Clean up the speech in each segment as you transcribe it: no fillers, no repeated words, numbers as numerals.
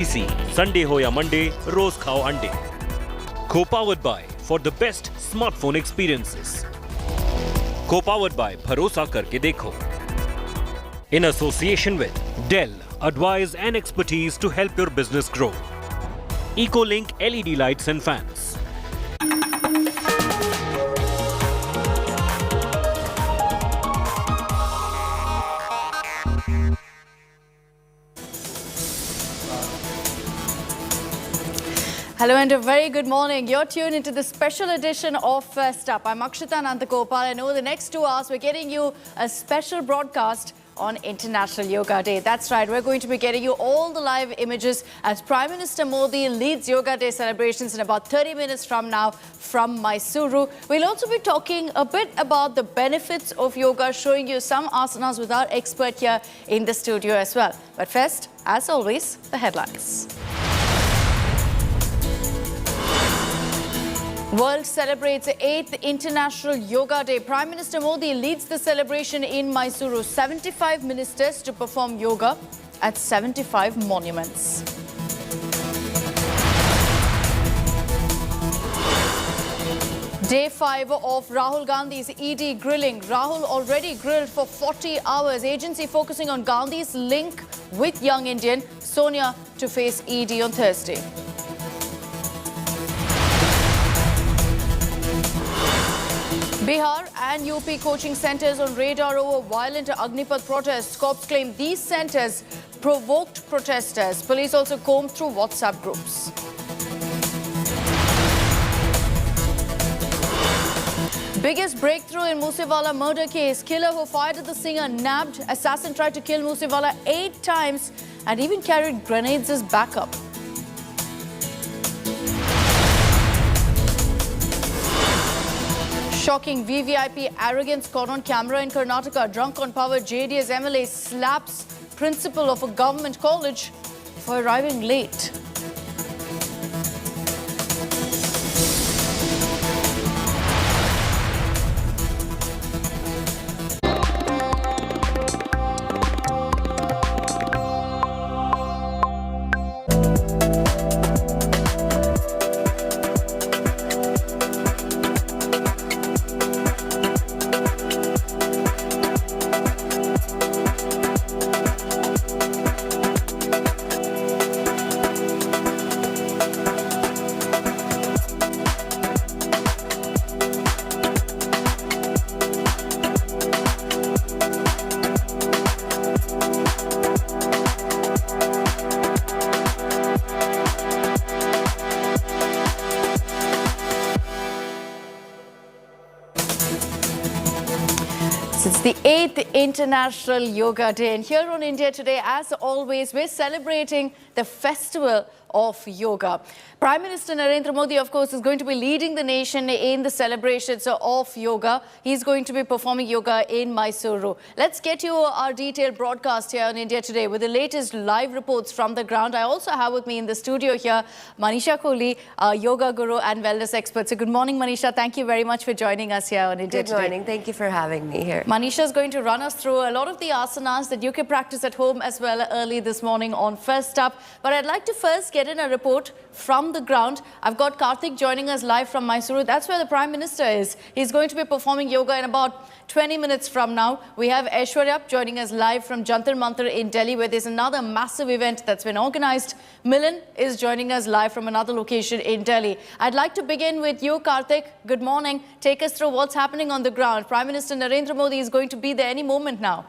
इसी संडे हो या मंडे रोज खाओ अंडे. Co-powered by for the best smartphone experiences. Co-powered by भरोसा करके देखो. In association with Dell, advice and expertise to help your business grow. EcoLink LED lights and fans. Hello and a very good morning. You're tuned into the special edition of First Up. I'm Akshita Nandagopal, and over the next 2 hours, we're getting you a special broadcast on International Yoga Day. That's right, we're going to be getting you all the live images as Prime Minister Modi leads Yoga Day celebrations in about 30 minutes from now from Mysuru. We'll also be talking a bit about the benefits of yoga, showing you some asanas with our expert here in the studio as well. But first, as always, the headlines. World celebrates the 8th International Yoga Day. Prime Minister Modi leads the celebration in Mysuru. 75 ministers to perform yoga at 75 monuments. Day 5 of Rahul Gandhi's ED grilling. Rahul already grilled for 40 hours. Agency focusing on Gandhi's link with young Indian Sonia to face ED on Thursday. Bihar and UP coaching centres on radar over violent Agnipath protests. Cops claim these centres provoked protesters. Police also combed through WhatsApp groups. Biggest breakthrough in Moosewala murder case. Killer who fired at the singer nabbed. Assassin tried to kill Moosewala 8 times and even carried grenades as backup. Shocking VVIP arrogance caught on camera in Karnataka. Drunk on power JDS MLA slaps principal of a government college for arriving late. It's the 8th International Yoga Day, and here on India Today, as always, we're celebrating the festival of yoga. Prime Minister Narendra Modi, of course, is going to be leading the nation in the celebrations of yoga. He's going to be performing yoga in Mysuru. Let's get you our detailed broadcast here on India Today with the latest live reports from the ground. I also have with me in the studio here Manisha Kohli, yoga guru and wellness expert. So good morning, Manisha. Thank you very much for joining us here on India Today. Good morning. Thank you for having me here. Manisha is going to run us through a lot of the asanas that you can practice at home as well early this morning on First Up. But I'd like to first get in a report from the ground. I've got Karthik joining us live from Mysuru. That's where the Prime Minister is. He's going to be performing yoga in about 20 minutes from now. We have Aishwarya joining us live from Jantar Mantar in Delhi, where there's another massive event that's been organized. Milan is joining us live from another location in Delhi. I'd like to begin with you, Karthik. Good morning. Take us through what's happening on the ground. Prime Minister Narendra Modi is going to be there any moment now.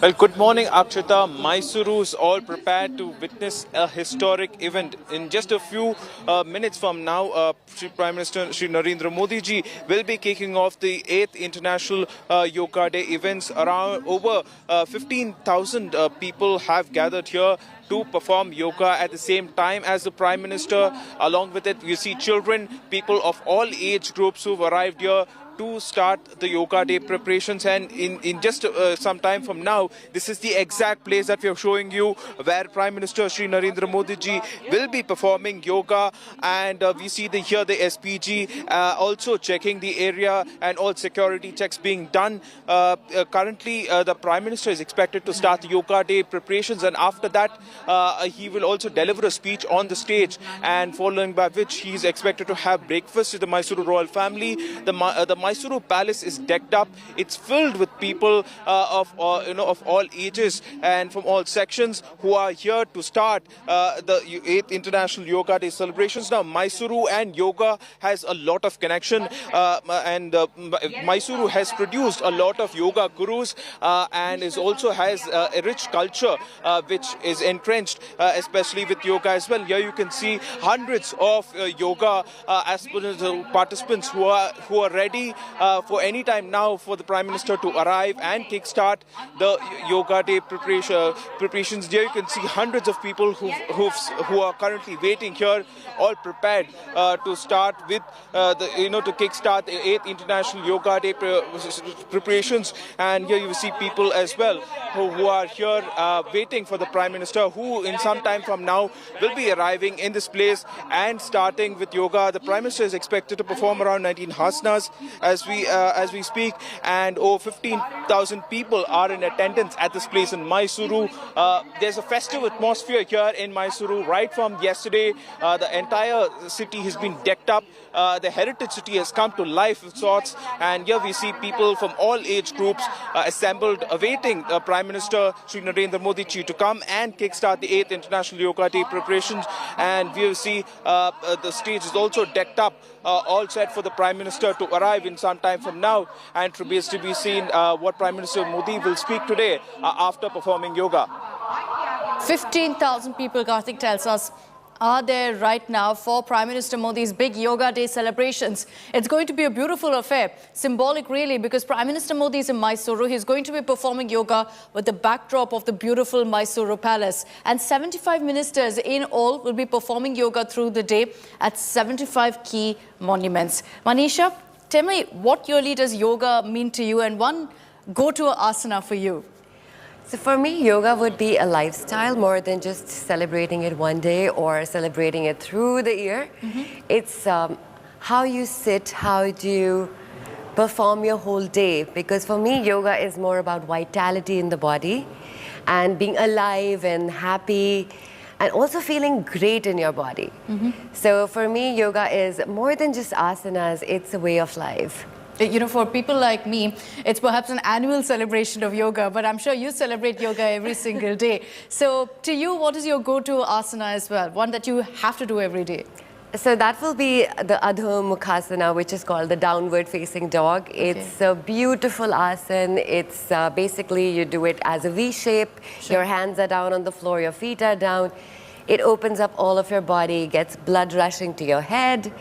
Well, good morning, Akshita. Mysuru is all prepared to witness a historic event. In just a few minutes from now, Prime Minister Shri Narendra Modi ji will be kicking off the 8th International Yoga Day events. Around over 15,000 people have gathered here to perform yoga at the same time as the Prime Minister. Along with it, you see children, people of all age groups who've arrived here to start the Yoga Day preparations, and in just some time from now, this is the exact place that we are showing you where Prime Minister Shri Narendra Modi ji will be performing yoga, and we see here the SPG also checking the area and all security checks being done. Currently, the Prime Minister is expected to start the Yoga Day preparations, and after that, he will also deliver a speech on the stage, and following by which he is expected to have breakfast with the Mysuru royal family. The Mysuru Palace is decked up. It's filled with people of all ages and from all sections who are here to start the 8th International Yoga Day celebrations. Now, Mysuru and yoga has a lot of connection, and Mysuru has produced a lot of yoga gurus, and also has a rich culture which is entrenched, especially with yoga as well. Here you can see hundreds of yoga aspirants, participants who are ready for any time now for the Prime Minister to arrive and kickstart the Yoga Day preparations. Here you can see hundreds of people who are currently waiting here, all prepared to start with to kickstart the 8th International Yoga Day preparations. And here you see people as well who are here waiting for the Prime Minister, who in some time from now will be arriving in this place and starting with yoga. The Prime Minister is expected to perform around 19 asanas as we speak, and over 15,000 people are in attendance at this place in Mysuru. There's a festive atmosphere here in Mysuru right from yesterday. The entire city has been decked up. The heritage city has come to life of sorts, and here we see people from all age groups assembled awaiting Prime Minister Shri Narendra Modi ji to come and kickstart the 8th International Yoga Day preparations. And we will see the stage is also decked up, all set for the Prime Minister to arrive in some time from now, and to be seen what Prime Minister Modi will speak today after performing yoga. 15,000 people, Karthik tells us, are there right now for Prime Minister Modi's big Yoga Day celebrations. It's going to be a beautiful affair, symbolic really, because Prime Minister Modi is in Mysuru. He's going to be performing yoga with the backdrop of the beautiful Mysuru Palace. And 75 ministers in all will be performing yoga through the day at 75 key monuments. Manisha, tell me, what really does yoga mean to you, and one go-to asana for you? So for me, yoga would be a lifestyle more than just celebrating it one day or celebrating it through the year. It's how you sit, how do you perform your whole day. Because for me, yoga is more about vitality in the body and being alive and happy and also feeling great in your body. So for me, yoga is more than just asanas, it's a way of life. You know, for people like me, it's perhaps an annual celebration of yoga, but I'm sure you celebrate yoga every single day. So to you, what is your go-to asana as well? One that you have to do every day? So that will be the Adho Mukhasana, which is called the downward facing dog. Okay. It's a beautiful asana. It's basically you do it as a V shape. Sure. Your hands are down on the floor, your feet are down. It opens up all of your body, gets blood rushing to your head,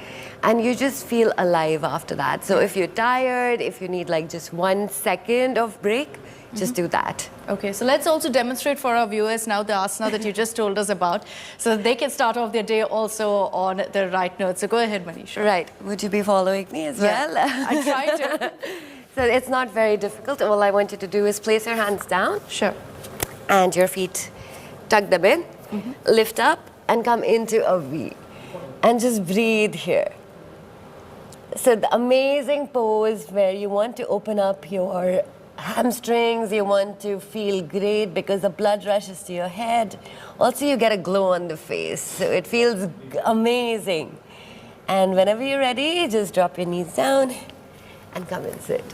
and you just feel alive after that. So if you're tired, if you need like just 1 second of break, just do that. Okay, so let's also demonstrate for our viewers now the asana that you just told us about, so that they can start off their day also on the right note. So go ahead, Manisha. Right. Would you be following me as well? I try to. So it's not very difficult. All I want you to do is place your hands down. Sure. And your feet, tuck them in, lift up and come into a V. And just breathe here. So the amazing pose where you want to open up your hamstrings, you want to feel great because the blood rushes to your head. Also, you get a glow on the face, so it feels amazing. And whenever you're ready, just drop your knees down and come and sit.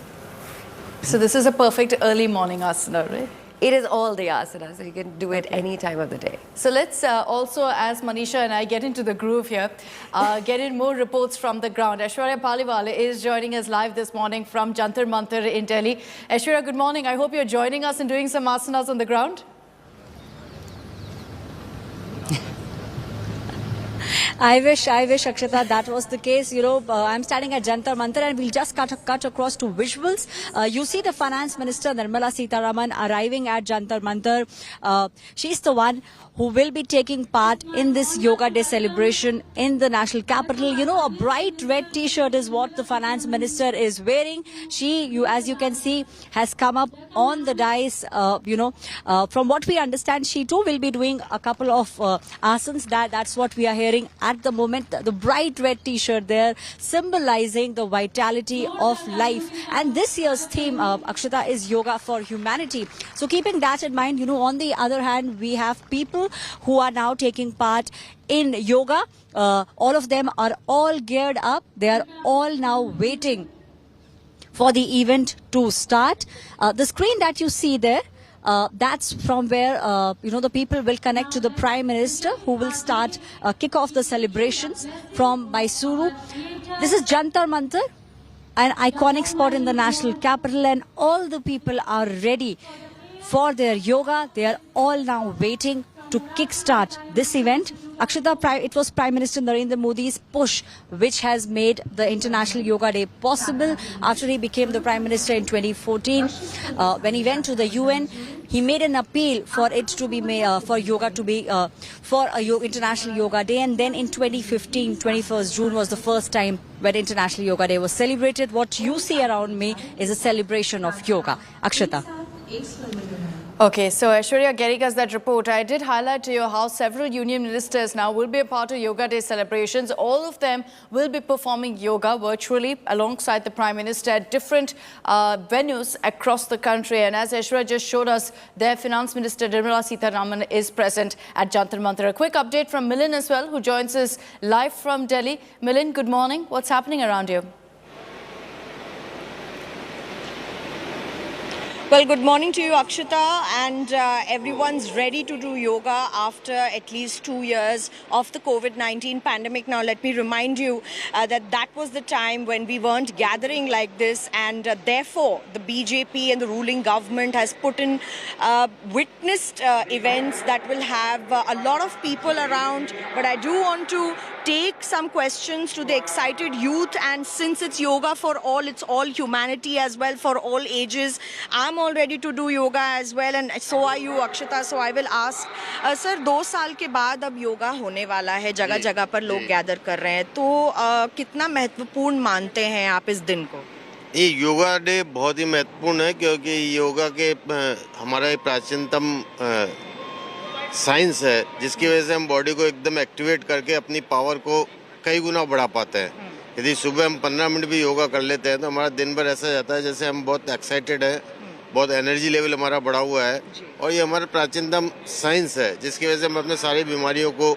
So this is a perfect early morning asana, right? It is all the asanas, so you can do it any time of the day. So let's also, as Manisha and I get into the groove here, get in more reports from the ground. Aishwarya Paliwal is joining us live this morning from Jantar Mantar in Delhi. Aishwarya, good morning. I hope you're joining us and doing some asanas on the ground. I wish, Akshata, that was the case. I'm standing at Jantar Mantar and we'll just cut across to visuals. You see the Finance Minister Nirmala Sitharaman arriving at Jantar Mantar. She's the one who will be taking part in this Yoga Day celebration in the national capital. A bright red t-shirt is what the Finance Minister is wearing. She, as you can see, has come up on the dais. From what we understand, she too will be doing a couple of asanas. That's what we are hearing at the moment. The bright red t-shirt there symbolizing the vitality of life. And this year's theme, Akshata, is Yoga for Humanity. So keeping that in mind, on the other hand, we have people who are now taking part in yoga. All of them are all geared up. They are all now waiting for the event to start. The screen that you see there, that's from where, the people will connect to the Prime Minister who will start, kick off the celebrations from Mysuru. This is Jantar Mantar, an iconic spot in the national capital, and all the people are ready for their yoga. They are all now waiting to kickstart this event. Akshata, it was Prime Minister Narendra Modi's push which has made the International Yoga Day possible. After he became the Prime Minister in 2014, when he went to the UN, he made an appeal for it to be made, for yoga to be, for a International Yoga Day. And then in 2015, 21st June was the first time when International Yoga Day was celebrated. What you see around me is a celebration of yoga. Akshata. Okay, so Aishwarya getting us that report. I did highlight to you how several union ministers now will be a part of Yoga Day celebrations. All of them will be performing yoga virtually alongside the Prime Minister at different venues across the country. And as Aishwarya just showed us, their Finance Minister Nirmala Sitharaman is present at Jantar Mantar. A quick update from Milind as well, who joins us live from Delhi. Milind, good morning. What's happening around you? Well, good morning to you, Akshata, and everyone's ready to do yoga after at least 2 years of the COVID-19 pandemic. Now, let me remind you that was the time when we weren't gathering like this, and therefore the BJP and the ruling government has put in witnessed events that will have a lot of people around. But I do want to take some questions to the excited youth, and since it's yoga for all, it's all humanity as well, for all ages. I'm all ready to do yoga as well, and so are you, Akshata. So I will ask, sir, 2 साल के बाद अब योगा होने वाला है, जगह जगह पर लोग गैदर कर रहे हैं, तो कितना महत्वपूर्ण मानते हैं आप इस दिन को? ये योगा डे बहुत ही महत्वपूर्ण है, क्योंकि योगा के हमारा एक प्राचीनतम साइंस है, जिसकी वजह से हम बॉडी को एकदम एक्टिवेट करके अपनी पावर को कई गुना बढ़ा पाते हैं। यदि सुबह हम 15 मिनट भी योगा कर लेते हैं तो हमारा दिन भर ऐसा जाता है जैसे हम बहुत एक्साइटेड है, बहुत एनर्जी लेवल हमारा बढ़ा हुआ है, और ये हमारा प्राचीनतम साइंस है, जिसकी वजह से हम अपने सारी बीमारियों को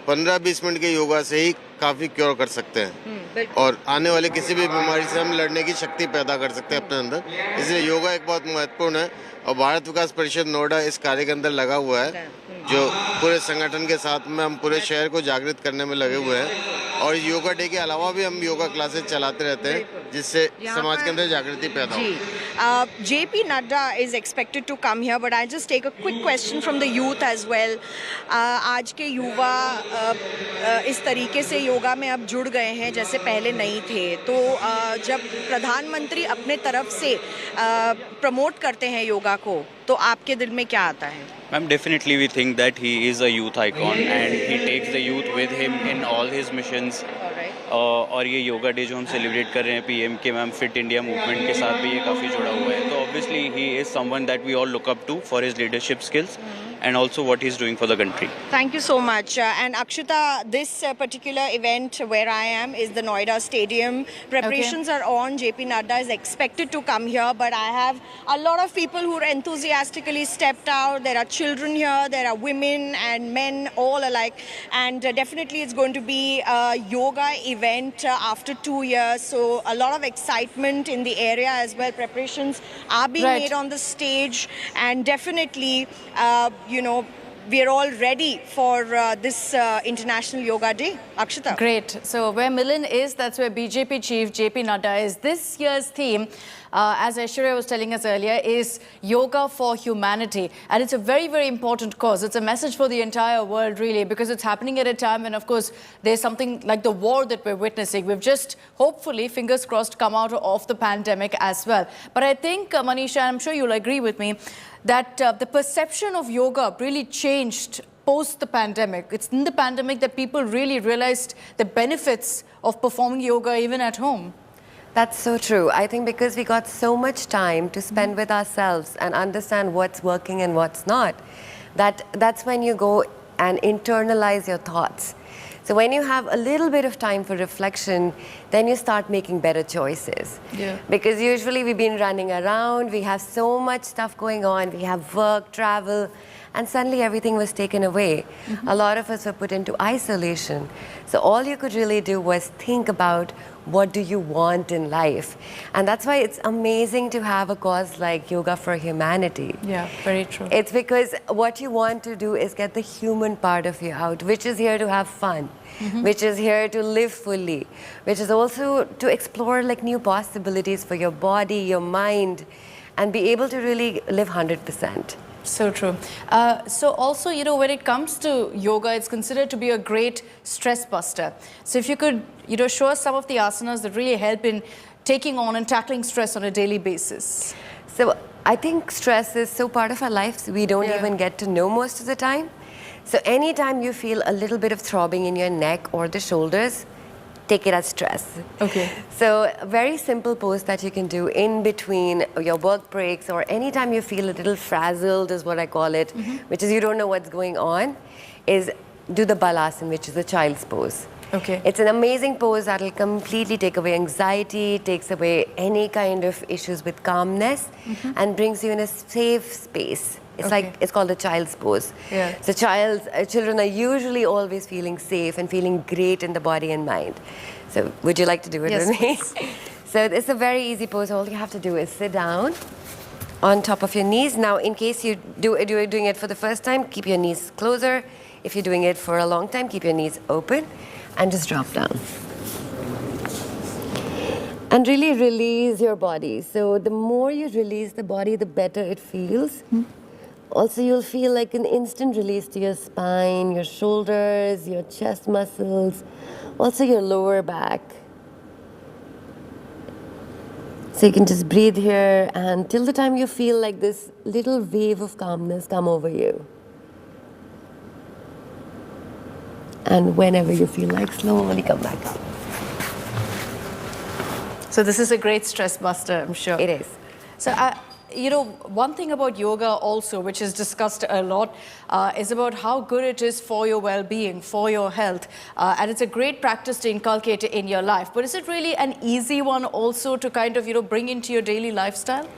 15-20 मिनट के योगा से ही काफ़ी क्योर कर सकते हैं, और आने वाले किसी भी बीमारी से हम लड़ने की शक्ति पैदा कर सकते हैं अपने अंदर। इसलिए योगा एक बहुत महत्वपूर्ण है, और भारत विकास परिषद नोएडा इस कार्य के अंदर लगा हुआ है, जो पूरे संगठन के साथ में हम पूरे शहर को जागृत करने में लगे हुए हैं, और योगा डे के अलावा भी हम योगा क्लासेस चलाते रहते हैं, जिससे समाज के अंदर जागृति पैदा हो। JP Nadda is expected to come here, but I'll just take a quick question from the youth as well. आज के युवा इस तरीके से योगा में अब जुड़ गए हैं जैसे पहले नहीं थे, तो जब प्रधानमंत्री अपने तरफ से प्रमोट करते हैं योगा को, तो आपके दिल में क्या आता है? Ma'am, definitely we think that he is a youth icon and he takes the youth with him in all his missions. और ये योगा डे जो हम सेलिब्रेट कर रहे हैं पीएम के मैम फिट इंडिया मूवमेंट के साथ भी ये काफ़ी जुड़ा हुआ है, तो ऑब्वियसली ही is someone that we all look up to for his leadership skills and also what he's doing for the country. Thank you so much. And Akshata, this particular event where I am is the Noida Stadium. Preparations are on. JP Nadda is expected to come here, but I have a lot of people who are enthusiastically stepped out. There are children here, there are women and men, all alike. And definitely it's going to be a yoga event after 2 years. So a lot of excitement in the area as well. Preparations are being made on the stage, and definitely, we are all ready for this International Yoga Day. Akshita. Great. So where Milan is, that's where BJP Chief JP Nadda is. This year's theme, as Aishwarya was telling us earlier, is Yoga for Humanity. And it's a very, very important cause. It's a message for the entire world, really, because it's happening at a time when, of course, there's something like the war that we're witnessing. We've just, hopefully, fingers crossed, come out of the pandemic as well. But I think, Manisha, I'm sure you'll agree with me, that the perception of yoga really changed post the pandemic. It's in the pandemic that people really realized the benefits of performing yoga even at home. That's so true. I think because we got so much time to spend with ourselves and understand what's working and what's not, that's when you go and internalize your thoughts. So when you have a little bit of time for reflection, then you start making better choices. Yeah. Because usually we've been running around, we have so much stuff going on, we have work, travel, and suddenly everything was taken away. A lot of us were put into isolation. So all you could really do was think about what do you want in life. And that's why it's amazing to have a cause like Yoga for Humanity. Yeah, very true. It's because what you want to do is get the human part of you out, which is here to have fun, which is here to live fully, which is also to explore like new possibilities for your body, your mind, and be able to really live 100%. So true. So also, you know, when it comes to yoga, it's considered to be a great stress buster. So if you could, you know, show us some of the asanas that really help in taking on and tackling stress on a daily basis. So I think stress is so part of our lives, we don't even get to know most of the time. So anytime you feel a little bit of throbbing in your neck or the shoulders, take it as stress. Okay. So a very simple pose that you can do in between your work breaks or anytime you feel a little frazzled is what I call it, which is you don't know what's going on, is do the balasana, which is a child's pose. Okay. It's an amazing pose that will completely take away anxiety, takes away any kind of issues with calmness and brings you in a safe space. It's like, it's called a child's pose. Yeah. So children are usually always feeling safe and feeling great in the body and mind. So would you like to do it with me? So it's a very easy pose. All you have to do is sit down on top of your knees. Now, in case you're doing it for the first time, keep your knees closer. If you're doing it for a long time, keep your knees open and just drop down. And really release your body. So the more you release the body, the better it feels. Also, you'll feel like an instant release to your spine, your shoulders, your chest muscles, also your lower back. So you can just breathe here and till the time you feel like this little wave of calmness come over you. And whenever you feel like, slowly come back up. So this is a great stress buster, I'm sure. It is. So, you know, one thing about yoga also, which is discussed a lot, is about how good it is for your well-being, for your health. And it's a great practice to inculcate in your life. But is it really an easy one also to kind of, you know, bring into your daily lifestyle?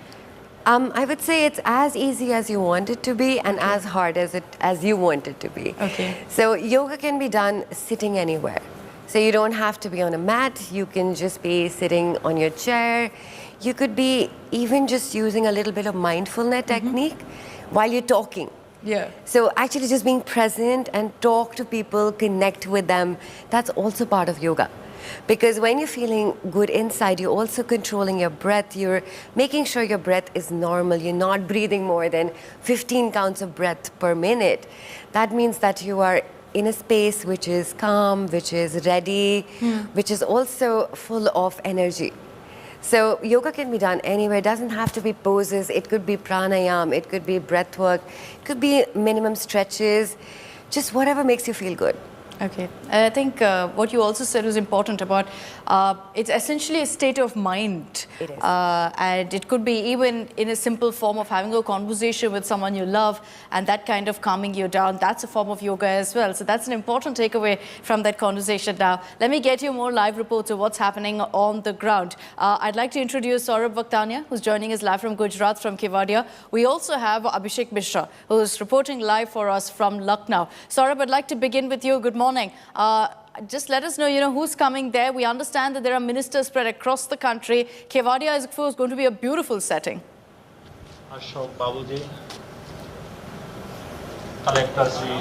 I would say it's as easy as you want it to be and as hard as you want it to be. Okay. So yoga can be done sitting anywhere. So you don't have to be on a mat. You can just be sitting on your chair. You could be even just using a little bit of mindfulness technique while you're talking. Yeah. So actually just being present and talk to people, connect with them, that's also part of yoga. Because when you're feeling good inside, you're also controlling your breath. You're making sure your breath is normal. You're not breathing more than 15 counts of breath per minute. That means that you are in a space which is calm, which is ready, which is also full of energy. So yoga can be done anywhere. It doesn't have to be poses. It could be pranayam. It could be breath work. It could be minimum stretches. Just whatever makes you feel good. Okay. I think what you also said was important about it's essentially a state of mind. It is. And it could be even in a simple form of having a conversation with someone you love and that kind of calming you down. That's a form of yoga as well. So that's an important takeaway from that conversation. Now, let me get you more live reports of what's happening on the ground. I'd like to introduce Saurabh Vakhtania, who's joining us live from Gujarat, from Kevadia. We also have Abhishek Mishra, who's reporting live for us from Lucknow. Saurabh, I'd like to begin with you. Good morning. Just let us know, who's coming there. We understand that there are ministers spread across the country. Kevadia is, of course, going to be a beautiful setting. Ashok Babuji. Collector Sri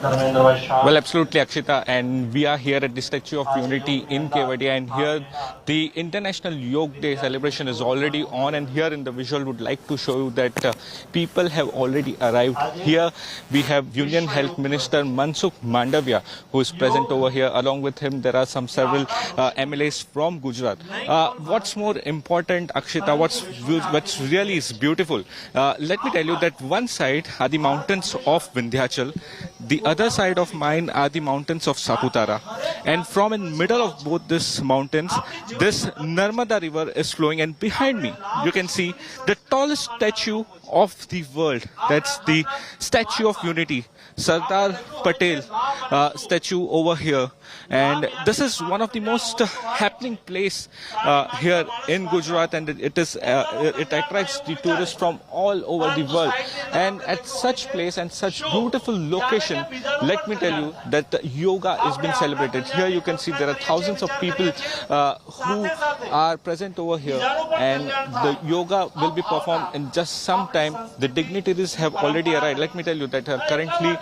Dharmendra Well, absolutely, Akshita, and we are here at the Statue of Unity in Kevadia, and here the International Yoga Day celebration is already on, and here in the visual would like to show you that people have already arrived. Here we have Union Health Minister Mansukh Mandavia, who is present over here. Along with him, there are several MLAs from Gujarat. What's more important, Akshita, what's really is beautiful, let me tell you that one side are the mountains of Vindhyachal, the other side of mine are the mountains of Saputara, and from in middle of both these mountains, this Narmada river is flowing, and behind me you can see the tallest statue of the world. That's the Statue of Unity, Sardar Patel statue over here, and this is one of the most happening place here in Gujarat, and it attracts the tourists from all over the world. And at such place and such beautiful location, let me tell you that the yoga is being celebrated. Here you can see there are thousands of people who are present over here, and the yoga will be performed in just some time. The dignitaries have already arrived. Let me tell you that currently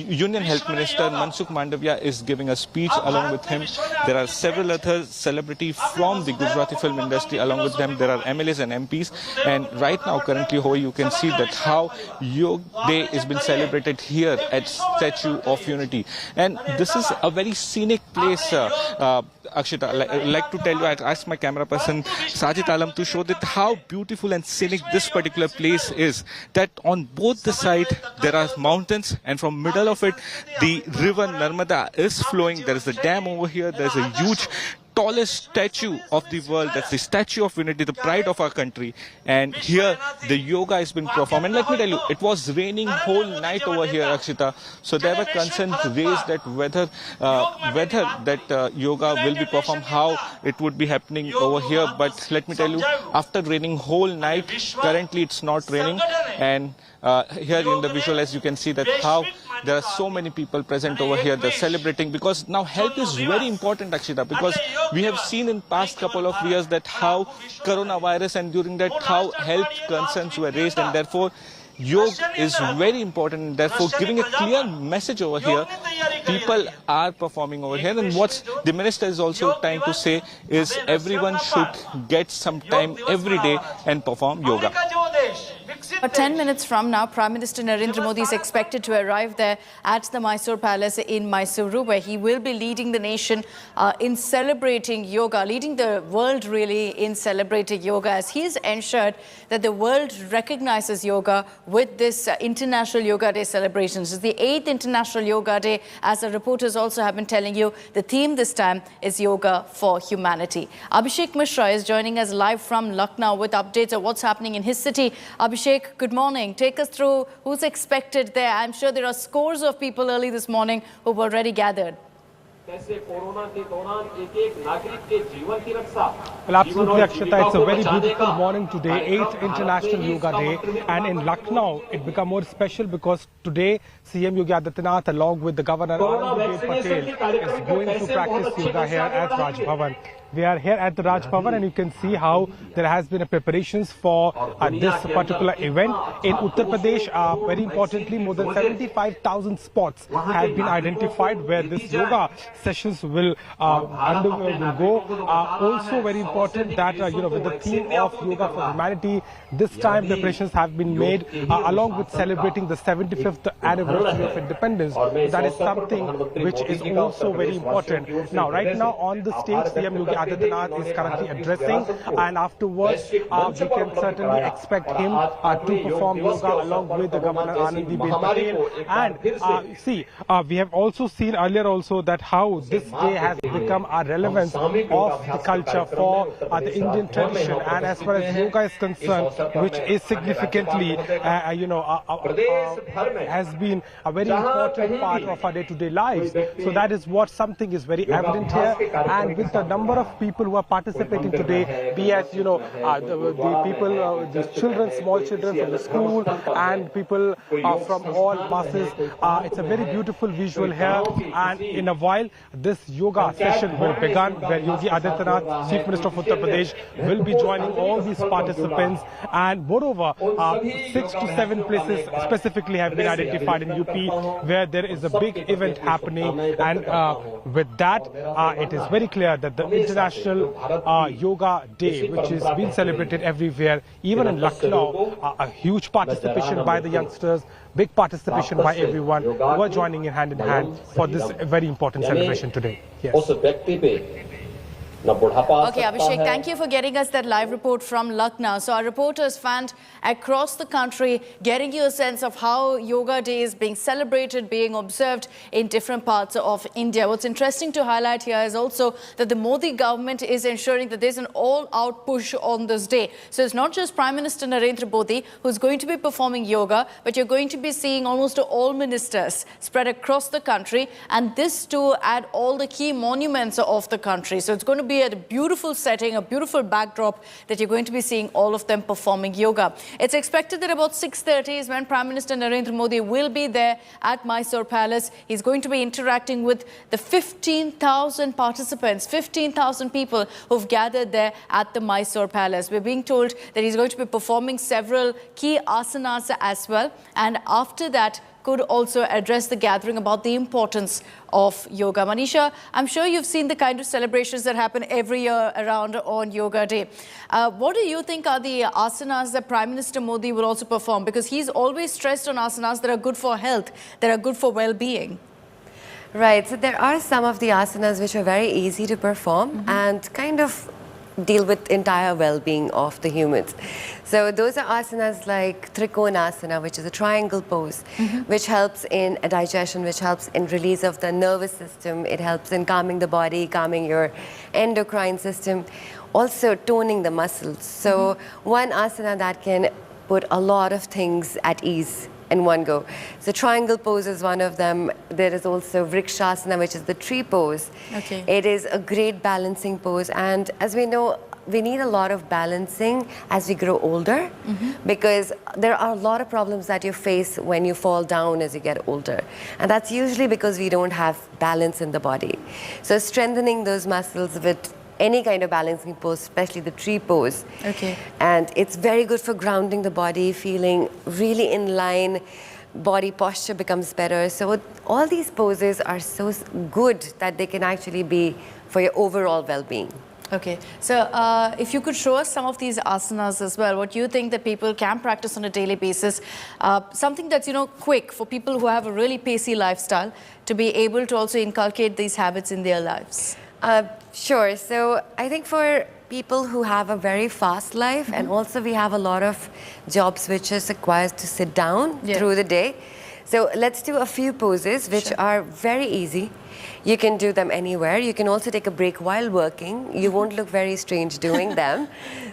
Union Health Minister Mansukh Mandavia is giving a speech. Along with him, there are several other celebrities from the Gujarati film industry. Along with them, there are MLAs and MPs. And right now, currently, you can see that how Yoga Day is being celebrated here at Statue of Unity. And this is a very scenic place, Akshita. I'd like to tell you, I asked my camera person Sajid Alam to show that how beautiful and scenic this particular place is. That on both the side there are mountains, and from middle of it the river Narmada is flowing. There is a dam over here. There is a huge tallest statue of the world. That's the Statue of Unity, the pride of our country. And here the yoga has been performed. And let me tell you, it was raining whole night over here, Akshita. So there were concerns raised that whether that yoga will be performed, how it would be happening over here. But let me tell you, after raining whole night, currently it's not raining. And here in the visual, as you can see, that how there are so many people present over here. They're celebrating because now health is very important, Akshita, because we have seen in past couple of years that how coronavirus, and during that how health concerns were raised, and therefore yoga is very important, and therefore giving a clear message over here. People are performing over here, and what the minister is also trying to say is everyone should get some time every day and perform yoga. But 10 minutes from now, Prime Minister Narendra Modi is expected to arrive there at the Mysuru Palace in Mysuru, where he will be leading the nation in celebrating yoga, leading the world really in celebrating yoga, as he has ensured that the world recognizes yoga with this International Yoga Day celebrations. It's the 8th International Yoga Day. As the reporters also have been telling you, the theme this time is Yoga for Humanity. Abhishek Mishra is joining us live from Lucknow with updates of what's happening in his city. Abhishek, good morning. Take us through who's expected there. I'm sure there are scores of people early this morning who've already gathered. Well, absolutely, Akshita. It's a very beautiful morning today, 8th International Yoga Day. And in Lucknow, it become more special because today, CM Yogi Adityanath, along with the Governor Anand Patel, is going to practice yoga here at Raj Bhavan. We are here at the Raj Bhavan, and you can see how there has been a preparations for this particular event. In Uttar Pradesh, very importantly, more than 75,000 spots have been identified where this yoga sessions will go. Also very important that, with the theme of Yoga for Humanity, this time preparations have been made along with celebrating the 75th anniversary of independence. That is something which is also very important. Now, right now on the stage, CM Yogi Adityanath is currently addressing, and afterwards we can certainly expect him to perform yoga along with the Governor Anandibhen Patel. And we have also seen earlier also that how this day has become a relevance of the culture for the Indian tradition, and as far as yoga is concerned, which is significantly has been a very important part of our day-to-day lives. So that is what something is very evident here, and with the number of people who are participating today, be it the people, the children, small children from the school, and people from all classes. It's a very beautiful visual here, and in a while this yoga session will begin, where Yogi Adityanath, Chief Minister of Uttar Pradesh, will be joining all these participants. And moreover, 6 to 7 places specifically have been identified in UP where there is a big event happening. And with that, it is very clear that the International Yoga Day, which is being celebrated everywhere, even in Lucknow, a huge participation by the youngsters, big participation by everyone who are joining in hand for this very important celebration today. Yes. Okay, Abhishek, thank you for getting us that live report from Lucknow. So our reporters fanned across the country, getting you a sense of how Yoga Day is being celebrated, being observed in different parts of India. What's interesting to highlight here is also that the Modi government is ensuring that there's an all-out push on this day. So it's not just Prime Minister Narendra Modi who's going to be performing yoga, but you're going to be seeing almost all ministers spread across the country, and this too at all the key monuments of the country. So it's going to be at a beautiful setting, a beautiful backdrop that you're going to be seeing all of them performing yoga. It's expected that about 6:30 is when Prime Minister Narendra Modi will be there at Mysuru Palace. He's going to be interacting with the 15,000 participants, 15,000 people who've gathered there at the Mysuru Palace. We're being told that he's going to be performing several key asanas as well. And after that, could also address the gathering about the importance of yoga. Manisha, I'm sure you've seen the kind of celebrations that happen every year around on Yoga Day. What do you think are the asanas that Prime Minister Modi will also perform? Because he's always stressed on asanas that are good for health, that are good for well-being. Right, so there are some of the asanas which are very easy to perform and kind of deal with entire well-being of the humans. So those are asanas like Trikonasana, which is a triangle pose, which helps in digestion, which helps in release of the nervous system. It helps in calming the body, calming your endocrine system, also toning the muscles. So one asana that can put a lot of things at ease in one go. So triangle pose is one of them. There is also Vrikshasana, which is the tree pose. Okay. It is a great balancing pose, and as we know, we need a lot of balancing as we grow older because there are a lot of problems that you face when you fall down as you get older. And that's usually because we don't have balance in the body. So strengthening those muscles with any kind of balancing pose, especially the tree pose. Okay. And it's very good for grounding the body, feeling really in line, body posture becomes better. So all these poses are so good that they can actually be for your overall well-being. Okay, so if you could show us some of these asanas as well, what you think that people can practice on a daily basis, something that's, you know, quick for people who have a really pacey lifestyle to be able to also inculcate these habits in their lives. Sure. So I think for people who have a very fast life, and also we have a lot of jobs which is required to sit down through the day. So let's do a few poses which are very easy. You can do them anywhere. You can also take a break while working. You won't look very strange doing them.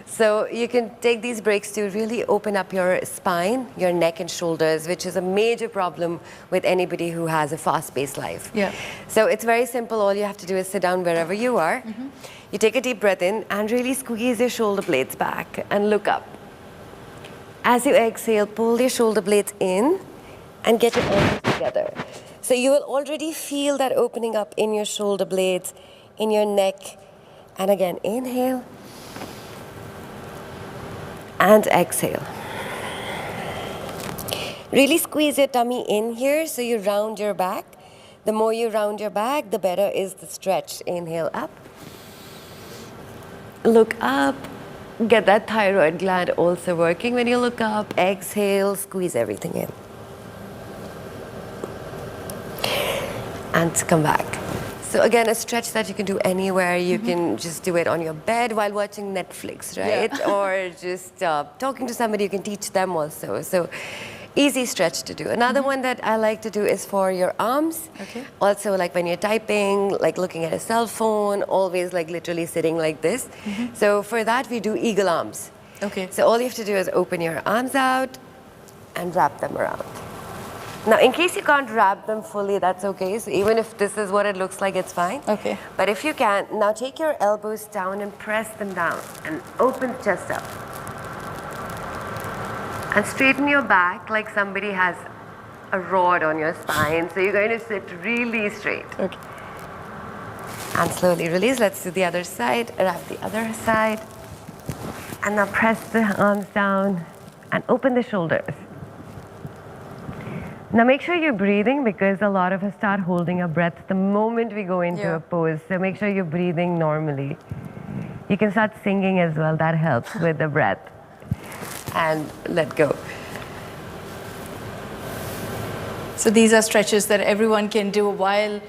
So you can take these breaks to really open up your spine, your neck and shoulders, which is a major problem with anybody who has a fast-paced life. Yeah. So it's very simple. All you have to do is sit down wherever you are. You take a deep breath in and really squeeze your shoulder blades back and look up. As you exhale, pull your shoulder blades in and get your elbows together. So you will already feel that opening up in your shoulder blades, in your neck. And again, inhale and exhale. Really squeeze your tummy in here so you round your back. The more you round your back, the better is the stretch. Inhale up. Look up. Get that thyroid gland also working when you look up. Exhale, squeeze everything in. And come back. So again, a stretch that you can do anywhere. You can just do it on your bed while watching Netflix, right? Or just talking to somebody. You can teach them also. So easy stretch to do. Another one that I like to do is for your arms. Okay. Also, like when you're typing, like looking at a cell phone, always like literally sitting like this. So for that, we do eagle arms. Okay. So all you have to do is open your arms out and wrap them around. Now, in case you can't wrap them fully, that's okay. So even if this is what it looks like, it's fine. Okay. But if you can, now take your elbows down and press them down and open the chest up. And straighten your back like somebody has a rod on your spine. So you're going to sit really straight. Okay. And slowly release. Let's do the other side. Wrap the other side. And now press the arms down and open the shoulders. Now make sure you're breathing, because a lot of us start holding our breath the moment we go into a pose. So make sure you're breathing normally. You can start singing as well. That helps with the breath. And let go. So these are stretches that everyone can do while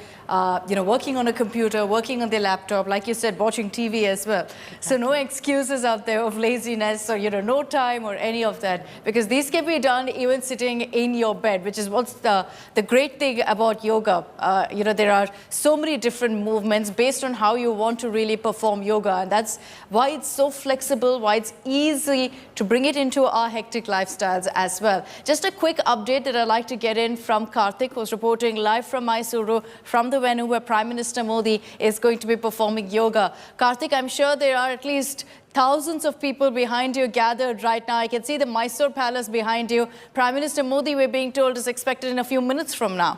working on a computer, working on their laptop, like you said, watching TV as well. So no excuses out there of laziness or, no time or any of that, because these can be done even sitting in your bed, which is what's the great thing about yoga. There are so many different movements based on how you want to really perform yoga. And that's why it's so flexible, why it's easy to bring it into our hectic lifestyles as well. Just a quick update that I'd like to get in from Karthik, who's reporting live from Mysuru, from the venue where Prime Minister Modi is going to be performing yoga. Karthik, I'm sure there are at least thousands of people behind you gathered right now. I can see the Mysuru Palace behind you. Prime Minister Modi, we're being told, is expected in a few minutes from now.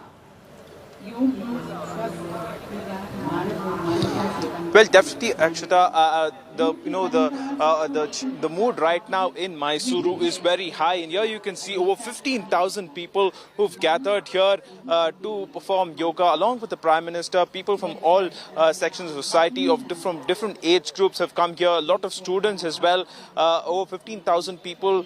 Well, definitely, Akshata. The mood right now in Mysuru is very high, and here you can see over 15,000 people who've gathered here to perform yoga along with the Prime Minister. People from all sections of society of different age groups have come here. A lot of students as well. Over 15,000 people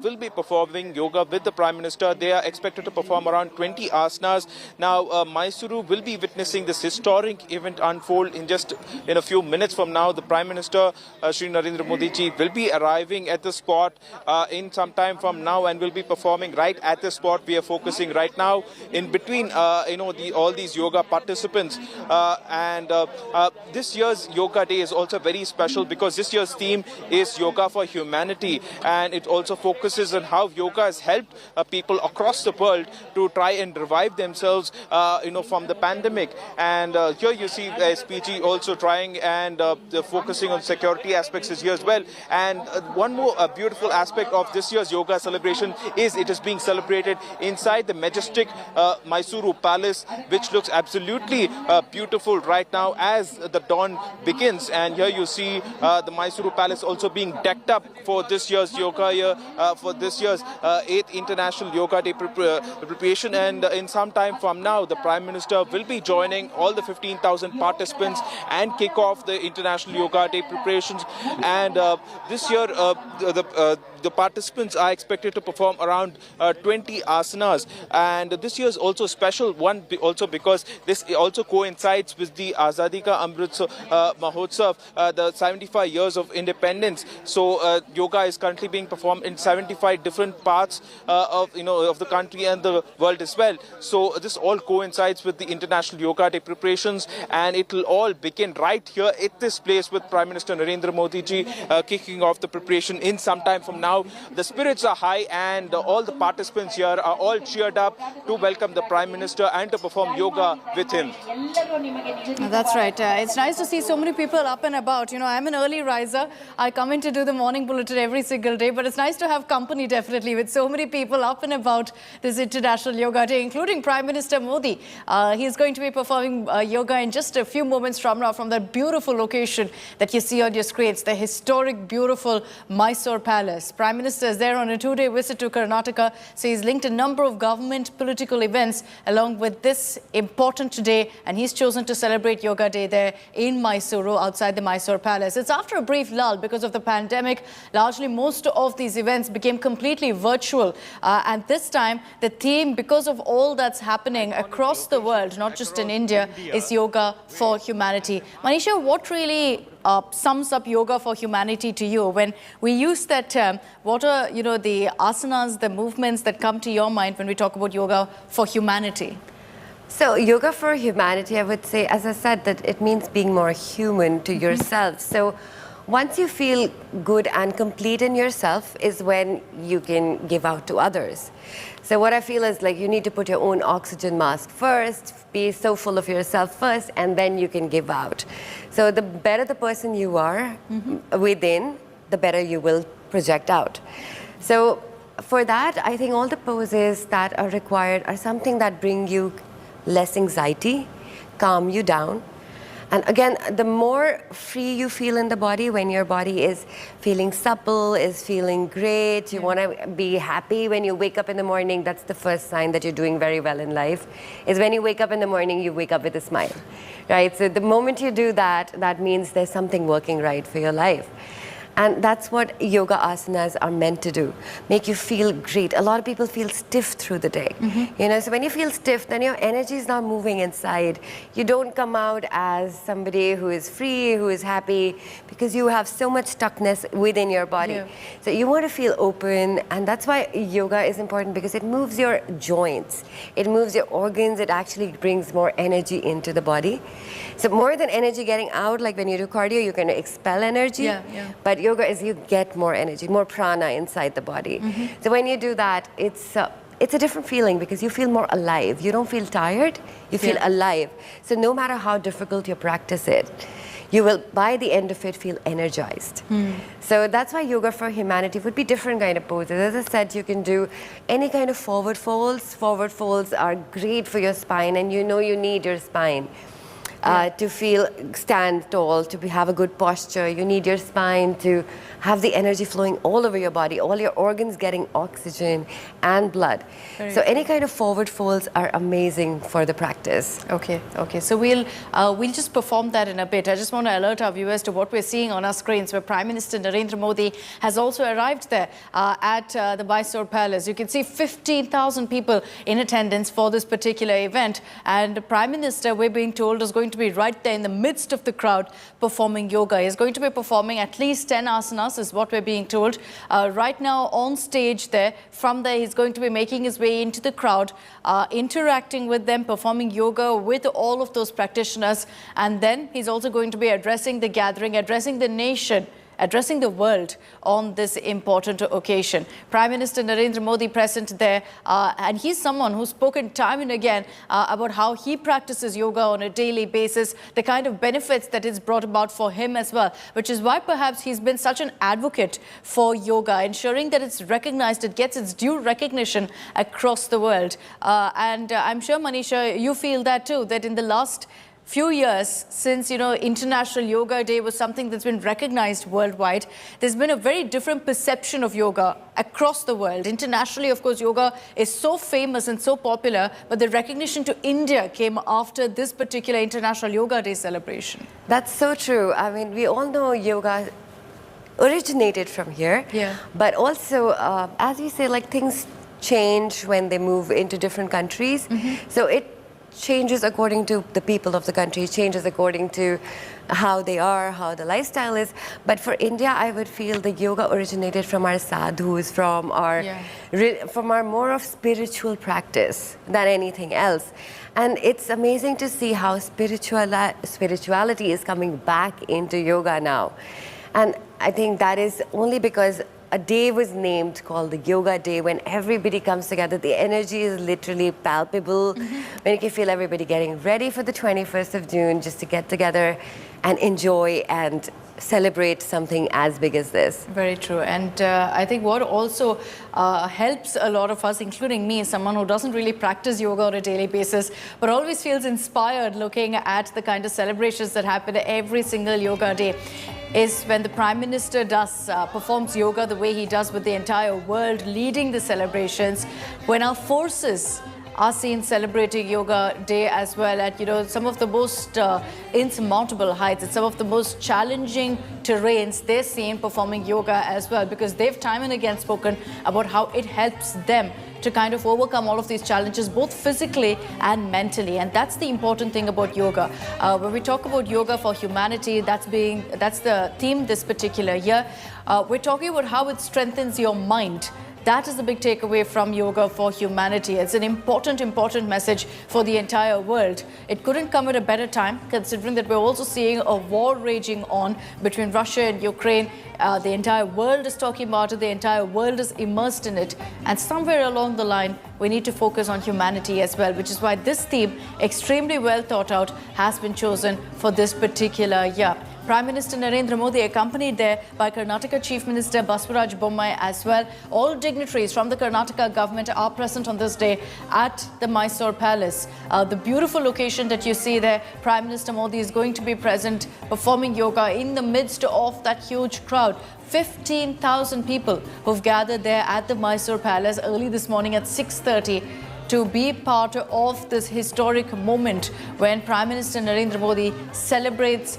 will be performing yoga with the Prime Minister. They are expected to perform around 20 asanas. Now, Mysuru will be witnessing this historic event unfold in a few minutes from now. The Prime Minister, Shri Narendra Modi ji, will be arriving at the spot in some time from now and will be performing right at the spot. We are focusing right now in between, all these yoga participants. This year's Yoga Day is also very special because this year's theme is Yoga for Humanity, and it also focuses on how yoga has helped people across the world to try and revive themselves, from the pandemic. And here you see SPG also trying and focusing on security aspects is here as well. And one more beautiful aspect of this year's yoga celebration is it is being celebrated inside the majestic Mysuru Palace, which looks absolutely beautiful right now as the dawn begins. And here you see the Mysuru Palace also being decked up for this year's yoga year, for this year's 8th International Yoga Day preparation. And in some time from now, the Prime Minister will be joining all the 15,000 participants and kick off the International Yoga Day preparations. And this year, the participants are expected to perform around 20 asanas. And this year is also special one also because this also coincides with the Azadi Ka Amrit Mahotsav, the 75 years of independence. So yoga is currently being performed in 75 different parts of the country and the world as well. So this all coincides with the International Yoga Day preparations, and it will all begin right here at this place with Prime Minister Narendra Modi ji kicking off the preparation in some time from now. The spirits are high, and all the participants here are all cheered up to welcome the Prime Minister and to perform yoga with him. That's right. It's nice to see so many people up and about. I'm an early riser. I come in to do the morning bulletin every single day, but it's nice to have company definitely with so many people up and about this International Yoga Day, including Prime Minister Modi. He's going to be performing yoga in just a few moments from now from that beautiful location that you see on your screens, the historic, beautiful Mysuru Palace. Prime Minister is there on a 2-day visit to Karnataka, so he's linked a number of government political events along with this important today, and he's chosen to celebrate Yoga Day there in Mysuru, outside the Mysuru Palace. It's after a brief lull because of the pandemic. Largely, most of these events became completely virtual, and this time the theme, because of all that's happening across the world, not just in India, is Yoga for Humanity. Manisha, what really sums up yoga for humanity to you? When we use that term, what are the asanas, the movements that come to your mind when we talk about yoga for humanity? So yoga for humanity, I would say, as I said, that it means being more human to yourself. So once you feel good and complete in yourself is when you can give out to others. So what I feel is like you need to put your own oxygen mask first, be so full of yourself first, and then you can give out. So the better the person you are within, the better you will project out. So for that, I think all the poses that are required are something that bring you less anxiety, calm you down, And again, the more free you feel in the body, when your body is feeling supple, is feeling great, you want to be happy when you wake up in the morning, that's the first sign that you're doing very well in life, is when you wake up in the morning, you wake up with a smile, right? So the moment you do that, that means there's something working right for your life. And that's what yoga asanas are meant to do, make you feel great. A lot of people feel stiff through the day. You know, so when you feel stiff, then your energy is not moving inside. You don't come out as somebody who is free, who is happy, because you have so much stuckness within your body. So you want to feel open, and that's why yoga is important, because it moves your joints, it moves your organs, it actually brings more energy into the body. So more than energy getting out, like when you do cardio, you're going to expel energy. But yoga is you get more energy, more prana inside the body. So when you do that, it's a different feeling, because you feel more alive. You don't feel tired, you feel alive. So no matter how difficult you practice it, you will, by the end of it, feel energized. So that's why yoga for humanity would be different kind of poses. As I said, you can do any kind of forward folds. Forward folds are great for your spine, and you know you need your spine. To feel, stand tall, to have a good posture. You need your spine to have the energy flowing all over your body, all your organs getting oxygen and blood. So any kind of forward folds are amazing for the practice. Okay. So we'll just perform that in a bit. I just want to alert our viewers to what we're seeing on our screens, where Prime Minister Narendra Modi has also arrived there at the Mysuru Palace. You can see 15,000 people in attendance for this particular event, and the Prime Minister, we're being told, is going to be right there in the midst of the crowd performing yoga. He's going to be performing at least 10 asanas, is what we're being told. Right now on stage there, from there he's going to be making his way into the crowd, interacting with them, performing yoga with all of those practitioners, and then he's also going to be addressing the gathering, addressing the nation, addressing the world on this important occasion. Prime Minister Narendra Modi present there, and he's someone who's spoken time and again about how he practices yoga on a daily basis, the kind of benefits that it's brought about for him as well, which is why perhaps he's been such an advocate for yoga, ensuring that it's recognized, it gets its due recognition across the world. And I'm sure, Manisha, you feel that too, that in the last few years, since, you know, International Yoga Day was something that's been recognized worldwide, there's been a very different perception of yoga across the world. Internationally, of course, yoga is so famous and so popular, but the recognition to India came after this particular International Yoga Day celebration. That's so true. I mean, we all know yoga originated from here, but also, as we say, like, things change when they move into different countries. So it changes according to the people of the country, changes according to how they are, how the lifestyle is. But for India, I would feel the yoga originated from our sadhus, from our more of spiritual practice than anything else. And it's amazing to see how spirituality is coming back into yoga now. And I think that is only because a day was named called the Yoga Day, when everybody comes together. The energy is literally palpable. When you can feel everybody getting ready for the 21st of June, just to get together and enjoy and celebrate something as big as this. Very true. And I think what also helps a lot of us, including me, someone who doesn't really practice yoga on a daily basis, but always feels inspired looking at the kind of celebrations that happen every single yoga day, is when the Prime Minister performs yoga the way he does with the entire world, leading the celebrations, when our forces are seen celebrating Yoga Day as well at, you know, some of the most insurmountable heights, at some of the most challenging terrains. They're seen performing yoga as well, because they've time and again spoken about how it helps them to kind of overcome all of these challenges, both physically and mentally. And that's the important thing about yoga. When we talk about yoga for humanity, that's the theme this particular year. We're talking about how it strengthens your mind. That is the big takeaway from Yoga for Humanity. It's an important message for the entire world. It couldn't come at a better time, considering that we're also seeing a war raging on between Russia and Ukraine. The entire world is talking about it. The entire world is immersed in it. And somewhere along the line, we need to focus on humanity as well, which is why this theme, extremely well thought out, has been chosen for this particular year. Prime Minister Narendra Modi accompanied there by Karnataka Chief Minister Basuraj Bommai as well. All dignitaries from the Karnataka government are present on this day at the Mysuru Palace. The beautiful location that you see there, Prime Minister Modi is going to be present performing yoga in the midst of that huge crowd. 15,000 people who've gathered there at the Mysuru Palace early this morning at 6:30 to be part of this historic moment when Prime Minister Narendra Modi celebrates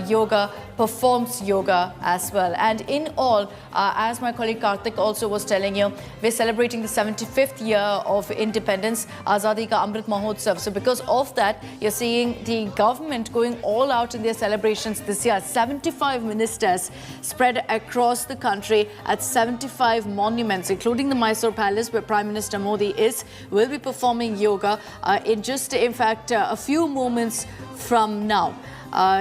yoga, performs yoga as well. And in all, as my colleague Karthik also was telling you, we're celebrating the 75th year of independence, Azadi Ka Amrit Mahotsav. So because of that, you're seeing the government going all out in their celebrations this year. 75 ministers spread across the country at 75 monuments, including the Mysuru Palace, where Prime Minister Modi will be performing yoga in fact, a few moments from now.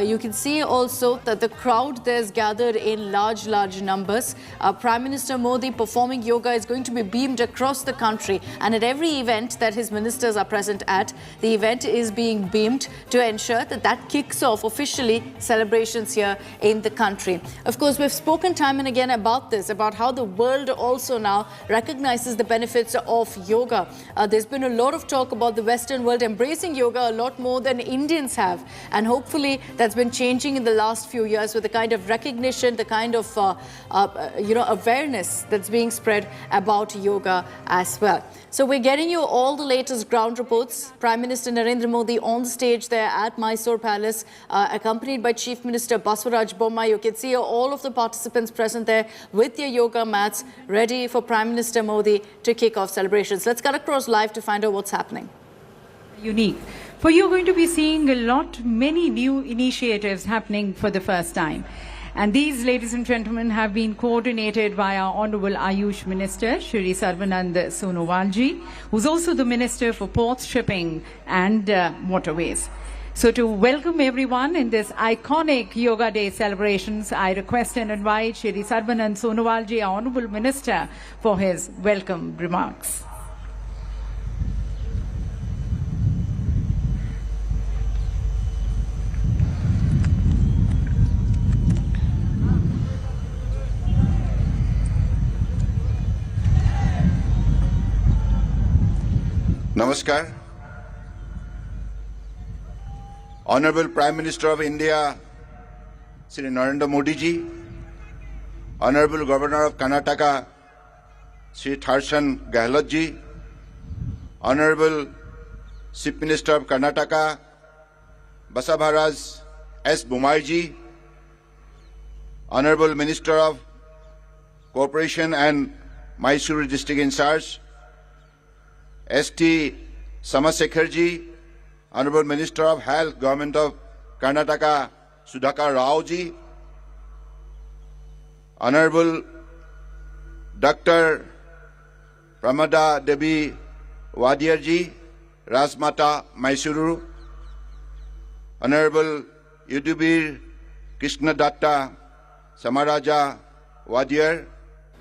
You can see also that the crowd there is gathered in large numbers. Prime Minister Modi performing yoga is going to be beamed across the country, and at every event that his ministers are present at, the event is being beamed to ensure that kicks off officially celebrations here in the country. Of course, we've spoken time and again about this, about how the world also now recognizes the benefits of yoga. There's been a lot of talk about the Western world embracing yoga a lot more than Indians have, and hopefully that's been changing in the last few years with the kind of recognition, the kind of awareness that's being spread about yoga as well. So we're getting you all the latest ground reports. Prime Minister Narendra Modi on stage there at Mysuru Palace, accompanied by Chief Minister Basuraj Bommai. You can see all of the participants present there with their yoga mats, ready for Prime Minister Modi to kick off celebrations. Let's cut across live to find out what's happening. Unique. For you're going to be seeing many new initiatives happening for the first time. And these, ladies and gentlemen, have been coordinated by our Honorable Ayush Minister, Shri Sarvanand Sonowalji, who's also the Minister for Ports, Shipping and Waterways. So to welcome everyone in this iconic Yoga Day celebrations, I request and invite Shri Sarvanand Sonowalji, our Honorable Minister, for his welcome remarks. Namaskar. Honorable Prime Minister of India, Shri Narendra Modi ji, Honorable Governor of Karnataka, Shri Tharsan Gehlot ji, Honorable Chief Minister of Karnataka, Basavaraj S. Bommai ji, Honorable Minister of Cooperation and Mysuru District in charge, S.T. Samasekhar ji, Honorable Minister of Health, Government of Karnataka, Sudhakar Rao ji, Honorable Dr. Pramada Devi Wadiar ji, Rajmata Mysuru, Honorable Yudhibir Krishna Datta Samaraja Wadiar,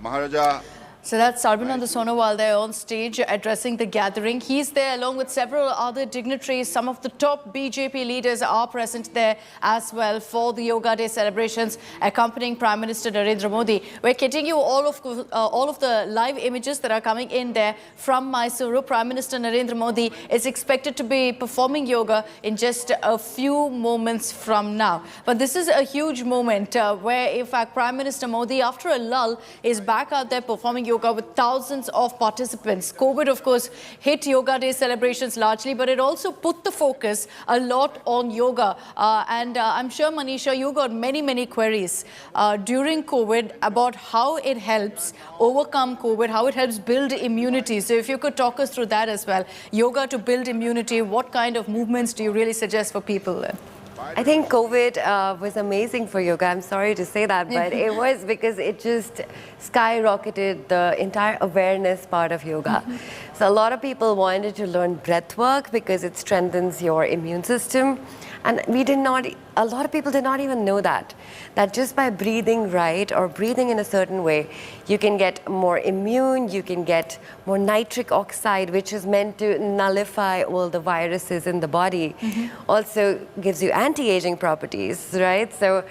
Maharaja. So that's Sarvanand Sonowal there on stage addressing the gathering. He's there along with several other dignitaries. Some of the top BJP leaders are present there as well for the Yoga Day celebrations, accompanying Prime Minister Narendra Modi. We're getting you all of the live images that are coming in there from Mysuru. Prime Minister Narendra Modi is expected to be performing yoga in just a few moments from now. But this is a huge moment where, in fact, Prime Minister Modi, after a lull, is back out there performing yoga with thousands of participants. COVID, of course, hit Yoga Day celebrations largely, but it also put the focus a lot on yoga. I'm sure, Manisha, you got many queries during COVID about how it helps overcome COVID, how it helps build immunity. So if you could talk us through that as well. Yoga to build immunity, what kind of movements do you really suggest for people? I think COVID was amazing for yoga. I'm sorry to say that, but it was because it just skyrocketed the entire awareness part of yoga. So a lot of people wanted to learn breath work because it strengthens your immune system. And we did not a lot of people did not even know that just by breathing right or breathing in a certain way, you can get more immune, you can get more nitric oxide, which is meant to nullify all the viruses in the body. Also gives you anti-aging properties, right? So,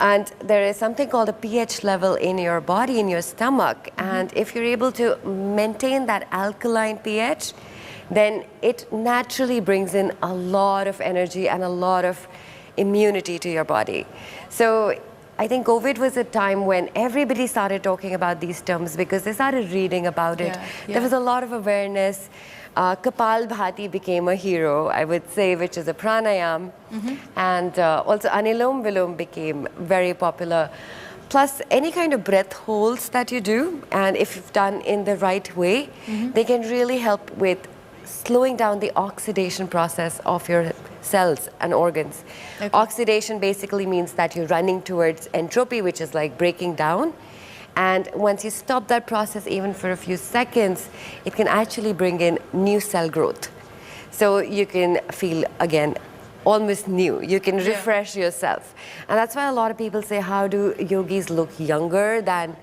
and there is something called a pH level in your body, in your stomach. And if you're able to maintain that alkaline pH, then it naturally brings in a lot of energy and a lot of immunity to your body. So I think COVID was a time when everybody started talking about these terms because they started reading about it. There was a lot of awareness. Kapalbhati became a hero, I would say, which is a pranayam. And also Anilom Vilom became very popular. Plus, any kind of breath holds that you do, and if you've done in the right way, they can really help with slowing down the oxidation process of your cells and organs. Oxidation basically means that you're running towards entropy, which is like breaking down. And once you stop that process even for a few seconds, it can actually bring in new cell growth. So you can feel, again, almost new. You can refresh yourself. And that's why a lot of people say, how do yogis look younger than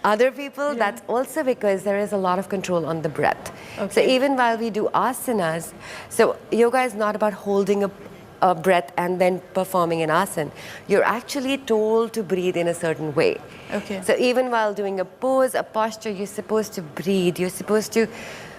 other people? That's also because there is a lot of control on the breath. So even while we do asanas, so yoga is not about holding a breath and then performing an asana. You're actually told to breathe in a certain way. So even while doing a pose, a posture, you're supposed to breathe. You're supposed to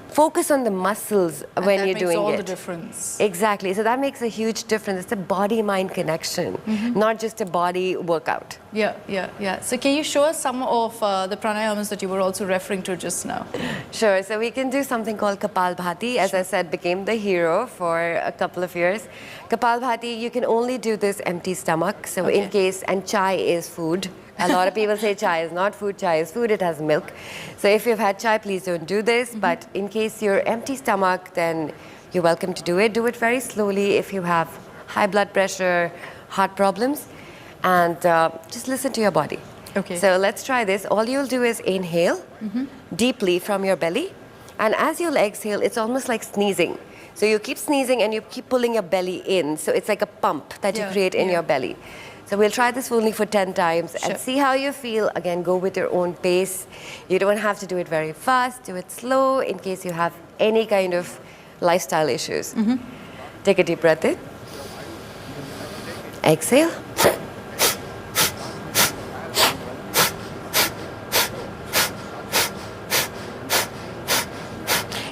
focus on the muscles when you're doing it. That makes all the difference. Exactly. So that makes a huge difference. It's a body-mind connection, not just a body workout. So can you show us some of the pranayamas that you were also referring to just now? Sure. So we can do something called Kapalbhati. As I said, became the hero for a couple of years. Kapalbhati, you can only do this empty stomach. So in case, and chai is food. A lot of people say chai is not food, chai is food, it has milk. So if you've had chai, please don't do this. But in case you're empty stomach, then you're welcome to do it. Do it very slowly if you have high blood pressure, heart problems, and just listen to your body. So let's try this. All you'll do is inhale deeply from your belly. And as you'll exhale, it's almost like sneezing. So you keep sneezing and you keep pulling your belly in. So it's like a pump that you create in your belly. So we'll try this only for 10 times and see how you feel. Again, go with your own pace. You don't have to do it very fast. Do it slow in case you have any kind of lifestyle issues. Take a deep breath in. Exhale.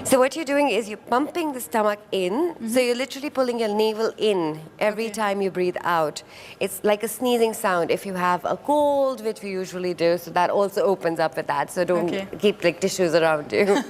So what you're doing is you're pumping the stomach in. So you're literally pulling your navel in every time you breathe out. It's like a sneezing sound if you have a cold, which we usually do. So that also opens up with that. So don't keep like tissues around you.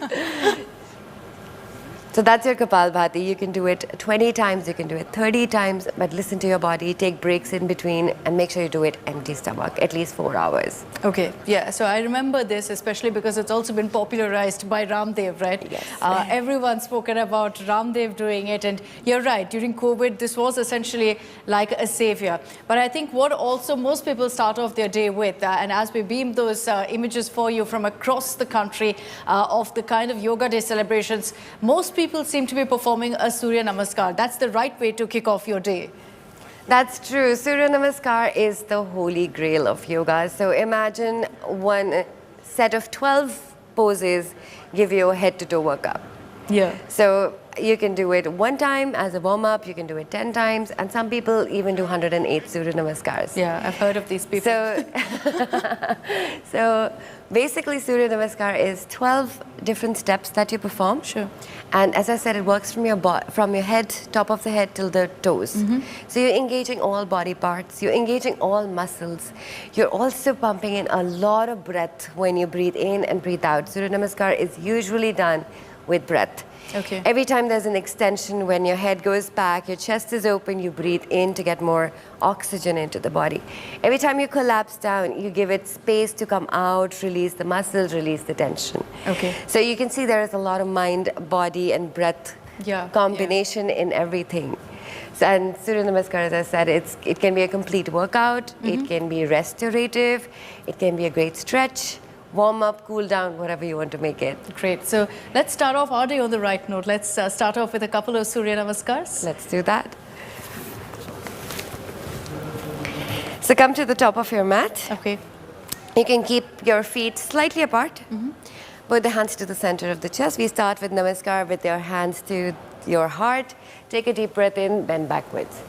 So that's your Kapalbhati. You can do it 20 times, you can do it 30 times, but listen to your body, take breaks in between, and make sure you do it empty stomach, at least 4 hours. So I remember this, especially because it's also been popularized by Ramdev, right? Everyone's spoken about Ramdev doing it, and you're right, during COVID, this was essentially like a savior. But I think what also most people start off their day with, and as we beam those images for you from across the country of the kind of Yoga Day celebrations, most people seem to be performing a Surya Namaskar. That's the right way to kick off your day. That's true. Surya Namaskar is the holy grail of yoga. So imagine one set of 12 poses give you a head to toe workout. So you can do it 1 time as a warm-up, you can do it 10 times, and some people even do 108 Surya Namaskars. I've heard of these people. So basically Surya Namaskar is 12 different steps that you perform. And as I said, it works from your head, top of the head till the toes. So you're engaging all body parts, you're engaging all muscles. You're also pumping in a lot of breath when you breathe in and breathe out. Surya Namaskar is usually done with breath. Every time there's an extension, when your head goes back, your chest is open, you breathe in to get more oxygen into the body. Every time you collapse down, you give it space to come out, release the muscles, release the tension. So you can see there is a lot of mind, body, and breath combination in everything. So, and Surya Namaskar, as I said, it can be a complete workout, it can be restorative, it can be a great stretch, warm up, cool down, whatever you want to make it. Great. So let's start off our day on the right note. Let's start off with a couple of Surya Namaskars. Let's do that. So come to the top of your mat. Okay. You can keep your feet slightly apart. Put the hands to the center of the chest. We start with Namaskar with your hands to your heart. Take a deep breath in, bend backwards.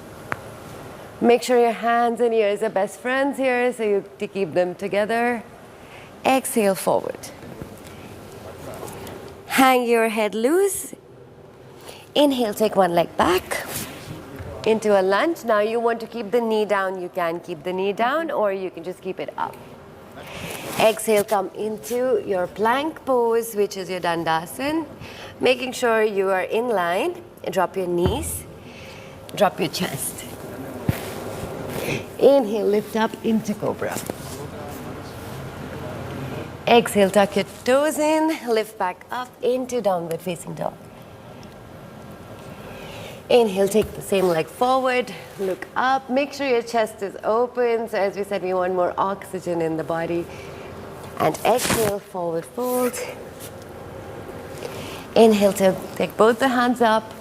Make sure your hands and ears are best friends here, so you to keep them together. Exhale forward. Hang your head loose. Inhale, take one leg back into a lunge. Now you want to keep the knee down, you can keep the knee down, or you can just keep it up. Exhale, come into your plank pose, which is your Dandasana. Making sure you are in line. Drop your knees, drop your chest. Inhale, lift up into Cobra. Exhale, tuck your toes in, lift back up into Downward Facing Dog. Inhale, take the same leg forward, look up, make sure your chest is open. So as we said, we want more oxygen in the body. And exhale, forward fold. Inhale to take both the hands up.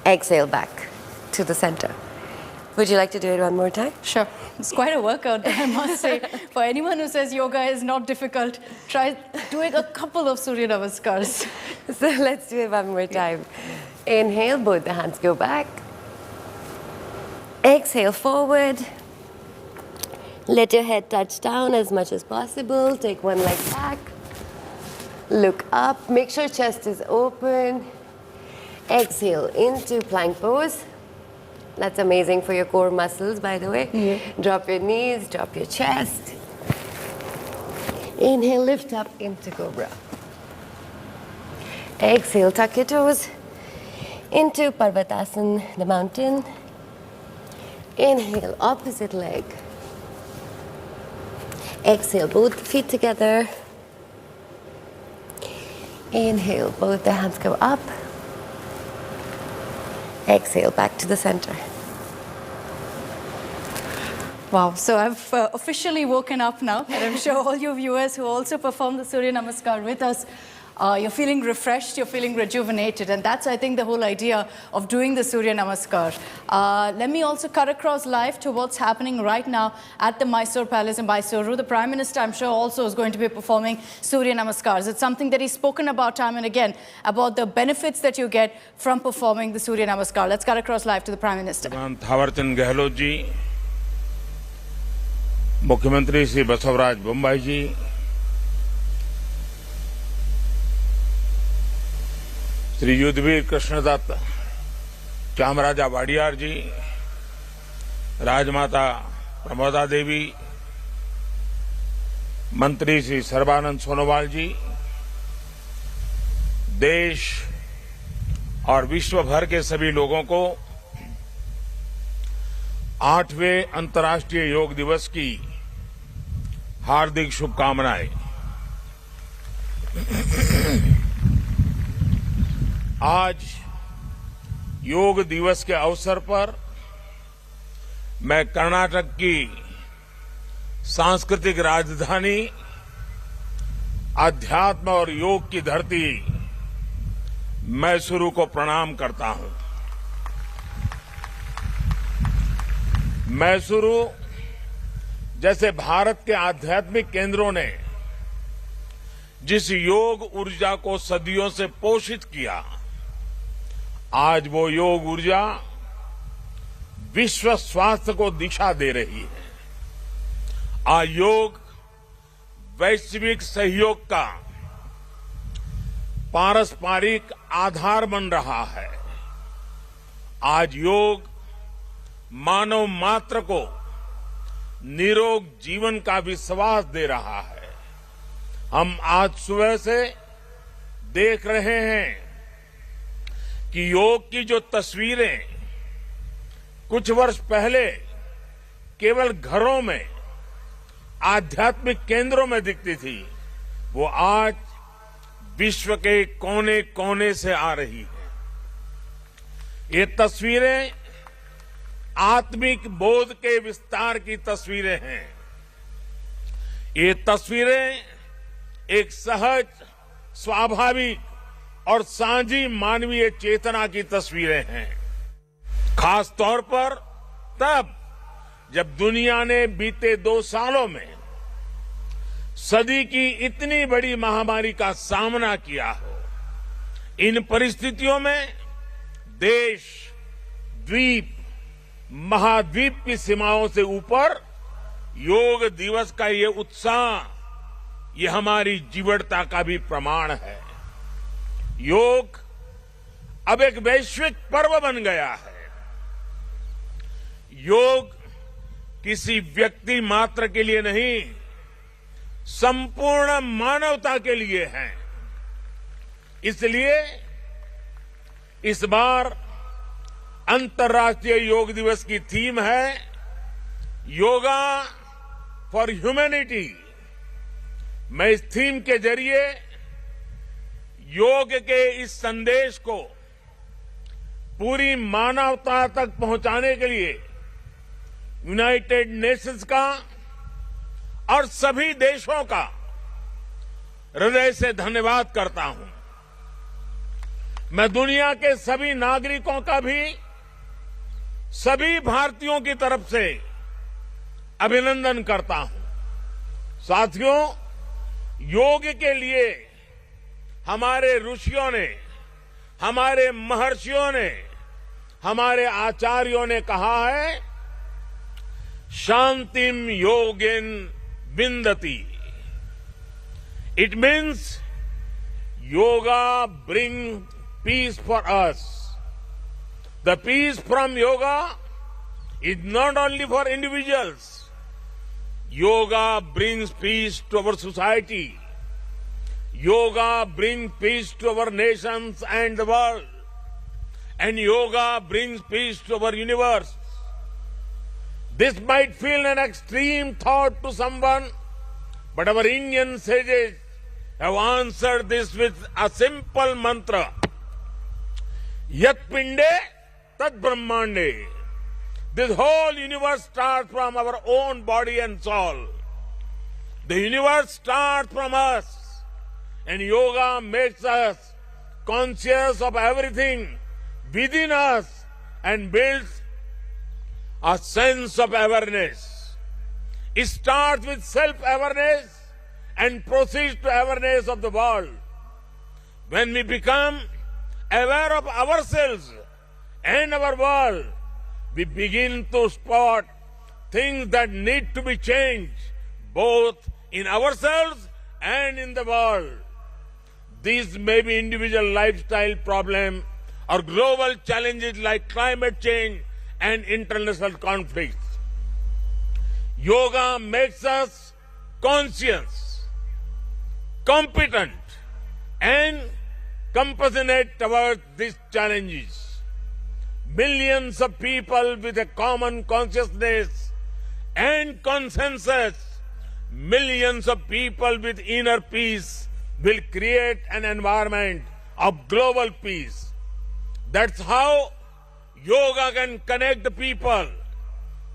Exhale back to the center. Would you like to do it one more time? Sure. It's quite a workout, I must say. For anyone who says yoga is not difficult, try doing a couple of Surya Namaskars. So let's do it one more time. Inhale, both the hands go back. Exhale forward. Let your head touch down as much as possible. Take one leg back. Look up. Make sure chest is open. Exhale into plank pose. That's amazing for your core muscles, by the way. Yeah. Drop your knees, drop your chest. Inhale, lift up into Cobra. Exhale, tuck your toes into Parvatasana, the mountain. Inhale, opposite leg. Exhale, both feet together. Inhale, both the hands go up. Exhale, back to the center. Wow, so I've officially woken up now, and I'm sure all your viewers who also performed the Surya Namaskar with us, you're feeling refreshed, you're feeling rejuvenated, and that's, I think, the whole idea of doing the Surya Namaskar. Let me also cut across live to what's happening right now at the Mysuru Palace in Mysuru. The Prime Minister, I'm sure, also is going to be performing Surya Namaskars. It's something that he's spoken about time and again, about the benefits that you get from performing the Surya Namaskar. Let's cut across live to the Prime Minister. Thaawarchand Gehlot ji, मुख्यमंत्री श्री बसवराज बोम्बाई जी, श्री युद्धवीर कृष्णदत्त चामराजा वाडियार जी, राजमाता प्रमोदा देवी, मंत्री श्री सर्बानंद सोनोवाल जी, देश और विश्व भर के सभी लोगों को 8वें अंतर्राष्ट्रीय योग दिवस की हार्दिक शुभकामनाएं। आज योग दिवस के अवसर पर मैं कर्नाटक की सांस्कृतिक राजधानी, अध्यात्म और योग की धरती मैसूरू को प्रणाम करता हूं। मैसूरू जैसे भारत के आध्यात्मिक केंद्रों ने जिस योग ऊर्जा को सदियों से पोषित किया, आज वो योग ऊर्जा विश्व स्वास्थ्य को दिशा दे रही है। आज योग वैश्विक सहयोग का पारस्परिक आधार बन रहा है। आज योग मानव मात्र को निरोग जीवन का विश्वास दे रहा है। हम आज सुबह से देख रहे हैं कि योग की जो तस्वीरें कुछ वर्ष पहले केवल घरों में, आध्यात्मिक केंद्रों में दिखती थी, वो आज विश्व के कोने कोने से आ रही है। ये तस्वीरें आत्मिक बोध के विस्तार की तस्वीरें हैं। ये तस्वीरें एक सहज, स्वाभाविक और साझी मानवीय चेतना की तस्वीरें हैं। खास तौर पर तब जब दुनिया ने बीते 2 सालों में सदी की इतनी बड़ी महामारी का सामना किया हो, इन परिस्थितियों में देश, द्वीप, महाद्वीप की सीमाओं से ऊपर योग दिवस का ये उत्साह, ये हमारी जीवटता का भी प्रमाण है। योग अब एक वैश्विक पर्व बन गया है। योग किसी व्यक्ति मात्र के लिए नहीं, संपूर्ण मानवता के लिए है। इसलिए इस बार अंतर्राष्ट्रीय योग दिवस की थीम है योगा फॉर ह्यूमैनिटी। मैं इस थीम के जरिए योग के इस संदेश को पूरी मानवता तक पहुंचाने के लिए यूनाइटेड नेशंस का और सभी देशों का हृदय से धन्यवाद करता हूं। मैं दुनिया के सभी नागरिकों का भी सभी भारतीयों की तरफ से अभिनंदन करता हूं। साथियों, योग के लिए हमारे ऋषियों ने, हमारे महर्षियों ने, हमारे आचार्यों ने कहा है, शांतिम योगेन विंदति। It means yoga brings peace for us. The peace from yoga is not only for individuals. Yoga brings peace to our society. Yoga brings peace to our nations and the world. And yoga brings peace to our universe. This might feel an extreme thought to someone, but our Indian sages have answered this with a simple mantra. Yat pinde tat brahmande. This whole universe starts from our own body and soul. The universe starts from us, and yoga makes us conscious of everything within us and builds a sense of awareness. It starts with self-awareness and proceeds to awareness of the world. When we become aware of ourselves and our world, we begin to spot things that need to be changed, both in ourselves and in the world. These may be individual lifestyle problems or global challenges like climate change and international conflicts. Yoga makes us conscious, competent, and compassionate towards these challenges. Millions of people with a common consciousness and consensus, millions of people with inner peace will create an environment of global peace. That's how yoga can connect the people.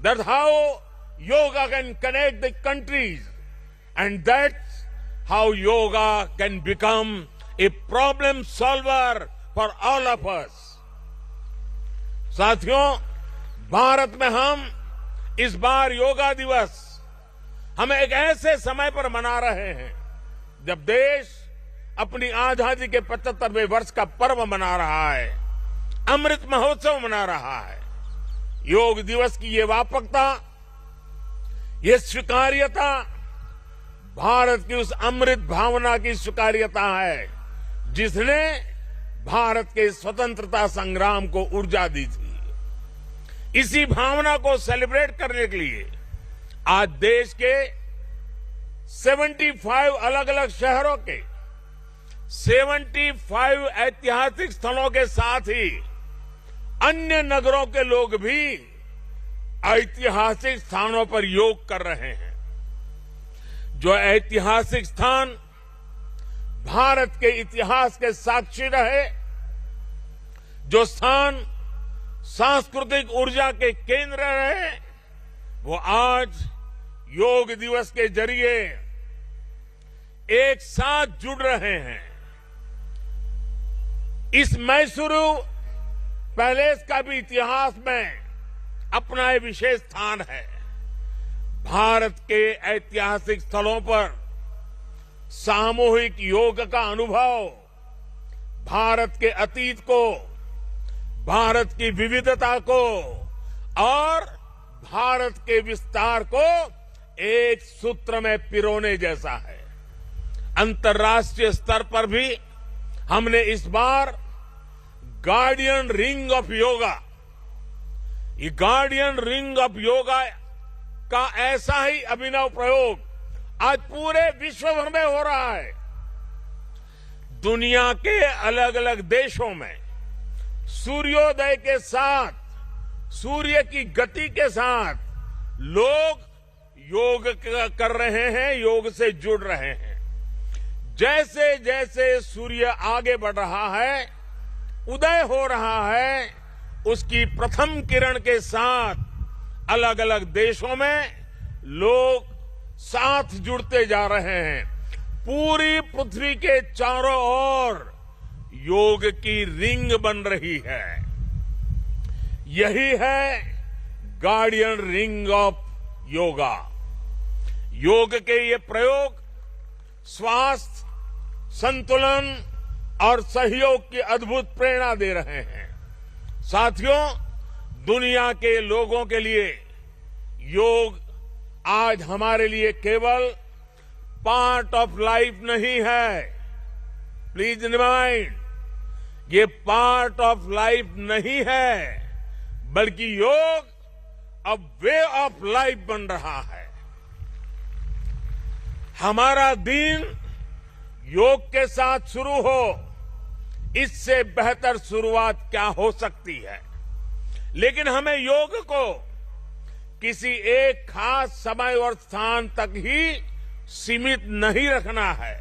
That's how yoga can connect the countries. And that's how yoga can become a problem solver for all of us. साथियों, भारत में हम इस बार योगा दिवस हम एक ऐसे समय पर मना रहे हैं जब देश अपनी आजादी के 75वें वर्ष का पर्व मना रहा है, अमृत महोत्सव मना रहा है। योग दिवस की ये व्यापकता, ये स्वीकार्यता भारत की उस अमृत भावना की स्वीकार्यता है जिसने भारत के स्वतंत्रता संग्राम को ऊर्जा दी थी। इसी भावना को सेलिब्रेट करने के लिए आज देश के 75 अलग अलग शहरों के 75 ऐतिहासिक स्थलों के साथ ही अन्य नगरों के लोग भी ऐतिहासिक स्थानों पर योग कर रहे हैं। जो ऐतिहासिक स्थान भारत के इतिहास के साक्षी रहे, जो स्थान सांस्कृतिक ऊर्जा के केंद्र रहे, वो आज योग दिवस के जरिए एक साथ जुड़ रहे हैं। इस मैसूरू पैलेस का भी इतिहास में अपना एक विशेष स्थान है। भारत के ऐतिहासिक स्थलों पर सामूहिक योग का अनुभव भारत के अतीत को, भारत की विविधता को और भारत के विस्तार को एक सूत्र में पिरोने जैसा है। अंतर्राष्ट्रीय स्तर पर भी हमने इस बार गार्डियन रिंग ऑफ योगा, ये गार्डियन रिंग ऑफ योगा का ऐसा ही अभिनव प्रयोग आज पूरे विश्व भर में हो रहा है। दुनिया के अलग अलग देशों में सूर्योदय के साथ, सूर्य की गति के साथ लोग योग कर रहे हैं, योग से जुड़ रहे हैं। जैसे जैसे सूर्य आगे बढ़ रहा है, उदय हो रहा है, उसकी प्रथम किरण के साथ अलग अलग देशों में लोग साथ जुड़ते जा रहे हैं। पूरी पृथ्वी के चारों ओर योग की रिंग बन रही है। यही है गार्डियन रिंग ऑफ योगा। योग के ये प्रयोग स्वास्थ्य, संतुलन और सहयोग की अद्भुत प्रेरणा दे रहे हैं। साथियों, दुनिया के लोगों के लिए योग आज हमारे लिए केवल पार्ट ऑफ लाइफ नहीं है। प्लीज रिमाइंड, ये पार्ट ऑफ लाइफ नहीं है, बल्कि योग अब वे ऑफ लाइफ बन रहा है। हमारा दिन योग के साथ शुरू हो, इससे बेहतर शुरुआत क्या हो सकती है। लेकिन हमें योग को किसी एक खास समय और स्थान तक ही सीमित नहीं रखना है।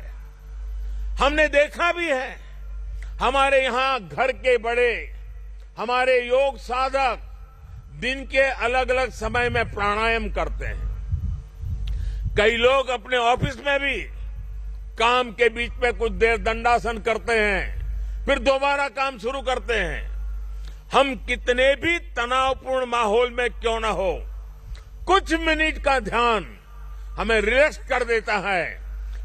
हमने देखा भी है, हमारे यहां घर के बड़े, हमारे योग साधक दिन के अलग अलग समय में प्राणायाम करते हैं। कई लोग अपने ऑफिस में भी काम के बीच में कुछ देर दंडासन करते हैं, फिर दोबारा काम शुरू करते हैं। हम कितने भी तनावपूर्ण माहौल में क्यों न हो, कुछ मिनट का ध्यान हमें रिलैक्स कर देता है,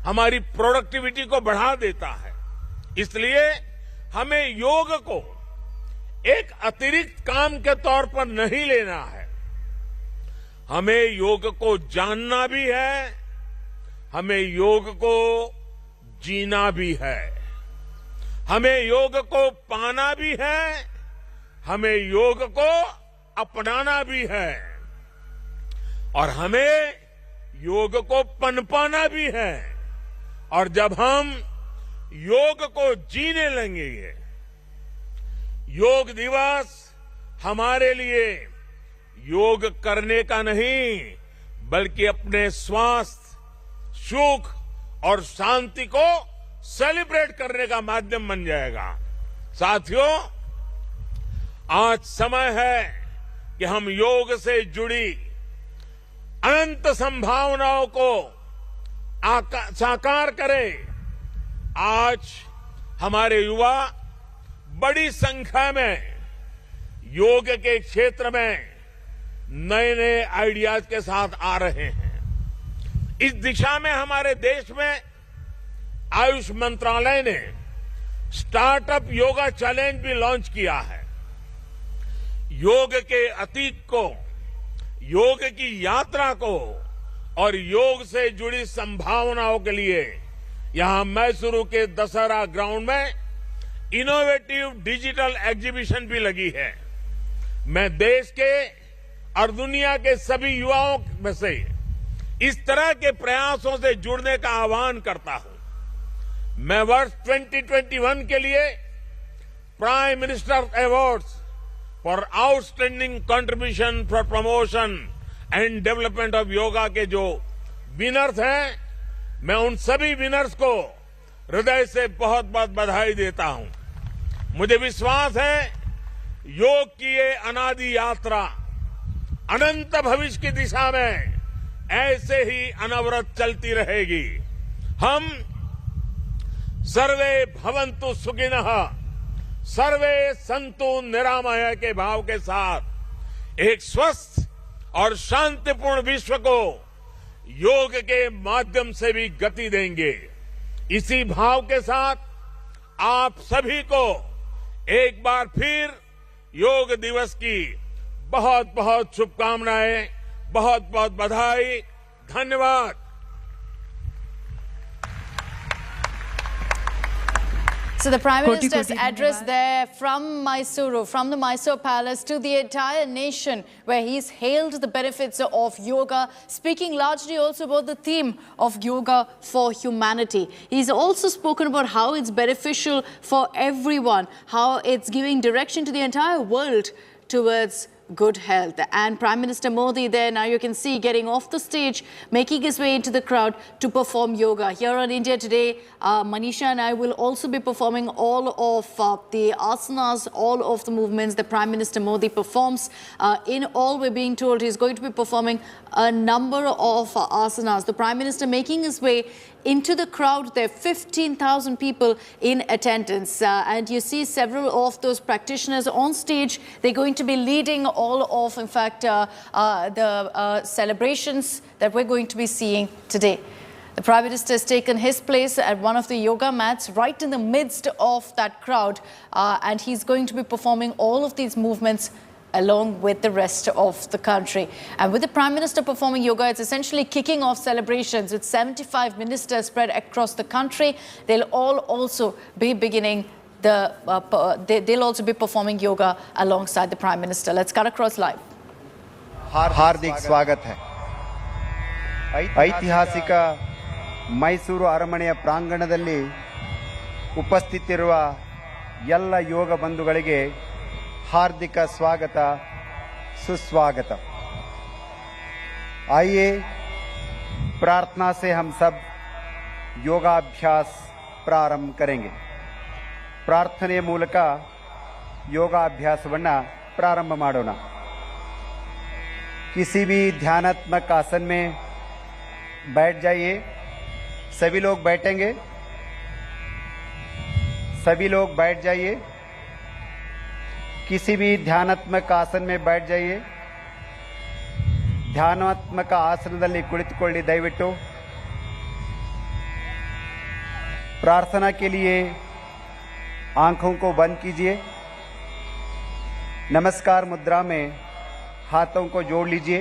हमारी प्रोडक्टिविटी को बढ़ा देता है। इसलिए हमें योग को एक अतिरिक्त काम के तौर पर नहीं लेना है। हमें योग को जानना भी है, हमें योग को जीना भी है, हमें योग को पाना भी है, हमें योग को अपनाना भी है और हमें योग को पनपाना भी है। और जब हम योग को जीने लगेंगे, योग दिवस हमारे लिए योग करने का नहीं, बल्कि अपने स्वास्थ्य, सुख और शांति को सेलिब्रेट करने का माध्यम बन जाएगा। साथियों, आज समय है कि हम योग से जुड़ी अनंत संभावनाओं को साकार करें। आज हमारे युवा बड़ी संख्या में योग के क्षेत्र में नए नए आइडियाज के साथ आ रहे हैं। इस दिशा में हमारे देश में आयुष मंत्रालय ने स्टार्टअप योगा चैलेंज भी लॉन्च किया है। योग के अतीत को, योग की यात्रा को और योग से जुड़ी संभावनाओं के लिए यहां मैसूरू के दशहरा ग्राउंड में इनोवेटिव डिजिटल एग्जीबिशन भी लगी है। मैं देश के और दुनिया के सभी युवाओं में से इस तरह के प्रयासों से जुड़ने का आह्वान करता हूं। मैं वर्ष 2021 के लिए prime minister awards for outstanding contribution for promotion and development of yoga के जो विनर्स हैं, मैं उन सभी विनर्स को हृदय से बहुत बहुत बधाई देता हूं। मुझे विश्वास है योग की ये अनादि यात्रा अनंत भविष्य की दिशा में ऐसे ही अनवरत चलती रहेगी। हम सर्वे भवन्तु सुखिनः, सर्वे सन्तु निरामय के भाव के साथ एक स्वस्थ और शांतिपूर्ण विश्व को योग के माध्यम से भी गति देंगे। इसी भाव के साथ आप सभी को एक बार फिर योग दिवस की बहुत बहुत शुभकामनाएं, बहुत बहुत बधाई, धन्यवाद। So the Prime Minister's address there from Mysuru, from the Mysuru Palace to the entire nation, where he's hailed the benefits of yoga, speaking largely also about the theme of yoga for humanity. He's also spoken about how it's beneficial for everyone, how it's giving direction to the entire world towards good health. And Prime Minister Modi there, now you can see, getting off the stage, making his way into the crowd to perform yoga. Here on India Today, Manisha and I will also be performing all of the asanas, all of the movements that Prime Minister Modi performs. In all, we're being told he's going to be performing a number of asanas. The Prime Minister making his way into the crowd. There are 15,000 people in attendance. And you see several of those practitioners on stage. They're going to be leading all of, in fact, the celebrations that we're going to be seeing today. The Prime Minister has taken his place at one of the yoga mats right in the midst of that crowd. And he's going to be performing all of these movements along with the rest of the country. And with the Prime Minister performing yoga, it's essentially kicking off celebrations with 75 ministers spread across the country. They'll all also be beginning they'll also be performing yoga alongside the Prime Minister. Let's cut across live. ಹಾರ್ದಿಕ ಸ್ವಾಗತ है ಐತಿಹಾಸಿಕ ಮೈಸೂರು ಅರಮನೆಯ ಪ್ರಾಂಗಣದಲ್ಲಿ ಉಪಸ್ಥಿತಿರುವ ಎಲ್ಲ ಯೋಗ ಬಂಧುಗಳಿಗೆ हार्दिक स्वागत सुस्वागत। आइए प्रार्थना से हम सब योगाभ्यास प्रारंभ करेंगे। प्रार्थने मूलक योगाभ्यासवನ್ನ प्रारंभ ಮಾಡೋಣ। किसी भी ध्यानात्मक आसन में बैठ जाइए। सभी लोग बैठेंगे। सभी लोग बैठ जाइए। किसी भी ध्यानात्मक आसन में बैठ जाइए। ಧ್ಯಾನಾತ್ಮಕ ಆಸನದಲ್ಲಿ ಕುಳಿತುಕೊಳ್ಳಿ ದಯವಿಟ್ಟು। प्रार्थना के लिए आंखों को बंद कीजिए। नमस्कार मुद्रा में हाथों को जोड़ लीजिए।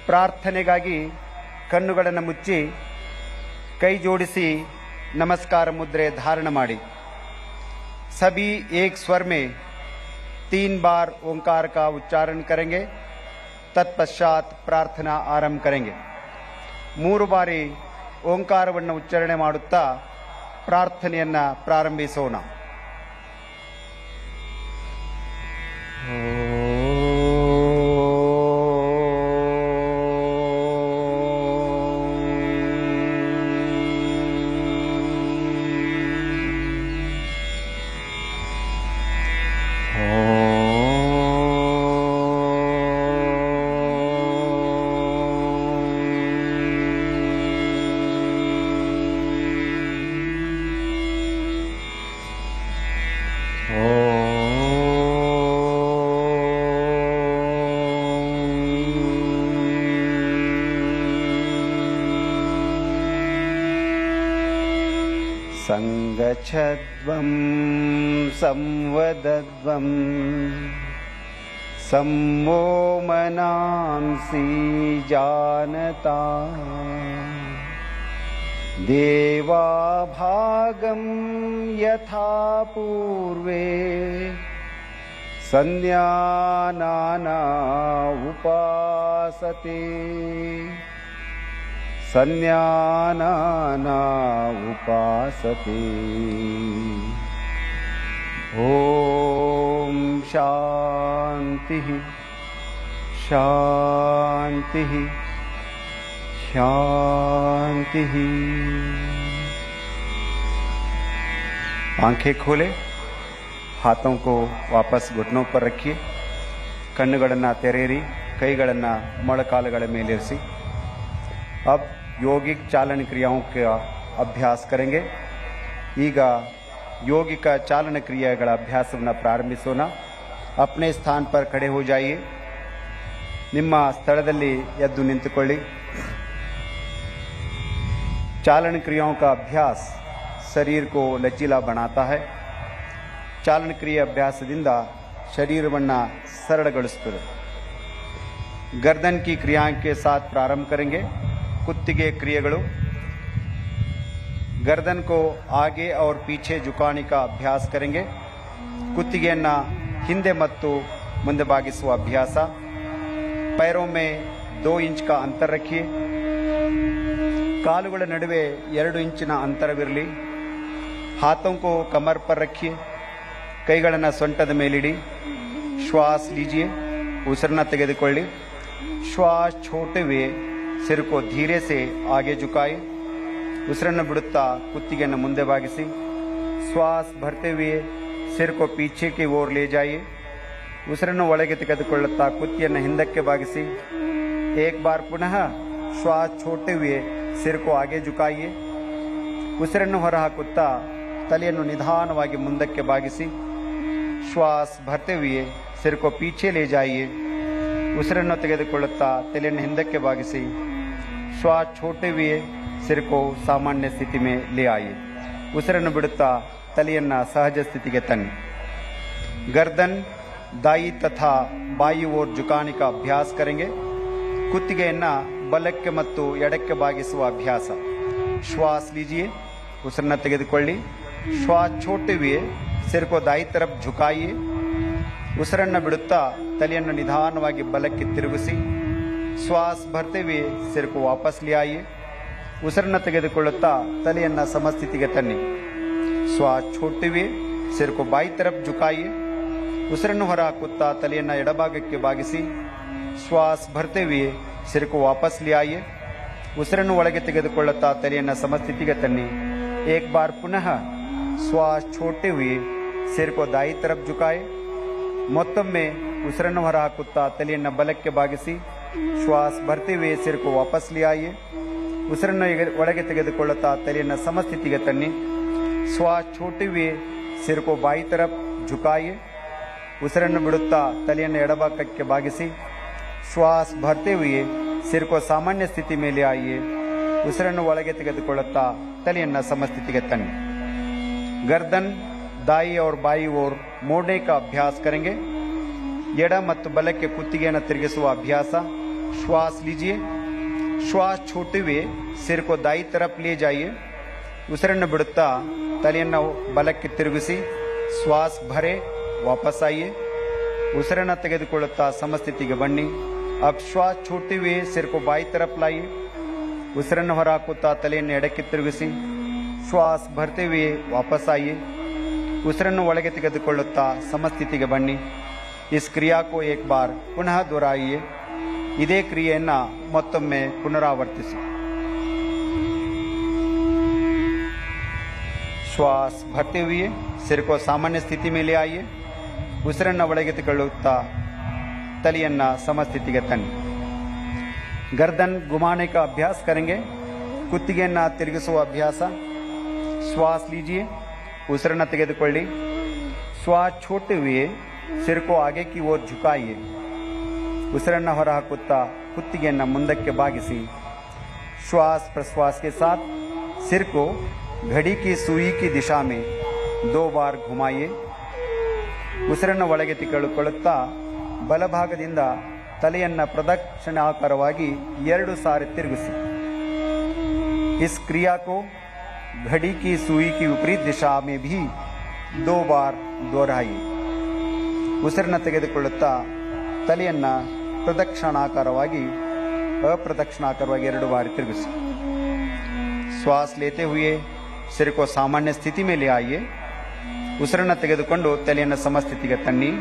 ಪ್ರಾರ್ಥನೆಗಾಗಿ ಕಣ್ಣುಗಳನ್ನು ಮುಚ್ಚಿ ಕೈ ಜೋಡಿಸಿ ನಮಸ್ಕಾರ ಮುದ್ರೆ ಧಾರಣ ಮಾಡಿ। सभी एक स्वर में 3 बार ओंकार का उच्चारण करेंगे। तत्पश्चात प्रार्थना आरंभ करेंगे। 3 ಬಾರಿ ಓಂಕಾರವನ್ನು ಉಚ್ಚಾರಣೆ ಮಾಡುತ್ತಾ ಪ್ರಾರ್ಥನೆಯನ್ನು ಪ್ರಾರಂಭಿಸೋಣ। संगच्छध्वं संवदध्वं सम्मो मनांसि जानता देवाभागं यथा पूर्वे संज्ञानाना उपासते संज्ञानाना उपासते। ओम शांति शांति शांति। आंखें खोले, हाथों को वापस घुटनों पर रखिए। ಕಣ್ಣುಗಳನ್ನು ತೆರೆಯಿರಿ, ಕೈಗಳನ್ನು ಮೊಳಕಾಲುಗಳ ಮೇಲಿರಿಸಿ। अब योगिक चालन क्रियाओं का अभ्यास करेंगे। ಈಗ योगिक चालन क्रियाಗಳ ಅಭ್ಯಾಸವನ್ನು ಪ್ರಾರಂಭಿಸೋಣ। अपने स्थान पर खड़े हो जाइए। ನಿಮ್ಮ ಸ್ಥಳದಲ್ಲಿ ಎದ್ದು ನಿಂತುಕೊಳ್ಳಿ. चालन क्रियाओं का अभ्यास शरीर को लचीला बनाता है. ಚಾಲನ ಕ್ರಿಯೆ ಅಭ್ಯಾಸದಿಂದ ಶರೀರವನ್ನು ಸರಳಗೊಳಿಸುತ್ತದೆ. गर्दन की क्रियाओं के साथ प्रारंभ करेंगे. कुत्तिगे क्रियेಗಳು. गर्दन को आगे और पीछे झुकाने का अभ्यास करेंगे. ಕುತ್ತಿಗೆಯನ್ನು ಹಿಂದೆ ಮತ್ತು ಮುಂದೆ ಬಾಗಿಸುವ ಅಭ್ಯಾಸ. पैरों में 2 इंच का अंतर रखिए. ಕಾಲುಗಳ ನಡುವೆ 2 ಇಂಚಿನ ಅಂತರವಿರಲಿ. हाथों को कमर पर रखिए. ಕೈಗಳನ್ನು ಸೊಂಟದ ಮೇಲಿಡಿ. श्वास लीजिए. ಉಸಿರನ್ನ ತೆಗೆದುಕೊಳ್ಳಿ. श्वास छोड़ते हुए सिर को धीरे से आगे झुकाए. ಉಸಿರನ್ನು ಬಿಡುತ್ತಾ ಕುತ್ತಿಗೆಯನ್ನು ಮುಂದೆ ಬಾಗಿಸಿ. श्वास भरते हुए सिर को पीछे की ओर ले जाइए. ಉಸಿರನ್ನು ಒಳಗೆ ತೆಗೆದುಕೊಳ್ಳುತ್ತಾ ಕುತ್ತಿಗೆಯನ್ನು ಹಿಂದಕ್ಕೆ ಬಾಗಿಸಿ. एक बार पुनः श्वास छोड़ते हुए सिर को आगे झुकाइए. ಉಸಿರನ್ನು ಹೊರಹಾಕುತ್ತಾ ತಲೆಯನ್ನು ನಿಧಾನವಾಗಿ ಮುಂದಕ್ಕೆ ಬಾಗಿಸಿ. श्वास भरते हुए सिर को पीछे ले जाइए. ಉಸಿರನ್ನು ತೆಗೆದುಕೊಳ್ಳುತ್ತಾ ತಲೆಯನ್ನು ಹಿಂದಕ್ಕೆ ಬಾಗಿಸಿ. श्वास छोड़ते हुए सिर को सामान्य स्थिति में ले आइए. ಉಸಿರನ್ನು ಬಿಡುತ್ತಾ ತಲೆಯನ್ನು ಸಹಜ ಸ್ಥಿತಿಗೆ ತನ್ನಿ. गर्दन दाई तथा बाई ओर झुकाने का अभ्यास करेंगे. ಕುತ್ತಿಗೆಯನ್ನು ಬಲಕ್ಕೆ ಮತ್ತು ಎಡಕ್ಕೆ ಬಾಗಿಸುವ ಅಭ್ಯಾಸ. श्वास लीजिए. ಉಸಿರನ್ನು ತೆಗೆದುಕೊಳ್ಳಿ. श्वास छोड़ते हुए सिर को दाई तरफ झुकाइए. ಉಸಿರನ್ನು ಬಿಡುತ್ತಾ ತಲೆಯನ್ನು ನಿಧಾನವಾಗಿ ಬಲಕ್ಕೆ ತಿರುಗಿಸಿ. श्वास भरते हुए सिर को वापस ले आइए. ಉಸಿರನ್ನು ತೆಗೆದುಕೊಳ್ಳುತ್ತಾ ತಲೆಯನ್ನು ಸಮಸ್ಥಿತಿಗೆ ತನ್ನಿ. श्वास छोड़ते हुए सिर को बाई तरफ झुकाइए. ಉಸಿರನ್ನು ಹೊರಹಾಕುತ್ತಾ ತಲೆಯನ್ನು ಎಡಭಾಗಕ್ಕೆ ಬಾಗಿಸಿ. श्वास भरते हुए सिर को वापस ले आइए. ಉಸಿರನ್ನು ಒಳಗೆ ತೆಗೆದುಕೊಳ್ಳುತ್ತಾ ತಲೆಯನ್ನು ಸಮಸ್ಥಿತಿಗೆ ತನ್ನಿ. एक बार पुनः श्वास छोड़ते हुए सिर को दाई तरफ झुकाए. ಮತ್ತೊಮ್ಮೆ ಉಸಿರನ್ನು ಹೊರಹಾಕುತ್ತಾ ತಲೆಯನ್ನು ಬಲಕ್ಕೆ ಬಾಗಿಸಿ. श्वास भरते हुए सिर को वापस ले आइए. ಉಸಿರನ್ನು ಒಳಗೆ ತೆಗೆದುಕೊಳ್ಳುತ್ತಾ ತಲೆಯನ್ನು ಸಮಸ್ಥಿತಿಗೆ ತನ್ನಿ. श्वास छोड़ते हुए सिर को बाई तरफ झुकाइए. ಉಸಿರನ್ನು ಬಿಡುತ್ತಾ ತಲೆಯನ್ನು ಎಡಭಾಗಕ್ಕೆ ಬಾಗಿಸಿ. श्वास भरते हुए सिर को सामान्य स्थिति में ले आइए. ಉಸಿರನ್ನು ಒಳಗೆ ತೆಗೆದುಕೊಳ್ಳುತ್ತಾ ತಲೆಯನ್ನು ಸಮಸ್ಥಿತಿಗೆ ತನ್ನಿ. गर्दन दाई और बाई ओर मोड़ने का अभ्यास करेंगे. ಎಡ ಮತ್ತು ಬಲಕ್ಕೆ ಕುತ್ತಿಗೆಯನ್ನು ತಿರುಗಿಸುವ ಅಭ್ಯಾಸ. श्वास लीजिए. श्वास छोड़ते हुए सिर को दाई तरफ ले जाइए. ಉಸಿರನ್ನು ಬಿಡುತ್ತಾ ತಲೆಯನ್ನು ಬಲಕ್ಕೆ ತಿರುಗಿಸಿ. श्वास भरे वापस आइए. ಉಸಿರನ್ನು ತೆಗೆದುಕೊಳ್ಳುತ್ತಾ ಸಮಸ್ಥಿತಿಗೆ ಬನ್ನಿ. अब श्वास छोड़ते हुए सिर को बाई तरफ लाइए. ಉಸಿರನ್ನು ಹೊರಹಾಕುತ್ತಾ ತಲೆಯನ್ನು ಎಡಕ್ಕೆ ತಿರುಗಿಸಿ. श्वास भरते हुए वापस आइए. ಉಸಿರನ್ನು ಒಳಗೆ ತೆಗೆದುಕೊಳ್ಳುತ್ತಾ ಸಮಸ್ಥಿತಿಗೆ ಬನ್ನಿ. इस क्रिया को एक बार पुनः दोहराइए. ಇದೇ ಕ್ರಿಯೆಯನ್ನು ಮತ್ತೊಮ್ಮೆ ಪುನರಾವರ್ತಿಸಿ. श्वास भरते हुए सिर को सामान्य स्थिति में ले आइए. ಉಸಿರನ್ನು ಒಳಗೆ ತೆಗೆದುಕೊಳ್ಳುತ್ತಾ ತಲೆಯನ್ನು ಸಮಸ್ಥಿತಿಗೆ ತನ್ನಿ. गर्दन घुमाने का अभ्यास करेंगे. ಕುತ್ತಿಗೆಯನ್ನು ತಿರುಗಿಸುವ ಅಭ್ಯಾಸ. श्वास लीजिए. ಉಸಿರನ್ನು ತೆಗೆದುಕೊಳ್ಳಿ. श्वास छोड़ते हुए सिर को आगे की ओर झुकाइए. ಉಸಿರನ್ನು ಹೊರಹಾಕುತ್ತಾ ಕುತ್ತಿಗೆಯನ್ನು ಮುಂದಕ್ಕೆ ಬಾಗಿಸಿ. श्वास प्रश्वास के साथ सिर को घड़ी की सुई की दिशा में 2 बार घुमाइए. ಉಸಿರನ್ನು ಒಳಗೆ ತೆಗೆದುಕೊಳ್ಳುತ್ತಾ ಬಲಭಾಗದಿಂದ ತಲೆಯನ್ನು ಪ್ರದಕ್ಷಿಣಾಕಾರವಾಗಿ 2 ಸಾರಿ ತಿರುಗಿಸಿ. इस क्रिया को घड़ी की सुई की विपरीत दिशा में भी 2 बार दोहराइए. ಉಸಿರನ್ನು ತೆಗೆದುಕೊಳ್ಳುತ್ತಾ ತಲೆಯನ್ನು ಪ್ರದಕ್ಷಿಣಾಕಾರವಾಗಿ अप्रदक्षिणाकारವಾಗಿ 2 बार ತಿರುಗಿಸಿ. श्वास लेते हुए सिर को सामान्य स्थिति में ले आइए. ಉಸಿರನ್ನು ತೆಗೆದುಕೊಂಡು ತಲೆಯನ್ನು ಸಮಸ್ಥಿತಿಗೆ ತನ್ನಿ.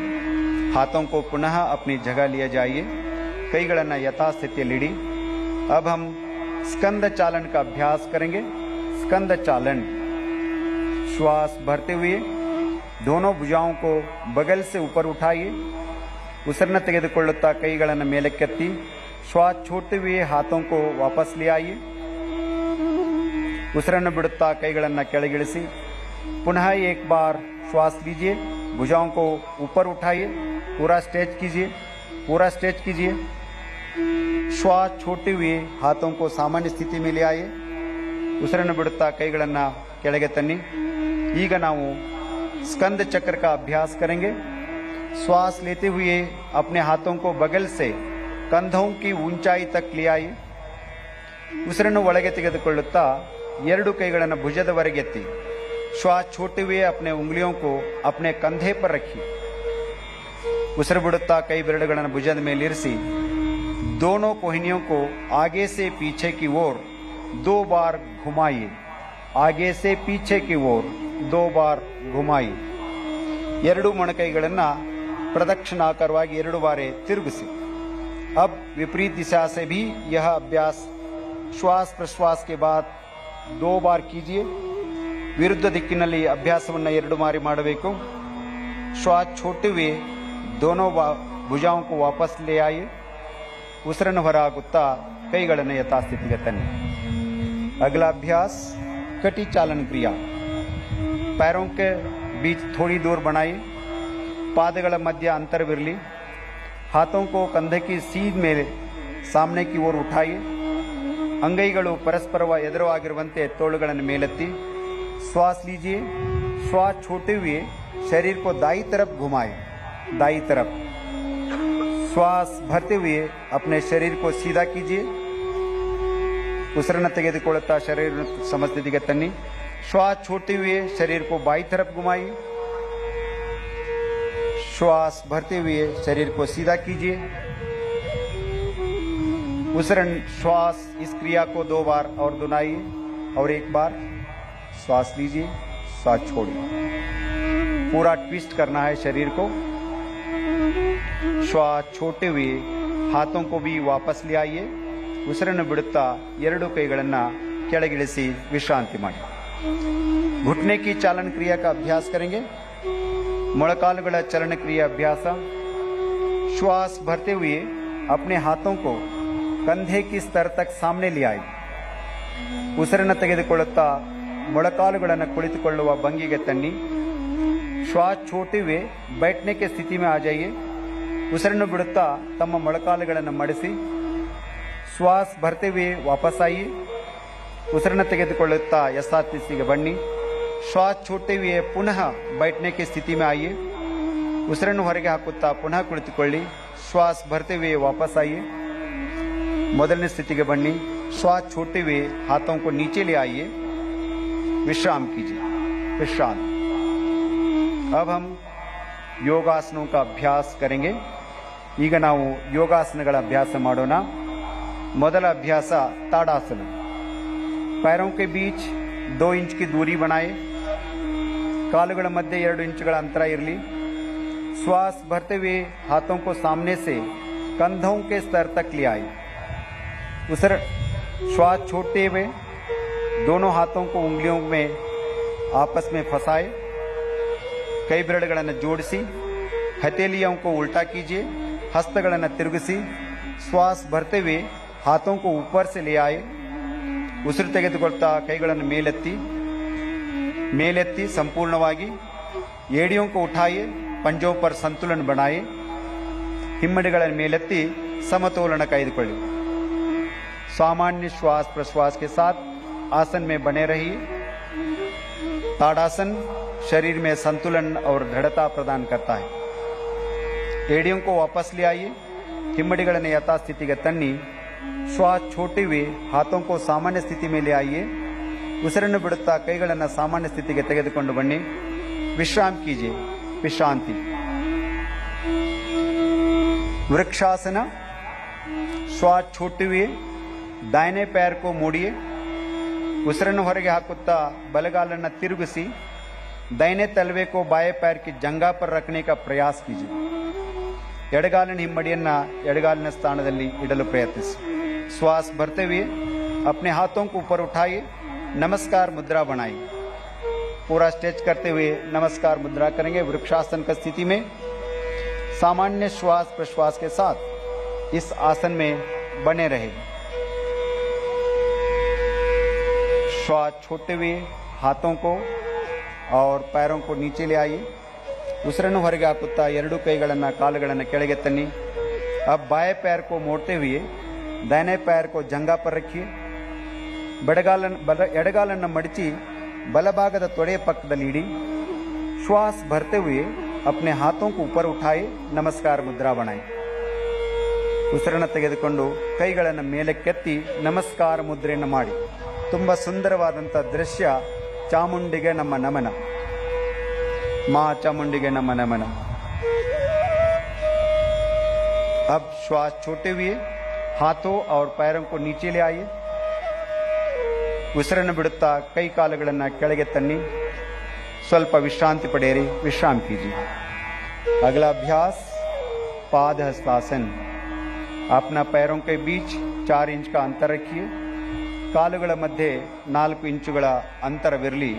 हाथों को पुनः अपनी जगह लिए जाइए. ಕೈಗಳನ್ನು ಯಥಾಸ್ಥಿತಿಯಲ್ಲಿಡಿ. अब हम स्कंद चालन का अभ्यास करेंगे. स्कंद चालन. श्वास भरते हुए दोनों भुजाओं को बगल से ऊपर उठाइए. ಉಸಿರನ್ನು ತೆಗೆದುಕೊಳ್ಳುತ್ತಾ ಕೈಗಳನ್ನು ಮೇಲಕ್ಕೆತ್ತಿ. श्वास छोड़ते हुए हाथों को वापस ले आइए. ಉಸಿರನ್ನು ಬಿಡುತ್ತಾ ಕೈಗಳನ್ನು ಕೆಳಗಿಳಿಸಿ. पुनः एक बार श्वास लीजिए. भुजाओं को ऊपर उठाइए. पूरा स्ट्रेच कीजिए. पूरा स्ट्रेच कीजिए. श्वास छोड़ते हुए हाथों को सामान्य स्थिति में ले आए ಉಸಿರನ್ನು ಬಿಡುತ್ತಾ ಕೈಗಳನ್ನು ಕೆಳಗೆ ತನ್ನಿ ಈಗ ನಾವು स्कंद चक्र का अभ्यास करेंगे श्वास लेते हुए अपने हाथों को बगल से कंधों की ऊंचाई तक ले आइए ಉಸಿರನ್ನು ಒಳಗೆ ತೆಗೆದುಕೊಳ್ಳುತ್ತಾ ಎರಡು ಕೈಗಳನ್ನು ಭುಜದವರೆಗೆ ಎತ್ತಿ श्वास छोड़ते हुए अपने उंगलियों को अपने कंधे पर रखिए ಉಸಿರು ಬಿಡುತ್ತಾ ಕೈ ಬೆರಳುಗಳನ್ನು ಭುಜದ ಮೇಲೆ ಇರಿಸಿ दोनों कोहनियों को आगे से पीछे की ओर 2 बार घुमाइए आगे से पीछे की ओर 2 बार घुमाइए ಎರಡು ಮೊಣಕೈಗಳನ್ನು ಪ್ರದಕ್ಷಿಣಾಕಾರವಾಗಿ 2 ಬಾರಿ ತಿರುಗಿಸಿ अब विपरीत दिशा से भी यह अभ्यास श्वास प्रश्वास के बाद 2 बार कीजिए विरुद्ध दिक्किನಲ್ಲಿ ಅಭ್ಯಾಸವನ್ನು 2 ಬಾರಿ ಮಾಡಬೇಕು श्वास छोड़ते हुए दोनों भुजाओं को वापस ले आइए ಉಸಿರನ್ನು ಹೊರಹಾಕುತ್ತಾ ಕೈಗಳನ್ನು ಯಥಾಸ್ಥಿತಿಗೆ ತನ್ನಿ अगला अभ्यास कटी चालन क्रिया पैरों के बीच थोड़ी दूर बनाइए पादಗಳ मध्य अंतरविरली हाथों को कंधे की सीध ಮೇಲೆ सामने की ओर उठाइए अंगैಗಳು ಪರಸ್ಪರ ಎದುರಾಗಿರುವಂತೆ ತೋಳುಗಳನ್ನು ಮೇಲೆತ್ತಿ श्वास लीजिए श्वास छोड़ते हुए शरीर को दाई तरफ घुमाएं दाई तरफ श्वास भरते हुए अपने शरीर को सीधा कीजिए ಉಸಿರನ್ನು ತೆಗೆದುಕೊಳ್ಳುತ್ತಾ ಶರೀರ ಸಮಸ್ಥಿತಿಗೆ ತನ್ನಿ श्वास छोड़ते हुए शरीर को बाई तरफ घुमाइए श्वास भरते हुए शरीर को सीधा कीजिए उसिरन श्वास इस क्रिया को 2 बार और दोहराइए और 1 बार श्वास लीजिए श्वास छोड़िए पूरा ट्विस्ट करना है शरीर को श्वास छोड़ते हुए हाथों को भी वापस ले आइए ಉಸಿರನ್ನು ಬಿಡುತ್ತಾ 2 ಕೈಗಳನ್ನು ಕೆಳಗಿಳಿಸಿ ವಿಶ್ರಾಂತಿ ಮಾಡಿ घुटने की चालन क्रिया का अभ्यास करेंगे ಮೊಳಕಾಲುಗಳ ಚಲನ ಕ್ರಿಯೆ अभ्यास श्वास भरते हुए अपने हाथों को कंधे की स्तर तक सामने ले आए ಉಸಿರನ್ನು ತೆಗೆದುಕೊಳ್ಳುತ್ತಾ ಮೊಳಕಾಲುಗಳನ್ನು ಕುಳಿತುಕೊಳ್ಳುವ ಭಂಗಿಗೆ ತನ್ನಿ श्वास छोड़ते हुए बैठने की स्थिति में आ जाइए ಉಸಿರನ್ನು ಬಿಡುತ್ತಾ ತಮ್ಮ ಮೊಳಕಾಲುಗಳನ್ನು ಮಡಿಸಿ श्वास भरते हुए वापस आइए ಉಸಿರನ್ನು ತೆಗೆದುಕೊಳ್ಳುತ್ತಾ ಯಥಾಸ್ಥಿತಿಗೆ ಬನ್ನಿ श्वास छोड़ते हुए पुनः बैठने की स्थिति में आइए ಉಸಿರನ್ನು ಹೊರಗೆ ಹಾಕುತ್ತಾ ಪುನಃ ಕುಳಿತುಕೊಳ್ಳಿ श्वास भरते हुए वापस आइए ಮೊದಲನೇ ಸ್ಥಿತಿಗೆ ಬನ್ನಿ श्वास छोड़ते हुए हाथों को नीचे ले आइए विश्राम कीजिए विश्राम अब हम योगासनों का अभ्यास करेंगे ಈಗ ನಾವು ಯೋಗಾಸನಗಳ ಅಭ್ಯಾಸ ಮಾಡೋಣ ಮೊದಲ ಅಭ್ಯಾಸ ताड़ासन पैरों के बीच 2 इंच की दूरी बनाए ಕಾಲುಗಳ ಮಧ್ಯೆ 2 ಇಂಚುಗಳ ಅಂತರ ಇರಲಿ श्वास भरते हुए हाथों को सामने से कंधों के स्तर तक ले आए उसे श्वास छोड़ते हुए दोनों हाथों को उंगलियों में आपस में फंसाए कई ಬೆರಳುಗಳನ್ನು ಜೋಡಿಸಿ हथेलियों को उल्टा कीजिए हस्तಗಳನ್ನು ತಿರುಗಿಸಿ श्वास भरते हुए हाथों को ऊपर से ले आए ಉಸಿರು ತೆಗೆದುಕೊಳ್ತಾ ಕೈಗಳನ್ನು ಮೇಲೆತ್ತಿ ಸಂಪೂರ್ಣವಾಗಿ ಏಡಿयों को उठाइए पंजों पर संतुलन बनाए ಹಿಮ್ಮಡಿಗಳನ್ನು ಮೇಲೆತ್ತಿ समतोलन कायदुಕೊಳ್ಳಿ सामान्य श्वास प्रश्वास के साथ आसन में बने रहिए ताड़ासन शरीर में संतुलन और दृढ़ता प्रदान करता है एड़ियों को वापस ले आइए हिम्मडिಗಳನ್ನು यथास्थितिಗೆ ತನ್ನಿ श्वास छोड़ते हुए हाथों को सामान्य स्थिति में ले आइए ಉಸಿರನ್ನು ಬಿಡುತ್ತಾ ಕೈಗಳನ್ನು ಸಾಮಾನ್ಯ ಸ್ಥಿತಿಗೆ ತೆಗೆದುಕೊಂಡು ಬನ್ನಿ विश्राम कीजिए विश्रांति वृक्षासन श्वास छोड़ते हुए दाहिने पैर को मोड़िए ಉಸಿರನ್ನು ಹೊರಗೆ ಹಾಕುತ್ತಾ ಬಲಗಾಲನ್ನು ತಿರುಗಿಸಿ दाहिने तलवे को बाएं पैर की जंगा पर रखने का प्रयास कीजिए ಎಡಗಾಲಿನ ಹಿಮ್ಮಡಿಯನ್ನು ಎಡಗಾಲಿನ ಸ್ಥಾನದಲ್ಲಿ ಇಡಲು ಪ್ರಯತ್ನಿಸಿ श्वास भरते हुए अपने हाथों को ऊपर उठाइए नमस्कार मुद्रा बनाइए पूरा स्ट्रेच करते हुए नमस्कार मुद्रा करेंगे वृक्षासन की स्थिति में सामान्य श्वास प्रश्वास के साथ इस आसन में बने रहे श्वास छोड़ते हुए हाथों को और पैरों को नीचे ले आइए ಉಸಿರನ್ನು ಹೊರಗೆ ಹಾಕುತ್ತಾ 2 ಕೈಗಳನ್ನು ಕಾಲುಗಳನ್ನು ಕೆಳಗೆ ತನ್ನಿ अब बाएं पैर को मोड़ते हुए दाहिने पैर को जंगा पर रखिए, ಎಡಗಾಲನ್ನು ಮಡಚಿ ಬಲಭಾಗದ ತೊಡೆಯ ಪಕ್ಕದಲ್ಲಿ ಇಡಿ. श्वास भरते हुए अपने हाथों को ऊपर उठाए, नमस्कार मुद्रा बनाए. ಉಸಿರನ್ನು ತೆಗೆದುಕೊಂಡು ಕೈಗಳನ್ನು ಮೇಲಕ್ಕೆತ್ತಿ ನಮಸ್ಕಾರ ಮುದ್ರೆಯನ್ನು ಮಾಡಿ. ತುಂಬ ಸುಂದರವಾದಂಥ ದೃಶ್ಯ. ಚಾಮುಂಡಿಗೆ ನಮ್ಮ ನಮನ, ಮಾ ಚಾಮುಂಡಿಗೆ ನಮ್ಮ ನಮನ. अब श्वास छोड़ते हुए हाथों और पैरों को नीचे ले आइए. ಉಸಿರನ್ನು ಬಿಡುತ್ತಾ ಕೈ ಕಾಲುಗಳನ್ನು ಕೆಳಗೆ ತನ್ನಿ. ಸ್ವಲ್ಪ ವಿಶ್ರಾಂತಿ ಪಡೆಯಿರಿ, ವಿಶ್ರಾम कीजिए. अगला अभ्यास पाद हस्तासन. अपना पैरों के बीच 4 इंच का अंतर रखिए. ಕಾಲುಗಳ ಮಧ್ಯೆ 4 ಇಂಚುಗಳ ಅಂತರವಿರಲಿ.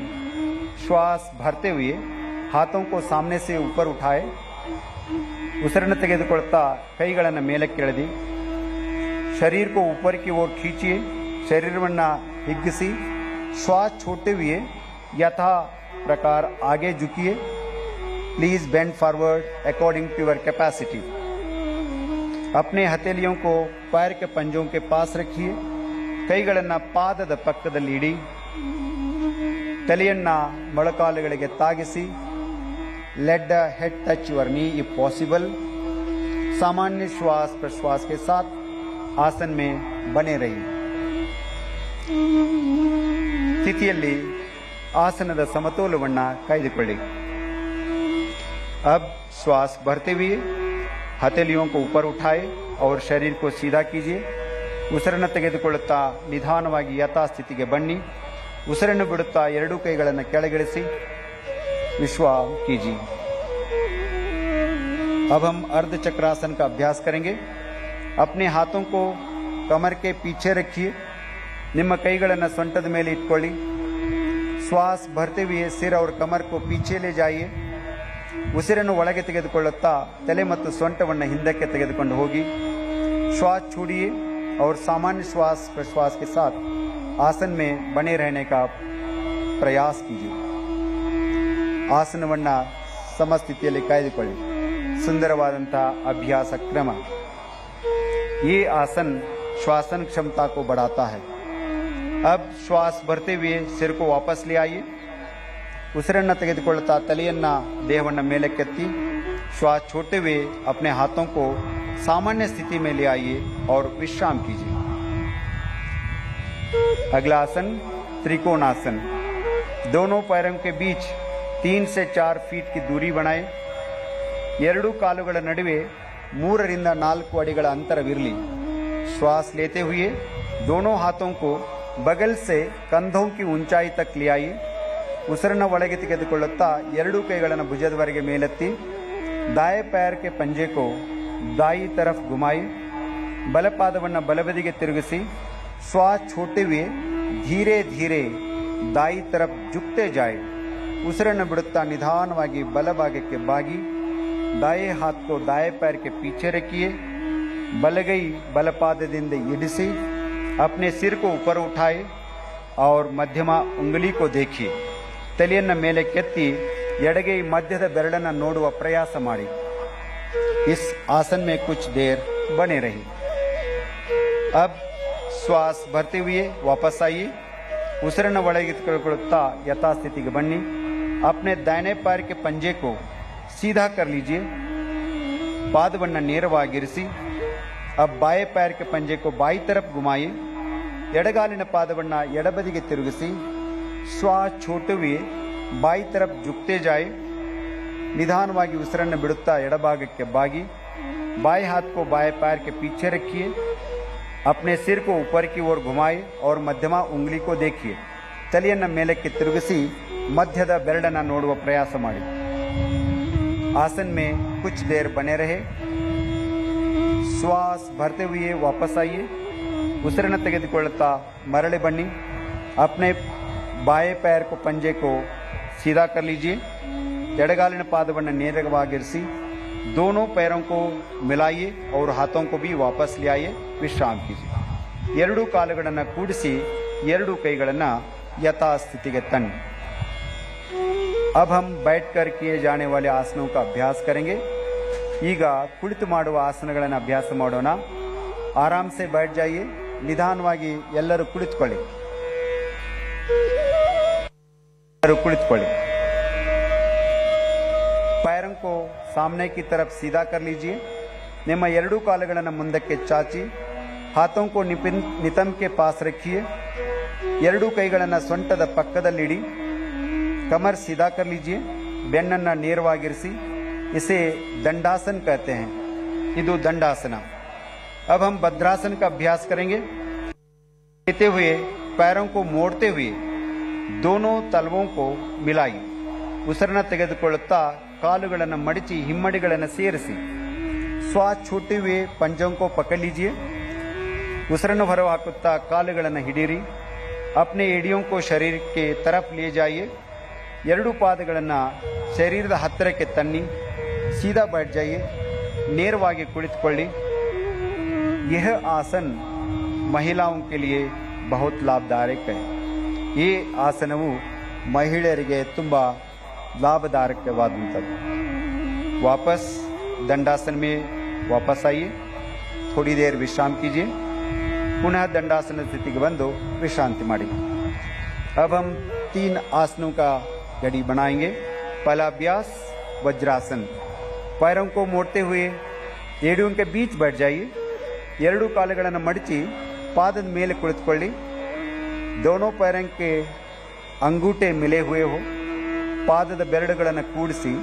श्वास भरते हुए हाथों को सामने से ऊपर उठाए. ಉಸಿರನ್ನು ತೆಗೆದುಕೊಳ್ತಾ ಕೈಗಳನ್ನು ಮೇಲಕ್ಕೆ ಎಳೆದಿ. शरीर को ऊपर की ओर खींचिए, ಶರೀರವನ್ನು ಹಿಗ್ಗಿಸಿ. श्वास छोड़ते हुए यथा प्रकार आगे झुकिए. Please bend forward according to your capacity. अपने हथेलियों को पैर के पंजों के पास रखिए. ಕೈಗಳನ್ನು ಪಾದದ ಪಕ್ಕದಲ್ಲಿ ಇಡಿ. ತಲೆಯನ್ನು ಮೊಳಕಾಲುಗಳಿಗೆ ತಾಗಿಸಿ. Let the head touch your knee if possible. सामान्य श्वास प्रश्वास के साथ आसन में बने रहिए. ಸ್ಥಿತಿಯಲ್ಲಿ ಆಸನದ ಸಮತೋಲನವನ್ನು ಕಾಯ್ದುಕೊಳ್ಳಿ. अब श्वास भरते हुए हथेलियों को ऊपर उठाए और शरीर को सीधा कीजिए. ಉಸಿರನ್ನು ತೆಗೆದುಕೊಳ್ಳುತ್ತಾ ನಿಧಾನವಾಗಿ ಯಥಾಸ್ಥಿತಿಗೆ ಬನ್ನಿ. ಉಸಿರನ್ನು ಬಿಡುತ್ತಾ ಎರಡೂ ಕೈಗಳನ್ನು ಕೆಳಗಿಳಿಸಿ. विश्राम कीजिए. अब हम अर्ध चक्रासन का अभ्यास करेंगे. अपने हाथों को कमर के पीछे रखिए. ನಿಮ್ಮ ಕೈಗಳನ್ನು ಸೊಂಟದ ಮೇಲೆ ಇಟ್ಕೊಳ್ಳಿ. श्वास भरते हुए सिर और कमर को पीछे ले जाइए. ಉಸಿರನ್ನು ಒಳಗೆ ತೆಗೆದುಕೊಳ್ಳುತ್ತಾ ತಲೆ ಮತ್ತು ಸೊಂಟವನ್ನು ಹಿಂದಕ್ಕೆ ತೆಗೆದುಕೊಂಡು ಹೋಗಿ. श्वास छोड़िए और सामान्य श्वास प्रश्वास के साथ आसन में बने रहने का प्रयास कीजिए. ಆಸನವನ್ನು ಸಮಸ್ಥಿತಿಯಲ್ಲಿ ಕಾಯ್ದುಕೊಳ್ಳಿ. ಸುಂದರವಾದಂಥ ಅಭ್ಯಾಸ ಕ್ರಮ. ये आसन श्वासन क्षमता को बढ़ाता है. अब श्वास भरते हुए सिर को वापस ले आइए. ಉಸಿರನ್ನು ತೆಗೆದುಕೊಳ್ಳುತ್ತಾ ತಲೆಯನ್ನು ದೇಹವನ್ನು ಮೇಲಕ್ಕೆತ್ತಿ. श्वास छोड़ते हुए अपने हाथों को सामान्य स्थिति में ले आइए और विश्राम कीजिए. अगला आसन त्रिकोणासन. दोनों पैरों के बीच 3 से 4 फीट की दूरी बनाए. ಎರಡೂ ಕಾಲುಗಳ ನಡುವೆ 3 ರಿಂದ 4 ಅಡಿಗಳ ಅಂತರವಿರಲಿ. श्वास लेते हुए दोनों हाथों को बगल से कंधों की ऊंचाई तक ले आइए. ಉಸಿರನ್ನು ಒಳಗೆ ತೆಗೆದುಕೊಳ್ಳುತ್ತಾ ಎರಡೂ ಕೈಗಳನ್ನು ಭುಜದವರೆಗೆ ಮೇಲೆತ್ತಿ. दाएं पैर के पंजे को दाई तरफ घुमाइए. ಬಲಪಾದವನ್ನು ಬಲಬದಿಗೆ ತಿರುಗಿಸಿ. श्वास छोड़ते हुए धीरे धीरे दाई तरफ झुकते जाए. ಉಸಿರನ್ನು ಬಿಡುತ್ತಾ ನಿಧಾನವಾಗಿ ಬಲಭಾಗಕ್ಕೆ ಬಾಗಿ. दाएं हाथ को दाएं पैर के पीछे रखिए. बलगई बलपादದಿಂದ इडिसी. अपने सिर को ऊपर उठाए और मध्यमा उंगली को देखिए. ತಲೆಯನ್ನು ಮೇಲೆ ಕೆತ್ತಿ ಎಡಗೈ ಮಧ್ಯದ ಬೆರಳನ್ನು ನೋಡುವ ಪ್ರಯಾಸ ಮಾಡಿ. इस आसन में कुछ देर बने रहिए. अब श्वास भरते हुए वापस आइए. ಉಸಿರನ್ನು ಒಳಗೆ ತೆಗೆದುಕೊಳ್ಳುತ್ತಾ ಯಥಾಸ್ಥಿತಿಗೆ ಬನ್ನಿ. अपने दाहिने पैर के पंजे को सीधा कर लीजिए. ಪಾದವನ್ನು ನೇರವಾಗಿರಿಸಿ. अब बाएं पैर के पंजे को बाई तरफ घुमाइए. ಎಡಗಾಲಿನ ಪಾದವನ್ನು ಎಡಬದಿಗೆ ತಿರುಗಿಸಿ. श्वास छोड़ते हुए बाई तरफ झुकते जाए. ನಿಧಾನವಾಗಿ ಉಸಿರನ್ನು ಬಿಡುತ್ತಾ ಎಡಭಾಗಕ್ಕೆ ಬಾಗಿ. बाएं हाथ को बाएं पैर के पीछे रखिए. अपने सिर को ऊपर की ओर घुमाए और मध्यमा उंगली को देखिए. ತಲೆಯನ್ನು ಮೇಲಕ್ಕೆ ತಿರುಗಿಸಿ ಮಧ್ಯದ ಬೆರಳನ್ನು ನೋಡುವ ಪ್ರಯಾಸ ಮಾಡಿ. आसन में कुछ देर बने रहे. श्वास भरते हुए वापस आइए. ಉಸಿರನ್ನು ತೆಗೆದುಕೊಳ್ಳುತ್ತಾ ಮರಳಿ ಬನ್ನಿ. अपने बाएं पैर को पंजे को सीधा कर लीजिए. ಎಡಗಾಲಿನ ಪಾದವನ್ನು ನೇರವಾಗಿರಿಸಿ. दोनों पैरों को मिलाइए और हाथों को भी वापस ले आइए. विश्राम कीजिए. ಎರಡೂ ಕಾಲುಗಳನ್ನು ಕೂಡಿಸಿ ಎರಡೂ ಕೈಗಳನ್ನು ಯಥಾಸ್ಥಿತಿಗೆ ತನ್ನಿ. अब हम बैठकर किए जाने वाले आसनों का अभ्यास करेंगे. ಈಗ ಕುಳಿತು ಮಾಡುವ ಆಸನಗಳನ್ನು ಅಭ್ಯಾಸ ಮಾಡೋಣ. आराम से बैठ जाइए ನಿಧಾನವಾಗಿ ಎಲ್ಲರೂ ಕುಳಿತುಕೊಳ್ಳಿ पैरों को सामने की तरफ सीधा कर लीजिए ನಿಮ್ಮ ಎರಡೂ ಕಾಲುಗಳನ್ನು ಮುಂದಕ್ಕೆ ಚಾಚಿ हाथों को नितंब के पास रखिए ಎರಡೂ ಕೈಗಳನ್ನು ಸೊಂಟದ ಪಕ್ಕದಲ್ಲಿಡಿ कमर सीधा कर लीजिए ಬೆನ್ನನ್ನು ನೇರವಾಗಿರಿಸಿ इसे दंडासन कहते हैं ಇದು दंडासन अब हम भद्रासन का अभ्यास करेंगे लेते हुए पैरों को मोड़ते हुए दोनों तलवों को मिलाइए ಉಸಿರನ್ನ ತೆಗೆದುಕೊಳ್ಳುತ್ತಾ ಕಾಲುಗಳನ್ನು ಮಡಿಚಿ ಹಿಮ್ಮಡಿಗಳನ್ನು ಸೇರಿಸಿ श्वास छोड़ते हुए पंजों को पकड़ लीजिए ಉಸಿರನ್ನು ಹೊರಹಾಕುತ್ತಾ ಕಾಲುಗಳನ್ನು ಹಿಡಿಯಿರಿ अपने एड़ियों को शरीर के तरफ ले जाइए ಎರಡೂ ಪಾದಗಳನ್ನು ಶರೀರದ ಹತ್ತಿರಕ್ಕೆ ತನ್ನಿ सीधा बैठ जाइए ನೇರವಾಗಿ ಕುಳಿತುಕೊಳ್ಳಿ यह आसन महिलाओं के लिए बहुत लाभदायक है ಈ ಆಸನವು ಮಹಿಳೆಯರಿಗೆ ತುಂಬಾ लाभदायकವಾದಂಥದ್ದು वापस दंडासन में वापस आइए थोड़ी देर विश्राम कीजिए पुनः दंडासन स्थिति के बंदो विश्रांति मारी अब हम 3 आसनों का घड़ी बनाएंगे पहला अभ्यास वज्रासन पैरों को मोड़ते हुए एड़ियों के बीच बैठ जाइए ಎರಡೂ ಕಾಲುಗಳನ್ನು ಮಡಚಿ ಪಾದದ ಮೇಲೆ ಕುಳಿತುಕೊಳ್ಳಿ दोनों पैरों के अंगूठे मिले हुए हो ಪಾದದ ಬೆರಳುಗಳನ್ನು ಕೂಡಿಸಿ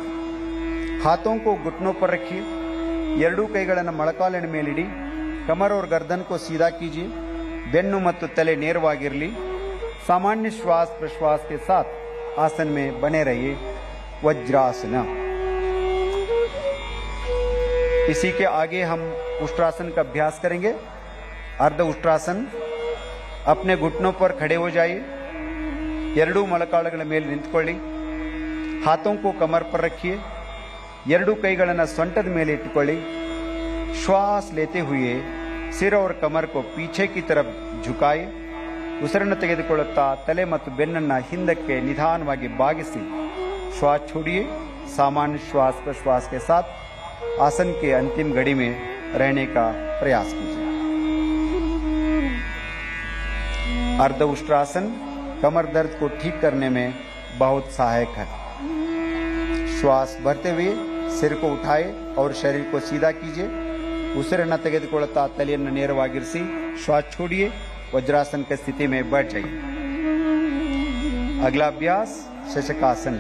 हाथों को घुटनों पर रखिए ಎರಡೂ ಕೈಗಳನ್ನು ಮೊಳಕಾಲಿನ ಮೇಲಿಡಿ कमर और गर्दन को सीधा कीजिए ಬೆನ್ನು ಮತ್ತು ತಲೆ ನೇರವಾಗಿರಲಿ सामान्य श्वास प्रश्वास के साथ आसन में बने रहिए वज्रासन इसी के आगे हम उष्ट्रासन का अभ्यास करेंगे अर्ध उष्ट्रासन अपने घुटनों पर खड़े हो जाइए ಎರಡೂ ಮೊಳಕಾಲುಗಳ ಮೇಲೆ ನಿಂತುಕೊಳ್ಳಿ हाथों को कमर पर रखिए ಎರಡೂ ಕೈಗಳನ್ನು ಸೊಂಟದ ಮೇಲೆ ಇಟ್ಟುಕೊಳ್ಳಿ श्वास लेते हुए सिर और कमर को पीछे की तरफ झुकाए ಉಸಿರನ್ನು ತೆಗೆದುಕೊಳ್ಳುತ್ತಾ ತಲೆ ಮತ್ತು ಬೆನ್ನನ್ನು ಹಿಂದಕ್ಕೆ ನಿಧಾನವಾಗಿ ಬಾಗಿಸಿ श्वास छोड़िए सामान्य श्वास प्रश्वास के साथ आसन के अंतिम घड़ी में रहने का प्रयास कीजिए अर्ध उष्ट्रासन कमर दर्द को ठीक करने में बहुत सहायक है श्वास भरते हुए सिर को उठाए और शरीर को सीधा कीजिए ಉಸಿರನ್ನು ತೆಗೆದುಕೊಳ್ಳುತ್ತಾ ತಲೆಯನ್ನು ನೇರವಾಗಿರಿಸಿ श्वास छोड़िए वज्रासन की स्थिति में बैठ जाइए अगला अभ्यास शशकासन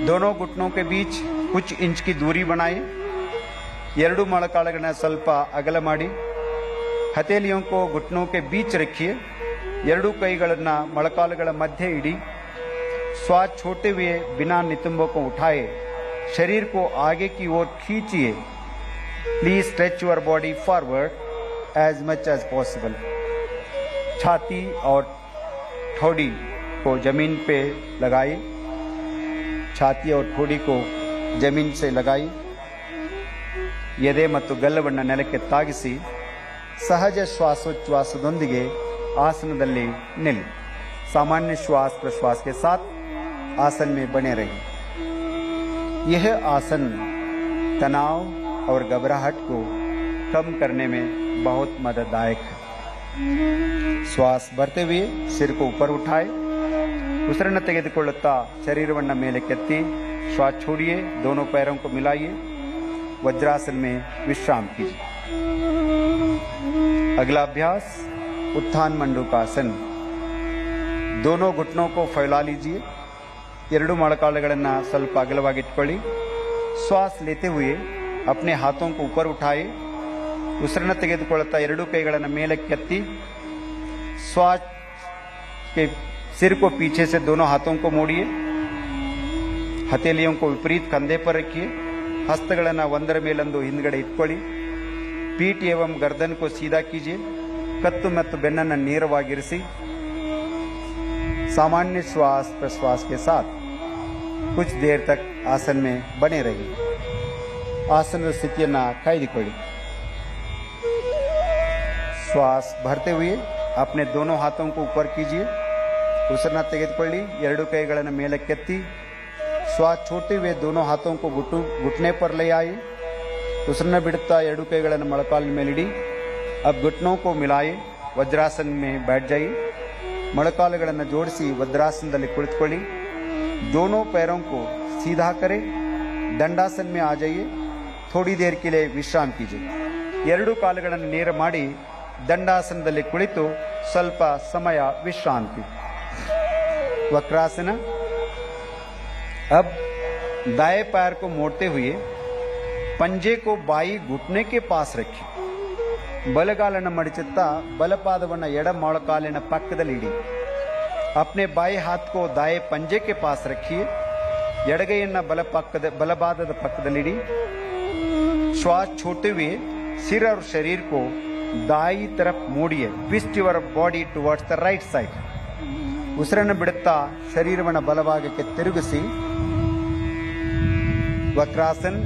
दोनों घुटनों के बीच कुछ इंच की दूरी बनाए ಎರಡೂ ಮೊಳಕಾಲುಗಳನ್ನು ಸ್ವಲ್ಪ ಅಗಲ ಮಾಡಿ ಹಥೇಲಿयों को घुटनों के बीच रखिए ಎರಡೂ ಕೈಗಳನ್ನು ಮೊಳಕಾಲುಗಳ ಮಧ್ಯೆ ಇಡಿ श्वास छोड़ते हुए बिना नितंबों को उठाए शरीर को आगे की ओर खींचिए please stretch your body forward as much as possible छाती और ठोड़ी को जमीन पे लगाइए छाती और ठोड़ी को जमीन से लगाइए ಎದೆ ಮತ್ತು ಗಲ್ಲವನ್ನು ನೆಲಕ್ಕೆ ತಾಗಿಸಿ ಸಹಜ ಶ್ವಾಸೋಚ್ಛ್ವಾಸದೊಂದಿಗೆ आसनदल्ली निल सामान्य श्वास प्रश्वास के साथ आसन में बने रहिए यह आसन तनाव और घबराहट को कम करने में बहुत मदददायक है श्वास भरते हुए सिर को ऊपर उठाए ಉಸಿರನ್ನು ತೆಗೆದುಕೊಳ್ಳುತ್ತಾ ಶರೀರವನ್ನು ಮೇಲೆ ಕೆತ್ತಿ श्वास छोड़िए दोनों पैरों को मिलाइए वज्रासन में विश्राम कीजिए अगला अभ्यास उत्थान मंडूकासन दोनों घुटनों को फैला लीजिए ಎರಡೂ ಮೊಳಕಾಲುಗಳನ್ನು ಸ್ವಲ್ಪ ಅಗಲವಾಗಿ ಇಟ್ಕೊಳ್ಳಿ श्वास लेते हुए अपने हाथों को ऊपर उठाए ಉಸಿರನ್ನು ತೆಗೆದುಕೊಳ್ಳುತ್ತಾ ಎರಡೂ ಕೈಗಳನ್ನು ಮೇಲಕ್ಕೆ ಎತ್ತಿ श्वास के सिर को पीछे से दोनों हाथों को मोड़िए हथेलियों को विपरीत कंधे पर रखिए हस्तಗಳನ್ನು ಒಂದರ ಮೇಲೊಂದು ಹಿಂದ್ಗಡೆ ಇಟ್ಕೊಳ್ಳಿ पीठ एवं गर्दन को सीधा कीजिए कत्तु ಮತ್ತು ಬೆನ್ನನ್ನು ನೇರವಾಗಿರಿಸಿ सामान्य श्वास प्रश्वास के साथ कुछ देर तक आसन में बने रहिए आसन स्थितिಯನ್ನು ಕಾಯ್ದುಕೊಳ್ಳಿ श्वास भरते हुए अपने दोनों हाथों को ऊपर कीजिए ಉಸಿರನ್ನು ತೆಗೆದುಕೊಳ್ಳಿ ಎರಡು ಕೈಗಳನ್ನು ಮೇಲಕ್ಕೆತ್ತಿ श्वास छोड़ते हुए दोनों हाथों को घुटने पर ले आए ಉಸಿರನ್ನು ಬಿಡುತ್ತಾ ಎರಡು ಕೈಗಳನ್ನು ಮೊಳಕಾಲಿನ ಮೇಲಿಡಿ अब घुटनों को मिलाए वज्रासन में बैठ जाइए. ಮೊಳಕಾಲುಗಳನ್ನು ಜೋಡಿಸಿ ವಜ್ರಾಸನದಲ್ಲಿ ಕುಳಿತುಕೊಳ್ಳಿ. दोनों पैरों को सीधा करें. दंडासन में आ जाइए. थोड़ी देर के लिए विश्राम कीजिए. ಎರಡು ಕಾಲುಗಳನ್ನು ನೇರ ಮಾಡಿ ದಂಡಾಸನದಲ್ಲಿ ಕುಳಿತು ಸ್ವಲ್ಪ ಸಮಯ ವಿಶ್ರಾಂತಿ. वक्रासन. अब दाएं पैर को मोड़ते हुए पंजे को बाई घुटने के पास रखिए. ಬಲಗಾಲನ್ನು ಮಡಚುತ್ತಾ ಬಲಪಾದವನ್ನು ಎಡ ಮೊಳಕಾಲಿನ ಪಕ್ಕದಲ್ಲಿ ಇಡಿ. अपने बाएं हाथ को दाएं पंजे के पास रखिए. ಎಡಗೈಯನ್ನು ಬಲಪಾದದ ಪಕ್ಕದಲ್ಲಿ. श्वास छोड़ते हुए सिर और शरीर को दाई तरफ मोड़िए. Twist your body towards the right side. ಉಸಿರನ್ನು ಬಿಡುತ್ತಾ ಶರೀರವನ್ನು ಬಲಭಾಗಕ್ಕೆ ತಿರುಗಿಸಿ. वक्रासन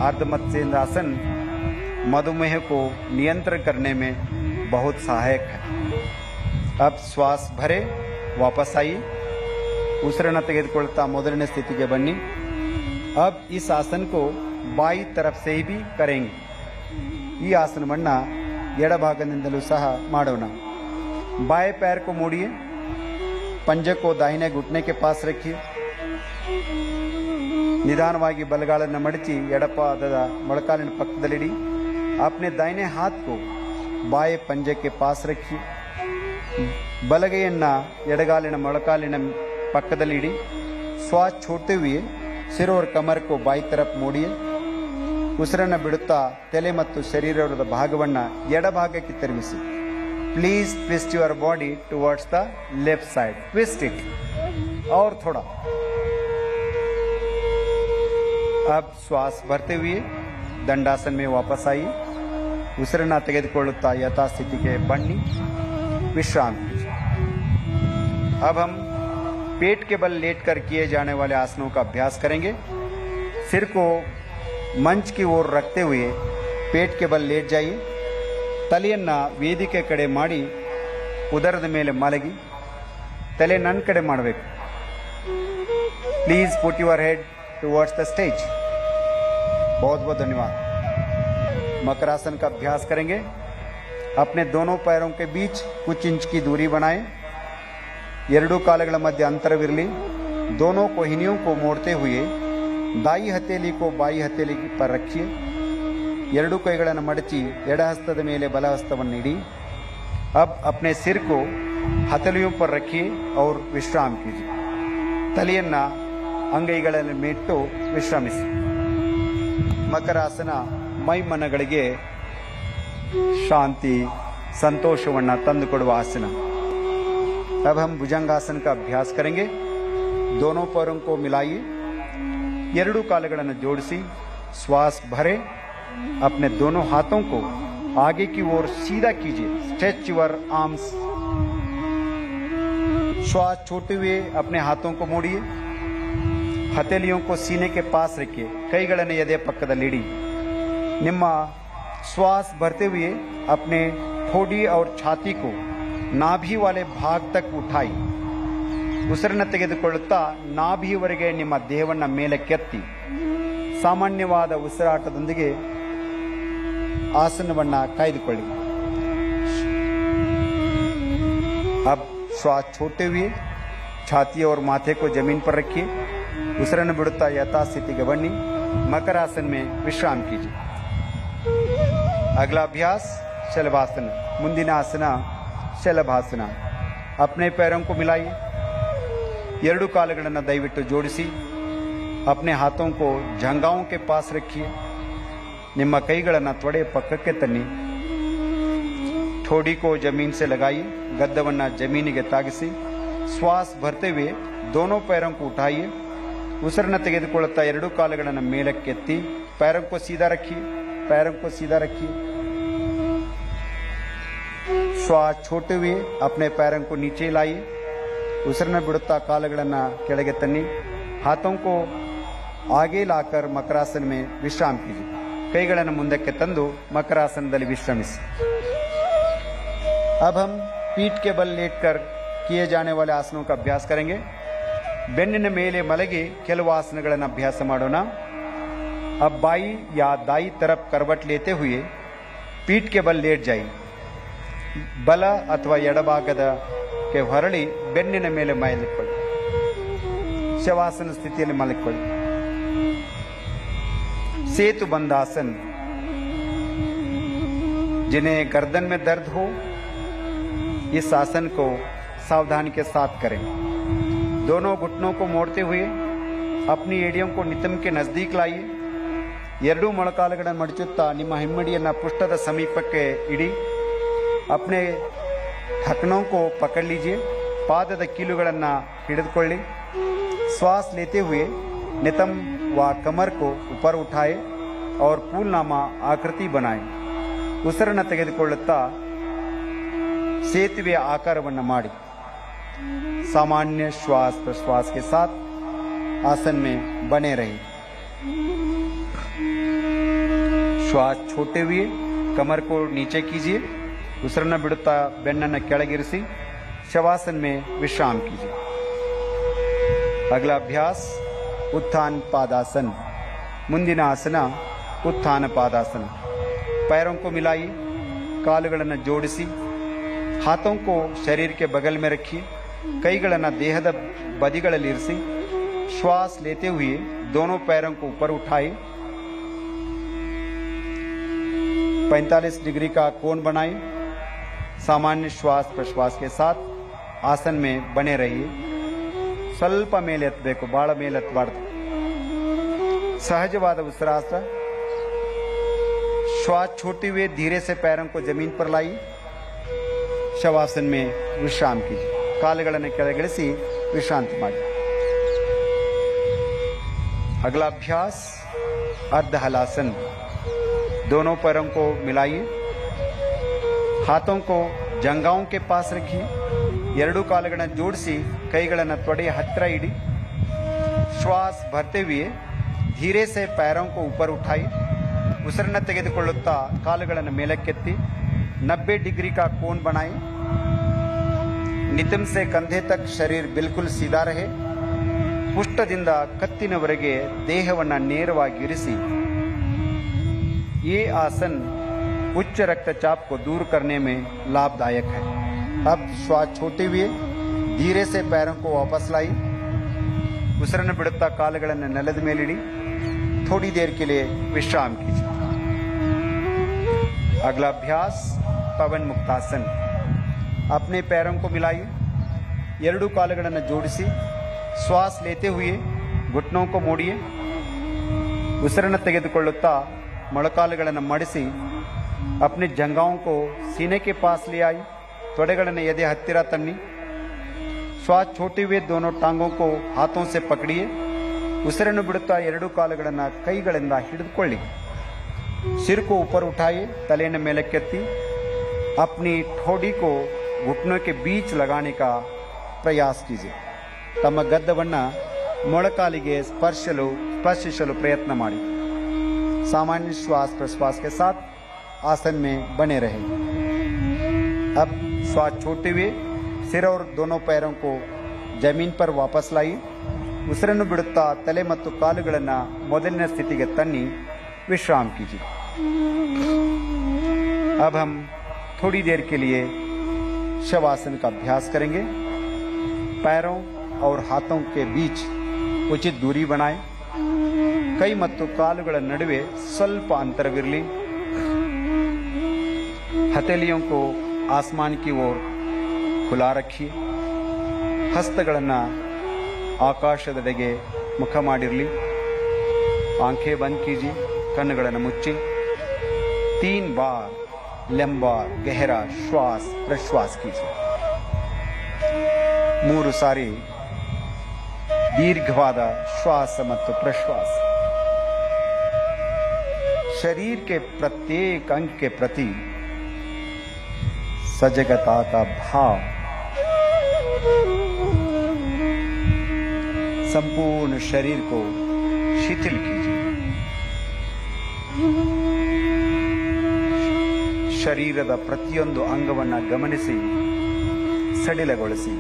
अर्ध मत्स्येंद्रासन मधुमेह को नियंत्रण करने में बहुत सहायक है. अब श्वास भरे वापस आइए. ಉಸಿರನ್ನು ತೆಗೆದುಕೊಳ್ಳುತ್ತಾ ಮೊದಲನೇ ಸ್ಥಿತಿಗೆ ಬನ್ನಿ. अब इस आसन को बाई तरफ से भी करेंगे. ಈ ಆಸನವನ್ನು ಎಡಭಾಗದಿಂದಲೂ ಸಹ ಮಾಡೋಣ. बाएं पैर को मोड़िए. पंजे को दाहिने घुटने के पास रखिए. ನಿಧಾನವಾಗಿ ಬಲಗಾಲನ್ನು ಮಡಚಿ ಎಡಪಾದದ ಮೊಳಕಾಲಿನ ಪಕ್ಕದಲ್ಲಿಡಿ. अपने दाहिने हाथ को बाएं पंजे के पास रखिए. ಬಲಗೈಯನ್ನು ಎಡಗಾಲಿನ ಮೊಳಕಾಲಿನ ಪಕ್ಕದಲ್ಲಿಡಿ. श्वास छोड़ते हुए सिर और कमर को बाई तरफ मोड़िए. ಉಸಿರನ್ನು ಬಿಡುತ್ತಾ ತಲೆ ಮತ್ತು ಶರೀರದ ಭಾಗವನ್ನು ಎಡಭಾಗಕ್ಕೆ ತಿರುಗಿಸಿ. Please twist your body towards the left side. Twist it और थोड़ा. अब श्वास भरते हुए दंडासन में वापस आइए. ಉಸಿರನ್ನು ತೆಗೆದುಕೊಳ್ಳುತ್ತಾ ಯಥಾಸ್ಥಿತಿಗೆ ಬನ್ನಿ. विश्राम कीजिए. अब हम पेट के बल लेटकर किए जाने वाले आसनों का अभ्यास करेंगे. सिर को मंच की ओर रखते हुए पेट के बल लेट जाइए. ತಲೆಯನ್ನು ವೇದಿಕೆ ಕಡೆ ಮಾಡಿ ಉದರದ ಮೇಲೆ ಮಲಗಿ ತಲೆ ನನ್ನ ಕಡೆ ಮಾಡಬೇಕು. Please put your head towards the stage. बहुत बहुत धन्यवाद. मकरासन का अभ्यास करेंगे. अपने दोनों पैरों के बीच कुछ इंच की दूरी बनाएं. ಎರಡೂ ಕಾಲುಗಳ ಮಧ್ಯೆ ಅಂತರವಿರಲಿ. दोनों कोहिनियों को मोड़ते हुए दाई हथेली को बाई हथेली पर रखिए. ಎರಡೂ ಕೈಗಳನ್ನು ಮಡಚಿ ಎಡ ಹಸ್ತದ ಮೇಲೆ ಬಲ ಹಸ್ತವನ್ನು ಇಡಿ. अब अपने सिर को हथेलियों पर रखिए और विश्राम कीजिए. ತಲೆಯನ್ನು ಅಂಗೈಗಳಲ್ಲಿ ಮೇಟ್ಟು ವಿಶ್ರಮಿಸಿ. ಮಕರಾಸನ ಮೈಮನಗಳಿಗೆ ಶಾಂತಿ ಸಂತೋಷವನ್ನು ತಂದುಕೊಡುವ ಆಸನ. अब हम भुजंगासन का अभ्यास करेंगे. दोनों पैरों को मिलाइए. ಎರಡೂ ಕಾಲುಗಳನ್ನು ಜೋಡಿಸಿ श्वास भरे. अपने दोनों हाथों को आगे की ओर सीधा कीजिए. Stretch your arms. श्वास छोड़ते हुए अपने हाथों को मोड़िए. हथेलियों को सीने के पास रखिए. ಕೈಗಳನ್ನು ಎದೆ ಪಕ್ಕದಲ್ಲಿಡಿ. ನಿಮ್ಮ श्वास भरते हुए अपने ठोड़ी और छाती को नाभि वाले भाग तक उठाई. ಉಸಿರನ್ನು ತೆಗೆದುಕೊಳ್ಳುತ್ತಾ ನಾಭಿಯವರೆಗೆ ನಿಮ್ಮ ದೇಹವನ್ನು ಮೇಲಕ್ಕೆತ್ತಿ ಸಾಮಾನ್ಯವಾದ ಉಸಿರಾಟದೊಂದಿಗೆ ಆಸನವನ್ನು ಕಾಯ್ದುಕೊಳ್ಳಿ. अब श्वास छोड़ते हुए छाती और माथे को जमीन पर रखिए. ಉಸಿರನ್ನು ಬಿಡುತ್ತಾ ಯಥಾಸ್ಥಿತಿಗೆ ಬನ್ನಿ. मकरासन में विश्राम कीजिए. अगला अभ्यास शलभासन. ಮುಂದಿನ ಆಸನ ಶಲಭಾಸನ. अपने पैरों को मिलाइए. ಎರಡೂ ಕಾಲುಗಳನ್ನು ದಯವಿಟ್ಟು ಜೋಡಿಸಿ. अपने हाथों को जंघाओं के पास रखिए. ನಿಮ್ಮ ಕೈಗಳನ್ನು ತೊಡೆ ಪಕ್ಕಕ್ಕೆ ತನ್ನಿ. ठोड़ी को जमीन से लगाइए. ಗದ್ದವನ್ನು ಜಮೀನಿಗೆ ತಾಗಿಸಿ. श्वास भरते हुए दोनों पैरों को उठाइए. ಉಸಿರನ್ನು ತೆಗೆದುಕೊಳ್ಳುತ್ತಾ ಎರಡೂ ಕಾಲುಗಳನ್ನು ಮೇಲಕ್ಕೆತ್ತಿ. पैरों को सीधा रखिए. पैरों को सीधा रखिए. श्वास छोड़ते हुए अपने पैरों को नीचे लाइए. ಉಸಿರನ್ನು ಬಿಡುತ್ತಾ ಕಾಲುಗಳನ್ನು ಕೆಳಗೆ ತನ್ನಿ. हाथों को आगे लाकर मकरासन में विश्राम कीजिए. ಕೈಗಳನ್ನು ಮುಂದಕ್ಕೆ ತಂದು ಮಕರಾಸನದಲ್ಲಿ ವಿಶ್ರಮಿಸಿ. अब हम पीठ के बल लेटकर किए जाने वाले आसनों का अभ्यास करेंगे. ಬೆನ್ನಿನ ಮೇಲೆ ಮಲಗಿ ಕೆಲವು ಆಸನಗಳನ್ನು ಅಭ್ಯಾಸ ಮಾಡೋಣ. अब बाई या दाई तरफ करवट लेते हुए पीठ के बल लेट जाइए. ಬಲ ಅಥವಾ ಎಡಭಾಗದಕ್ಕೆ ಹೊರಳಿ ಬೆನ್ನಿನ ಮೇಲೆ ಮಲಗಿಕೊಳ್ಳಿ. ಶವಾಸನ ಸ್ಥಿತಿಯಲ್ಲಿ ಮಲಗಿಕೊಳ್ಳಿ. सेतु बंद आसन, जिन्हें गर्दन में दर्द हो इस आसन को सावधानी के साथ करें. दोनों घुटनों को मोड़ते हुए अपनी एडियम को नितंब के नजदीक लाइए. ಎರಡೂ ಮೊಳಕಾಲುಗಳನ್ನು ಮಡಚುತ್ತಾ ನಿಮ್ಮ ಹಿಮ್ಮಡಿಯನ್ನು ಪೃಷ್ಠದ ಸಮೀಪಕ್ಕೆ ಇಡಿ. अपने ढकनों को पकड़ लीजिए. ಪಾದದ ಕೀಲುಗಳನ್ನು ಹಿಡಿದುಕೊಳ್ಳಿ. श्वास लेते हुए नितंब व कमर को ऊपर उठाए और फूलनामा आकृति बनाए. ಉಸಿರನ್ನು ತೆಗೆದುಕೊಳ್ಳುತ್ತಾ ಸೇತುವೆಯ ಆಕಾರವನ್ನು ಮಾಡಿ. सामान्य श्वास प्रश्वास के साथ आसन में बने रहिए. श्वास छोड़ते हुए कमर को नीचे कीजिए. ಉಸಿರನ್ನು ಬಿಡುತ್ತಾ ಬೆನ್ನನ್ನು ಕೆಳಗಿರಿಸಿ शवासन में विश्राम कीजिए. अगला अभ्यास उत्थान पादासन. ಮುಂದಿನ ಆಸನ उत्थान पादासन. पैरों को मिलाइए, ಕಾಲುಗಳನ್ನು ಜೋಡಿಸಿ, हाथों को शरीर के बगल में रखिए, ಕೈಗಳನ್ನು ದೇಹದ ಬದಿಗಳಲ್ಲಿ ಇರಿಸಿ. श्वास लेते हुए दोनों पैरों को ऊपर उठाए. 45 डिग्री का कोण बनाए. सामान्य श्वास प्रश्वास के साथ आसन में बने रहिए. ಸ್ವಲ್ಪ ಮೇಲೆ ಎತ್ತಬೇಕು, ಬಹಳ ಮೇಲೆ ಎತ್ತಬಾರ್ದು. सहजवाद उसिरासन. श्वास छोड़ते हुए धीरे से पैरों को जमीन पर लाई. शवासन में विश्राम कीजिए. ಕಾಲುಗಳನ್ನು ಕೆಳಗಿಳಿಸಿ ವಿಶ್ರಾಂತಿ ಮಾಡಿ. अगला अभ्यास अर्ध हलासन. दोनों पैरों को मिलाइए, हाथों को जंघाओं के पास रखिए. ಎರಡೂ ಕಾಲುಗಳನ್ನು ಜೋಡಿಸಿ ಕೈಗಳನ್ನು ತೊಡೆಯ ಹತ್ತಿರ ಇಡಿ. श्वास भरते हुए धीरे से पैरों को ऊपर उठाई. ಉಸಿರನ್ನು ತೆಗೆದುಕೊಳ್ಳುತ್ತಾ ಕಾಲುಗಳನ್ನು ಮೇಲಕ್ಕೆತ್ತಿ 90 डिग्री का कोण बनाए. नितंब से कंधे तक शरीर बिल्कुल सीधा रहे. ಪುಷ್ಟದಿಂದ ಕತ್ತಿನವರೆಗೆ ದೇಹವನ್ನು ನೇರವಾಗಿ ಇರಿಸಿ. ये आसन उच्च रक्तचाप को दूर करने में लाभदायक है. अब श्वास छोड़ते हुए धीरे से पैरों को वापस लाई. ಉಸಿರನ್ನು ಬಿಡುತ್ತಾ ಕಾಲುಗಳನ್ನು ನೆಲದ ಮೇಲಿಡಿ. थोड़ी देर के लिए विश्राम कीजिए. अगला अभ्यास पवन मुक्तासन. अपने पैरों को मिलाइए, ಎರಡೂ ಕಾಲುಗಳನ್ನು ಜೋಡಿಸಿ श्वास लेते हुए घुटनों को मोड़िए. ಉಸಿರನ್ನು ತೆಗೆದುಕೊಳ್ಳುತ್ತಾ ಮೊಳಕಾಲುಗಳನ್ನು ಮಡಿಸಿ अपने जंघाओं को सीने के पास ले आई. ತೊಡೆಗಳನ್ನು ಎದೆ ಹತ್ತಿರ ತನ್ನಿ. श्वास छोड़ते हुए दोनों टांगों को हाथों से पकड़िए. ಉಸಿರನ್ನು ಬಿಡುತ್ತಾ ಎರಡೂ ಕಾಲುಗಳನ್ನು ಕೈಗಳಿಂದ ಹಿಡಿದುಕೊಳ್ಳಿ. सिर को ऊपर उठाइए, तलेಯನ್ನು ಮೇಲಕ್ಕೆತ್ತಿ. अपनी ठोड़ी को घुटनों के बीच लगाने का प्रयास कीजिए. ತಮ್ಮ ಗದ್ದವನ್ನು ಮೊಳಕಾಲಿಗೆ ಸ್ಪರ್ಶಿಸಲು ಪ್ರಯತ್ನ ಮಾಡಿ. सामान्य श्वास प्रश्वास के साथ आसन में बने रहे. अब श्वास छोड़ते हुए सिर और दोनों पैरों को जमीन पर वापस लाई. ಉಸಿರನ್ನು ಬಿಡುತ್ತಾ ತಲೆ ಮತ್ತು ಕಾಲುಗಳನ್ನು ಮೊದಲಿನ ಸ್ಥಿತಿಗೆ ತನ್ನಿ विश्राम कीजिए. अब हम थोड़ी देर के लिए शवासन का अभ्यास करेंगे. पैरों और हाथों के बीच उचित दूरी बनाएं. ಕೈ ಮತ್ತು ಕಾಲುಗಳ ನಡುವೆ ಸ್ವಲ್ಪ ಅಂತರವಿರಲಿ. हथेलियों को आसमान की ओर खुला रखिए. ಹಸ್ತಗಳನ್ನು ಆಕಾಶದೆಡೆಗೆ ಮುಖ ಮಾಡಿರಲಿ. आंखें बंद कीजिए, ಕಣ್ಣುಗಳನ್ನು ಮುಚ್ಚಿ. 3 बार लंबा गहरा श्वास प्रश्वास कीजिए. 3 ಸಾರಿ दीर्घवाद श्वास ಮತ್ತು प्रश्वास. शरीर के प्रत्येक अंग के प्रति सजगता का भाव. संपूर्ण शरीर को शिथिल कीजिए. ಶರೀರದ ಪ್ರತಿಯೊಂದು ಅಂಗವನ್ನು ಗಮನಿಸಿ ಸಡಿಲಗೊಳಿಸಿ.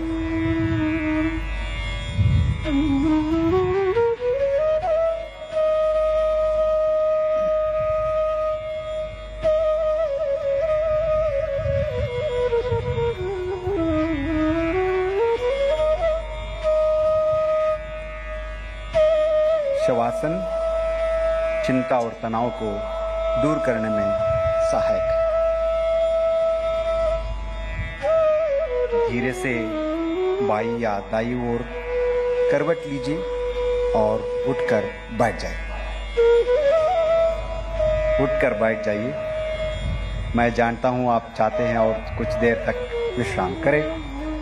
शवासन चिंता और तनाव को दूर करने में सहायक है। धीरे से बाई या दाई ओर करवट लीजिए और उठकर बैठ जाइए। उठकर बैठ जाइए। मैं जानता हूं आप चाहते हैं और कुछ देर तक विश्राम करें।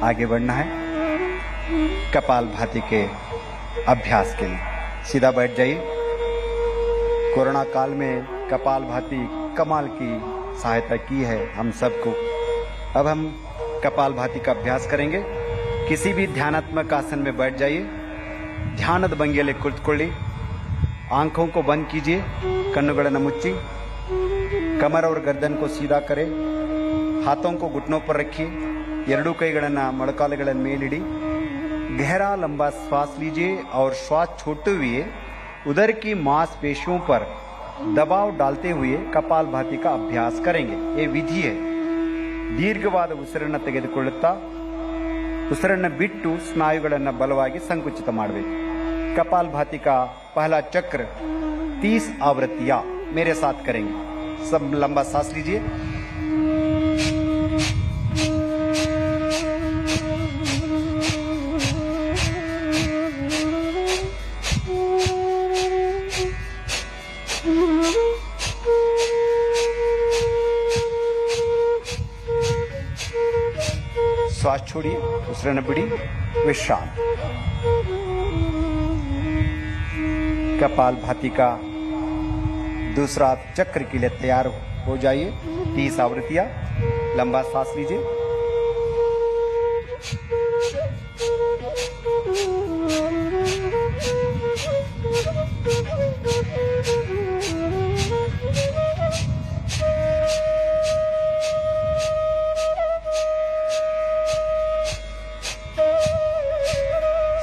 आगे बढ़ना है कपालभाति के अभ्यास के लिए। सीधा बैठ जाइए। कोरोना काल में कपालभाति कमाल की सहायता की है हम सबको। अब हम कपालभाति का अभ्यास करेंगे। किसी भी ध्यानात्मक आसन में बैठ जाइए। ध्यानद भंगिಯಲ್ಲಿ ಕುಳಿತುಕೊಳ್ಳಿ। आंखों को बंद कीजिए, कन्नुಗಳನ್ನು मुच्ची, कमर और गर्दन को सीधा करें, हाथों को घुटनों पर रखिए, ಎರಡೂ ಕೈಗಳನ್ನು ಮೊಣಕಾಲುಗಳ ಮೇಲಿಡಿ, गहरा लंबा श्वास लीजिए और श्वास छोड़ते हुए उदर की मांसपेशियों पर दबाव डालते हुए कपालभाति का अभ्यास करेंगे। ये विधि है। ದೀರ್ಘವಾದ ಉಸಿರನ್ನು ತೆಗೆದುಕೊಳ್ಳುತ್ತಾ ಉಸಿರನ್ನು ಬಿಟ್ಟು ಸ್ನಾಯುಗಳನ್ನು ಬಲವಾಗಿ ಸಂಕುಚಿತ ಮಾಡಬೇಕು। कपालभाति का पहला चक्र 30 आवृत्तियां मेरे साथ करेंगे। सब लंबा सांस लीजिए। श्वास छोड़िए, उसिरन्न बिड़ी, विश्राम। कपालभाति का दूसरा चक्र के लिए तैयार हो जाइए। 30 आवृत्तियां। लंबा सांस लीजिए।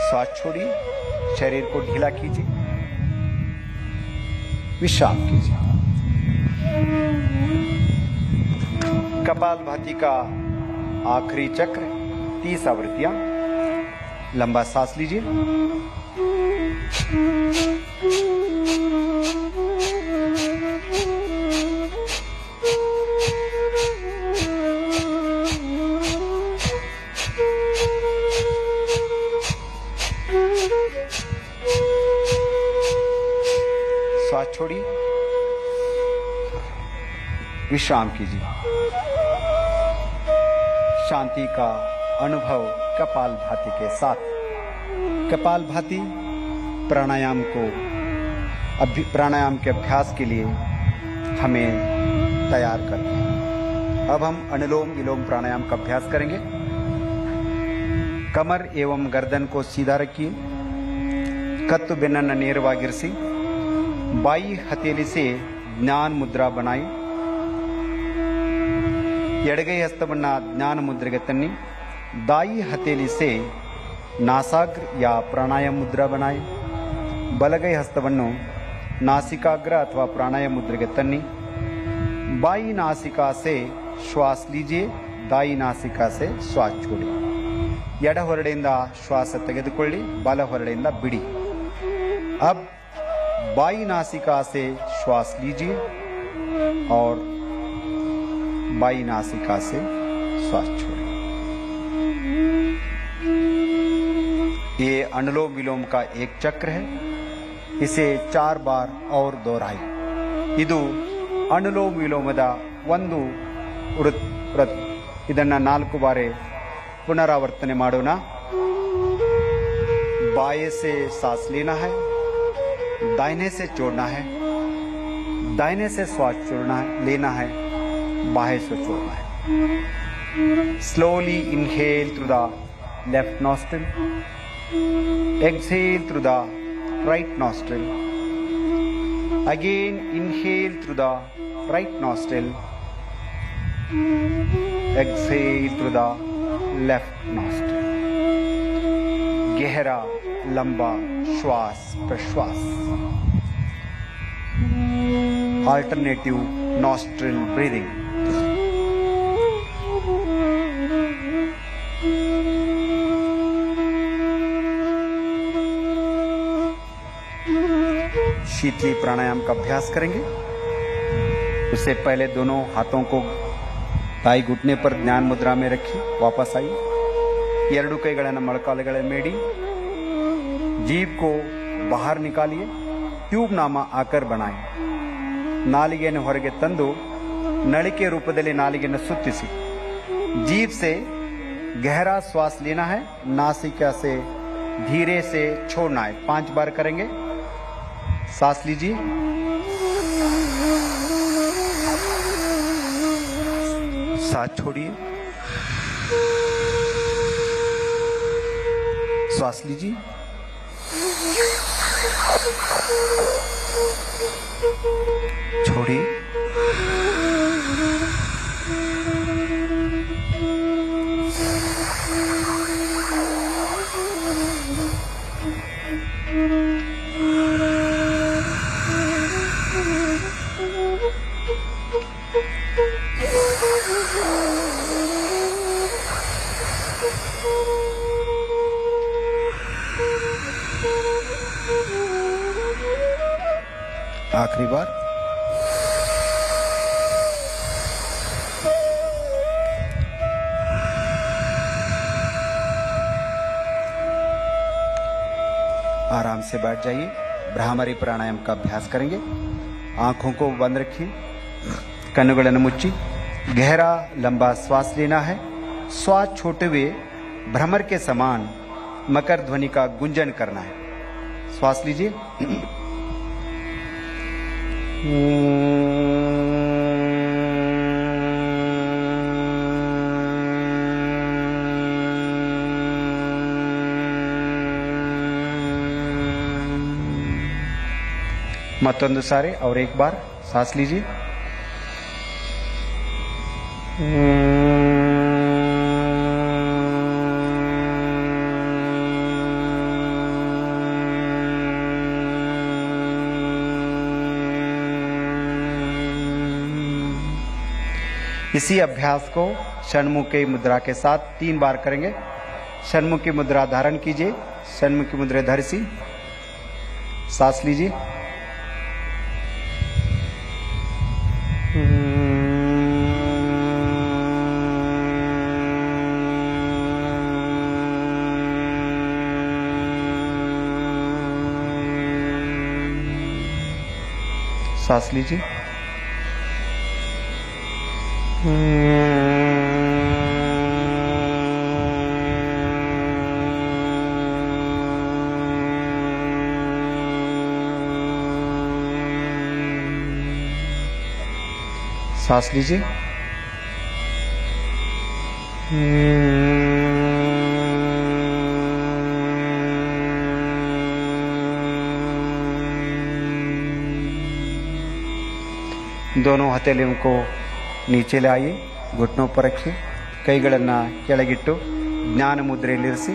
श्वास छोड़िए, शरीर को ढीला कीजिए, विश्राम कीजिए। कपालभाति का आखिरी चक्र 30 आवृत्तियां। लंबा सांस लीजिए। श्वास छोड़िए, विश्राम कीजिए। शांति का अनुभव कपालभाति के साथ। कपालभाति प्राणायाम के अभ्यास के लिए हमें तैयार करते हैं। अब हम अनुलोम विलोम प्राणायाम का अभ्यास करेंगे। कमर एवं गर्दन को सीधा रखिए। कತ್ತು ಬೆನ್ನನ್ನು ನೇರವಾಗಿರಿಸಿ ಬಾಯಿ ಹಥೇಲಿ से ಜ್ಞಾನ ಮುದ್ರಾ बनाई। ಎಡಗೈ ಹಸ್ತವನ್ನು ಜ್ಞಾನ ಮುದ್ರೆಗೆ ತನ್ನಿ। दाई हथेली से नासाग्र या प्राणायाम मुद्रा बनाई। बलगೈ हस्तವನ್ನು नासिकाग्र अथवा प्राणायाम मुद्रेಗೆ तन्नी। बाई नासिका से श्वास लीजिए, दाई नासिका से श्वास छोड़ी। ಎಡ ಹೊರಡೆಯಿಂದ ಶ್ವಾಸ ತೆಗೆದುಕೊಳ್ಳಿ, ಬಲ ಹೊರಡೆಯಿಂದ ಬಿಡಿ। अब बाई नासिका से श्वास लीजिए और बाई नासिका से श्वास छोड़िए। ये अनुलोम विलोम का एक चक्र है। इसे 4 बार और दोहराई। ಇದು अनुलोम विलोमದ ಒಂದು ವೃತ್ತ। ಇದನ್ನು 4 ಬಾರಿ पुनरावर्तन ಮಾಡೋಣ। बाएं से सांस लेना है, दाहिने से छोड़ना है, दाहिने से श्वास छोड़ना है, लेना है, बाएं से छोड़ना है। Slowly inhale through the left nostril, exhale through the right nostril. Again inhale through the right nostril, exhale through the left nostril. गहरा लंबा श्वास प्रश्वास। Alternative nostril breathing. Sheetali pranayama का अभ्यास करेंगे। उससे पहले दोनों हाथों को ताई घुटने पर ध्यान मुद्रा में रखिए। वापस आइए। ಎರಡು ಕೈಗಳನ್ನು ಮೊಳಕಾಲುಗಳ ಮೇಡಿ जीभ को बाहर निकालिए। ट्यूब नामा आकर बनाएं। ನಾಲಿಗೆಯನ್ನು ಹೊರಗೆ ತಂದು नळिके रूपದಲ್ಲಿ नालिಗೆಯನ್ನು सुत्तिಸಿ। जीभ से गहरा श्वास लेना है, नासिका से धीरे से छोड़ना है। 5 बार करेंगे। सांस लीजिए, सांस छोड़िए, श्वास लीजिए, छोड़िए, आखिरी बार। आराम से बैठ जाइए। भ्रामरी प्राणायाम का अभ्यास करेंगे। आंखों को बंद रखिए, कन्नुಗಳನ್ನು मुच्ची। गहरा लंबा श्वास लेना है। श्वास छोड़ते हुए भ्रमर के समान मकर ध्वनि का गुंजन करना है। श्वास लीजिए, मतोंदु सारे और एक बार सांस लीजिए, इसी अभ्यास को षण्मुखी मुद्रा के साथ 3 बार करेंगे। षण्मुखी मुद्रा धारण कीजिए। षण्मुखी मुद्रा धरसी, सांस लीजिए, सांस लीजिए, सांस लीजिए, दोनों हथेलियों को नीचे ले आइए, घुटनों पर रखिए, ಕೈಗಳನ್ನು ಕೆಳಗಿಟ್ಟು ಜ್ಞಾನ ಮುದ್ರೆಯಲ್ಲಿರಿಸಿ।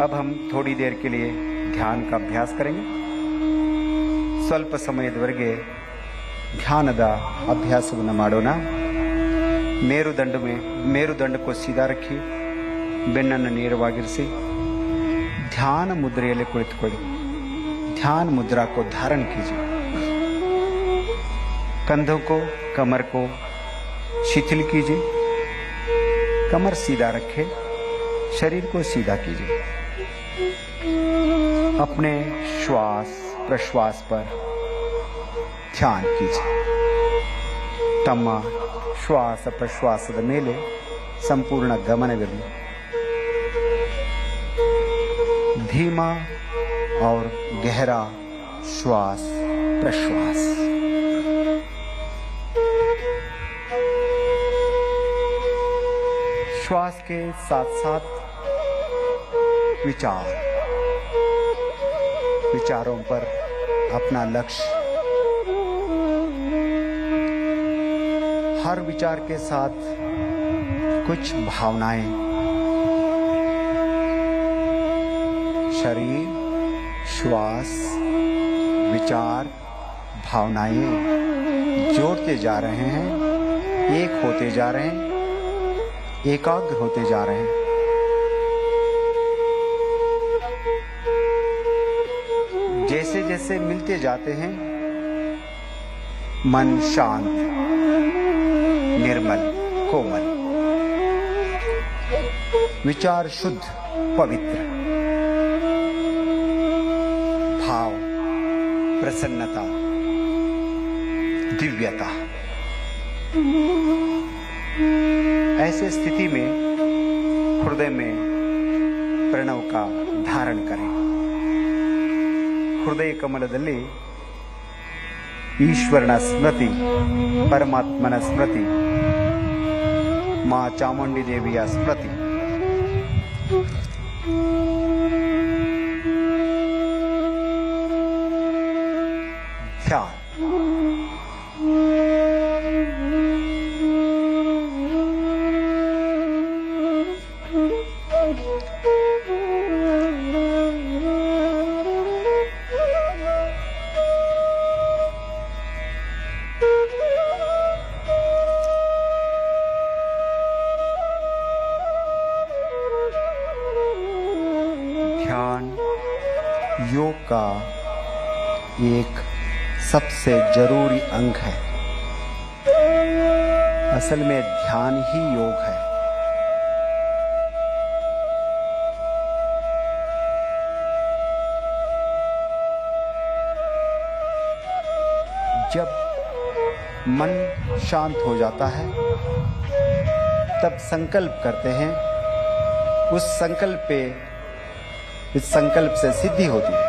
अब हम थोड़ी देर के लिए ध्यान का अभ्यास करेंगे। ಸ್ವಲ್ಪ ಸಮಯದವರೆಗೆ ಧ್ಯಾನದ ಅಭ್ಯಾಸವನ್ನು ಮಾಡೋಣ। ಮೇರುದಂಡ को सीधा रखिए, ಬೆನ್ನನ್ನು ನೇರವಾಗಿರಿಸಿ, ध्यान मुद्रेಯಲ್ಲಿ ಕುಳಿತುಕೊಳ್ಳಿ। ध्यान मुद्रा को धारण कीजिए। कंधों को, कमर को शिथिल कीजिए। कमर सीधा रखें, शरीर को सीधा कीजिए। अपने श्वास प्रश्वास पर ध्यान कीजिए। तಮ್ಮ ಶ್ವಾಸ ಪ್ರಶ್ವಾಸದ ಮೇಲೆ ಸಂಪೂರ್ಣ ಗಮನವಿರಲಿ। धीमा और गहरा श्वास प्रश्वास। श्वास के साथ साथ विचारों पर अपना लक्ष्य, हर विचार के साथ कुछ भावनाएं, शरीर, श्वास, विचार, भावनाएं जोड़ते जा रहे हैं, एक होते जा रहे हैं, एकाग्र होते जा रहे हैं। जैसे जैसे मिलते जाते हैं मन शांत, निर्मल, कोमल, विचार शुद्ध, पवित्र, भाव, प्रसन्नता, दिव्यता। ऐसे स्थिति में हृदय में प्रणव का धारण करें। हृदय कमलदल्ली ಈಶ್ವರನ ಸ್ಮೃತಿ, ಪರಮಾತ್ಮನ ಸ್ಮೃತಿ, ಮಾ ಚಾಮುಂಡಿ ದೇವಿಯ ಸ್ಮೃತಿ, ಧ್ಯಾನ, योग का एक सबसे जरूरी अंग है। असल में ध्यान ही योग है। जब मन शांत हो जाता है तब संकल्प करते हैं, उस संकल्प पे, इस संकल्प से सिद्धि होती है,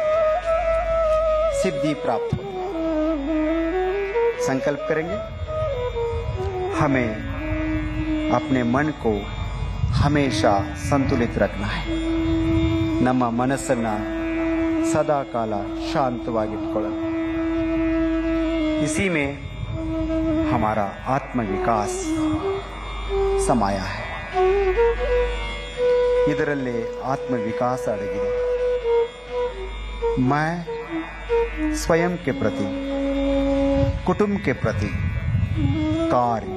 सिद्धि प्राप्त होती है। संकल्प करेंगे, हमें अपने मन को हमेशा संतुलित रखना है। ನಮ್ಮ ಮನಸ್ಸನ್ನ ಸದಾ ಕಾಲ ಶಾಂತವಾಗಿಟ್ಕೊಳ್ಳೋಣ। इसी में हमारा आत्मविकास समाया है। ಇದರಲ್ಲೇ आत्मविकास अड़गिದೆ। मैं स्वयं के प्रति, कुटुंब के प्रति, कार्य,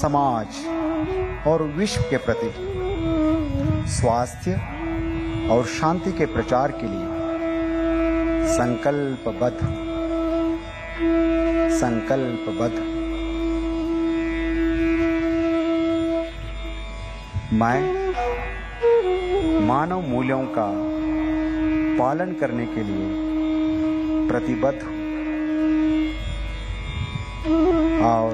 समाज और विश्व के प्रति स्वास्थ्य और शांति के प्रचार के लिए संकल्पबद्ध मैं मानव मूल्यों का पालन करने के लिए प्रतिबद्ध हूं और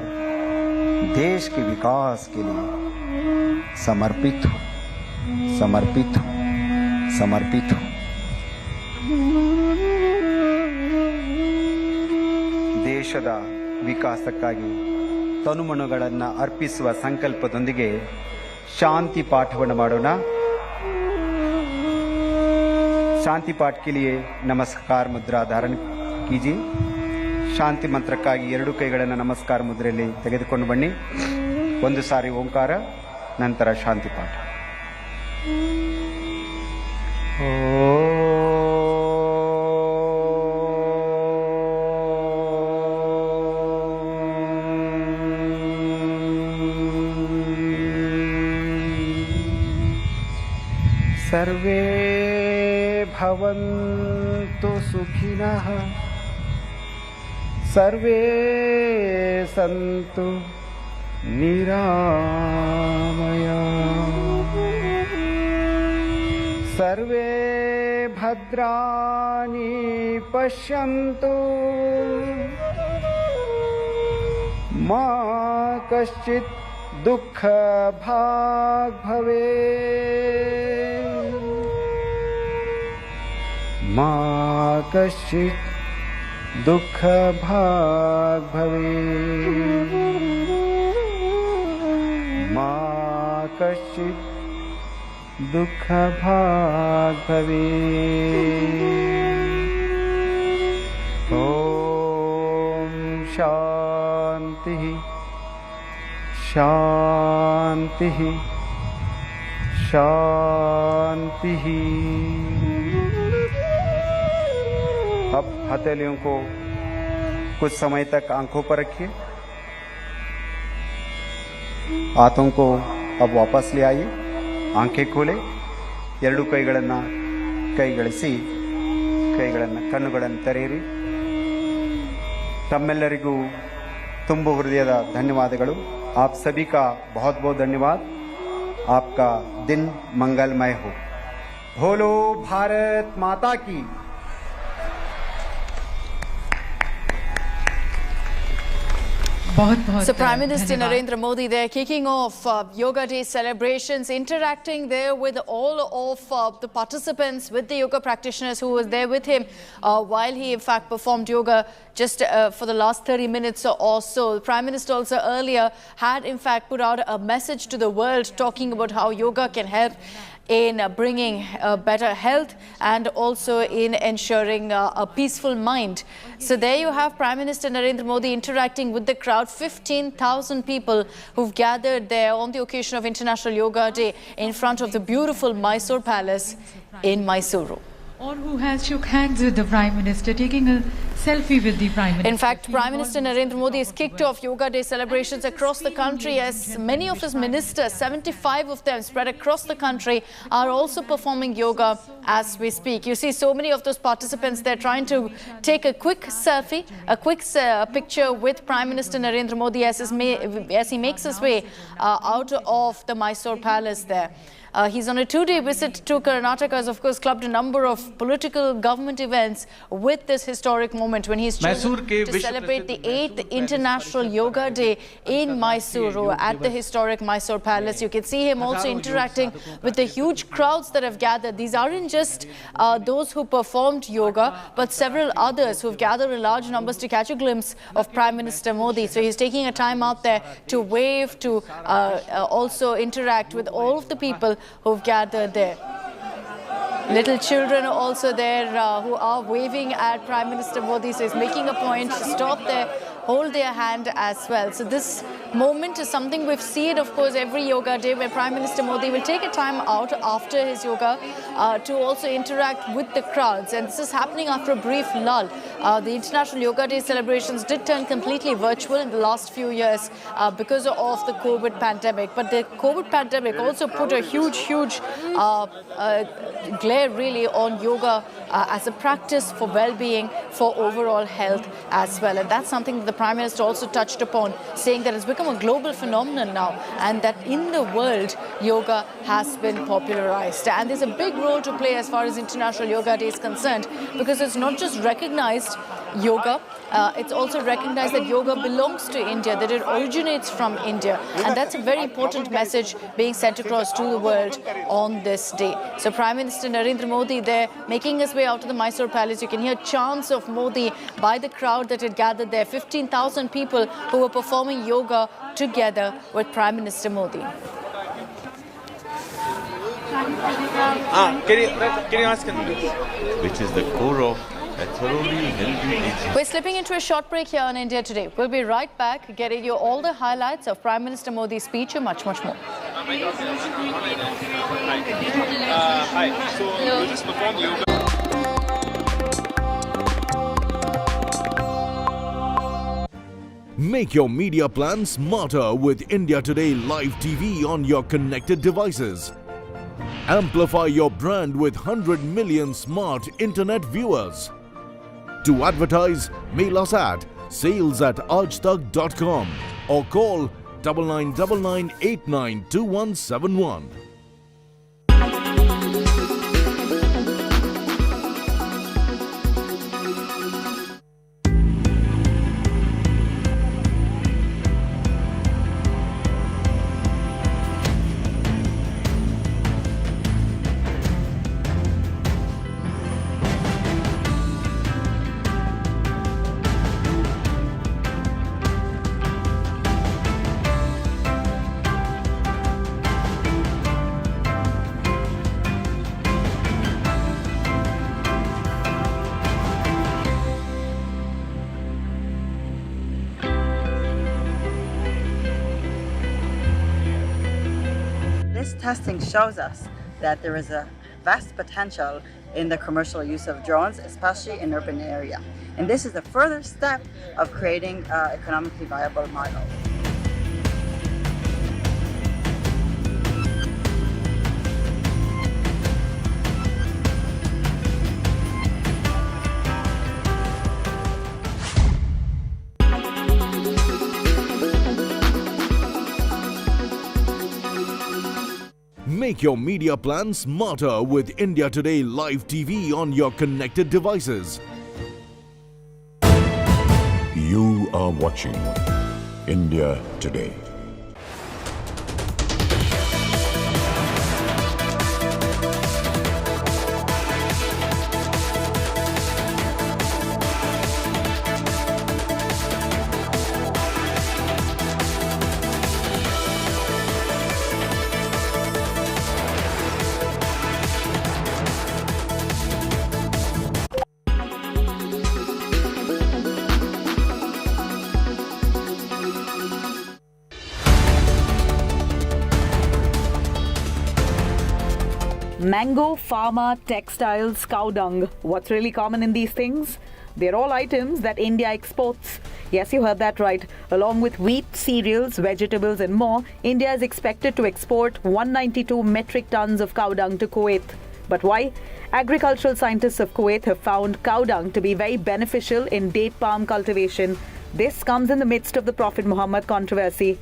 देश के विकास के लिए समर्पित हूं। ದೇಶದ ವಿಕಾಸಕ್ಕಾಗಿ ತನುಮನಗಳನ್ನು ಅರ್ಪಿಸುವ ಸಂಕಲ್ಪದೊಂದಿಗೆ शांति पाठವನ್ನು ಮಾಡೋಣ। शांति पाठ के लिए नमस्कार मुद्रा धारण कीजिए। शांति मंत्रಕ್ಕಾಗಿ ಎರಡು ಕೈಗಳನ್ನು ನಮಸ್ಕಾರ ಮುದ್ರೆಯಲ್ಲಿ ತೆಗೆದುಕೊಂಡು ಬನ್ನಿ। ಒಂದು ಸಾರಿ ಓಂಕಾರ, ನಂತರ ಶಾಂತಿ ಪಾಠ। सर्वे भवन्तु सुखिनः, सर्वे सन्तु निरामया, सर्वे भद्राणि पश्यन्तु, मा कश्चित् दुःख भाग् भवेत्, मा कश्चित् दुःख भाग् भवेत्, मा कश्चित् दुःख भाग् भवेत्। ॐ शान्तिः शान्तिः शान्तिः। अब हथेलियों को कुछ समय तक आंखों पर रखिए। हाथों को अब वापस ले आइए। आंखें खोले, ಎರಡು ಕೈಗಳನ್ನು ಕೈಗಳಿಸಿ ಕಣ್ಣುಗಳನ್ನು ತೆರೆಯಿರಿ. ತಮ್ಮೆಲ್ಲರಿಗೂ ತುಂಬು ಹೃದಯದ ಧನ್ಯವಾದಗಳು. आप सभी का बहुत बहुत धन्यवाद. आपका दिन मंगलमय हो. बोलो भारत माता की. So Prime Minister Narendra Modi there kicking off Yoga Day celebrations, interacting there with all of the participants, with the yoga practitioners who was there with him while he in fact performed yoga just for the last 30 minutes or so. The Prime Minister also earlier had in fact put out a message to the world talking about how yoga can help in bringing better health and also in ensuring a peaceful mind. So there you have Prime Minister Narendra Modi interacting with the crowd. 15,000 people who've gathered there on the occasion of International Yoga Day in front of the beautiful Mysuru Palace in Mysuru. Or who has shook hands with the Prime Minister, taking a selfie with the Prime Minister. In fact, Prime Minister Narendra Modi has kicked off Yoga Day celebrations across the country as many of his ministers, 75 of them spread across the country, are also performing yoga as we speak. You see so many of those participants, they're trying to take a quick selfie, a quick picture with Prime Minister Narendra Modi as he makes his way out of the Mysuru Palace there. He's on a 2-day visit to Karnataka, has of course clubbed a number of political government events with this historic moment when he's chosen to celebrate the 8th International Yoga Day in Mysuru at the historic Mysuru Palace. You can see him also interacting with the huge crowds that have gathered. These aren't just those who performed yoga, but several others who've gathered in large numbers to catch a glimpse of Prime Minister Modi. So he's taking a time out there to wave, to also interact with all of the people who've gathered there. Little children also there who are waving at Prime Minister Modi. So he's making a point to stop there, hold their hand as well. So this moment is something we've seen, of course, every yoga day where Prime Minister Modi will take a time out after his yoga to also interact with the crowds. And this is happening after a brief lull. The International Yoga Day celebrations did turn completely virtual in the last few years because of the COVID pandemic. But the COVID pandemic also put a huge glare really on yoga as a practice for well-being, for overall health as well. And that's something that the Prime Minister also touched upon, saying that it's become a global phenomenon now and that in the world yoga has been popularized. And there's a big role to play as far as International Yoga Day is concerned, because it's not just recognized yoga, it's also recognized that yoga belongs to India, that it originates from India. And that's a very important message being sent across to the world on this day. So Prime Minister Narendra Modi there making his way out to the Mysuru Palace. You can hear chants of Modi by the crowd that had gathered there. 15,000 people who were performing yoga together with Prime Minister Modi. Can you ask him? Which is the core of a thoroughly healthy aging. We're slipping into a short break here on India Today. We'll be right back, getting you all the highlights of Prime Minister Modi's speech and much more. Hi. So you just performed yoga. Make your media plan smarter with India Today Live TV on your connected devices. Amplify your brand with 100 million smart internet viewers. To advertise, mail us at sales@aajtak.com or call 9999892171. This testing shows us that there is a vast potential in the commercial use of drones, especially in urban area. And this is a further step of creating an economically viable model. Make your media plan smarter with India Today Live TV on your connected devices. You are watching India Today. Mango, pharma, textiles, cow dung. What's really common in these things? They're all items that India exports. Yes, you heard that right. Along with wheat, cereals, vegetables and more, India is expected to export 192 metric tons of cow dung to Kuwait. But why? Agricultural scientists of Kuwait have found cow dung to be very beneficial in date palm cultivation. This comes in the midst of the Prophet Muhammad controversy.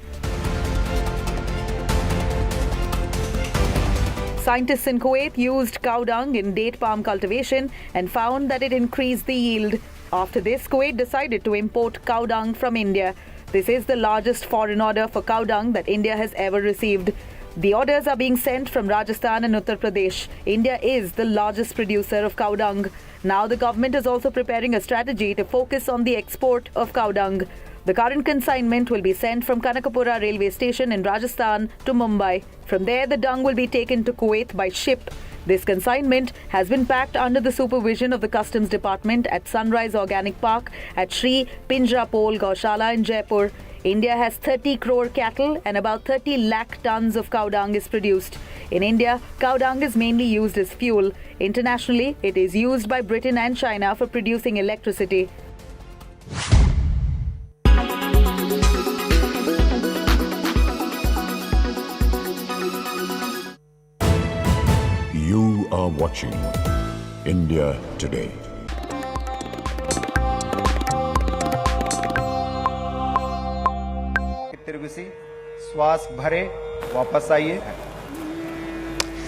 Scientists in Kuwait used cow dung in date palm cultivation and found that it increased the yield. After this, Kuwait decided to import cow dung from India. This is the largest foreign order for cow dung that India has ever received. The orders are being sent from Rajasthan and Uttar Pradesh. India is the largest producer of cow dung. Now the government is also preparing a strategy to focus on the export of cow dung. The current consignment will be sent from Kanakapura railway station in Rajasthan to Mumbai. From there, the dung will be taken to Kuwait by ship. This consignment has been packed under the supervision of the Customs Department at Sunrise Organic Park at Sri Pinjrapol Gaushala in Jaipur. India has 30 crore cattle and about 30 lakh tons of cow dung is produced. In India, cow dung is mainly used as fuel. Internationally, it is used by Britain and China for producing electricity. You are watching India Today. तिरगुसी श्वास भरे वापस आइए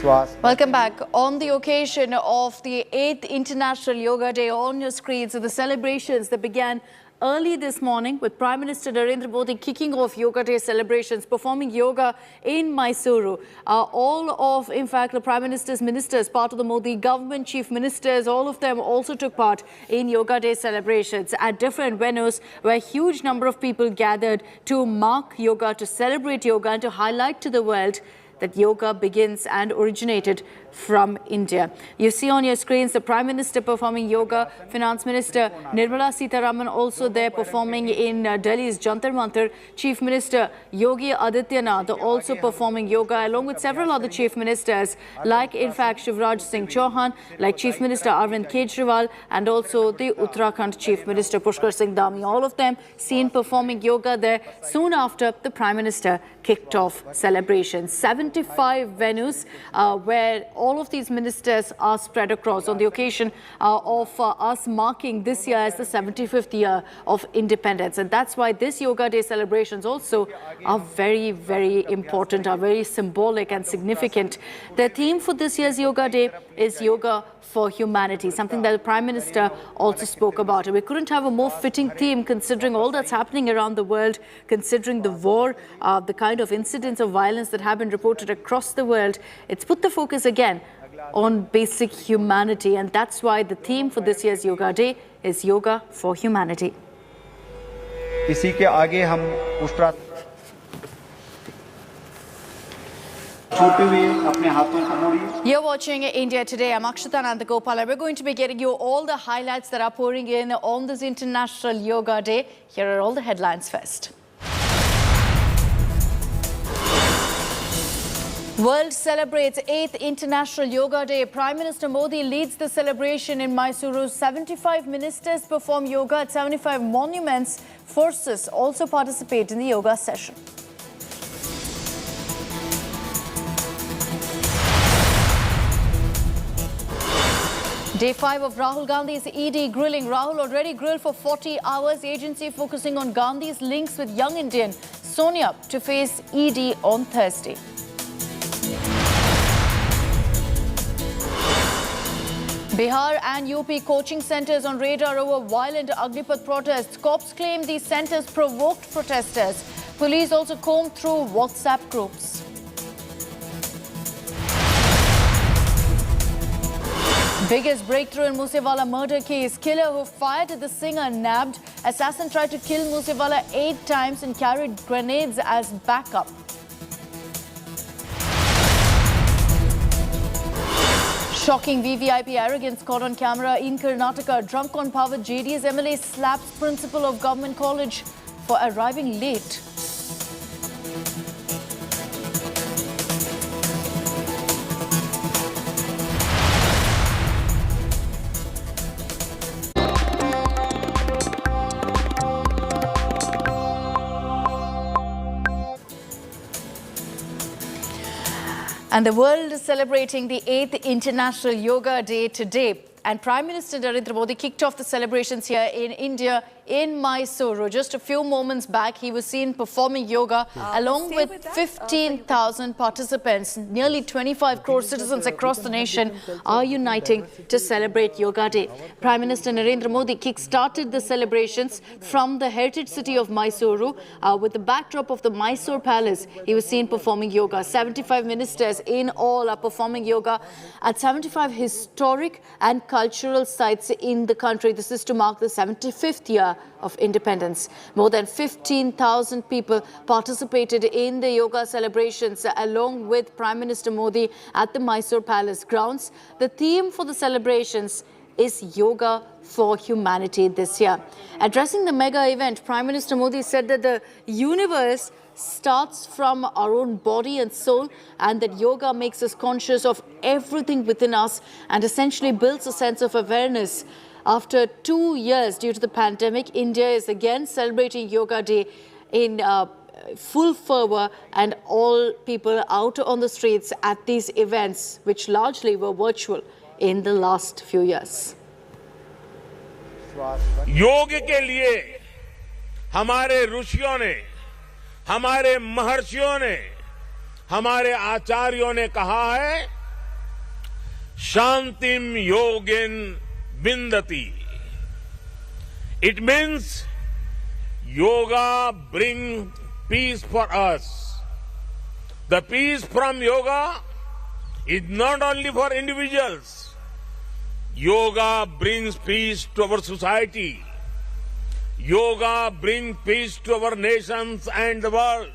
श्वास Welcome back. On the occasion of the 8th International Yoga Day, on your screens are the celebrations that began early this morning with Prime Minister Narendra Modi kicking off Yoga Day celebrations, performing yoga in Mysuru. All of, in fact, the Prime Minister's ministers, part of the Modi government, chief ministers, all of them also took part in Yoga Day celebrations at different venues where a huge number of people gathered to mark yoga, to celebrate yoga and to highlight to the world that yoga begins and originated from India. You see on your screens the Prime Minister performing yoga, Finance Minister Nirmala Sitharaman also there performing in Delhi's Jantar Mantar, Chief Minister Yogi Adityanath also performing yoga along with several other Chief Ministers like in fact Shivraj Singh Chauhan, like Chief Minister Arvind Kejriwal and also the Uttarakhand Chief Minister Pushkar Singh Dhami. All of them seen performing yoga there soon after the Prime Minister kicked off celebrations. 75 venues where all of these ministers are spread across on the occasion of us marking this year as the 75th year of independence. And that's why this Yoga Day celebrations also are very, very important, are very symbolic and significant. The theme for this year's Yoga Day is Yoga for Humanity, something that the Prime Minister also spoke about. And we couldn't have a more fitting theme considering all that's happening around the world, considering the war, the kind of incidents of violence that have been reported across the world. It's put the focus again on basic humanity, and that's why the theme for this year's Yoga Day is Yoga for Humanity. इसी के आगे हम उस You're watching India Today. I'm Akshita Nandagopal. We're going to be getting you all the highlights that are pouring in on this International Yoga Day. Here are all the headlines first. World celebrates 8th International Yoga Day. Prime Minister Modi leads the celebration in Mysuru. 75 ministers perform yoga at 75 monuments. Forces also participate in the yoga session. Day 5 of Rahul Gandhi's ED grilling. Rahul already grilled for 40 hours. The agency focusing on Gandhi's links with young Indian Sonia to face ED on Thursday. Bihar and UP coaching centers on radar over violent Agnipath protests. Cops claim these centers provoked protesters. Police also combed through WhatsApp groups. Biggest breakthrough in Moosewala murder case. Killer who fired at the singer nabbed. Assassin tried to kill Moosewala 8 times and carried grenades as backup. Shocking VVIP arrogance caught on camera in Karnataka. Drunk on power, JDS MLA slaps principal of government college for arriving late. And the world is celebrating the 8th International Yoga Day today. And Prime Minister Narendra Modi kicked off the celebrations here in India, in Mysuru. Just a few moments back, he was seen performing yoga along with 15,000 participants. Nearly 25 crore citizens across the nation are uniting to celebrate Yoga Day. Prime Minister Narendra Modi kick-started the celebrations from the heritage city of Mysuru with the backdrop of the Mysuru Palace. He was seen performing yoga. 75 ministers in all are performing yoga at 75 historic and cultural sites in the country. This is to mark the 75th year of independence. More than 15,000 people participated in the yoga celebrations along with Prime Minister Modi at the Mysuru Palace Grounds. The theme for the celebrations is Yoga for Humanity this year. Addressing the mega event, Prime Minister Modi said that the universe starts from our own body and soul, and that yoga makes us conscious of everything within us and essentially builds a sense of awareness. After 2 years due to the pandemic, India is again celebrating Yoga Day in full fervor, and all people out on the streets at these events, which largely were virtual in the last few years. योग के लिए हमारे ऋषियों ने, हमारे महर्षियों ने, हमारे आचार्यों ने कहा है, शांतिम योगिन विन्दति. It means yoga brings peace for us. The peace from yoga is not only for individuals. Yoga brings peace to our society. Yoga brings peace to our nations and the world.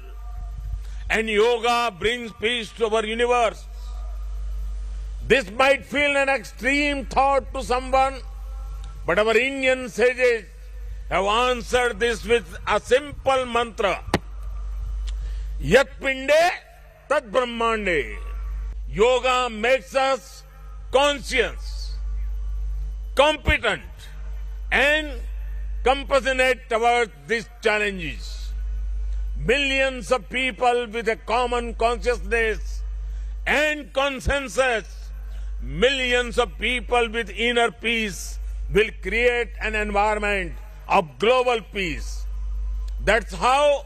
And yoga brings peace to our universe. This might feel an extreme thought to someone, but our Indian sages have answered this with a simple mantra. Yat pinde tat brahmande. Yoga makes us conscious, competent, and compassionate towards these challenges. Millions of people with a common consciousness and consensus, millions of people with inner peace will create an environment of global peace. That's how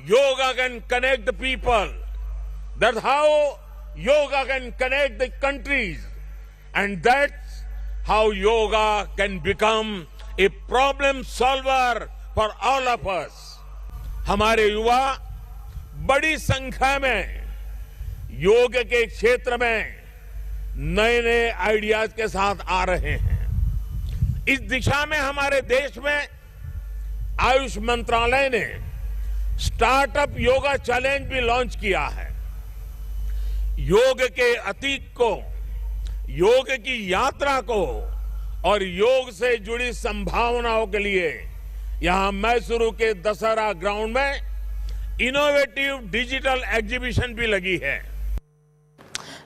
yoga can connect the people. That's how yoga can connect the countries. And that's how yoga can become a problem solver for all of us. हमारे युवा बड़ी संख्या में योग के क्षेत्र में नए नए आइडियाज के साथ आ रहे हैं. इस दिशा में हमारे देश में आयुष मंत्रालय ने स्टार्टअप योगा चैलेंज भी लॉन्च किया है. योग के अतीत को, योग की यात्रा को और योग से जुड़ी संभावनाओं के लिए यहां मैसूरू के दशहरा ग्राउंड में इनोवेटिव डिजिटल एग्जीबिशन भी लगी है.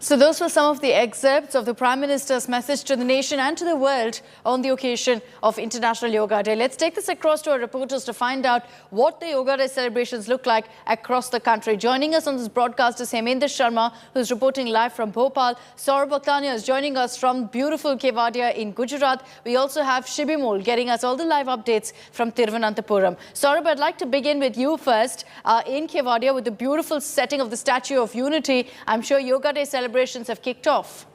So those were some of the excerpts of the Prime Minister's message to the nation and to the world on the occasion of International Yoga Day. Let's take this across to our reporters to find out what the Yoga Day celebrations look like across the country. Joining us on this broadcast is Hemendra Sharma, who's reporting live from Bhopal. Saurabh Bakhtania is joining us from beautiful Kevadia in Gujarat. We also have Shibimol getting us all the live updates from Thiruvananthapuram. Saurabh, I'd like to begin with you first in Kevadia with the beautiful setting of the Statue of Unity. I'm sure Yoga Day celebrations have kicked off.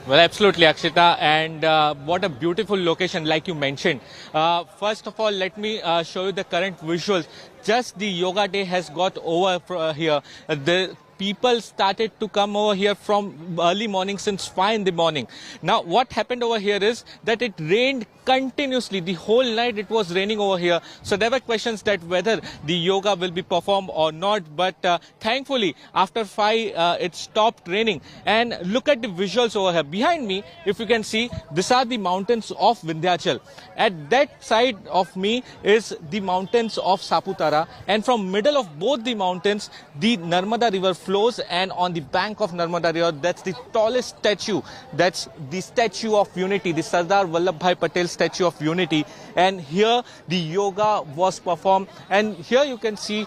Well, absolutely, Akshita, and what a beautiful location, like you mentioned. First of all, let me show you the current visuals. Just the yoga day has got over here. The people started to come over here from early morning, since 5 in the morning. Now, what happened over here is that it rained continuously. The whole night it was raining over here. So there were questions that whether the yoga will be performed or not. But thankfully, after 5, it stopped raining. And look at the visuals over here. Behind me, if you can see, these are the mountains of Vindhyachal. At that side of me is the mountains of Saputara. And from middle of both the mountains, the Narmada River flows, and on the bank of Narmada River, that's the tallest statue. That's the Statue of Unity, the Sardar Vallabhbhai Patel Statue of Unity. And here the yoga was performed. And here you can see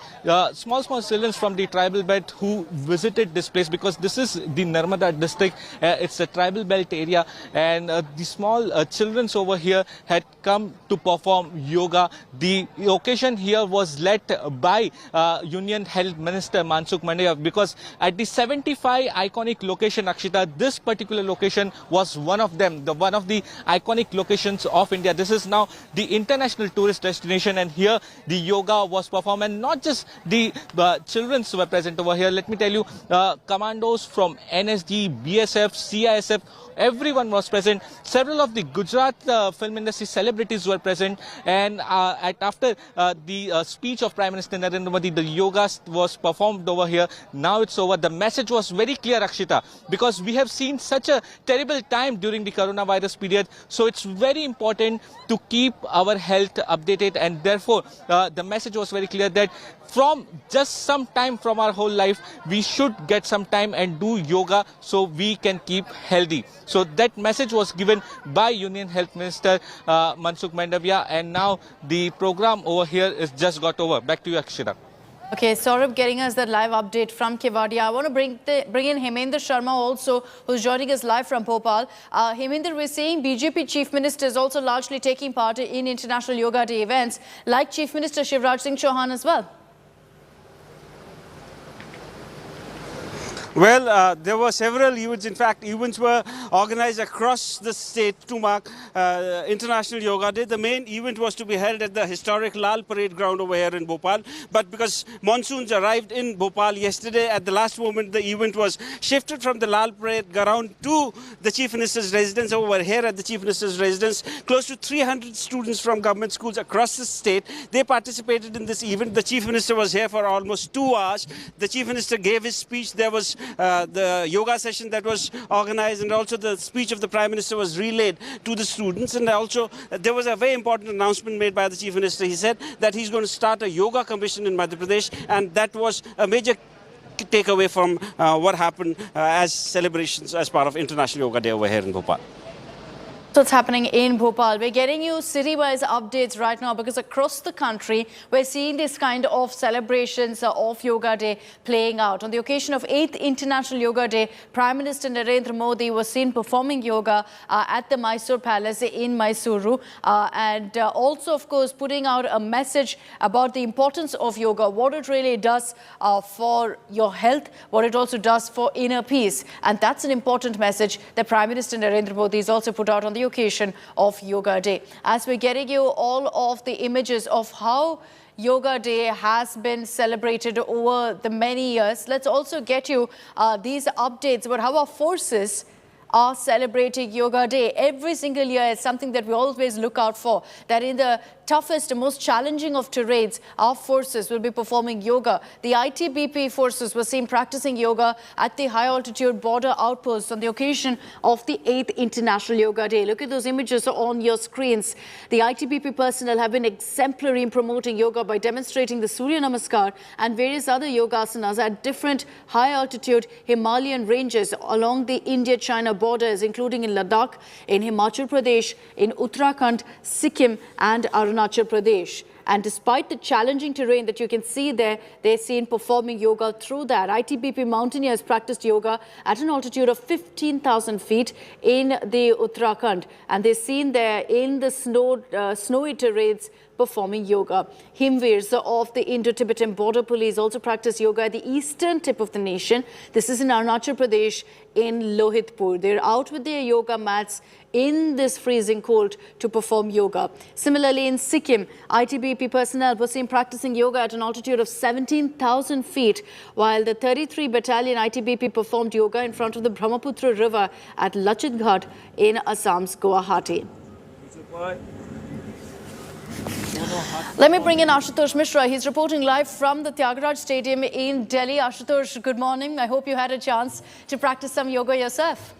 small children from the tribal belt who visited this place, because this is the Narmada district. It's a tribal belt area, and the small children over here had come to perform yoga. The occasion here was led by Union Health Minister Manoj Pande, because at the 75 iconic location, Akshita, this particular location was one of them, one of the iconic locations of India. This is now the international tourist destination, and here the yoga was performed. And not just the children were present over here. Let me tell you, commandos from NSG, BSF, CISF, everyone was present. Several of the Gujarat film industry celebrities were present. And after the speech of Prime Minister Narendra Modi, the yoga was performed over here. Now it's over. The message was very clear, Akshita, because we have seen such a terrible time during the coronavirus period. So it's very important to keep our health updated. And therefore, the message was very clear that from just some time from our whole life, we should get some time and do yoga so we can keep healthy. So that message was given by Union Health Minister Manoj Pande, and now the program over here is just got over. Back to you, Akshita. Okay, Saurabh getting us that live update from Kevadia. I want to bring in Hemendra Sharma also, who's joining us live from Bhopal. Hemendra, we're seeing BJP Chief Minister is also largely taking part in International Yoga Day events, like Chief Minister Shivraj Singh Chauhan as well. Well, there were several events. In fact, events were organized across the state to mark International Yoga Day. The main event was to be held at the historic Lal Parade ground over here in Bhopal. But because monsoons arrived in Bhopal yesterday, at the last moment, the event was shifted from the Lal Parade ground to the Chief Minister's residence. Over here at the Chief Minister's residence, close to 300 students from government schools across the state, they participated in this event. The Chief Minister was here for almost 2 hours. The Chief Minister gave his speech. There was the yoga session that was organized, and also the speech of the Prime Minister was relayed to the students. And also there was a very important announcement made by the Chief Minister. He said that he's going to start a yoga commission in Madhya Pradesh, and that was a major takeaway from what happened as celebrations as part of International Yoga Day over here in Bhopal. So what's happening in Bhopal? We're getting you city-wise updates right now, because across the country, we're seeing this kind of celebrations of Yoga Day playing out. On the occasion of 8th International Yoga Day, Prime Minister Narendra Modi was seen performing yoga at the Mysuru Palace in Mysuru. And also, of course, putting out a message about the importance of yoga, what it really does for your health, what it also does for inner peace. And that's an important message that Prime Minister Narendra Modi has also put out on the occasion of Yoga Day. As we're getting you all of the images of how Yoga Day has been celebrated over the many years, let's also get you these updates about how our forces are celebrating Yoga Day. Every single year is something that we always look out for, that in the toughest and most challenging of terrains, our forces will be performing yoga. The ITBP forces were seen practicing yoga at the high-altitude border outposts on the occasion of the 8th International Yoga Day. Look at those images on your screens. The ITBP personnel have been exemplary in promoting yoga by demonstrating the Surya Namaskar and various other yoga asanas at different high-altitude Himalayan ranges along the India-China borders, including in Ladakh, in Himachal Pradesh, in Uttarakhand, Sikkim and Arunachal Pradesh. And despite the challenging terrain that you can see there, they're seen performing yoga through that. ITBP mountaineers practiced yoga at an altitude of 15,000 feet in the Uttarakhand. And they're seen there in the snowy terrains performing yoga. Himveers of the Indo-Tibetan Border Police also practice yoga at the eastern tip of the nation. This is in Arunachal Pradesh in Lohitpur. They're out with their yoga mats in this freezing cold to perform yoga. Similarly, in Sikkim, ITBP personnel were seen practicing yoga at an altitude of 17,000 feet, while the 33 Battalion ITBP performed yoga in front of the Brahmaputra River at Lachit Ghat in Assam's Guwahati. Let me bring in Ashutosh Mishra. He's reporting live from the Tyagaraja Stadium in Delhi. Ashutosh, good morning. I hope you had a chance to practice some yoga yourself.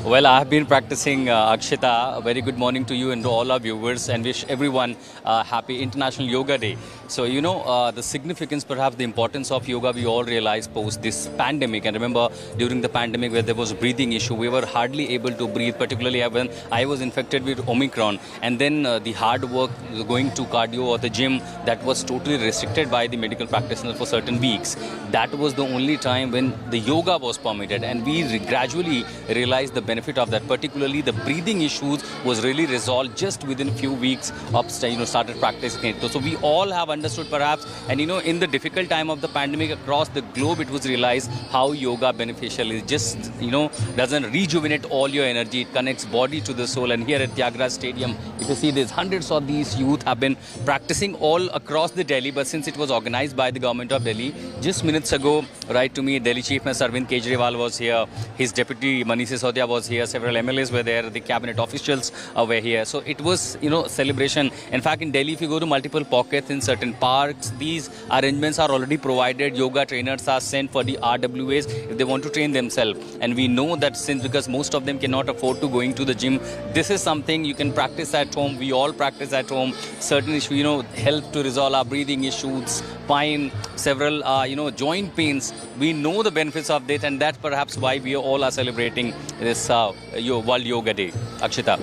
Well, I have been practicing, Akshita. A very good morning to you and to all our viewers, and wish everyone a happy International Yoga Day. So, you know, the significance, perhaps the importance of yoga, we all realize post this pandemic. And remember, during the pandemic where there was a breathing issue, we were hardly able to breathe, particularly when I was infected with Omicron. And then the hard work, going to cardio or the gym, that was totally restricted by the medical practitioners for certain weeks. That was the only time when the yoga was permitted. And we gradually realized the benefit of that, particularly the breathing issues was really resolved just within a few weeks of started practicing it. So we all have understood perhaps, and you know, in the difficult time of the pandemic across the globe, it was realized how yoga beneficial is. Just, you know, doesn't rejuvenate all your energy, it connects body to the soul. And here at Tyagaraja Stadium, if you see, there's hundreds of these youth have been practicing all across the Delhi, but since it was organized by the government of Delhi, just minutes ago, right to me, Delhi Chief Minister Arvind Kejriwal was here, his deputy Manish Sisodia was here, several MLAs were there, the cabinet officials were here. So it was, you know, celebration. In fact, in Delhi, if you go to multiple pockets in certain parks, these arrangements are already provided. Yoga trainers are sent for the RWAs if they want to train themselves. And we know that since, because most of them cannot afford to going to the gym, this is something you can practice at home. We all practice at home. Certain issues, you know, help to resolve our breathing issues, spine, several, you know, joint pains. We know the benefits of this, and that's perhaps why we all are celebrating this World Yoga Day. Akshita.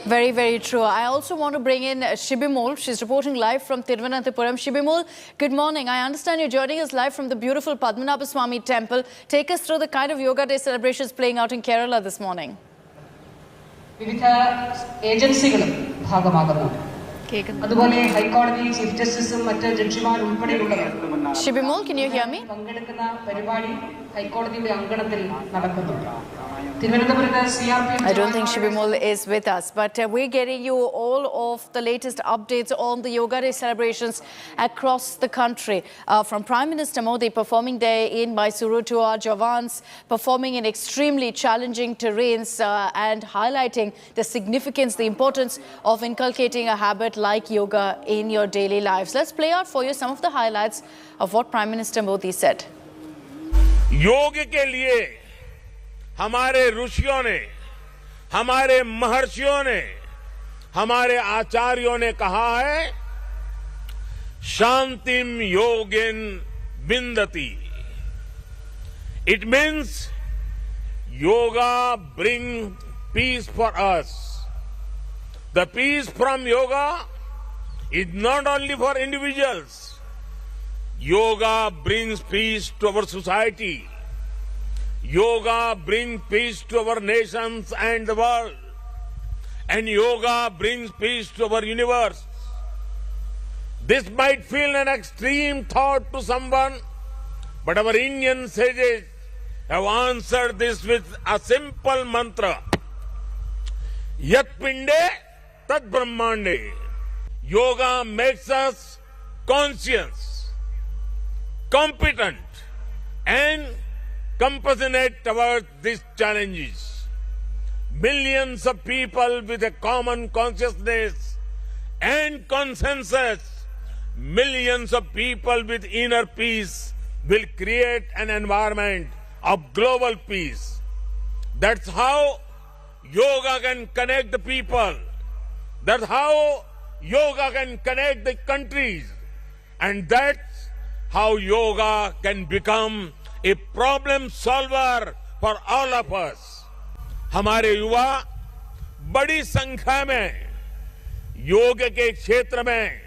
Very, very true. I also want to bring in Shibimol. She's reporting live from Thiruvananthapuram. Shibimol, good morning. I understand you're joining us live from the beautiful Padmanabha Swami temple. Take us through the kind of Yoga Day celebrations playing out in Kerala this morning. Shibimol, can you hear me? I don't think Shibimol is with us, but we're getting you all of the latest updates on the Yoga Day celebrations across the country. From Prime Minister Modi performing there in Mysuru to our Jawans performing in extremely challenging terrains and highlighting the significance, the importance of inculcating a habit like yoga in your daily lives. Let's play out for you some of the highlights of what Prime Minister Modi said. Yoga ke liye हमारे ऋषियों ने, हमारे महर्षियों ने, हमारे आचार्यों ने कहा है, शांतिम योगिन विन्दति. It means yoga brings peace for us. The peace from yoga is not only for individuals. Yoga brings peace to our society. Yoga brings peace to our nations and the world. And yoga brings peace to our universe. This might feel an extreme thought to someone, but our Indian sages have answered this with a simple mantra. Yat pinde tat brahmande. Yoga makes us conscious, competent, and compassionate towards these challenges. Millions of people with a common consciousness and consensus, millions of people with inner peace will create an environment of global peace. That's how yoga can connect the people. That's how yoga can connect the countries. And that's how yoga can become a problem solver for all of us. हमारे युवा बड़ी संख्या में योग के क्षेत्र में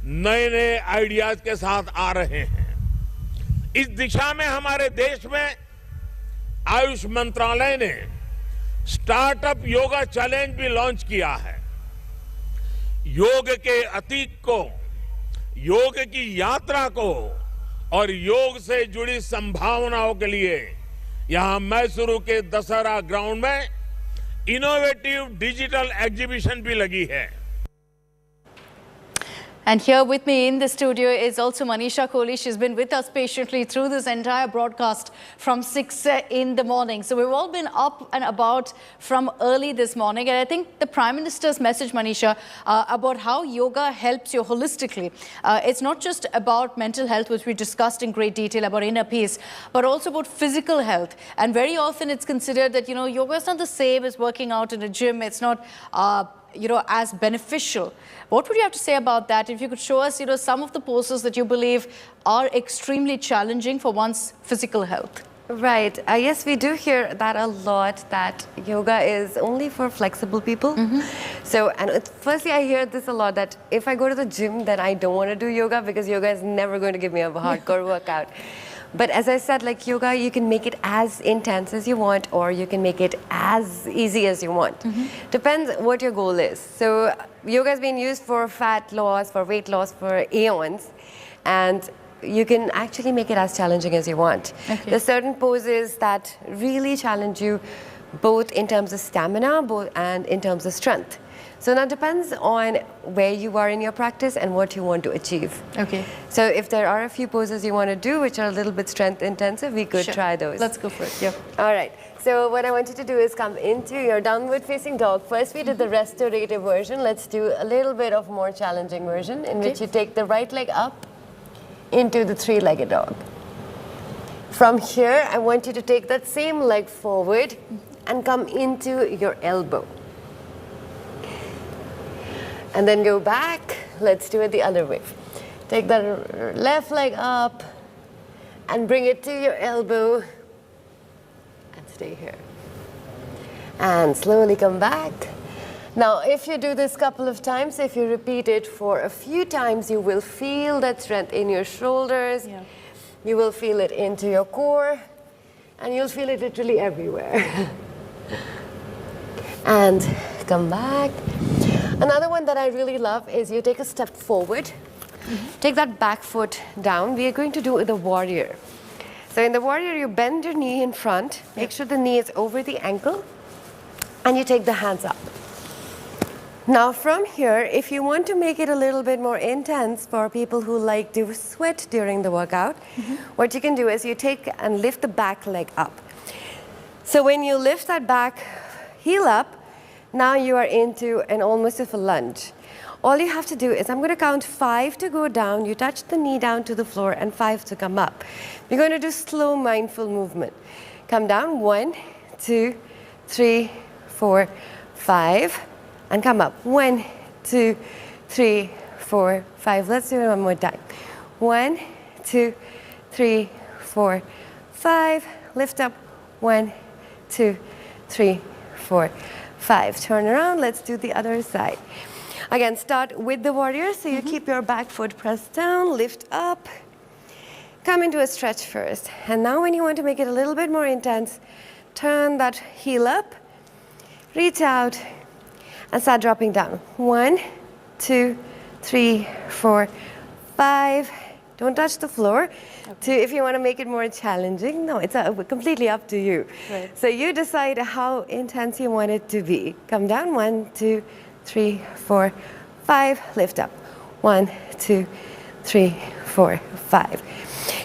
नए नए आइडियाज के साथ आ रहे हैं। इस दिशा में हमारे देश में आयुष मंत्रालय ने स्टार्टअप योगा चैलेंज भी लॉन्च किया है। योग के अतीक को, योग की यात्रा को और योग से जुड़ी संभावनाओं के लिए यहां मैसूरू के दशहरा ग्राउंड में इनोवेटिव डिजिटल एग्जीबिशन भी लगी है। And here with me in the studio is also Manisha Kohli. She's been with us patiently through this entire broadcast from 6 in the morning. So we've all been up and about from early this morning. And I think the Prime Minister's message, Manisha, about how yoga helps you holistically. It's not just about mental health, which we discussed in great detail about inner peace, but also about physical health. And very often it's considered that, yoga is not the same as working out in a gym. It's not as beneficial. What would you have to say about that? If you could show us, some of the poses that you believe are extremely challenging for one's physical health. Right. Yes, we do hear that a lot, that yoga is only for flexible people. So, and firstly, I hear this a lot, that if I go to the gym, then I don't want to do yoga because yoga is never going to give me a hardcore workout. But as I said, like yoga, you can make it as intense as you want, or you can make it as easy as you want. Depends what your goal is. So yoga has been used for fat loss, for weight loss for eons, and you can actually make it as challenging as you want. There's certain poses that really challenge you, both in terms of stamina and in terms of strength. So now it depends on where you are in your practice and what you want to achieve. So if there are a few poses you want to do which are a little bit strength intensive, we could try those. Let's go for it. All right. So what I want you to do is come into your downward facing dog. First we did the restorative version. Let's do a little bit of more challenging version in which you take the right leg up into the three-legged dog. From here, I want you to take that same leg forward and come into your elbow. And then go back. Let's do it the other way. Take the left leg up and bring it to your elbow and stay here. And slowly come back. Now, if you do this a couple of times, if you repeat it for a few times, you will feel that strength in your shoulders. You will feel it into your core, and you'll feel it literally everywhere. And come back. Another one that I really love is you take a step forward, take that back foot down. We are going to do the warrior. So in the warrior, you bend your knee in front, make sure the knee is over the ankle, and you take the hands up. Now from here, if you want to make it a little bit more intense for people who like to sweat during the workout, what you can do is you take and lift the back leg up. So when you lift that back heel up, now you are into an almost of a lunge. All you have to do is, I'm going to count 5 to go down, you touch the knee down to the floor, and 5 to come up. We're going to do slow mindful movement. Come down, 1, 2, 3, 4, 5, and come up. 1, 2, 3, 4, 5. Let's do it one more time. 1, 2, 3, 4, 5. Lift up. 1, 2, 3, 4, 5. Turn around. Let's do the other side. Again, start with the warrior. So you keep your back foot pressed down, lift up, come into a stretch first. And now when you want to make it a little bit more intense, turn that heel up, reach out, and start dropping down. 1, 2, 3, 4, 5. Don't touch the floor. If you want to make it more challenging, no, it's completely up to you. So you decide how intense you want it to be. Come down, 1, 2, 3, 4, 5. Lift up. 1, 2, 3, 4, 5.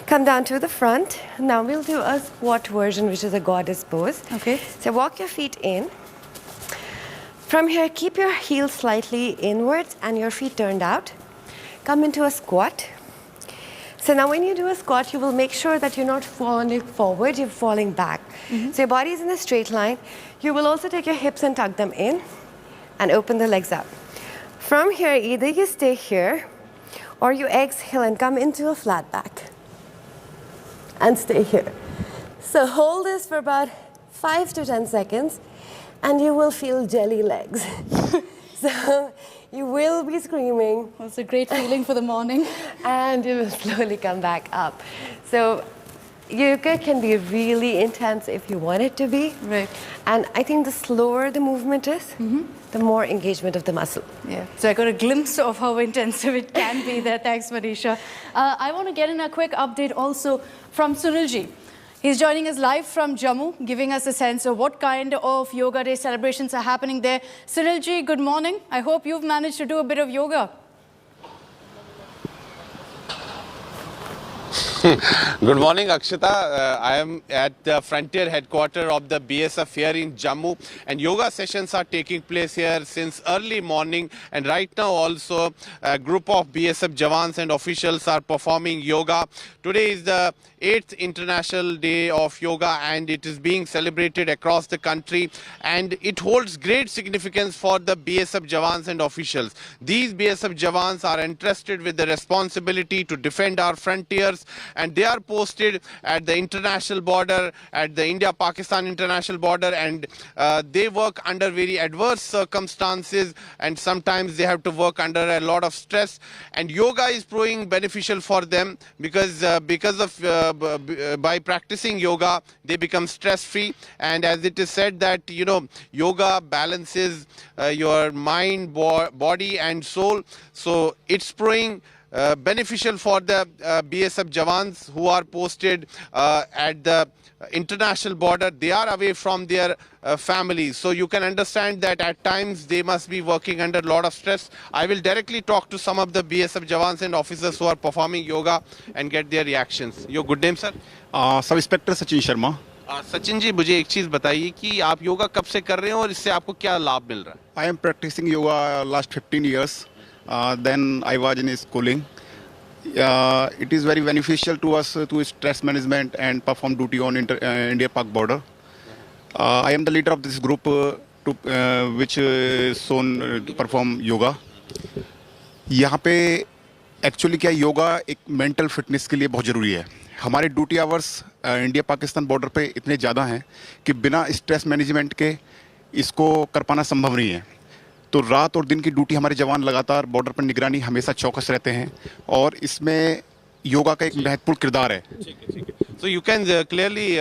Come down to the front. Now we'll do a squat version, which is a goddess pose. So walk your feet in. From here, keep your heels slightly inwards and your feet turned out. Come into a squat. So now when you do a squat, you will make sure that you're not falling forward, you're falling back. So your body is in a straight line. You will also take your hips and tuck them in and open the legs up. From here, either you stay here or you exhale and come into a flat back and stay here. So hold this for about 5 to 10 seconds and you will feel jelly legs. So you will be screaming. That's a great feeling for the morning. And you will slowly come back up. So yoga can be really intense if you want it to be. Right. And I think the slower the movement is, the more engagement of the muscle. Yeah. So I got a glimpse of how intensive it can be there. Thanks, Manisha. I want to get in a quick update also from Sunilji. He's joining us live from Jammu, giving us a sense of what kind of Yoga Day celebrations are happening there. Sunilji, good morning. I hope you've managed to do a bit of yoga. Good morning, Akshita. I am at the frontier headquarters of the BSF here in Jammu, and yoga sessions are taking place here since early morning. And right now also a group of BSF Jawans and officials are performing yoga. Today is the 8th International Day of Yoga, and it is being celebrated across the country, and it holds great significance for the BSF Jawans and officials. These BSF Jawans are entrusted with the responsibility to defend our frontiers, and they are posted at the international border, at the India-Pakistan international border, and they work under very adverse circumstances, and sometimes they have to work under a lot of stress, and yoga is proving beneficial for them because by practicing yoga they become stress-free. And as it is said that, you know, yoga balances your mind, body and soul, so it's proving beneficial for the BSF Jawans who are posted at the international border. They are away from their families, so you can understand that at times they must be working under a lot of stress. I will directly talk to some of the BSF Jawans and officers who are performing yoga and get their reactions. Your good name, sir? Sub inspector Sachin Sharma. Sachin ji, मुझे एक चीज़ बताइए कि आप योगा कब से कर रहे हैं और इससे आपको क्या लाभ मिल रहा है? I am practicing yoga last 15 years. Then I was in schooling. It is very beneficial to us to stress management and perform duty on India-Pak border. I am the leader of this group which is shown to perform yoga. यहाँ पे actually क्या योगा एक mental fitness के लिए बहुत ज़रूरी है. हमारे duty hours India Pakistan border पे इतने ज़्यादा हैं कि बिना स्ट्रेस मैनेजमेंट के इसको कर पाना संभव नहीं है. तो रात और दिन की ड्यूटी हमारे जवान लगातार बॉर्डर पर निगरानी हमेशा चौकस रहते हैं, और इसमें योगा का एक महत्वपूर्ण किरदार है. So you can clearly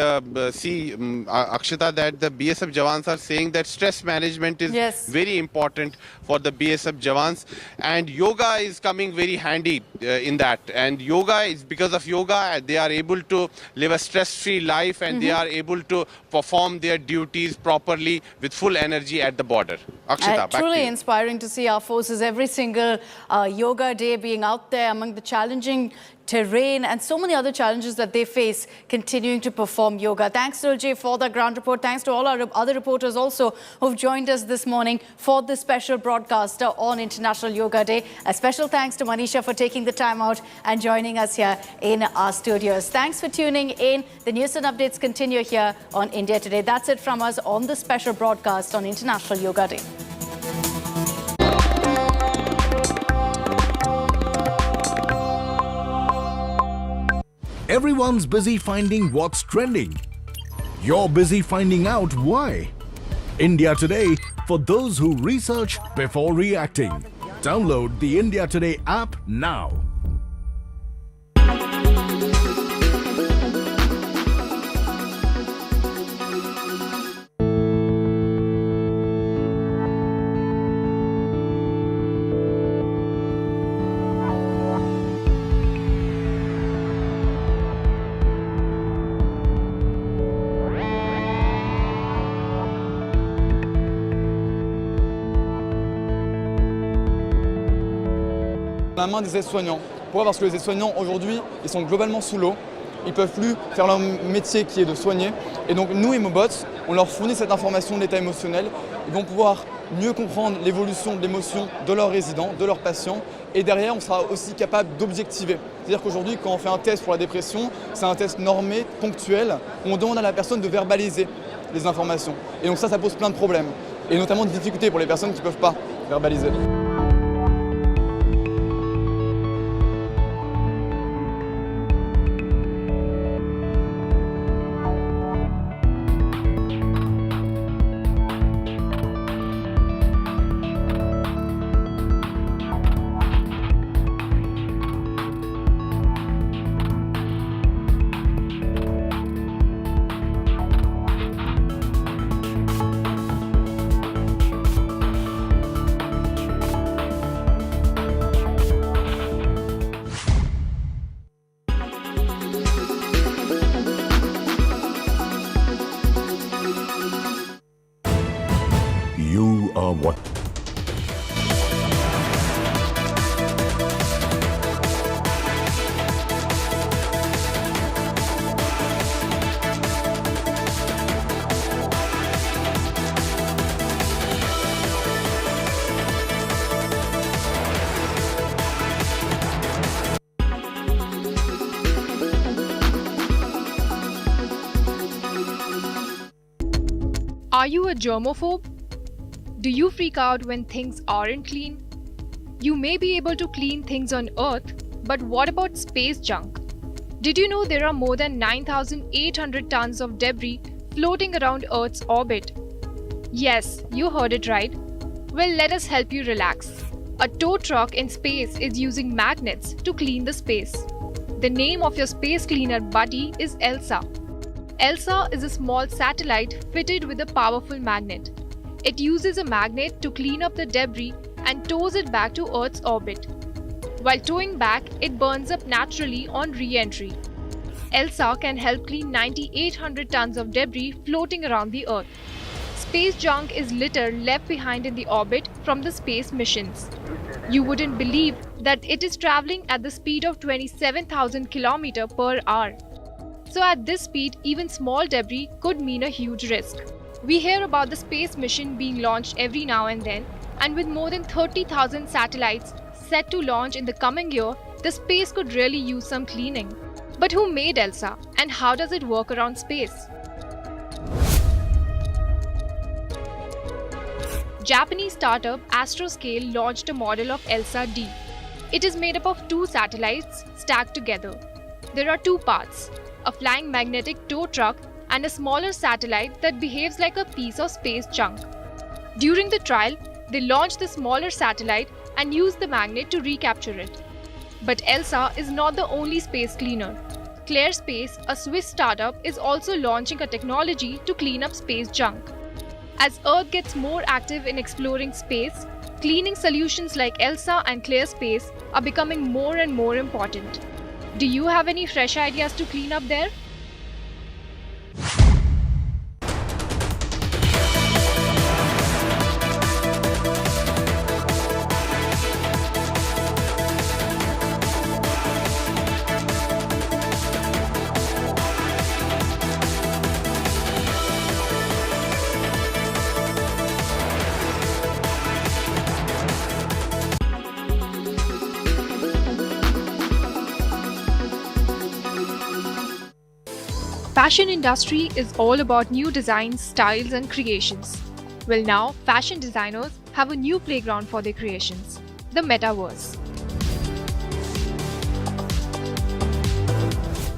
see, Akshita, that the BSF Jawans are saying that stress management is very important for the BSF Jawans, and yoga is coming very handy in that. And yoga is, because of yoga, they are able to live a stress-free life, and they are able to perform their duties properly with full energy at the border. Akshita, back to truly you. inspiring to see our forces every single yoga day being out there among the challenging terrain and so many other challenges that they face, continuing to perform yoga. Thanks, Sunilji, for the ground report. Thanks to all our other reporters also who've joined us this morning for this special broadcast on International Yoga Day. A special thanks to Manisha for taking the time out and joining us here in our studios. Thanks for tuning in. The news and updates continue here on India Today. That's it from us on this special broadcast on International Yoga Day. Everyone's busy finding what's trending. You're busy finding out why. India Today, for those who research before reacting. Download the India Today app now. La main des aides-soignants. Pourquoi? Parce que les aides-soignants aujourd'hui, ils sont globalement sous l'eau. Ils ne peuvent plus faire leur métier qui est de soigner. Et donc nous, Emobots, on leur fournit cette information de l'état émotionnel. Ils vont pouvoir mieux comprendre l'évolution de l'émotion de leurs résidents, de leurs patients. Et derrière, on sera aussi capable d'objectiver. C'est-à-dire qu'aujourd'hui, quand on fait un test pour la dépression, c'est un test normé, ponctuel, où on demande à la personne de verbaliser les informations. Et donc ça pose plein de problèmes. Et notamment des difficultés pour les personnes qui ne peuvent pas verbaliser. You are what? Are you a germaphobe? Do you freak out when things aren't clean? You may be able to clean things on Earth, but what about space junk? Did you know there are more than 9,800 tons of debris floating around Earth's orbit? Yes, you heard it right. Well, let us help you relax. A tow truck in space is using magnets to clean the space. The name of your space cleaner buddy is ELSA. ELSA is a small satellite fitted with a powerful magnet. It uses a magnet to clean up the debris and tows it back to Earth's orbit. While towing back, it burns up naturally on re-entry. ELSA can help clean 9,800 tons of debris floating around the Earth. Space junk is litter left behind in the orbit from the space missions. You wouldn't believe that it is traveling at the speed of 27,000 km per hour. So at this speed, even small debris could mean a huge risk. We hear about the space mission being launched every now and then, and with more than 30,000 satellites set to launch in the coming year, the space could really use some cleaning. But who made ELSA, and how does it work around space? Japanese startup Astroscale launched a model of ELSA-D. It is made up of two satellites stacked together. There are two parts: a flying magnetic tow truck and a smaller satellite that behaves like a piece of space junk. During the trial, they launched the smaller satellite and used the magnet to recapture it. But ELSA is not the only space cleaner. Claire Space, a Swiss startup, is also launching a technology to clean up space junk. As Earth gets more active in exploring space, cleaning solutions like ELSA and Claire Space are becoming more and more important. Do you have any fresh ideas to clean up there? Fashion industry is all about new designs, styles and creations. Well, now fashion designers have a new playground for their creations, the metaverse.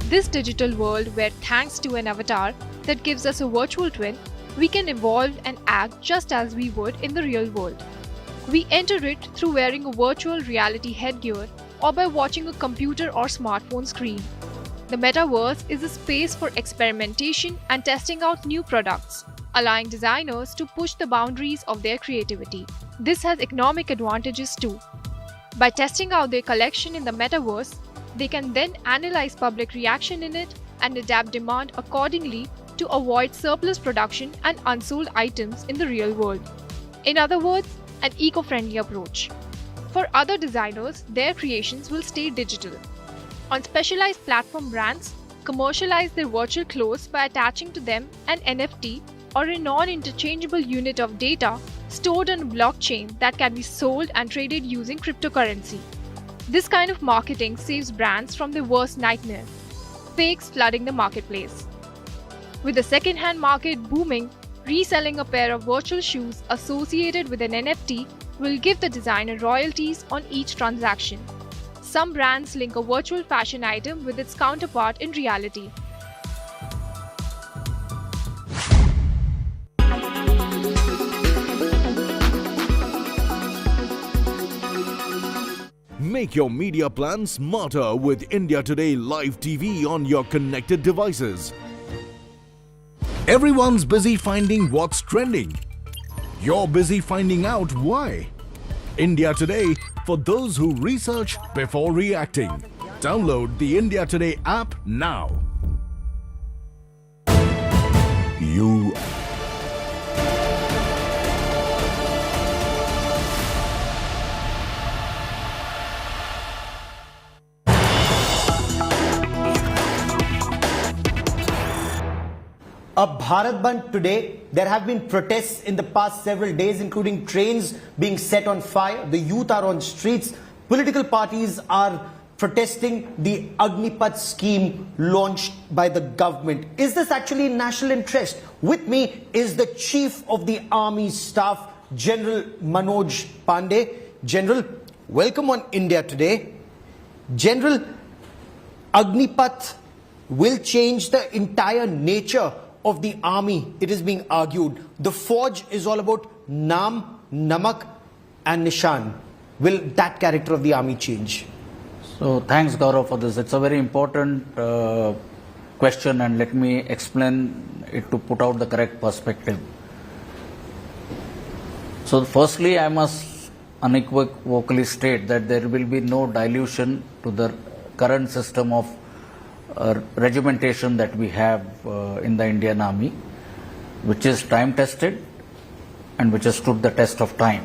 This digital world where, thanks to an avatar that gives us a virtual twin, we can evolve and act just as we would in the real world. We enter it through wearing a virtual reality headgear or by watching a computer or smartphone screen. The metaverse is a space for experimentation and testing out new products, allowing designers to push the boundaries of their creativity. This has economic advantages too. By testing out their collection in the metaverse, they can then analyze public reaction in it and adapt demand accordingly to avoid surplus production and unsold items in the real world. In other words, an eco-friendly approach. For other designers, their creations will stay digital. On specialized platform, brands commercialize their virtual clothes by attaching to them an NFT or a non-interchangeable unit of data stored on a blockchain that can be sold and traded using cryptocurrency. This kind of marketing saves brands from their worst nightmare: fakes flooding the marketplace. With the second-hand market booming, reselling a pair of virtual shoes associated with an NFT will give the designer royalties on each transaction. Some brands link a virtual fashion item with its counterpart in reality. Make your media plan smarter with India Today Live TV on your connected devices. Everyone's busy finding what's trending. You're busy finding out why. India Today, for those who research before reacting. Download the India Today app now. You Bharat Bandh today. There have been protests in the past several days, including trains being set on fire. The youth are on streets. Political parties are protesting the Agnipath scheme launched by the government. Is this actually in national interest? With me is the Chief of the Army Staff, General Manoj Pande. General, welcome on India Today. General, Agnipath will change the entire nature of the army, it is being argued. The forge is all about Naam, Namak and Nishan. Will that character of the army change? So thanks Gaurav for this. It's a very important question, and let me explain it to put out the correct perspective. So firstly, I must unequivocally state that there will be no dilution to the current system of regimentation that we have in the Indian Army, which is time tested and which has stood the test of time.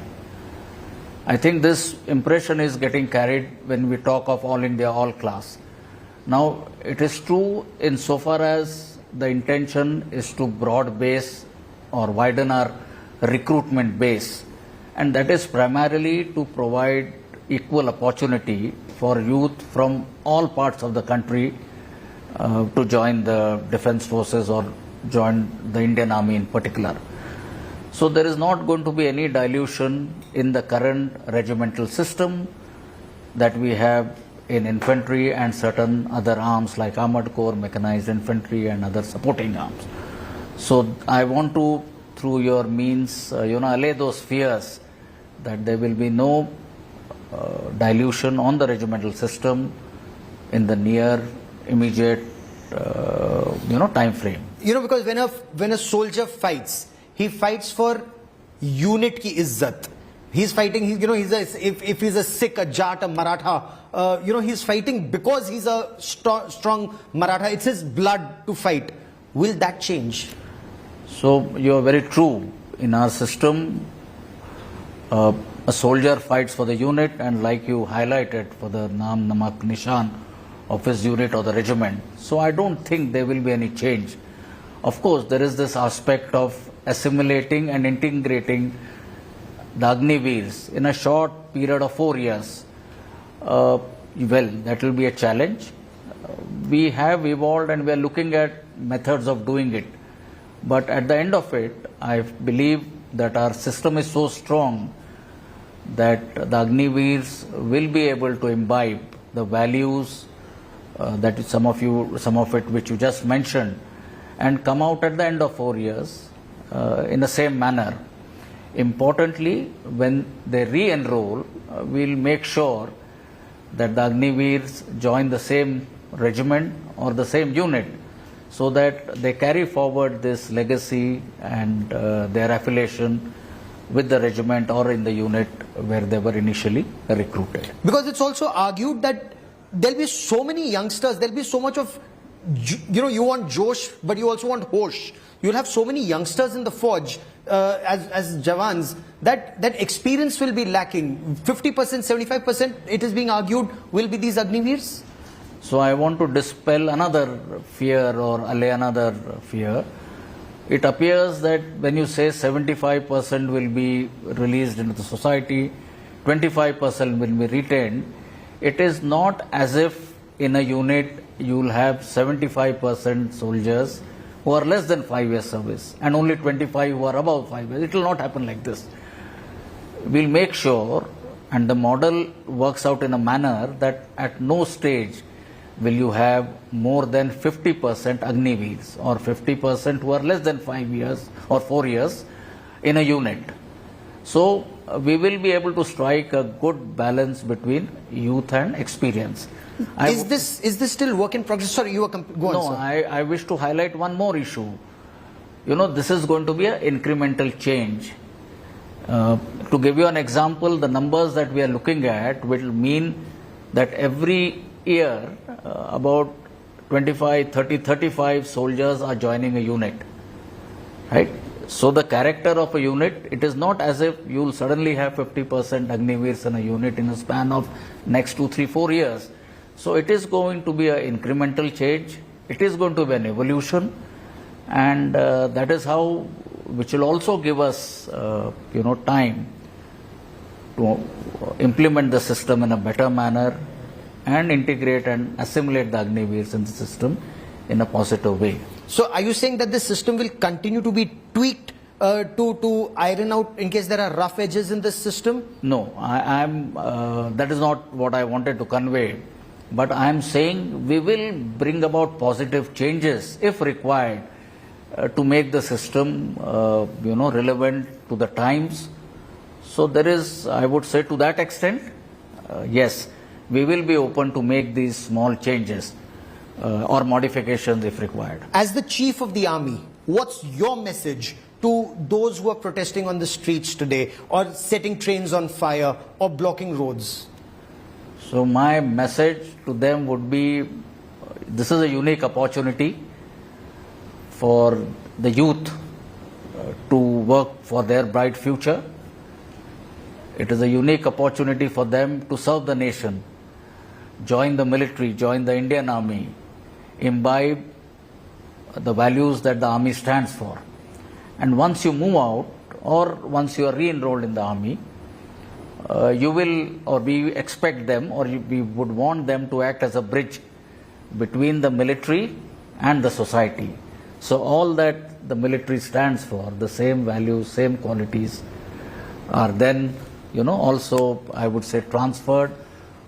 I think this impression is getting carried when we talk of all India, all class. Now, it is true insofar as the intention is to broad base or widen our recruitment base, and that is primarily to provide equal opportunity for youth from all parts of the country to join the defense forces or join the Indian Army in particular. So there is not going to be any dilution in the current regimental system that we have in infantry and certain other arms like armored corps, mechanized infantry and other supporting arms. So I want to, through your means, allay those fears that there will be no dilution on the regimental system in the near immediate time frame. Because when a soldier fights, he fights for unit ki izzat. He's fighting, if he's a Sikh, a Jat, a Maratha, he's fighting because he's a strong Maratha. It's his blood to fight. Will that change? So you are very true. In our system, a soldier fights for the unit, and like you highlighted, for the Naam, Namak, Nishan of his unit or the regiment. So I don't think there will be any change. Of course, there is this aspect of assimilating and integrating the Agniveers in a short period of 4 years. Well, that will be a challenge. We have evolved and we are looking at methods of doing it. But at the end of it, I believe that our system is so strong that the Agniveers will be able to imbibe the values that some of it which you just mentioned, and come out at the end of 4 years in the same manner. Importantly, when they re-enroll, we'll make sure that the Agniveers join the same regiment or the same unit, so that they carry forward this legacy and their affiliation with the regiment or in the unit where they were initially recruited. Because it's also argued that there'll be so many youngsters, there'll be so much of, you want Josh, but you also want Hosh. You'll have so many youngsters in the forge as Jawans that experience will be lacking. 50%, 75%, it is being argued, will be these Agniveers? So I want to dispel another fear or allay another fear. It appears that when you say 75% will be released into the society, 25% will be retained, it is not as if in a unit you will have 75% soldiers who are less than 5 years service and only 25 who are above 5 years. It will not happen like this. We'll make sure, and the model works out in a manner that at no stage will you have more than 50% Agniveers or 50% who are less than 5 years or 4 years in a unit. So we will be able to strike a good balance between youth and experience. Is this still work in progress? Sorry, you were go on. No, I wish to highlight one more issue. This is going to be an incremental change. To give you an example, the numbers that we are looking at will mean that every year about 25, 30, 35 soldiers are joining a unit. Right? So the character of a unit, it is not as if you will suddenly have 50% Agniveers in a unit in a span of next 2, 3, 4 years. So it is going to be an incremental change. It is going to be an evolution. and that is how, which will also give us, time to implement the system in a better manner and integrate and assimilate the Agniveers in the system in a positive way. So are you saying that the system will continue to be tweaked to iron out in case there are rough edges in this system? No, that is not what I wanted to convey. But I am saying we will bring about positive changes if required to make the system, relevant to the times. So there is, I would say, to that extent, yes, we will be open to make these small changes or modifications if required. As the Chief of the Army, what's your message to those who are protesting on the streets today or setting trains on fire or blocking roads? So my message to them would be, this is a unique opportunity for the youth to work for their bright future. It is a unique opportunity for them to serve the nation, join the military, join the Indian Army, imbibe the values that the Army stands for. And once you move out or once you are re-enrolled in the Army, you will, or we expect them, or we would want them to act as a bridge between the military and the society. So all that the military stands for, the same values, same qualities, are then, also, I would say, transferred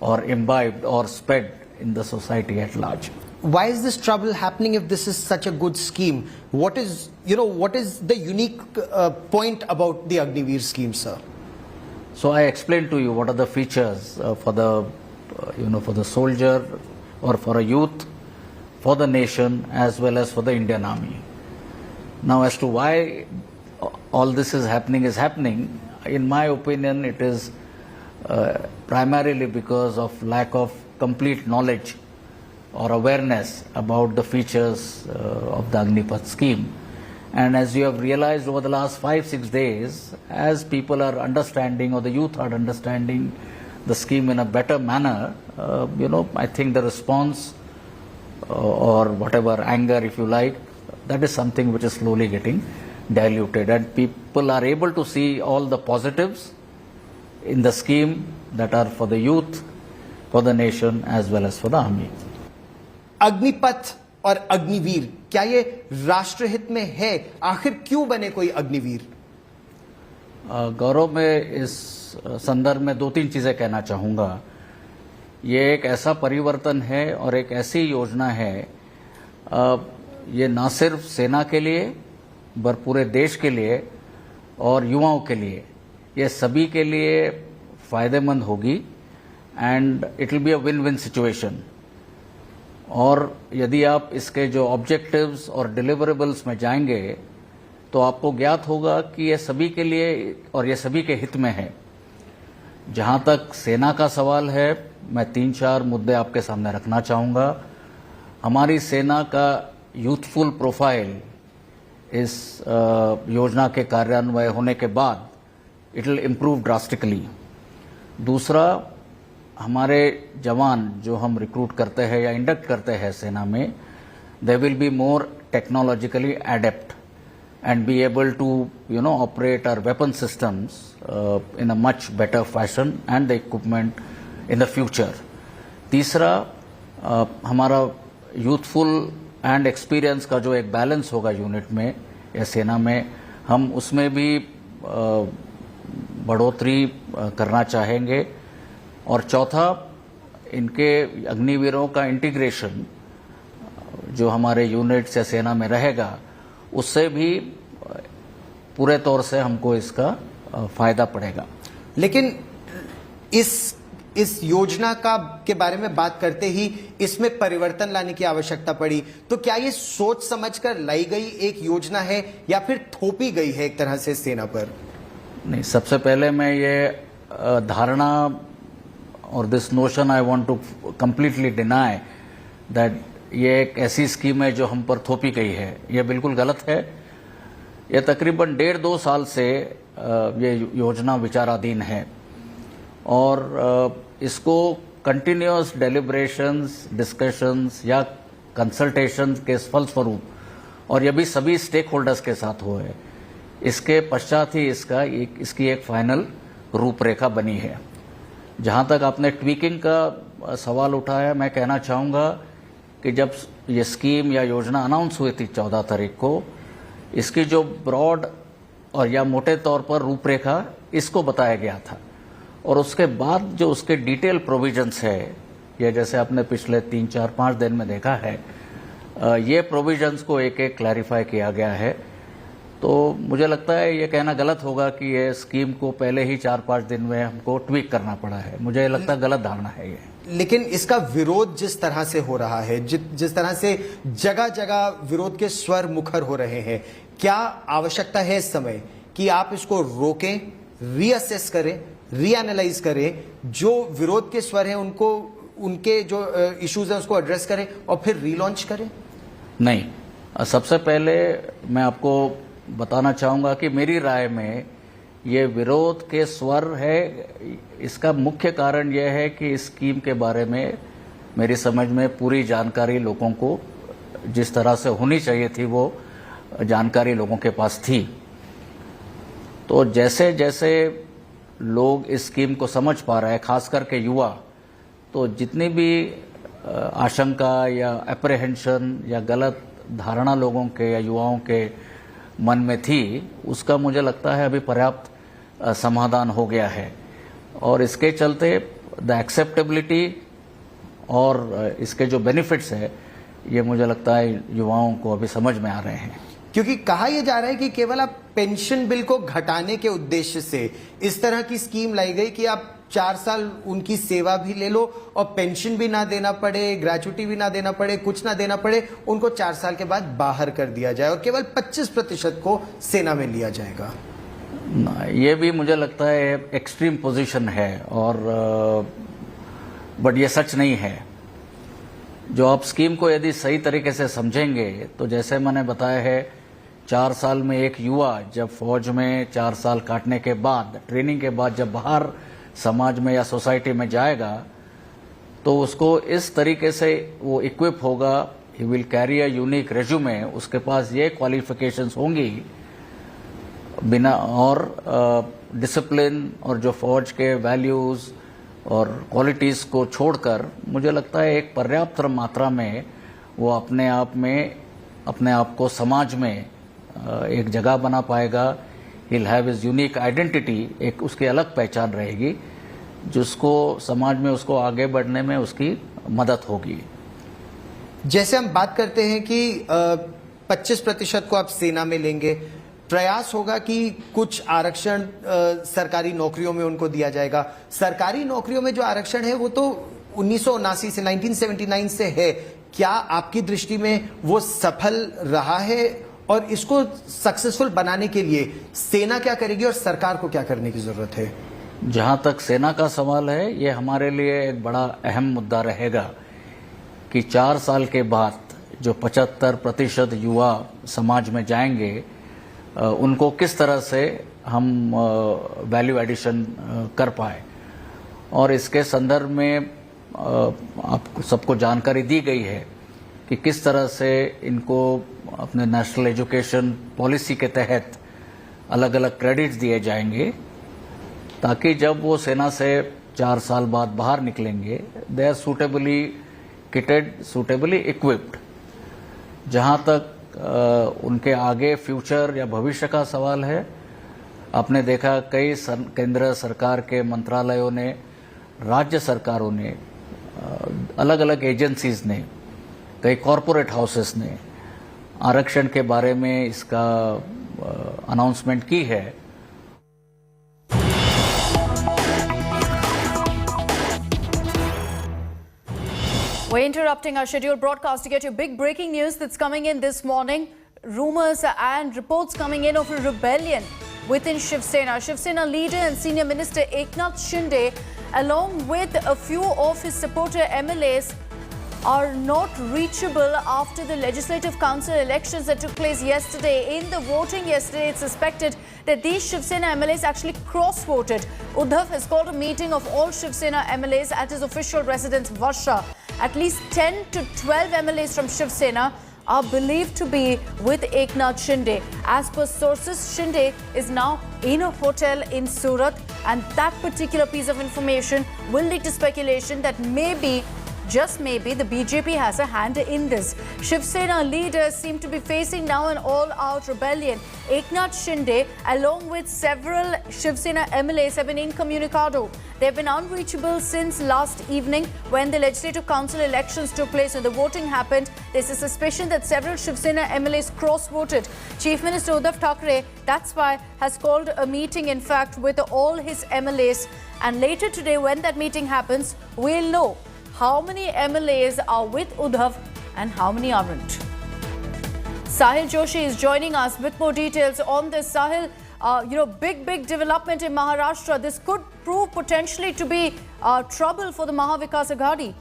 or imbibed or spread in the society at large. Why is this trouble happening if this is such a good scheme? What is the unique point about the Agniveer scheme, sir? So I explained to you what are the features for the, for the soldier or for a youth, for the nation, as well as for the Indian Army. Now, as to why all this is happening, in my opinion, it is primarily because of lack of complete knowledge or awareness about the features of the Agnipath scheme. And as you have realized over the last 5-6 days, as people are understanding or the youth are understanding the scheme in a better manner, I think the response or whatever anger, if you like, that is something which is slowly getting diluted. And people are able to see all the positives in the scheme that are for the youth, for the nation, as well as for the army. Agnipath और अग्निवीर, क्या ये राष्ट्रहित में है? आखिर क्यों बने कोई अग्निवीर? गौरव, मैं इस संदर्भ में 2-3 चीजें कहना चाहूंगा। ये एक ऐसा परिवर्तन है और एक ऐसी योजना है, ये ना सिर्फ सेना के लिए, पर पूरे देश के लिए और युवाओं के लिए, ये सभी के लिए फायदेमंद होगी and it will be a win win situation. और यदि आप इसके जो ऑब्जेक्टिव्स और डिलीवरेबल्स में जाएंगे तो आपको ज्ञात होगा कि ये सभी के लिए और ये सभी के हित में है। जहां तक सेना का सवाल है, मैं 3-4 मुद्दे आपके सामने रखना चाहूंगा। हमारी सेना का यूथफुल प्रोफाइल इस योजना के कार्यान्वयन होने के बाद इट विल इम्प्रूव ड्रास्टिकली। दूसरा, हमारे जवान जो हम रिक्रूट करते हैं या इंडक्ट करते हैं सेना में, they will be more technologically adept and be able to operate our weapon systems in a much better fashion and the equipment in the future. तीसरा, हमारा यूथफुल एंड एक्सपीरियंस का जो एक बैलेंस होगा यूनिट में या सेना में, हम उसमें भी बढ़ोतरी करना चाहेंगे। और चौथा, इनके अग्निवीरों का इंटीग्रेशन जो हमारे यूनिट्स या सेना में रहेगा, उससे भी पूरे तौर से हमको इसका फायदा पड़ेगा। लेकिन इस योजना के बारे में बात करते ही इसमें परिवर्तन लाने की आवश्यकता पड़ी, तो क्या ये सोच समझकर लाई गई एक योजना है या फिर थोपी गई है एक तरह से सेना पर? नहीं, सबसे पहले मैं ये धारणा और this notion I want to completely deny that ये एक ऐसी स्कीम है जो हम पर थोपी गई है। ये बिल्कुल गलत है। ये तकरीबन 1.5-2 साल से ये योजना विचाराधीन है और इसको कंटिन्यूअस डेलिब्रेशंस, डिस्कशंस या कंसल्टेशंस के फलस्वरूप और ये भी सभी स्टेक होल्डर्स के साथ हुआ है। इसके पश्चात ही इसकी एक फाइनल रूपरेखा बनी है। जहां तक आपने ट्वीकिंग का सवाल उठाया, मैं कहना चाहूँगा कि जब ये स्कीम या योजना अनाउंस हुई थी 14 तारीख को, इसकी जो ब्रॉड और या मोटे तौर पर रूपरेखा इसको बताया गया था, और उसके बाद जो उसके डिटेल प्रोविजंस है, ये जैसे आपने पिछले 3, 4, 5 दिन में देखा है, ये प्रोविजंस को एक एक क्लैरिफाई किया गया है। तो मुझे लगता है ये कहना गलत होगा कि ये स्कीम को पहले ही 4-5 दिन में हमको ट्वीक करना पड़ा है। मुझे लगता है गलत धारणा है ये। लेकिन इसका विरोध जिस तरह से हो रहा है, जिस तरह से जगह जगह विरोध के स्वर मुखर हो रहे हैं, क्या आवश्यकता है इस समय कि आप इसको रोकें, रीअसेस करें, रीएनालाइज करें, जो विरोध के स्वर हैं उनको, उनके जो इश्यूज हैं उसको एड्रेस करें और फिर रीलॉन्च करें? नहीं, सबसे पहले मैं आपको बताना चाहूँगा कि मेरी राय में ये विरोध के स्वर है। इसका मुख्य कारण यह है कि इस स्कीम के बारे में मेरी समझ में पूरी जानकारी लोगों को जिस तरह से होनी चाहिए थी वो जानकारी लोगों के पास थी। तो जैसे जैसे लोग इस स्कीम को समझ पा रहे हैं, खास करके युवा, तो जितनी भी आशंका या अप्रहेंशन या गलत धारणा लोगों के या युवाओं के मन में थी, उसका मुझे लगता है अभी पर्याप्त समाधान हो गया है। और इसके चलते द एक्सेप्टेबिलिटी और इसके जो बेनिफिट्स है, ये मुझे लगता है युवाओं को अभी समझ में आ रहे हैं। क्योंकि कहा यह जा रहा है कि केवल आप पेंशन बिल को घटाने के उद्देश्य से इस तरह की स्कीम लाई गई कि आप 4 साल उनकी सेवा भी ले लो और पेंशन भी ना देना पड़े, ग्रेचुटी भी ना देना पड़े, कुछ ना देना पड़े, उनको 4 साल के बाद बाहर कर दिया जाए और केवल 25% को सेना में लिया जाएगा। ये भी मुझे लगता है एक्सट्रीम पोजीशन है, और बट ये सच नहीं है। जो आप स्कीम को यदि सही तरीके से समझेंगे तो जैसे मैंने बताया है, 4 साल में एक युवा जब फौज में 4 साल काटने के बाद, ट्रेनिंग के बाद जब बाहर समाज में या सोसाइटी में जाएगा, तो उसको इस तरीके से वो इक्विप होगा, he will carry a unique resume, उसके पास ये क्वालिफिकेशंस होंगी बिना, और डिसिप्लिन और जो फौज के वैल्यूज़ और क्वालिटीज़ को छोड़कर मुझे लगता है एक पर्याप्त मात्रा में वो अपने आप को समाज में एक जगह बना पाएगा। He'll have his unique identity, एक उसकी अलग पहचान रहेगी, जिसको समाज में उसको आगे बढ़ने में उसकी मदद होगी। जैसे हम बात करते हैं कि 25% को आप सेना में लेंगे, प्रयास होगा कि कुछ आरक्षण सरकारी नौकरियों में उनको दिया जाएगा। सरकारी नौकरियों में जो आरक्षण है वो तो 1979 से 1979 से है। क्या आपकी दृष्टि में वो सफल रहा है, और इसको सक्सेसफुल बनाने के लिए सेना क्या करेगी और सरकार को क्या करने की जरूरत है? जहां तक सेना का सवाल है, ये हमारे लिए एक बड़ा अहम मुद्दा रहेगा कि 4 साल के बाद जो 75% युवा समाज में जाएंगे, उनको किस तरह से हम वैल्यू एडिशन कर पाए। और इसके संदर्भ में आप सबको जानकारी दी गई है कि किस तरह से इनको अपने नेशनल एजुकेशन पॉलिसी के तहत अलग अलग क्रेडिट्स दिए जाएंगे, ताकि जब वो सेना से 4 साल बाद बाहर निकलेंगे, they are suitably kitted, suitably equipped. जहाँ तक उनके आगे फ्यूचर या भविष्य का सवाल है, आपने देखा कई केंद्र सरकार के मंत्रालयों ने, राज्य सरकारों ने, अलग अलग एजेंसीज ने, कई कॉरपोरेट हाउसेस ने आरक्षण के बारे में इसका अनाउंसमेंट की है। We're interrupting our scheduled broadcast to get you big breaking news that's coming in this morning. Rumors and reports coming in of a rebellion within Shiv Sena. Shiv Sena leader and senior minister Eknath Shinde, along with a few of his supporter MLAs, are not reachable after the Legislative Council elections that took place yesterday. In the voting yesterday, it's suspected that these Shiv Sena MLAs actually cross-voted. Uddhav has called a meeting of all Shiv Sena MLAs at his official residence Varsha. At least 10 to 12 MLAs from Shiv Sena are believed to be with Eknath Shinde. As per sources, Shinde is now in a hotel in Surat, and that particular piece of information will lead to speculation that maybe, just maybe, the BJP has a hand in this. Shiv Sena leaders seem to be facing now an all-out rebellion. Eknath Shinde, along with several Shiv Sena MLAs, have been incommunicado. They've been unreachable since last evening when the Legislative Council elections took place. When the voting happened, there's a suspicion that several Shiv Sena MLAs cross-voted. Chief Minister Uddhav Thackeray, that's why, has called a meeting, in fact, with all his MLAs. And later today, when that meeting happens, we'll know how many MLAs are with Uddhav and how many aren't. Sahil Joshi is joining us with more details on this. Sahil, big development in Maharashtra. This could prove potentially to be trouble for the Mahavikas Aghadi.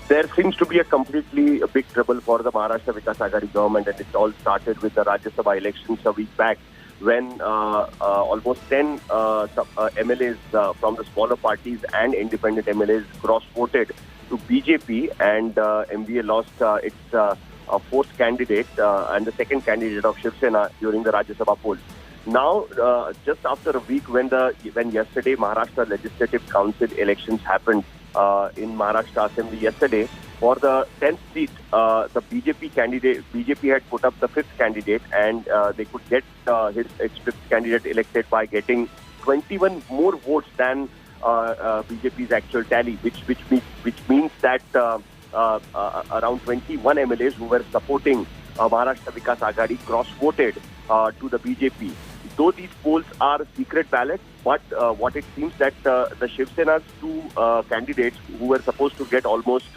There seems to be a big trouble for the Maharashtra Vikas Aghadi government, and it all started with the Rajya Sabha elections a week back, when almost 10 MLAs from the smaller parties and independent MLAs cross-voted to BJP, and MVA lost its fourth candidate and the second candidate of Shiv Sena during the Rajya Sabha polls. Now, just after a week, when yesterday Maharashtra Legislative Council elections happened in Maharashtra Assembly yesterday, for the 10th seat, the BJP had put up the fifth candidate, and they could get its fifth candidate elected by getting 21 more votes than BJP's actual tally, which means that around 21 MLAs who were supporting Maharashtra Vikas Aghadi cross-voted to the BJP. Though these polls are secret ballots, but what it seems that the Shiv Sena's two candidates who were supposed to get almost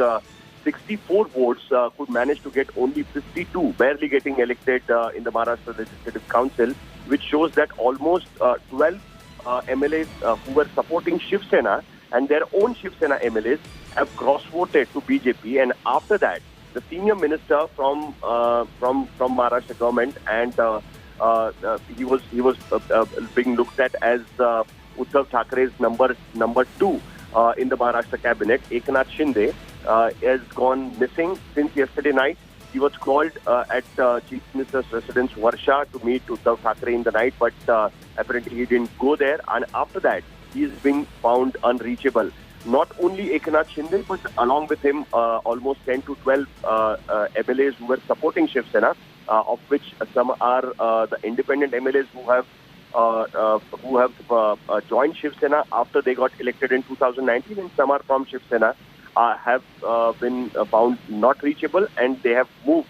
64 votes could manage to get only 52, barely getting elected in the Maharashtra Legislative Council, which shows that almost 12 MLAs who were supporting Shiv Sena and their own Shiv Sena MLAs have cross-voted to BJP. And after that, the senior minister from Maharashtra government, and he was being looked at as Uddhav Thackeray's number two in the Maharashtra cabinet, Eknath Shinde, has gone missing since yesterday night. He was called at Chief Minister's residence, Varsha, to meet Uddhav Thackeray in the night, but apparently he didn't go there. And after that, he is being found unreachable. Not only Eknath Shinde, but along with him, almost 10 to 12 MLAs who were supporting Shiv Sena, of which some are the independent MLAs who have joined Shiv Sena after they got elected in 2019, and some are from Shiv Sena, have been found not reachable, and they have moved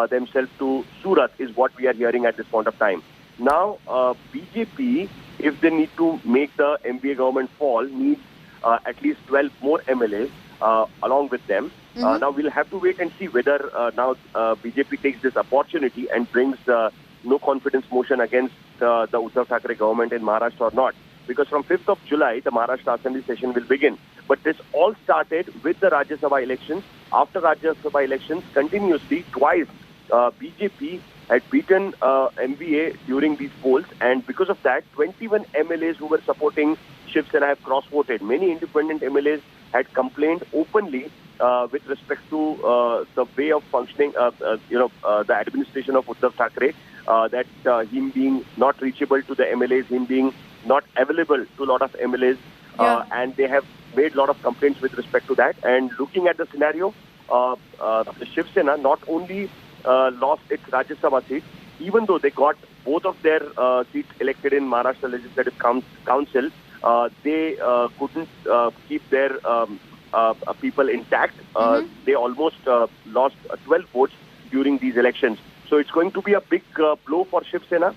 themselves to Surat, is what we are hearing at this point of time. Now, BJP, if they need to make the MVA government fall, needs at least 12 more MLAs along with them. Now, we'll have to wait and see whether now BJP takes this opportunity and brings no confidence motion against the Uddhav Thackeray government in Maharashtra or not. Because from 5th of July, the Maharashtra Assembly session will begin. But this all started with the Rajya Sabha elections. After Rajya Sabha elections, continuously, twice, BJP had beaten MVA during these polls. And because of that, 21 MLAs who were supporting Shiv Sena have cross-voted. Many independent MLAs had complained openly with respect to the way of functioning, the administration of Uddhav Thackeray, that him being not reachable to the MLAs, him being not available to a lot of MLAs, and they have made a lot of complaints with respect to that. And looking at the scenario, the Shiv Sena not only lost its Rajya Sabha seat, even though they got both of their seats elected in Maharashtra Legislative Council, they couldn't keep their people intact. They almost lost 12 votes during these elections. So it's going to be a big blow for Shiv Sena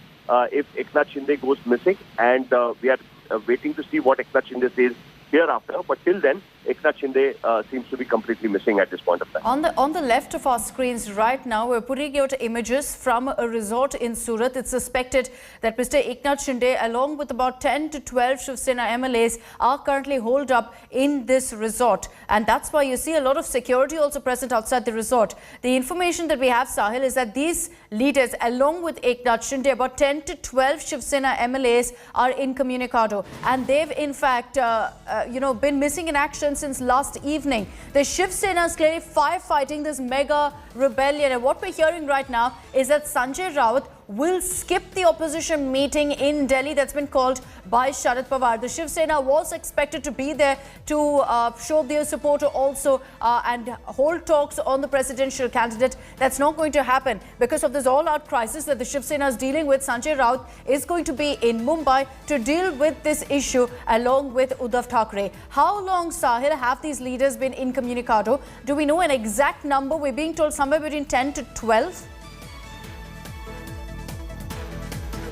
if Eknath Shinde goes missing, and we are waiting to see what Eknath Shinde says hereafter. But till then, Eknath Shinde seems to be completely missing at this point of time. On the left of our screens right now, we're putting out images from a resort in Surat. It's suspected that Mr. Eknath Shinde, along with about 10 to 12 Shiv Sena MLAs, are currently holed up in this resort. And that's why you see a lot of security also present outside the resort. The information that we have, Sahil, is that these leaders, along with Eknath Shinde, about 10 to 12 Shiv Sena MLAs are incommunicado. And they've, in fact, been missing in action since last evening. The Shiv Sena is clearly firefighting this mega rebellion. And what we're hearing right now is that Sanjay Raut will skip the opposition meeting in Delhi that's been called by Sharad Pawar. The Shiv Sena was expected to be there to show their support also and hold talks on the presidential candidate. That's not going to happen because of this all-out crisis that the Shiv Sena is dealing with. Sanjay Raut is going to be in Mumbai to deal with this issue along with Uddhav Thackeray. How long, Sahil, have these leaders been incommunicado? Do we know an exact number? We're being told somewhere between 10 to 12.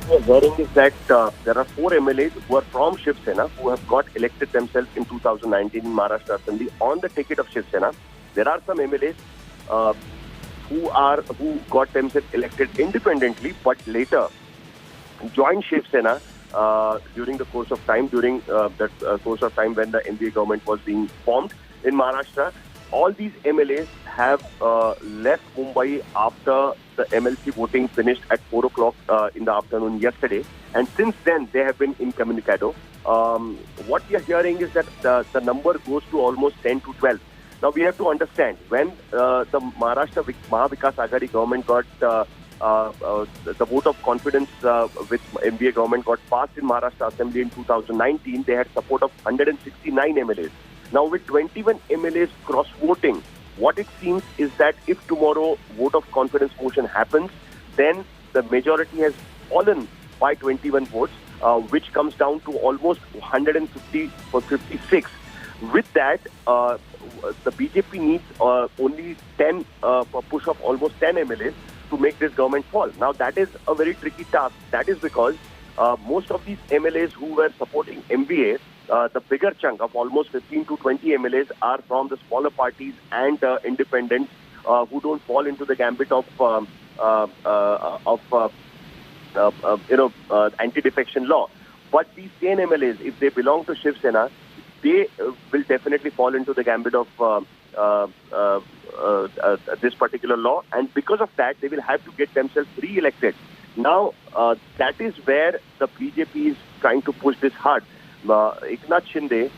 What we're hearing is that there are 4 MLAs who are from Shiv Sena who have got elected themselves in 2019 in Maharashtra Assembly on the ticket of Shiv Sena. There are some MLAs who got themselves elected independently, but later joined Shiv Sena during the course of time, when the NDA government was being formed in Maharashtra. All these MLAs have left Mumbai after the MLC voting finished at 4 o'clock in the afternoon yesterday. And since then, they have been incommunicado. What we are hearing is that the number goes to almost 10 to 12. Now, we have to understand, when the Maharashtra Mahavikas Aghadi government got the vote of confidence with NDA government got passed in Maharashtra Assembly in 2019, they had support of 169 MLAs. Now, with 21 MLAs cross-voting, what it seems is that if tomorrow vote of confidence motion happens, then the majority has fallen by 21 votes, which comes down to almost 150 for 56. With that, the BJP needs only 10, push of almost 10 MLAs to make this government fall. Now, that is a very tricky task. That is because most of these MLAs who were supporting MBA, the bigger chunk of almost 15 to 20 MLAs are from the smaller parties and independents who don't fall into the gambit of anti-defection law. But these 10 MLAs, if they belong to Shiv Sena, they will definitely fall into the gambit of this particular law, and because of that, they will have to get themselves re-elected. Now, that is where the BJP is trying to push this hard. Eknath Shinde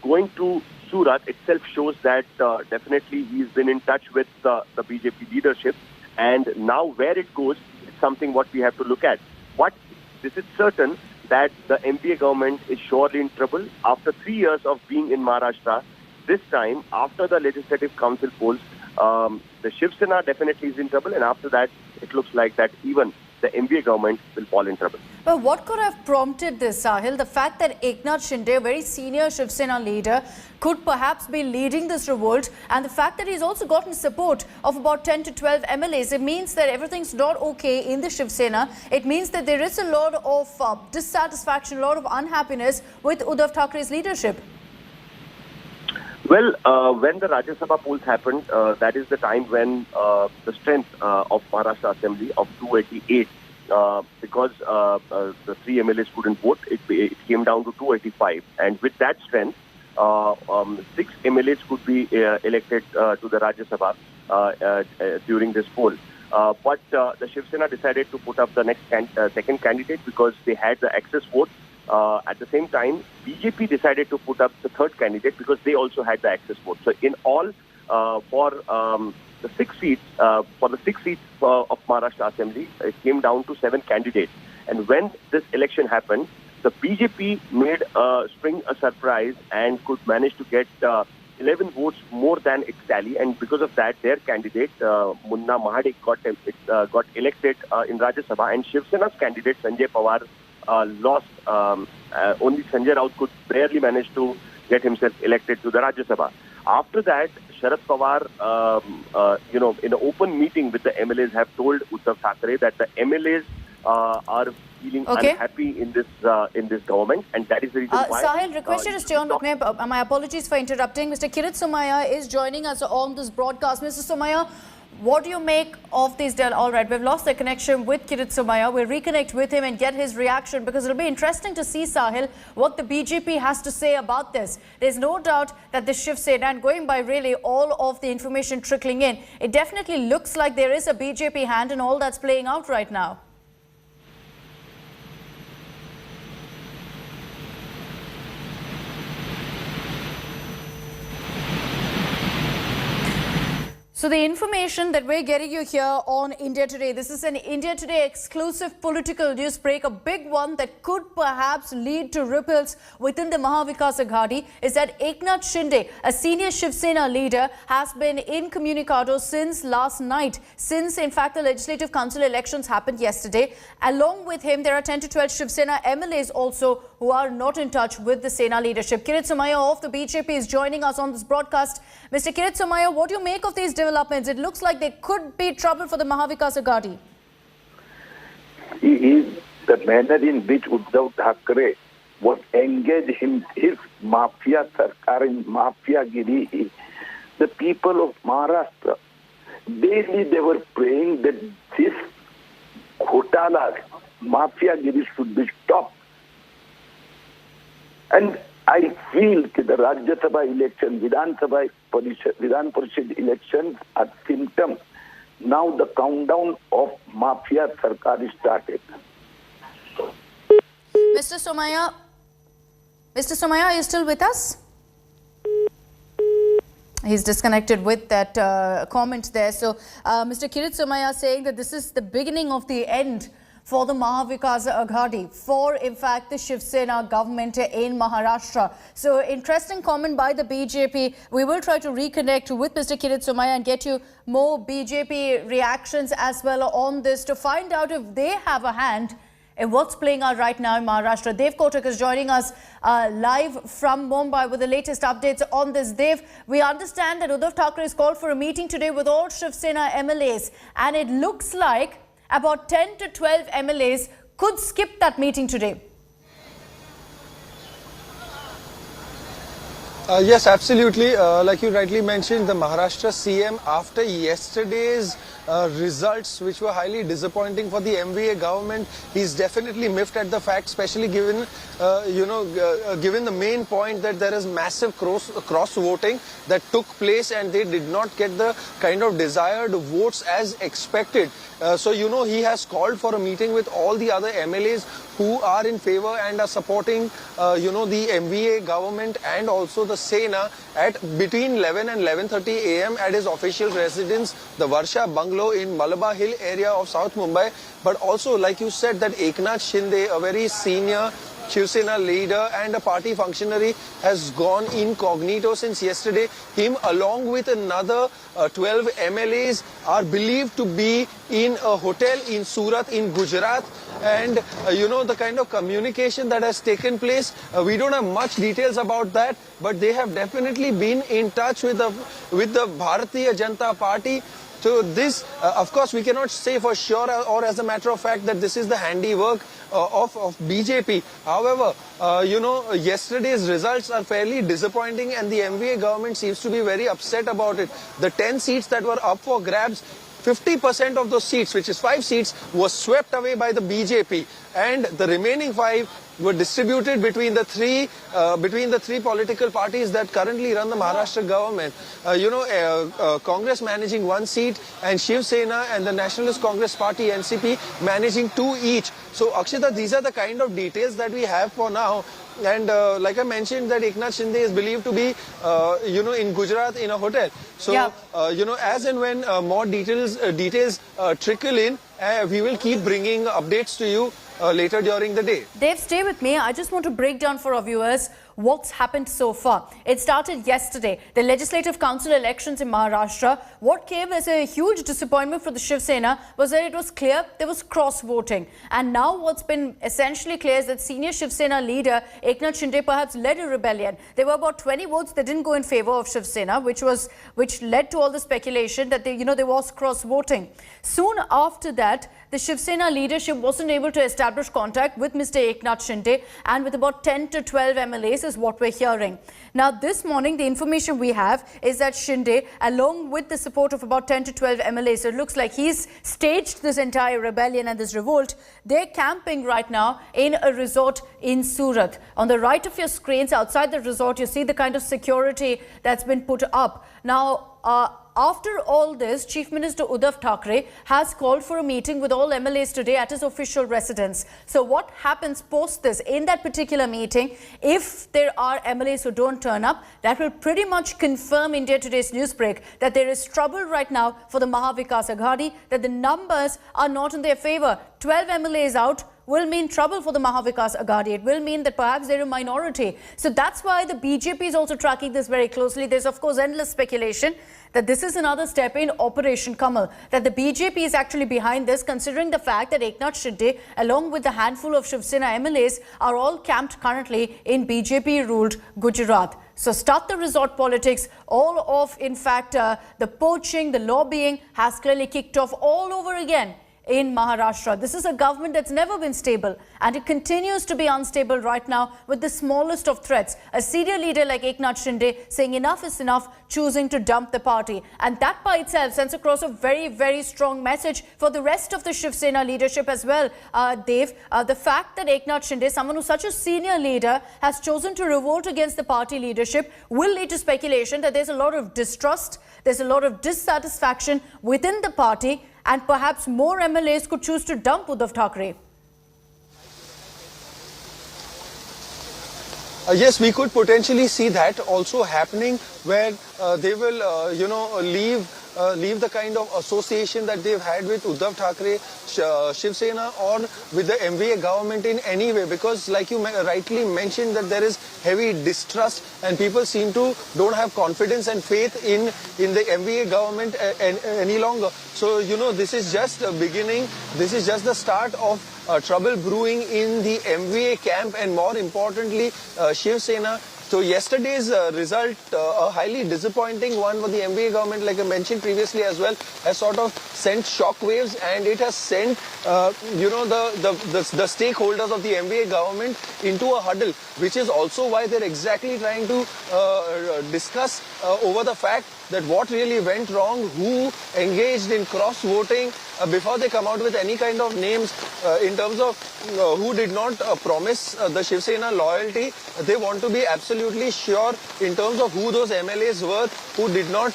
going to Surat itself shows that definitely he's been in touch with the BJP leadership, and now where it goes is something what we have to look at. But this is certain that the MPA government is surely in trouble after 3 years of being in Maharashtra. This time, after the Legislative Council polls, the Shiv Sena definitely is in trouble, and after that, it looks like that even the MPA government will fall in trouble. But what could have prompted this, Sahil? The fact that Eknath Shinde, a very senior Shiv Sena leader, could perhaps be leading this revolt, and the fact that he's also gotten support of about 10 to 12 MLAs, it means that everything's not okay in the Shiv Sena. It means that there is a lot of dissatisfaction, a lot of unhappiness with Uddhav Thackeray's leadership. Well, when the Rajya Sabha polls happened, that is the time when the strength of Maharashtra Assembly of 288, because the 3 MLAs couldn't vote, it came down to 285. And with that strength, 6 MLAs could be elected to the Rajya Sabha during this poll. But the Shiv Sena decided to put up the next second candidate because they had the access vote. At the same time, BJP decided to put up the third candidate because they also had the access vote. So in all, for the 6 seats of Maharashtra Assembly, it came down to 7 candidates. And when this election happened, the BJP made Spring a surprise and could manage to get 11 votes more than its tally. And because of that, their candidate, Munna Mahadik, got elected in Rajya Sabha. And Shiv Sena's candidate, Sanjay Pawar, lost. Only Sanjay Raut could barely manage to get himself elected to the Rajya Sabha. After that, Sharad Pawar, in an open meeting with the MLAs, have told Uddhav Thackeray that the MLAs are feeling unhappy in this government, and that is the reason why. Sahil, request you to stay on with me. My apologies for interrupting. Mr. Kirit Somaiya is joining us on this broadcast. Mr. Somaiya, what do you make of these? All right, we've lost the connection with Kirit Somaiya. We'll reconnect with him and get his reaction, because it'll be interesting to see, Sahil, what the BJP has to say about this. There's no doubt that the Shiv Sena, and going by really all of the information trickling in, it definitely looks like there is a BJP hand in all that's playing out right now. So the information that we're getting you here on India Today, this is an India Today exclusive political news break, a big one that could perhaps lead to ripples within the Mahavikas Aghadi, is that Eknath Shinde, a senior Shiv Sena leader, has been incommunicado since last night, since in fact the Legislative Council elections happened yesterday. Along with him, there are 10 to 12 Shiv Sena MLAs also who are not in touch with the Sena leadership. Kirit Somaiya of the BJP is joining us on this broadcast. Mr. Kirit Somaiya, what do you make of these developments? It looks like there could be trouble for the Mahavikas Aghadi. He is the manner in which Uddhav Thackeray was engaged in his mafia sarkar, in mafia-giri. The people of Maharashtra, daily they were praying that this ghotala, mafia-giri should be stopped. And I feel that the Rajya Sabha election, Vidhan Parishad elections are symptoms. Now the countdown of mafia sarkar is started. Mr. Somaiya, are you still with us? He's disconnected with that comment there. So Mr. Kirit Somaiya saying that this is the beginning of the end for the Mahavikas Aghadi, for in fact the Shiv Sena government in Maharashtra. So interesting comment by the BJP. We will try to reconnect with Mr. Kirit Somaiya and get you more BJP reactions as well on this to find out if they have a hand in what's playing out right now in Maharashtra. Dev Kotak is joining us live from Mumbai with the latest updates on this. Dev, we understand that Uddhav Thackeray has called for a meeting today with all Shiv Sena MLAs, and it looks like about 10 to 12 MLAs could skip that meeting today. Yes, absolutely. Like you rightly mentioned, the Maharashtra CM, after yesterday's results, which were highly disappointing for the MVA government, he's definitely miffed at the fact, especially given, given the main point that there is massive cross voting that took place and they did not get the kind of desired votes as expected. So, he has called for a meeting with all the other MLAs who are in favor and are supporting, the MVA government and also the Sena at between 11 and 11:30 a.m. at his official residence, the Varsha Bungalow in Malabar Hill area of South Mumbai. But also, like you said, that Eknath Shinde, a very senior Shiv Sena leader and a party functionary, has gone incognito since yesterday. Him along with another 12 MLAs are believed to be in a hotel in Surat in Gujarat. And the kind of communication that has taken place, we don't have much details about that, but they have definitely been in touch with the Bharatiya Janata Party. So this, of course, we cannot say for sure or as a matter of fact that this is the handiwork of BJP. However, yesterday's results are fairly disappointing and the MVA government seems to be very upset about it. The 10 seats that were up for grabs, 50% of those seats, which is 5 seats, was swept away by the BJP, and the remaining 5 were distributed between the three political parties that currently run the Maharashtra government. Congress managing 1 seat and Shiv Sena and the Nationalist Congress Party NCP managing 2 each. So Akshita, these are the kind of details that we have for now. And like I mentioned, that Eknath Shinde is believed to be, in Gujarat in a hotel. So, yeah. As and when more details trickle in, we will keep bringing updates to you later during the day. Dave, stay with me. I just want to break down for our viewers what's happened so far. It started yesterday, the Legislative Council elections in Maharashtra. What came as a huge disappointment for the Shiv Sena was that it was clear there was cross-voting. And now what's been essentially clear is that senior Shiv Sena leader Eknath Shinde perhaps led a rebellion. There were about 20 votes that didn't go in favor of Shiv Sena, which led to all the speculation that there was cross-voting. Soon after that, the Shiv Sena leadership wasn't able to establish contact with Mr. Eknath Shinde, and with about 10 to 12 MLAs is what we're hearing. Now, this morning, the information we have is that Shinde, along with the support of about 10 to 12 MLAs, so it looks like he's staged this entire rebellion and this revolt. They're camping right now in a resort in Surat. On the right of your screens, outside the resort, you see the kind of security that's been put up. Now, After all this, Chief Minister Uddhav Thackeray has called for a meeting with all MLAs today at his official residence. So what happens post this in that particular meeting? If there are MLAs who don't turn up, that will pretty much confirm India Today's newsbreak that there is trouble right now for the Mahavikas Aghadi, that the numbers are not in their favor. 12 MLAs out will mean trouble for the Mahavikas Aghadi. It will mean that perhaps they're a minority. So that's why the BJP is also tracking this very closely. There's of course endless speculation that this is another step in Operation Kamal, that the BJP is actually behind this, considering the fact that Eknath Shinde, along with the handful of Shiv Sena MLAs, are all camped currently in BJP-ruled Gujarat. So start the resort politics, all of, in fact, the poaching, the lobbying has clearly kicked off all over again in Maharashtra. This is a government that's never been stable, and it continues to be unstable right now with the smallest of threats. A senior leader like Eknath Shinde saying enough is enough, choosing to dump the party. And that by itself sends across a very, very strong message for the rest of the Shiv Sena leadership as well, Dev. The fact that Eknath Shinde, someone who's such a senior leader, has chosen to revolt against the party leadership will lead to speculation that there's a lot of distrust, there's a lot of dissatisfaction within the party, and perhaps more MLAs could choose to dump Uddhav Thackeray. Yes, we could potentially see that also happening, where they will, leave the kind of association that they've had with Uddhav Thackeray, Shiv Sena, or with the MVA government in any way, because like you rightly mentioned that there is heavy distrust and people seem to don't have confidence and faith in the MVA government any longer. So, this is just a beginning. This is just the start of trouble brewing in the MVA camp, and more importantly, Shiv Sena. So yesterday's result, a highly disappointing one for the MVA government, like I mentioned previously as well, has sort of sent shockwaves, and it has sent, the stakeholders of the MVA government into a huddle, which is also why they're exactly trying to discuss over the fact that what really went wrong, who engaged in cross-voting before they come out with any kind of names in terms of who did not promise the Shiv Sena loyalty. They want to be absolutely sure in terms of who those MLAs were, who did not,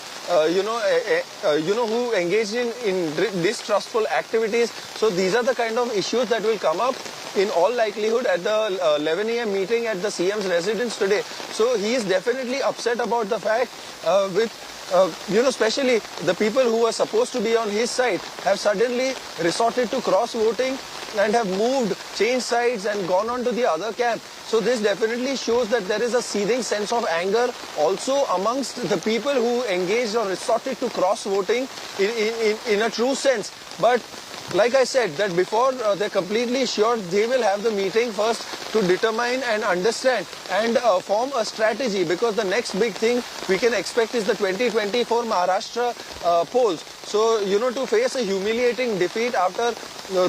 who engaged in distrustful activities. So these are the kind of issues that will come up in all likelihood at the 11 a.m. meeting at the CM's residence today. So he is definitely upset about the fact especially the people who were supposed to be on his side have suddenly resorted to cross-voting and have changed sides and gone on to the other camp. So this definitely shows that there is a seething sense of anger also amongst the people who engaged or resorted to cross-voting in a true sense. But like I said, that before they're completely sure, they will have the meeting first to determine and understand and form a strategy, because the next big thing we can expect is the 2024 Maharashtra polls. So, to face a humiliating defeat after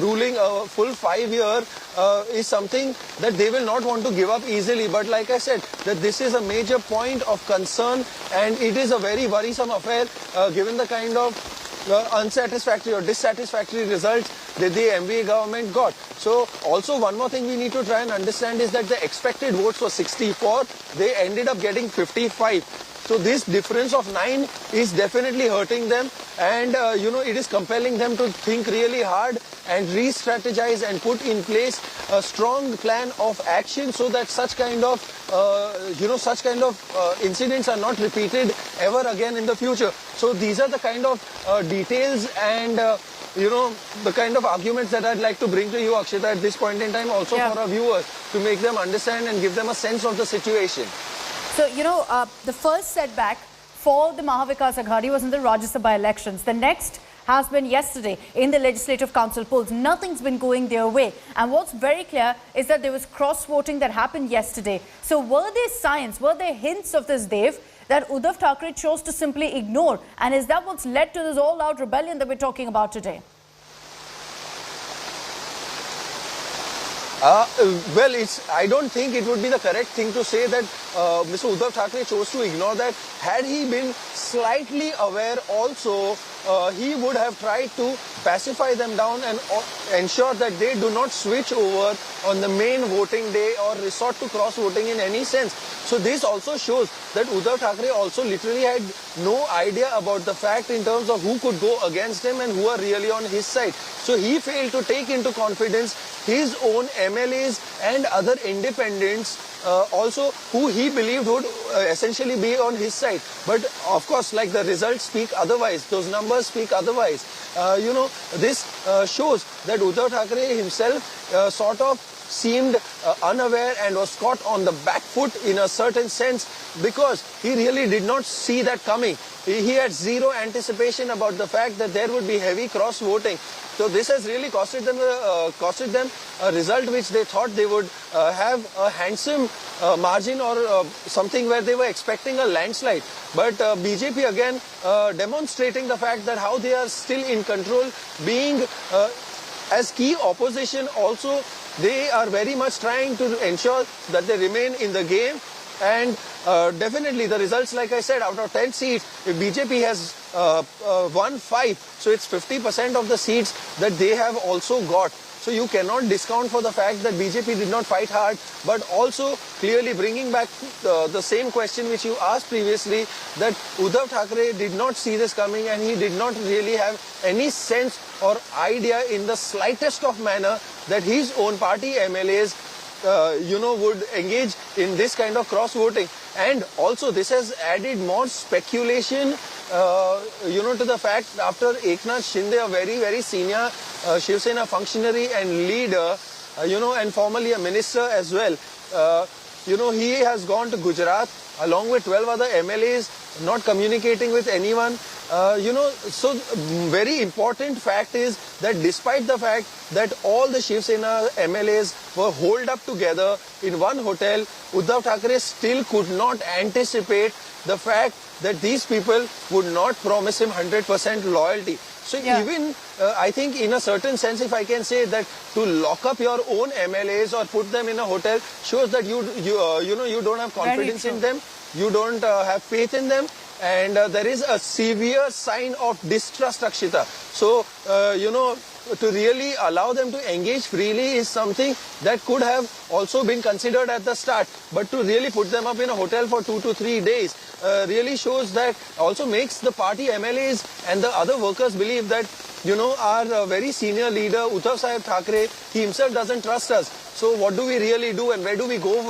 ruling a full 5 years is something that they will not want to give up easily. But like I said, that this is a major point of concern, and it is a very worrisome affair given the kind of unsatisfactory or dissatisfactory results that the MVA government got. So also one more thing we need to try and understand is that the expected votes were 64, they ended up getting 55. So this difference of 9 is definitely hurting them, and it is compelling them to think really hard and re-strategize and put in place a strong plan of action so that such kind of incidents are not repeated ever again in the future. So these are the kind of details and the kind of arguments that I'd like to bring to you, Akshita, at this point in time, also for our viewers, to make them understand and give them a sense of the situation. So, the first setback for the Mahavikas Aghadi was in the Rajya Sabha elections. The next has been yesterday in the Legislative Council polls. Nothing's been going their way. And what's very clear is that there was cross-voting that happened yesterday. So were there signs, were there hints of this, Dev, that Uddhav Thackeray chose to simply ignore? And is that what's led to this all-out rebellion that we're talking about today? I don't think it would be the correct thing to say that Mr. Uddhav Thackeray chose to ignore that. Had he been slightly aware also, he would have tried to pacify them down and ensure that they do not switch over on the main voting day or resort to cross-voting in any sense. So this also shows that Uddhav Thackeray also literally had no idea about the fact in terms of who could go against him and who are really on his side. So he failed to take into confidence his own MLAs and other independents also who he believed would essentially be on his side. But of course, like the results speak otherwise, those numbers speak otherwise. This shows that Uddhav Thackeray himself sort of seemed unaware and was caught on the back foot in a certain sense because he really did not see that coming. He had zero anticipation about the fact that there would be heavy cross-voting. So this has really costed them a result which they thought they would have a handsome margin or something where they were expecting a landslide. But BJP again demonstrating the fact that how they are still in control, being as key opposition also, they are very much trying to ensure that they remain in the game. And definitely the results, like I said, out of 10 seats, if BJP has won 5, so it's 50% of the seats that they have also got. So you cannot discount for the fact that BJP did not fight hard, but also clearly bringing back the same question which you asked previously, that Uddhav Thackeray did not see this coming and he did not really have any sense or idea in the slightest of manner that his own party MLAs would engage in this kind of cross-voting. And also this has added more speculation, to the fact after Eknath Shinde, a very, very senior Shiv Sena functionary and leader, and formerly a minister as well, he has gone to Gujarat along with 12 other MLAs, not communicating with anyone. So very important fact is that despite the fact that all the Shiv Sena MLAs were holed up together in one hotel, Uddhav Thackeray still could not anticipate the fact that these people would not promise him 100% loyalty. So even, I think in a certain sense, if I can say that to lock up your own MLAs or put them in a hotel shows that you don't have confidence in them, you don't have faith in them, and there is a severe sign of distrust, Akshita. So, to really allow them to engage freely is something that could have also been considered at the start. But to really put them up in a hotel for 2 to 3 days really shows that, also makes the party MLAs and the other workers believe that, our very senior leader, Uddhav Sahib Thackeray, he himself doesn't trust us. So what do we really do and where do we go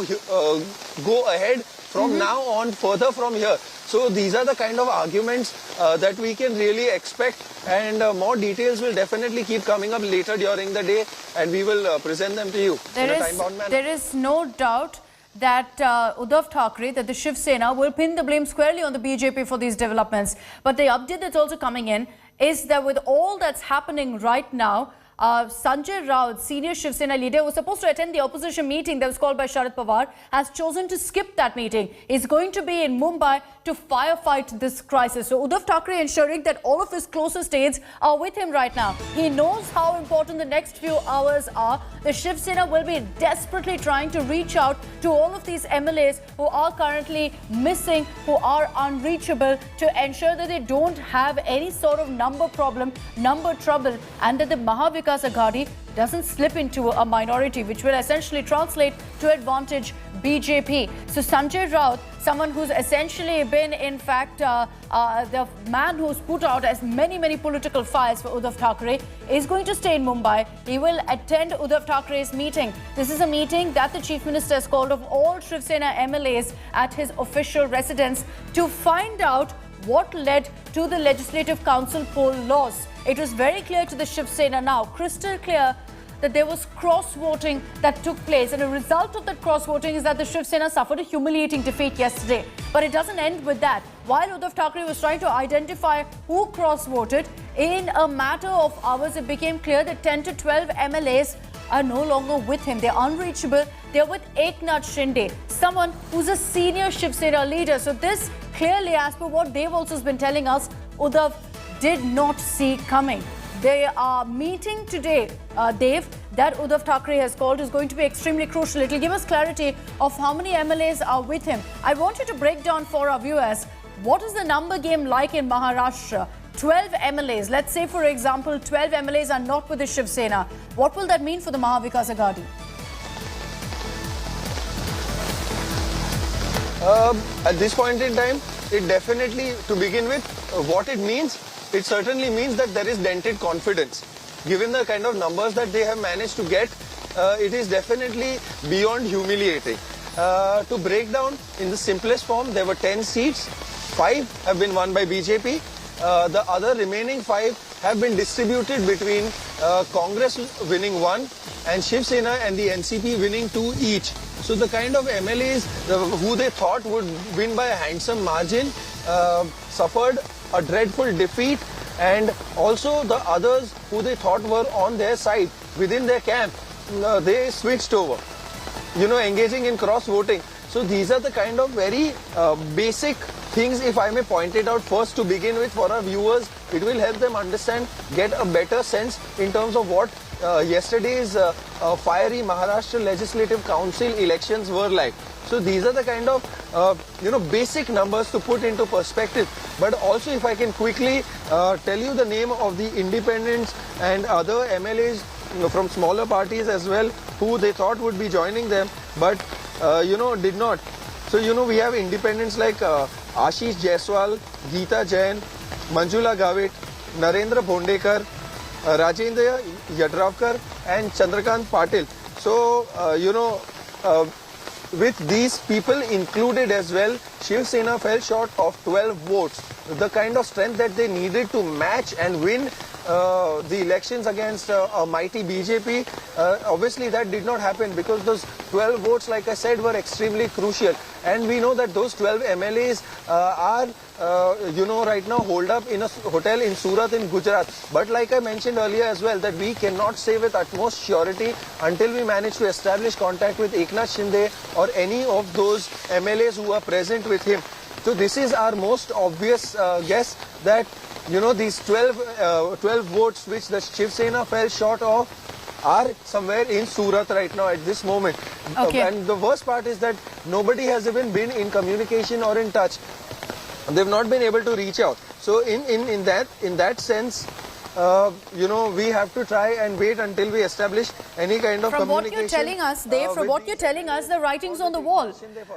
ahead from now on, further from here? So these are the kind of arguments that we can really expect, and more details will definitely keep coming up later during the day, and we will present them to you in a time-bound manner. There is no doubt that Uddhav Thackeray, that the Shiv Sena will pin the blame squarely on the BJP for these developments. But the update that's also coming in is that with all that's happening right now, Sanjay Raut, senior Shiv Sena leader, who was supposed to attend the opposition meeting that was called by Sharad Pawar, has chosen to skip that meeting. He's going to be in Mumbai to firefight this crisis. So Uddhav Thackeray ensuring that all of his closest aides are with him right now. He knows how important the next few hours are. The Shiv Sena will be desperately trying to reach out to all of these MLAs who are currently missing, who are unreachable, to ensure that they don't have any sort of number problem, number trouble, and that the Mahavikas Aghadi doesn't slip into a minority, which will essentially translate to advantage BJP. So Sanjay Raut, someone who's essentially been, in fact, the man who's put out as many political fires for Uddhav Thackeray, is going to stay in Mumbai. He will attend Uddhav Thackeray's meeting. This is a meeting that the Chief Minister has called of all Shiv Sena MLAs at his official residence to find out what led to the Legislative Council poll loss. It was very clear to the Shiv Sena now, crystal clear, that there was cross-voting that took place. And a result of that cross-voting is that the Shiv Sena suffered a humiliating defeat yesterday. But it doesn't end with that. While Uddhav Thackeray was trying to identify who cross-voted, in a matter of hours, it became clear that 10 to 12 MLAs are no longer with him. They're unreachable. They're with Eknath Shinde, someone who's a senior Shiv Sena leader. So this clearly, as per what they've also been telling us, Uddhav did not see coming. They are meeting today, Dave. that Uddhav Thackeray has called is going to be extremely crucial. It will give us clarity of how many MLAs are with him. I want you to break down for our viewers, what is the number game like in Maharashtra? 12 MLAs. Let's say, for example, 12 MLAs are not with the Shiv Sena. What will that mean for the Maha Vikas Aghadi? At this point in time, it definitely, to begin with, what it means, it certainly means that there is dented confidence. Given the kind of numbers that they have managed to get, it is definitely beyond humiliating. To break down in the simplest form, there were 10 seats, 5 have been won by BJP. The other remaining 5 have been distributed between Congress winning 1 and Shiv Sena and the NCP winning 2 each. So the kind of MLAs who they thought would win by a handsome margin suffered a dreadful defeat, and also the others who they thought were on their side within their camp, they switched over, engaging in cross voting. So these are the kind of very basic things, if I may point it out first to begin with for our viewers. It will help them understand, get a better sense in terms of what yesterday's fiery Maharashtra Legislative Council elections were like. So these are the kind of basic numbers to put into perspective. But also, if I can quickly tell you the name of the independents and other MLAs from smaller parties as well, who they thought would be joining them, but did not. So we have independents like Ashish Jaiswal, Geeta Jain, Manjula Gavit, Narendra Bondekar, Rajendra Yadravkar and Chandrakant Patil. So, with these people included as well, Shiv Sena fell short of 12 votes. The kind of strength that they needed to match and win the elections against a mighty BJP, obviously that did not happen because those 12 votes, like I said, were extremely crucial. And we know that those 12 MLAs are, right now holed up in a hotel in Surat in Gujarat. But like I mentioned earlier as well, that we cannot say with utmost surety until we manage to establish contact with Eknath Shinde or any of those MLAs who are present with him. So this is our most obvious guess, that these 12 votes which the Shiv Sena fell short of are somewhere in Surat right now at this moment. Okay. And the worst part is that nobody has even been in communication or in touch. They've not been able to reach out. So in that sense, we have to try and wait until we establish any kind of communication. From what you're telling us, Dave, from what you're telling us, the writing's on the wall.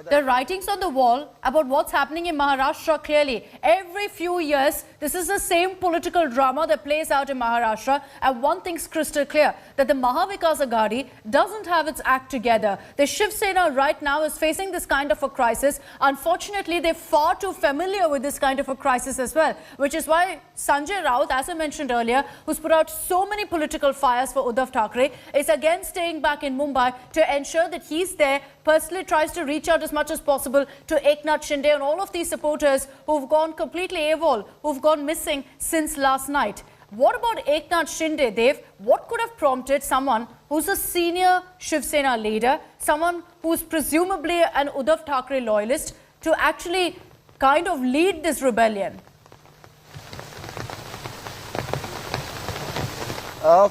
The writing's on the wall about what's happening in Maharashtra clearly. Every few years, this is the same political drama that plays out in Maharashtra. And one thing's crystal clear, that the Maha Vikas Aghadi doesn't have its act together. The Shiv Sena right now is facing this kind of a crisis. Unfortunately, they're far too familiar with this kind of a crisis as well, which is why Sanjay Raut, as I mentioned earlier, who's put out so many political fires for Uddhav Thackeray, is again staying back in Mumbai to ensure that he's there, personally tries to reach out as much as possible to Eknath Shinde and all of these supporters who've gone completely AWOL, who've gone missing since last night. What about Eknath Shinde, Dev? What could have prompted someone who's a senior Shiv Sena leader, someone who's presumably an Uddhav Thackeray loyalist, to actually kind of lead this rebellion?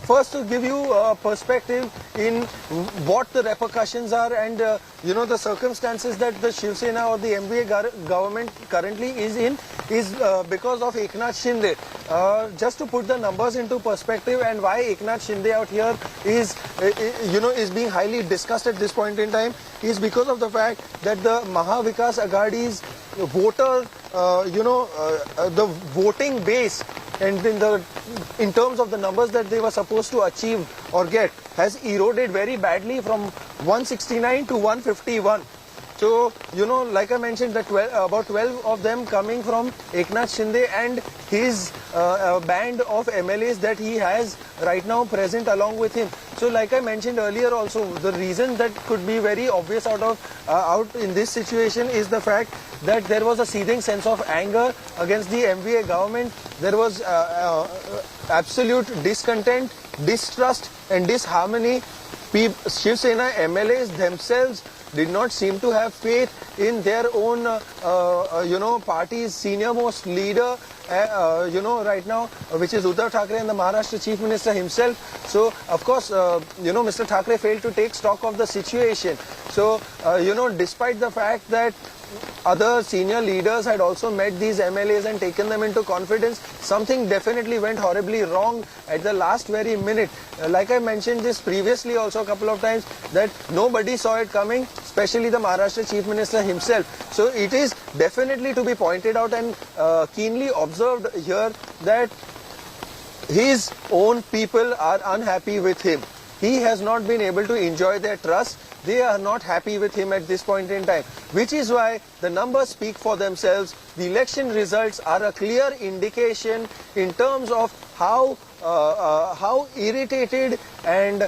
First, to give you a perspective in what the repercussions are and the circumstances that the Shiv Sena or the MVA government currently is in, is because of Eknath Shinde. Just to put the numbers into perspective and why Eknath Shinde out here is being highly discussed at this point in time, is because of the fact that the Maha Vikas Aghadi's voter, the voting base, and in terms of the numbers that they were supposed to achieve or get, has eroded very badly from 169 to 151. So, like I mentioned, that about 12 of them coming from Eknath Shinde and his band of MLAs that he has right now present along with him. So, like I mentioned earlier also, the reason that could be very obvious out in this situation is the fact that there was a seething sense of anger against the MVA government. There was absolute discontent, distrust and disharmony. Shiv Sena MLAs themselves did not seem to have faith in their own, party's senior most leader, right now, which is Uddhav Thackeray and the Maharashtra Chief Minister himself. So, of course, Mr. Thackeray failed to take stock of the situation. So, despite the fact that other senior leaders had also met these MLAs and taken them into confidence, something definitely went horribly wrong at the last very minute. Like I mentioned this previously also a couple of times, that nobody saw it coming, especially the Maharashtra Chief Minister himself. So it is definitely to be pointed out and keenly observed here that his own people are unhappy with him. He has not been able to enjoy their trust. They are not happy with him at this point in time, which is why the numbers speak for themselves. The election results are a clear indication in terms of how irritated and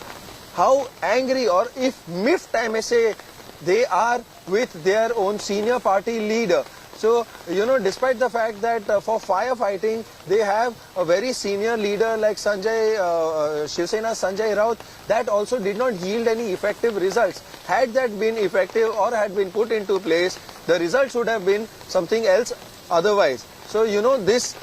how angry, or if miffed, I may say, they are with their own senior party leader. So, despite the fact that for firefighting, they have a very senior leader like Shiv Sena's Sanjay Raut, that also did not yield any effective results. Had that been effective or had been put into place, the results would have been something else otherwise. So, this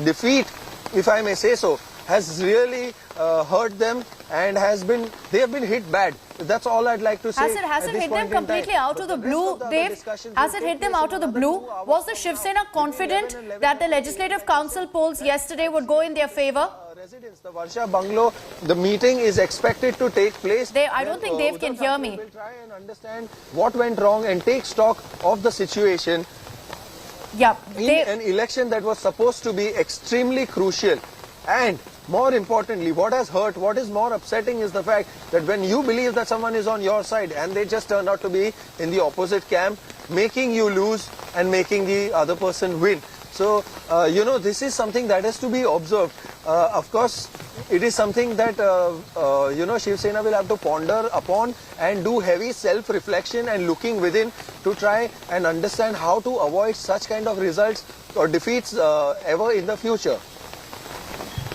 defeat, if I may say so, has really hurt them and they have been hit bad. That's all I'd like to say. Has it hit them completely out of the blue, Dave? Has it hit them out of the blue? Was the Shiv Sena confident that the Legislative Council polls yesterday would go in their favour? Residents, the Varsha Bungalow, the meeting is expected to take place. I don't think Dave can hear me. Will try and understand what went wrong and take stock of the situation. Yeah, in an election that was supposed to be extremely crucial. And more importantly, what has hurt, what is more upsetting is the fact that when you believe that someone is on your side and they just turn out to be in the opposite camp, making you lose and making the other person win. So, this is something that has to be observed. Of course, it is something that, Shiv Sena will have to ponder upon and do heavy self-reflection and looking within to try and understand how to avoid such kind of results or defeats ever in the future.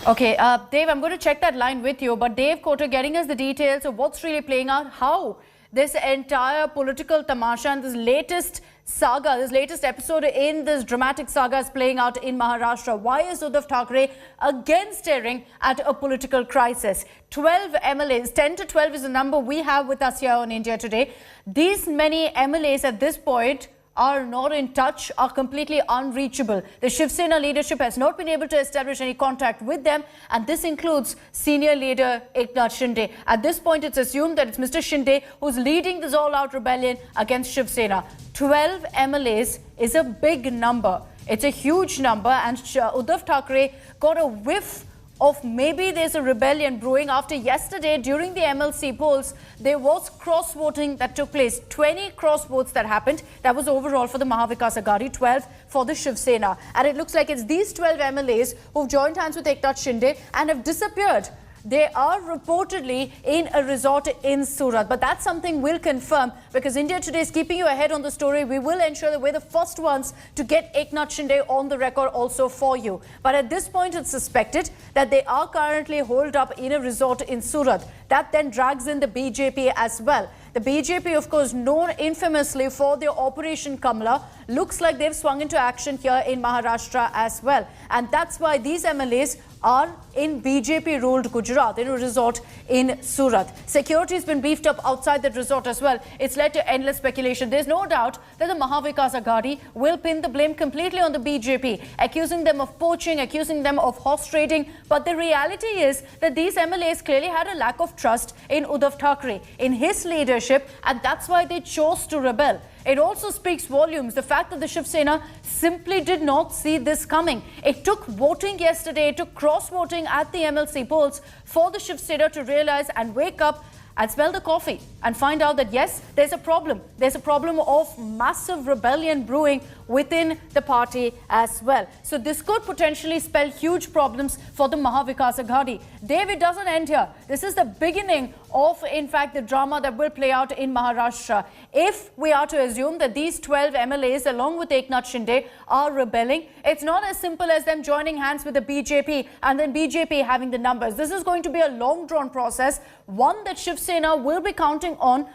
Okay, Dave, I'm going to check that line with you. But Dave Kotter getting us the details of what's really playing out, how this entire political tamasha and this latest saga, this latest episode in this dramatic saga is playing out in Maharashtra. Why is Uddhav Thackeray again staring at a political crisis? 12 MLAs, 10 to 12 is the number we have with us here on India Today. These many MLAs at this point are not in touch, are completely unreachable. The Shiv Sena leadership has not been able to establish any contact with them, and this includes senior leader Eknath Shinde. At this point, it's assumed that it's Mr. Shinde who's leading this all-out rebellion against Shiv Sena. 12 MLAs is a big number. It's a huge number, and Uddhav Thackeray got a whiff of maybe there's a rebellion brewing after yesterday during the MLC polls. There was cross-voting that took place. 20 cross-votes that happened. That was overall for the Mahavikas Aghadi, 12 for the Shiv Sena. And it looks like it's these 12 MLAs who've joined hands with Eknath Shinde and have disappeared. They are reportedly in a resort in Surat. But that's something we'll confirm, because India Today is keeping you ahead on the story. We will ensure that we're the first ones to get Eknath Shinde on the record also for you. But at this point, it's suspected that they are currently holed up in a resort in Surat. That then drags in the BJP as well. The BJP, of course, known infamously for their Operation Kamala, looks like they've swung into action here in Maharashtra as well. And that's why these MLAs are in BJP-ruled Gujarat, in a resort in Surat. Security has been beefed up outside that resort as well. It's led to endless speculation. There's no doubt that the Mahavikas Aghadi will pin the blame completely on the BJP, accusing them of poaching, accusing them of horse trading. But the reality is that these MLAs clearly had a lack of trust in Uddhav Thackeray, in his leadership, and that's why they chose to rebel. It also speaks volumes, the fact that the Shiv Sena simply did not see this coming. It took voting yesterday, it took cross-voting at the MLC polls for the Shiv Sena to realize and wake up and smell the coffee and find out that yes, there's a problem. There's a problem of massive rebellion brewing within the party as well. So this could potentially spell huge problems for the Mahavikas Aghadi. Dave, it doesn't end here. This is the beginning of, in fact, the drama that will play out in Maharashtra. If we are to assume that these 12 MLAs, along with Eknath Shinde, are rebelling, it's not as simple as them joining hands with the BJP and then BJP having the numbers. This is going to be a long-drawn process, one that Shiv Sena will be counting on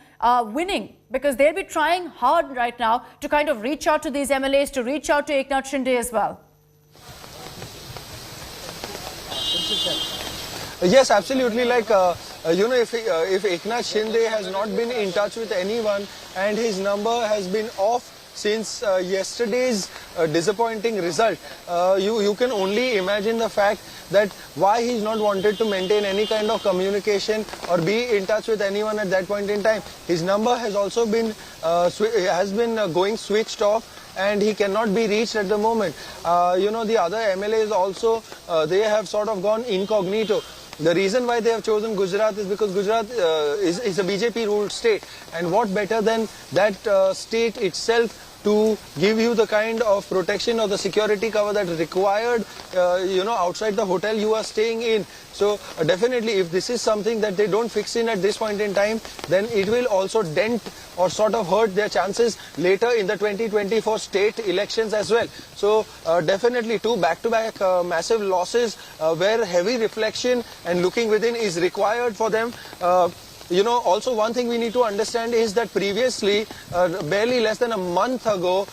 winning, because they'll be trying hard right now to kind of reach out to these MLAs, to reach out to Eknath Shinde as well. Yes, absolutely. Like, if Eknath Shinde has not been in touch with anyone and his number has been off since yesterday's disappointing result, you can only imagine the fact that why he's not wanted to maintain any kind of communication or be in touch with anyone at that point in time. His number has also been going switched off, and he cannot be reached at the moment. The other MLAs also, they have sort of gone incognito. The reason why they have chosen Gujarat is because Gujarat is a BJP-ruled state, and what better than that state itself to give you the kind of protection or the security cover that is required, outside the hotel you are staying in. So definitely, if this is something that they don't fix in at this point in time, then it will also dent or sort of hurt their chances later in the 2024 state elections as well. So definitely, two back-to-back massive losses where heavy reflection and looking within is required for them. Also one thing we need to understand is that previously, barely less than a month ago,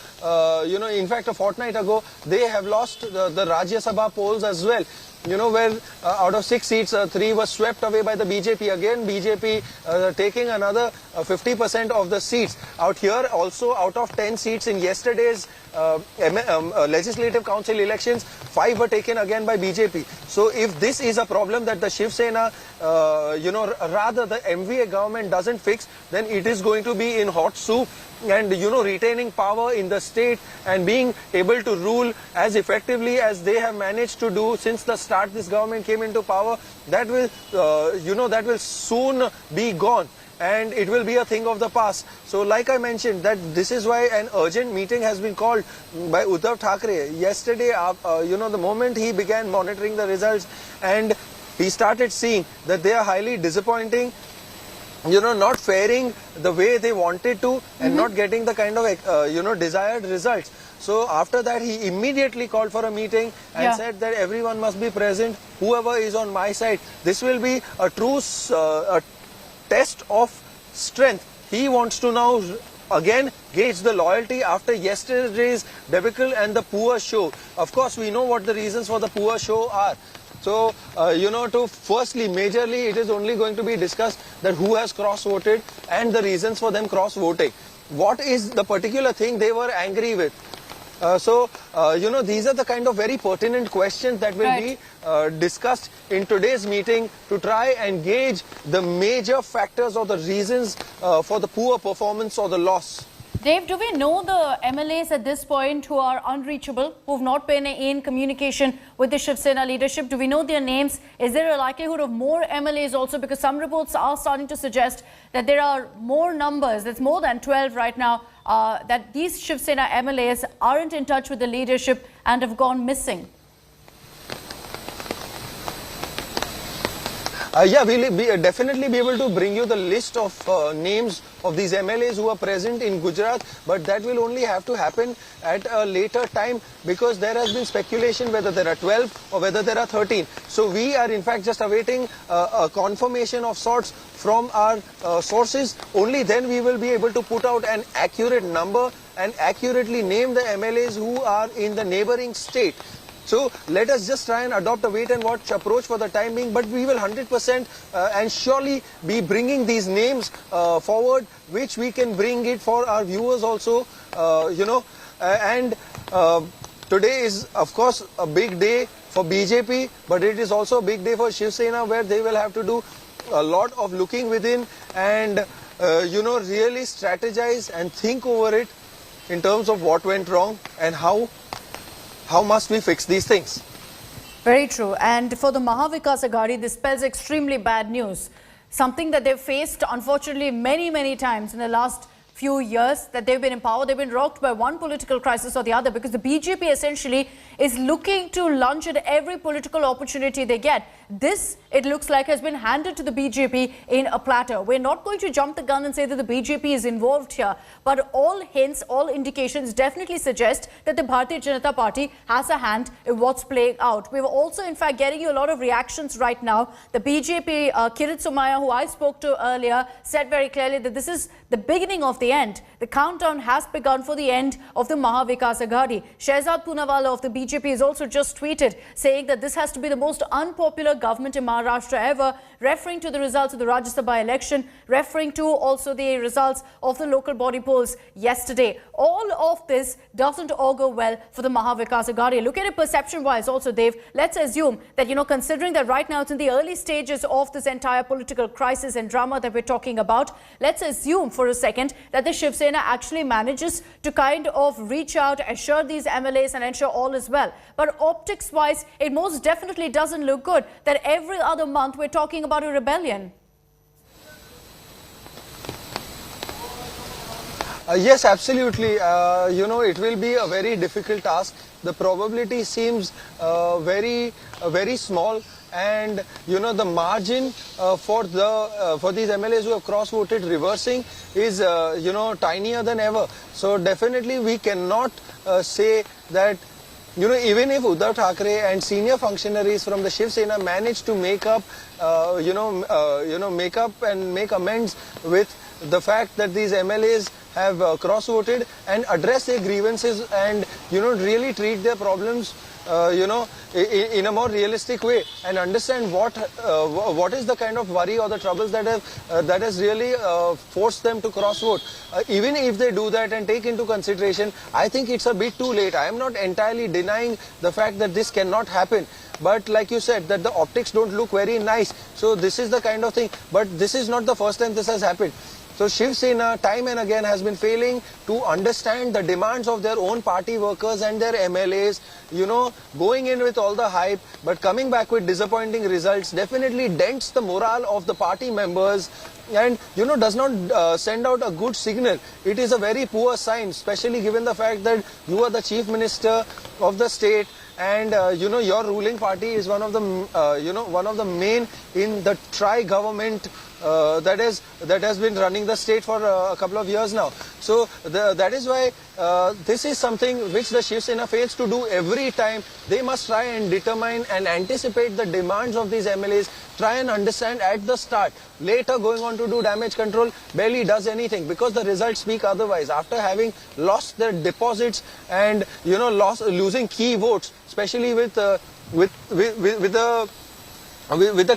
in fact a fortnight ago, they have lost the Rajya Sabha polls as well. Where out of 6 seats, 3 were swept away by the BJP. Again, BJP taking another 50% of the seats. Out here also, out of 10 seats in yesterday's Legislative Council elections, 5 were taken again by BJP. So if this is a problem that the Shiv Sena, rather the MVA government doesn't fix, then it is going to be in hot soup. And retaining power in the state and being able to rule as effectively as they have managed to do since the start this government came into power, that will that will soon be gone, and it will be a thing of the past. So like I mentioned, that this is why an urgent meeting has been called by Uddhav Thackeray yesterday. The moment he began monitoring the results, and he started seeing that they are highly disappointing, not faring the way they wanted to, and not getting the kind of, desired results. So after that, he immediately called for a meeting and said that everyone must be present, whoever is on my side. This will be a true a test of strength. He wants to now again gauge the loyalty after yesterday's debacle and the poor show. Of course, we know what the reasons for the poor show are. So, firstly, majorly, it is only going to be discussed that who has cross-voted and the reasons for them cross-voting. What is the particular thing they were angry with? These are the kind of very pertinent questions that will be discussed in today's meeting to try and gauge the major factors or the reasons for the poor performance or the loss. Dave, do we know the MLAs at this point who are unreachable, who have not been in communication with the Shiv Sena leadership? Do we know their names? Is there a likelihood of more MLAs also? Because some reports are starting to suggest that there are more numbers, there's more than 12 right now, that these Shiv Sena MLAs aren't in touch with the leadership and have gone missing. We'll definitely be able to bring you the list of names of these MLAs who are present in Gujarat, but that will only have to happen at a later time, because there has been speculation whether there are 12 or whether there are 13. So we are in fact just awaiting a confirmation of sorts from our sources. Only then we will be able to put out an accurate number and accurately name the MLAs who are in the neighboring state. So let us just try and adopt a wait and watch approach for the time being, but we will 100% and surely be bringing these names forward, which we can bring it for our viewers also, today is of course a big day for BJP, but it is also a big day for Shiv Sena, where they will have to do a lot of looking within and really strategize and think over it in terms of what went wrong and how must we fix these things. Very true. And for the Mahavikas Aghadi, this spells extremely bad news. Something that they've faced, unfortunately, many, many times in the last few years that they've been in power. They've been rocked by one political crisis or the other, because the BJP essentially is looking to lunge at every political opportunity they get. This, it looks like, has been handed to the BJP in a platter. We're not going to jump the gun and say that the BJP is involved here, but all hints, all indications definitely suggest that the Bharatiya Janata Party has a hand in what's playing out. We were also, in fact, getting you a lot of reactions right now. The BJP, Kirit Somaya, who I spoke to earlier, said very clearly that this is the beginning of the end. The countdown has begun for the end of the Maha Vikas Aghadi. Shehzad Poonawalla of the BJP has also just tweeted saying that this has to be the most unpopular government in Maharashtra ever, referring to the results of the Rajya Sabha election, referring to also the results of the local body polls yesterday. All of this doesn't augur well for the Maha Vikas Aghadi. Look at it perception-wise also, Dave. Let's assume that, considering that right now it's in the early stages of this entire political crisis and drama that we're talking about, let's assume for a second that the Shiv Sena actually manages to kind of reach out, assure these MLAs and ensure all is well. But optics-wise, it most definitely doesn't look good that every other month we're talking about a rebellion. Yes, absolutely. It will be a very difficult task. The probability seems very small, and the margin for these MLAs who have cross-voted reversing is tinier than ever. So definitely we cannot say that even if Uddhav Thackeray and senior functionaries from the Shiv Sena managed to make up and make amends with the fact that these MLAs have cross-voted and address their grievances and really treat their problems in a more realistic way and understand what is the kind of worry or the troubles that has really forced them to cross-vote. Even if they do that and take into consideration, I think it's a bit too late. I am not entirely denying the fact that this cannot happen. But like you said, that the optics don't look very nice. So this is the kind of thing. But this is not the first time this has happened. So Shiv Sena time and again has been failing to understand the demands of their own party workers and their MLAs, going in with all the hype, but coming back with disappointing results definitely dents the morale of the party members and, does not send out a good signal. It is a very poor sign, especially given the fact that you are the Chief Minister of the state and, your ruling party is one of the main in the tri-government that has been running the state for a couple of years now. So that is why this is something which the Shiv Sena fails to do every time. They must try and determine and anticipate the demands of these MLAs, try and understand at the start. Later going on to do damage control barely does anything because the results speak otherwise. After having lost their deposits and losing key votes, especially with the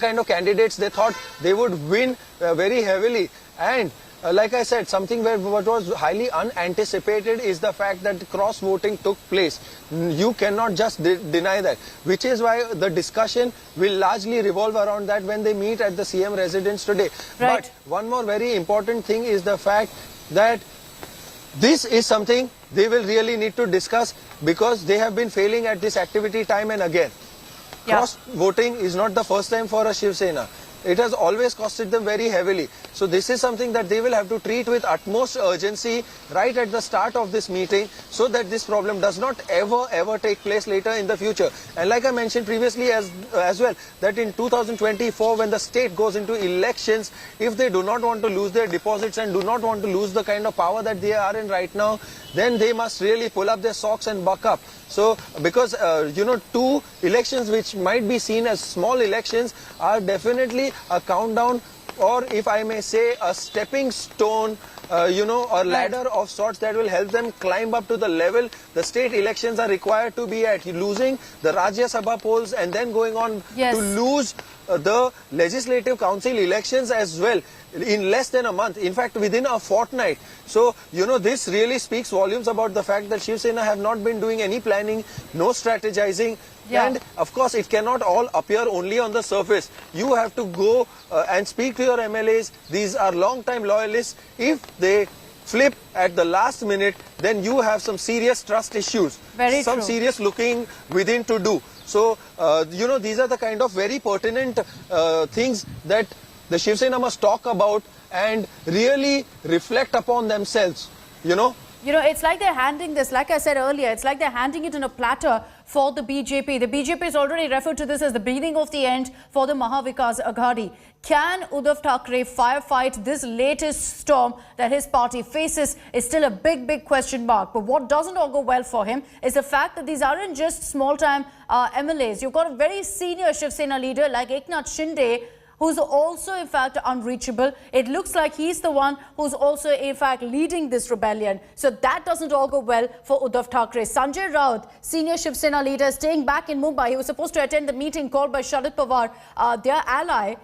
kind of candidates they thought they would win very heavily. And like I said, something what was highly unanticipated is the fact that cross-voting took place. You cannot just deny that, which is why the discussion will largely revolve around that when they meet at the CM residence today. Right. But one more very important thing is the fact that this is something they will really need to discuss because they have been failing at this activity time and again. Cross-voting is not the first time for a Shiv Sena. It has always costed them very heavily. So this is something that they will have to treat with utmost urgency right at the start of this meeting so that this problem does not ever take place later in the future. And like I mentioned previously as well, that in 2024 when the state goes into elections, if they do not want to lose their deposits and do not want to lose the kind of power that they are in right now, then they must really pull up their socks and buck up. So, because, two elections which might be seen as small elections are definitely a countdown, or if I may say, a stepping stone, or ladder of sorts that will help them climb up to the level the state elections are required to be at. Losing the Rajya Sabha polls and then going on to lose the Legislative Council elections as well in less than a month, in fact within a fortnight. So, this really speaks volumes about the fact that Shiv Sena have not been doing any planning, no strategizing. And of course it cannot all appear only on the surface. You have to go and speak to your MLAs. These are long-time loyalists. If they flip at the last minute, then you have some serious trust issues. Some serious looking within to do. So, these are the kind of very pertinent things that the Shiv Sena must talk about and really reflect upon themselves, you know. You know, it's like they're handing this, like I said earlier, it's like they're handing it in a platter for the BJP. The BJP has already referred to this as the beginning of the end for the Mahavikas Aghadi. Can Uddhav Thackeray firefight this latest storm that his party faces is still a big question mark. But what doesn't all go well for him is the fact that these aren't just small-time MLAs. You've got a very senior Shiv Sena leader like Eknath Shinde, who's also in fact unreachable. It looks like he's the one who's also in fact leading this rebellion. So that doesn't all go well for Uddhav Thackeray. Sanjay Raut, senior Shiv Sena leader, staying back in Mumbai. He was supposed to attend the meeting called by Sharad Pawar, their ally,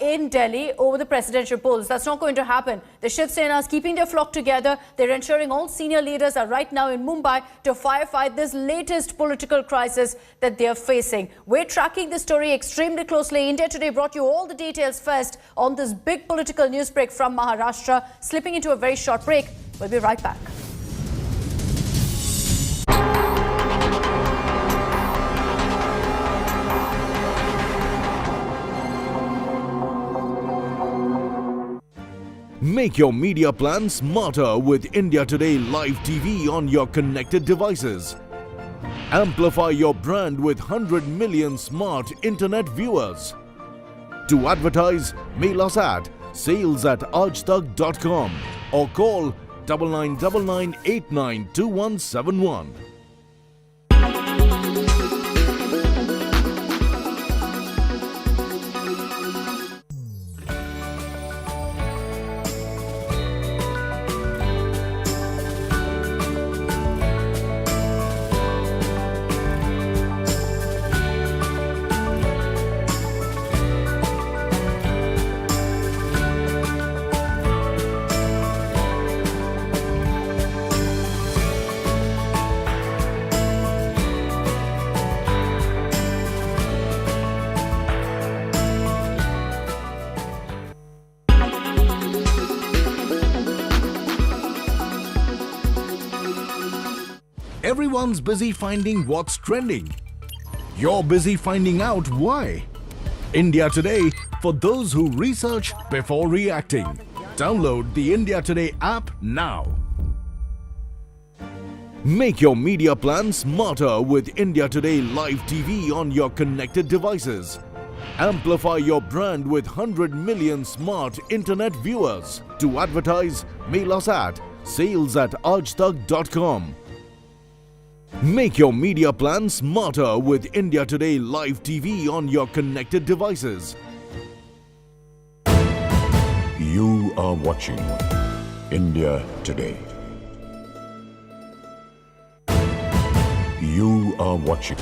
in Delhi over the presidential polls. That's not going to happen. The Shiv Sena is keeping their flock together. They're ensuring all senior leaders are right now in Mumbai to firefight this latest political crisis that they're facing. We're tracking this story extremely closely. India Today brought you all the details first on this big political news break from Maharashtra. Slipping into a very short break. We'll be right back. Make your media plan smarter with India Today Live TV on your connected devices. Amplify your brand with 100 million smart internet viewers. To advertise, mail us at sales@aajtak.com or call 9999892171. Everyone's busy finding what's trending. You're busy finding out why. India Today, for those who research before reacting. Download the India Today app now. Make your media plan smarter with India Today Live TV on your connected devices. Amplify your brand with 100 million smart internet viewers. To advertise, mail us at sales@aajtak.com. Make your media plan smarter with India Today Live TV on your connected devices. You are watching India Today. You are watching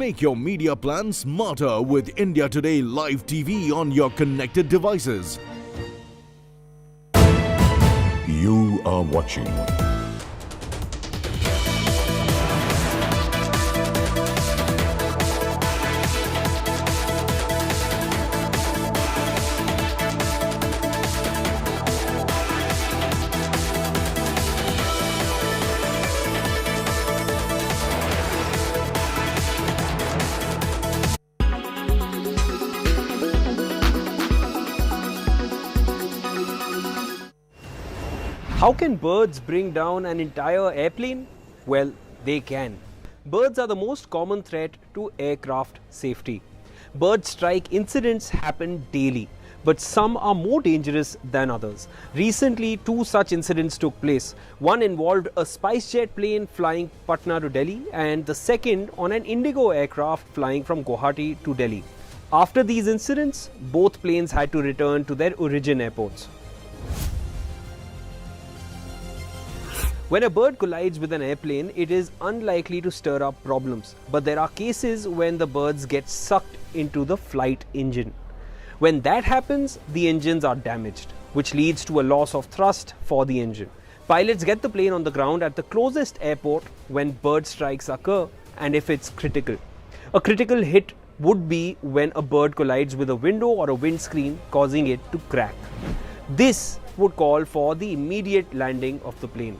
Make your media plan smarter with India Today Live TV on your connected devices. You are watching How can birds bring down an entire airplane? Well, they can. Birds are the most common threat to aircraft safety. Bird strike incidents happen daily, but some are more dangerous than others. Recently, 2 such incidents took place. One involved a SpiceJet plane flying Patna to Delhi, and the second on an Indigo aircraft flying from Guwahati to Delhi. After these incidents, both planes had to return to their origin airports. When a bird collides with an airplane, it is unlikely to stir up problems, but there are cases when the birds get sucked into the flight engine. When that happens, the engines are damaged, which leads to a loss of thrust for the engine. Pilots get the plane on the ground at the closest airport when bird strikes occur and if it's critical. A critical hit would be when a bird collides with a window or a windscreen, causing it to crack. This would call for the immediate landing of the plane.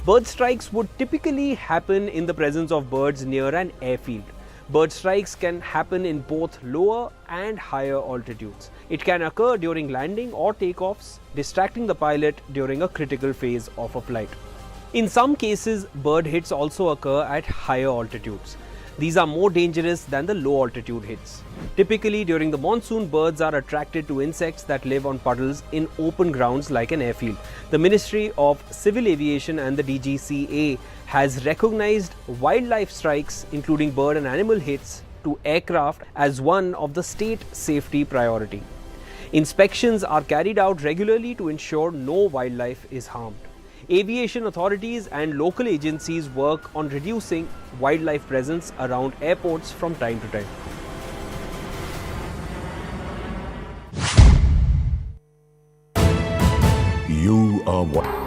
Bird strikes would typically happen in the presence of birds near an airfield. Bird strikes can happen in both lower and higher altitudes. It can occur during landing or takeoffs, distracting the pilot during a critical phase of a flight. In some cases, bird hits also occur at higher altitudes. These are more dangerous than the low altitude hits. Typically, during the monsoon, birds are attracted to insects that live on puddles in open grounds like an airfield. The Ministry of Civil Aviation and the DGCA has recognized wildlife strikes, including bird and animal hits, to aircraft as one of the state safety priority. Inspections are carried out regularly to ensure no wildlife is harmed. Aviation authorities and local agencies work on reducing wildlife presence around airports from time to time. You are what?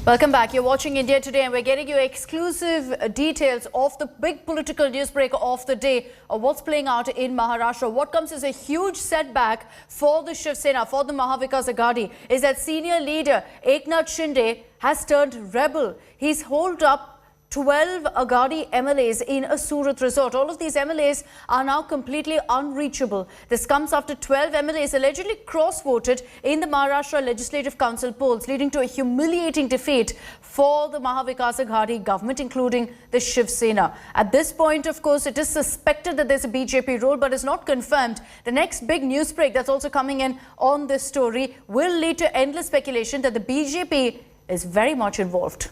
Welcome back. You're watching India Today and we're getting you exclusive details of the big political newsbreak of the day, of what's playing out in Maharashtra. What comes as a huge setback for the Shiv Sena, for the Mahavikas Aghadi, is that senior leader Eknath Shinde has turned rebel. He's holed up 12 Aghadi MLAs in a Surat resort. All of these MLAs are now completely unreachable. This comes after 12 MLAs allegedly cross-voted in the Maharashtra Legislative Council polls, leading to a humiliating defeat for the Mahavikas Aghadi government, including the Shiv Sena. At this point, of course, it is suspected that there's a BJP role, but it's not confirmed. The next big news break that's also coming in on this story will lead to endless speculation that the BJP is very much involved.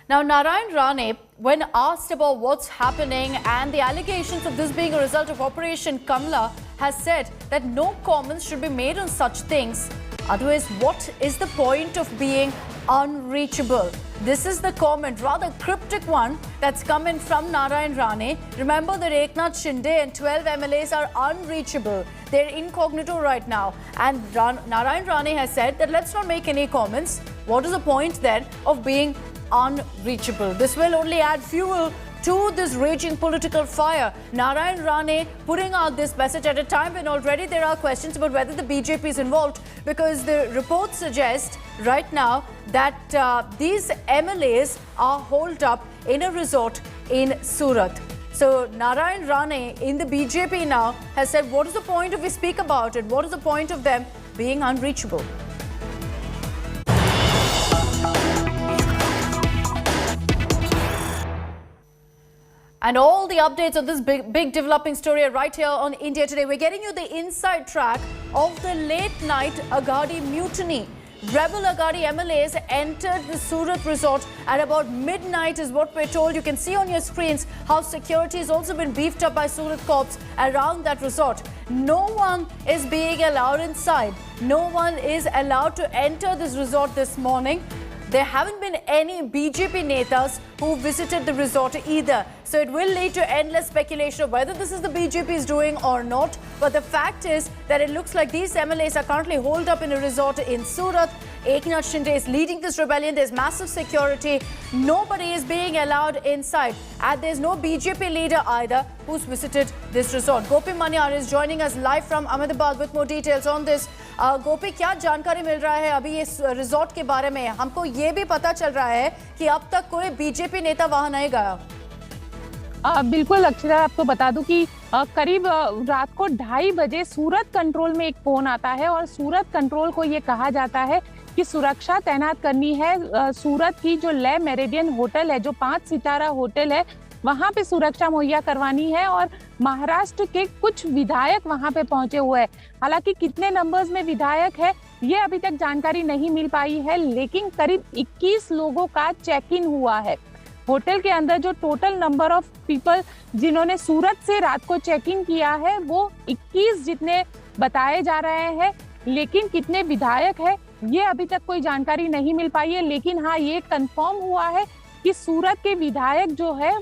Now, Narayan Rane, when asked about what's happening and the allegations of this being a result of Operation Kamla, has said that no comments should be made on such things. Otherwise, what is the point of being unreachable? This is the comment, rather cryptic one, that's come in from Narayan Rane. Remember that Eknath Shinde and 12 MLAs are unreachable. They're incognito right now. And Narayan Rane has said that let's not make any comments. What is the point then of being unreachable? This will only add fuel to this raging political fire. Narayan Rane putting out this message at a time when already there are questions about whether the BJP is involved, because the reports suggest right now that these MLAs are holed up in a resort in Surat. So Narayan Rane in the BJP now has said, what is the point if we speak about it? What is the point of them being unreachable? And all the updates on this big developing story are right here on India Today. We're getting you the inside track of the late night Aghadi mutiny. rebel Aghadi MLAs entered the Surat resort at about midnight is what we're told. You can see on your screens how security has also been beefed up by Surat Corps around that resort. No one is being allowed inside. No one is allowed to enter this resort this morning. There haven't been any BJP netas who visited the resort either. So it will lead to endless speculation of whether this is the BJP is doing or not. But the fact is that it looks like these MLAs are currently holed up in a resort in Surat. Eknath Shinde is leading this rebellion. There's massive security. Nobody is being allowed inside. And there's no BJP leader either who's visited this resort. Gopi Manyar is joining us live from Ahmedabad with more details on this. गोपी, क्या जानकारी मिल रहा है अभी इस resort के बारे में? हमको ये भी पता चल रहा है कि अब तक कोई बीजेपी नेता वहां नहीं गया। बिल्कुल अक्षरा, आपको बता दूं कि करीब रात को 2:30 बजे सूरत कंट्रोल में एक फोन आता है और सूरत कंट्रोल को ये कहा जाता है कि सुरक्षा तैनात करनी है। सूरत की जो ले मेरिडियन होटल है, जो 5 सितारा होटल है, वहां पे सुरक्षा मुहैया करवानी है और महाराष्ट्र के कुछ विधायक वहां पे पहुंचे हुए हैं। हालांकि कितने नंबर्स में विधायक है ये अभी तक जानकारी नहीं मिल पाई है, लेकिन करीब 21 लोगों का चेक इन हुआ है। होटल के अंदर जो टोटल नंबर ऑफ पीपल जिन्होंने सूरत से रात को चेक इन किया है वो 21 जितने बताए जा रहे हैं, लेकिन कितने विधायक है ये अभी तक कोई जानकारी नहीं मिल पाई है। लेकिन हाँ, ये कंफर्म हुआ है कि सूरत के विधायक जो है,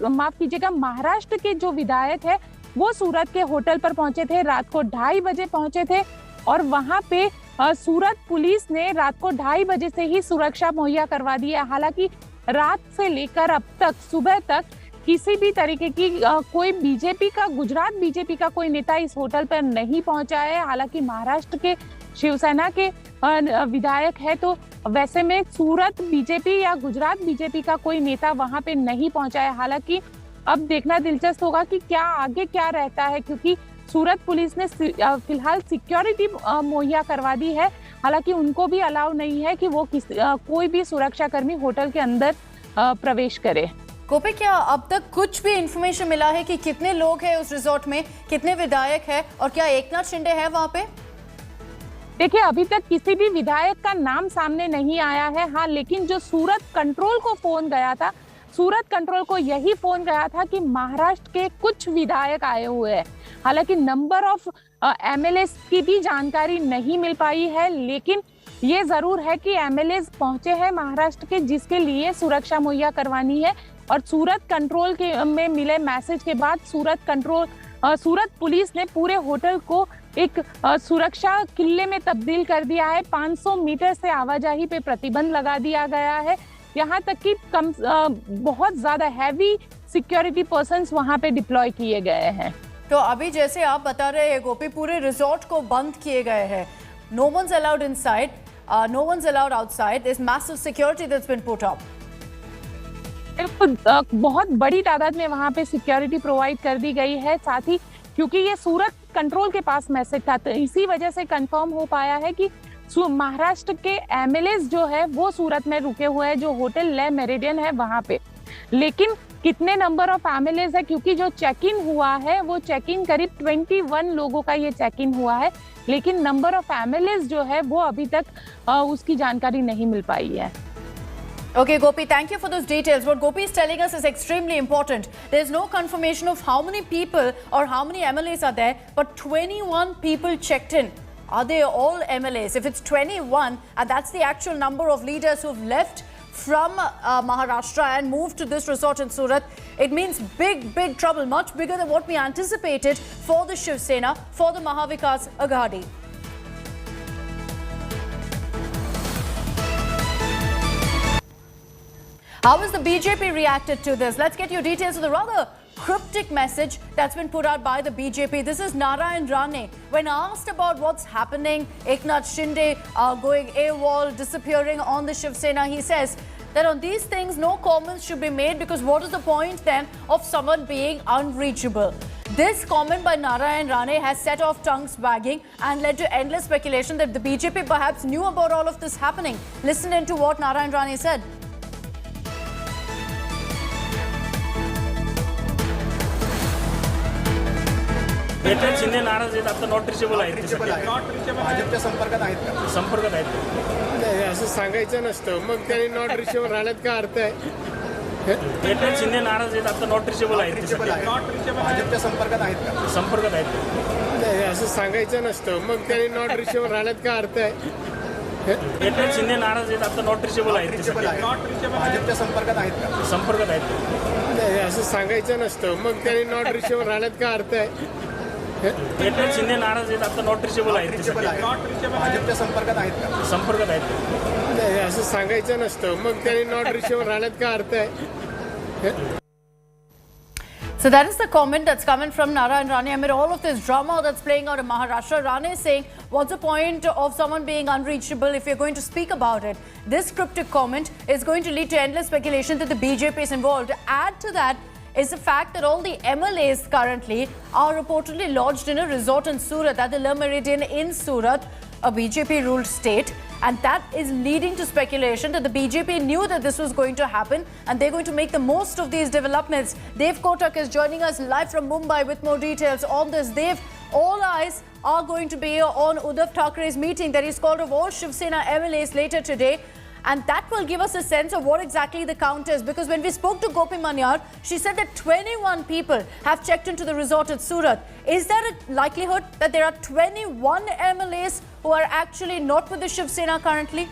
माफ कीजिएगा, महाराष्ट्र के जो विधायक है वो सूरत के होटल पर पहुंचे थे, रात को 2:30 बजे पहुंचे थे और वहां पे सूरत पुलिस ने रात को 2:30 बजे से ही सुरक्षा मुहैया करवा दी है। हालांकि रात से लेकर अब तक सुबह तक किसी भी तरीके की कोई बीजेपी का, गुजरात बीजेपी का कोई नेता इस होटल पर नहीं पहुंचा है। हालांकि महाराष्ट्र के शिवसेना के विधायक है, तो वैसे में सूरत बीजेपी या गुजरात बीजेपी का कोई नेता वहां पे नहीं पहुंचा है। हालांकि अब देखना दिलचस्प होगा कि क्या आगे क्या रहता है, क्योंकि सूरत पुलिस ने फिलहाल सिक्योरिटी मुहैया करवा दी है। हालांकि उनको भी अलाउ नहीं है कि वो कोई भी सुरक्षाकर्मी होटल के अंदर प्रवेश करे। गोपी, क्या अब तक कुछ भी इंफॉर्मेशन मिला है कि कितने लोग हैं उस रिजॉर्ट में, कितने विधायक है और क्या एकनाथ शिंदे है वहां पे? देखिए, अभी तक किसी भी विधायक का नाम सामने नहीं आया है। हाँ, लेकिन जो सूरत कंट्रोल को फोन गया था, सूरत कंट्रोल को यही फोन गया था कि महाराष्ट्र के कुछ विधायक आए हुए हैं। हालांकि नंबर ऑफ एमएलए की भी जानकारी नहीं मिल पाई है, लेकिन ये जरूर है कि एमएलए पहुंचे हैं महाराष्ट्र के, जिसके लिए सुरक्षा मुहैया करवानी है। और सूरत कंट्रोल के में मिले मैसेज के बाद सूरत पुलिस ने पूरे होटल को एक सुरक्षा किले में तब्दील कर दिया है। 500 मीटर से आवाजाही पे प्रतिबंध लगा दिया गया है। यहाँ तक कि बहुत ज्यादा हैवी सिक्योरिटी पर्सन्स वहाँ पे डिप्लॉय किए गए हैं। तो अभी जैसे आप बता रहे हैं गोपी, पूरे रिजॉर्ट को बंद किए गए हैं। No one's allowed inside, no one's allowed outside. There is massive security that's been put up. बहुत बड़ी तादाद में वहाँ पे सिक्योरिटी प्रोवाइड कर दी गई है। साथ ही क्योंकि ये सूरत कंट्रोल के पास मैसेज था, तो इसी वजह से कंफर्म हो पाया है कि महाराष्ट्र के एमएलए जो है वो सूरत में रुके हुए हैं, जो होटल ले मेरिडियन है वहाँ पे। लेकिन कितने नंबर ऑफ एमएलए है, क्योंकि जो चेक इन हुआ है वो चेक इन करीब 21 लोगों का ये चेक इन हुआ है, लेकिन नंबर ऑफ एमएलए जो है वो अभी तक उसकी जानकारी नहीं मिल पाई है। Okay, Gopi, thank you for those details. What Gopi is telling us is extremely important. There is no confirmation of how many people or how many MLAs are there, but 21 people checked in. Are they all MLAs? If it's 21, and that's the actual number of leaders who've left from Maharashtra and moved to this resort in Surat, it means big trouble, much bigger than what we anticipated for the Shiv Sena, for the Mahavikas Aghadi. How has the BJP reacted to this? Let's get you details of the rather cryptic message that's been put out by the BJP. This is Narendra Rane. When asked about what's happening, Eknath Shinde going AWOL, disappearing on the Shiv Sena, he says that on these things no comments should be made, because what is the point then of someone being unreachable? This comment by Narendra Rane has set off tongues wagging and led to endless speculation that the BJP perhaps knew about all of this happening. Listen into what Narendra Rane said. Eknath Shinde नाराज आहेत, आता not reachable आहेत. भाजपच्या संपर्कात आहेत का? संपर्कात आहेत. असं सांगायचं नसतं, मग त्यांनी नॉट रिचेबल राहण्यात काय अर्थ आहे? एकनाथ शिंदे नाराज आहेत, आता नॉट रिचेबल आहेत. भाजपच्या संपर्कात आहेत का? संपर्कात आहेत. असं सांगायचं नसतं, मग त्यांनी नॉट रिचेबल राहण्यात काय अर्थ आहे? एकनाथ शिंदे नाराज आहेत, आता नॉट रिचेबल आहेत. भाजपच्या संपर्कात आहेत का? संपर्कात आहेत. असं सांगायचं नसतं, मग त्यांनी नॉट रिचेबल राहण्यात काय अर्थ आहे? एकनाथ शिंदे नाराज आहेत, आता नॉट रिचेबल आहेत. भाजपच्या संपर्कात आहेत का? संपर्कात आहेत. असं सांगायचं नसतं, मग त्यांनी नॉट रिचेबल राहण्यात काय अर्थ आहे? So that is the comment that's coming from Nara and Rane amid all of this drama that's playing out in Maharashtra. Rane is saying, what's the point of someone being unreachable if you're going to speak about it? This cryptic comment is going to lead to endless speculation that the BJP is involved. Add to that is the fact that all the MLAs currently are reportedly lodged in a resort in Surat, at the Le Méridien in Surat, a BJP-ruled state. And that is leading to speculation that the BJP knew that this was going to happen and they're going to make the most of these developments. Dev Kotak is joining us live from Mumbai with more details on this. Dev, all eyes are going to be on Uddhav Thackeray's meeting that he's called of all Shiv Sena MLAs later today. And that will give us a sense of what exactly the count is. Because when we spoke to Gopi Manyar, she said that 21 people have checked into the resort at Surat. Is there a likelihood that there are 21 MLAs who are actually not with the Shiv Sena currently?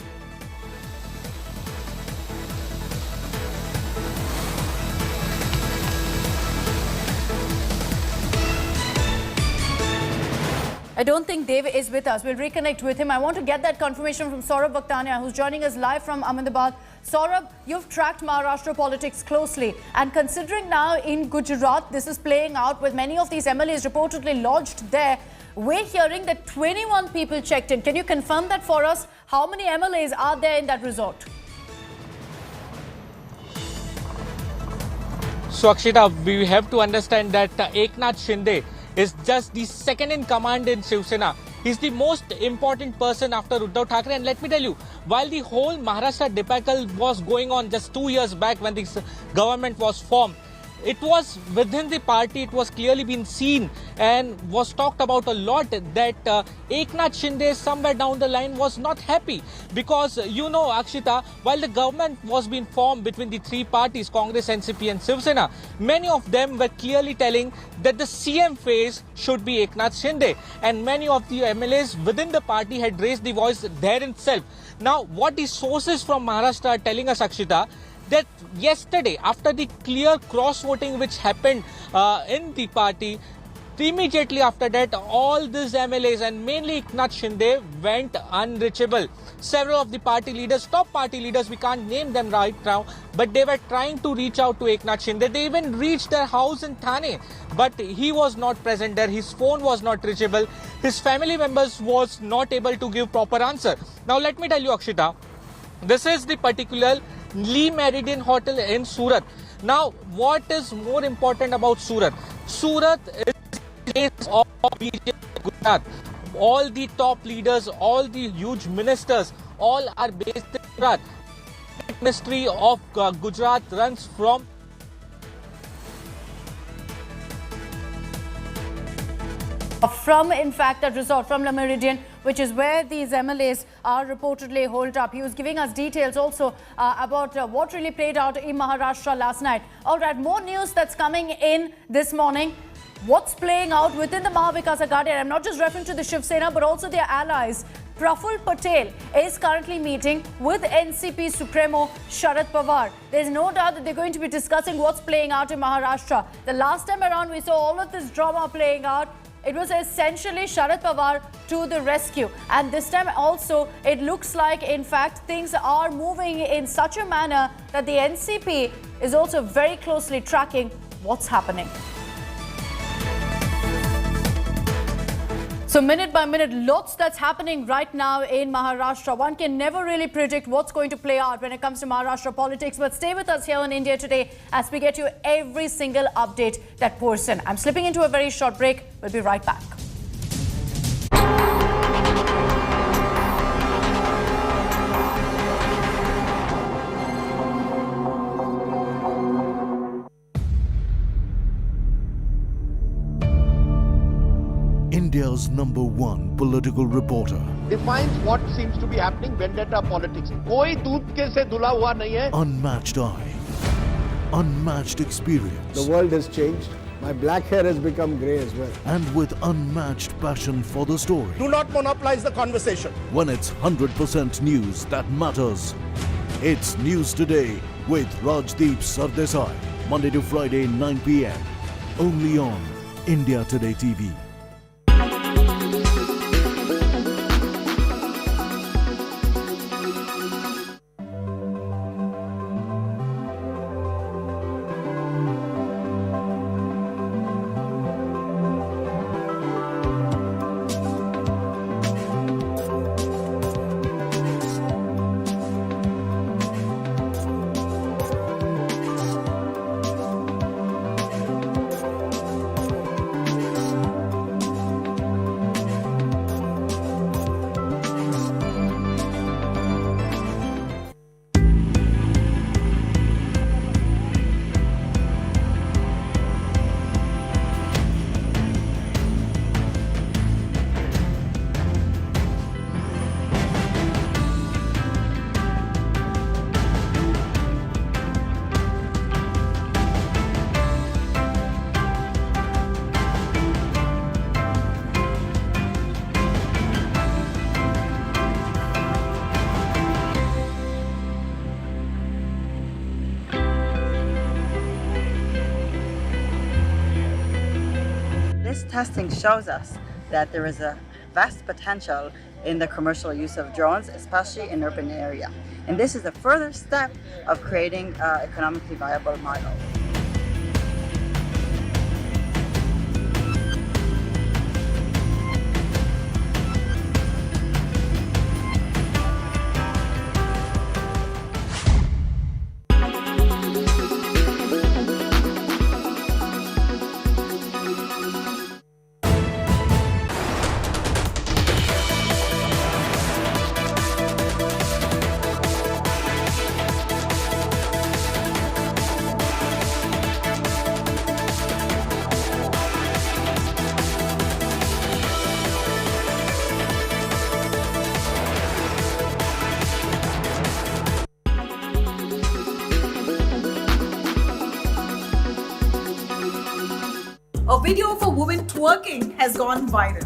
I don't think Dev is with us. We'll reconnect with him. I want to get that confirmation from Saurabh Bhaktania, who's joining us live from Ahmedabad. Saurabh, you've tracked Maharashtra politics closely. And considering now in Gujarat, this is playing out with many of these MLAs reportedly lodged there, we're hearing that 21 people checked in. Can you confirm that for us? How many MLAs are there in that resort? So, Akshita, we have to understand that Eknath Shinde is just the second in command in Shiv Sena. He's the most important person after Uddhav Thackeray. And let me tell you, while the whole Maharashtra debacle was going on just 2 years back when this government was formed, it was within the party, it was clearly been seen and was talked about a lot that Eknath Shinde somewhere down the line was not happy because, you know, Akshita, while the government was being formed between the three parties, Congress, NCP and Shiv Sena, many of them were clearly telling that the CM phase should be Eknath Shinde, and many of the MLAs within the party had raised the voice there itself. Now, what the sources from Maharashtra are telling us, Akshita, that yesterday, after the clear cross-voting which happened in the party, immediately after that, all these MLAs and mainly Eknath Shinde went unreachable. Several of the party leaders, top party leaders, we can't name them right now, but they were trying to reach out to Eknath Shinde. They even reached their house in Thane, but he was not present there. His phone was not reachable. His family members was not able to give proper answer. Now, let me tell you, Akshita, this is the particular Le Méridien Hotel in Surat. Now, what is more important about Surat? Surat is the place of BJP Gujarat. All the top leaders, all the huge ministers, all are based in Surat. The Ministry of Gujarat runs from in fact, that resort, from Le Méridien, which is where these MLAs are reportedly holed up. He was giving us details also about what really played out in Maharashtra last night. All right, more news that's coming in this morning. What's playing out within the Mahavikas Aghadi? I'm not just referring to the Shiv Sena, but also their allies. Praful Patel is currently meeting with NCP Supremo Sharad Pawar. There's no doubt that they're going to be discussing what's playing out in Maharashtra. The last time around, we saw all of this drama playing out. It was essentially Sharad Pawar to the rescue. And this time also, it looks like, in fact, things are moving in such a manner that the NCP is also very closely tracking what's happening. So minute by minute, lots that's happening right now in Maharashtra. One can never really predict what's going to play out when it comes to Maharashtra politics. But stay with us here on India Today as we get you every single update that pours in. I'm slipping into a very short break. We'll be right back. India's #1 political reporter. Defines what seems to be happening, vendetta politics. कोई दूध के से धुला हुआ नहीं है. Unmatched eye, unmatched experience. The world has changed. My black hair has become grey as well. And with unmatched passion for the story. Do not monopolize the conversation. When it's 100% news that matters. It's News Today with Rajdeep Sardesai. Monday to Friday, 9 p.m. Only on India Today TV. This testing shows us that there is a vast potential in the commercial use of drones, especially in urban area. And this is a further step of creating an economically viable model. A video of a woman twerking has gone viral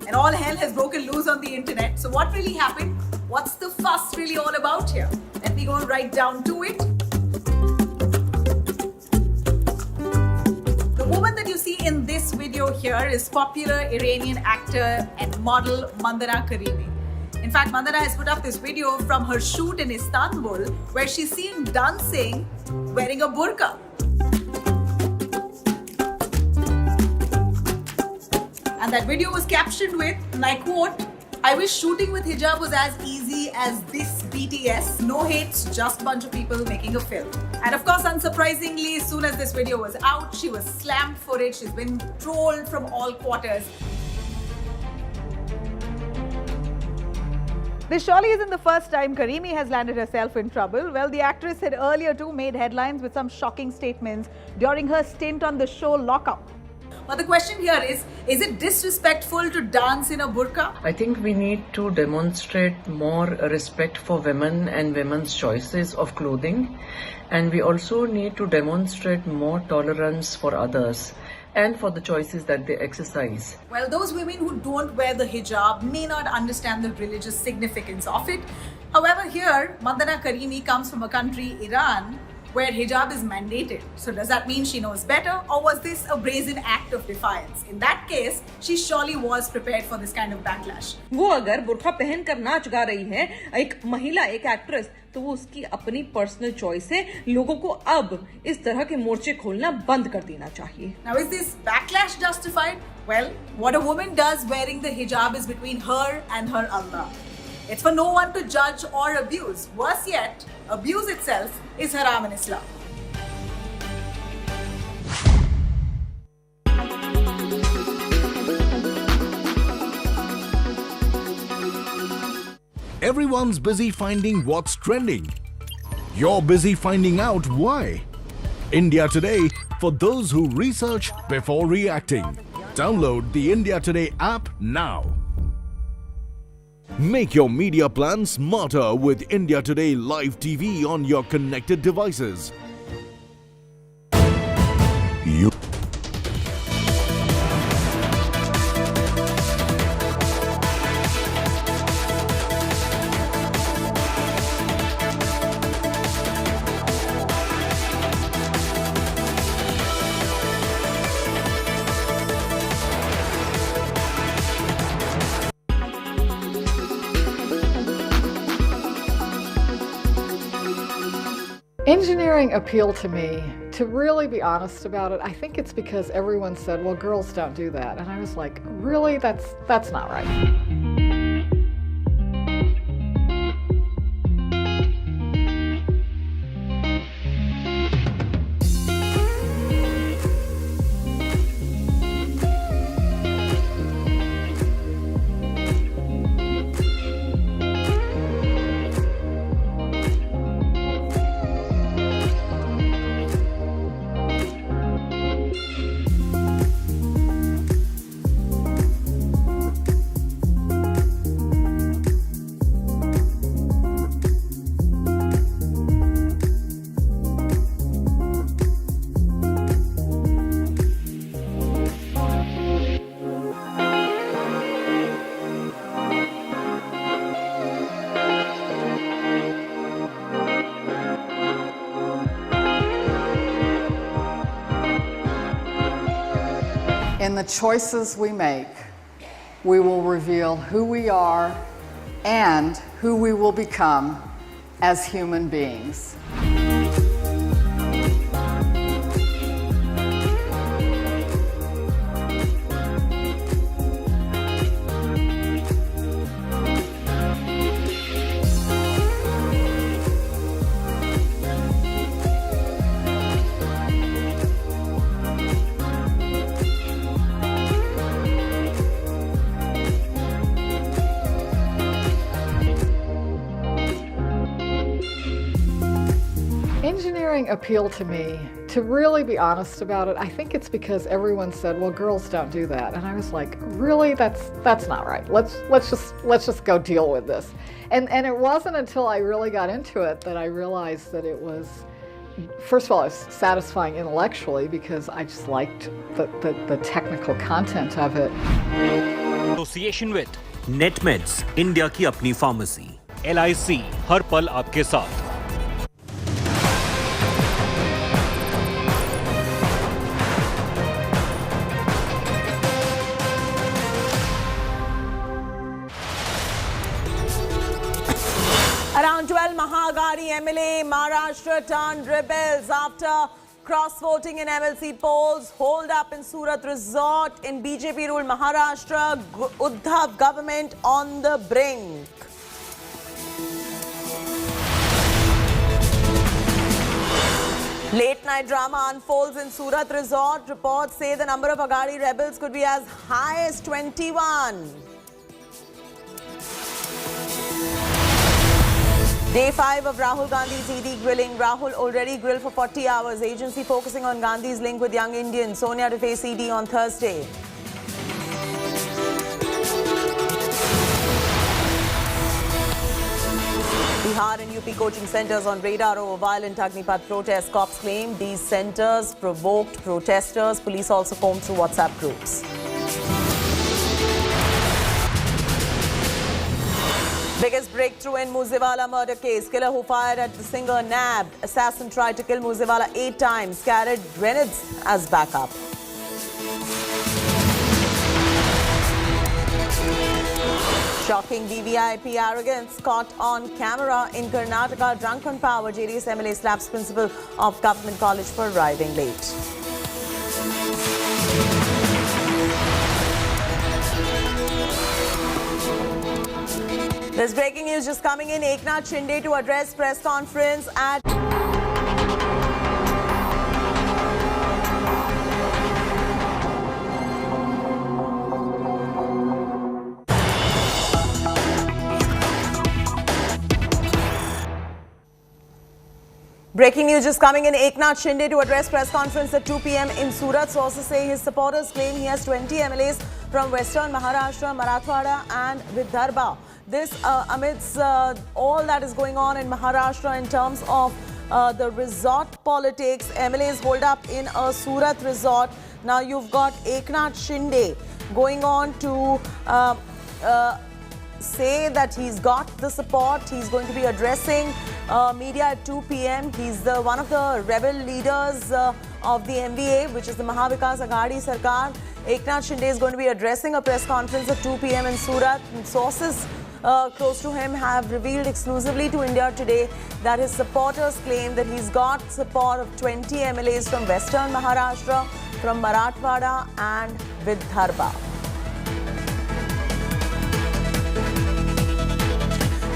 and all hell has broken loose on the internet. So what really happened? What's the fuss really all about here? Let me go right down to it. The woman that you see in this video here is popular Iranian actor and model Mandana Karimi. In fact, Mandana has put up this video from her shoot in Istanbul where she's seen dancing wearing a burqa. And that video was captioned with, and I quote, "I wish shooting with hijab was as easy as this BTS. No hates, just a bunch of people making a film." And of course, unsurprisingly, as soon as this video was out, she was slammed for it. She's been trolled from all quarters. This surely isn't the first time Karimi has landed herself in trouble. Well, the actress had earlier too made headlines with some shocking statements during her stint on the show Lockup. But the question here is it disrespectful to dance in a burqa? I think we need to demonstrate more respect for women and women's choices of clothing. And we also need to demonstrate more tolerance for others and for the choices that they exercise. Well, those women who don't wear the hijab may not understand the religious significance of it. However, here, Mandana Karimi comes from a country, Iran, where hijab is mandated. So does that mean she knows better, or was this a brazen act of defiance? In that case, she surely was prepared for this kind of backlash. वो अगर बुर्का पहन कर नाच गा रही है, एक महिला, एक एक्ट्रेस, तो वो उसकी अपनी पर्सनल चॉइस है. लोगों को अब इस तरह के मोर्चे खोलना बंद कर देना चाहिए. Now, is this backlash justified? Well, what a woman does wearing the hijab is between her and her Allah. It's for no one to judge or abuse. Worse yet, abuse itself is haram in Islam. Everyone's busy finding what's trending. You're busy finding out why. India Today, for those who research before reacting. Download the India Today app now. Make your media plan smarter with India Today Live TV on your connected devices. You Engineering appealed to me. To really be honest about it, I think it's because everyone said, well, girls don't do that. And I was like, really? That's not right. In the choices we make, we will reveal who we are and who we will become as human beings. Engineering appealed to me. To really be honest about it, I think it's because everyone said, well, girls don't do that. And I was like, really? That's not right. Let's just go deal with this. And it wasn't until I really got into it that I realized that it was, first of all, it was satisfying intellectually because I just liked the technical content of it. Association with NetMeds, India की अपनी pharmacy. LIC, हर पल आपके साथ. Around 12 Mahagari MLA Maharashtra turned rebels after cross-voting in MLC polls. Hold up in Surat Resort in BJP-ruled Maharashtra. Uddhav government on the brink. Late night drama unfolds in Surat Resort. Reports say the number of Agadi rebels could be as high as 21. Day 5 of Rahul Gandhi's ED grilling. Rahul already grilled for 40 hours. Agency focusing on Gandhi's link with young Indians. Sonia to face ED on Thursday. Bihar and UP coaching centers on radar over violent Agnipath protests. Cops claim these centers provoked protesters. Police also combed through WhatsApp groups. Biggest breakthrough in Moosewala murder case. Killer who fired at the singer nabbed. Assassin tried to kill Moosewala 8 times. Carried grenades as backup. Shocking VVIP arrogance caught on camera in Karnataka. Drunken power. JDS MLA slaps principal of government college for arriving late. There's breaking news just coming in. Eknath Shinde to address press conference at Breaking news just coming in. Eknath Shinde to address press conference at 2 p.m. in Surat. Sources say his supporters claim he has 20 MLAs from Western Maharashtra, Marathwada and Vidarbha. This amidst all that is going on in Maharashtra in terms of the resort politics. MLAs hold up in a Surat resort. Now you've got Eknath Shinde going on to say that he's got the support. He's going to be addressing media at 2 p.m. He's one of the rebel leaders of the MVA, which is the Mahavikas Aghadi Sarkar. Eknath Shinde is going to be addressing a press conference at 2 p.m. in Surat. And sources close to him have revealed exclusively to India Today that his supporters claim that he's got support of 20 MLAs from Western Maharashtra, from Marathwada and Vidarbha.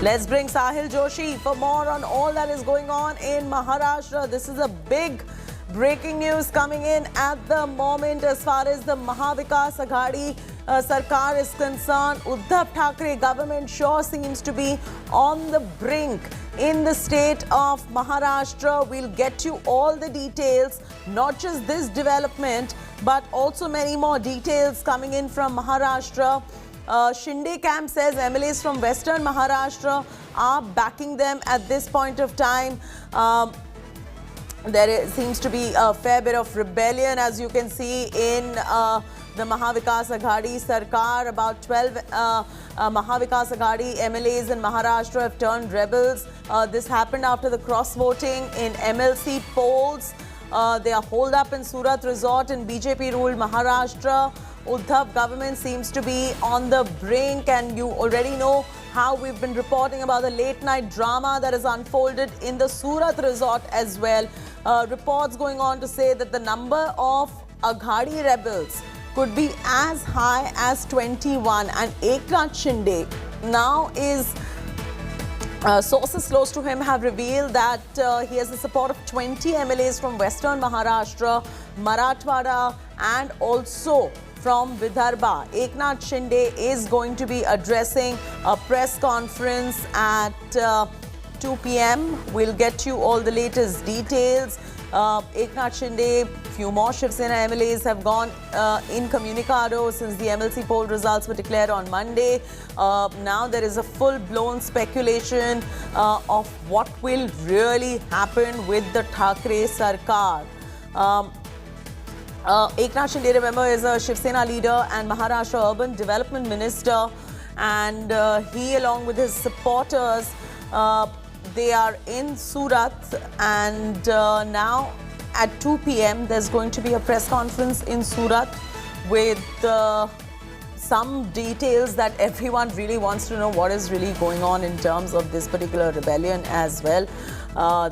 Let's bring Sahil Joshi for more on all that is going on in Maharashtra. This is a big breaking news coming in at the moment as far as the Mahavikas Aghadi Sarkar is concerned. Uddhav Thackeray government sure seems to be on the brink in the state of Maharashtra. We'll get you all the details, not just this development, but also many more details coming in from Maharashtra. Shinde camp says MLAs from Western Maharashtra are backing them at this point of time. Seems to be a fair bit of rebellion, as you can see in the Mahavikas Aghadi Sarkar. About 12 Mahavikas Aghadi MLAs in Maharashtra have turned rebels. This happened after the cross-voting in MLC polls. They are holed up in Surat Resort in BJP-ruled Maharashtra. Uddhav government seems to be on the brink, and you already know how we've been reporting about the late-night drama that has unfolded in the Surat Resort as well. Reports going on to say that the number of Aghadi rebels could be as high as 21, and Eknath Shinde now is... sources close to him have revealed that he has the support of 20 MLAs from Western Maharashtra, Marathwada and also from Vidarbha. Eknath Shinde is going to be addressing a press conference at 2 p.m. We'll get you all the latest details. Eknath Shinde, few more Shiv Sena MLAs have gone incommunicado since the MLC poll results were declared on Monday. Now there is a full-blown speculation of what will really happen with the Thackeray Sarkar. Eknath Shinde, remember, is a Shiv Sena leader and Maharashtra Urban Development Minister, and he, along with his supporters, they are in Surat, and now at 2 p.m. there's going to be a press conference in Surat with some details that everyone really wants to know what is really going on in terms of this particular rebellion as well.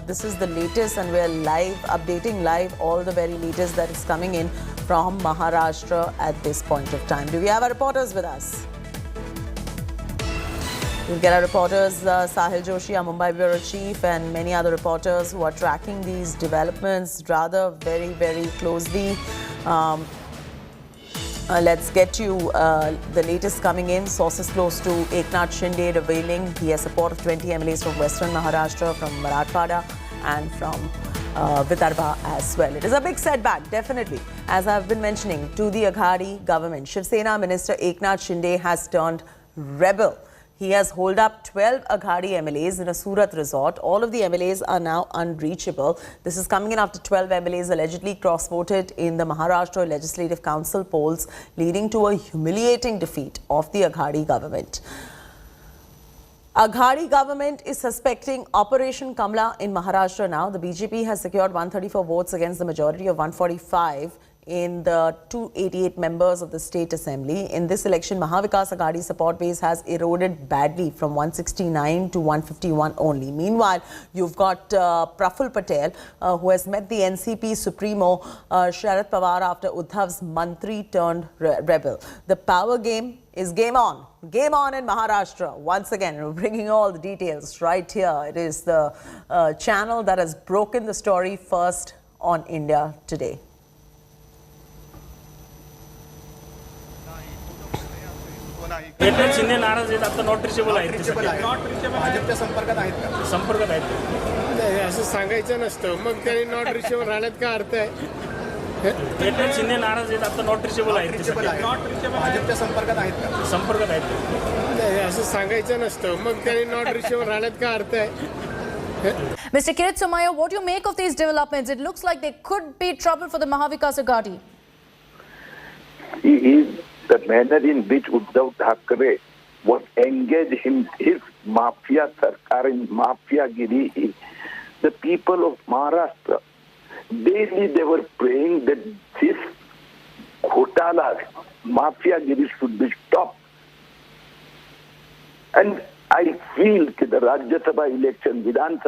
This is the latest, and we're live, updating live all the very latest that is coming in from Maharashtra at this point of time. Do we have our reporters with us? We'll get our reporters, Sahil Joshi, our Mumbai Bureau Chief, and many other reporters who are tracking these developments rather very, very closely. Let's get you the latest coming in. Sources close to Eknath Shinde revealing he has support of 20 MLAs from Western Maharashtra, from Marathwada and from Vidarbha as well. It is a big setback, definitely, as I've been mentioning, to the Aghadi government. Shiv Sena Minister Eknath Shinde has turned rebel. He has holed up 12 Aghadi MLAs in a Surat resort. All of the MLAs are now unreachable. This is coming in after 12 MLAs allegedly cross-voted in the Maharashtra Legislative Council polls, leading to a humiliating defeat of the Aghadi government. Aghadi government is suspecting Operation Kamla in Maharashtra now. The BJP has secured 134 votes against the majority of 145 in the 288 members of the State Assembly. In this election, Mahavikas Aghadi support base has eroded badly from 169 to 151 only. Meanwhile, you've got Praful Patel, who has met the NCP Supremo Sharad Pawar after Uddhav's Mantri turned rebel. The power game is game on. Game on in Maharashtra. Once again, we're bringing all the details right here. It is the channel that has broken the story first on India Today. Eknath Shinde नाराज आहेत, आता not reachable आहेत. भाजपच्या संपर्कात आहेत का? संपर्कात आहेत. असं सांगायचं नसतं मग त्यांनी नॉट रिचेबल राहण्यात काय अर्थ आहे. एकनाथ शिंदे नाराज आहेत आता नॉट रिचेबल आहेत. भाजपच्या संपर्कात आहेत का? संपर्कात आहेत. असं सांगायचं नसतं मग त्यांनी नॉट रिचेबल राहण्यात काय अर्थ आहे. Mr. Kirit Somaiya, what do you make of these developments? It looks like there could be trouble for the Mahavikas Aghadi. Is the manner in which Uddhav Thackeray was engaged in his mafia sarkar in mafiagiri. The people of Maharashtra, daily they were praying that this ghotala, mafiagiri should be stopped. And I feel that the Rajya Sabha election, Vidhan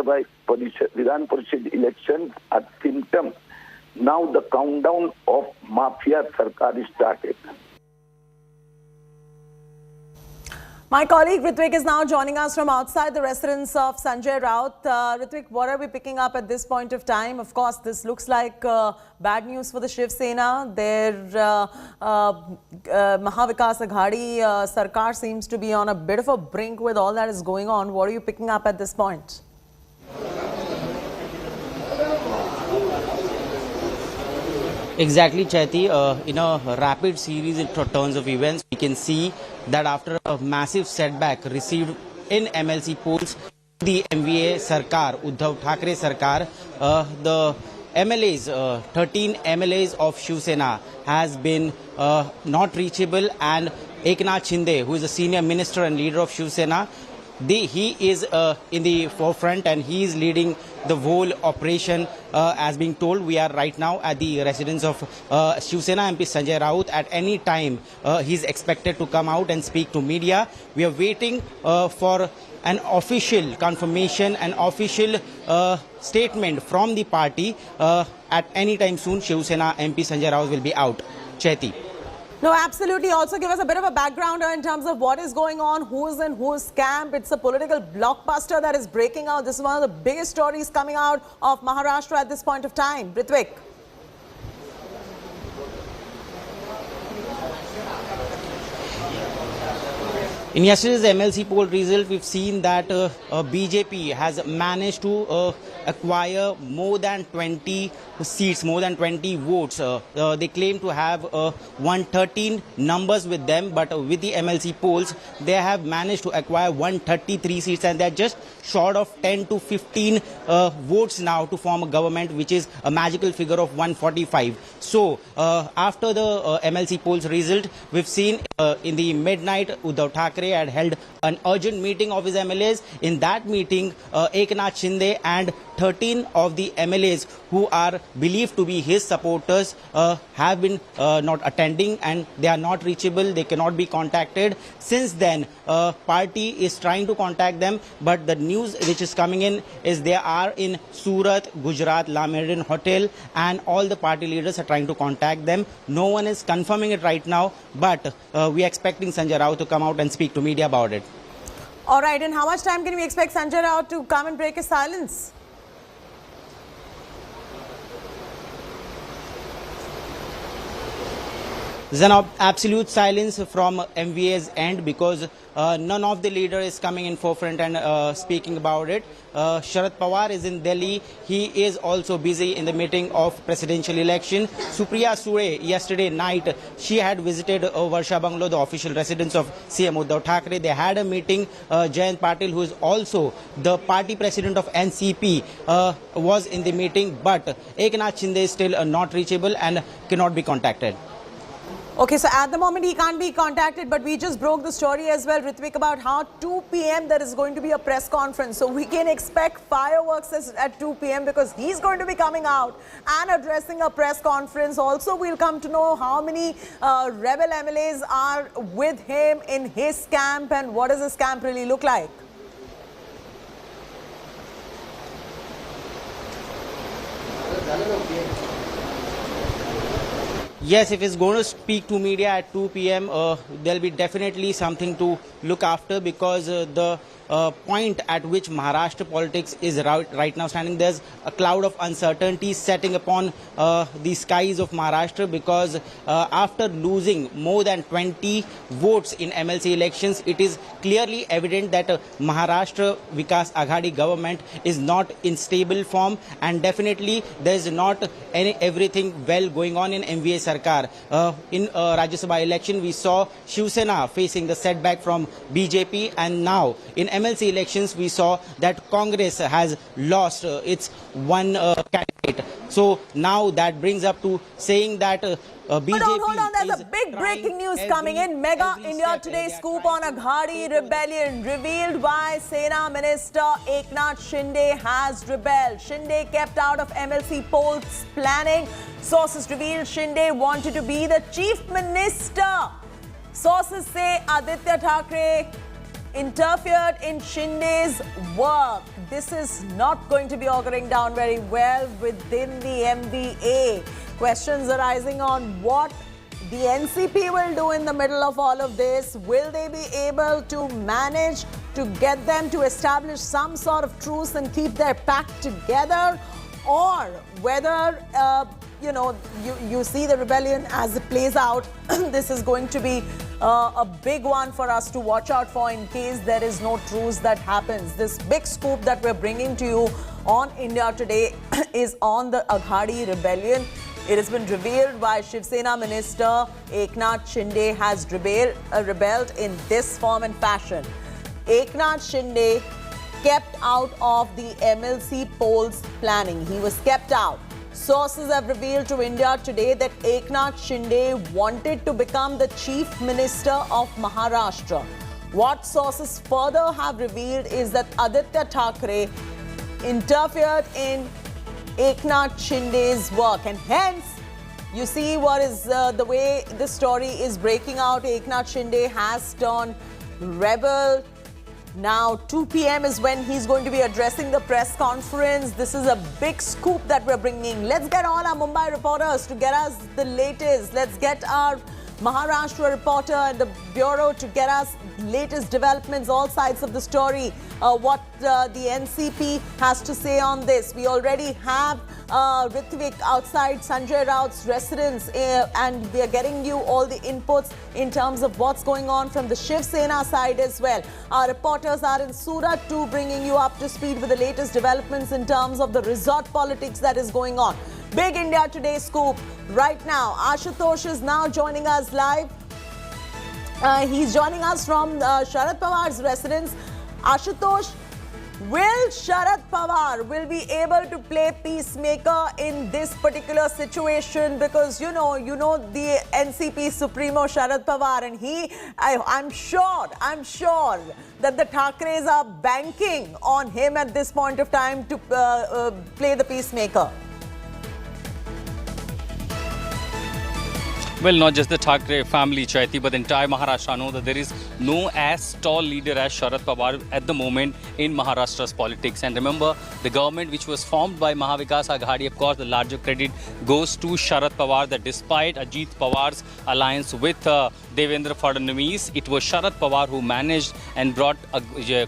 Parishad elections are symptoms. Now the countdown of mafia sarkar is started. My colleague Ritvik is now joining us from outside the residence of Sanjay Raut. Ritvik, what are we picking up at this point of time? Of course, this looks like bad news for the Shiv Sena. Their Mahavikas Aghadi Sarkar seems to be on a bit of a brink with all that is going on. What are you picking up at this point? Exactly, Chaiti. In a rapid series in terms of events, we can see that after a massive setback received in MLC polls, the MVA Sarkar, Uddhav Thackeray Sarkar, the MLAs, 13 MLAs of Shiv Sena has been not reachable, and Eknath Shinde, who is a senior minister and leader of Shiv Sena, he is in the forefront and he is leading the whole operation. As being told, we are right now at the residence of Shiv Sena MP Sanjay Raut. At any time, he is expected to come out and speak to media. We are waiting for an official confirmation, an official statement from the party. At any time soon, Shiv Sena MP Sanjay Raut will be out. Chaiti. No, absolutely. Also give us a bit of a background in terms of what is going on, who's in whose camp. It's a political blockbuster that is breaking out. This is one of the biggest stories coming out of Maharashtra at this point of time. Ritvik. In yesterday's MLC poll result, we've seen that BJP has managed to acquire more than 20 seats, more than 20 votes. They claim to have 113 numbers with them, but with the MLC polls, they have managed to acquire 133 seats, and they're just short of 10 to 15 votes now to form a government, which is a magical figure of 145. So, after the MLC polls result, we've seen in the midnight, Uddhav Thackeray had held an urgent meeting of his MLAs. In that meeting, Eknath Shinde and 13 of the MLAs who are believed to be his supporters have been not attending, and they are not reachable. They cannot be contacted. Since then, party is trying to contact them, but the news which is coming in is they are in Surat, Gujarat, La Meridian Hotel, and all the party leaders are trying to contact them. No one is confirming it right now, but we are expecting Sanjay Raut to come out and speak to media about it. All right, and how much time can we expect Sanjay Raut to come and break his silence? There's an absolute silence from MVA's end because none of the leader is coming in forefront and speaking about it. Sharad Pawar is in Delhi. He is also busy in the meeting of presidential election. Supriya Sure, yesterday night, she had visited Varsha Bungalow, the official residence of CM Uddhav Thackeray. They had a meeting. Jayant Patil, who is also the party president of NCP, was in the meeting. But Eknath Shinde is still not reachable and cannot be contacted. Okay, so at the moment he can't be contacted, but we just broke the story as well, Ritvik, about how 2 p.m. there is going to be a press conference. So we can expect fireworks at 2 p.m. because he's going to be coming out and addressing a press conference. Also, we'll come to know how many rebel MLAs are with him in his camp and what does his camp really look like. Yes, if it's going to speak to media at 2 p.m., there'll be definitely something to look after, because the point at which Maharashtra politics is right now standing, there's a cloud of uncertainty setting upon the skies of Maharashtra, because after losing more than 20 votes in MLC elections, it is clearly evident that Maharashtra Vikas Aghadi government is not in stable form, and definitely there's not everything well going on in MVA Sarkar. In Rajya Sabha election, we saw Shiv Sena facing the setback from BJP, and now in MLC elections, we saw that Congress has lost its one candidate. So now that brings up to saying that BJP Hold on, there's a big breaking news coming in. Mega India Today scoop on Aghadi rebellion revealed why Sena Minister Eknath Shinde has rebelled. Shinde kept out of MLC polls planning. Sources revealed Shinde wanted to be the chief minister. Sources say Aditya Thackeray interfered in Shinde's work. This is not going to be auguring down very well within the MVA. Questions arising on what the NCP will do in the middle of all of this. Will they be able to manage to get them to establish some sort of truce and keep their pact together? Or whether, you see the rebellion as it plays out, this is going to be a big one for us to watch out for in case there is no truce that happens. This big scoop that we're bringing to you on India Today is on the Aghadi rebellion. It has been revealed why Shiv Sena Minister Eknath Shinde has rebelled in this form and fashion. Eknath Shinde kept out of the MLC polls planning. He was kept out. Sources have revealed to India Today that Eknath Shinde wanted to become the chief minister of Maharashtra. What sources further have revealed is that Aditya Thackeray interfered in Eknath Shinde's work, and hence you see what is the way this story is breaking out. Eknath Shinde has turned rebel. Now 2 p.m. is when he's going to be addressing the press conference. This is a big scoop that we're bringing. Let's get all our Mumbai reporters to get us the latest. Let's get our Maharashtra reporter and the bureau to get us latest developments, all sides of the story, what the NCP has to say on this. We already have Ritvik outside Sanjay Raut's residence, and we are getting you all the inputs in terms of what's going on from the Shiv Sena side as well. Our reporters are in Surat too, bringing you up to speed with the latest developments in terms of the resort politics that is going on. Big India Today scoop right now. Ashutosh is now joining us live. He's joining us from Sharad Pawar's residence. Ashutosh, will Sharad Pawar will be able to play peacemaker in this particular situation? Because you know the NCP Supremo Sharad Pawar, and I'm sure that the Thackerays are banking on him at this point of time to play the peacemaker. Well, not just the Thackeray family, Chaiti, but the entire Maharashtra know that there is no as tall leader as Sharad Pawar at the moment in Maharashtra's politics. And remember, the government which was formed by Mahavikas Aghadi, of course, the larger credit goes to Sharad Pawar, that despite Ajit Pawar's alliance with Devendra Fadnavis, it was Sharad Pawar who managed and brought a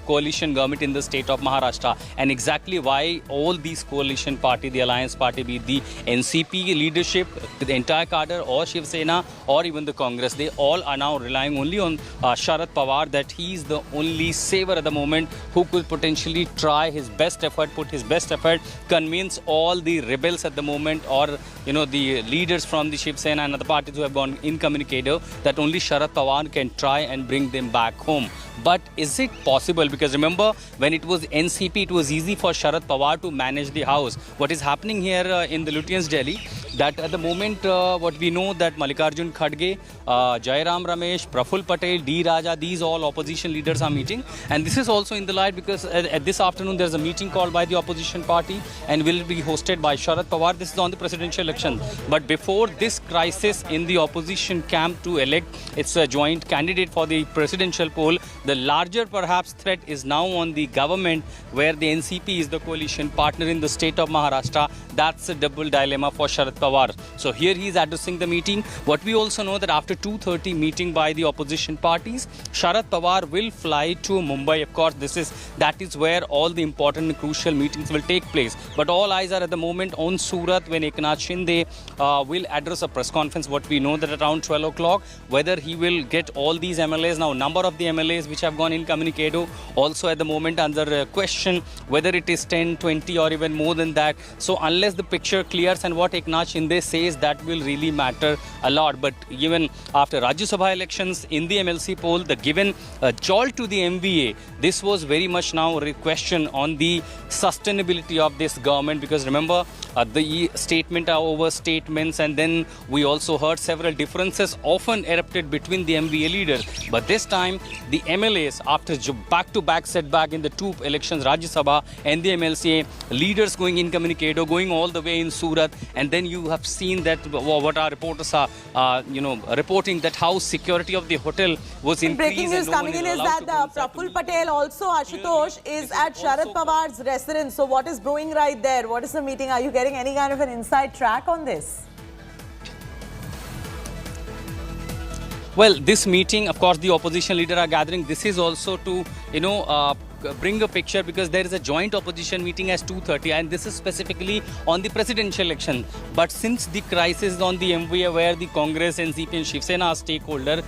coalition government in the state of Maharashtra. And exactly why all these coalition party, the alliance party, be the NCP leadership, the entire cadre, or Shiv Sena, or even the Congress, they all are now relying only on Sharad Pawar, that he is the only saver at the moment who could potentially try his best effort, put his best effort, convince all the rebels at the moment, or the leaders from the Shiv Sena and other parties who have gone incommunicado, that only Sharad Pawar can try and bring them back home. But is it possible? Because remember, when it was NCP, it was easy for Sharad Pawar to manage the house. What is happening here in the Lutyens Delhi, that at the moment, what we know that Mallikarjun Kharge, Jairam Ramesh, Praful Patel, D. Raja, these all opposition leaders are meeting. And this is also in the light because at this afternoon, there's a meeting called by the opposition party and will be hosted by Sharad Pawar. This is on the presidential election. But before this crisis in the opposition camp to elect its a joint candidate for the presidential poll, the larger perhaps threat is now on the government, where the NCP is the coalition partner in the state of Maharashtra. That's a double dilemma for Sharad Pawar. Pawar. So here he is addressing the meeting. What we also know that after 2:30 meeting by the opposition parties, Sharad Pawar will fly to Mumbai. Of course, that is where all the important and crucial meetings will take place. But all eyes are at the moment on Surat when Eknath Shinde will address a press conference. What we know that around 12 o'clock, whether he will get all these MLAs. Now, number of the MLAs which have gone incommunicado also at the moment under question, whether it is 10, 20 or even more than that. So unless the picture clears and what Eknath Shinde says, that will really matter a lot. But even after Rajya Sabha elections in the MLC poll, the given jolt to the MVA, this was very much now a question on the sustainability of this government, because remember the statement are over statements, and then we also heard several differences often erupted between the MVA leaders. But this time the MLAs, after back-to-back setback in the two elections, Rajya Sabha and the MLCA, leaders going incommunicado, going all the way in Surat, and then you have seen that what our reporters are reporting, that how security of the hotel was increased. Breaking news coming in is that Praful Patel also, Ashutosh, is at Sharad Pawar's residence. So what is brewing right there? What is the meeting? Are you getting any kind of an inside track on this? Well, this meeting, of course, the opposition leader are gathering. This is also to, bring a picture, because there is a joint opposition meeting at 2:30, and this is specifically on the presidential election. But since the crisis on the MVA, where the Congress, NCP and Shiv Sena are stakeholder,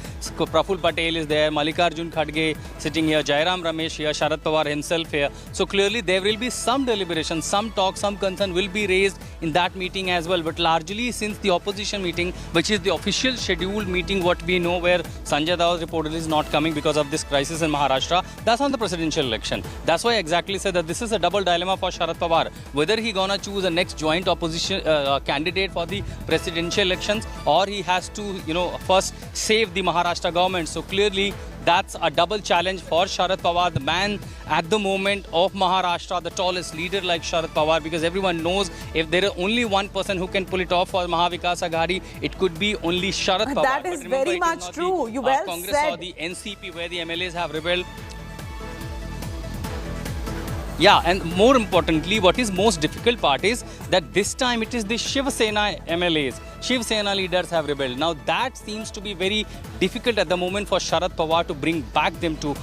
Praful Patel is there, Mallikarjun Kharge sitting here, Jairam Ramesh here, Sharad Pawar himself here. So clearly there will be some deliberation, some talk, some concern will be raised in that meeting as well. But largely, since the opposition meeting, which is the official scheduled meeting, what we know, where Sanjay Raut reportedly is not coming because of this crisis in Maharashtra, that's on the presidential election. That's why I exactly said that this is a double dilemma for Sharad Pawar, whether he gonna choose a next joint opposition candidate for the presidential elections, or he has to, first save the Maharashtra government. So clearly that's a double challenge for Sharad Pawar, the man at the moment of Maharashtra, the tallest leader like Sharad Pawar, because everyone knows if there is only one person who can pull it off for Mahavikas Aghadi, it could be only Sharad Pawar. That is remember, very much true. You well Congress said. Or the NCP, where the MLAs have rebelled. Yeah, and more importantly, what is most difficult part is that this time it is the Shiv Sena MLAs. Shiv Sena leaders have rebelled. Now that seems to be very difficult at the moment for Sharad Pawar to bring back them to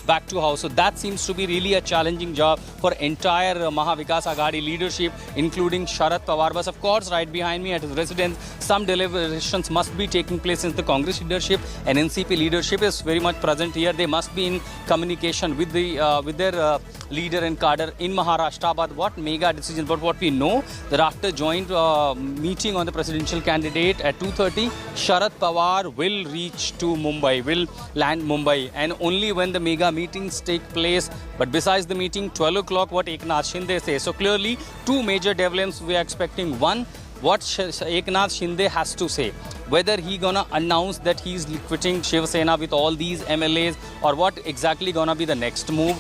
back to house. So that seems to be really a challenging job for entire Mahavikas Aghadi leadership, including Sharad Pawar. But of course, right behind me at his residence, some deliberations must be taking place, since the Congress leadership and NCP leadership is very much present here. They must be in communication with their leader and cadre in Maharashtra. But what mega decision? But what we know that after joint meeting on the presidential candidate at 2:30, Sharad Pawar will reach to Mumbai, will land Mumbai, and only when the mega meetings take place. But besides the meeting, 12 o'clock, what Eknath Shinde says. So clearly, two major developments we are expecting. One, what Eknath Shinde has to say, whether he gonna announce that he's quitting Shiv Sena with all these MLAs, or what exactly gonna be the next move.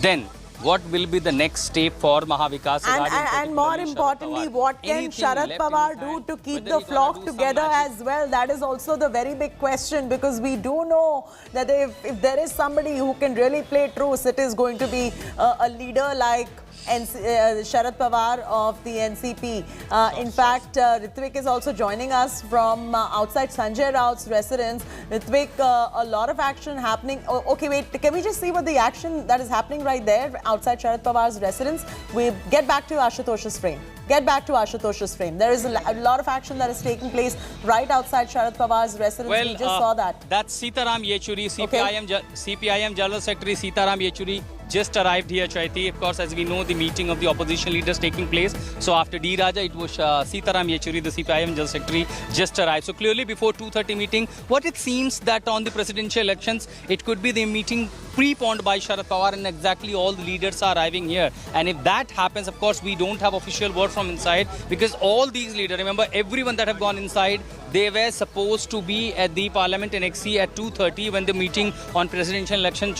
Then what will be the next step for Mahavikas Aghadi? And more importantly, what can Sharad Pawar do to keep the flock together as well? That is also the very big question, because we do know that if there is somebody who can really play truce, it is going to be a leader like Sharad Pawar of the NCP. In fact, Ritvik is also joining us from outside Sanjay Raut's residence. Ritvik, a lot of action happening. Oh, okay, wait, can we just see what the action that is happening right there outside Sharad Pawar's residence? We get back to Ashutosh's frame. There is a lot of action that is taking place right outside Sharad Pawar's residence. Well, we just saw that. That's Sitaram Yechuri, CPIM General Secretary Sitaram Yechuri just arrived here, Chaiti. Of course, as we know, the meeting of the opposition leaders taking place. So after D. Raja, it was Sitaram Yechuri, the CPIM General Secretary, just arrived. So clearly before 2:30 meeting, what it seems that on the presidential elections, it could be the meeting pre-poned by Sharad Pawar, and exactly all the leaders are arriving here. And if that happens, of course, we don't have official word from inside, because all these leaders, remember, everyone that have gone inside, they were supposed to be at the Parliament in XC at 2:30 when the meeting on presidential election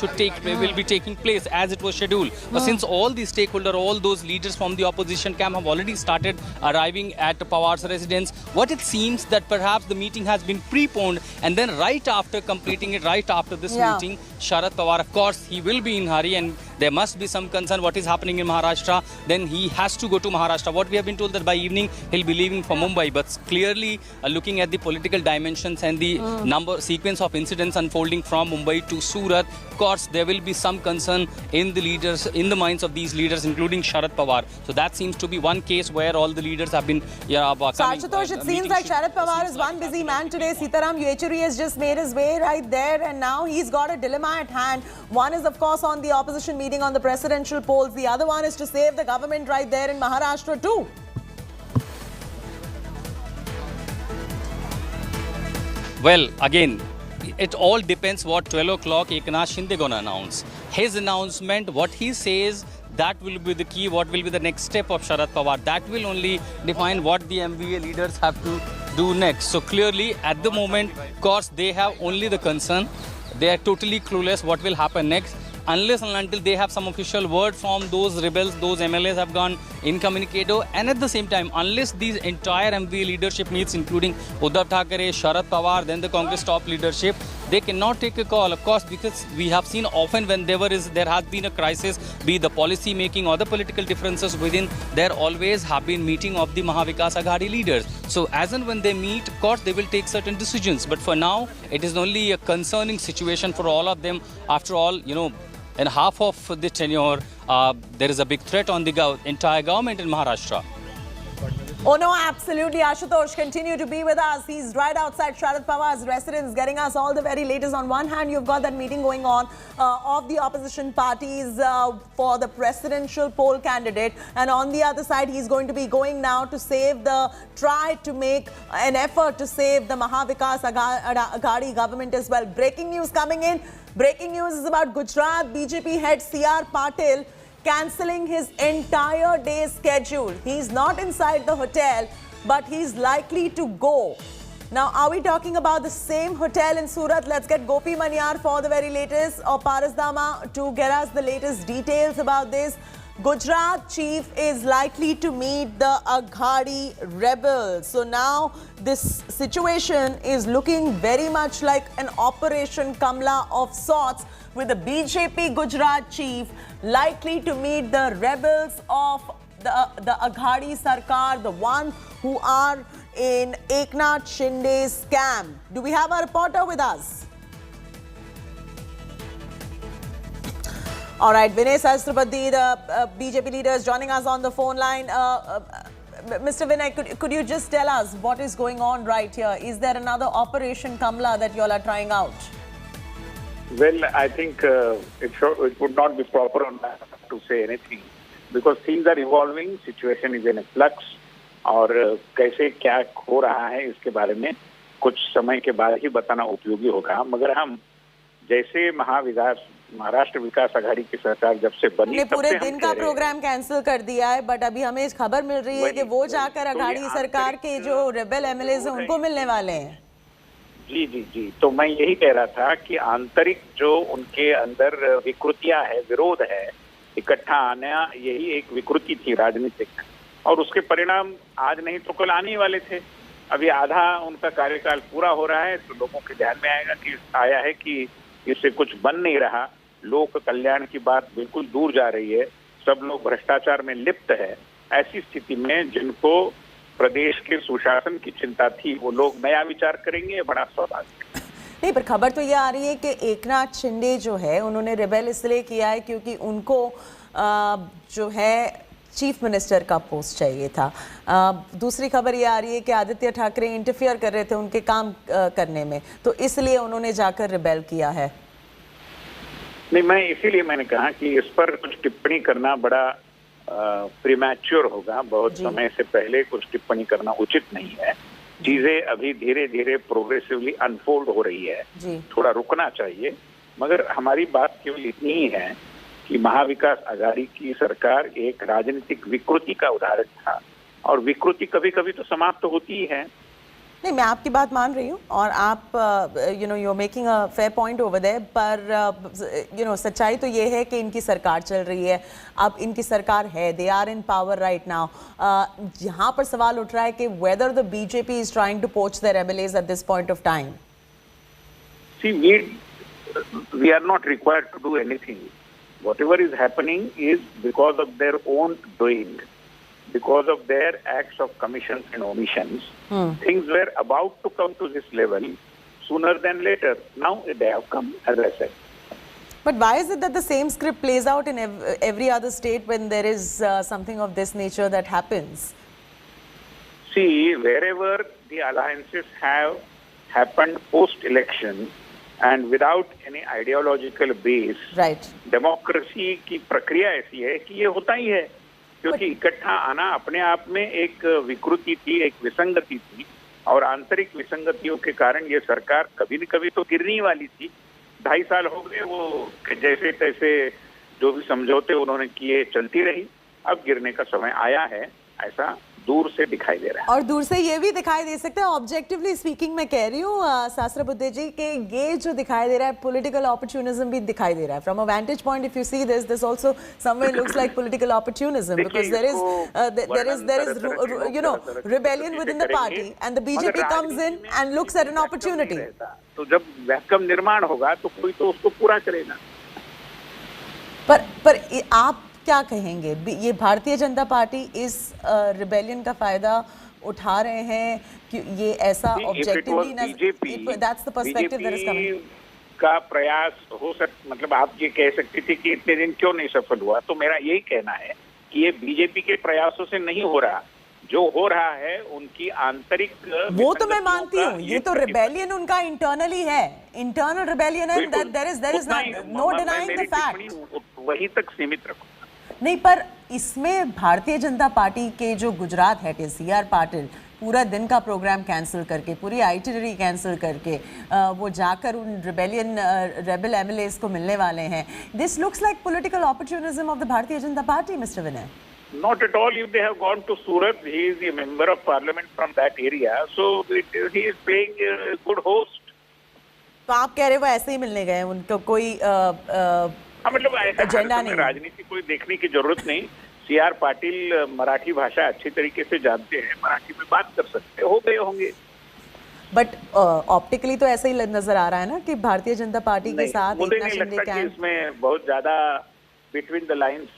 will be taking place as it was scheduled. But since all the stakeholders, all those leaders from the opposition camp have already started arriving at Pawar's residence, what it seems that perhaps the meeting has been preponed, and then right after completing it, right after this meeting, Sharad Pawar, of course, he will be in hurry, and there must be some concern what is happening in Maharashtra, then he has to go to Maharashtra. What we have been told that by evening he'll be leaving for Mumbai, but clearly looking at the political dimensions and the sequence of incidents unfolding from Mumbai to Surat, of course there will be some concern in the minds of these leaders, including Sharad Pawar. So that seems to be one case where all the leaders have been Ashutosh, it seems like Sharad Pawar is one busy man today. Sitaram Yechury has just made his way right there, and now he's got a dilemma at hand. One is, of course, on the opposition meeting on the presidential polls. The other one is to save the government right there in Maharashtra too. Well, again, it all depends what 12 o'clock Eknath Shinde gonna announce. His announcement, what he says, that will be the key. What will be the next step of Sharad Pawar? That will only define what the MVA leaders have to do next. So clearly, at the moment, of course, they have only the concern. They are totally clueless what will happen next. Unless and until they have some official word from those rebels, those MLAs have gone incommunicado. And at the same time, unless these entire MVA leadership meets, including Uddhav Thackeray, Sharad Pawar, then the Congress top leadership, they cannot take a call, of course, because we have seen often when there has been a crisis, be the policy making or the political differences within, there always have been meeting of the Mahavikas Aghadi leaders. So as and when they meet, of course, they will take certain decisions. But for now, it is only a concerning situation for all of them. After all, in half of the tenure, there is a big threat on the entire government in Maharashtra. Oh no, absolutely. Ashutosh, continue to be with us. He's right outside Sharad Pawar's residence, getting us all the very latest. On one hand, you've got that meeting going on of the opposition parties for the presidential poll candidate. And on the other side, he's going to be going now to try to make an effort to save the Mahavikas Aghadi government as well. Breaking news coming in. Breaking news is about Gujarat BJP head C.R. Patil cancelling his entire day's schedule. He's not inside the hotel, but he's likely to go. Now, are we talking about the same hotel in Surat? Let's get Gopi Manyar for the very latest, or Parasdama to get us the latest details about this. Gujarat chief is likely to meet the Aghadi rebels. So now this situation is looking very much like an Operation Kamla of sorts, with the BJP Gujarat chief likely to meet the rebels of the Aghadi Sarkar, the one who are in Eknath Shinde's camp. Do we have a reporter with us? All right, Vinay Sahasrapati, the BJP leader, is joining us on the phone line. Mr. Vinay, could you just tell us what is going on right here? Is there another Operation Kamla that you all are trying out? Well, I think it would not be proper on that to say anything, because things are evolving, situation is in a flux, और कैसे क्या हो रहा है इसके बारे में कुछ समय के बाद ही बताना उपयोगी होगा. मगर हम जैसे महाराष्ट्र विकास आघाड़ी की सरकार जब से बनी, पूरे दिन का प्रोग्राम कैंसिल कर दिया है, बट अभी हमें खबर मिल रही है कि वो जाकर आघाड़ी सरकार के जो रेबल एमएलएज हैं उनको मिलने वाले हैं. जी. तो मैं यही कह रहा था कि आंतरिक जो उनके अंदर विकृतियां है, विरोध है, इकट्ठा आना, यही एक विकृति थी राजनीतिक, और उसके परिणाम आज नहीं तो कल आने वाले थे. अभी आधा उनका कार्यकाल पूरा हो रहा है, तो लोगों के ध्यान में आया है कि इससे कुछ बन नहीं रहा. लोक कल्याण की बात बिल्कुल दूर जा रही है, सब लोग भ्रष्टाचार में लिप्त है. ऐसी स्थिति में जिनको प्रदेश के सुशासन की चिंता थी, वो लोग नया विचार करेंगे, बड़ा स्वाभाविक. नहीं, पर खबर तो ये आ रही है कि एकनाथ शिंदे जो है उन्होंने रिबेल इसलिए किया है क्योंकि उनको जो है चीफ मिनिस्टर का पोस्ट चाहिए था. दूसरी खबर ये आ रही है कि आदित्य ठाकरे इंटरफियर कर रहे थे उनके काम करने में, तो इसलिए उन्होंने जाकर रिबेल किया है. नहीं, इसीलिए मैंने कहा कि इस पर कुछ टिप्पणी करना बड़ा प्रीमैच्योर होगा. बहुत समय से पहले कुछ टिप्पणी करना उचित नहीं है. चीजें अभी धीरे धीरे प्रोग्रेसिवली अनफोल्ड हो रही है, थोड़ा रुकना चाहिए. मगर हमारी बात केवल इतनी ही है कि महाविकास आघाड़ी की सरकार एक राजनीतिक विकृति का उदाहरण था, और विकृति कभी कभी तो समाप्त होती ही है. नहीं, मैं आपकी बात मान रही हूँ और आप you are making a fair point over there, पर सच्चाई तो ये है कि इनकी सरकार चल रही है. अब इनकी सरकार है, they are in power right now. यहाँ पर सवाल उठ रहा है कि whether the BJP is trying to poach their MLAs at this point of time. See, we are not required to do anything. whatever is happening is because of their own doing, because of their acts of commissions and omissions. Things were about to come to this level sooner than later. Now they have come, as I said. But why is it that the same script plays out in every other state when there is something of this nature that happens? See, wherever the alliances have happened post-election and without any ideological base, right? Democracy की प्रक्रिया ऐसी है कि ये होता ही है, क्योंकि इकट्ठा आना अपने आप में एक विकृति थी, एक विसंगति थी, और आंतरिक विसंगतियों के कारण ये सरकार कभी न कभी तो गिरनी ही वाली थी। 2.5 साल हो गए, वो जैसे तैसे जो भी समझौते उन्होंने किए चलती रही। अब गिरने का समय आया है, ऐसा दूर से दिखाई दे रहा है। और दूर से ये भी दिखाई दे सकता है, ऑब्जेक्टिवली स्पीकिंग मैं कह रही हूँ सहस्रबुद्धे जी, कि ये जो दिखाई दे रहा है पॉलिटिकल अपॉर्चुनिज्म भी दिखाई दे रहा है। From a vantage point if you see this also somewhere looks like political opportunism, because there is you know rebellion within the party and the BJP comes in and looks at an opportunity. तो जब vacuum निर्माण होगा तो कोई तो उसको पूरा करेगा। पर आप क्या कहेंगे, ये भारतीय जनता पार्टी इस रिबेलियन का फायदा उठा रहे हैं कि ये ऐसा objectively that's the perspective that is coming का प्रयास हो मतलब आप ये कह सकती थी कि इतने दिन क्यों नहीं सफल हुआ, तो मेरा यही कहना है कि ये बीजेपी के प्रयासों से नहीं हो रहा, जो हो रहा है उनकी आंतरिक, वो तो मैं मानती हूँ, ये तो रिबेलियन उनका इंटरनली है, इंटरनल रिबेलियन है, there is no denying the fact. वहीं तक सीमित रखो। नहीं, पर इसमें भारतीय जनता पार्टी के जो गुजरात हेड है CR पाटिल पूरा दिन का प्रोग्राम कैंसिल करके, पूरी आइटिनरी कैंसिल करके वो जाकर उन रेबल एमएलएस को मिलने वाले हैं। This looks like political opportunism of the Bharatiya Janata party, mister Vinay. Not at all. If they have gone to Surat, he is a member of parliament from that area, so he is playing a good host. तो आप कह रहे हो ऐसे ही मिलने गए, उनको कोई मतलब एजेंडा नहीं, राजनीति कोई देखने की जरूरत नहीं। CR पाटिल मराठी भाषा अच्छी तरीके से जानते हैं, मराठी में बात कर सकते हो गए होंगे। बट ऑप्टिकली तो ऐसा ही नजर आ रहा है ना कि भारतीय जनता पार्टी के साथ मुझे नहीं लगता कि इसमें बहुत ज्यादा बिटवीन द लाइन्स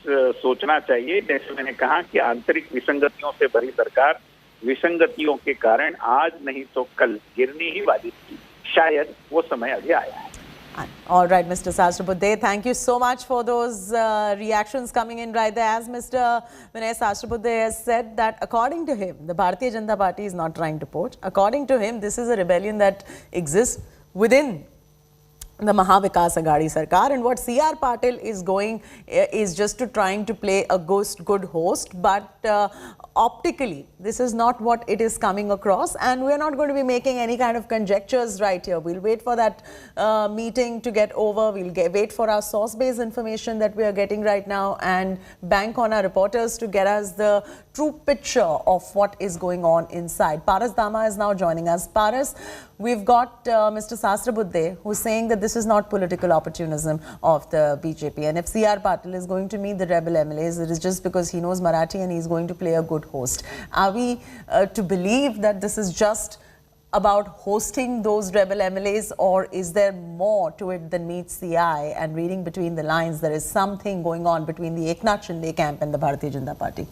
सोचना चाहिए। जैसे मैंने कहा कि आंतरिक विसंगतियों से भरी सरकार विसंगतियों के कारण आज नहीं तो कल गिरनी ही वाली थी, शायद वो समय अभी आया है। All right, Mr. Sahasrabudhe, thank you so much for those reactions coming in right there. As Mr. Vinay Sahasrabudhe has said that according to him, the Bharatiya Janata Party is not trying to poach. According to him, this is a rebellion that exists within the Mahavikas Aghadi Sarkar, and what CR Patil is going is just to trying to play a good host, but optically this is not what it is coming across, and we're not going to be making any kind of conjectures right here. We'll wait for that meeting to get over, we'll wait for our source-based information that we are getting right now and bank on our reporters to get us the true picture of what is going on inside. Paras Dama is now joining us. Paras, we've got Mr. Sahasrabudhe who's saying that this is not political opportunism of the BJP, and if CR Patil is going to meet the rebel MLAs, it is just because he knows Marathi and he's going to play a good host. Are we to believe that this is just about hosting those rebel MLAs, or is there more to it than meets the eye? And reading between the lines, there is something going on between the Eknath Shinde camp and the Bharatiya Janata Party.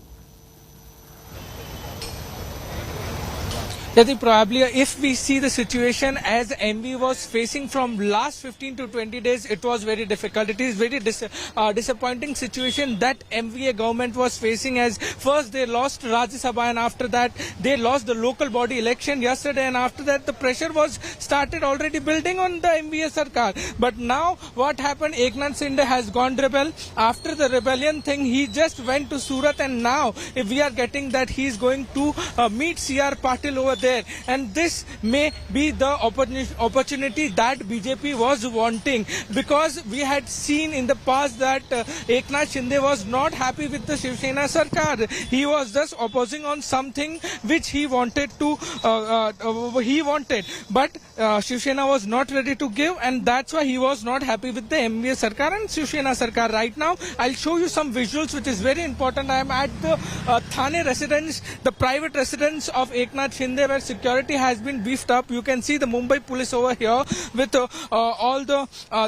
I think probably if we see the situation as MV was facing from last 15 to 20 days, it was very difficult. It is very disappointing situation that MVA government was facing, as first they lost Rajya Sabha and after that they lost the local body election yesterday, and after that the pressure was started already building on the MVA Sarkar. But now what happened, Eknath Shinde has gone rebel. After the rebellion thing, he just went to Surat, and now if we are getting that he is going to meet CR Patil over there, and this may be the opportunity that BJP was wanting, because we had seen in the past that Eknath Shinde was not happy with the Shiv Sena Sarkar. He was just opposing on something which he wanted to but Shiv Sena was not ready to give, and that's why he was not happy with the MVA Sarkar and Shiv Sena Sarkar. Right now I'll show you some visuals which is very important. I am at the Thane residence, the private residence of Eknath Shinde, where security has been beefed up. You can see the Mumbai police over here with all the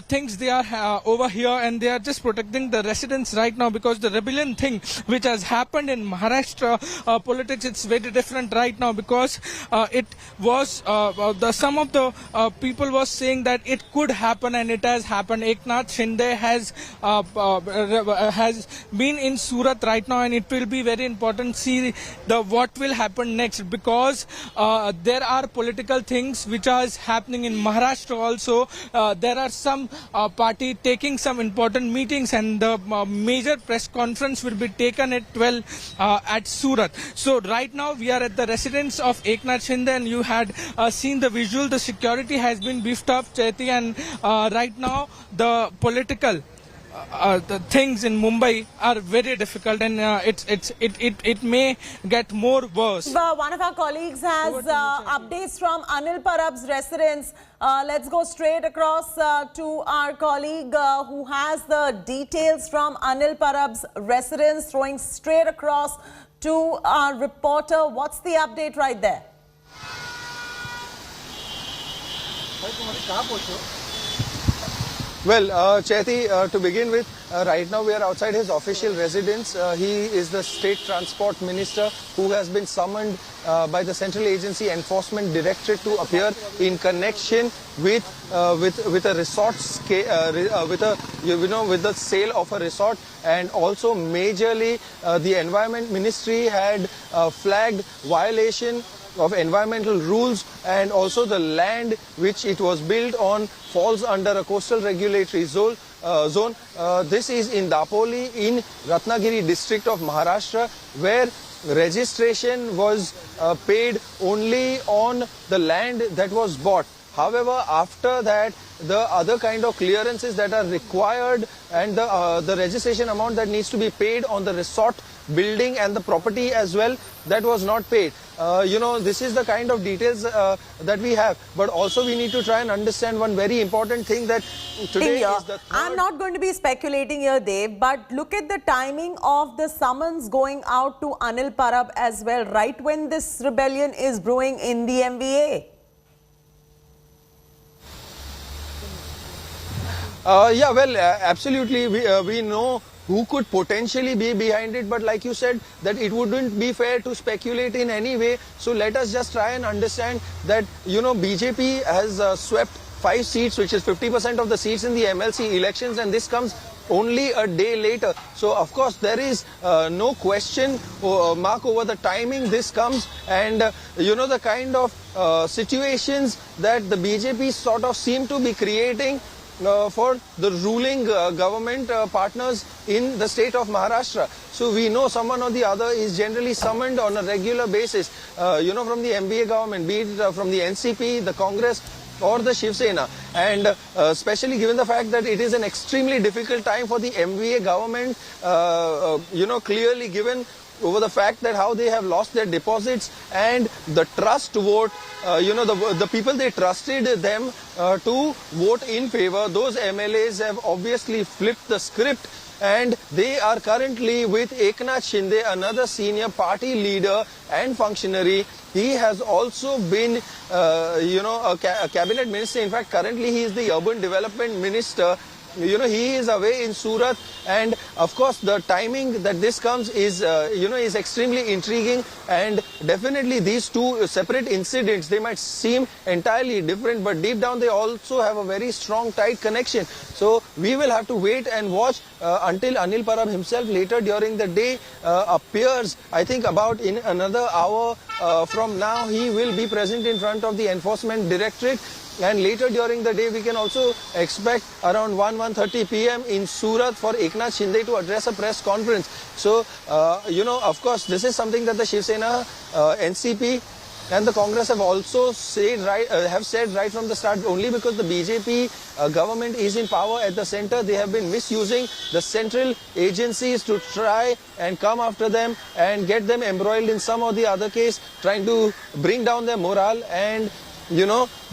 things they are over here, and they are just protecting the residents right now, because the rebellion thing which has happened in Maharashtra politics, it's very different right now, because it was some of the people was saying that it could happen, and it has happened. Eknath Shinde has been in Surat right now, and it will be very important to see what will happen next, because there are political things which are happening in Maharashtra also. There are some party taking some important meetings, and the major press conference will be taken at 12 at Surat. So right now we are at the residence of Eknath Shinde, and you had seen the visual. The security has been beefed up, Chaiti, and right now the political the things in Mumbai are very difficult, and it may get more worse. One of our colleagues has updates from Anil Parab's residence. Let's go straight across to our colleague who has the details from Anil Parab's residence, throwing straight across to our reporter. What's the update right there? Well, Chaiti, to begin with, right now we are outside his official residence. He is the State Transport Minister who has been summoned by the Central Agency Enforcement Directorate to appear in connection with a resort with the sale of a resort, and also majorly the Environment Ministry had flagged violation of environmental rules, and also the land which it was built on falls under a coastal regulatory zone. This is in Dapoli in Ratnagiri district of Maharashtra, where registration was paid only on the land that was bought. However, after that, the other kind of clearances that are required and the registration amount that needs to be paid on the resort building and the property as well, that was not paid. This is the kind of details that we have. But also we need to try and understand one very important thing, that today is the I'm not going to be speculating here, Dave, but look at the timing of the summons going out to Anil Parab as well, right when this rebellion is brewing in the MVA. Absolutely. We know who could potentially be behind it, but like you said, that it wouldn't be fair to speculate in any way. So let us just try and understand that, BJP has swept 5 seats, which is 50% of the seats in the MLC elections, and this comes only a day later. So of course there is no question mark over the timing this comes, and the kind of situations that the BJP sort of seem to be creating for the ruling government partners in the state of Maharashtra. So we know someone or the other is generally summoned on a regular basis, from the MBA government, be it from the NCP, the Congress or the Shiv Sena. And especially given the fact that it is an extremely difficult time for the MVA government, clearly given over the fact that how they have lost their deposits and the trust vote, the people they trusted them to vote in favor, those MLAs have obviously flipped the script, and they are currently with Eknath Shinde, another senior party leader and functionary. He has also been, a cabinet minister. In fact, currently he is the urban development minister. He is away in Surat, and of course the timing that this comes is, is extremely intriguing, and definitely these two separate incidents, they might seem entirely different, but deep down they also have a very strong, tight connection. So we will have to wait and watch until Anil Parab himself later during the day appears. I think about in another hour from now, he will be present in front of the Enforcement Directorate. And later during the day, we can also expect around 1:30 p.m. in Surat for Eknath Shinde to address a press conference. So, of course, this is something that the Shiv Sena, NCP and the Congress have also said right from the start. Only because the BJP government is in power at the center, they have been misusing the central agencies to try and come after them and get them embroiled in some or the other case, trying to bring down their morale and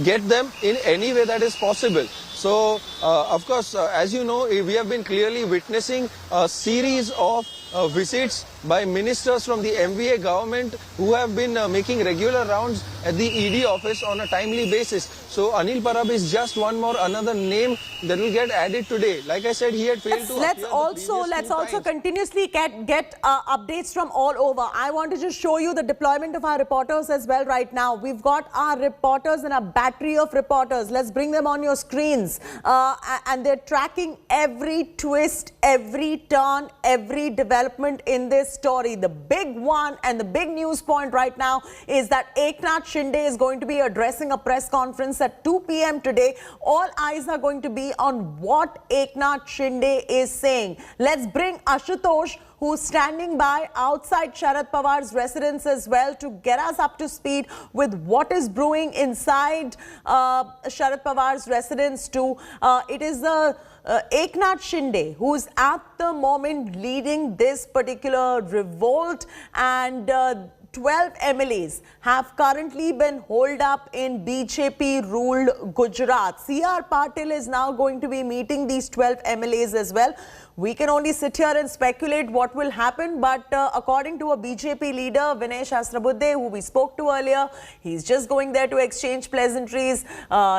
get them in any way that is possible. So, of course, as you know, we have been clearly witnessing a series of visits by ministers from the MVA government who have been making regular rounds at the ED office on a timely basis. So Anil Parab is just another name that will get added today. Like I said, he had failed to. Let's also continuously get updates from all over. I want to just show you the deployment of our reporters as well right now. We've got our reporters and a battery of reporters. Let's bring them on your screens. And they're tracking every twist, every turn, every development in this story. The big one and the big news point right now is that Eknath Shinde is going to be addressing a press conference at 2 p.m. today. All eyes are going to be on what Eknath Shinde is saying. Let's bring Ashutosh, who's standing by outside Sharad Pawar's residence as well, to get us up to speed with what is brewing inside Sharad Pawar's residence too. It is Eknath Shinde who's at the moment leading this particular revolt, and 12 MLAs have currently been holed up in BJP-ruled Gujarat. C.R. Patil is now going to be meeting these 12 MLAs as well. We can only sit here and speculate what will happen, but according to a BJP leader, Vinay Sahasrabudhe, who we spoke to earlier, he's just going there to exchange pleasantries.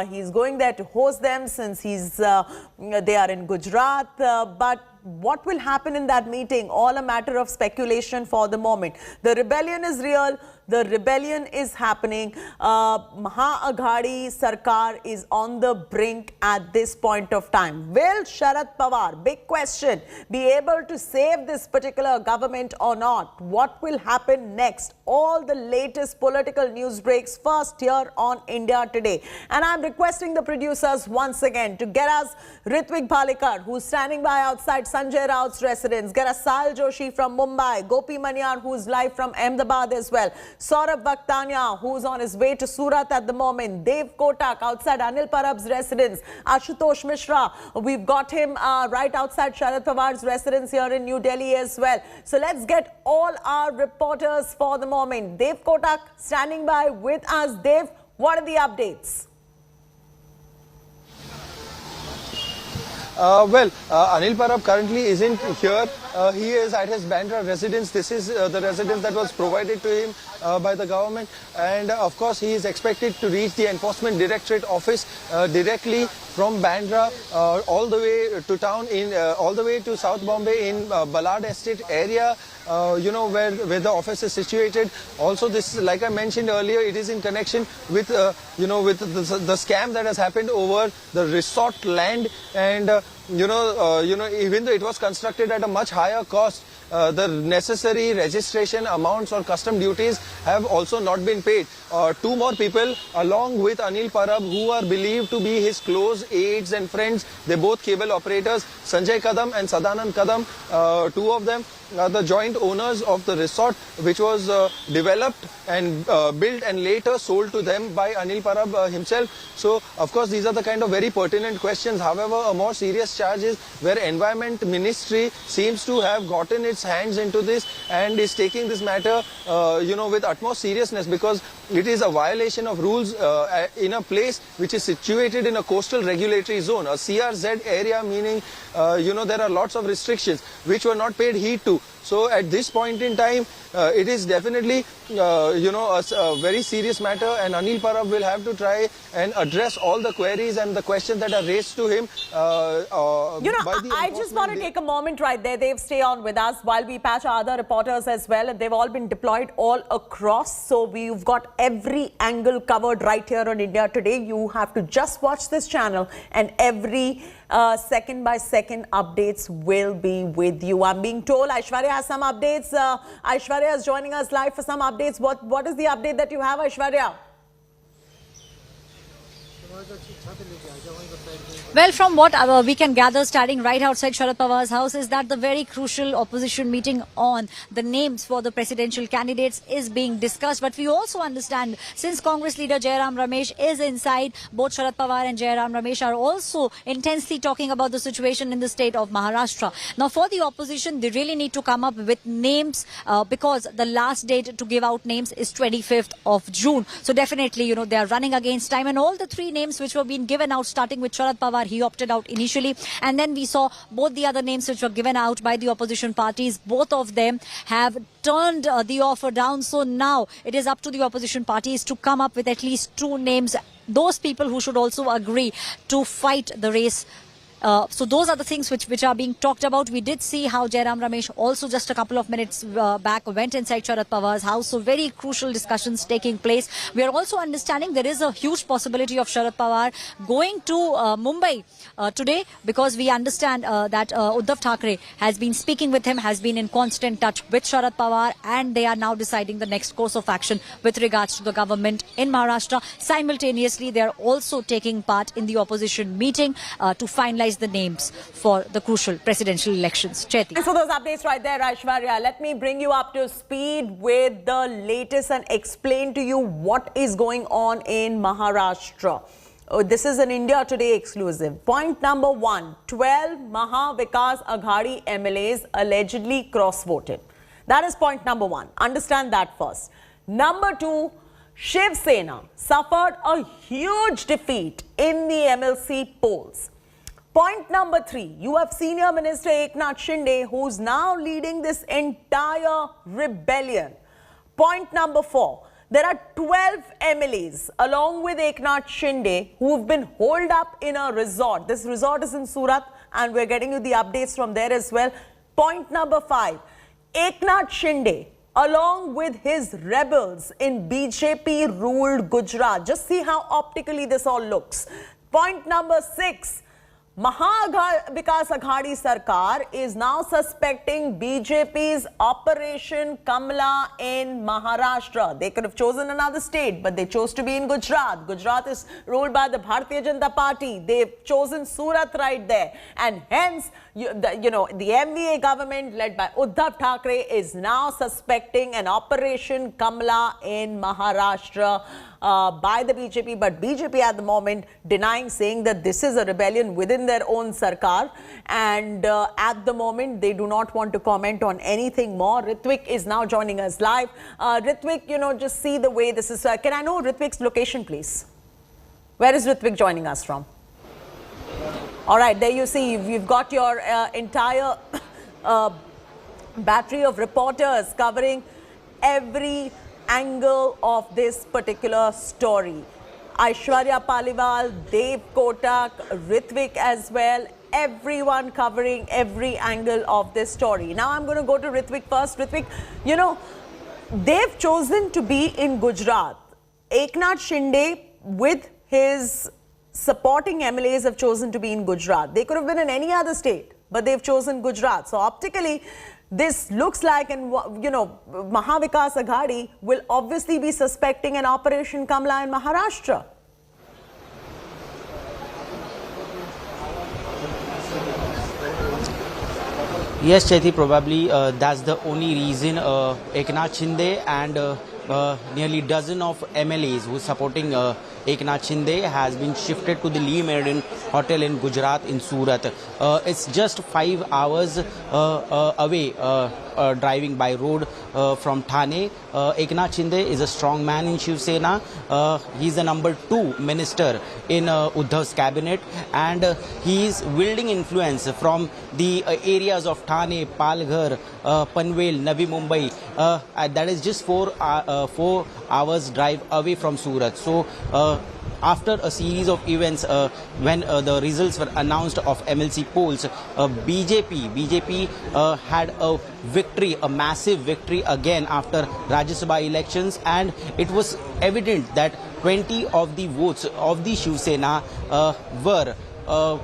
He's going there to host them since they are in Gujarat. But what will happen in that meeting? All a matter of speculation for the moment. The rebellion is real. The rebellion is happening. Maha-Aghadi Sarkar is on the brink at this point of time. Will Sharad Pawar, big question, be able to save this particular government or not? What will happen next? All the latest political news breaks first here on India Today. And I'm requesting the producers once again to get us Ritvik Bhalikar, who's standing by outside Sanjay Raut's residence. Get us Sahil Joshi from Mumbai. Gopi Manyar, who's live from Ahmedabad as well. Saurabh Bhaktania, who's on his way to Surat at the moment. Dev Kotak outside Anil Parab's residence. Ashutosh Mishra, we've got him right outside Sharad Pawar's residence here in New Delhi as well. So let's get all our reporters for the moment. Dev Kotak standing by with us. Dev, what are the updates? Anil Parab currently isn't here. He is at his Bandra residence. This is the residence that was provided to him by the government. And of course, he is expected to reach the Enforcement Directorate office directly from Bandra all the way to town, all the way to South Bombay in Ballard Estate area. Where the office is situated. Also, this, like I mentioned earlier, it is in connection with with the scam that has happened over the resort land, and even though it was constructed at a much higher cost, the necessary registration amounts or custom duties have also not been paid. Two more people along with Anil Parab, who are believed to be his close aides and friends, they both cable operators, Sanjay Kadam and Sadanand Kadam, two of them are the joint owners of the resort, which was developed and built and later sold to them by Anil Parab himself. So, of course, these are the kind of very pertinent questions. However, a more serious charge is where Environment Ministry seems to have gotten its hands into this and is taking this matter, with utmost seriousness, because it is a violation of rules in a place which is situated in a coastal regulatory zone, a CRZ area, meaning, there are lots of restrictions which were not paid heed to. So at this point in time, it is definitely, a very serious matter, and Anil Parab will have to try and address all the queries and the questions that are raised to him. I just want to take a moment right there. They've stay on with us while we patch our other reporters as well, and they've all been deployed all across. So we've got every angle covered right here on India Today. You have to just watch this channel, and every second by second updates will be with you. I'm being told Aishwarya has some updates. Aishwarya is joining us live for some updates. What is the update that you have, Aishwarya? Well, from what we can gather standing right outside Sharad Pawar's house is that the very crucial opposition meeting on the names for the presidential candidates is being discussed. But we also understand, since Congress leader Jairam Ramesh is inside, both Sharad Pawar and Jairam Ramesh are also intensely talking about the situation in the state of Maharashtra. Now, for the opposition, they really need to come up with names because the last date to give out names is 25th of June. So definitely, they are running against time, and all the three names which were being given out, starting with Sharad Pawar Pawar. He opted out initially. And then we saw both the other names which were given out by the opposition parties. Both of them have turned the offer down. So now it is up to the opposition parties to come up with at least 2 names. Those people who should also agree to fight the race. So those are the things which are being talked about. We did see how Jairam Ramesh also just a couple of minutes back went inside Sharad Pawar's house. So very crucial discussions taking place. We are also understanding there is a huge possibility of Sharad Pawar going to Mumbai today, because we understand that Uddhav Thackeray has been speaking with him, has been in constant touch with Sharad Pawar, and they are now deciding the next course of action with regards to the government in Maharashtra. Simultaneously, they are also taking part in the opposition meeting to finalize the names for the crucial presidential elections. Chaiti. Thanks for those updates right there, Aishwarya. Let me bring you up to speed with the latest and explain to you what is going on in Maharashtra. This is an India Today exclusive. Point number 1, 12 Maha Vikas Aghadi MLAs allegedly cross-voted. That is point number 1. Understand that first. Number 2, Shiv Sena suffered a huge defeat in the MLC polls. Point number 3, you have Senior Minister Eknath Shinde, who's now leading this entire rebellion. Point number 4, there are 12 MLAs along with Eknath Shinde who've been holed up in a resort. This resort is in Surat, and we're getting you the updates from there as well. Point number 5, Eknath Shinde along with his rebels in BJP ruled Gujarat. Just see how optically this all looks. Point number 6, Maha Vikas Aghadi Sarkar is now suspecting BJP's Operation Kamla in Maharashtra. They could have chosen another state, but they chose to be in Gujarat. Gujarat is ruled by the Bharatiya Janata Party. They've chosen Surat right there. And hence, the MVA government led by Uddhav Thackeray is now suspecting an Operation Kamla in Maharashtra by the BJP, but BJP at the moment denying, saying that this is a rebellion within their own Sarkar, and at the moment they do not want to comment on anything more. Ritvik is now joining us live. Ritvik, just see the way this is. Can I know Ritvik's location, please? Where is Ritvik joining us from? All right, there you see, you've got your entire battery of reporters covering every angle of this particular story. Aishwarya Paliwal, Dev Kotak, Ritvik as well, everyone covering every angle of this story. Now I'm going to go to Ritvik first. Ritvik, they've chosen to be in Gujarat. Eknath Shinde with his supporting MLAs have chosen to be in Gujarat. They could have been in any other state, but they've chosen Gujarat. So optically, this looks like, and Maha Vikas Aghadi will obviously be suspecting an Operation Kamla in Maharashtra. Yes, Chaiti, probably that's the only reason Eknath Shinde and nearly dozen of MLAs who are supporting Eknath Shinde has been shifted to the Lee Meridian Hotel in Gujarat in Surat. It's just 5 hours away driving by road from Thane. Eknath Shinde is a strong man in Shiv Sena. He's the number 2 minister in Uddhav's cabinet, and he is wielding influence from the areas of Thane, Palghar, Panvel, Navi Mumbai. That is just 4 hours drive away from Surat. So after a series of events, when the results were announced of MLC polls, BJP had a victory, a massive victory again after Rajya Sabha elections, and it was evident that 20 of the votes of the Shiv Sena were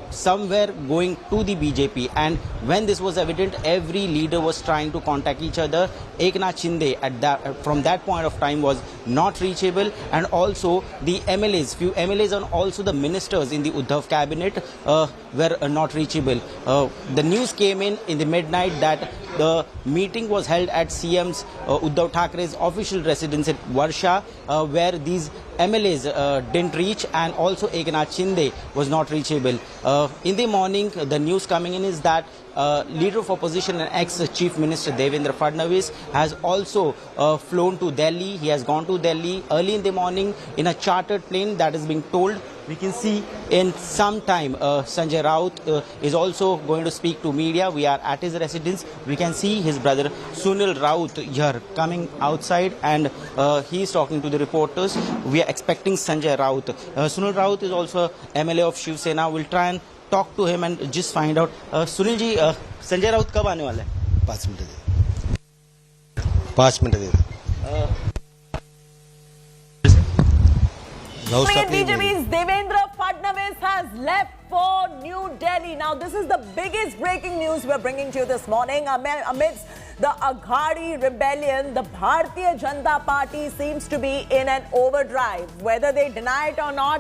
somewhere going to the BJP, and when this was evident, every leader was trying to contact each other. Eknath Shinde from that point of time was not reachable, and also the MLAs, few MLAs and also the ministers in the Uddhav cabinet were not reachable. The news came in the midnight that the meeting was held at CM's Uddhav Thakeray's official residence at Varsha, where these MLAs didn't reach, and also Eknath Shinde was not reachable. In the morning, the news coming in is that leader of opposition and ex-chief minister Devendra Fadnavis has also flown to Delhi. He has gone to Delhi early in the morning in a chartered plane, that is being told, We can see in some time Sanjay Raut is also going to speak to media. We are at his residence. We can see his brother Sunil Raut here coming outside, and he is talking to the reporters. We are expecting Sanjay Raut. Sunil Raut is also MLA of Shiv Sena. We'll try and talk to him and just find out. Sunil ji, Sanjay Raut कब आने वाला है? 5 minute they 5 minute they BJP's Devendra Fadnavis has left for New Delhi. Now, this is the biggest breaking news we're bringing to you this morning. Amidst the Aghadi rebellion, the Bharatiya Janata Party seems to be in an overdrive. Whether they deny it or not,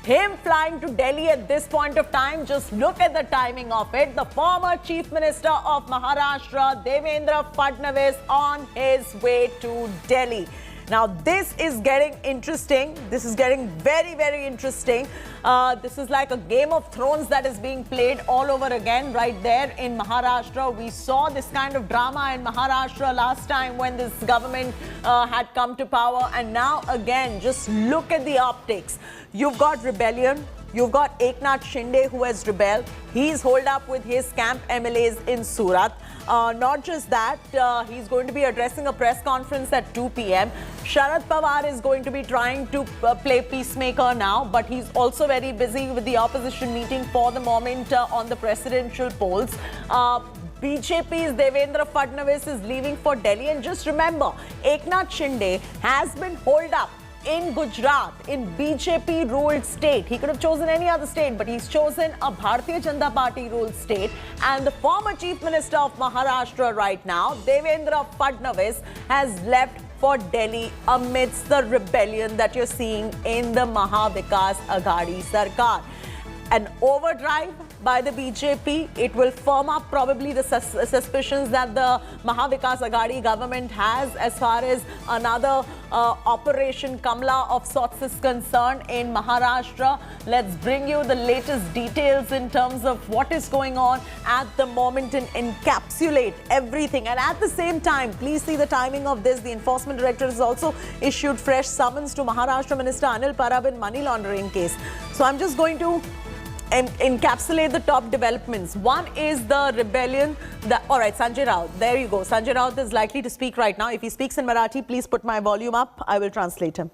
him flying to Delhi at this point of time, just look at the timing of it. The former Chief Minister of Maharashtra, Devendra Fadnavis, on his way to Delhi. Now, this is getting interesting. This is getting very, very interesting. This is like a Game of Thrones that is being played all over again right there in Maharashtra. We saw this kind of drama in Maharashtra last time when this government had come to power. And now again, just look at the optics. You've got rebellion. You've got Eknath Shinde who has rebelled. He's holed up with his camp MLAs in Surat. Not just that, he's going to be addressing a press conference at 2 p.m. Sharad Pawar is going to be trying to play peacemaker now, but he's also very busy with the opposition meeting for the moment on the presidential polls. BJP's Devendra Fadnavis is leaving for Delhi. And just remember, Eknath Shinde has been holed up in Gujarat, in BJP-ruled state. He could have chosen any other state, but he's chosen a Bharatiya Janata Party-ruled state. And the former Chief Minister of Maharashtra right now, Devendra Fadnavis, has left for Delhi amidst the rebellion that you're seeing in the Mahavikas Aghadi Sarkar. An overdrive by the BJP. It will firm up probably the suspicions that the Mahavikas Aghadi government has as far as another Operation Kamla of sorts is concerned in Maharashtra. Let's bring you the latest details in terms of what is going on at the moment and encapsulate everything. And at the same time, please see the timing of this. The Enforcement Directorate has also issued fresh summons to Maharashtra Minister Anil Parab in money laundering case. So I'm just going to encapsulate the top developments. One is the rebellion. All right, Sanjay Raut. There you go. Sanjay Raut is likely to speak right now. If he speaks in Marathi, please put my volume up. I will translate him.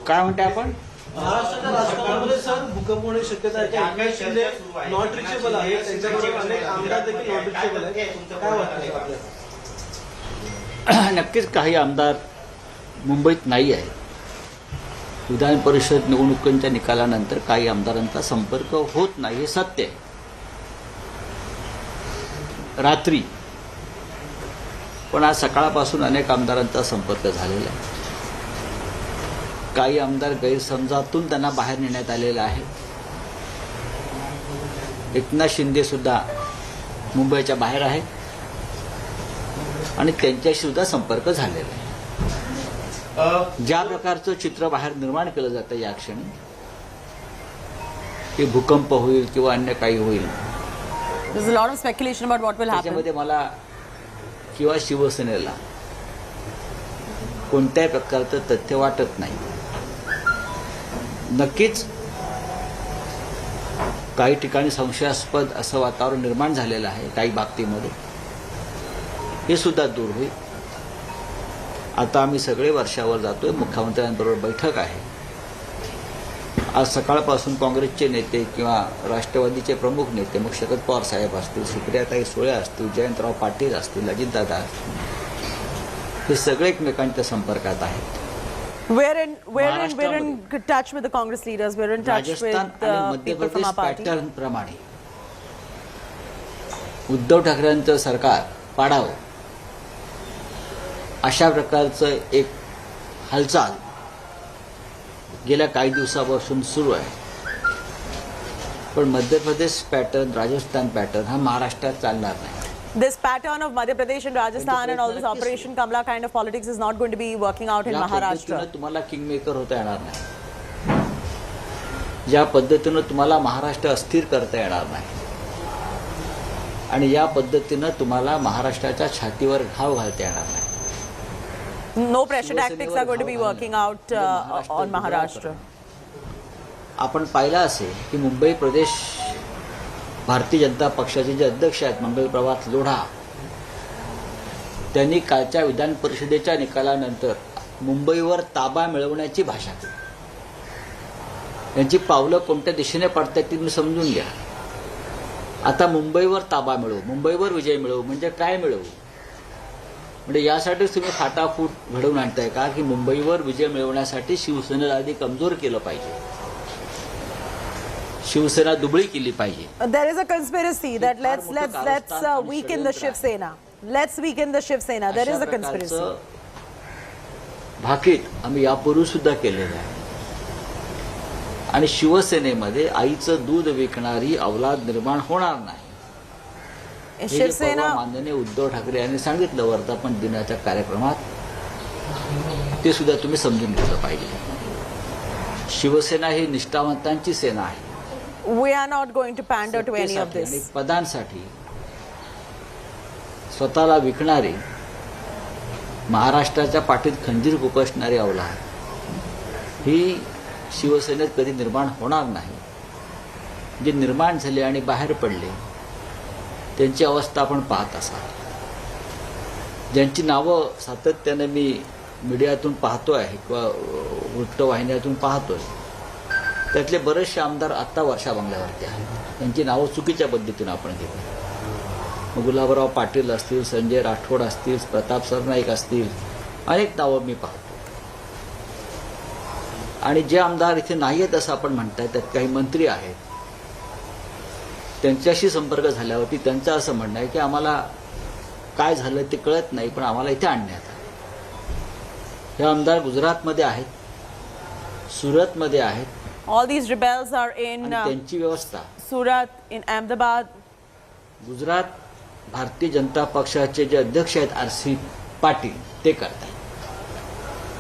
काय म्हणते आपण महाराष्ट्राच्या राजकारणामध्ये sir भूकंप होण्याची शक्यता आहे. Eknath Shinde not reachable आहे. त्यांच्याबरोबर अनेक आमदार देखील नॉट रिचेबल आहेत. काय वाटतं आपल्याला? नक्कीच काही आमदार मुंबईत नाही आहेत. विधान परिषद निवडणुकांच्या निकालानंतर काही आमदारांचा संपर्क होत नाही हे सत्य आहे. रात्री पण आज सकाळपासून अनेक आमदारांचा संपर्क झालेला आहे. काही आमदार गैरसमजातून त्यांना बाहेर नेण्यात आलेला आहे. एकनाथ शिंदे सुद्धा मुंबईच्या बाहेर आहे आणि त्यांच्याशी सुद्धा संपर्क झालेला आहे. ज्या प्रकारचं चित्र बाहेर निर्माण केलं जातं या क्षणी की भूकंप होईल किंवा अन्य काही होईल, There's a lot of speculation about what will happen. त्याच्यामध्ये मला किंवा शिवसेनेला कोणत्याही प्रकारचं तथ्य वाटत नाही. नक्कीच काही ठिकाणी संशयास्पद असं वातावरण निर्माण झालेलं आहे काही बाबतीमध्ये. हे सुद्धा दूर होईल. आता आम्ही सगळे वर्षावर जातोय. मुख्यमंत्र्यांबरोबर बैठक आहे. आज सकाळपासून काँग्रेसचे नेते किंवा राष्ट्रवादीचे प्रमुख नेते मग शरद पवार साहेब असतील, सुप्रियाताई सुळे असतील, जयंतराव पाटील असतील, अजितदादा असतील, हे सगळे एकमेकांच्या संपर्कात आहेत. We're in touch with the Congress leaders. We're in touch with the people from our party. Pattern प्रमाणे उद्धव ठाकरेंचं सरकार पाडावं अशा प्रकारचं एक हालचाल गेल्या काही दिवसापासून सुरू आहे. पण मध्य प्रदेश पॅटर्न, राजस्थान पॅटर्न हा महाराष्ट्रात चालणार नाही. This pattern of Madhya Pradesh and Rajasthan and all this Operation Kamla kind of politics is not going to be working out in Maharashtra. तुम्हाला किंगमेकर होता येणार नाही. ज्या पद्धतीनं तुम्हाला महाराष्ट्र अस्थिर करता येणार नाही आणि या पद्धतीनं तुम्हाला महाराष्ट्राच्या छातीवर घाव घालता येणार नाही. No pressure tactics are going to be working out on Maharashtra. आपण पाहिलं असेल की मुंबई प्रदेश भारतीय जनता पक्षाचे जे अध्यक्ष आहेत मंगल प्रभात लोढा, त्यांनी कालच्या विधान परिषदेच्या निकालानंतर मुंबईवर ताबा मिळवण्याची भाषा केली. यांची पावलं कोणत्या दिशेने पडतात ती तुम्ही समजून घ्या. आता मुंबईवर ताबा मिळवू, मुंबईवर विजय मिळवू म्हणजे काय मिळवू? म्हणजे यासाठीच तुम्ही फाटाफूट घडवून आणताय का की मुंबईवर विजय मिळवण्यासाठी शिवसेनेला आधी कमजोर केलं पाहिजे, शिवसेना दुबळी केली पाहिजे. There is a conspiracy that let's weaken the Shiv Sena. Let's weaken the Shiv Sena. There is a conspiracy. भाकीत आम्ही यापूर्वी सुद्धा केलेलं आहे. आणि शिवसेनेमध्ये आईचं दूध विकणारी अवलाद निर्माण होणार नाही. शिवसेना माननीय उद्धव ठाकरे यांनी सांगितलं वर्धापन दिनाच्या कार्यक्रमात, ते सुद्धा तुम्ही समजून घेतलं पाहिजे. शिवसेना ही निष्ठावंतांची सेना आहे. We are not going to pander to any of this. पदांसाठी स्वतःला विकणारी, महाराष्ट्राच्या पाठीत खंजीर खुपसणारी अवलाद ही शिवसेनेत कधी निर्माण होणार नाही. जे निर्माण झाले आणि बाहेर पडले त्यांची अवस्था आपण पाहत असाल. ज्यांची नावं सातत्याने मी मीडियातून पाहतोय किंवा वृत्तवाहिन्यातून पाहतोय, त्यातले बरेचसे आमदार आत्ता वर्षा बंगल्यावरती आहेत. त्यांची नावं चुकीच्या पद्धतीनं आपण घेतो. मग गुलाबराव पाटील असतील, संजय राठोड असतील, प्रताप सरनाईक असतील, अनेक नावं मी पाहतो. आणि जे आमदार इथे नाही आहेत असं आपण म्हणताय, त्यात काही मंत्री आहेत. त्यांच्याशी संपर्क झाल्यावरती त्यांचं असं म्हणणं आहे की आम्हाला काय झालं ते कळत नाही, पण आम्हाला इथे आणण्यात आलं. हे आमदार गुजरातमध्ये आहेत, सुरतमध्ये आहेत. All these rebels are in त्यांची व्यवस्था Surat, in Ahmedabad. Gujarat Bharatiya Janata पक्षाचे जे अध्यक्ष आहेत RC पाटील ते करतात.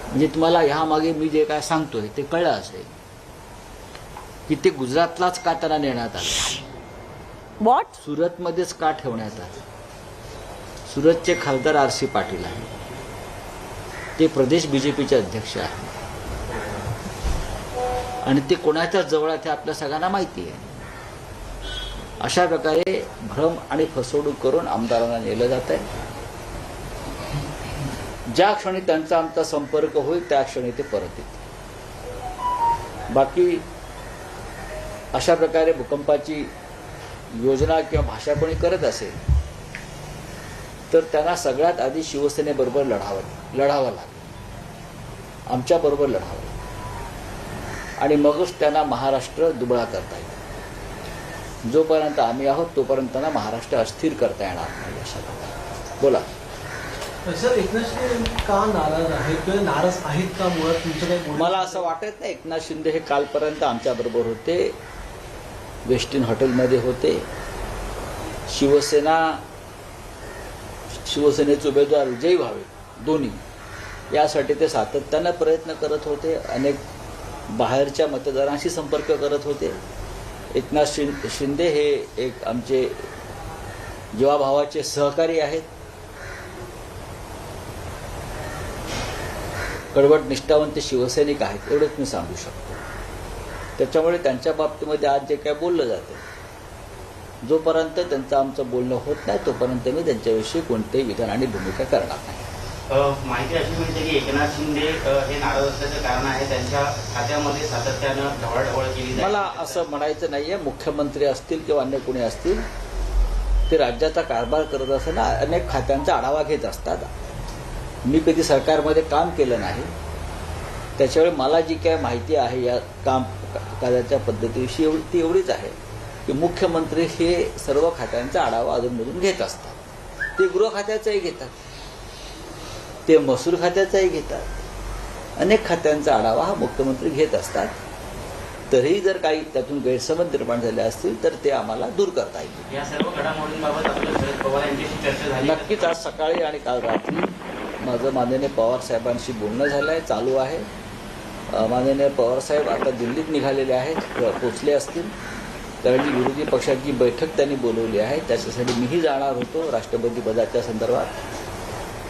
म्हणजे तुम्हाला ह्यामागे मी जे काय सांगतोय ते कळलं असेल की ते गुजरातलाच का त्यांना नेण्यात आलं. What? सुरतमध्येच का ठेवण्यात आलं. सुरतचे खासदार RC पाटील आहेत, ते प्रदेश बीजेपीचे अध्यक्ष आहेत आणि ते कोणाच्या जवळ आहेत हे आपल्या सगळ्यांना माहिती आहे. अशा प्रकारे भ्रम आणि फसवणूक करून आमदारांना नेलं जात आहे. ज्या क्षणी त्यांचा आमचा संपर्क होईल त्या क्षणी ते परत येतील. बाकी अशा प्रकारे भूकंपाची योजना किंवा भाषा कोणी करत असेल तर त्यांना सगळ्यात आधी शिवसेनेबरोबर लढावं लागेल, आमच्याबरोबर लढावं लागेल आणि मगच त्यांना महाराष्ट्र दुबळा करता येईल. जोपर्यंत आम्ही आहोत तोपर्यंत त्यांना महाराष्ट्र अस्थिर करता येणार नाही. अशा प्रकारे बोला. सर, एकनाथ शिंदे का नाराज आहेत किंवा नाराज आहेत का मुळात तुमचं काही? मला असं वाटत नाही. एकनाथ शिंदे हे कालपर्यंत आमच्याबरोबर होते, वेस्टिन हॉटेलमध्ये होते. शिवसेनेचे उमेदवार विजयी व्हावे दोन्ही यासाठी ते सातत्यानं प्रयत्न करत होते. अनेक बाहेरच्या मतदारांशी संपर्क करत होते. एकनाथ शिंदे हे एक आमचे जीवाभावाचे सहकारी आहेत, कडवट निष्ठावंत शिवसैनिक आहेत, एवढंच मी सांगू शकतो. त्याच्यामुळे त्यांच्या बाबतीमध्ये आज जे काय बोललं जातं, जोपर्यंत त्यांचं आमचं बोलणं होत नाही तोपर्यंत मी त्यांच्याविषयी कोणतेही विधान आणि भूमिका करणार नाही. माहिती अशी मिळते की एकनाथ शिंदे हे नाराज असल्याचं कारण आहे त्यांच्या खात्यामध्ये सातत्यानं ढवळाढवळ केली जाते. मला असं म्हणायचं नाहीये. मुख्यमंत्री असतील किंवा अन्य कोणी असतील ते राज्याचा कारभार करत असताना अनेक खात्यांचा आढावा घेत असतात. मी कधी सरकारमध्ये काम केलं नाही, त्याच्यामुळे मला जी काय माहिती आहे या कामाच्या पद्धतीविषयी ती एवढीच आहे की मुख्यमंत्री हे सर्व खात्यांचा आढावा अधूनमधून घेत असतात. ते गृह खात्याचाही घेतात, ते महसूल खात्याचाही घेतात. अनेक खात्यांचा आढावा हा मुख्यमंत्री घेत असतात. तरीही जर काही त्यातून गैरसमज निर्माण झाले असतील तर ते आम्हाला दूर करता येईल. या सर्व घडामोडींबाबत आपल्या शरद पवार यांच्याशी चर्चा झाली? नक्कीच. आज सकाळी आणि काल रात्री माझं माननीय पवार साहेबांशी बोलणं झालं आहे, चालू आहे. माननीय पवार साहेब आता दिल्लीत निघालेले आहेत, पोचले असतील. कारण जी विरोधी पक्षाची बैठक त्यांनी बोलवली आहे त्याच्यासाठी मीही जाणार होतो राष्ट्रपती पदाच्या संदर्भात.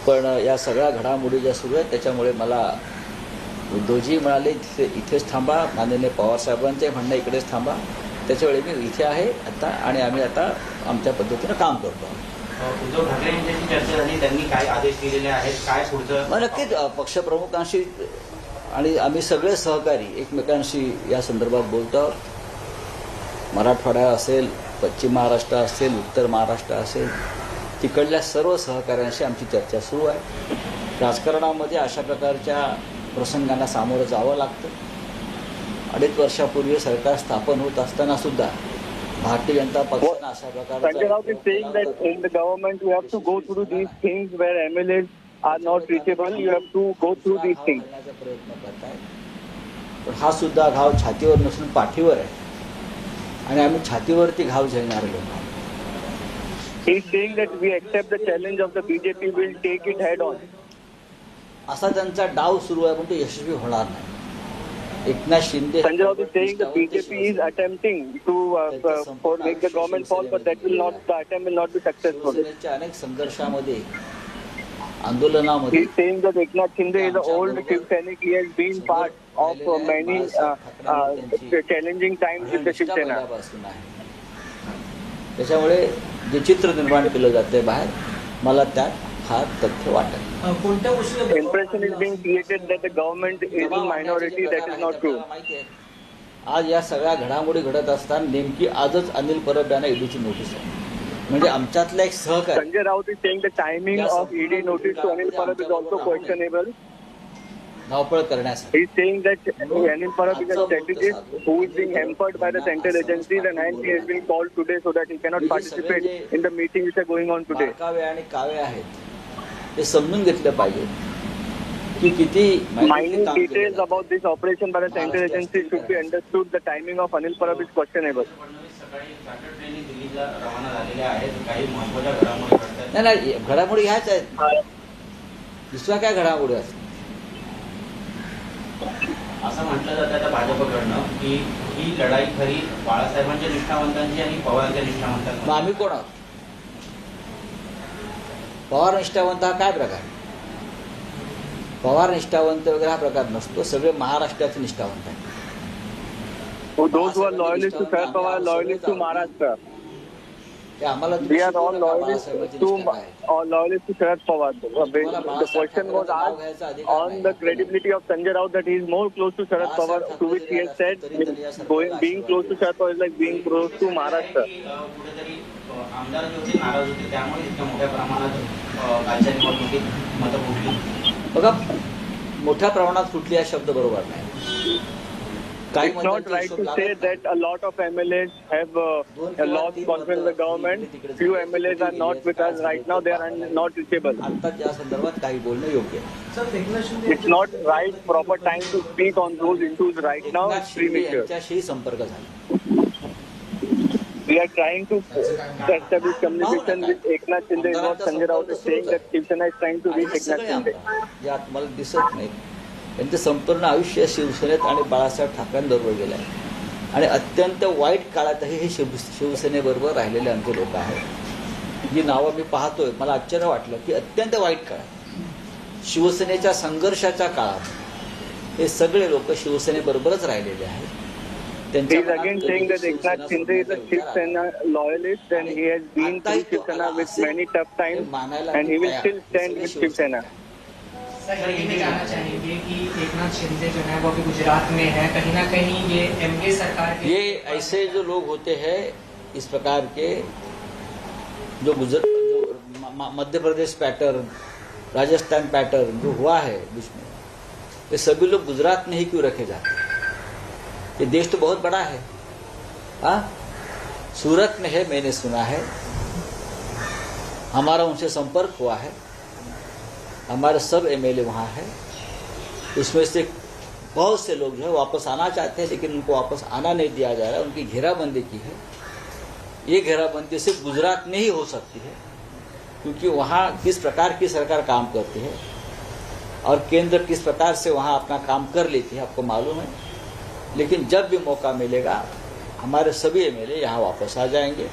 पण या सगळ्या घडामोडी ज्या सुरू आहेत त्याच्यामुळे मला उद्धवजी म्हणाले इथेच थांबा, माननीय पवारसाहेबांचे म्हणणं इकडेच थांबा. त्याच्यावेळी मी इथे आहे आता आणि आम्ही आता आमच्या पद्धतीनं काम करतो. उद्धव ठाकरे यांच्याशी चर्चा झाली, त्यांनी काय आदेश दिलेले आहेत, काय पुढचं? मग नक्कीच पक्षप्रमुखांशी आणि आम्ही सगळे सहकारी एकमेकांशी या संदर्भात बोलतो आहोत. मराठवाडा असेल, पश्चिम महाराष्ट्र असेल, उत्तर महाराष्ट्र असेल, तिकडल्या सर्व सहकाऱ्यांशी आमची चर्चा सुरू आहे. राजकारणामध्ये अशा प्रकारच्या प्रसंगांना सामोरं जावं लागतं. 2.5 वर्षापूर्वी सरकार स्थापन होत असताना सुद्धा भारतीय जनता पक्षानं अशा प्रकारचा Sanjay Raut is saying that in the government you have to go through these things where MLAs are not reachable. You have to go through these things. प्रयत्न करताय. पण हा सुद्धा घाव छातीवर नसून पाठीवर आहे आणि आम्ही छातीवरती घाव झेलणारे लोक आहोत. He is saying that we accept the challenge of the BJP, will take it head on. असा त्यांचा डाव सुरू आहे पण तो यशस्वी होणार नाही. Eknath Shinde Sanjay Raut is saying the BJP is attempting to make the government fall, but that will not, the attempt will not be successful. अनेक संघर्षामध्ये आंदोलनामध्ये He is saying that Eknath Shinde is an old Shivsainik. He has been part of many challenging times with the Shivsena. त्याच्यामुळे जे चित्र निर्माण केलं जाते बाहेर मला त्यात फार तथ्य वाटत. Impression is being created that the government is in minority. That is not true. आज या सगळ्या घडामोडी घडत असताना नेमकी आजच अनिल परब यांना ईडीची नोटीस आहे. म्हणजे आमच्यातला एक सहकारी. Sanjay Raut is saying the timing of ED notice to Anil Parab is also questionable. धावपळ करण्यासाठी. He is saying that Anil Parab is a strategist who is being hampered by the central agencies, and he has been called today so that he cannot participate in the meetings which are going on today. कावे आणि कावे आहेत ते समजून घेतलं पाहिजे की किती minute details about this operation by the central agency should be understood. The timing of Anil Parab is questionable. नाही घडामोडी ह्याच आहेत. दुसऱ्या काय घडामोडी असतात. असं म्हटलं जातं आता भाजपकडनं की ही लढाई खरी बाळासाहेबांच्या निष्ठावंतांची आणि पवारांच्या निष्ठावंतांची. आम्ही कोण आहोत? पवार निष्ठावंत हा काय प्रकार? पवार निष्ठावंत वगैरे हा प्रकार नसतो. सगळे महाराष्ट्राचे निष्ठावंत आहेत. Those who are loyalists to Sharad Pawar, loyalists to Maharashtra. We are all loyalists to Sharad Pawar. The question was asked on the credibility of Sanjay Raut that he is more close to Sharad Pawar, to which he has said being close to Sharad Pawar is like being close to Maharashtra. आमदार जे होते नाराज होते त्यामुळे इतक्या मोठ्या प्रमाणात कालच्या निवडणुकीत मतं फुटली. बघा मोठ्या प्रमाणात फुटली हा शब्द बरोबर नाही. It's not right to say that a lot of MLAs have lost confidence in the government. Few MLAs are not with us right now. They are not reachable. आता या संदर्भात काही बोलणं योग्य आहे. It's not right proper time to speak on those issues right now. It's premature. यांच्याशी संपर्क झाला. We are trying to establish communication with Eknath Shinde. What Sanjay Raut is saying that Shivsena is trying to reach Eknath Shinde. जे आत्माला दिसत नाही त्यांचं संपूर्ण आयुष्य शिवसेनेत आणि बाळासाहेब ठाकरेंबरोबर गेलं आहे आणि अत्यंत वाईट काळातही हे शिवसेनेबरोबर राहिलेले आमचे लोक आहेत. जी नावं मी पाहतोय मला आश्चर्य वाटलं की अत्यंत वाईट काळात शिवसेनेच्या संघर्षाच्या काळात हे सगळे लोक शिवसेनेबरोबरच राहिलेले आहेत. He is again saying that Eknath Shinde is a Shivsena loyalist and he has been through Shivsena with many tough times and he will still stand with Shivsena. Sir ये मैं जानना चाहेंगे कि एकनाथ शिंदे जो है वो अभी गुजरात में है, कहीं ना कहीं ये एमके सरकार के ये ऐसे जो लोग होते हैं इस प्रकार के जो मध्य प्रदेश पैटर्न, राजस्थान पैटर्न जो हुआ है बीच में, ये सभी लोग गुजरात में ही क्यों रखे जाते हैं? ये देश तो बहुत बड़ा है. सूरत में है, मैंने सुना है, हमारा उनसे संपर्क हुआ है, हमारे सब एमएलए वहाँ है. उसमें से बहुत से लोग जो है वापस आना चाहते हैं लेकिन उनको वापस आना नहीं दिया जा रहा है. उनकी घेराबंदी की है. ये घेराबंदी सिर्फ गुजरात में ही हो सकती है क्योंकि वहाँ किस प्रकार की सरकार काम करती है और केंद्र किस प्रकार से वहाँ अपना काम कर लेती है आपको मालूम है. लेकिन जब भी मौका मिलेगा हमारे सभी एमएलए यहाँ वापस आ जाएंगे,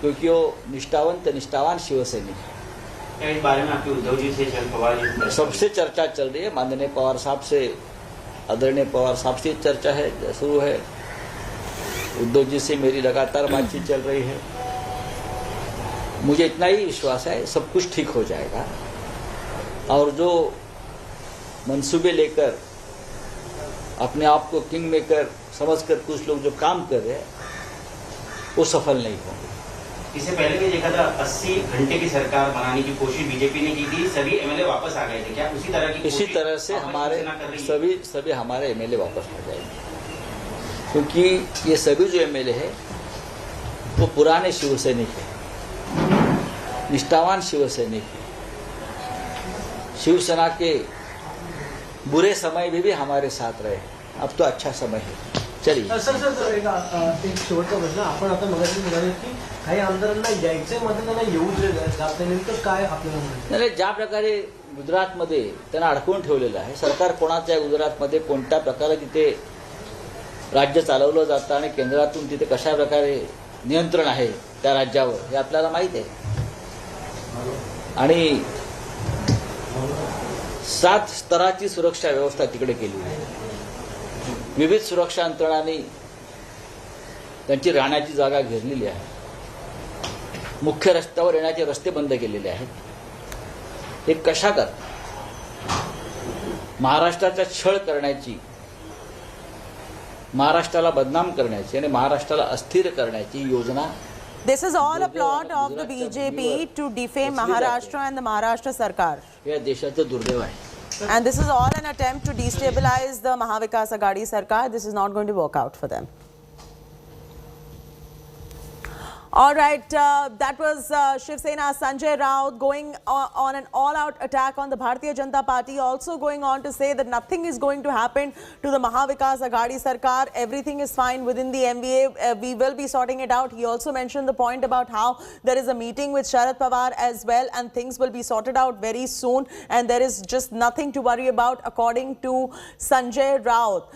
क्योंकि वो निष्ठावान शिवसैनिक है। इस बारे में आपके उद्धव जी से शरद पवार जी सबसे चर्चा चल रही है। माननीय पवार साहब से, आदरणीय पवार साहब से चर्चा है, शुरू है। उद्धव जी से मेरी लगातार बातचीत चल रही है। मुझे इतना ही विश्वास है सब कुछ ठीक हो जाएगा, और जो मंसूबे लेकर अपने आप को किंग मेकर समझकर कुछ लोग जो काम कर रहे हैं वो सफल नहीं होंगे। इससे पहले भी देखा था 80 घंटे की सरकार बनाने की कोशिश बीजेपी ने की थी, सभी एमएलए वापस आ गए थे। क्या उसी तरह की इसी तरह से हमारे सभी हमारे एमएलए वापस आ जाएंगे, क्योंकि ये सभी जो एमएलए है वो पुराने शिवसैनिक है, निष्ठावान शिवसैनिक है। शिवसेना के बुरे समय में भी हमारे साथ रहे। अब तो अच्छा समय है। चलिए सर एक शेवटचा प्रश्न. आपण आता मगाशी म्हणाले की काही आमदारांना यायचे मध्ये त्यांना येऊ जात नाही, नेमकं काय आपल्याला नाही, ज्या प्रकारे गुजरातमध्ये त्यांना अडकवून ठेवलेलं आहे सरकार, कोणाच्या गुजरातमध्ये कोणत्या प्रकारे तिथे राज्य चालवलं जातं आणि केंद्रातून तिथे कशा प्रकारे नियंत्रण आहे त्या राज्यावर हे आपल्याला माहित आहे. आणि 7 स्तराची सुरक्षा व्यवस्था तिकडे केली आहे. विविध सुरक्षा यंत्रणांनी त्यांची राहण्याची जागा घेरलेली आहे. मुख्य रस्त्यावर येण्याचे रस्ते बंद केलेले आहेत. हे कशा करतात? महाराष्ट्राचा छळ करण्याची, महाराष्ट्राला बदनाम करण्याची आणि महाराष्ट्राला अस्थिर करण्याची योजना. This is all a plot of the BJP to defame Maharashtra and the Maharashtra Sarkar. हे देशाचं दुर्दैव आहे. And this is all an attempt to destabilize the Mahavikas Aghadi Sarkar. This is not going to work out for them. All right, that was Shiv Sena Sanjay Raut going on an all-out attack on the Bharatiya Janata Party, also going on to say that nothing is going to happen to the Mahavikas Aghadi Sarkar. Everything is fine within the MVA. We will be sorting it out. He also mentioned the point about how there is a meeting with Sharad Pawar as well, and things will be sorted out very soon, and there is just nothing to worry about, according to Sanjay Raut.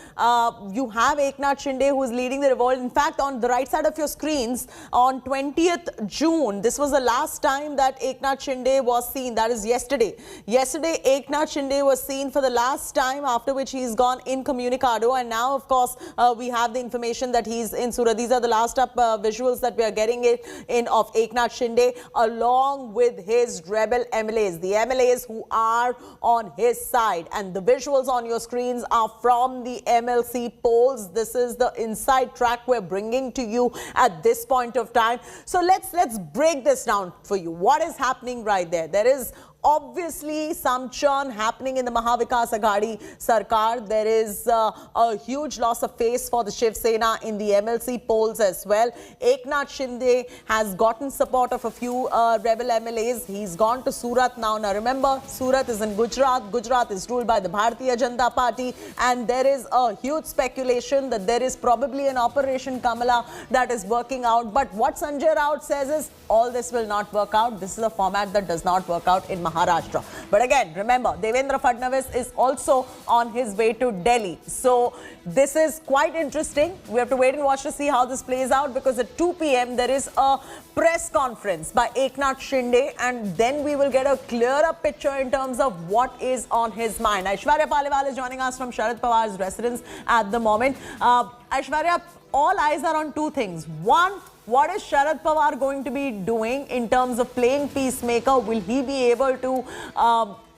You have Eknath Shinde, who is leading the revolt. In fact, on the right side of your screens, on 20th June, this was the last time that Eknath Shinde was seen. That is yesterday. Yesterday, Eknath Shinde was seen for the last time, after which he's gone incommunicado. And now, of course, we have the information that he's in Surat. These are the last up visuals that we are getting in of Eknath Shinde, along with his rebel MLAs, the MLAs who are on his side. And the visuals on your screens are from the MLC polls. This is the inside track we're bringing to you at this point of time. So let's break this down for you. What is happening right there? There is obviously some churn happening in the Mahavikas Aghadi Sarkar. There is a huge loss of face for the Shiv Sena in the MLC polls as well. Eknath Shinde has gotten support of a few rebel MLAs. He's gone to Surat now. Now remember, Surat is in Gujarat. Gujarat is ruled by the Bharatiya Janata Party, and there is a huge speculation that there is probably an Operation Kamala that is working out. But what Sanjay Raut says is all this will not work out. This is a format that does not work out in Maharashtra. But again, remember, Devendra Fadnavis is also on his way to Delhi. So this is quite interesting. We have to wait and watch to see how this plays out, because at 2 p.m. there is a press conference by Eknath Shinde, and then we will get a clearer picture in terms of what is on his mind. Aishwarya Paliwal is joining us from Sharad Pawar's residence at the moment. Aishwarya, all eyes are on two things. One, what is Sharad Pawar going to be doing in terms of playing peacemaker? Will he be able to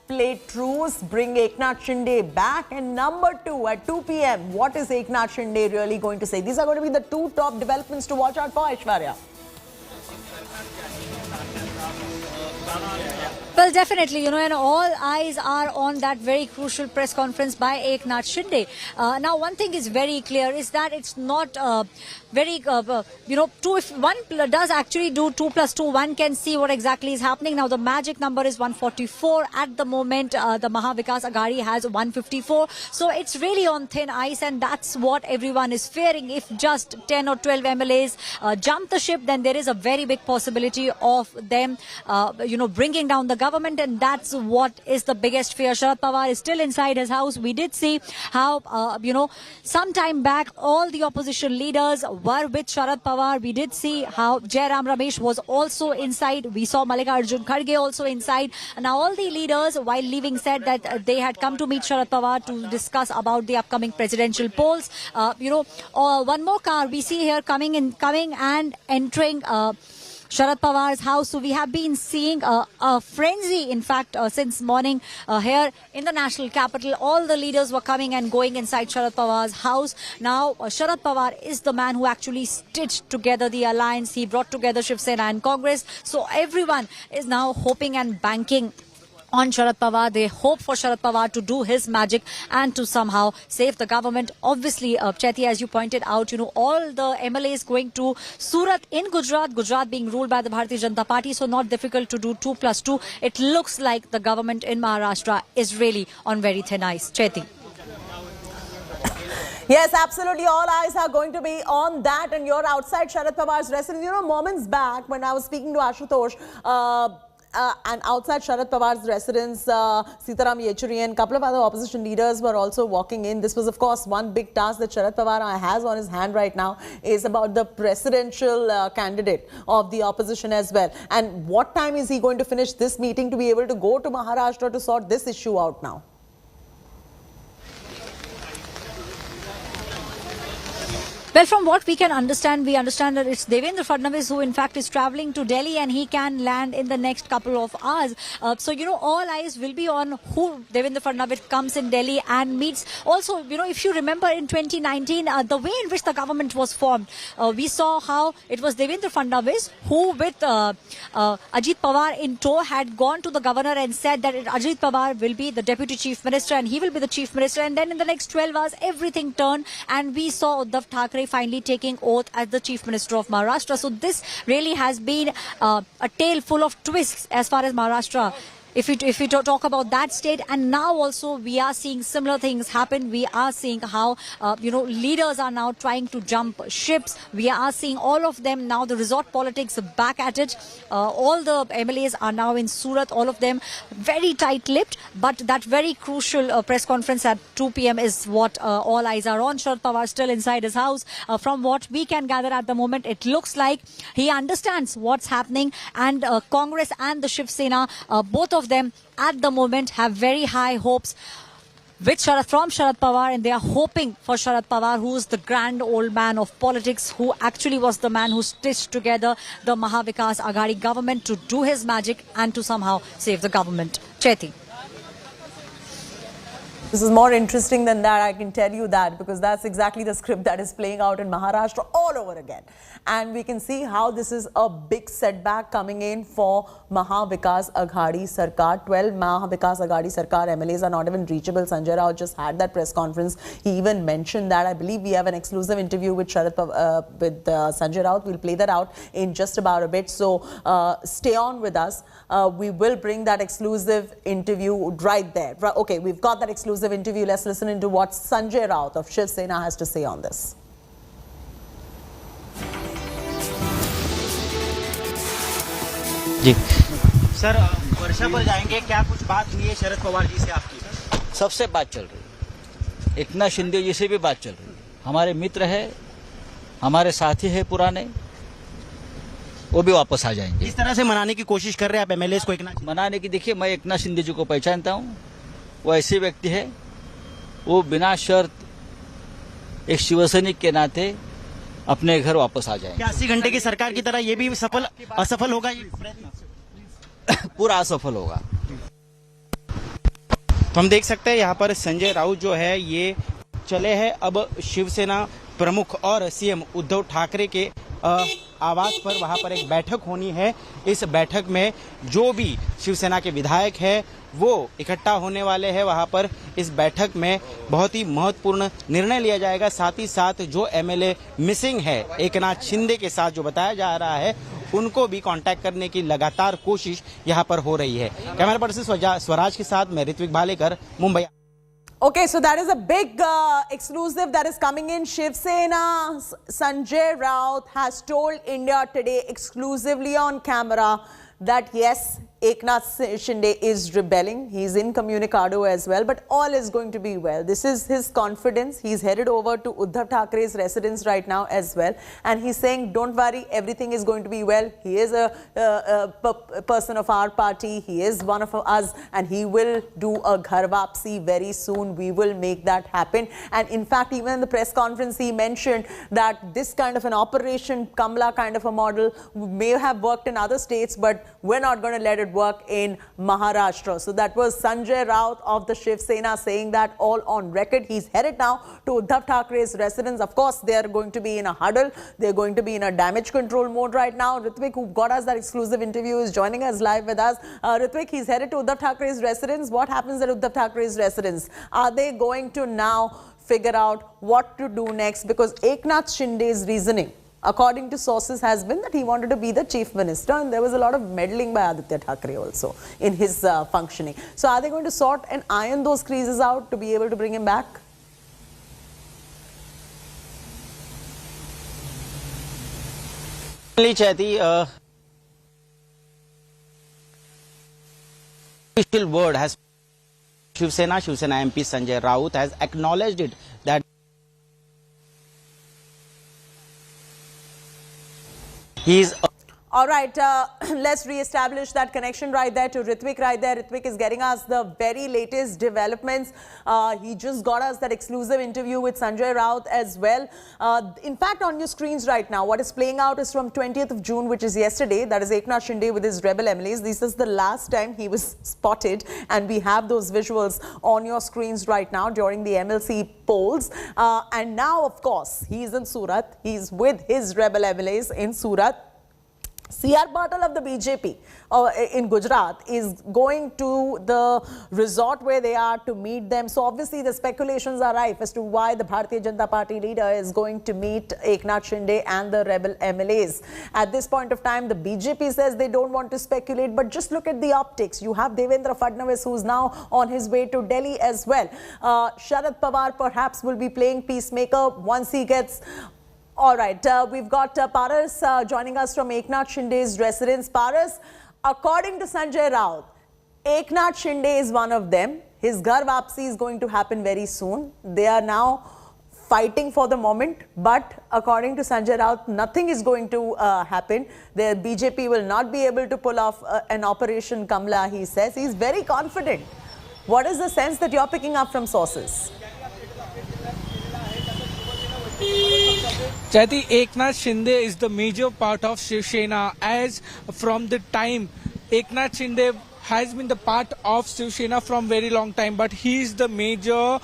play truce, bring Eknath Shinde back? And number two, at 2 p.m., what is Eknath Shinde really going to say? These are going to be the two top developments to watch out for, Aishwarya. Well, definitely, and all eyes are on that very crucial press conference by Eknath Shinde. Now, one thing is very clear is that it's not very, if one does actually do 2 + 2, one can see what exactly is happening. Now, the magic number is 144. At the moment, the Mahavikas Aghadi has 154. So it's really on thin ice, and that's what everyone is fearing. If just 10 or 12 MLAs jump the ship, then there is a very big possibility of them, bringing down the government. government, and that's what is the biggest fear. Sharad Pawar is still inside his house. We did see how, some time back, all the opposition leaders were with Sharad Pawar. We did see how Jairam Ramesh was also inside. We saw Mallikarjun Kharge also inside. Now all the leaders, while leaving, said that they had come to meet Sharad Pawar to discuss about the upcoming presidential polls. One more car we see here coming and entering Sharad Pawar's house. So we have been seeing a frenzy, in fact, since morning here in the national capital. All the leaders were coming and going inside Sharad Pawar's house. Now, Sharad Pawar is the man who actually stitched together the alliance. He brought together Shiv Sena and Congress. So everyone is now hoping and banking on Sharad Pawar. They hope for Sharad Pawar to do his magic and to somehow save the government. Obviously, Chaiti, as you pointed out, all the MLAs going to Surat in Gujarat being ruled by the Bharatiya Janata Party, so not difficult to do 2 plus 2. It looks like the government in Maharashtra is really on very thin ice. Chaiti. Yes, absolutely. All eyes are going to be on that, and you're outside Sharad Pawar's residence. Moments back when I was speaking to Ashutosh, and outside Sharad Pawar's residence, Sitaram Yechuri and a couple of other opposition leaders were also walking in. This was, of course, one big task that Sharad Pawar has on his hand right now, is about the presidential candidate of the opposition as well. And what time is he going to finish this meeting to be able to go to Maharashtra to sort this issue out now? Well, from what we can understand, we understand that it's Devendra Fadnavis who in fact is travelling to Delhi, and he can land in the next couple of hours. So, all eyes will be on who Devendra Fadnavis comes in Delhi and meets. Also, if you remember in 2019, the way in which the government was formed, we saw how it was Devendra Fadnavis who with Ajit Pawar in tow had gone to the governor and said that Ajit Pawar will be the deputy chief minister and he will be the chief minister. And then in the next 12 hours, everything turned and we saw Uddhav Thackeray finally taking oath as the Chief Minister of Maharashtra. So this really has been a tale full of twists as far as Maharashtra. If we talk about that state, and now also we are seeing similar things happen. We are seeing how leaders are now trying to jump ships. We are seeing all of them now, the resort politics back at it. All the MLAs are now in Surat, all of them very tight-lipped. But that very crucial press conference at 2 p.m. is what all eyes are on. Sharad Pawar still inside his house. From what we can gather at the moment, it looks like he understands what's happening, and Congress and the Shiv Sena, both of them at the moment have very high hopes from Sharad Pawar, and they are hoping for Sharad Pawar, who is the grand old man of politics, who actually was the man who stitched together the Mahavikas Aghadi government, to do his magic and to somehow save the government. Chaiti. This is more interesting than that, I can tell you that, because that's exactly the script that is playing out in Maharashtra all over again. And we can see how this is a big setback coming in for Mahavikas Aghadi Sarkar. 12 Mahavikas Aghadi Sarkar MLAs are not even reachable. Sanjay Raut just had that press conference. He even mentioned that. I believe we have an exclusive interview with Sanjay Raut. We'll play that out in just about a bit. So stay on with us. We will bring that exclusive interview right there. Okay, we've got that exclusive interview. Let's listen into what Sanjay Raut of Shiv Sena has to say on this. जी sir, वर्षा पर जाएंगे, क्या कुछ बात हुई है शरद पवार जी से आपकी? सबसे बात चल रही है, एकनाथ शिंदे जी से भी बात चल रही है। हमारे मित्र है, हमारे साथी है पुराने, वो भी वापस आ जाएंगे। इस तरह से मनाने की कोशिश कर रहे हैं आप एमएलए को? एकनाथ मनाने की, देखिए, मैं एकनाथ शिंदे जी को पहचानता हूँ। वो ऐसे व्यक्ति है, वो बिना शर्त एक शिवसैनिक के नाते अपने घर वापस आ जाएंगे। 80 घंटे की सरकार की तरह ये भी असफल होगा? पूरा असफल होगा। तो हम देख सकते हैं यहाँ पर संजय राउत जो है ये चले हैं अब शिवसेना प्रमुख और सीएम उद्धव ठाकरे के आवास पर। वहां पर एक बैठक होनी है। इस बैठक में जो भी शिवसेना के विधायक है वो इकट्ठा होने वाले हैं। वहां पर इस बैठक में बहुत ही महत्वपूर्ण निर्णय लिया जाएगा। साथ ही साथ जो एमएलए मिसिंग है एकनाथ शिंदे के साथ जो बताया जा रहा है, उनको भी कांटेक्ट करने की लगातार कोशिश यहां पर हो रही है। कैमरा पर्सन स्वराज के साथ मैं Ritwik Bhalekar, Mumbai. Okay, so that is a big exclusive that is coming in. Shiv Sena Sanjay Raut has told India Today exclusively on camera that yes, Eknath Shinde is rebelling. He's incommunicado as well, but all is going to be well. This is his confidence. He's headed over to Uddhav Thackeray's residence right now as well. And he's saying, don't worry, everything is going to be well. He is a person of our party. He is one of us, and he will do a ghar wapsi very soon. We will make that happen. And in fact, even in the press conference, he mentioned that this kind of an Operation Kamla kind of a model may have worked in other states, but we're not going to let it work in Maharashtra. So that was Sanjay Raut of the Shiv Sena saying that all on record. He's headed now to Uddhav Thackeray's residence. Of course, they're going to be in a huddle. They're going to be in a damage control mode right now. Ritvik, who got us that exclusive interview, is joining us live with us. Ritvik, he's headed to Uddhav Thackeray's residence. What happens at Uddhav Thackeray's residence? Are they going to now figure out what to do next? Because Eknath Shinde's reasoning, according to sources, has been that he wanted to be the chief minister, and there was a lot of meddling by Aditya Thackeray also in his functioning. So are they going to sort and iron those creases out to be able to bring him back? Chaiti, official word has Shiv Sena MP Sanjay Raut has acknowledged it that he is. All right, let's re-establish that connection right there to Ritvik right there. Ritvik is getting us the very latest developments. He just got us that exclusive interview with Sanjay Raut as well. In fact, on your screens right now, what is playing out is from 20th of June, which is yesterday. That is Eknath Shinde with his rebel MLAs. This is the last time he was spotted, and we have those visuals on your screens right now during the MLC polls. And now, of course, he's in Surat. He's with his rebel MLAs in Surat. C.R. Patil of the BJP in Gujarat is going to the resort where they are to meet them. So obviously the speculations are rife as to why the Bharatiya Janata Party leader is going to meet Eknath Shinde and the rebel MLAs. At this point of time, the BJP says they don't want to speculate, but just look at the optics. You have Devendra Fadnavis, who's now on his way to Delhi as well. Sharad Pawar perhaps will be playing peacemaker once he gets... All right, we've got Paras joining us from Eknath Shinde's residence. Paras, according to Sanjay Raut, Eknath Shinde is one of them. His ghar wapsi is going to happen very soon. They are now fighting for the moment, but according to Sanjay Raut, nothing is going to happen. The BJP will not be able to pull off an Operation Kamla, he says. He's very confident. What is the sense that you're picking up from sources? Chaiti, Eknath Shinde is the major part of Shiv Sena, as from the time Eknath Shinde has been the part of Shiv Sena from very long time, but he is the major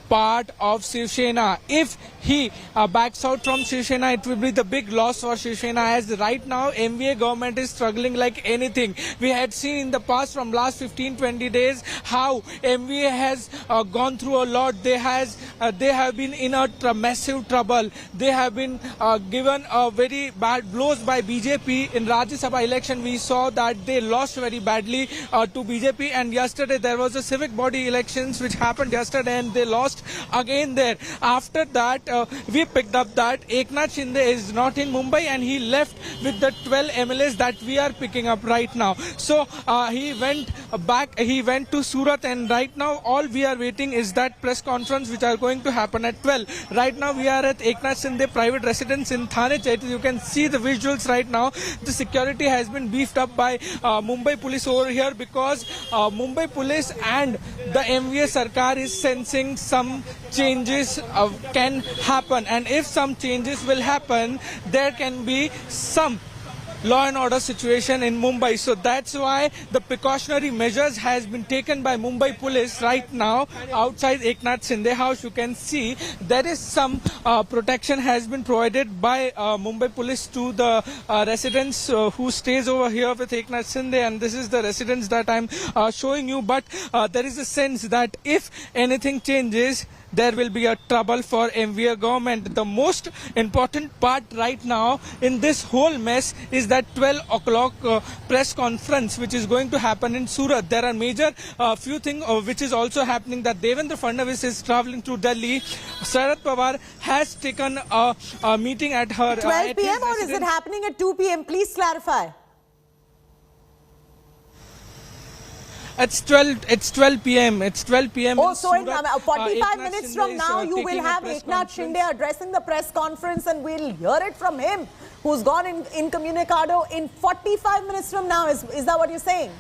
part of Shiv Sena. If he backs out from Shiv Sena, it will be the big loss for Shiv Sena, as right now MVA government is struggling like anything. We had seen in the past from last 15-20 days how MVA has gone through a lot. They have been in a massive trouble. They have been given very bad blows by BJP. In Rajya Sabha election, we saw that they lost very badly to BJP, and yesterday there was a civic body elections which happened yesterday, and they lost again there. After that, we picked up that Eknath Shinde is not in Mumbai, and he left with the 12 MLAs that we are picking up right now. So he went back, he went to Surat, and right now all we are waiting is that press conference which are going to happen at 12. Right now we are at Eknath Shinde private residence in Thane. You can see the visuals right now. The security has been beefed up by Mumbai police over here, because Mumbai police and the MVA Sarkar is sensing some changes can happen, and if some changes will happen, there can be some law and order situation in Mumbai. So that's why the precautionary measures has been taken by Mumbai police right now outside Eknath Shinde house. You can see there is some protection has been provided by Mumbai police to the residents who stays over here with Eknath Shinde, and this is the residence that I'm showing you. But there is a sense that if anything changes, there will be a trouble for MVA government. The most important part right now in this whole mess is that 12 o'clock press conference which is going to happen in Surat. There are major few things which is also happening, that Devendra Fadnavis is traveling to Delhi. Sharad Pawar has taken a meeting at her 12 p.m. or is it happening at 2 p.m.? Please clarify. It's 12 p.m. It's 12 p.m. Oh, in so in Surat. 45 minutes from now, you will have Eknath Shinde addressing the press conference, and we'll hear it from him, who's gone incommunicado in 45 minutes from now. Is that what you're saying?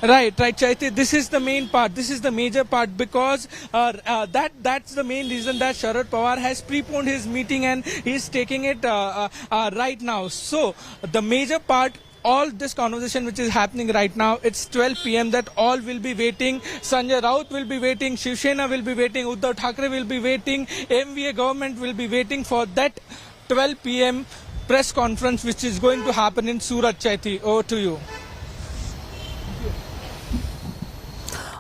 Right, Chaiti. This is the main part. This is the major part, because that's the main reason that Sharad Pawar has preponed his meeting and he's taking it right now. So the major part, all this conversation which is happening right now, it's 12 p.m. that all will be waiting. Sanjay Raut will be waiting, Shiv Sena will be waiting, Uddhav Thackeray will be waiting, MVA government will be waiting for that 12 p.m. press conference which is going to happen in Surat. Chaiti, over to you.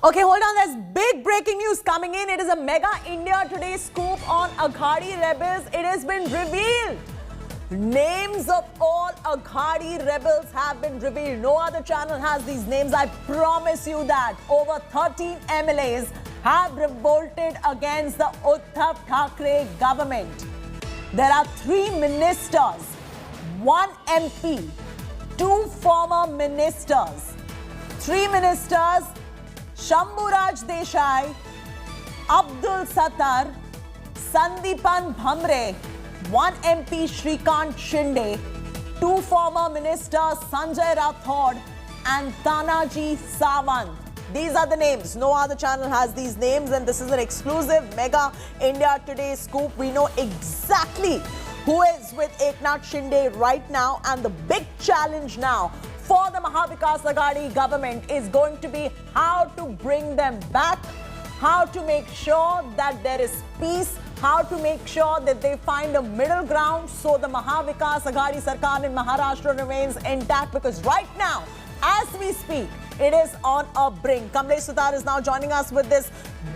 Okay, hold on. There's big breaking news coming in. It is a mega India Today scoop on Aghadi rebels. It has been revealed. Names of all Aghadi rebels have been revealed. No other channel has these names. I promise you that. Over 13 MLAs have revolted against the Uddhav Thackeray government. There are 3 ministers, 1 MP, 2 former ministers, 3 ministers, Shambhuraj Desai, Abdul Sattar, Sandipan Bhamre, 1 MP Shrikant Shinde, 2 former ministers Sanjay Raut and Tanaji Sawant. These are the names. No other channel has these names, and this is an exclusive mega India Today scoop. We know exactly who is with Eknath Shinde right now, and the big challenge now for the Mahavikas Aghadi government is going to be how to bring them back, how to make sure that there is peace, how to make sure that they find a middle ground so the Mahavikas Aghadi Sarkar in Maharashtra remains intact, because right now, as we speak, it is on a brink. Kamlesh Sutar is now joining us with this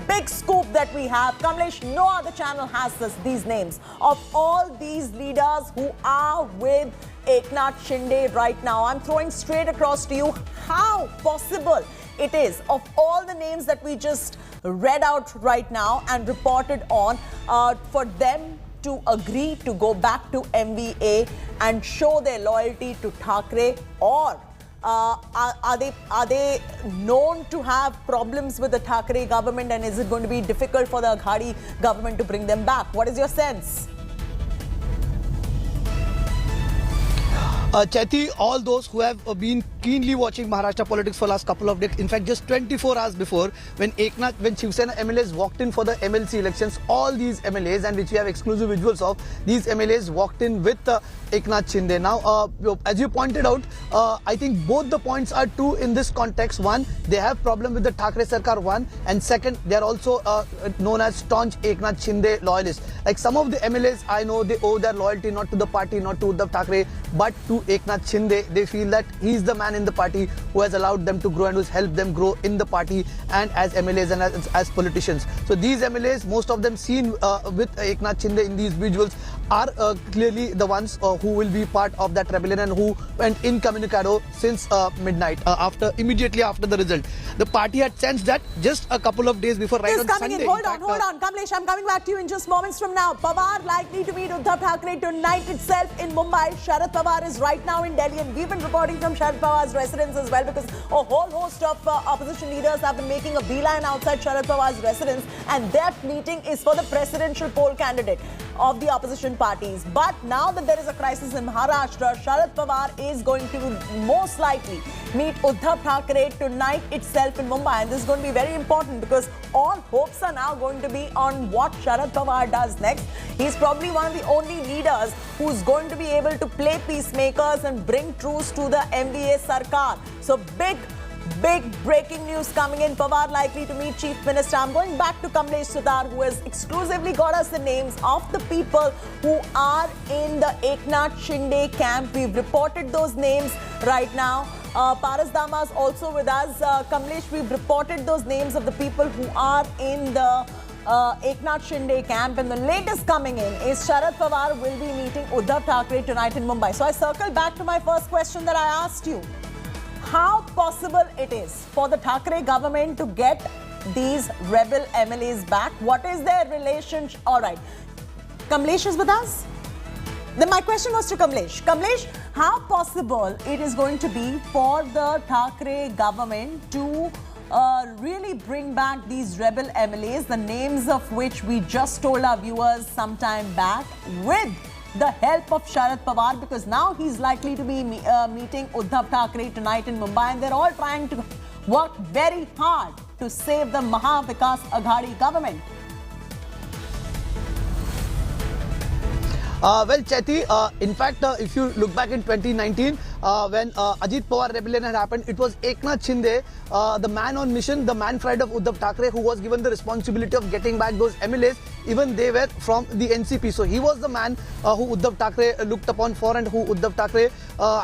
big scoop that we have. Kamlesh, no other channel has these names of all these leaders who are with Eknath Shinde right now. I'm throwing straight across to you how possible it is, of all the names that we just read out right now and reported on, for them to agree to go back to MVA and show their loyalty to Thackeray, or are they known to have problems with the Thackeray government, and is it going to be difficult for the Aghadi government to bring them back? What is your sense? Chaiti, all those who have been keenly watching Maharashtra politics for the last couple of days, in fact just 24 hours before, when Shiv Sena MLAs walked in for the MLC elections, all these MLAs, and which we have exclusive visuals of, these MLAs walked in with Eknath Shinde. Now, as you pointed out, I think both the points are true in this context. One, they have problem with the Thackeray Sarkar, one, and second, they are also known as staunch Eknath Shinde loyalists. Like some of the MLAs, I know they owe their loyalty not to the party, not to Uddhav Thackeray, but to Eknath Shinde. They feel that he is the man in the party who has allowed them to grow and who has helped them grow in the party and as MLAs and as politicians. So these MLAs, most of them seen with Eknath Shinde in these visuals, are clearly the ones who will be part of that rebellion and who went incommunicado since midnight, immediately after the result. The party had sensed that just a couple of days before, right on Sunday. Hold on. Kamlesh, I'm coming back to you in just moments from now. Pawar likely to meet Uddhav Thackeray tonight itself in Mumbai. Sharad Pawar is right now in Delhi, and we've been reporting from Sharad Pawar's residence as well, because a whole host of opposition leaders have been making a beeline outside Sharad Pawar's residence, and that meeting is for the presidential poll candidate of the opposition parties. But now that there is a crisis in Maharashtra, Sharad Pawar is going to most likely meet Uddhav Thackeray tonight itself in Mumbai, and this is going to be very important because all hopes are now going to be on what Sharad Pawar does next. He's probably one of the only leaders who's going to be able to play peacemakers and bring truce to the MVA Sarkar. So big breaking news coming in. Pawar likely to meet Chief Minister. I'm going back to Kamlesh Sutar, who has exclusively got us the names of the people who are in the Eknath Shinde camp. We've reported those names right now. Paras Dama is also with us. Kamlesh, we've reported those names of the people who are in the Eknath Shinde camp, and the latest coming in is Sharad Pawar will be meeting Uddhav Thackeray tonight in Mumbai. So I circle back to my first question that I asked you. How possible it is for the Thackeray government to get these rebel MLAs back? What is their relationship? All right. Kamlesh is with us. Then my question was to Kamlesh. Kamlesh, how possible it is going to be for the Thackeray government to really bring back these rebel MLAs, the names of which we just told our viewers some time back, with the help of Sharad Pawar, because now he's likely to be meeting Uddhav Thackeray tonight in Mumbai, and they're all trying to work very hard to save the Mahavikas Aghadi government. Well, Chaiti, in fact, if you look back in 2019, when Ajit Pawar rebellion had happened, it was Eknath Shinde, the man on mission, the man friend of Uddhav Thackeray, who was given the responsibility of getting back those MLAs. Even they were from the NCP. So he was the man who Uddhav Thackeray looked upon for, and who Uddhav Thackeray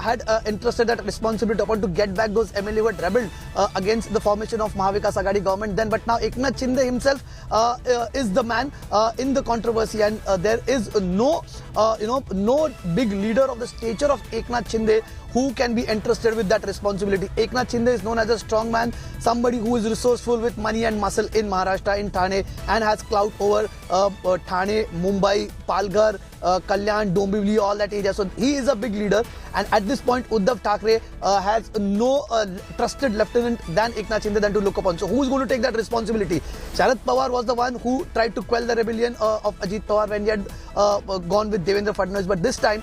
had entrusted that responsibility upon to get back those MLA who had rebelled against the formation of Mahavikas Aghadi government then. But now Eknath Shinde himself is the man in the controversy, and there is no big leader of the stature of Eknath Shinde who can be entrusted with that responsibility. Eknath Shinde is known as a strong man, somebody who is resourceful with money and muscle in Maharashtra, in Thane, and has clout over Thane, Mumbai, Palghar, Kalyan, Dombivli, all that area. So he is a big leader, and at this point Uddhav Thackeray has no trusted lieutenant than Eknath Shinde than to look upon. So who is going to take that responsibility? Sharad Pawar was the one who tried to quell the rebellion of Ajit Pawar when he had gone with Devendra Fadnavis, but this time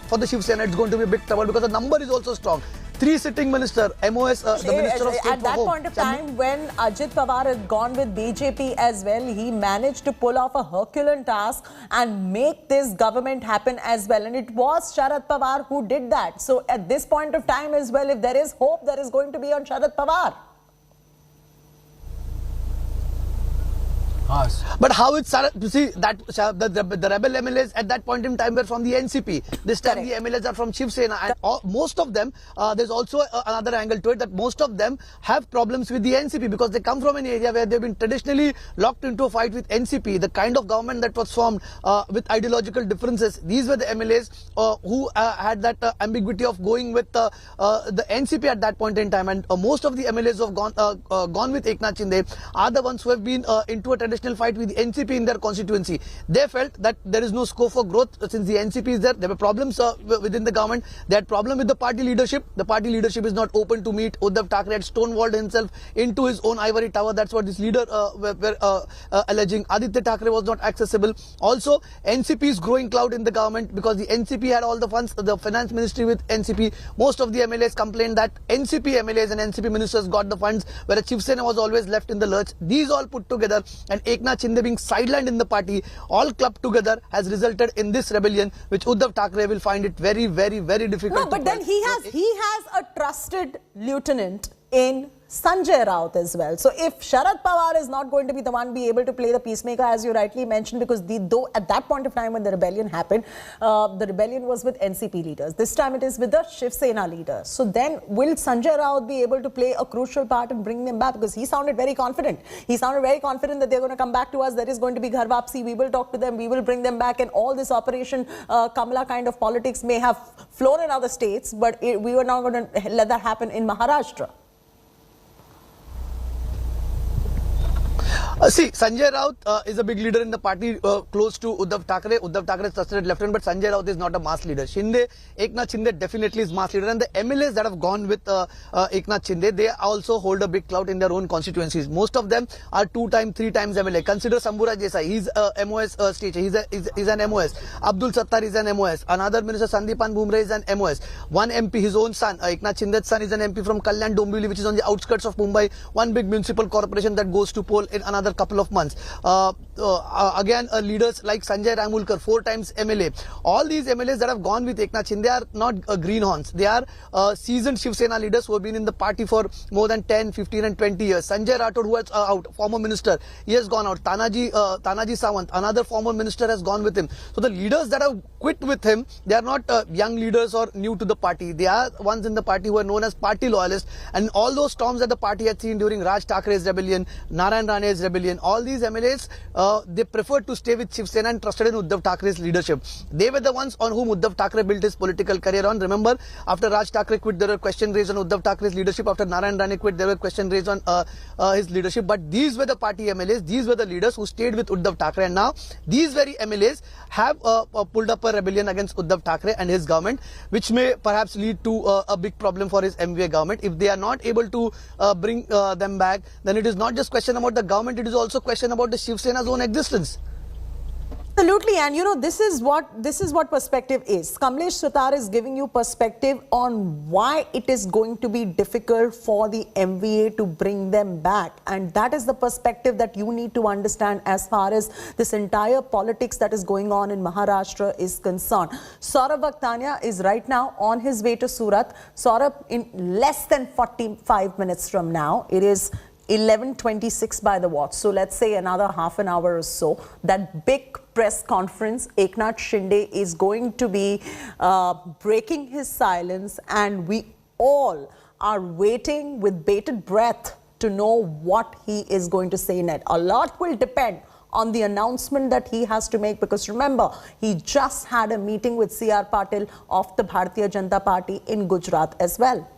for the Shiv Sena it's going to be a big trouble, because the number is also strong. 3 sitting minister, MOS, the Minister of State at that point of time, when Ajit Pawar had gone with BJP as well, he managed to pull off a Herculean task and make this government happen as well. And it was Sharad Pawar who did that. So at this point of time as well, if there is hope, there is going to be on Sharad Pawar. But how it's you see that the rebel MLAs at that point in time were from the NCP. This time the MLAs are from Shiv Sena, and most of them, there's also another angle to it, that most of them have problems with the NCP because they come from an area where they've been traditionally locked into a fight with NCP. The kind of government that was formed with ideological differences, these were the MLAs who had that ambiguity of going with the NCP at that point in time, and most of the MLAs who have gone with Eknath Shinde are the ones who have been into a traditional fight with the NCP in their constituency. They felt that there is no scope for growth since the NCP is there. There were problems within the government. They had problem with the party leadership. The party leadership is not open to meet. Uddhav Thackeray had stonewalled himself into his own ivory tower. That's what this leader were alleging. Aditya Thackeray was not accessible. Also, NCP is growing clout in the government because the NCP had all the funds. The finance ministry with NCP. Most of the MLAs complained that NCP MLAs and NCP ministers got the funds, whereas Shiv Sena was always left in the lurch. These all put together, and Eknath Shinde being sidelined in the party, all clubbed together, has resulted in this rebellion, which Uddhav Thackeray will find it very, very, very difficult. No, but then he has a trusted lieutenant in Sanjay Raut as well. So if Sharad Pawar is not going to be the one be able to play the peacemaker, as you rightly mentioned, because though at that point of time when the rebellion happened, the rebellion was with NCP leaders. This time it is with the Shiv Sena leaders. So then will Sanjay Raut be able to play a crucial part in bringing them back? Because he sounded very confident. He sounded very confident that they're going to come back to us. There is going to be Ghar Wapsi. We will talk to them. We will bring them back. And all this Operation Kamala kind of politics may have flown in other states, but we were not going to let that happen in Maharashtra. See, Sanjay Raut is a big leader in the party close to Uddhav Thackeray. Uddhav Thackeray is trusted lieutenant, but Sanjay Raut is not a mass leader. Eknath Shinde definitely is mass leader, and the MLAs that have gone with Eknath Shinde, they also hold a big clout in their own constituencies. Most of them are 2 times, 3 times MLA. Consider Sambura Desai, he's a MOS stature, he's an MOS. Abdul Sattar is an MOS. Another minister, Sandipan Bumre, is an MOS. One MP, his own son, Eknath Shinde's son, is an MP from Kalyan Dombivli, which is on the outskirts of Mumbai. One big municipal corporation that goes to poll in another couple of months. Again, leaders like Sanjay Ramulkar, 4 times MLA. All these MLAs that have gone with Eknath Shinde are not greenhorns. They are seasoned Shiv Sena leaders who have been in the party for more than 10, 15 and 20 years. Sanjay Raut, who was out, former minister, he has gone out. Tanaji Sawant, another former minister, has gone with him. So the leaders that have quit with him, they are not young leaders or new to the party. They are ones in the party who are known as party loyalists. And all those storms that the party had seen during Raj Thackeray's rebellion, Narayan Rane's rebellion, all these MLAs they preferred to stay with Shiv Sena and trusted in Uddhav Thackeray's leadership. They were the ones on whom Uddhav Thackeray built his political career on. Remember, after Raj Thackeray quit, there were questions raised on Uddhav Thackeray's leadership. After Narayan Rane quit, there were questions raised on his leadership. But these were the party MLAs, these were the leaders who stayed with Uddhav Thackeray. And now, these very MLAs have pulled up a rebellion against Uddhav Thackeray and his government, which may perhaps lead to a big problem for his MVA government. If they are not able to bring them back, then it is not just question about the government, it is also question about the Shiv Sena's own existence. Absolutely, and you know, this is what perspective is. Kamlesh Sutar is giving you perspective on why it is going to be difficult for the MVA to bring them back, and that is the perspective that you need to understand as far as this entire politics that is going on in Maharashtra is concerned. Saurabh Vakhtania is right now on his way to Surat. Saurabh, in less than 45 minutes from now, it is 11:26 by the watch. So let's say another half an hour or so, that big press conference, Eknath Shinde is going to be breaking his silence, and we all are waiting with bated breath to know what he is going to say next. A lot will depend on the announcement that he has to make, because remember, he just had a meeting with C.R. Patil of the Bharatiya Janata Party in Gujarat as well.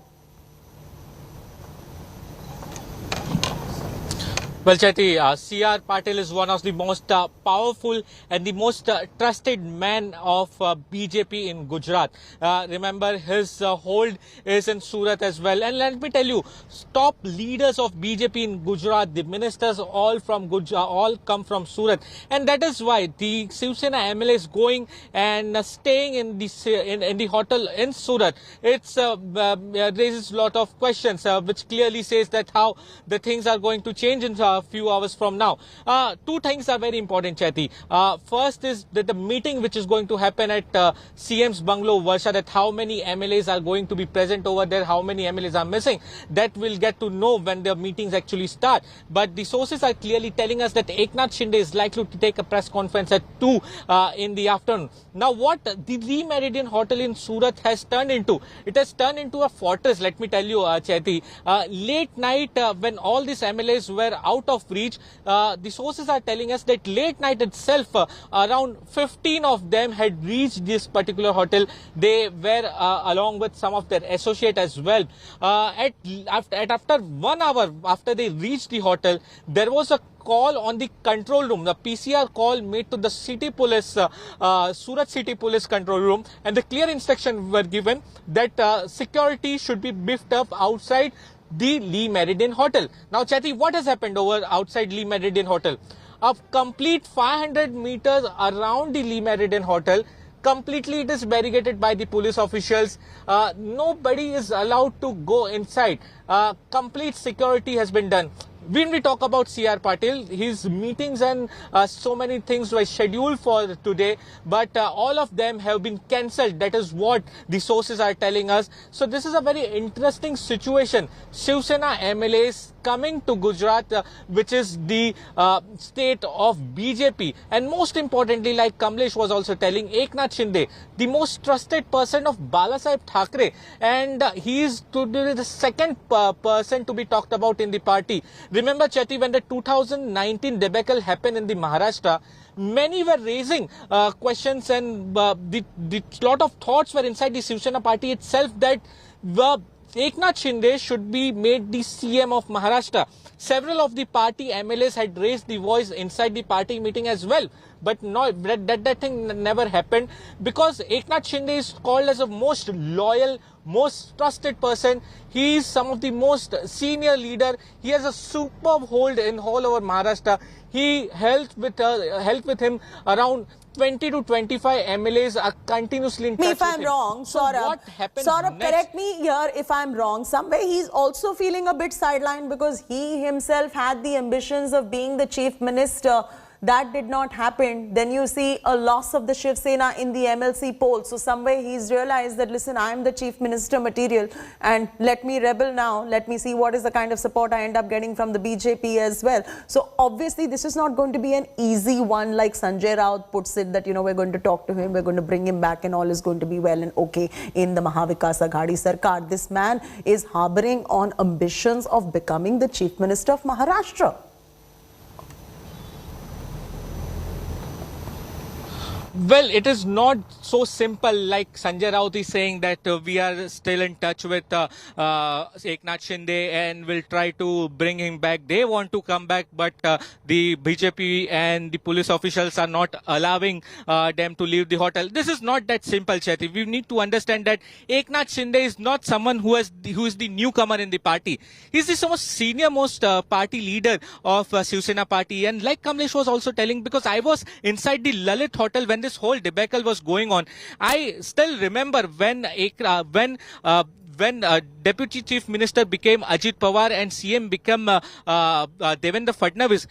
Well, Chaiti, C.R. Patil is one of the most powerful and the most trusted man of BJP in Gujarat. Remember, his hold is in Surat as well. And let me tell you, top leaders of BJP in Gujarat, the ministers all from Gujarat, all come from Surat. And that is why the Shiv Sena MLA is going and staying in the hotel in Surat. It's raises a lot of questions, which clearly says that how the things are going to change in a few hours from now. Two things are very important, Chaiti. First is that the meeting which is going to happen at CM's bungalow, Varsha, that how many MLAs are going to be present over there, how many MLAs are missing, that we'll get to know when the meetings actually start. But the sources are clearly telling us that Eknath Shinde is likely to take a press conference at 2 in the afternoon. Now, what the Lee Meridian Hotel in Surat has turned into, it has turned into a fortress, let me tell you, Chaiti. Late night, when all these MLAs were out of reach, the sources are telling us that late night itself, around 15 of them had reached this particular hotel. They were along with some of their associates as well. After 1 hour after they reached the hotel, there was a call on the control room, the PCR call made to the city police, Surat City Police control room, and the clear instructions were given that security should be beefed up outside the Lee Meridian Hotel. Now, Chaiti, what has happened over outside Lee Meridian Hotel? A complete 500 meters around the Lee Meridian Hotel, completely it is barricaded by the police officials. Nobody is allowed to go inside. Complete security has been done. When we talk about C.R. Patil, his meetings and so many things were scheduled for today, but all of them have been cancelled. That is what the sources are telling us. So this is a very interesting situation. Shiv Sena MLAs coming to Gujarat, which is the state of BJP. And most importantly, like Kamlesh was also telling, Eknath Shinde, the most trusted person of Balasaheb Thackeray. And he is today the second person to be talked about in the party. Remember, Chaiti, when the 2019 debacle happened in the Maharashtra, many were raising questions, and the lot of thoughts were inside the Shiv Sena party itself that Eknath Shinde should be made the CM of Maharashtra. Several of the party MLAs had raised the voice inside the party meeting as well. But no, that thing never happened, because Eknath Shinde is called as a most loyal, most trusted person. He is some of the most senior leader. He has a superb hold in all over Maharashtra. He helped with him around 20 to 25 MLAs are continuously in touch if I'm wrong, so Saurabh, what happens Saurabh, next? correct me here if I'm wrong. Somewhere he's also feeling a bit sidelined, because he himself had the ambitions of being the chief minister. That did not happen. Then you see a loss of the Shiv Sena in the MLC poll. So somewhere he's realized that, listen, I am the chief minister material, and let me rebel now. Let me see what is the kind of support I end up getting from the BJP as well. So obviously this is not going to be an easy one, like Sanjay Raut puts it, that, you know, we're going to talk to him, we're going to bring him back, and all is going to be well and okay in the Mahavikas Aghadi Sarkar. This man is harboring on ambitions of becoming the chief minister of Maharashtra. Well, it is not so simple like Sanjay Raut is saying that we are still in touch with Eknath Shinde and will try to bring him back. They want to come back, but the BJP and the police officials are not allowing them to leave the hotel. This is not that simple, Chaiti. We need to understand that Eknath Shinde is not someone who is the newcomer in the party. He's the most senior most party leader of Shiv Sena party. And like Kamlesh was also telling, because I was inside the Lalit hotel when this whole debacle was going on, I still remember when Deputy Chief Minister became Ajit Pawar and CM became Devendra Fadnavis,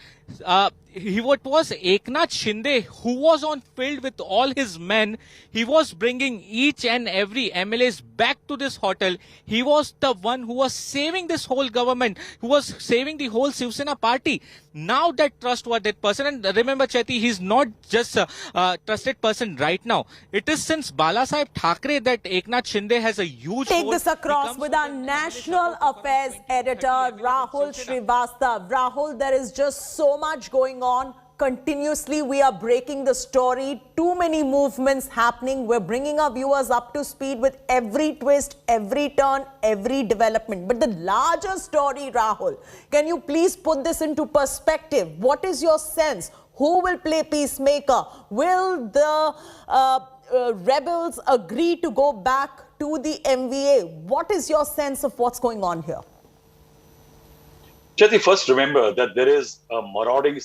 what was Eknath Shinde who was on field with all his men. He was bringing each and every MLAs back to this hotel. He was the one who was saving this whole government, who was saving the whole Shiv Sena party. Now that trustworthy person, and remember Chaiti, he's not just a trusted person right now. It is since Balasaheb Thackeray that Eknath Shinde has a huge Take this across with our National Affairs editor Rahul Srivastav. Rahul, there is just so much going on. Continuously we are breaking the story. Too many movements happening. We're bringing our viewers up to speed with every twist, every turn, every development. But the larger story, Rahul, can you please put this into perspective? What is your sense? Who will play peacemaker? Will the rebels agree to go back to the MVA? What is your sense of what's going on here? Chaiti, first remember that there is a marauding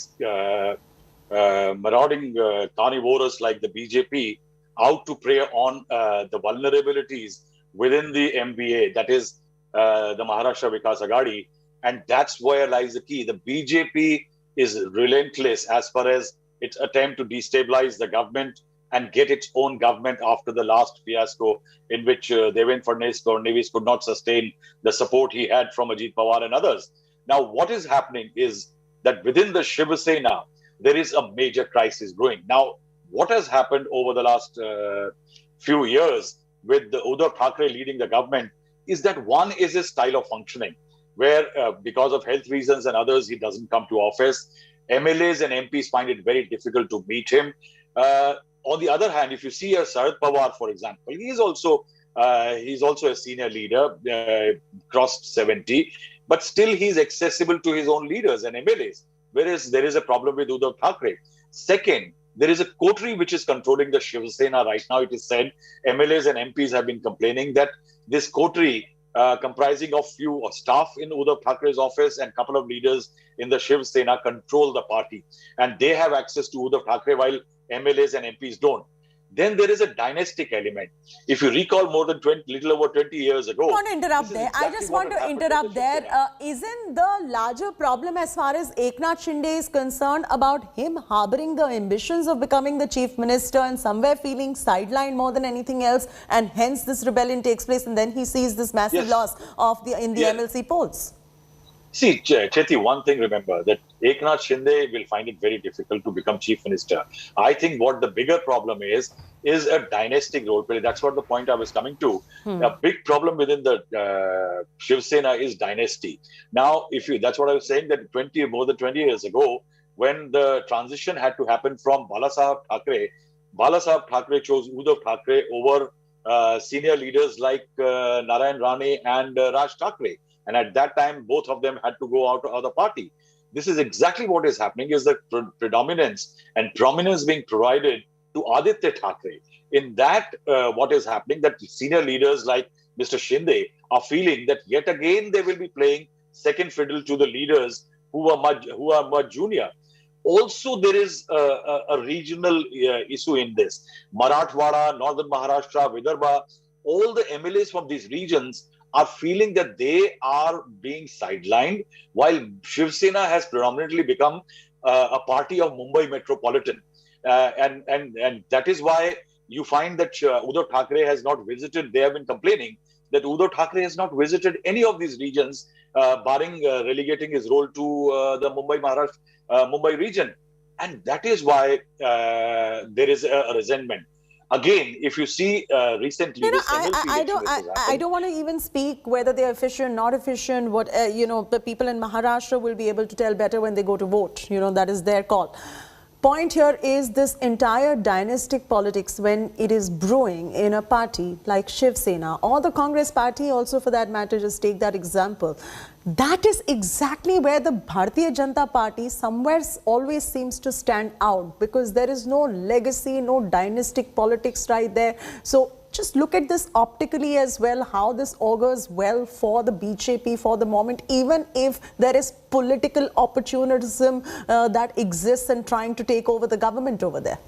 carnivores like the BJP out to prey on the vulnerabilities within the MVA, that is the Maharashtra Vikas Aghadi, and that's where lies the key. The BJP is relentless as far as its attempt to destabilize the government and get its own government after the last fiasco in which Devendra Fadnavis could not sustain the support he had from Ajit Pawar and others. Now, what is happening is that within the Shiv Sena, there is a major crisis brewing. Now, what has happened over the last few years with the Uddhav Thackeray leading the government is that one is his style of functioning, where because of health reasons and others, he doesn't come to office. MLAs and MPs find it very difficult to meet him. On the other hand, if you see a Sharad Pawar, for example, he's also a senior leader, crossed 70. But still, he's accessible to his own leaders and MLAs, whereas there is a problem with Uddhav Thackeray. Second, there is a coterie which is controlling the Shiv Sena right now. It is said MLAs and MPs have been complaining that this coterie, comprising of few staff in Uddhav Thackeray's office and a couple of leaders in the Shiv Sena, control the party. And they have access to Uddhav Thackeray while MLAs and MPs don't. Then there is a dynastic element. If you recall, more than little over 20 years ago. I want to interrupt there. I just want to interrupt there. Isn't the larger problem as far as Eknath Shinde is concerned about him harboring the ambitions of becoming the chief minister and somewhere feeling sidelined more than anything else, and hence this rebellion takes place and then he sees this massive loss of in the MLC polls? See, Chaiti, one thing remember, that Eknath Shinde will find it very difficult to become chief minister. I think what the bigger problem is a dynastic role play. That's what the point I was coming to. A big problem within the Shiv Sena is dynasty. Now, that's what I was saying, that more than 20 years ago, when the transition had to happen from Balasaheb Thackeray chose Uddhav Thackeray over senior leaders like Narayan Rane and Raj Thackeray. And at that time, both of them had to go out of the party. This is exactly what is happening, is the predominance and prominence being provided to Aditya Thackeray. In that, what is happening, that senior leaders like Mr. Shinde are feeling that yet again they will be playing second fiddle to the leaders who are much junior. Also, there is a regional issue in this. Marathwada, Northern Maharashtra, Vidarbha, all the MLAs from these regions are feeling that they are being sidelined, while Shiv Sena has predominantly become a party of Mumbai Metropolitan. And that is why you find that Uddhav Thackeray has not visited. They have been complaining that Uddhav Thackeray has not visited any of these regions, barring relegating his role to the Mumbai region. And that is why there is a resentment. Again, if you see recently, I don't want to even speak whether they're efficient, not efficient. What the people in Maharashtra will be able to tell better when they go to vote. That is their call. point here is this entire dynastic politics when it is brewing in a party like Shiv Sena or the Congress party also, for that matter, just take that example. That is exactly where the Bharatiya Janata Party somewhere always seems to stand out, because there is no legacy, no dynastic politics right there. So just look at this optically as well, how this augurs well for the BJP for the moment, even if there is political opportunism that exists in trying to take over the government over there.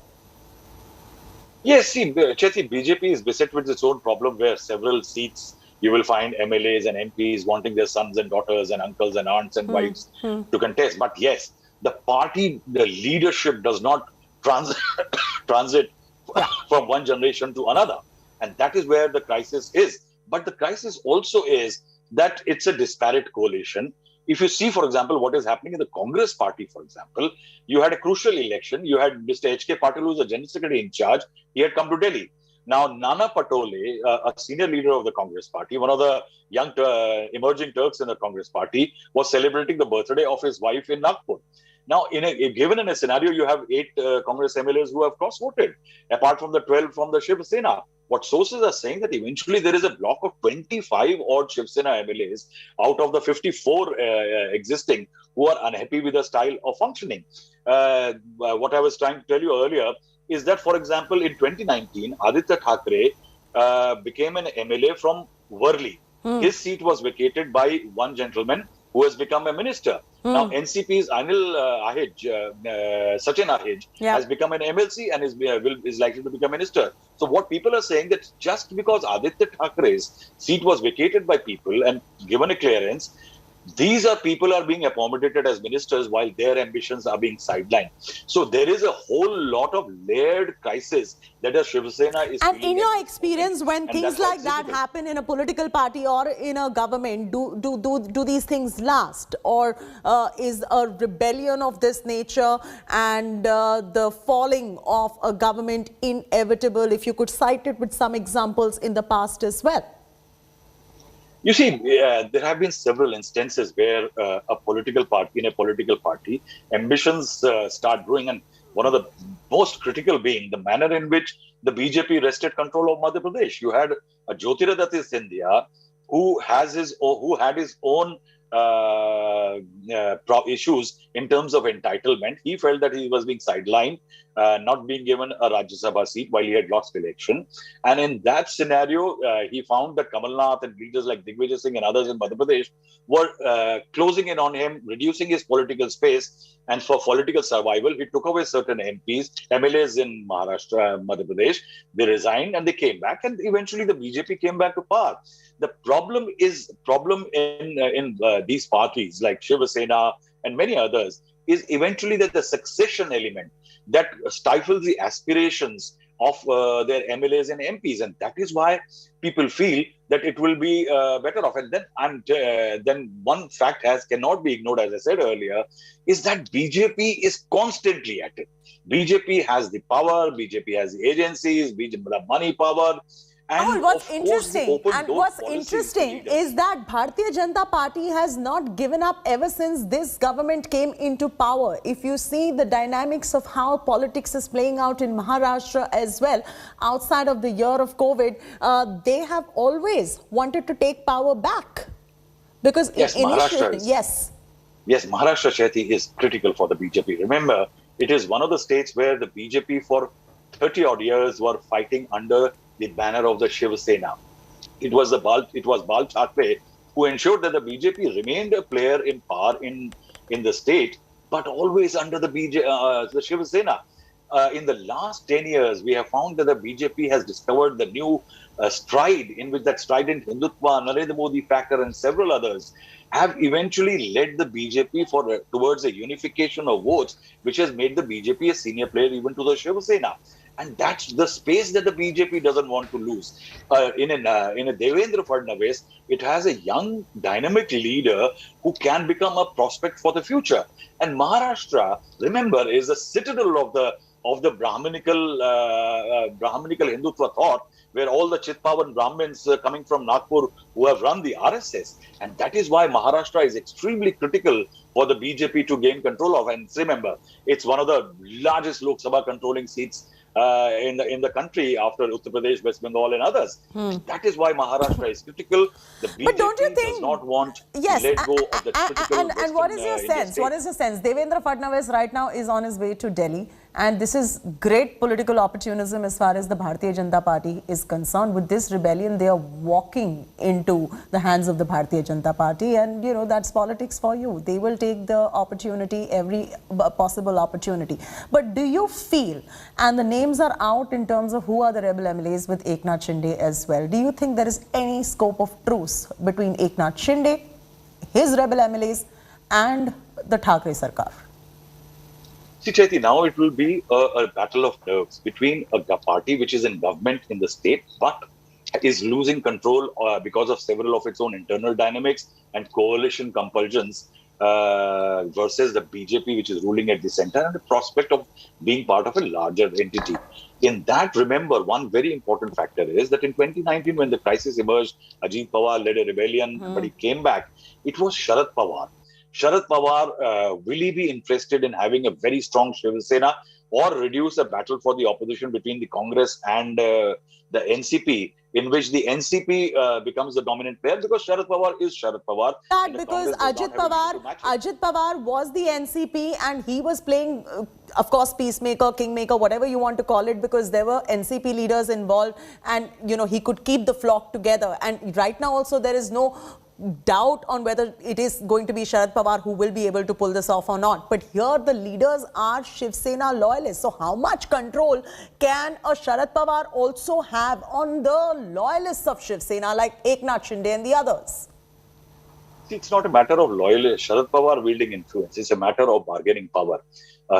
Yes, see, Chetty, BJP is beset with its own problem where several seats you will find MLAs and MPs wanting their sons and daughters and uncles and aunts and wives to contest. But yes, the party, the leadership does not transit from one generation to another. And that is where the crisis is. But the crisis also is that it's a disparate coalition. If you see, for example, what is happening in the Congress party, for example, you had a crucial election. You had Mr. H.K. Patil, who was the General Secretary in charge. He had come to Delhi. Now, Nana Patole, a senior leader of the Congress party, one of the young emerging Turks in the Congress party, was celebrating the birthday of his wife in Nagpur. Now, given in a scenario, you have 8 Congress MLAs who have cross-voted, apart from the 12 from the Shiv Sena. What sources are saying that eventually there is a block of 25 odd Shiv Sena MLAs out of the 54 existing who are unhappy with the style of functioning. What I was trying to tell you earlier is that, for example, in 2019, Aditya Thackeray became an MLA from Worli. His seat was vacated by one gentleman who has become a minister. Now, NCP's Sachin Ahij has become an MLC and is likely to become minister. So what people are saying that just because Aditya Thackeray's seat was vacated by people and given a clearance, these are people are being accommodated as ministers while their ambitions are being sidelined. So there is a whole lot of layered crisis that the Shiv Sena is. And in your experience, when things like that happen in a political party or in a government, do these things last, or is a rebellion of this nature and the falling of a government inevitable? If you could cite it with some examples in the past as well. You see, there have been several instances where in a political party, ambitions start growing, and one of the most critical being the manner in which the BJP wrested control of Madhya Pradesh. You had a Jyotiraditya Scindia who had his own issues in terms of entitlement. He felt that he was being sidelined, not being given a Rajya Sabha seat while he had lost election. And in that scenario, he found that Kamal Nath and leaders like Digvijay Singh and others in Madhya Pradesh were closing in on him, reducing his political space. And for political survival, he took away certain MLAs in Maharashtra, Madhya Pradesh. They resigned and they came back, and eventually the BJP came back to power. The problem in these parties like Shiv Sena and many others is eventually that the succession element that stifles the aspirations of their MLAs and MPs, and that is why people feel that it will be better off. And then one fact cannot be ignored, as I said earlier, is that BJP is constantly at it. BJP has the power, BJP has the agencies, BJP has money power. And what's interesting is that Bharatiya Janata Party has not given up ever since this government came into power. If you see the dynamics of how politics is playing out in Maharashtra as well, outside of the year of COVID, they have always wanted to take power back. Because Maharashtra Chetty is critical for the BJP. Remember, it is one of the states where the BJP for 30 odd years were fighting under the banner of the Shiv Sena. It was Bal Thackeray who ensured that the BJP remained a player in power in the state, but always under the Shiv Sena. In the last 10 years, we have found that the BJP has discovered the new stride, in which that strident Hindutva, Narendra Modi factor, and several others have eventually led the BJP towards a unification of votes, which has made the BJP a senior player even to the Shiv Sena. And that's the space that the BJP doesn't want to lose. In a Devendra Fadnavis, it has a young, dynamic leader who can become a prospect for the future. And Maharashtra, remember, is a citadel of the Brahminical Hindutva thought, where all the Chitpavan Brahmins coming from Nagpur who have run the RSS. And that is why Maharashtra is extremely critical for the BJP to gain control of. And remember, it's one of the largest Lok Sabha controlling seats in the country after Uttar Pradesh, West Bengal and others. That is why Maharashtra is critical. The BJP does not want to let go of the critical and what is your sense? What is your sense? Devendra Fadnavis right now is on his way to Delhi, and this is great political opportunism as far as the Bharatiya Janata Party is concerned. With this rebellion, they are walking into the hands of the Bharatiya Janata Party, and you know, that's politics for you. They will take the opportunity, every possible opportunity. But do you feel, and the names are out in terms of who are the rebel MLAs with Eknath Shinde as well, do you think there is any scope of truce between Eknath Shinde, his rebel MLAs and the Thackeray Sarkar? See, Chaiti, now it will be a battle of nerves between a party which is in government in the state but is losing control because of several of its own internal dynamics and coalition compulsions versus the BJP, which is ruling at the center, and the prospect of being part of a larger entity. In that, remember, one very important factor is that in 2019, when the crisis emerged, Ajit Pawar led a rebellion, but he came back. It was Sharad Pawar. Sharad Pawar, will he be interested in having a very strong Shiv Sena or reduce a battle for the opposition between the Congress and the NCP, in which the NCP becomes the dominant player, because Sharad Pawar is Sharad Pawar. Because Ajit Pawar was the NCP and he was playing, of course, peacemaker, kingmaker, whatever you want to call it, because there were NCP leaders involved and, you know, he could keep the flock together. And right now also there is no doubt on whether it is going to be Sharad Pawar who will be able to pull this off or not. But here the leaders are Shiv Sena loyalists. So how much control can a Sharad Pawar also have on the loyalists of Shiv Sena like Eknath Shinde and the others? See, it's not a matter of loyalists. Sharad Pawar wielding influence. It's a matter of bargaining power.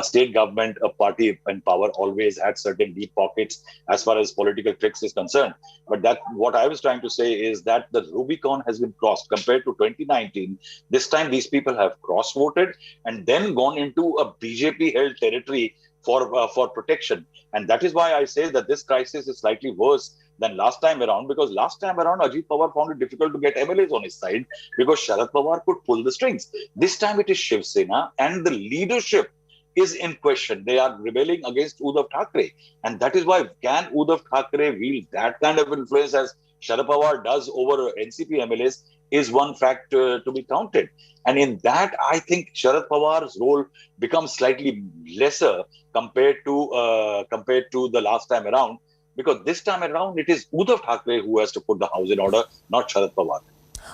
State government, a party in power always had certain deep pockets as far as political tricks is concerned. But that, what I was trying to say is that the Rubicon has been crossed compared to 2019. This time these people have cross-voted and then gone into a BJP-held territory for protection. And that is why I say that this crisis is slightly worse than last time around, because last time around Ajit Pawar found it difficult to get MLAs on his side because Sharad Pawar could pull the strings. This time it is Shiv Sena and the leadership is in question. They are rebelling against Uddhav Thackeray. And that is why can Uddhav Thackeray wield that kind of influence as Sharad Pawar does over NCP MLAs is one fact to be counted. And in that, I think Sharad Pawar's role becomes slightly lesser compared to the last time around, because this time around it is Uddhav Thackeray who has to put the house in order, not Sharad Pawar.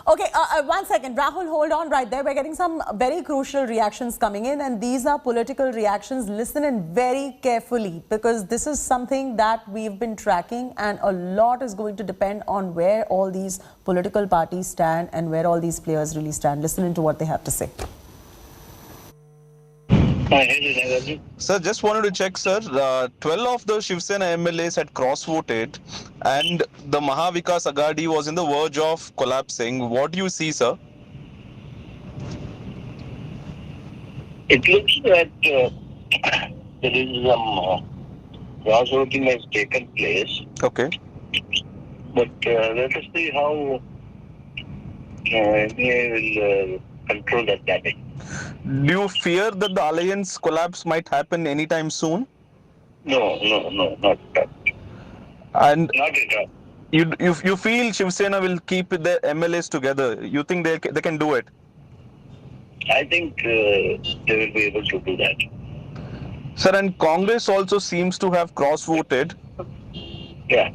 Okay, 1 second. Rahul, hold on right there. We're getting some very crucial reactions coming in, and these are political reactions. Listen in very carefully, because this is something that we've been tracking, and a lot is going to depend on where all these political parties stand and where all these players really stand. Listen into what they have to say. Sir, just wanted to check, sir. 12 of the Shiv Sena MLAs had cross-voted and the Mahavikas Aghadi was in the verge of collapsing. What do you see, sir? It looks that there is some cross-voting has taken place. Okay. But let us see how MA will control that damage. Do you fear that the alliance collapse might happen anytime soon? No, not at all. And not at all. You feel Shiv Sena will keep the MLAs together? You think they can do it? I think they will be able to do that. Sir, and Congress also seems to have cross-voted. Yeah.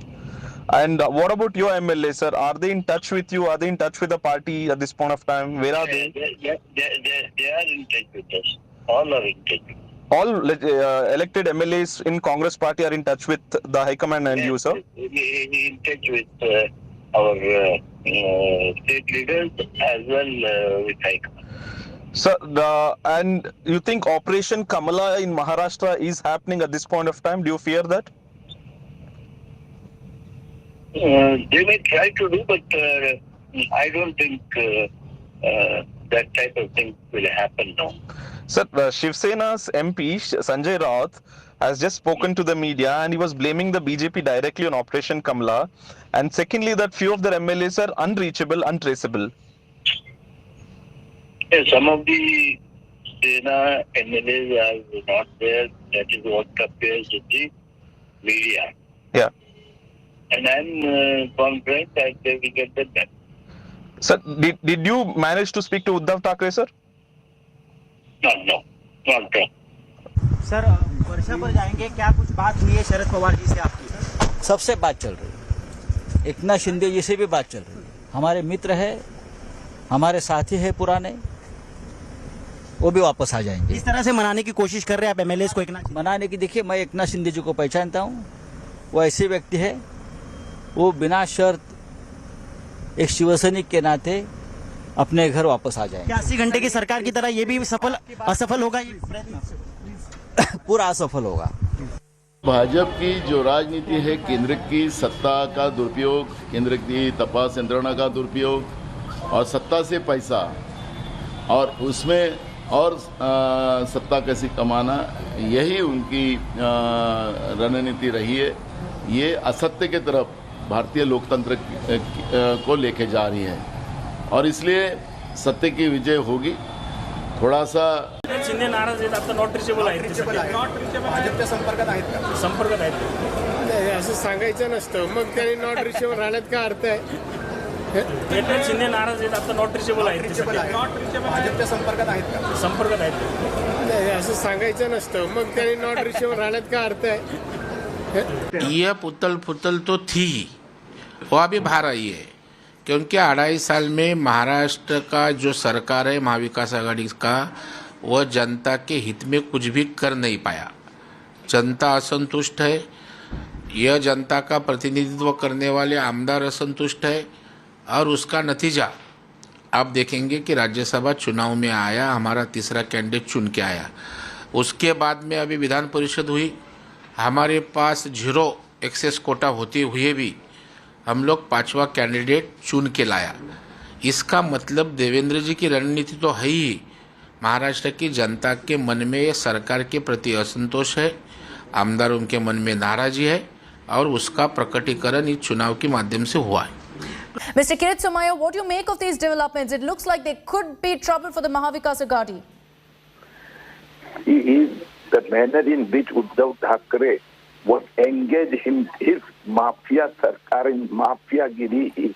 And what about your MLA, sir? Are they in touch with you? Are they in touch with the party at this point of time? Where are they? They are in touch with us. All are in touch. All elected MLAs in Congress party are in touch with the High Command and you, sir? In touch with our state leaders as well with High Command. Sir, and you think Operation Kamala in Maharashtra is happening at this point of time? Do you fear that? They may try to do, but I don't think that type of thing will happen now. Sir, Shiv Sena's MP, Sanjay Raut, has just spoken to the media and he was blaming the BJP directly on Operation Kamala. And secondly, that few of their MLAs are unreachable, untraceable. Yeah, some of the Sena MLAs are not there. That is what appears in the media. Yeah. And I'm confident that they will get the best. Sir, did you manage to speak to Uddhav Thackeray, sir? No, not wrong. Sir वर्षा पर जाएंगे, क्या कुछ बात हुई है शरद पवार जी से आपकी? सबसे बात चल रही है, एकनाथ शिंदे जी से भी बात चल रही है। हमारे मित्र है, हमारे साथी है पुराने, वो भी वापस आ जाएंगे। इस तरह से मनाने की कोशिश कर रहे हैं आप एमएलएस को? एकनाथ मनाने की, देखिए मैं एकनाथ शिंदे जी को पहचानता हूँ, वो ऐसे व्यक्ति है, वो बिना शर्त एक शिवसैनिक के नाते अपने घर वापस आ जाएंगे। 80 घंटे की सरकार की तरह ये भी असफल होगा, ये प्रयत्न पूरा असफल होगा। भाजपा की जो राजनीति है, केंद्र की सत्ता का दुरुपयोग, केंद्र की तपास यंत्रणा का दुरुपयोग और सत्ता से पैसा और उसमें और सत्ता कैसे कमाना, यही उनकी रणनीति रही है। ये असत्य की तरफ भारतीय लोकतंत्र को लेके जा रही है और इसलिए सत्य की विजय होगी। थोड़ा सा शिंदे नाराज आहेत, आता नॉट रिचेबल आहेत, भाजपच्या संपर्कात आहेत का? संपर्कात आहेत असं सांगायचं नसतं, मग त्यांनी नॉट रिचेबल राहण्यात काय अर्थ आहे? एकनाथ शिंदे नाराज आहेत, आता नॉट रिचेबल आहेत, भाजपच्या संपर्कात आहेत का? संपर्कात आहेत असं सांगायचं नसतं, मग त्यांनी नॉट रिचेबल राहण्यात काय अर्थ आहे? ये पुतल पुतल तो थी ही, वो अभी बाहर आई है, क्योंकि 2.5 साल में महाराष्ट्र का जो सरकार है महाविकास आघाड़ी का, वह जनता के हित में कुछ भी कर नहीं पाया। जनता असंतुष्ट है, यह जनता का प्रतिनिधित्व करने वाले आमदार असंतुष्ट है और उसका नतीजा आप देखेंगे कि राज्यसभा चुनाव में आया, हमारा तीसरा कैंडिडेट चुन के आया। उसके बाद में अभी विधान परिषद हुई, हमारे पास 0 एक्सेस कोटा होते हुए भी हम लोग 5वां कैंडिडेट चुन के लाया। इसका मतलब देवेंद्र जी की रणनीति तो है ही, महाराष्ट्र की जनता के मन में ये सरकार के प्रति असंतोष है, आमदारों के मन में नाराजी है और उसका प्रकटीकरण इस चुनाव के माध्यम से हुआ है। Mr. Kirit Somaiya, what do you make of these developments? It looks like there could be trouble for the Mahavikas Aghadi. The manner in which Uddhav Thackeray was engaged in his mafia sarkar in mafia-giri,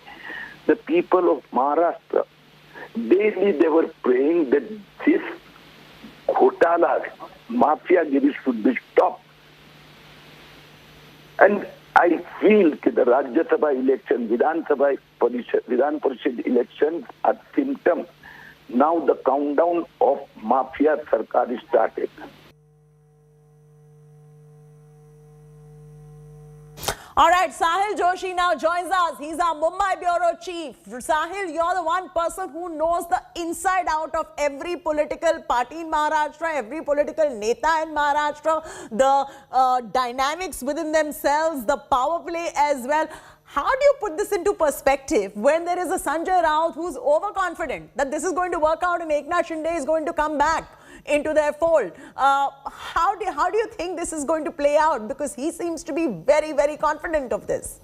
the people of Maharashtra, daily they were praying that this ghotala, mafia-giri should be stopped. And I feel that the Rajya Sabha election, Vidhan Parishad elections are symptoms. Now the countdown of mafia sarkar is started. All right, Sahil Joshi now joins us. He's our Mumbai Bureau Chief. Sahil, you're the one person who knows the inside out of every political party in Maharashtra, every political neta in Maharashtra, the dynamics within themselves, the power play as well. How do you put this into perspective when there is a Sanjay Raut who's overconfident that this is going to work out and Eknath Shinde is going to come back into their fold? How do you think this is going to play out? Because he seems to be very, very confident of this.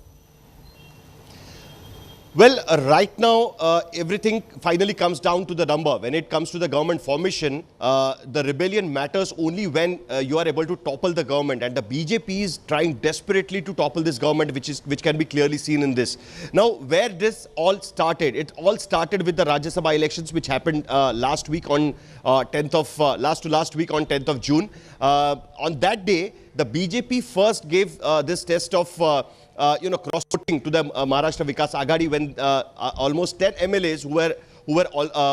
Well, right now, everything finally comes down to the number. When it comes to the government formation, the rebellion matters only when you are able to topple the government. And the BJP is trying desperately to topple this government, which can be clearly seen in this. Now, where this all started? It all started with the Rajya Sabha elections, which happened last week on 10th of June. On that day, the BJP first gave this test of cross-voting to the Maharashtra Vikas Aghadi when almost 10 MLAs who were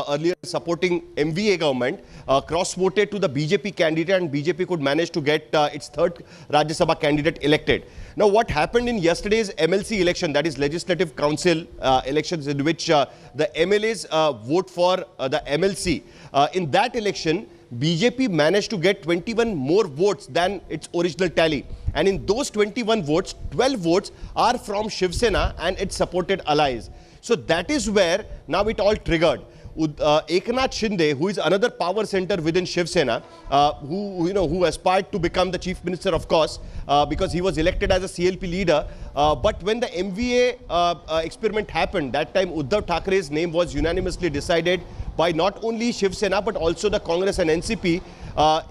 earlier supporting MVA government cross-voted to the BJP candidate, and BJP could manage to get its third Rajya Sabha candidate elected. Now, what happened in yesterday's MLC election, that is Legislative Council elections, in which the MLAs vote for the MLC, in that election, BJP managed to get 21 more votes than its original tally. And in those 21 votes, 12 votes are from Shiv Sena and its supported allies. So that is where now it all triggered. Eknath Shinde, who is another power center within Shiv Sena, who aspired to become the chief minister, of course, because he was elected as a CLP leader. But when the MVA experiment happened, that time Uddhav Thackeray's name was unanimously decided by not only Shiv Sena but also the Congress and NCP,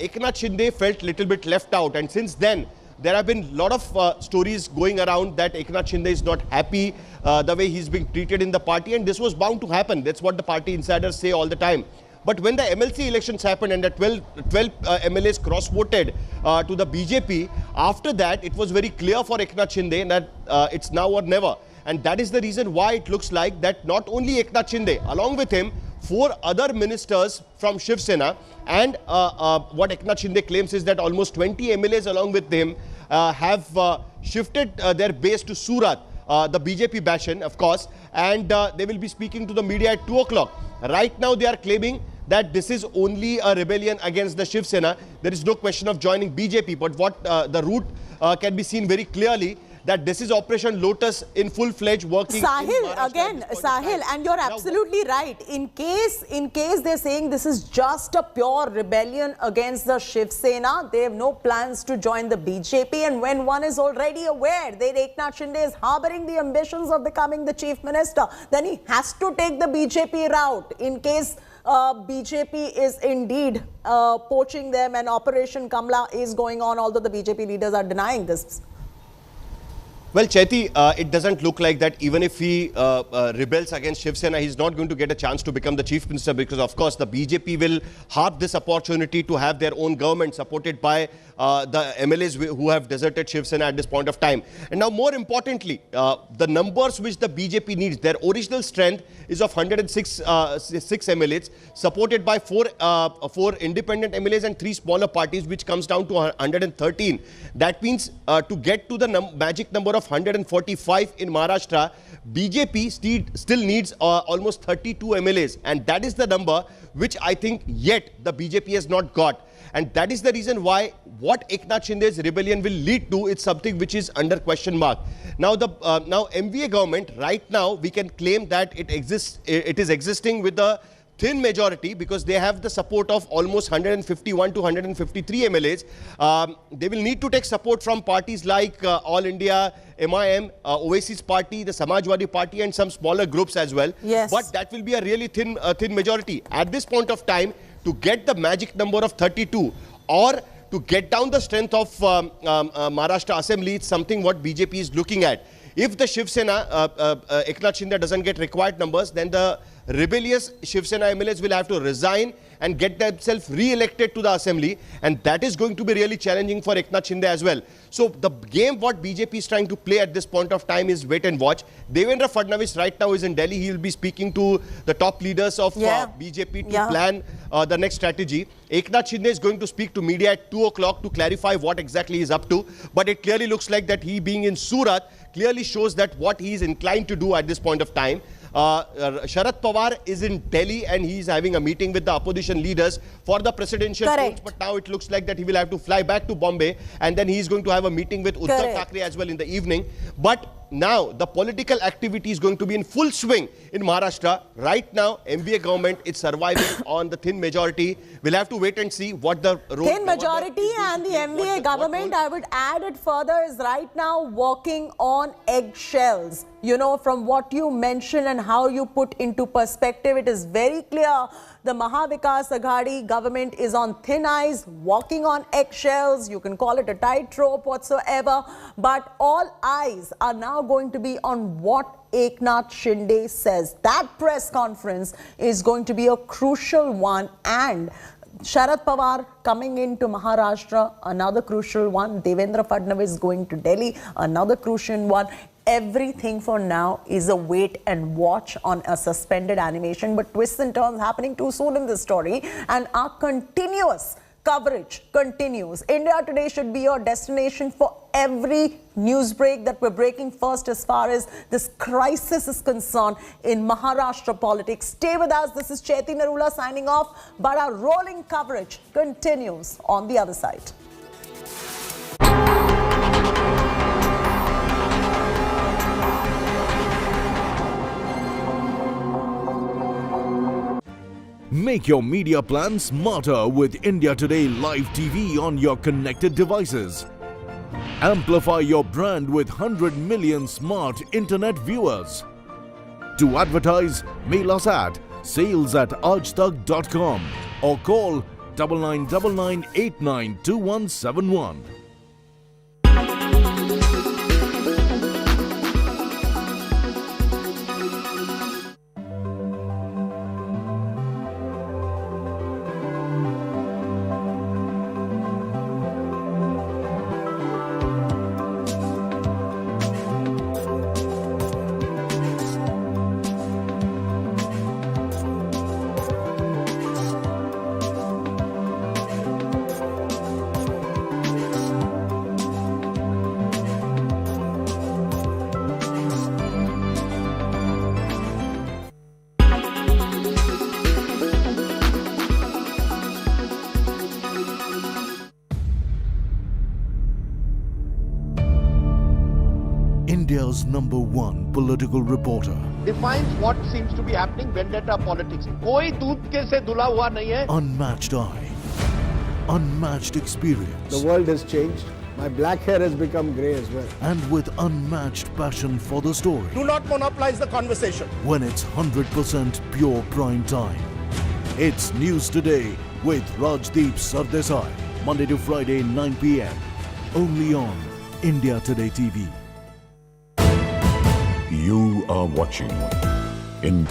Eknath Shinde felt little bit left out, and since then there have been a lot of stories going around that Eknath Shinde is not happy the way he's being treated in the party, and this was bound to happen. That's what the party insiders say all the time. But when the MLC elections happened and the 12 MLAs cross-voted to the BJP, after that it was very clear for Eknath Shinde that it's now or never. And that is the reason why it looks like that not only Eknath Shinde, along with him, 4 other ministers from Shiv Sena, and what Eknath Shinde claims is that almost 20 MLAs along with him have shifted their base to Surat, the BJP bastion, of course, and they will be speaking to the media at 2 o'clock. Right now they are claiming that this is only a rebellion against the Shiv Sena. There is no question of joining BJP, but what the route can be seen very clearly, that this is Operation Lotus in full-fledged working. Sahil, and you're absolutely right. In case they're saying this is just a pure rebellion against the Shiv Sena, they have no plans to join the BJP, and when one is already aware that Eknath Shinde is harboring the ambitions of becoming the chief minister, then he has to take the BJP route in case BJP is indeed poaching them and Operation Kamla is going on, although the BJP leaders are denying this. Well, Chaiti, it doesn't look like that even if he rebels against Shiv Sena, he's not going to get a chance to become the chief minister, because, of course, the BJP will harp this opportunity to have their own government supported by the MLAs who have deserted Shiv Sena at this point of time. And now, more importantly, the numbers which the BJP needs, their original strength is of 106 6 MLAs, supported by 4 independent MLAs and 3 smaller parties, which comes down to 113. That means to get to the magic number of 145 in Maharashtra, BJP still needs almost 32 MLAs, and that is the number which I think yet the BJP has not got. And that is the reason why what Eknath Shinde's rebellion will lead to is something which is under question mark. Now the MVA government right now, we can claim that it is existing with a thin majority, because they have the support of almost 151 to 153 MLAs. They will need to take support from parties like All India, MIM, Oasis Party, the Samajwadi Party, and some smaller groups as well. Yes. But that will be a really thin majority. At this point of time, to get the magic number of 32 or to get down the strength of Maharashtra Assembly, it's something what BJP is looking at. If the Shiv Sena, Eknath Shinde doesn't get required numbers, then the rebellious Shiv Sena MLAs will have to resign and get themselves re-elected to the assembly, and that is going to be really challenging for Eknath Shinde as well. So the game what BJP is trying to play at this point of time is wait and watch. Devendra Fadnavis right now is in Delhi. He will be speaking to the top leaders of BJP to plan the next strategy. Eknath Shinde is going to speak to media at 2 o'clock to clarify what exactly he is up to, but it clearly looks like that he being in Surat clearly shows that what he is inclined to do at this point of time. Sharad Pawar is in Delhi and he is having a meeting with the opposition leaders for the presidential polls, but now it looks like that he will have to fly back to Bombay, and then he is going to have a meeting with Uddhav Thackeray as well in the evening. But now the political activity is going to be in full swing in Maharashtra. Right now, MVA government is surviving on the thin majority. We'll have to wait and see what the role. Thin majority, and the MVA government, I would add it further, is right now working on eggshells. You know, from what you mentioned and how you put into perspective, it is very clear the Mahavikas Aghadi government is on thin ice, walking on eggshells. You can call it a tightrope whatsoever, but all eyes are now going to be on what Eknath Shinde says. That press conference is going to be a crucial one, and Sharad Pawar coming into Maharashtra, another crucial one. Devendra Fadnavis going to Delhi, another crucial one. Everything for now is a wait and watch on a suspended animation, but twists and turns happening too soon in this story, and our continuous coverage continues. India Today should be your destination for every news break that we're breaking first as far as this crisis is concerned in Maharashtra politics. Stay with us. This is Chaiti Narula signing off, but our rolling coverage continues on the other side. Make your media plan smarter with India Today Live TV on your connected devices. Amplify your brand with 100 million smart internet viewers. To advertise, mail us at sales@aajtak.com or call 9999892171. India's #1 political reporter. Defines what seems to be happening, vendetta politics. कोई दूध के से धुला हुआ नहीं है. Unmatched eye, unmatched experience. The world has changed. My black hair has become grey as well. And with unmatched passion for the story. Do not monopolize the conversation. When it's 100% pure prime time. It's News Today with Rajdeep Sardesai. Monday to Friday, 9 p.m. Only on India Today TV. You are watching in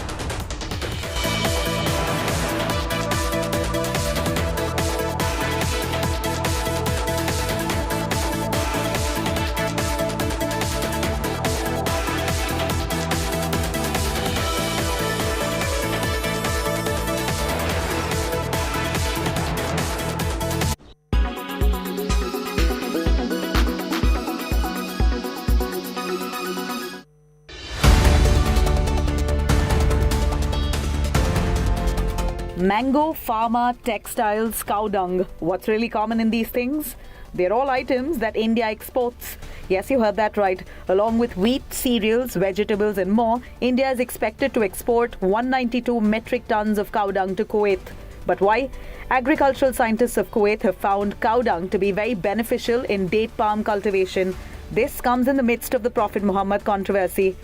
Mango, pharma, textiles, cow dung. What's really common in these things? They're all items that India exports. Yes, you heard that right. Along with wheat, cereals, vegetables and more, India is expected to export 192 metric tons of cow dung to Kuwait. But why? Agricultural scientists of Kuwait have found cow dung to be very beneficial in date palm cultivation. This comes in the midst of the Prophet Muhammad controversy.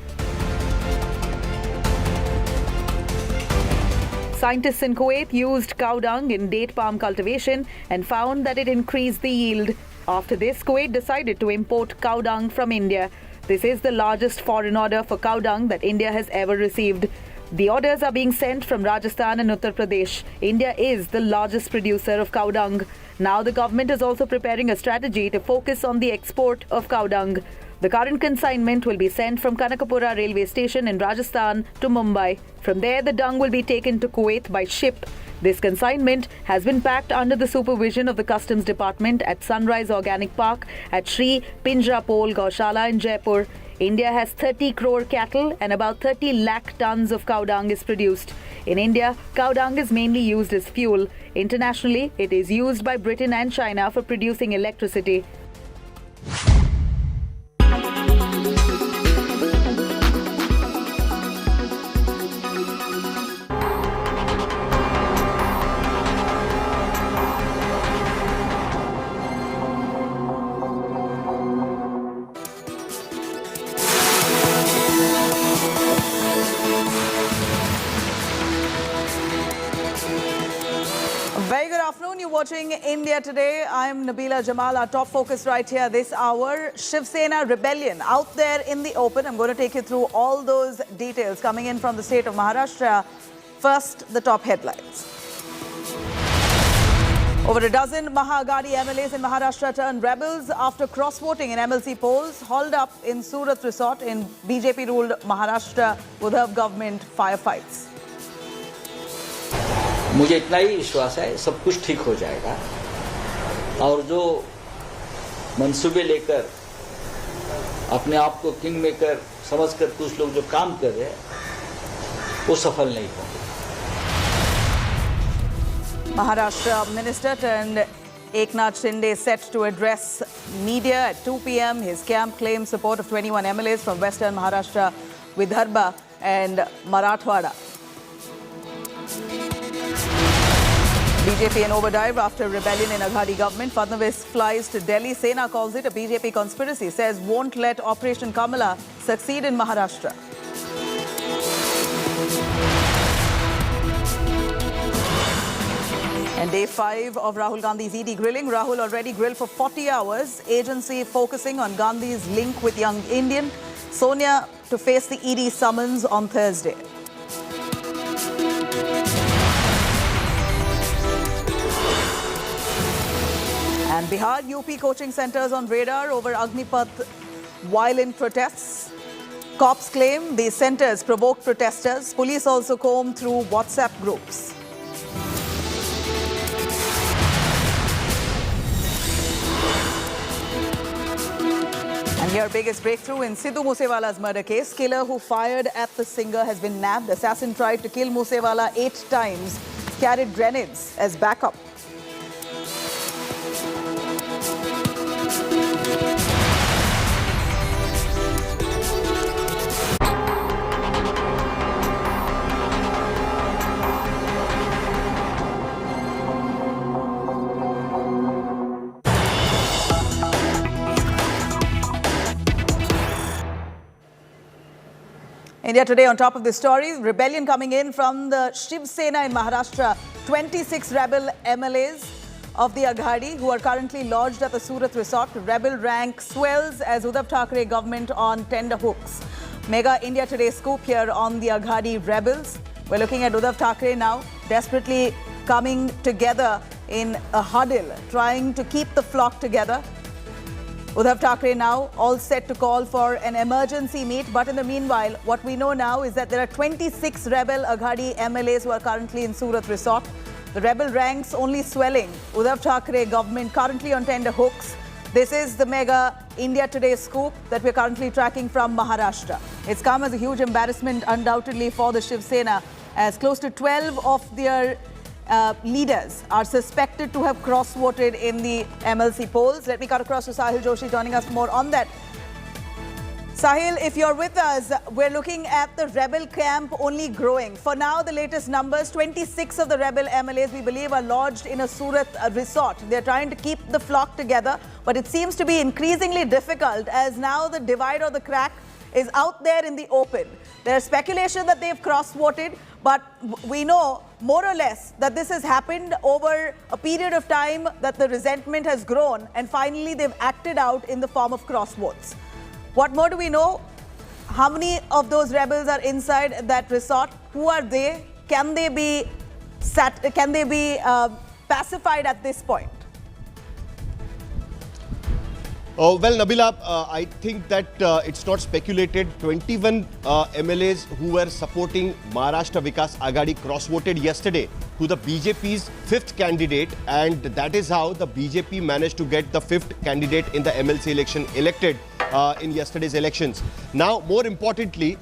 Scientists in Kuwait used cow dung in date palm cultivation and found that it increased the yield. After this, Kuwait decided to import cow dung from India. This is the largest foreign order for cow dung that India has ever received. The orders are being sent from Rajasthan and Uttar Pradesh. India is the largest producer of cow dung. Now the government is also preparing a strategy to focus on the export of cow dung. The current consignment will be sent from Kanakapura railway station in Rajasthan to Mumbai. From there, the dung will be taken to Kuwait by ship. This consignment has been packed under the supervision of the Customs Department at Sunrise Organic Park at Sri Pinjrapol Gaushala in Jaipur. India has 30 crore cattle and about 30 lakh tons of cow dung is produced. In India, cow dung is mainly used as fuel. Internationally, it is used by Britain and China for producing electricity. Very good afternoon. You're watching India Today. I'm Nabila Jamal. Our top focus right here this hour, Shiv Sena rebellion out there in the open. I'm going to take you through all those details coming in from the state of Maharashtra. First, the top headlines. Over a dozen Mahagadi MLAs in Maharashtra turned rebels after cross-voting in MLC polls, hauled up in Surat Resort in BJP-ruled Maharashtra Uddhav government firefights. मुझे इतना ही विश्वास है सब कुछ ठीक हो जाएगा और जो मंसूबे लेकर अपने आप को किंग मेकर समझकर कुछ लोग जो काम कर रहे हैं वो सफल नहीं होंगे. Maharashtra Minister turned Eknath Shinde set to address media at 2 p.m. His camp claims support of 21 MLAs from Western Maharashtra, Vidarbha and Marathwada. BJP in overdrive after rebellion in Aghadi government. Fadnavis flies to Delhi. Sena calls it a BJP conspiracy. Says won't let Operation Kamala succeed in Maharashtra. And day 5 of Rahul Gandhi's ED grilling. Rahul already grilled for 40 hours. Agency focusing on Gandhi's link with young Indian. Sonia to face the ED summons on Thursday. And Bihar, UP coaching centers on radar over Agnipath violent protests. Cops claim these centers provoked protesters. Police also combed through WhatsApp groups. And here, biggest breakthrough in Sidhu Moosewala's murder case. Killer who fired at the singer has been nabbed. Assassin tried to kill Moosewala 8 times. Carried grenades as backup. India Today on top of this story, rebellion coming in from the Shiv Sena in Maharashtra. 26 rebel MLAs of the Aghadi who are currently lodged at the Surat resort. Rebel rank swells as Uddhav Thackeray government on tender hooks. Mega India Today scoop here on the Aghadi rebels. We're looking at Uddhav Thackeray now desperately coming together in a huddle, trying to keep the flock together. Uddhav Thackeray now all set to call for an emergency meet. But in the meanwhile, what we know now is that there are 26 rebel Aghadi MLAs who are currently in Surat resort. The rebel ranks only swelling. Uddhav Thackeray government currently on tender hooks. This is the mega India Today scoop that we're currently tracking from Maharashtra. It's come as a huge embarrassment undoubtedly for the Shiv Sena, as close to 12 of their leaders are suspected to have cross-voted in the MLC polls. Let me cut across to Sahil Joshi joining us for more on that. Sahil, if you're with us, we're looking at the rebel camp only growing. For now, the latest numbers, 26 of the rebel MLAs, we believe, are lodged in a Surat resort. They're trying to keep the flock together, but it seems to be increasingly difficult as now the divide or the crack is out there in the open. There's speculation that they've cross-voted, but we know more or less that this has happened over a period of time, that the resentment has grown, and finally they've acted out in the form of cross-votes. What more do we know? How many of those rebels are inside that resort? Who are they? Can they be pacified at this point? Well, Nabila, I think that it's not speculated. 21 MLAs who were supporting Maharashtra Vikas Aghadi cross-voted yesterday to the BJP's 5th candidate, and that is how the BJP managed to get the 5th candidate in the MLC election elected in yesterday's elections. Now, more importantly,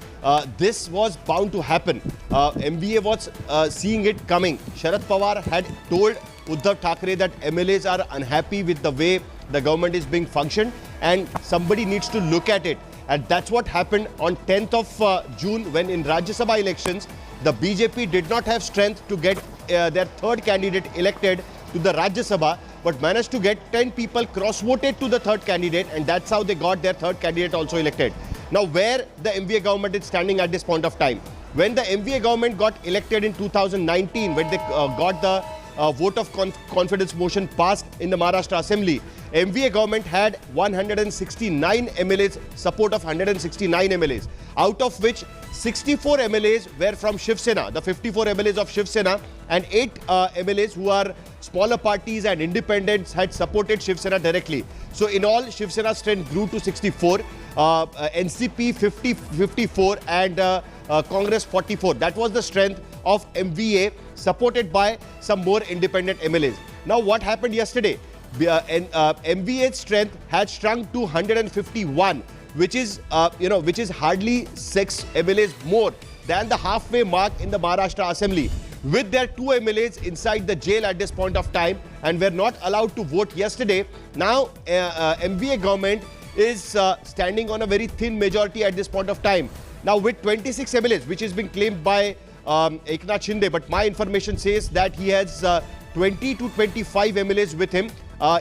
this was bound to happen. MVA was seeing it coming. Sharad Pawar had told Uddhav Thackeray that MLAs are unhappy with the way the government is being functioned and somebody needs to look at it. And that's what happened on 10th of June when in Rajya Sabha elections, the BJP did not have strength to get their 3rd candidate elected to the Rajya Sabha, but managed to get 10 people cross-voted to the 3rd candidate, and that's how they got their 3rd candidate also elected. Now, where the MVA government is standing at this point of time? When the MVA government got elected in 2019, when they got the vote of confidence motion passed in the Maharashtra Assembly, MVA government had 169 MLAs, support of 169 MLAs, out of which 64 MLAs were from Shiv Sena, the 54 MLAs of Shiv Sena, and 8 MLAs who are smaller parties and independents had supported Shiv Sena directly. So in all, Shiv Sena's strength grew to 64, NCP 54 and Congress 44. That was the strength of MVA, supported by some more independent MLAs. Now what happened yesterday? MVA's strength had shrunk to 151, which is hardly 6 MLAs more than the halfway mark in the Maharashtra Assembly. With their 2 MLAs inside the jail at this point of time and were not allowed to vote yesterday, now MVA government is standing on a very thin majority at this point of time. Now with 26 MLAs, which is being claimed by Eknath Shinde, but my information says that he has 20 to 25 MLAs with him,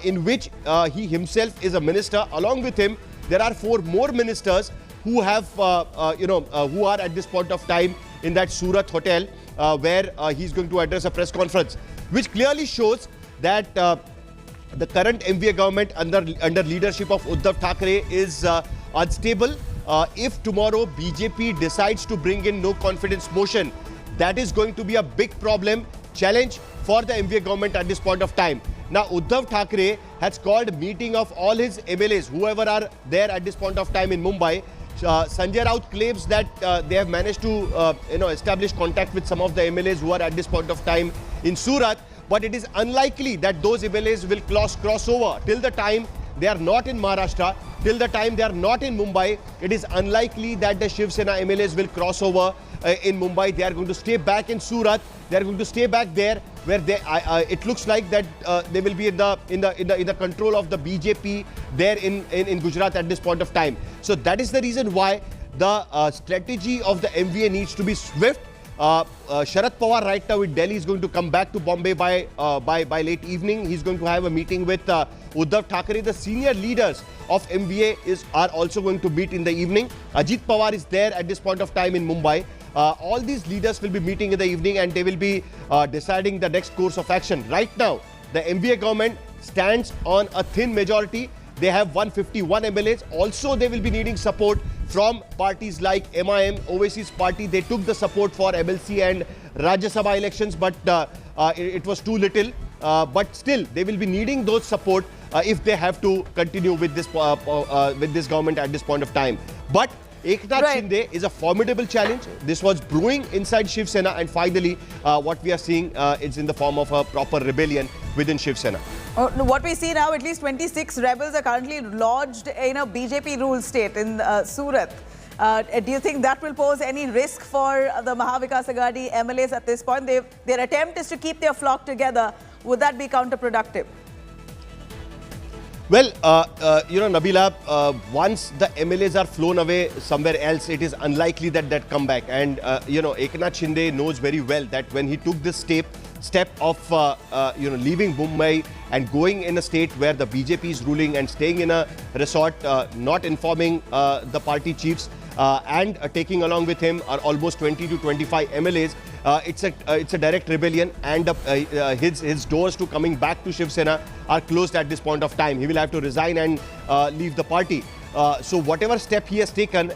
in which he himself is a minister. Along with him, there are 4 more ministers who have, who are at this point of time in that Surat hotel where he's going to address a press conference. which clearly shows that the current MVA government under leadership of Uddhav Thackeray is unstable. If tomorrow BJP decides to bring in no confidence motion, that is going to be a big challenge for the MVA government at this point of time. Now, Uddhav Thackeray has called a meeting of all his MLAs, whoever are there at this point of time in Mumbai. Sanjay Raut claims that they have managed to establish contact with some of the MLAs who are at this point of time in Surat. But it is unlikely that those MLAs will cross over. Till the time they are not in Maharashtra, till the time they are not in Mumbai, it is unlikely that the Shiv Sena MLAs will cross over in Mumbai. They are going to stay back in Surat. They are going to stay back there, where it looks like that they will be in the control of the BJP there in Gujarat at this point of time. So that is the reason why the strategy of the MVA needs to be swift. Sharad Pawar right now in Delhi is going to come back to Bombay by late evening. He's going to have a meeting with Uddhav Thackeray. The senior leaders of MVA are also going to meet in the evening. Ajit Pawar is there at this point of time in Mumbai. All these leaders will be meeting in the evening and they will be deciding the next course of action. Right now, the MVA government stands on a thin majority. They have 151 MLAs. Also, they will be needing support from parties like MIM, Overseas Party. They took the support for MLC and Rajya Sabha elections, but it was too little. But still, they will be needing those support if they have to continue with this government at this point of time. But Eknath Shinde is a formidable challenge. This was brewing inside Shiv Sena, and finally, what we are seeing is in the form of a proper rebellion within Shiv Sena. What we see now, at least 26 rebels are currently lodged in a BJP-ruled state in Surat. Do you think that will pose any risk for the Mahavikas Aghadi MLAs at this point? Their attempt is to keep their flock together. Would that be counterproductive? Well, Nabila, once the MLAs are flown away somewhere else, it is unlikely that come back. And, Eknath Shinde knows very well that when he took this step of, leaving Mumbai and going in a state where the BJP is ruling and staying in a resort, not informing the party chiefs and taking along with him almost 20 to 25 MLAs, it's a direct rebellion, and his doors to coming back to Shiv Sena are closed at this point of time. He will have to resign and leave the party. So whatever step he has taken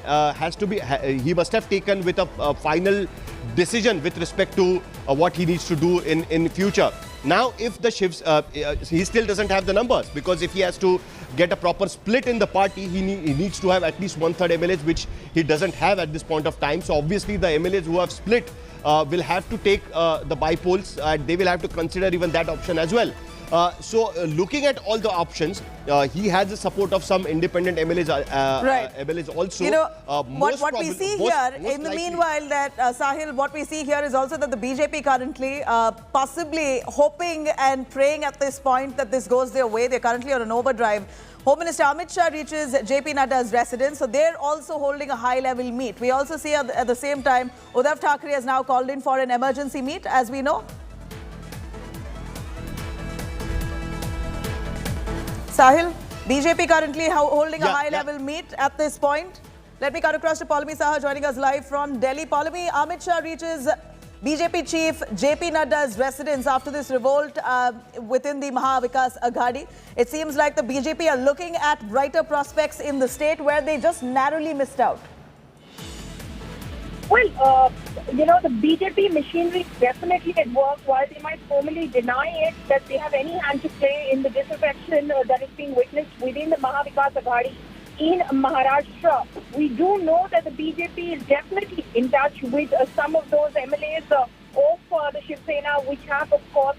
he must have taken with a final decision with respect to what he needs to do in future. Now, if the Shivs, he still doesn't have the numbers, because if he has to get a proper split in the party, he needs to have at least 1/3 MLAs, which he doesn't have at this point of time. So obviously the MLAs who have split will have to take the bypolls, and they will have to consider even that option as well. So looking at all the options, he has the support of some independent MLAs, MLAs also. What we see here, in the meanwhile, that Sahil, what we see here is also that the BJP currently possibly hoping and praying at this point that this goes their way. They're currently on an overdrive. Home Minister Amit Shah reaches JP Nadda's residence, so they're also holding a high-level meet. We also see at the same time, Uddhav Thackeray has now called in for an emergency meet, as we know. Sahil, BJP currently holding a high-level meet at this point. Let me cut across to Paulami Saha joining us live from Delhi. Paulami, Amit Shah reaches BJP chief JP Nadda's residence after this revolt within the Mahavikas Aghadi. It seems like the BJP are looking at brighter prospects in the state where they just narrowly missed out. Well, the BJP machinery is definitely at work. While they might formally deny it, that they have any hand to play in the disaffection that is being witnessed within the Mahavikas Aghadi in Maharashtra. We do know that the BJP is definitely in touch with some of those MLAs of the Shiv Sena, which have, of course,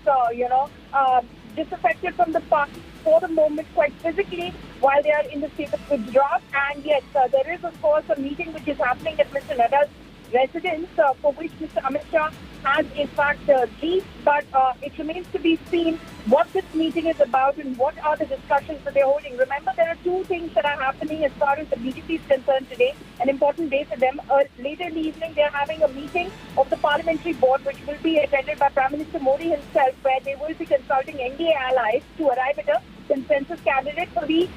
disaffected from the party for the moment quite physically while they are in the state of withdrawal. And yes, there is, of course, a meeting which is happening at Mr. Nadda's residence, for which Mr. Amit Shah has in fact briefed, but it remains to be seen what this meeting is about and what are the discussions that they're holding. Remember, there are two things that are happening as far as the BJP is concerned today, an important day for them. Later in the evening, they're having a meeting of the parliamentary board, which will be attended by Prime Minister Modi himself, where they will be consulting NDA allies to arrive at a consensus candidate for the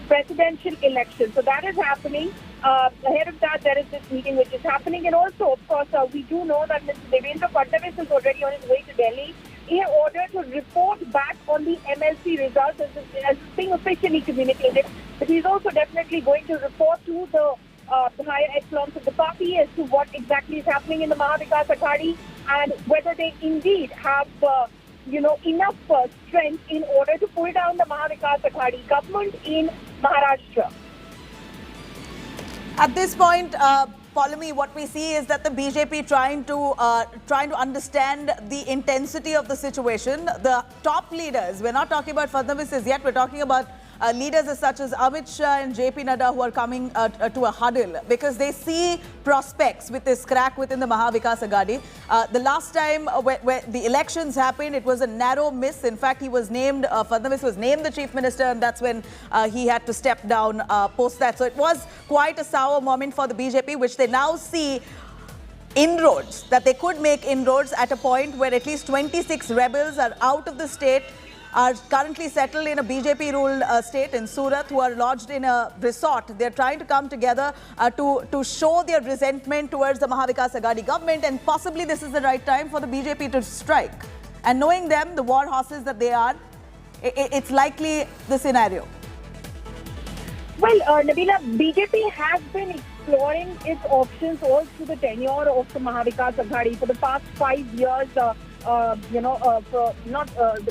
presidential election. So that is happening. Ahead of that, there is this meeting which is happening. And also, of course, we do know that Mr. Devendra Fadnavis is already on his way to Delhi. in order to report back on the MLC results as being officially communicated. But he's also definitely going to report to the higher echelons of the party as to what exactly is happening in the Mahavikas Aghadi and whether they indeed have enough strength in order to pull down the Mahavikas Aghadi government in Maharashtra. At this point, Polemy, what we see is that the BJP trying to understand the intensity of the situation. The top leaders, we're not talking about Fadnavis as yet, we're talking about leaders as such as Amit Shah and JP Nadda who are coming to a huddle because they see prospects with this crack within the Mahavikas Aghadi. The last time where the elections happened, it was a narrow miss. In fact, Fadnavis was named the chief minister, and that's when he had to step down post that. So it was quite a sour moment for the BJP, which they now see inroads, that they could make inroads at a point where at least 26 rebels are out of the state, are currently settled in a BJP-ruled state in Surat, who are lodged in a resort. They're trying to come together to show their resentment towards the Mahavikas Aghadi government, and possibly this is the right time for the BJP to strike. And knowing them, the war horses that they are, it's likely the scenario. Well, Nabila, BJP has been exploring its options all through the tenure of the Mahavikas Aghadi for the past 5 years. The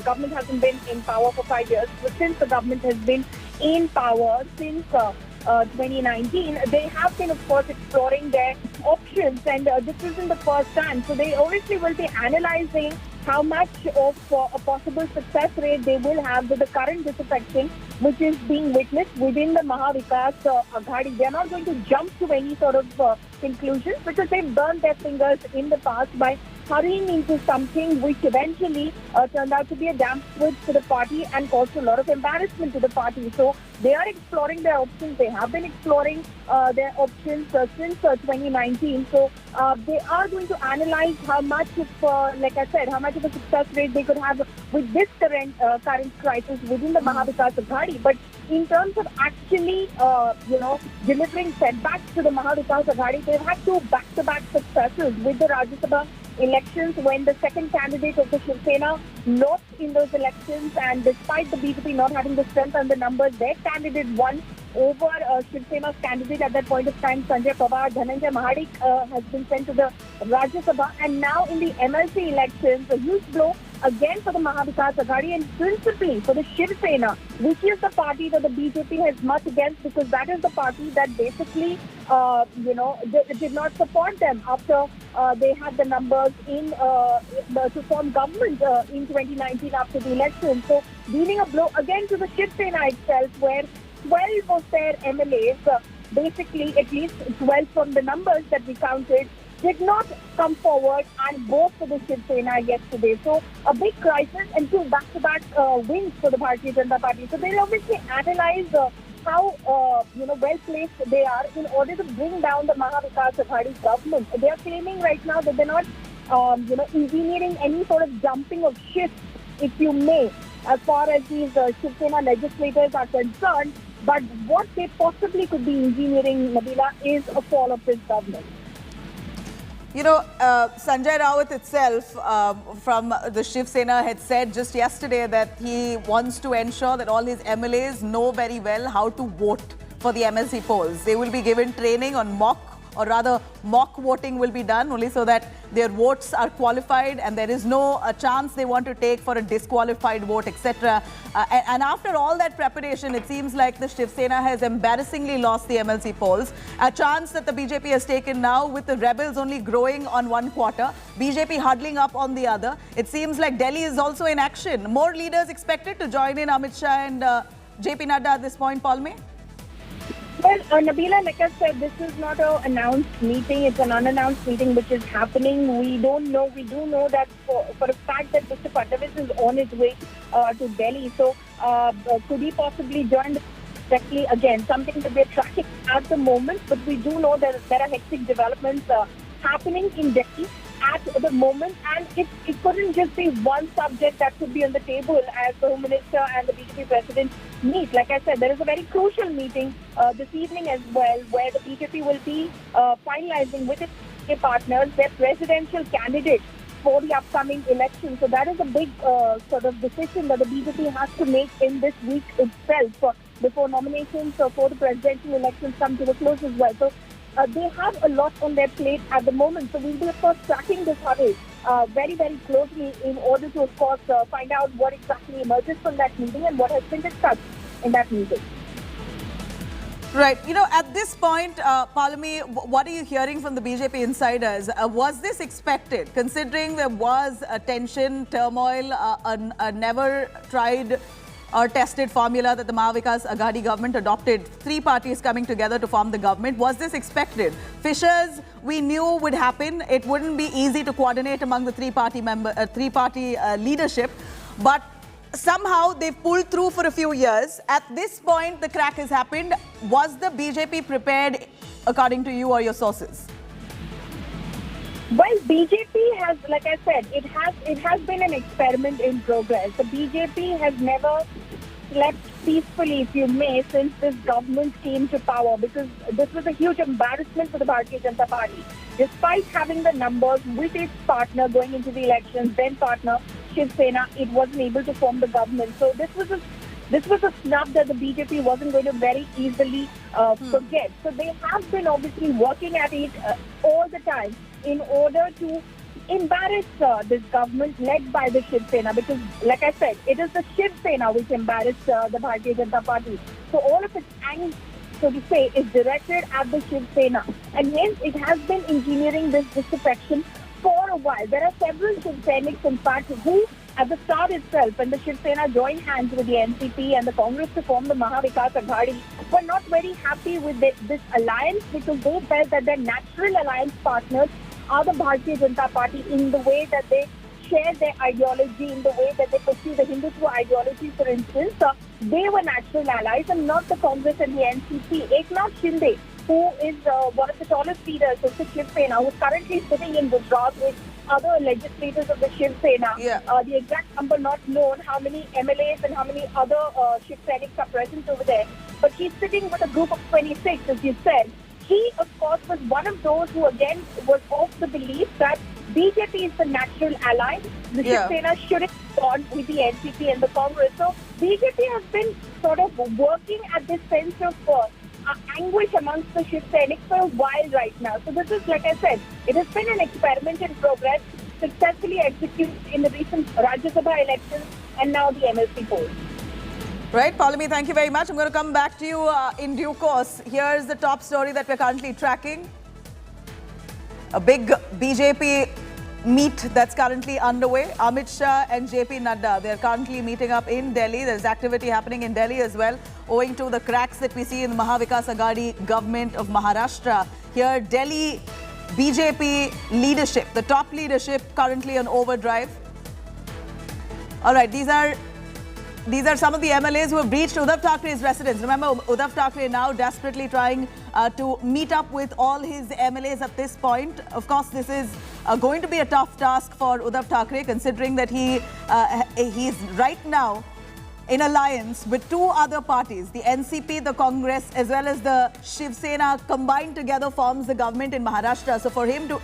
government hasn't been in power for 5 years, but since the government has been in power since 2019, they have been, of course, exploring their options, and this isn't the first time. So they obviously will be analyzing how much of a possible success rate they will have with the current disaffection which is being witnessed within the Mahavikas Aghadi. They are not going to jump to any sort of conclusions because they've burned their fingers in the past by hurrying into something which eventually turned out to be a damp switch to the party and caused a lot of embarrassment to the party. So they are exploring their options. They have been exploring their options since 2019. So they are going to analyze how much of, like I said, how much of a success rate they could have with this current crisis within the Mahavikas Aghadi. But in terms of actually, delivering setbacks to the Mahavikas Aghadi, they've had two back-to-back successes with the Rajya Sabha elections when the second candidate of the Shiv Sena lost in those elections, and despite the BJP not having the strength and the numbers, their candidate won over Shiv Sena's candidate at that point of time, Sanjay Raut. Dhananjay Mahadik has been sent to the Rajya Sabha, and now in the MLC elections, a huge blow again for the Mahavikas Aghadi and principally for the Shiv Sena, which is the party that the BJP has much against, because that is the party that basically, did not support them after they had the numbers to form government in 2019 after the election. So dealing a blow again to the Shiv Sena itself, where 12 of their MLAs, basically at least 12 from the numbers that we counted, did not come forward and vote for the Shiv Sena yesterday. So a big crisis and two back-to-back wins for the Bharatiya Janata Party. So they'll obviously analyze how well-placed they are in order to bring down the Mahavikas Aghadi government. They are claiming right now that they're not engineering any sort of jumping of ships, if you may, as far as these Shiv Sena legislators are concerned. But what they possibly could be engineering, Nabila, is a fall of this government. Sanjay Raut itself from the Shiv Sena had said just yesterday that he wants to ensure that all his MLAs know very well how to vote for the MLC polls. They will be given training on mock voting will be done only so that their votes are qualified and there is no chance they want to take for a disqualified vote, etc. And after all that preparation, it seems like the Shiv Sena has embarrassingly lost the MLC polls. A chance that the BJP has taken now, with the rebels only growing on one quarter, BJP huddling up on the other. It seems like Delhi is also in action. More leaders expected to join in Amit Shah and JP Nadda at this point, Palme? Well, Nabila, like I said, this is not an announced meeting. It's an unannounced meeting which is happening. We don't know. We do know that for a fact that Mr. Fadnavis is on his way to Delhi. So could he possibly join directly? Again, something that we're tracking at the moment. But we do know that there are hectic developments happening in Delhi at the moment, and it couldn't just be one subject that could be on the table as the Home Minister and the BJP President meet. Like I said, there is a very crucial meeting this evening as well, where the BJP will be finalizing with its partners their presidential candidate for the upcoming election. So that is a big sort of decision that the BJP has to make in this week itself before nominations for the presidential elections come to a close as well. So they have a lot on their plate at the moment. So we'll be, of course, tracking this huddle very, very closely in order to, of course, find out what exactly emerges from that meeting and what has been discussed in that meeting. Right. You know, at this point, Palami, what are you hearing from the BJP insiders? Was this expected, considering there was a tension, turmoil, a never tried or tested formula that the Mahavikas Aghadi government adopted, three parties coming together to form the government? Was this expected? Fissures we knew would happen. It wouldn't be easy to coordinate among the three-party leadership, but somehow they've pulled through for a few years. At this point, the crack has happened. Was the BJP prepared, according to you or your sources? Well, BJP has, like I said, it has been an experiment in progress. The BJP has never slept peacefully, if you may, since this government came to power, because this was a huge embarrassment for the Bharatiya Janata Party. Despite having the numbers with its partner going into the elections, then partner Shiv Sena, it wasn't able to form the government. So this was a snub that the BJP wasn't going to very easily forget. So they have been obviously working at it all the time in order to embarrass this government led by the Shiv Sena, because, like I said, it is the Shiv Sena which embarrassed the Bharatiya Janata Party. So all of its angst, so to say, is directed at the Shiv Sena, and hence it has been engineering this disaffection for a while. There are several Shiv Senics, in fact, who at the start itself, when the Shiv Sena joined hands with the NCP and the Congress to form the Mahavikas Aghadi, were not very happy with this alliance, because they felt that their natural alliance partners are the Bharatiya Janata Party in the way that they share their ideology, in the way that they pursue the Hindutva ideology, for instance. They were natural allies and not the Congress and the NCP. Eknath Shinde, who is one of the tallest leaders of the Shiv Sena, who is currently sitting in Gujarat with other legislators of the Shiv Sena. The exact number not known, how many MLAs and how many other Shiv Senics are present over there. But he's sitting with a group of 26, as you said. He, of course, was one of those who, again, was of the belief that BJP is the natural ally. The Shiv Sena shouldn't gone with the NCP and the Congress. So BJP has been sort of working at this sense of anguish amongst the Shiv Senics for a while right now. So this is, like I said, it has been an experiment in progress, successfully executed in the recent Rajya Sabha elections and now the MLC polls. Right, Palami, thank you very much. I'm going to come back to you in due course. Here's the top story that we're currently tracking. A big BJP meet that's currently underway. Amit Shah and JP Nadda, they're currently meeting up in Delhi. There's activity happening in Delhi as well, owing to the cracks that we see in the Mahavikas Aghadi government of Maharashtra. Here, Delhi BJP leadership, the top leadership currently on overdrive. All right, these are some of the MLAs who have breached Uddhav Thackeray's residence. Remember, Uddhav Thackeray now desperately trying to meet up with all his MLAs at this point. Of course, this is going to be a tough task for Uddhav Thackeray, considering that he's right now in alliance with two other parties. The NCP, the Congress, as well as the Shiv Sena combined together forms the government in Maharashtra. So for him to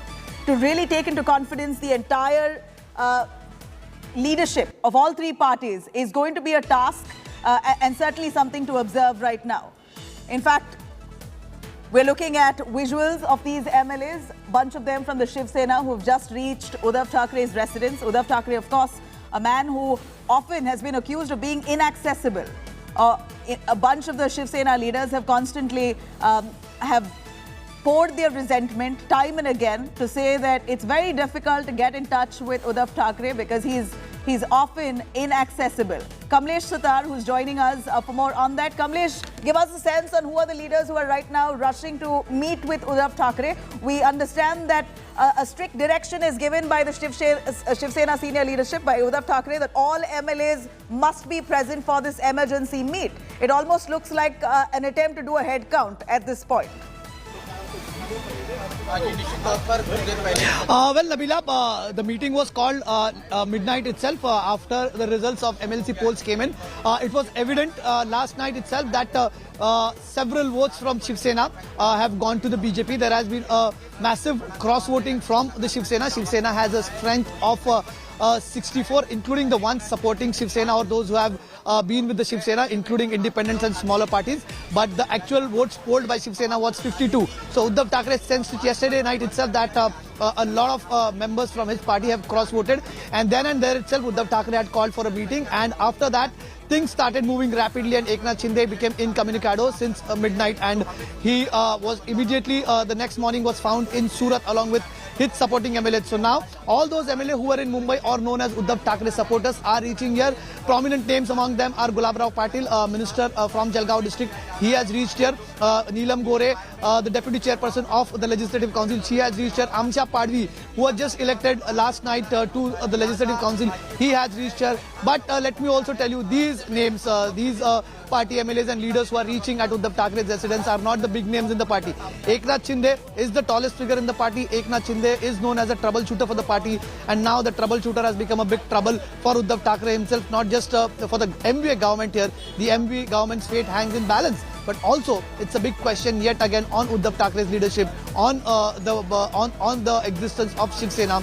really take into confidence the entire leadership of all three parties is going to be a task and certainly something to observe right now. In fact, we're looking at visuals of these MLAs, bunch of them from the Shiv Sena who have just reached Uddhav Thackeray's residence. Uddhav Thackeray, of course, a man who often has been accused of being inaccessible. A bunch of the Shiv Sena leaders have constantly have poured their resentment time and again to say that it's very difficult to get in touch with Uddhav Thackeray because he's often inaccessible. Kamlesh Sutar, who's joining us for more on that. Kamlesh, give us a sense on who are the leaders who are right now rushing to meet with Uddhav Thackeray. We understand that a strict direction is given by the Shiv Sena senior leadership, by Uddhav Thackeray, that all MLAs must be present for this emergency meet. It almost looks like an attempt to do a head count at this point. Well, Nabila, the meeting was called midnight itself after the results of MLC polls came in. It was evident last night itself that several votes from Shiv Sena have gone to the BJP. There has been a massive cross-voting from the Shiv Sena. Shiv Sena has a strength of 64, including the ones supporting Shiv Sena or those who have been with the Shiv Sena, including independents and smaller parties. But the actual votes polled by Shiv Sena was 52. So Uddhav Thackeray sensed yesterday night itself that a lot of members from his party have cross-voted. And then and there itself, Uddhav Thackeray had called for a meeting. And after that, things started moving rapidly and Eknath Shinde became incommunicado since midnight. And he was immediately, the next morning was found in Surat along with his supporting MLAs. So now, all those MLAs who were in Mumbai or known as Uddhav Thackeray supporters are reaching here. Prominent names among them are Gulabrao Patil, minister from Jalgaon district. He has reached here. Neelam Gore, the deputy chairperson of the Legislative Council, she has reached here. Amsha Padvi, who was just elected last night to the Legislative Council, he has reached here. But let me also tell you, these names, these party MLAs and leaders who are reaching at Uddhav Thackeray's residence are not the big names in the party. Eknath Shinde is the tallest figure in the party. Eknath Shinde is known as a troubleshooter for the party, and now the troubleshooter has become a big trouble for Uddhav Thackeray himself, not just for the MVA government here. The MVA government's fate hangs in balance. But also, it's a big question yet again on Uddhav Thackeray's leadership, on the existence of Shiv Sena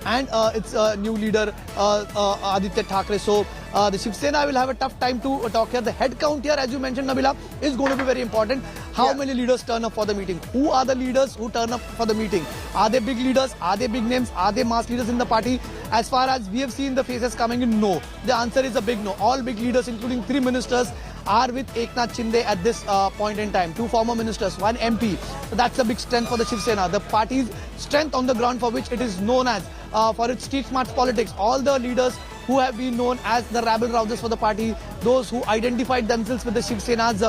and its new leader Aditya Thackeray. So the Shiv Sena will have a tough time to talk here. The head count here, as you mentioned, Nabila, is going to be very important. How many leaders turn up for the meeting? Who are the leaders who turn up for the meeting? Are they big leaders? Are they big names? Are they mass leaders in the party? As far as we have seen the faces coming in, no. The answer is a big no. All big leaders, including 3 ministers, are with Eknath Shinde at this point in time. 2 former ministers, 1 MP. So that's a big strength for the Shiv Sena. The party's strength on the ground, for which it is known as for its street smart politics. All the leaders who have been known as the rabble-rousers for the party, those who identified themselves with the Shiv Sena's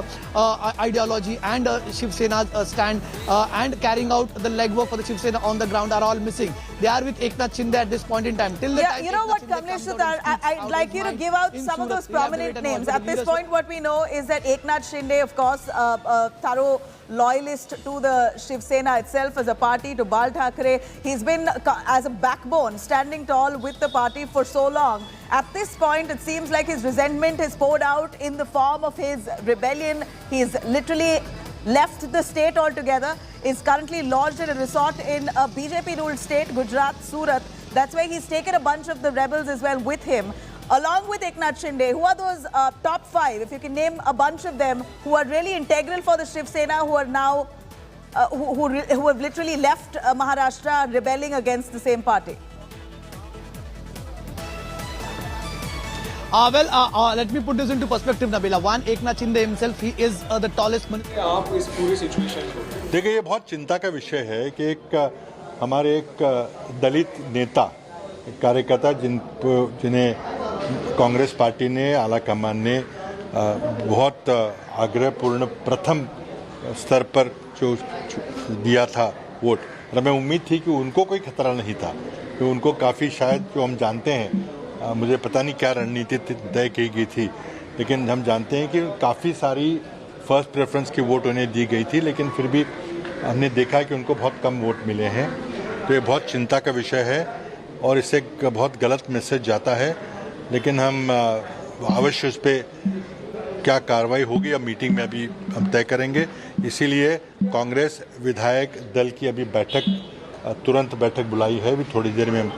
ideology and Shiv Sena's stand and carrying out the legwork for the Shiv Sena on the ground are all missing. They are with Eknath Shinde at this point in time. Till the time you know what, Kamlesh Sudhar, I'd like you to give out some of those prominent names. At this point, what we know is that Eknath Shinde, of course, a thorough loyalist to the Shiv Sena itself as a party, to Bal Thackeray. He's been as a backbone, standing tall with the party for so long. At this point, it seems like his resentment is poured out in the form of his rebellion. He's literally left the state altogether, is currently lodged at a resort in a BJP-ruled state, Gujarat, Surat. That's where he's taken a bunch of the rebels as well with him. Along with Eknath Shinde, who are those top 5, if you can name a bunch of them, who are really integral for the Shiv Sena, who are now, who have literally left Maharashtra rebelling against the same party? Let me put this into perspective, Nabila. One, Eknath Shinde himself, he is the tallest man. आप इस पूरी situation को देखिए, ये बहुत चिंता का विषय है कि हमारे एक दलित नेता, कार्यकर्ता जिन्हें कांग्रेस पार्टी ने, आला कमान ने बहुत आग्रहपूर्ण प्रथम स्तर पर जो दिया था वोट, और हमें उम्मीद थी कि उनको कोई खतरा नहीं था, कि उनको काफ़ी, शायद जो हम जानते हैं, मुझे पता नहीं क्या रणनीति तय की गई थी, लेकिन हम जानते हैं कि काफ़ी सारी फर्स्ट प्रेफरेंस की वोट उन्हें दी गई थी, लेकिन फिर भी हमने देखा कि उनको बहुत कम वोट मिले हैं। तो ये बहुत चिंता का विषय है और इससे बहुत गलत मैसेज जाता है, लेकिन हम अवश्य उस पर क्या कार्रवाई होगी अब मीटिंग में अभी हम तय करेंगे। इसीलिए कांग्रेस विधायक दल की अभी तुरंत बैठक बुलाई है, अभी थोड़ी देर में हम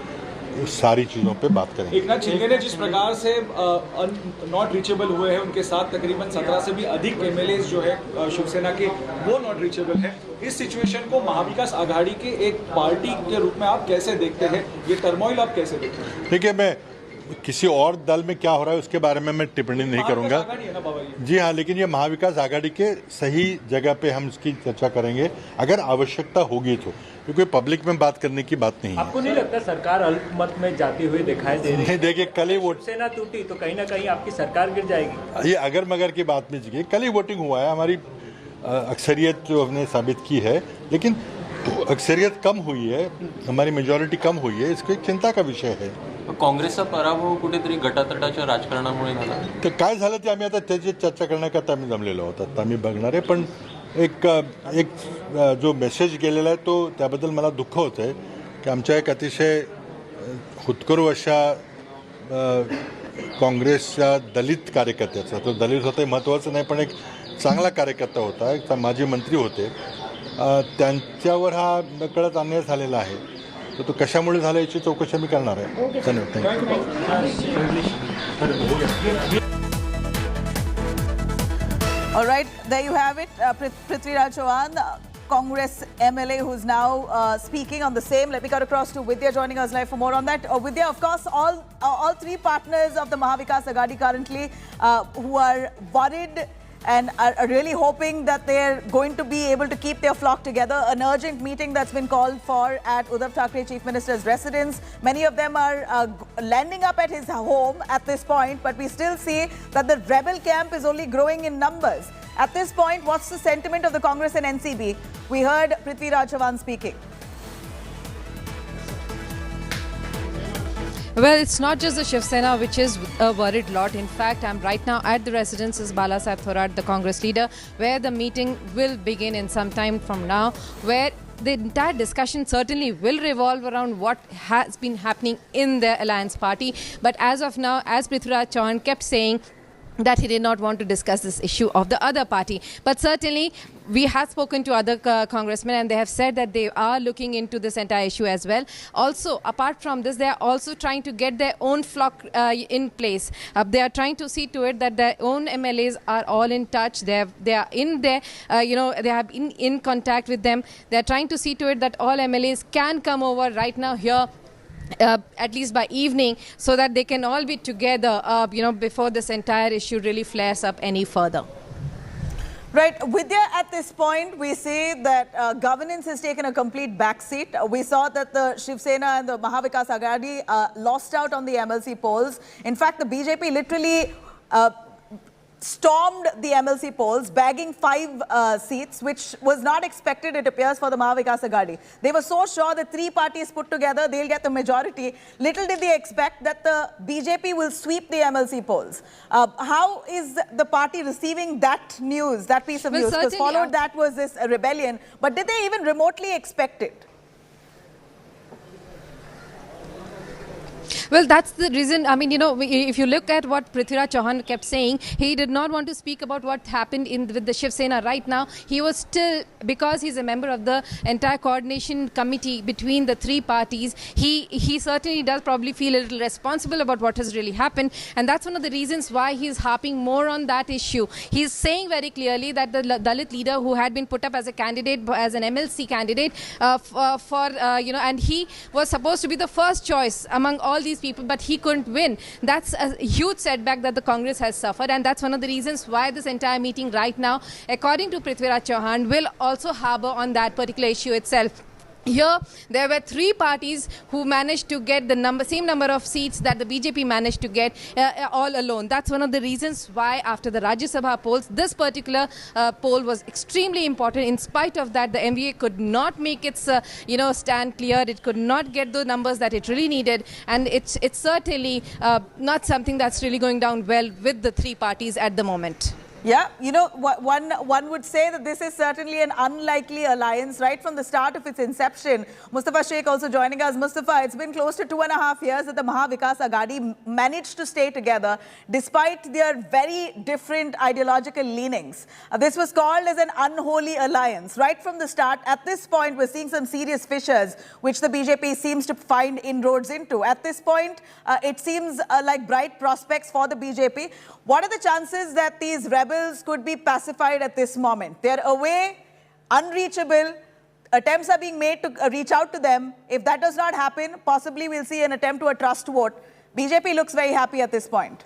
सारी चीज़ों पे बात करेंगे। एकनाथ शिंदे ने जिस प्रकार से नॉट रीचेबल हुए हैं, उनके साथ तकरीबन 17 से भी अधिक एमएलए जो है शिवसेना के, वो नॉट रीचेबल है। इस सिचुएशन को महाविकास आघाड़ी के एक पार्टी के रूप में आप कैसे देखते हैं? ये टर्मोइल आप कैसे देखते हैं? देखिए, मैं किसी और दल में क्या हो रहा है उसके बारे में मैं टिप्पणी नहीं करूंगा। जी हाँ, लेकिन ये महाविकास आघाड़ी के सही जगह पे हम इसकी चर्चा करेंगे अगर आवश्यकता होगी तो, क्योंकि पब्लिक में बात करने की बात नहीं है। आपको नहीं लगता सरकार अल्पमत में जाती हुई दिखाई दे रही है? देखिए, कल ही वोट सेना टूटी तो कहीं ना कहीं आपकी सरकार गिर जाएगी। ये अगर मगर की बात में जी, कल ही वोटिंग हुआ है, हमारी अक्सरियत जो हमने साबित की है, लेकिन अक्सरियत कम हुई है, हमारी मेजॉरिटी कम हुई है, इसको एक चिंता का विषय है। काँग्रेसचा पराभव कुठेतरी गटातटाच्या राजकारणामुळे झाला, तर काय झालं ते आम्ही आता त्याची चर्चा करण्याकरता आम्ही जमलेलो आहोत, आता आम्ही बघणार आहे, पण एक जो मेसेज गेलेला आहे तो त्याबद्दल मला दुःख होतं आहे की आमच्या एक अतिशय हुतकरू अशा काँग्रेसच्या दलित कार्यकर्त्याचा, तो दलित होता हे महत्त्वाचं नाही पण एक चांगला कार्यकर्ता होता, एक माजी मंत्री होते, त्यांच्यावर हा नकळत अन्याय झालेला आहे. तर तो कशामुळे झाला याची चौकशी आम्ही करणार आहे. धन्यवाद. All right, there you have it. Prithviraj Chauhan, Congress MLA, who's now speaking on the same. Let me cut across to Vidya joining us live for more on that. Vidya, of course, all three partners of the Mahavikas Aghadi currently who are worried and are really hoping that they're going to be able to keep their flock together. An urgent meeting that's been called for at Uddhav Thackeray, Chief Minister's residence. Many of them are landing up at his home at this point, but we still see that the rebel camp is only growing in numbers. At this point, what's the sentiment of the Congress and NCB? We heard Prithviraj Chauhan speaking. Well, it's not just the Shiv Sena which is a worried lot. In fact, I'm right now at the residences Balasaheb Thorat, the Congress leader, where the meeting will begin in some time from now, where the entire discussion certainly will revolve around what has been happening in the alliance party. But as of now, as Prithviraj Chauhan kept saying, that he did not want to discuss this issue of the other party. But certainly, we have spoken to other congressmen and they have said that they are looking into this entire issue as well. Also, apart from this, they are also trying to get their own flock in place. They are trying to see to it that their own MLAs are all in touch. They are in there, they have been in contact with them. They are trying to see to it that all MLAs can come over right now here. At least by evening, so that they can all be together, before this entire issue really flares up any further. Right, Vidya, at this point, we see that governance has taken a complete backseat. We saw that the Shiv Sena and the Mahavikas Aghadi lost out on the MLC polls. In fact, the BJP literally stormed the MLC polls, bagging 5 seats, which was not expected, it appears, for the Mahavikas Aghadi. They were so sure that 3 parties put together, they'll get the majority. Little did they expect that the BJP will sweep the MLC polls. How is the party receiving that news, that piece of news? Because followed that was this rebellion. But did they even remotely expect it? Well, that's the reason. I mean, if you look at what Prithviraj Chauhan kept saying, he did not want to speak about what happened with the Shiv Sena right now. He was still, because he's a member of the entire coordination committee between the 3 parties, he certainly does probably feel a little responsible about what has really happened. And that's one of the reasons why he's harping more on that issue. He's saying very clearly that the Dalit leader who had been put up as a candidate, as an MLC candidate, and he was supposed to be the first choice among all these people, but he couldn't win. That's a huge setback that the Congress has suffered, and that's one of the reasons why this entire meeting right now, according to Prithviraj Chauhan, will also harbour on that particular issue itself. Here, there were 3 parties who managed to get the same number of seats that the BJP managed to get all alone. That's one of the reasons why, after the Rajya Sabha polls, this particular poll was extremely important. In spite of that, the MVA could not make its stand clear. It could not get the numbers that it really needed, and it's certainly not something that's really going down well with the 3 parties at the moment. Yeah, one would say that this is certainly an unlikely alliance right from the start of its inception. Mustafa Sheikh also joining us. Mustafa, it's been close to 2.5 years that the Mahavikas Aghadi managed to stay together despite their very different ideological leanings. This was called as an unholy alliance right from the start. At this point, we're seeing some serious fissures which the BJP seems to find inroads into. At this point, it seems like bright prospects for the BJP. What are the chances that these rebels could be pacified at this moment? They're away, unreachable. Attempts are being made to reach out to them. If that does not happen, possibly we'll see an attempt to a trust vote. BJP looks very happy at this point.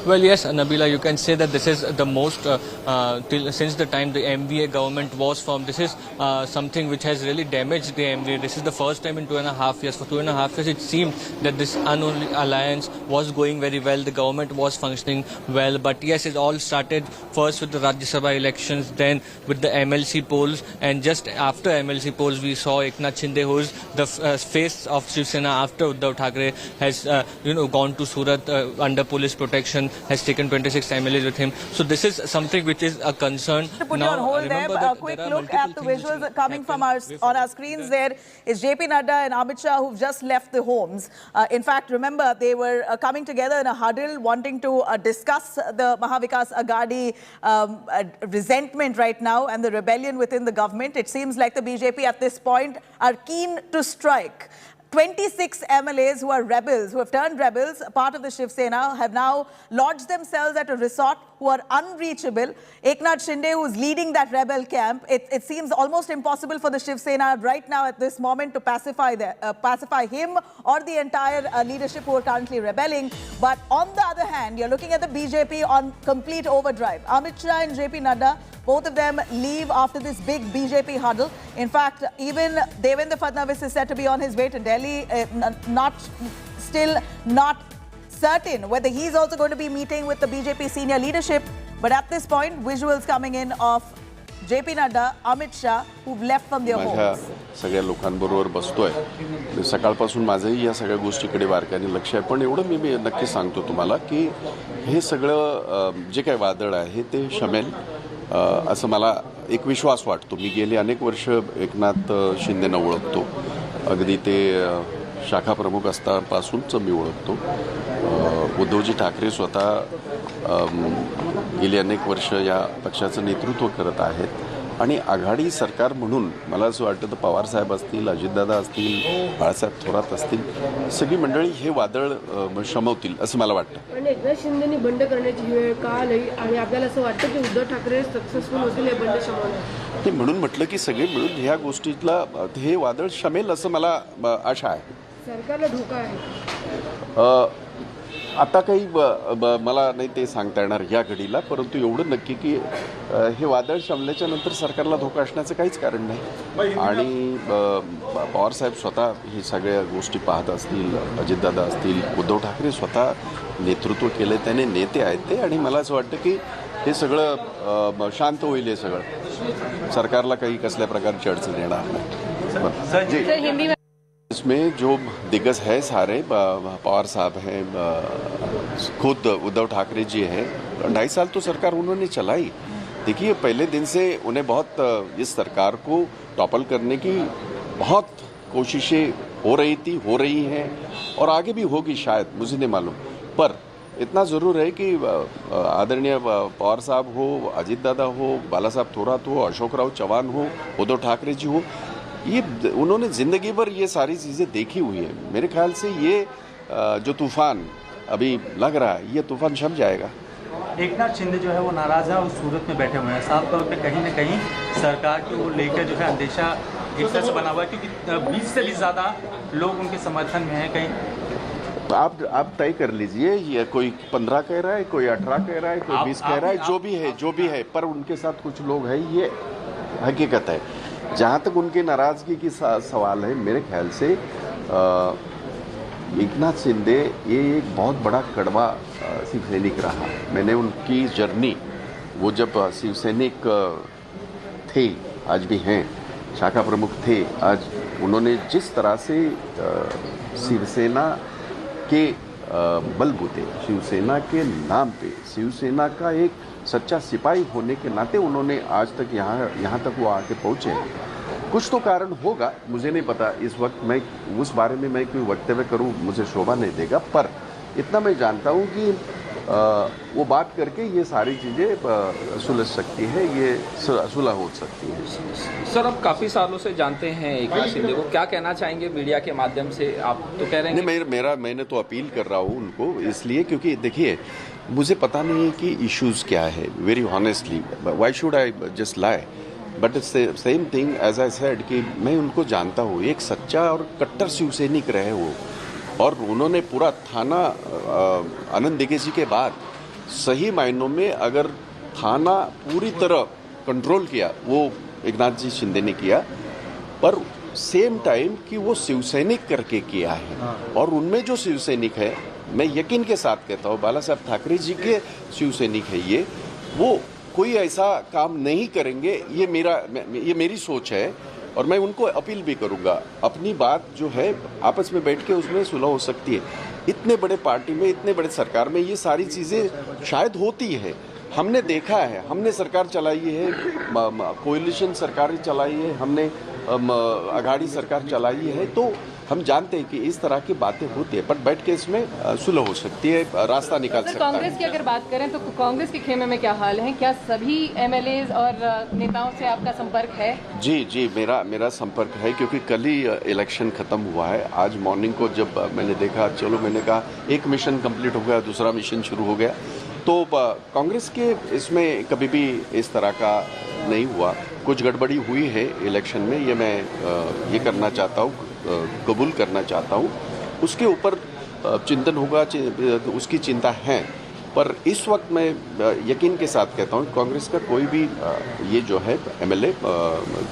Well, yes, Nabila, you can say that this is the most, since the time the MVA government was formed, this is something which has really damaged the MVA. This is the first time in 2.5 years. For 2.5 years, it seemed that this unholy alliance was going very well. The government was functioning well. But yes, it all started first with the Rajya Sabha elections, then with the MLC polls. And just after MLC polls, we saw Eknath Shinde, who is the face of Shiv Sena after Uddhav Thackeray, has gone to Surat under police protection. has taken 26 MLAs with him. So this is something which is a concern. To put you on hold there, a quick look at the visuals coming from on our screens. There is JP Nadda and Amit Shah, who've just left the homes. In fact, remember, they were coming together in a huddle, wanting to discuss the Mahavikas Aghadi resentment right now and the rebellion within the government. It seems like the BJP at this point are keen to strike. 26 MLAs who are rebels, who have turned rebels, part of the Shiv Sena, have now lodged themselves at a resort, who are unreachable. Eknath Shinde, who's leading that rebel camp, it seems almost impossible for the Shiv Sena right now at this moment to pacify him or the entire leadership who are currently rebelling. But on the other hand, you're looking at the BJP on complete overdrive. Amit Shah and JP Nadda, both of them leave after this big BJP huddle. In fact, even Devendra Fadnavis is said to be on his way to Delhi, still not certain whether he's also going to be meeting with the BJP senior leadership. But at this point, visuals coming in of JP Nadda, Amit Shah, who've left from their homes. सगळ्या लोकांबरोबर बसतोय. सकाळपासून माझंही या सगळ्या गोष्टीकडे बारकाईने लक्ष आहे. पण एवढं मी नक्की सांगतो तुम्हाला की हे सगळं जे काही वादळ आहे ते शमेल असं मला एक विश्वास वाटतो. मी गेली अनेक वर्ष एकनाथ शिंदेंना ओळखतो. अगदी ते शाखा प्रमुख असतापासूनच मी ओळखतो. उद्धवजी ठाकरे स्वतः गेली अनेक वर्ष या पक्षाचं नेतृत्व करत आहेत आणि आघाडी सरकार म्हणून मला असं वाटतं तर पवार साहेब असतील, अजितदादा असतील, बाळासाहेब थोरात असतील, सगळी मंडळी हे वादळ शमवतील असं मला वाटतं. आणि एकनाथ शिंदेंनी बंड करण्याची वेळ का आली आणि आपल्याला असं वाटतं की उद्धव ठाकरे सक्सेसफुल होतील हे बंड शमवण्यात? ते म्हणून म्हटलं की सगळे मिळून ह्या गोष्टीतला हे वादळ शमेल असं मला आशा आहे. सरकारला धोका आहे आता काही मला नाही ते सांगता येणार या घडीला, परंतु एवढं नक्की की हे वादळ शमल्याच्या नंतर सरकारला धोका असण्याचं काहीच कारण नाही. आणि पवारसाहेब स्वतः हे सगळ्या गोष्टी पाहत असतील, अजितदादा असतील, उद्धव ठाकरे स्वतः नेतृत्व केलं, त्याने नेते आहेत ते. आणि मला असं वाटतं की हे सगळं शांत होईल. हे सगळं सरकारला काही कसल्या प्रकारची अडचण येणार नाही. इसमें जो दिग्गज है सारे, पवार साहब हैं, खुद उद्धव ठाकरे जी हैं. 2.5 साल तो सरकार उन्होंने चलाई. देखिए, पहले दिन से उन्हें बहुत इस सरकार को टॉपल करने की बहुत कोशिशें हो रही हैं और आगे भी होगी शायद, मुझे नहीं मालूम. पर इतना ज़रूर है कि आदरणीय पवार साहब हो, अजित दादा हो, बाला साहब थोरात हो, अशोक राव चौहान हो, उद्धव ठाकरे जी हो, ये उन्होंने ज़िंदगी भर ये सारी चीज़ें देखी हुई है. मेरे ख्याल से ये जो तूफ़ान अभी लग रहा है, ये तूफ़ान शम जाएगा. एकनाथ शिंदे जो है वो नाराज़ है और सूरत में बैठे हुए हैं. साफ तौर पे कहीं ना कहीं सरकार को लेकर जो है अंदेशा एक तरह से बना हुआ है, क्योंकि 20 से भी ज़्यादा लोग उनके समर्थन में हैं. कहीं आप तय कर लीजिए, ये कोई 15 कह रहा है, कोई 18 कह रहा है, कोई 20 कह रहा है, जो भी है, पर उनके साथ कुछ लोग हैं, ये हकीकत है. जहाँ तक उनके नाराज़गी की सवाल है, मेरे ख्याल से एकनाथ शिंदे ये एक बहुत बड़ा कड़वा शिवसैनिक रहा. मैंने उनकी जर्नी, वो जब शिवसैनिक थे, आज भी हैं, शाखा प्रमुख थे, आज उन्होंने जिस तरह से शिवसेना के बलबूते, शिवसेना के नाम पे, शिवसेना का एक सच्चा सिपाही होने के नाते उन्होंने आज तक यहाँ तक वो आके पहुँचे. कुछ तो कारण होगा, मुझे नहीं पता. इस वक्त मैं उस बारे में मैं कोई वक्तव्य करूँ मुझे शोभा नहीं देगा. पर इतना मैं जानता हूँ कि वो बात करके ये सारी चीज़ें सुलझ सकती है, ये सुलह हो सकती है. सर, आप काफ़ी सालों से जानते हैं एकनाथ शिंदे को, क्या कहना चाहेंगे मीडिया के माध्यम से? आप तो कह रहे हैं नहीं, मैंने तो अपील कर रहा हूँ उनको, इसलिए क्योंकि देखिए, मुझे पता नहीं है कि इश्यूज़ क्या है. Very honestly, why should I just lie? But same thing as I said कि मैं उनको जानता हूँ. एक सच्चा और कट्टर शिवसैनिक रहे वो, और उन्होंने पूरा थाना आनंद दिघे जी के बाद सही मायनों में अगर थाना पूरी तरह कंट्रोल किया, वो एकनाथ जी शिंदे ने किया. पर सेम टाइम कि वो शिवसैनिक करके किया है. और उनमें जो शिवसैनिक है, मैं यकीन के साथ कहता हूँ, बाला साहब ठाकरे जी के शिवसैनिक है ये, वो कोई ऐसा काम नहीं करेंगे. ये मेरी सोच है. और मैं उनको अपील भी करूंगा, अपनी बात जो है आपस में बैठ के उसमें सुलह हो सकती है. इतने बड़े पार्टी में, इतने बड़े सरकार में ये सारी चीज़ें शायद होती है। हमने देखा है, हमने सरकार चलाई है, कोएलिशन सरकार चलाई है, हमने अघाड़ी सरकार चलाई है, तो हम जानते हैं कि इस तरह की बातें होती है, पर बैठ के इसमें सुलह हो सकती है, रास्ता निकाल सकता है। कांग्रेस की अगर बात करें तो कांग्रेस के खेमे में क्या हाल है? क्या सभी एमएलएज और नेताओं से आपका संपर्क है? जी, मेरा संपर्क है, क्योंकि कल ही इलेक्शन खत्म हुआ है। आज मॉर्निंग को जब मैंने देखा, चलो मैंने कहा एक मिशन कंप्लीट हो गया, दूसरा मिशन शुरू हो गया, तो कांग्रेस के इसमें कभी भी इस तरह का नहीं हुआ। कुछ गड़बड़ी हुई है इलेक्शन में, ये मैं ये करना चाहता हूँ, कबूल करना चाहता हूँ। उसके ऊपर चिंतन होगा, उसकी चिंता है, पर इस वक्त मैं यकीन के साथ कहता हूँ कांग्रेस का कोई भी ये जो है एमएलए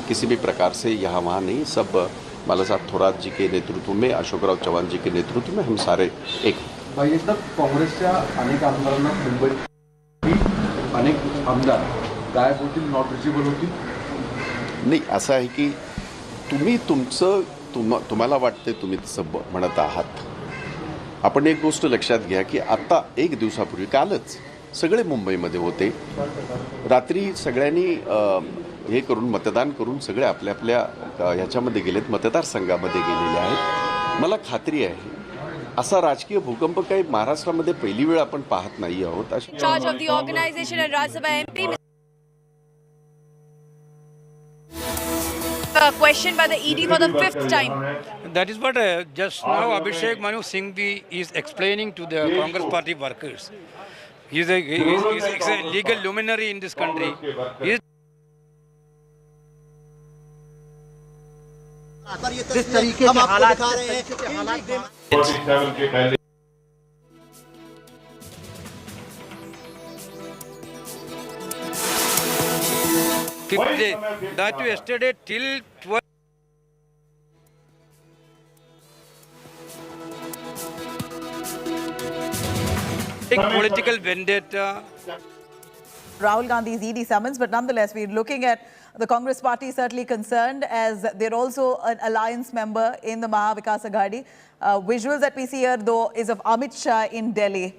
किसी भी प्रकार से यहाँ वहाँ नहीं, सब बाला साहब थोरात जी के नेतृत्व में, अशोकराव चव्हाण जी के नेतृत्व में हम सारे एक। एकदा काँग्रेसच्या अनेक आमदारांना मुंबईत अनेक आमदार गायब होतील, नॉट रिचेबल होतील. नाही, असं आहे की तुम्हाला वाटते तुम्ही तसं म्हणत आहात. आपण एक गोष्ट लक्षात घ्या की आता एक दिवसापूर्वी, कालच सगळे मुंबईमध्ये होते. रात्री सगळ्यांनी हे करून मतदान करून सगळे आपल्या आपल्या ह्याच्यामध्ये गेलेत, मतदारसंघामध्ये गेलेले आहेत. मला खात्री आहे असा राजकीय भूकंप काही महाराष्ट्रामध्ये पहिली वेळ आपण पाहत नाही आहोत. Charge of the organisation and Rajya Sabha MP questioned by the ED for the 5th time. That is what just now Abhishek Manu Singhvi is explaining to the Congress party workers. He is a legal luminary in this country. जिस तरीके के हालात दिखा रहे हैं, that yesterday till 12. Political vendetta. Rahul Gandhi's ED summons, but nonetheless, we're looking at the Congress party certainly concerned, as they're also an alliance member in the Maha Vikas Aghadi. Visuals that we see here, though, is of Amit Shah in Delhi.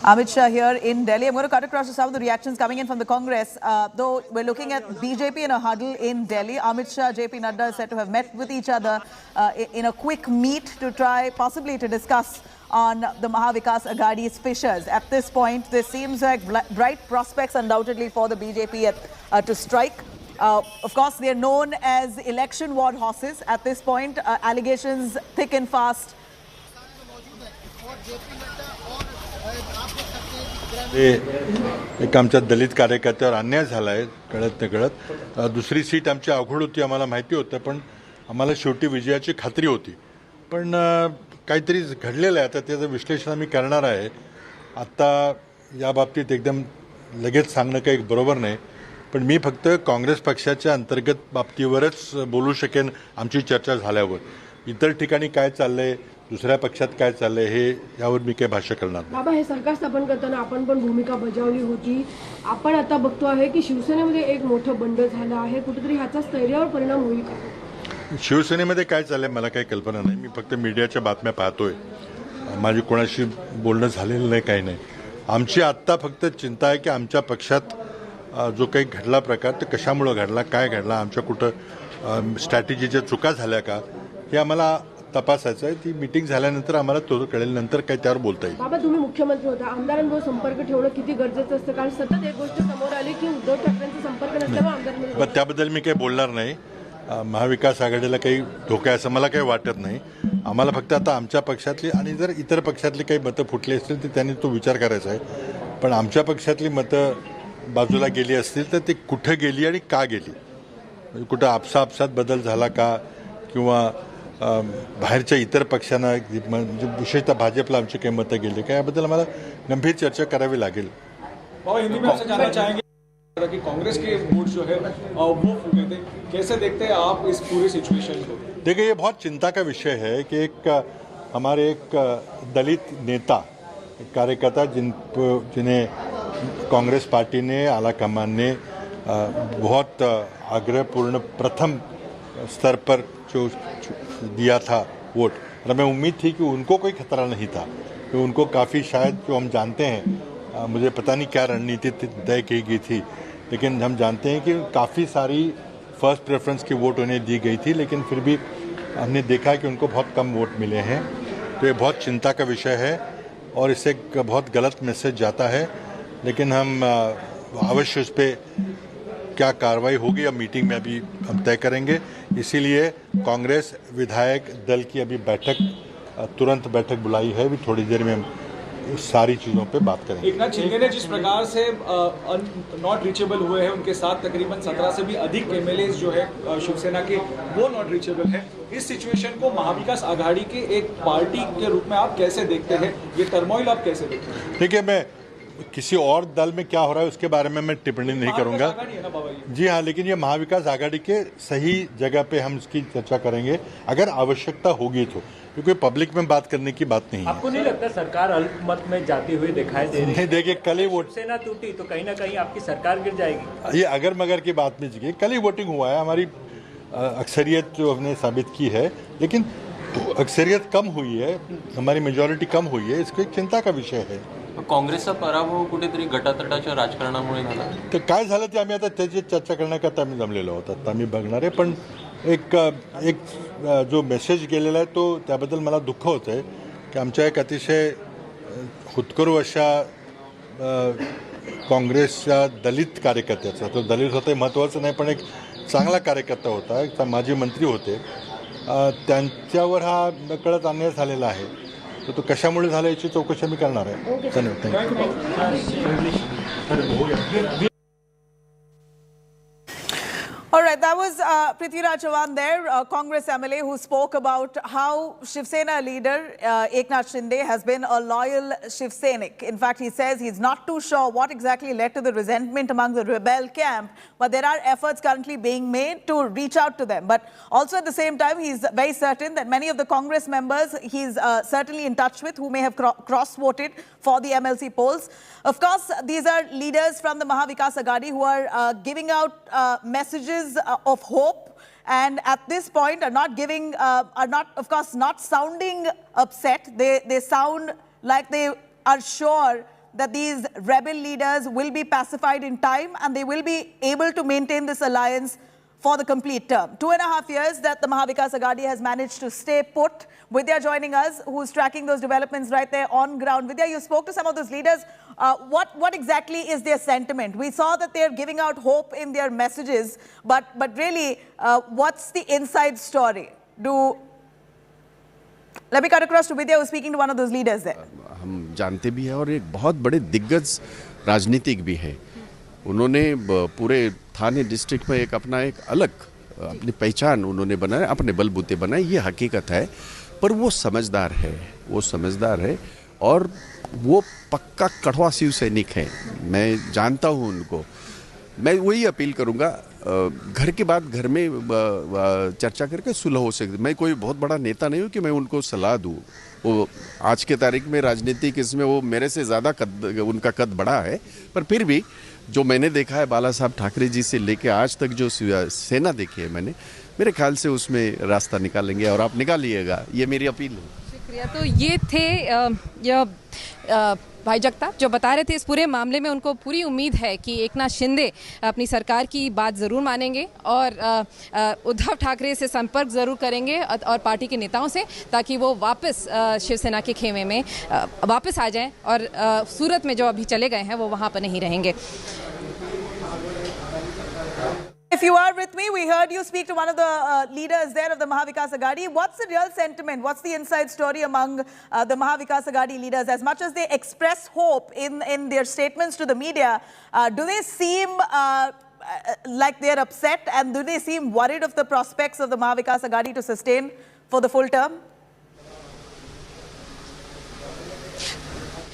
Amit Shah here in Delhi. I'm going to cut across to some of the reactions coming in from the Congress. Though we're looking at BJP in a huddle in Delhi. Amit Shah, JP Nadda is said to have met with each other in a quick meet to try possibly to discuss on the Maha Vikas Aghadi's fissures. At this point, there seems like bright prospects undoubtedly for the BJP to strike. Of course, they're known as election war horses at this point. Allegations thick and fast. एक आमच्या दलित कार्यकर्त्यावर अन्याय झाला आहे, कळत नकळत. दुसरी seat आमची अवघड होती, आम्हाला माहिती होतं, पण आम्हाला शेवटी विजयाची खात्री होती. पण काहीतरी घडलेलं आहे, आता त्याचं विश्लेषण आम्ही करणार आहे. आत्ता या बाबतीत एकदम लगेच सांगणं काही बरोबर नाही, पण मी फक्त काँग्रेस पक्षाच्या अंतर्गत बाबतीवरच बोलू शकेन आमची चर्चा झाल्यावर. इतर ठिकाणी काय चाललंय, दुसऱ्या पक्षात काय चाललंय, हे यावर मी काही भाष्य करणार नाही. बाबा, हे सरकार स्थापन करताना आपण पण भूमिका बजावली होती. आपण आता बघतो आहे की शिवसेनेमध्ये एक मोठं बंड झालं आहे. कुठेतरी ह्याचा स्थैर्यावर परिणाम होईल का? शिवसेनेमध्ये काय चाललंय मला काही कल्पना नाही. मी फक्त मीडियाच्या बातम्या पाहतोय. माझी कोणाशी बोलणं झालेलं नाही, काही नाही. आमची आत्ता फक्त चिंता आहे की आमच्या पक्षात जो काही घडला प्रकार, ते कशामुळे घडला, काय घडला, आमच्या कुठं स्ट्रॅटेजीच्या चुका झाल्या का, हे आम्हाला तपासायचं आहे. ती मीटिंग झाल्यानंतर आम्हाला तो कळेल, नंतर काय त्यावर बोलता येईल. बाबा, तुम्ही मुख्यमंत्री होता, आमदारांबरोबर संपर्क ठेवणं किती गरजेचं असतं? कारण सतत एक गोष्ट समोर आली की उद्धव ठाकरेंचा संपर्क नसल्यामुळे आमदार. त्याबद्दल मी काही बोलणार नाही. महाविकास आघाडीला काही धोका आहे असं मला काही वाटत नाही. आम्हाला फक्त आता आमच्या पक्षातली आणि जर इतर पक्षातली काही मतं फुटली असतील तर त्यांनी तो विचार करायचा आहे. पण आमच्या पक्षातली मतं बाजूला गेली असतील तर ती कुठं गेली आणि का गेली, म्हणजे कुठं आपसात बदल झाला का, किंवा बाहेरच्या इतर पक्षांना, म्हणजे विशेषतः भाजपला आमची काही मतं गेली का, याबद्दल आम्हाला गंभीर चर्चा करावी लागेल. हिंदी में आपसे जानना चाहेंगे कि कांग्रेस के वोट जो है वो फूटे थे, कैसे देखते हैं आप इस पूरी सिचुएशन को? देखिए, ये बहुत चिंता का विषय है कि हमारे एक दलित नेता, एक कार्यकर्ता जिन्हें कांग्रेस पार्टी ने, आला कमान ने बहुत आग्रहपूर्ण प्रथम स्तर पर जो दिया था वोट, और हमें उम्मीद थी कि उनको कोई खतरा नहीं था, कि उनको काफ़ी शायद जो हम जानते हैं, मुझे पता नहीं क्या रणनीति तय की गई थी, लेकिन हम जानते हैं कि काफ़ी सारी फर्स्ट प्रेफरेंस की वोट उन्हें दी गई थी, लेकिन फिर भी हमने देखा कि उनको बहुत कम वोट मिले हैं। तो ये बहुत चिंता का विषय है और इससे बहुत गलत मैसेज जाता है, लेकिन हम अवश्य उस पर क्या कार्रवाई होगी अब मीटिंग में अभी हम तय करेंगे। इसीलिए कांग्रेस विधायक दल की अभी तुरंत बैठक बुलाई है, अभी थोड़ी देर में हम सारी चीज़ों पे बात करेंगे। एक नाथ शिंदे ने जिस प्रकार से नॉट रीचेबल हुए हैं, उनके साथ तकरीबन 17 से भी अधिक एमएलए जो है शिवसेना के, वो नॉट रीचेबल है। इस सिचुएशन को महाविकास आघाड़ी के एक पार्टी के रूप में आप कैसे देखते हैं? ये टर्मोइल आप कैसे देखते हैं? देखिए, मैं किसी और दल में क्या हो रहा है उसके बारे में मैं टिप्पणी नहीं करूंगा। जी हाँ, लेकिन ये महाविकास आघाड़ी के सही जगह पे हम इसकी चर्चा करेंगे अगर आवश्यकता होगी तो, क्योंकि पब्लिक में बात करने की बात नहीं है। आपको नहीं लगता सरकार अल्पमत में जाती हुई दिखाई दे रही है? देखिए, कल ही वोट सेना टूटी तो कहीं ना कहीं आपकी सरकार गिर जाएगी। ये अगर मगर की बात नहीं जी, कल ही वोटिंग हुआ है, हमारी अक्सरियत जो हमने साबित की है, लेकिन अक्सरियत कम हुई है, हमारी मेजॉरिटी कम हुई है, इसको एक चिंता का विषय है। काँग्रेसचा पराभव कुठेतरी गटातटाच्या राजकारणामुळे झाला. ते काय झालं ते आम्ही आता त्याची चर्चा करण्याकरता आम्ही जमलेलो आहोत, आता आम्ही बघणार आहे, पण एक जो मेसेज गेलेला आहे तो त्याबद्दल मला दुःख होतं आहे की आमच्या एक अतिशय हुतकरू अशा काँग्रेसच्या दलित कार्यकर्त्याचा, तो दलित होता हे महत्त्वाचं नाही, पण एक चांगला कार्यकर्ता होता, एक माजी मंत्री होते, त्यांच्यावर हा नकळत अन्याय झालेला आहे. तर तो कशामुळे झाला याची चौकशी आम्ही करणार आहे. धन्यवाद. All right, that was Prithviraj Chavan there, Congress MLA, who spoke about how Shiv Sena leader Eknath Shinde has been a loyal Shiv Sainik. In fact, he says he's not too sure what exactly led to the resentment among the rebel camp, but there are efforts currently being made to reach out to them. But also at the same time, he's very certain that many of the Congress members he's certainly in touch with who may have cross-voted for the MLC polls. Of course, these are leaders from the Mahavikas Aghadi who are giving out messages of hope, and at this point are not, of course, not sounding upset. They sound like they are sure that these rebel leaders will be pacified in time and they will be able to maintain this alliance for the complete term. 2.5 years that the Mahavikas Aghadi has managed to stay put. Vidya joining us, who's tracking those developments right there on ground. Vidya, you spoke to some of those leaders. What exactly is their sentiment? We saw that they're giving out hope in their messages, but really, what's the inside story? Let me cut across to Vidya, who's speaking to one of those leaders there. हम जानते भी हैं और एक बहुत बड़े दिग्गज राजनीतिक भी है. उन्होंने पूरे थाने डिस्ट्रिक्ट में एक अपनी पहचान उन्होंने बनाया, अपने बलबूते बनाए, ये हकीकत है. पर वो समझदार है और वो पक्का कड़वा शिव सैनिक है. मैं जानता हूँ उनको. मैं वही अपील करूँगा, घर के बाद घर में चर्चा करके सुलह हो सकती. मैं कोई बहुत बड़ा नेता नहीं हूँ कि मैं उनको सलाह दूँ. वो आज के तारीख में राजनीतिक इसमें वो मेरे से ज़्यादा उनका कद बड़ा है, पर फिर भी जो मैंने देखा है बाला साहब ठाकरे जी से लेके आज तक जो सेना देखी है मैंने, मेरे ख्याल से उसमें रास्ता निकालेंगे और आप निकालिएगा, ये मेरी अपील है. शुक्रिया. तो ये थे भाई जगताप जो बता रहे थे इस पूरे मामले में उनको पूरी उम्मीद है कि एकनाथ शिंदे अपनी सरकार की बात ज़रूर मानेंगे और उद्धव ठाकरे से संपर्क ज़रूर करेंगे और पार्टी के नेताओं से, ताकि वो वापस शिवसेना के खेमे में वापस आ जाएं और सूरत में जो अभी चले गए हैं वो वहाँ पर नहीं रहेंगे. If you are with me, we heard you speak to one of the leaders there of the Mahavikas Aghadi. What's the real sentiment? What's the inside story among the Mahavikas Aghadi leaders? As much as they express hope in their statements to the media, do they seem like they're upset, and do they seem worried of the prospects of the Mahavikas Aghadi to sustain for the full term?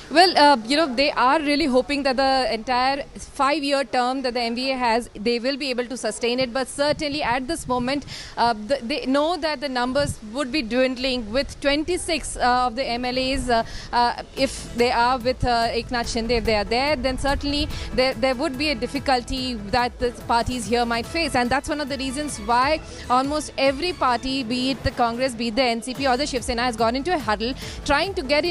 Well, they are really hoping that the entire 5-year term that the MVA has, they will be able to sustain it. But certainly at this moment, they know that the numbers would be dwindling with 26 of the MLAs. If they are with Eknath Shinde, if they are there, then certainly there would be a difficulty that the parties here might face. And that's one of the reasons why almost every party, be it the Congress, be it the NCP or the Shiv Sena, has gone into a huddle, trying to get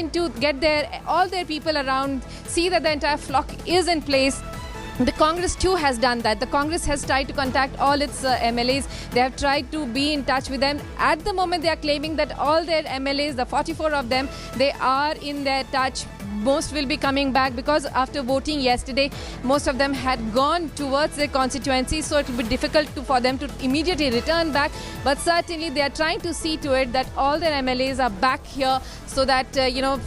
all their people around, see that the entire flock is in place. The Congress too has done that. The Congress has tried to contact all its MLAs. They have tried to be in touch with them. At the moment, they are claiming that all their MLAs, the 44 of them, they are in their touch. Most will be coming back because after voting yesterday, most of them had gone towards their constituency, so it will be difficult for them to immediately return back. But certainly they are trying to see to it that all their MLAs are back here so that,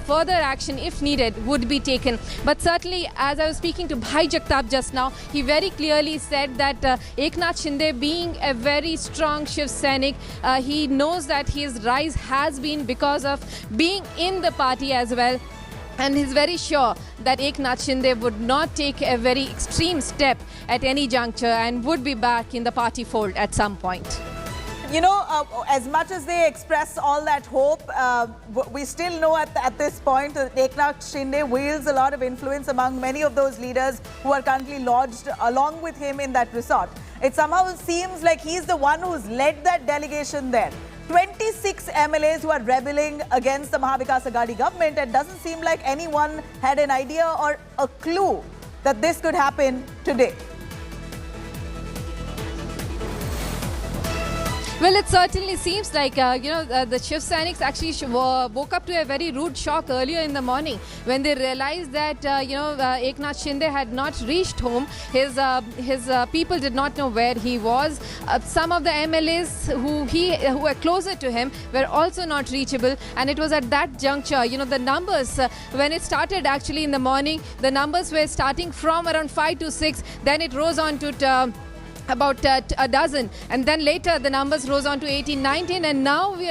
further action, if needed, would be taken. But certainly, as I was speaking to Bhai Jagtap just now, he very clearly said that Eknath Shinde, being a very strong Shiv Sainik, he knows that his rise has been because of being in the party as well. And he's very sure that Eknath Shinde would not take a very extreme step at any juncture and would be back in the party fold at some point. As much as they express all that hope, we still know at this point that Eknath Shinde wields a lot of influence among many of those leaders who are currently lodged along with him in that resort. It somehow seems like he's the one who's led that delegation there. 26 MLAs who are rebelling against the Mahavikas Aghadi government. It doesn't seem like anyone had an idea or a clue that this could happen today. Well, it certainly seems like, the Shiv Sainiks actually woke up to a very rude shock earlier in the morning when they realized that, Eknath Shinde had not reached home. His people did not know where he was. Some of the MLAs who were closer to him were also not reachable. And it was at that juncture, the numbers, when it started actually in the morning, the numbers were starting from around 5 to 6. Then it rose on to about a dozen, and then later the numbers rose on to 18, 19, and now we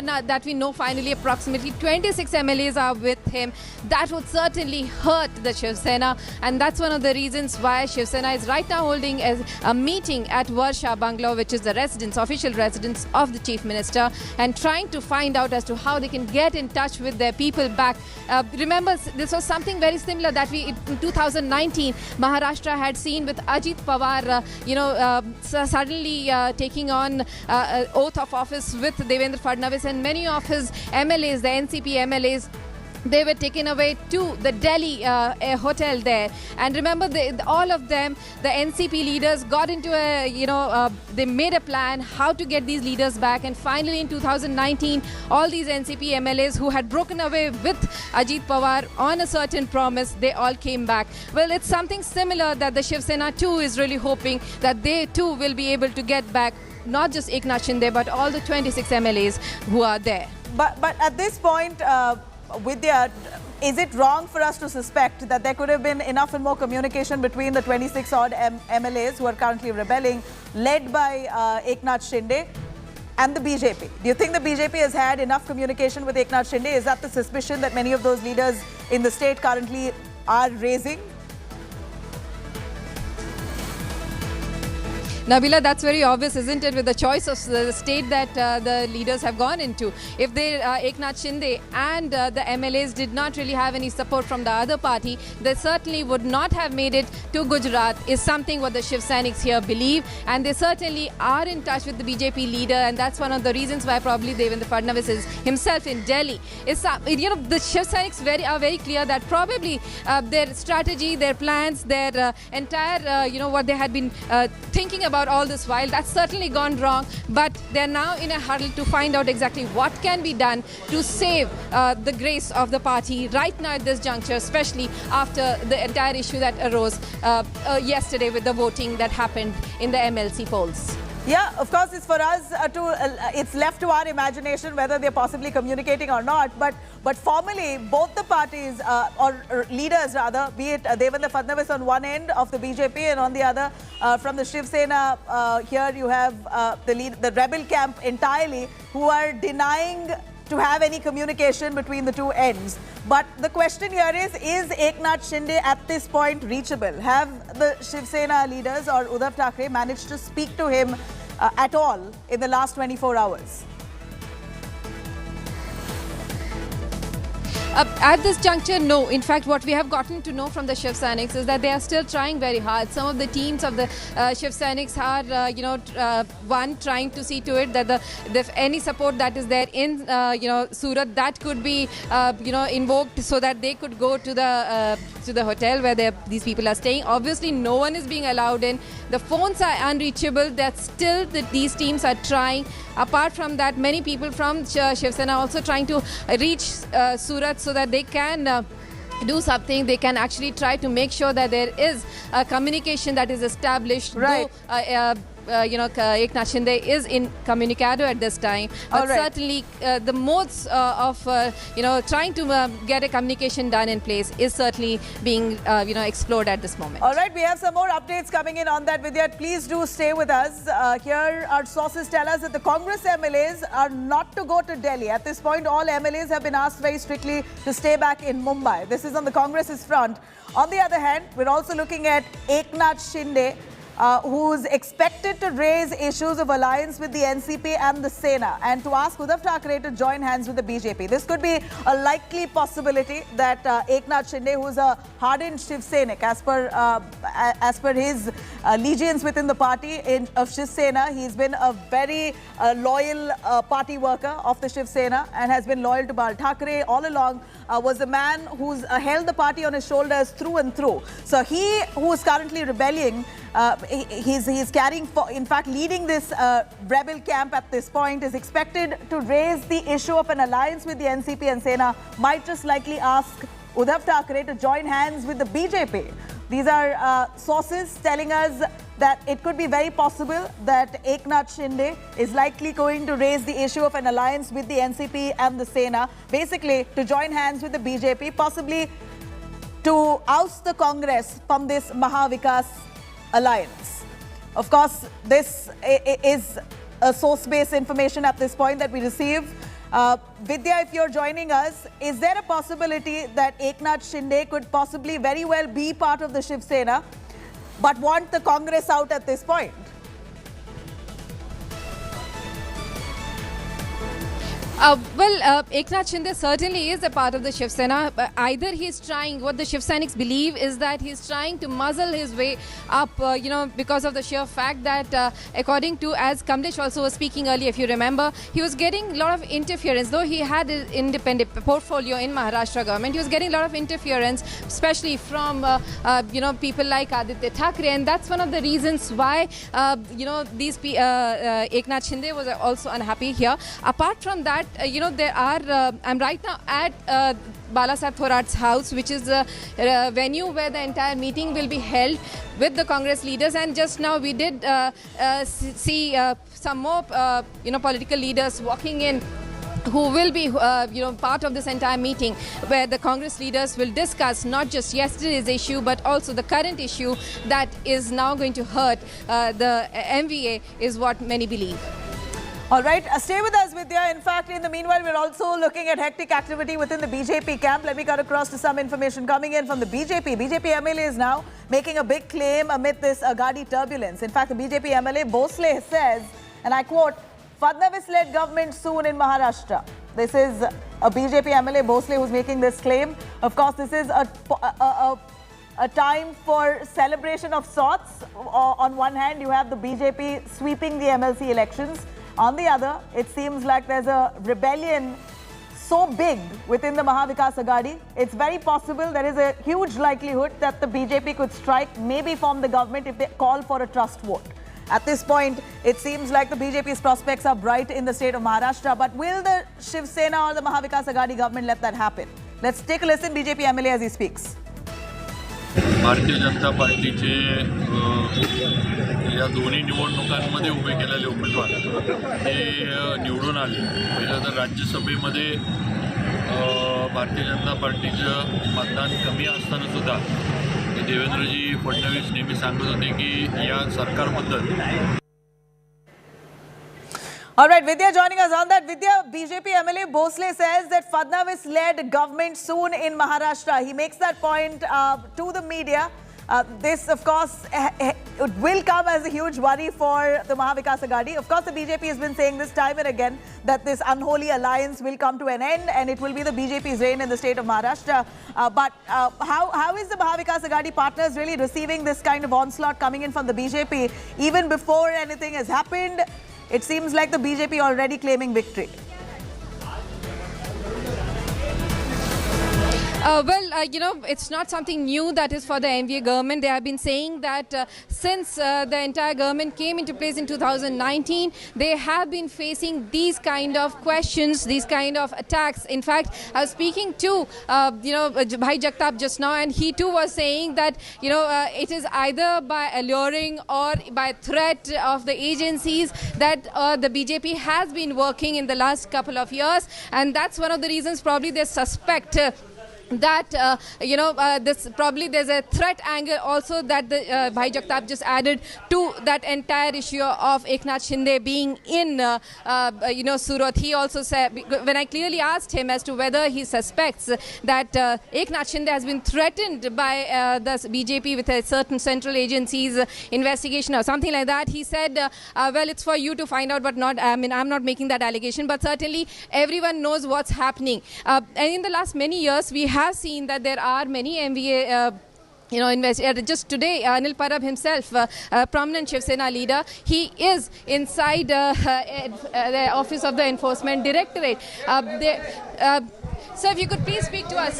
know finally approximately 26 MLAs are with him. That would certainly hurt the Shiv Sena, and that's one of the reasons why Shiv Sena is right now holding a meeting at Varsha Bungalow, which is the official residence of the Chief Minister, and trying to find out as to how they can get in touch with their people back. Remember, this was something very similar that in 2019 Maharashtra had seen with Ajit Pawar, suddenly taking on oath of office with Devendra Fadnavis, and many of his MLAs, the NCP MLAs, they were taken away to the Delhi hotel there. And remember, all of them, the NCP leaders, got into they made a plan how to get these leaders back. And finally, in 2019, all these NCP MLAs who had broken away with Ajit Pawar on a certain promise, they all came back. Well, it's something similar that the Shiv Sena too is really hoping that they too will be able to get back not just Eknath Shinde, but all the 26 MLAs who are there. But at this point, Vidya, is it wrong for us to suspect that there could have been enough and more communication between the 26 odd MLAs who are currently rebelling, led by Eknath Shinde, and the BJP? Do you think the BJP has had enough communication with Eknath Shinde? Is that the suspicion that many of those leaders in the state currently are raising? Nabila, that's very obvious, isn't it, with the choice of the state that the leaders have gone into. If Eknath Shinde and the MLAs did not really have any support from the other party, they certainly would not have made it to Gujarat, is something what the Shiv Sainiks here believe. And they certainly are in touch with the BJP leader, and that's one of the reasons why probably Devendra Fadnavis is himself in Delhi. The Shiv Sainiks are very clear that probably their strategy, their plans, their entire, what they had been thinking about all this while, that's certainly gone wrong, but they're now in a huddle to find out exactly what can be done to save the grace of the party right now at this juncture, especially after the entire issue that arose yesterday with the voting that happened in the MLC polls. Yeah, of course, it's for us it's left to our imagination whether they're possibly communicating or not. But formally, both the parties, or leaders rather, be it Devendra Fadnavis on one end of the BJP and on the other from the Shiv Sena, here you have the rebel camp entirely, who are denying to have any communication between the two ends. But the question here is Eknath Shinde at this point reachable? Have the Shiv Sena leaders or Uddhav Thackeray managed to speak to him at all in the last 24 hours? At this juncture, no. In fact, what we have gotten to know from the Shiv Sainiks is that they are still trying very hard. Some of the teams of the Shiv Sainiks are, one, trying to see to it that any support that is there in, Surat, that could be, invoked so that they could go to the hotel where these people are staying. Obviously, no one is being allowed in. The phones are unreachable. These teams are trying. Apart from that, many people from Shiv Sena are also trying to reach Surat so that they can do something. They can actually try to make sure that there is a communication that is established. Right. Though, Eknath Shinde is incommunicado at this time, but certainly the modes of trying to get a communication done in place is certainly being explored at this moment. All right, we have some more updates coming in on that, Vidya. Please do stay with us. Here, our sources tell us that the Congress MLAs are not to go to Delhi. At this point, all MLAs have been asked very strictly to stay back in Mumbai. This is on the Congress's front. On the other hand, we're also looking at Eknath Shinde, who's expected to raise issues of alliance with the NCP and the Sena, and to ask Uddhav Thackeray to join hands with the BJP. This could be a likely possibility that Eknath Shinde, who's a hardened Shiv Sainik, as per his allegiance within the party of Shiv Sena, he's been a very loyal party worker of the Shiv Sena and has been loyal to Bal Thackeray all along. Was a man who's held the party on his shoulders through and through. So he, who is currently rebelling, he's carrying, in fact, leading this rebel camp at this point, is expected to raise the issue of an alliance with the NCP and Sena, might just likely ask Uddhav Thackeray to join hands with the BJP. These are sources telling us that it could be very possible that Eknath Shinde is likely going to raise the issue of an alliance with the NCP and the Sena, basically to join hands with the BJP, possibly to oust the Congress from this Mahavikas alliance. Of course, this is a source-based information at this point that we receive. Vidya, if you're joining us, is there a possibility that Eknath Shinde could possibly very well be part of the Shiv Sena, but want the Congress out at this point? Eknath Shinde certainly is a part of the Shiv Sena. Either he's trying, what the Shiv Sainiks believe is that he's trying to muzzle his way up, because of the sheer fact that, according to, as Kamlesh also was speaking earlier, if you remember, he was getting a lot of interference. Though he had an independent portfolio in Maharashtra government, he was getting a lot of interference, especially from, people like Aditya Thackeray. And that's one of the reasons why, Eknath Shinde was also unhappy here. Apart from that, there are, I'm right now at Balasaheb Thorat's house, which is the venue where the entire meeting will be held with the Congress leaders. And just now we did see some more, political leaders walking in, who will be, part of this entire meeting, where the Congress leaders will discuss not just yesterday's issue, but also the current issue that is now going to hurt the MVA, is what many believe. All right, stay with us, Vidya. In fact, in the meanwhile, we're also looking at hectic activity within the BJP camp. Let me cut across to some information coming in from the BJP. BJP MLA is now making a big claim amid this Agadi turbulence. In fact, the BJP MLA Bhosle says, and I quote, "Fadnavis-led government soon in Maharashtra." This is a BJP MLA Bhosle who's making this claim. Of course, this is a time for celebration of sorts. On one hand, you have the BJP sweeping the MLC elections. On the other, it seems like there's a rebellion so big within the Mahavikas Agadi. It's very possible, there is a huge likelihood that the BJP could strike, maybe form the government if they call for a trust vote. At this point, it seems like the BJP's prospects are bright in the state of Maharashtra. But will the Shiv Sena or the Mahavikas Agadi government let that happen? Let's take a listen, BJP MLA, as he speaks. Bharatiya Janata पार्टीचे या दोन्ही निवडणुकांमध्ये उभे केलेले उमेदवार हे निवडून आले. पहिलं तर राज्यसभेमध्ये भारतीय जनता पार्टीचं मतदान कमी असताना सुद्धा देवेंद्रजी फडणवीस नेहमी सांगत होते की या सरकारबद्दल. All right, Vidya joining us on that. Vidya, BJP MLA Bhosle says that Fadnavis-led government soon in Maharashtra. He makes that point to the media. This, of course, will come as a huge worry for the Mahavikas Aghadi. Of course, the BJP has been saying this time and again that this unholy alliance will come to an end and it will be the BJP's reign in the state of Maharashtra. But how is the Mahavikas Aghadi partners really receiving this kind of onslaught coming in from the BJP? Even before anything has happened, it seems like the BJP already claiming victory. It's not something new that is for the NVA government. They have been saying that since the entire government came into place in 2019, they have been facing these kind of questions, these kind of attacks. In fact, I was speaking to, Bhai Jagtap just now, and he too was saying that, it is either by alluring or by threat of the agencies that the BJP has been working in the last couple of years. And that's one of the reasons probably they suspect that there's a threat angle also that the Bhai Jagtap just added to that entire issue of Eknath Shinde being in Surat. He also said, when I clearly asked him as to whether he suspects that Eknath Shinde has been threatened by the BJP with a certain central agency's investigation or something like that, he said, well, it's for you to find out, but I'm not making that allegation, but certainly everyone knows what's happening. And in the last many years, we have seen that there are many MVA just today, Anil Parab himself, a prominent Shiv Sena leader, he is inside the office of the Enforcement Directorate. Sir, if you could please speak to us.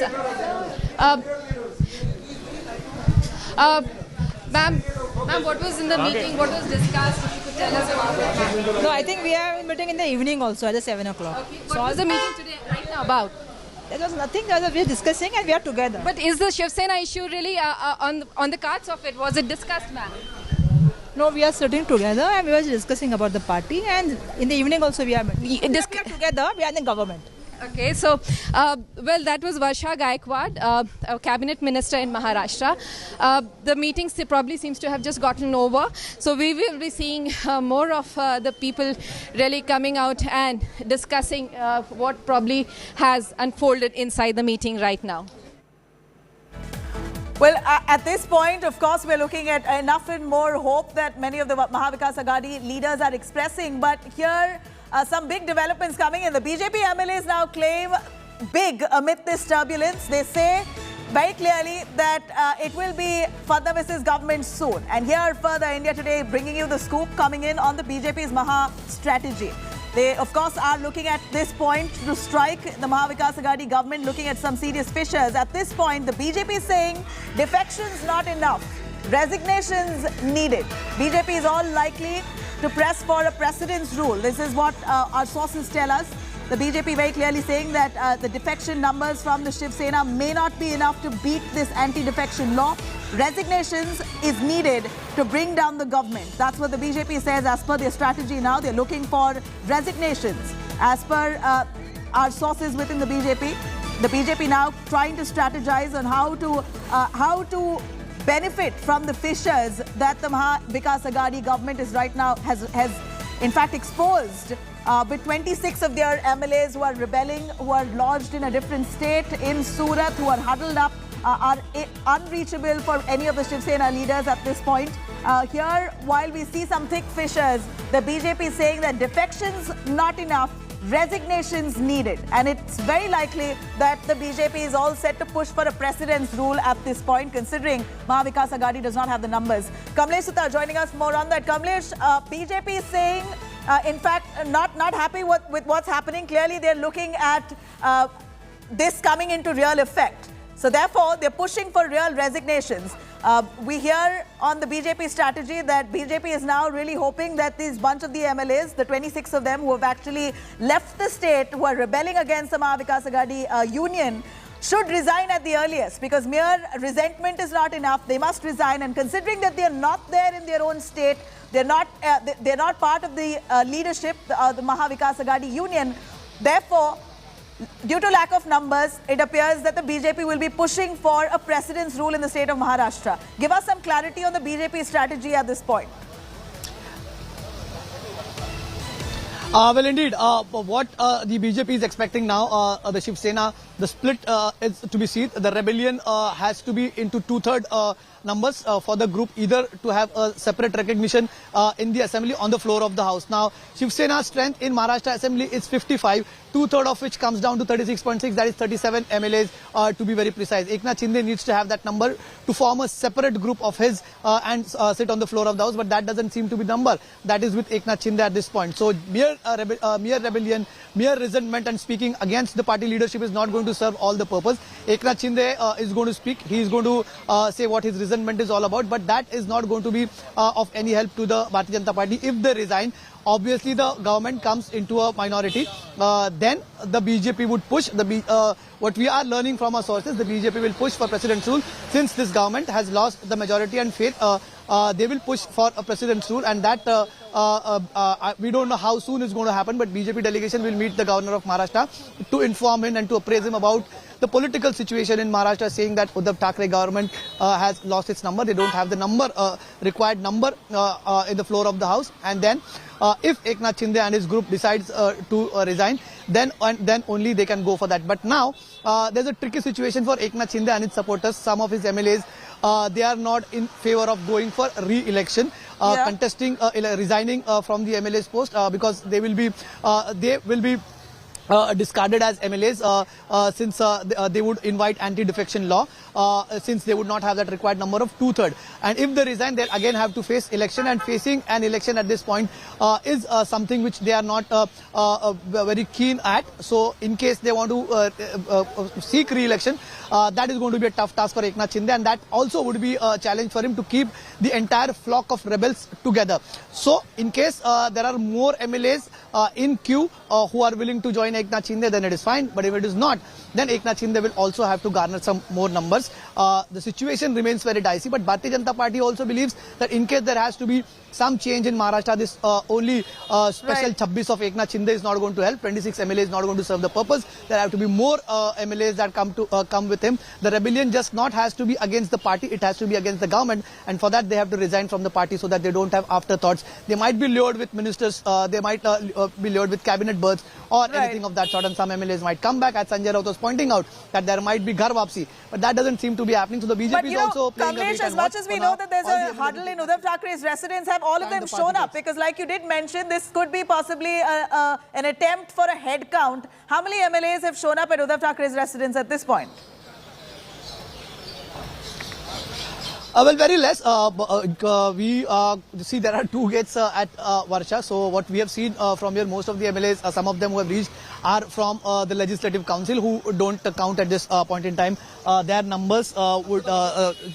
Ma'am, what was in the meeting? What was discussed? If you could tell us about it. No, I think we are meeting in the evening also at 7 o'clock. Okay. What was the meeting today right now about? There was nothing. We are discussing and we are together. But is the Shiv Sena issue really on the cards of it? Was it discussed, ma'am? No, we are sitting together and we were discussing about the party, and in the evening also we are together. We are in the government. Okay, so, that was Varsha Gaikwad, a cabinet minister in Maharashtra. The meeting probably seems to have just gotten over. So we will be seeing more of the people really coming out and discussing what probably has unfolded inside the meeting right now. Well, at this point, of course, we're looking at enough and more hope that many of the Mahavikas Aghadi leaders are expressing. But here, some big developments coming in. The BJP MLAs now claim big amid this turbulence. They say very clearly that it will be Fadnavis's government soon. And here further, India Today bringing you the scoop coming in on the BJP's Maha strategy. They, of course, are looking at this point to strike the Mahavikas Aghadi government, looking at some serious fissures. At this point, the BJP is saying defections not enough, resignations needed. BJP is all likely to press for a precedence rule. This is what our sources tell us. The BJP very clearly saying that the defection numbers from the Shiv Sena may not be enough to beat this anti-defection law. Resignations is needed to bring down the government. That's what the BJP says as per their strategy now. They're looking for resignations. As per our sources within the BJP now trying to strategize on how to benefit from the fissures that the Mahavikas Aghadi government is right now has in fact exposed. With 26 of their MLAs who are rebelling, who are lodged in a different state in Surat, who are huddled up, are unreachable for any of the Shiv Sena leaders at this point. Here, while we see some thick fissures, the BJP is saying that defections not enough, resignations needed. And it's very likely that the BJP is all set to push for a precedence rule at this point, considering Mahavikas Aghadi does not have the numbers. Kamlesh Sutta joining us more on that. Kamlesh, BJP is saying, in fact, not happy with what's happening. Clearly, they're looking at this coming into real effect. So therefore, they're pushing for real resignations. We hear on the BJP strategy that BJP is now really hoping that these bunch of the MLAs, the 26 of them who have actually left the state, who are rebelling against the Mahavikas Aghadi union, should resign at the earliest, because mere resentment is not enough. They must resign, and considering that they are not there in their own state, they're not part of the leadership, the Mahavikas Aghadi union. Therefore, due to lack of numbers, it appears that the BJP will be pushing for a precedence rule in the state of Maharashtra. Give us some clarity on the BJP strategy at this point. Well, indeed, what the BJP is expecting now, the Shiv Sena, the split is to be seen. The rebellion has to be into two-third numbers for the group either to have a separate recognition in the assembly on the floor of the house. Now, Shiv Sena's strength in Maharashtra assembly is 55, two-third of which comes down to 36.6, that is 37 MLAs to be very precise. Eknath Shinde needs to have that number to form a separate group of his and sit on the floor of the house, but that doesn't seem to be the number. That is with Eknath Shinde at this point. So mere rebellion, mere resentment and speaking against the party leadership is not going to serve all the purpose. Eknath Shinde is going to speak. He is going to say what his resentment is all about, but that is not going to be of any help to the Bharatiya Janata Party. If they resign, obviously the government comes into a minority. Then the BJP would push. What we are learning from our sources, the BJP will push for president's rule. Since this government has lost the majority and faith, they will push for a president's rule, and that we don't know how soon it's going to happen, but BJP delegation will meet the governor of Maharashtra to inform him and to appraise him about the political situation in Maharashtra, saying that Uddhav Thackeray government has lost its number. They don't have the number, required number in the floor of the house. And then if Eknath Shinde and his group decides to resign, then only they can go for that. But now there's a tricky situation for Eknath Shinde and his supporters. Some of his MLAs, they are not in favor of going for re-election, contesting, resigning from the MLA's post because they will be discarded as MLAs since they would invite anti-defection law since they would not have that required number of two-third. And if they resign, they'll again have to face election, and facing an election at this point is something which they are not very keen at. So in case they want to seek re-election, that is going to be a tough task for Eknath Shinde, and that also would be a challenge for him to keep the entire flock of rebels together. So in case there are more MLAs in queue who are willing to join Eknath Shinde, then it is fine. But if it is not, then Eknath Shinde will also have to garner some more numbers. The situation remains very dicey, but Bharatiya Janata Party also believes that in case there has to be some change in Maharashtra, this only special 26 of Eknath Shinde is not going to help. 26 MLAs is not going to serve the purpose. There have to be more MLAs that come with him. The rebellion just not has to be against the party, it has to be against the government, and for that they have to resign from the party so that they don't have afterthoughts. They might be lured with ministers, they might be lured with cabinet berths or anything of that sort, and some MLAs might come back, as Sanjay Raut was pointing out, that there might be ghar wapsi, but that doesn't seem to be happening. So the BJP is also playing a wait and watch. As much as we know that there's a huddle in Uddhav Thackeray's residence, have all of them shown up? Because like you did mention, this could be possibly an attempt for a head count. How many MLAs have shown up at Uddhav Thackeray's residence at this point? Well, very less. We see there are two gates at Varsha. So what we have seen from here, most of the MLAs, some of them who have reached are from the Legislative Council, who don't count at this point in time. Their numbers would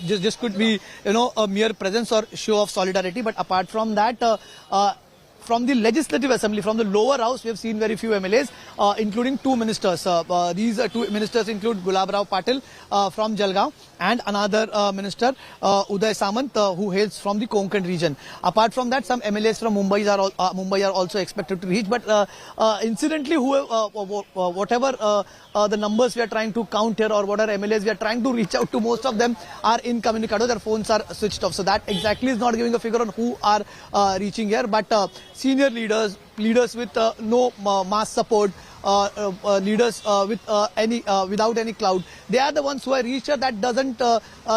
just could be, a mere presence or show of solidarity. But apart from that, from the Legislative Assembly, from the lower house, we have seen very few MLAs, including two ministers. These two ministers include Gulab Rao Patil from Jalgaon and another minister, Uday Samant, who hails from the Konkan region. Apart from that, some MLAs from Mumbai are also expected to reach. But incidentally, whatever the numbers we are trying to count here, or whatever MLAs we are trying to reach out to, most of them are incommunicado. Their phones are switched off. So that exactly is not giving a figure on who are reaching here. But senior leaders with no mass support, leaders without any clout, they are the ones who are reached here. That doesn't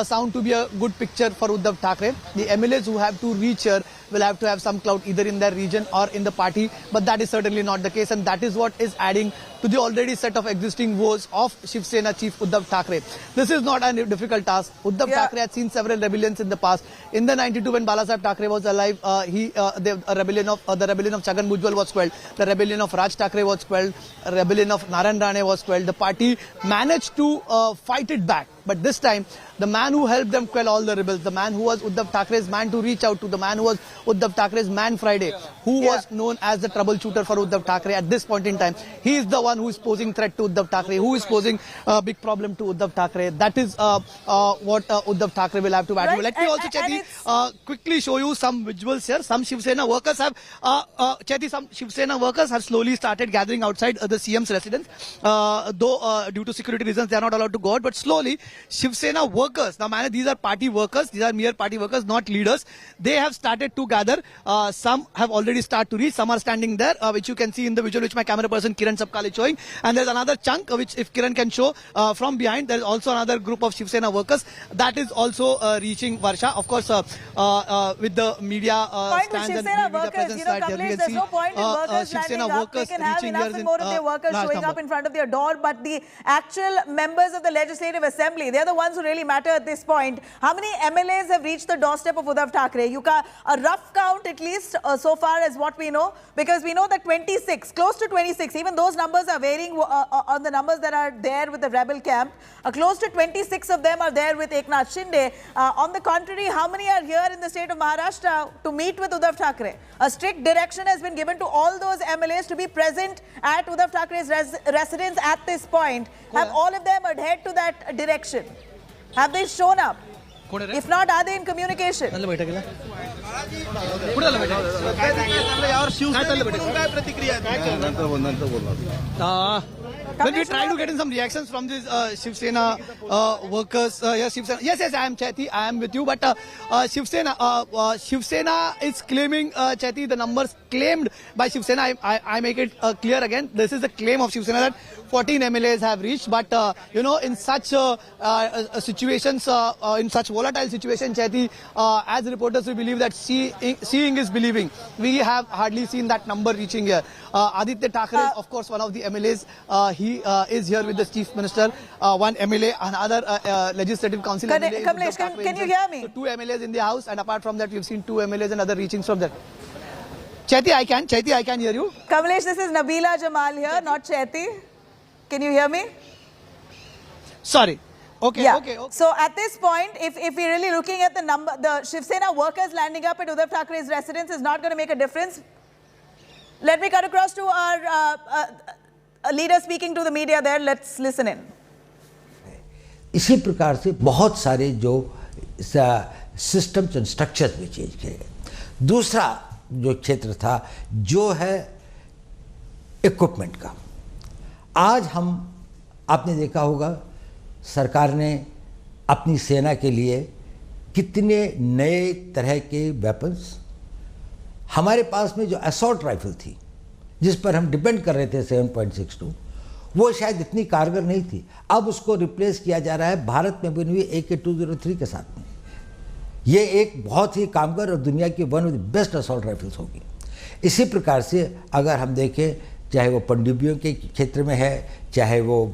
sound to be a good picture for Uddhav Thackeray. The MLAs who have to reach here will have to have some clout either in their region or in the party, but that is certainly not the case, and that is what is adding to the already set of existing woes of Shiv Sena chief Uddhav Thackeray. This is not a difficult task. Uddhav Thackeray had seen several rebellions in the past. In the 92, when Balasaheb Thackeray was alive, the rebellion of Chhagan Bhujbal was quelled. The rebellion of Raj Thackeray was quelled. The rebellion of Narayan Rane was quelled. The party managed to fight it back. But this time, the man who helped them quell all the rebels, the man who was Uddhav Thackeray's man to reach out to, the man who was Uddhav Thackeray's man Friday, who was known as the troubleshooter for Uddhav Thackeray at this point in time, he is the one who is posing threat to Uddhav Thackeray, who is posing a big problem to Uddhav Thackeray. That is what Uddhav Thackeray will have to battle. Let me also, Chaiti, quickly show you some visuals here. Some Shiv Sena workers have, some Shiv Sena workers have slowly started gathering outside the CM's residence. Though due to security reasons, they are not allowed to go out, but slowly Shiv Sena workers, now man, these are party workers, these are mere party workers, not leaders. They have started to gather. Some have already started to reach, some are standing there, which you can see in the visual which my camera person Kiran Sapkal is showing. And there's another chunk which if Kiran can show from behind, there is also another group of Shiv Sena workers that is also reaching Varsha. Of course, with the media stands and media presence that we can see. There's no point in workers landing up. They can have enough and more of their workers showing up in front of their door, but the actual members of the Legislative Assembly, they're the ones who really matter at this point. How many MLAs have reached the doorstep of Uddhav Thackeray? A rough count at least so far as what we know, because we know that 26, close to 26, even those numbers are varying on the numbers that are there with the rebel camp. Close to 26 of them are there with Eknath Shinde. On the contrary, how many are here in the state of Maharashtra to meet with Uddhav Thackeray? A strict direction has been given to all those MLAs to be present at Uddhav Thackeray's residence at this point. Have all of them adhered to that direction? Have they shown up? If not, are they in communication? When we try to get in some reactions from these Shiv Sena workers, yes, Shiv Sena. Yes, I am Chaiti, I am with you. But Shiv Sena is claiming, Chaiti, the numbers claimed by Shiv Sena. I make it clear again. This is the claim of Shiv Sena that 14 MLAs have reached. But you know, in such situations, in such volatile situations, Chaiti, as reporters, we believe that seeing is believing. We have hardly seen that number reaching here. Aditya Thackeray is, of course, one of the MLAs. He is here with the Chief Minister, one MLA, another Legislative Council MLA. Kamlesh, can you hear me? So 2 MLAs in the House, and apart from that, we've seen 2 MLAs and other reachings from there. Chaiti, I can hear you. Kamlesh, this is Nabila Jamal here, not Chaiti. Can you hear me? Sorry. Okay, yeah. Okay. So at this point, if we're really looking at the number, the Shiv Sena workers landing up at Uddhav Thackeray's residence is not going to make a difference. Let me cut across to our leader speaking to the media there. Let's listen in. इसी प्रकार से बहुत सारे जो systems and structures में change किए गए। दूसरा जो क्षेत्र था जो है इक्विपमेंट का। आज आपने देखा होगा सरकार ने अपनी सेना के लिए कितने नए तरह के वेपन्स, हमारे पास में जो असॉल्ट राइफल थी जिस पर हम डिपेंड कर रहे थे 7.62, वो शायद इतनी कारगर नहीं थी। अब उसको रिप्लेस किया जा रहा है भारत में बनी हुई AK-203 के साथ में। ये एक बहुत ही कामगर और दुनिया की one of the best assault rifles होगी। इसी प्रकार से अगर हम देखें, चाहे वो पनडुब्बियों के क्षेत्र में है, चाहे वो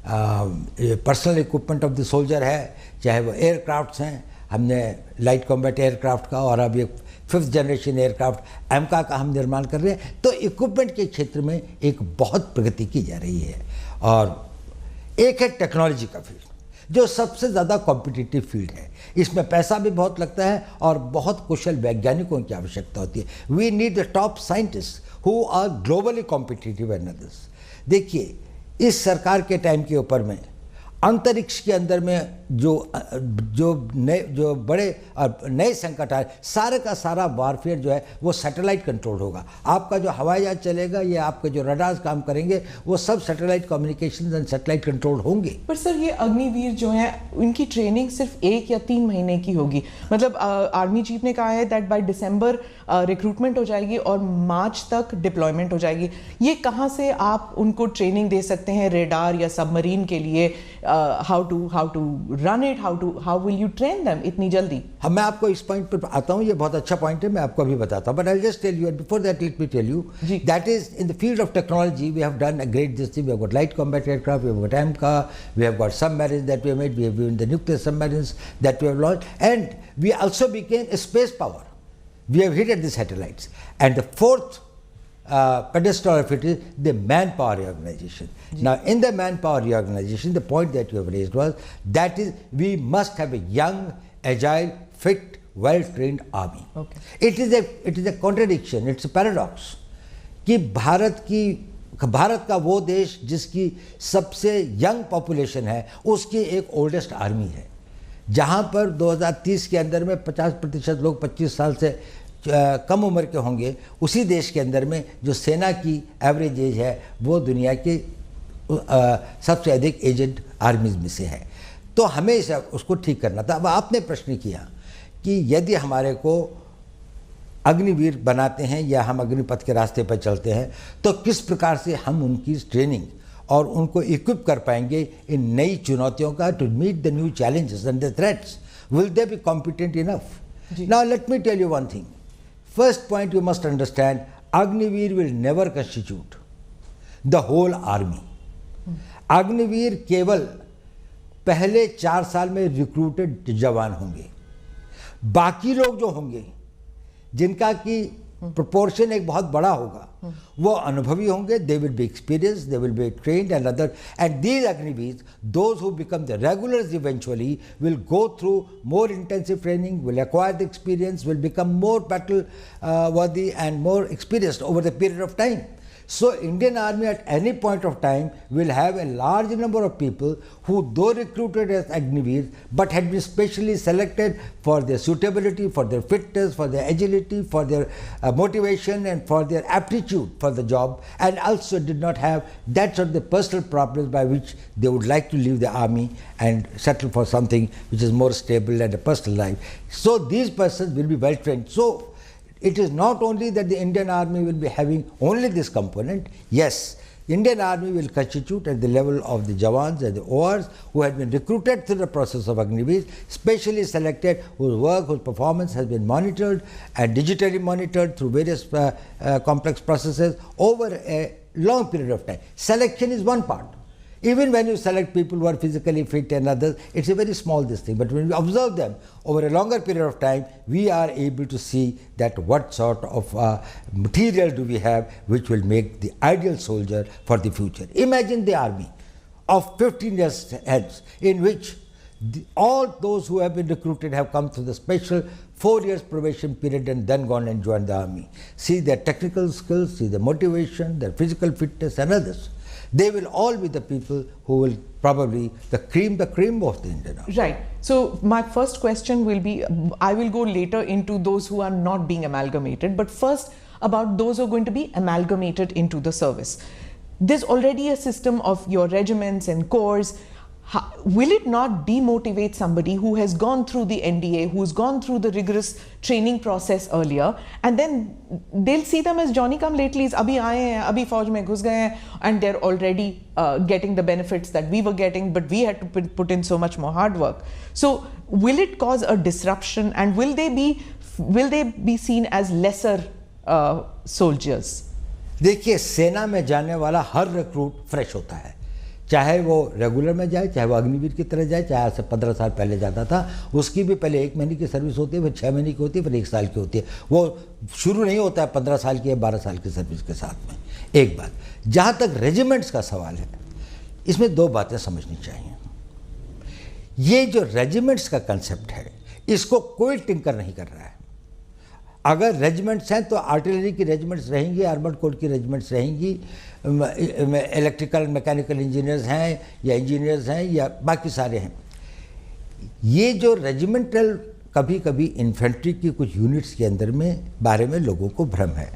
personal equipment of the soldier है, चाहे वो एयरक्राफ्ट्स हैं, हमने लाइट कॉम्बैट एयरक्राफ्ट का और अब एक 5th जनरेशन एयरक्राफ्ट एमका का हम निर्माण कर रहे हैं। तो इक्विपमेंट के क्षेत्र में एक बहुत प्रगति की जा रही है। और एक है टेक्नोलॉजी का फील्ड जो सबसे ज़्यादा कॉम्पिटिटिव फील्ड है। इसमें पैसा भी बहुत लगता है और बहुत कुशल वैज्ञानिकों की आवश्यकता होती है। We need the top scientist who are globally competitive and others. देखिए, इस सरकार के टाइम के ऊपर में अंतरिक्ष के अंदर में जो बड़े नए संकट आए, सारे का सारा वारफेयर जो है वो सैटेलाइट कंट्रोल होगा। आपका जो हवाई जहाज चलेगा या आपके जो रडार्स काम करेंगे वो सब satellite communication and satellite control होंगे। पर सर, ये अग्निवीर जो है उनकी ट्रेनिंग सिर्फ 1 या 3 महीने की होगी। मतलब आर्मी चीफ ने कहा है दैट बाय दिसंबर रिक्रूटमेंट हो जाएगी और मार्च तक डिप्लॉयमेंट हो जाएगी। ये कहाँ से आप उनको ट्रेनिंग दे सकते हैं रेडार या सबमरीन के लिए? How to run it, how will you train them इतनी जल्दी? मैं आपको इस पॉइंट पर आता हूँ, ये बहुत अच्छा पॉइंट है, मैं आपको अभी बताता हूँ। But I just tell you, before that let me tell you that is in the field of technology we have done a great this thing. We have got light combat aircraft, we have got AMCA, we have got submarines that we have made, we have given the nuclear submarines that we have launched, and we also became a space power. We have hit the satellites, and the 4th pedestal of it is the manpower reorganization. Now, in the manpower reorganization, the point that you have raised was that is we must have a young, agile, fit, well-trained army. Okay. It is a contradiction. It's a paradox कि भारत का वो देश जिसकी सबसे young population है उसकी एक oldest army है, जहाँ पर 2030 के अंदर में 50% लोग 25 साल से कम उम्र के होंगे। उसी देश के अंदर में जो सेना की एवरेज एज है वो दुनिया के सबसे अधिक एजेड आर्मीज में से है। तो हमें उसको ठीक करना था। अब आपने प्रश्न किया कि यदि हमारे को अग्निवीर बनाते हैं या हम अग्निपथ के रास्ते पर चलते हैं तो किस प्रकार से हम उनकी ट्रेनिंग और उनको इक्विप कर पाएंगे इन नई चुनौतियों का, to meet the new challenges and the threats. Will they be competent enough? Now let me tell you one thing. First point you must understand, Agniveer will never constitute the whole army. Agniveer केवल पहले 4 साल में recruited जवान होंगे. बाकी लोग जो होंगे जिनका की proportion एक बहुत बड़ा होगा, वो अनुभवी होंगे. They will be experienced, they will be trained and other, and these Agniveers, those who become the regulars eventually, will go through more intensive training, will acquire the experience, will become more battle worthy and more experienced over the period of time. So Indian Army at any point of time will have a large number of people who, though recruited as Agniveers, but had been specially selected for their suitability, for their fitness, for their agility, for their motivation and for their aptitude for the job, and also did not have that sort of the personal problems by which they would like to leave the army and settle for something which is more stable and a personal life. So these persons will be well trained. So it is not only that the Indian Army will be having only this component. Yes, Indian Army will constitute at the level of the Jawans and the ORs who have been recruited through the process of Agniveer, specially selected, whose work, whose performance has been monitored and digitally monitored through various complex processes over a long period of time. Selection is one part. Even when you select people who are physically fit and others, it's a very small thing. But when we observe them over a longer period of time, we are able to see that what sort of material do we have which will make the ideal soldier for the future. Imagine the army of 15 years hence, in which all those who have been recruited have come through the special 4 years probation period and then gone and joined the army. See their technical skills, see their motivation, their physical fitness and others. They will all be the people who will probably the cream of the Indian Army. Right. So my first question will be, I will go later into those who are not being amalgamated, but first about those who are going to be amalgamated into the service. There's already a system of your regiments and corps. Will it not demotivate somebody who has gone through the NDA, who's gone through the rigorous training process earlier, and then they'll see them as Johnny come latelys, abhi aaye hain, abhi fauj mein ghus gaye hain, and they're already getting the benefits that we were getting, but we had to put in so much more hard work. So will it cause a disruption, and will they be seen as lesser soldiers? देखिए, सेना में जाने वाला हर recruit fresh होता है, चाहे वो regular में जाए, चाहे वो अग्निवीर की तरह जाए, चाहे आज से 15 साल पहले जाता था, उसकी भी पहले 1 महीने की सर्विस होती है, फिर 6 महीने की होती है, फिर 1 साल की होती है. वो शुरू नहीं होता है 15 साल की या 12 साल की सर्विस के साथ में. एक बात, जहाँ तक रेजिमेंट्स का सवाल है, इसमें 2 बातें समझनी चाहिए. ये जो रेजिमेंट्स का कंसेप्ट है, इसको कोई टिंकर नहीं कर रहा है. अगर रेजिमेंट्स हैं तो आर्टिलरी की रेजिमेंट्स रहेंगी, आर्मर्ड कोर की रेजिमेंट्स रहेंगी, इलेक्ट्रिकल मैकेनिकल इंजीनियर्स हैं या इंजीनियर्स हैं या बाकी सारे हैं. ये जो रेजिमेंटल कभी कभी इन्फेंट्री की कुछ यूनिट्स के अंदर में बारे में लोगों को भ्रम है.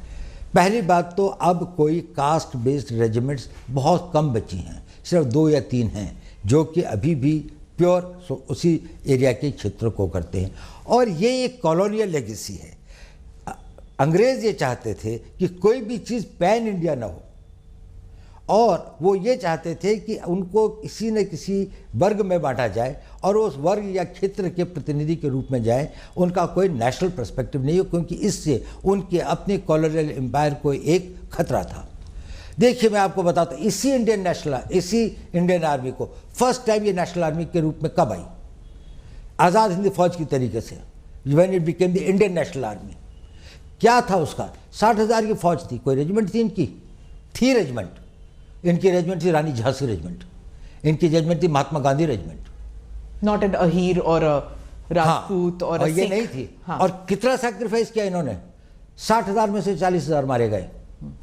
पहली बात तो अब कोई कास्ट बेस्ड रेजिमेंट्स बहुत कम बची हैं, सिर्फ 2 या 3 हैं जो कि अभी भी प्योर उसी एरिया के क्षेत्रों को करते हैं. और ये एक कॉलोनियल लेगेसी है. अंग्रेज ये चाहते थे कि कोई भी चीज़ पैन इंडिया ना हो, और वो ये चाहते थे कि उनको किसी न किसी वर्ग में बांटा जाए और उस वर्ग या क्षेत्र के प्रतिनिधि के रूप में जाए. उनका कोई नेशनल पर्सपेक्टिव नहीं हो, क्योंकि इससे उनके अपने कॉलोनियल एम्पायर को एक खतरा था. देखिए, मैं आपको बताता हूँ, इसी इंडियन आर्मी को फर्स्ट टाइम ये नेशनल आर्मी के रूप में कब आई? आज़ाद हिंद फौज की तरीके से, when it became the Indian national army. क्या था उसका? 60,000 की फौज थी. कोई रेजिमेंट थी इनकी? थी रेजिमेंट. इनकी रेजिमेंट थी रानी झांसी रेजिमेंट, इनकी रेजिमेंट थी Mahatma Gandhi regiment. Not an Ahir और राजपूत और ये नहीं थी. और कितना सैक्रिफाइस किया इन्होंने? 60,000 में से 40,000 मारे गए.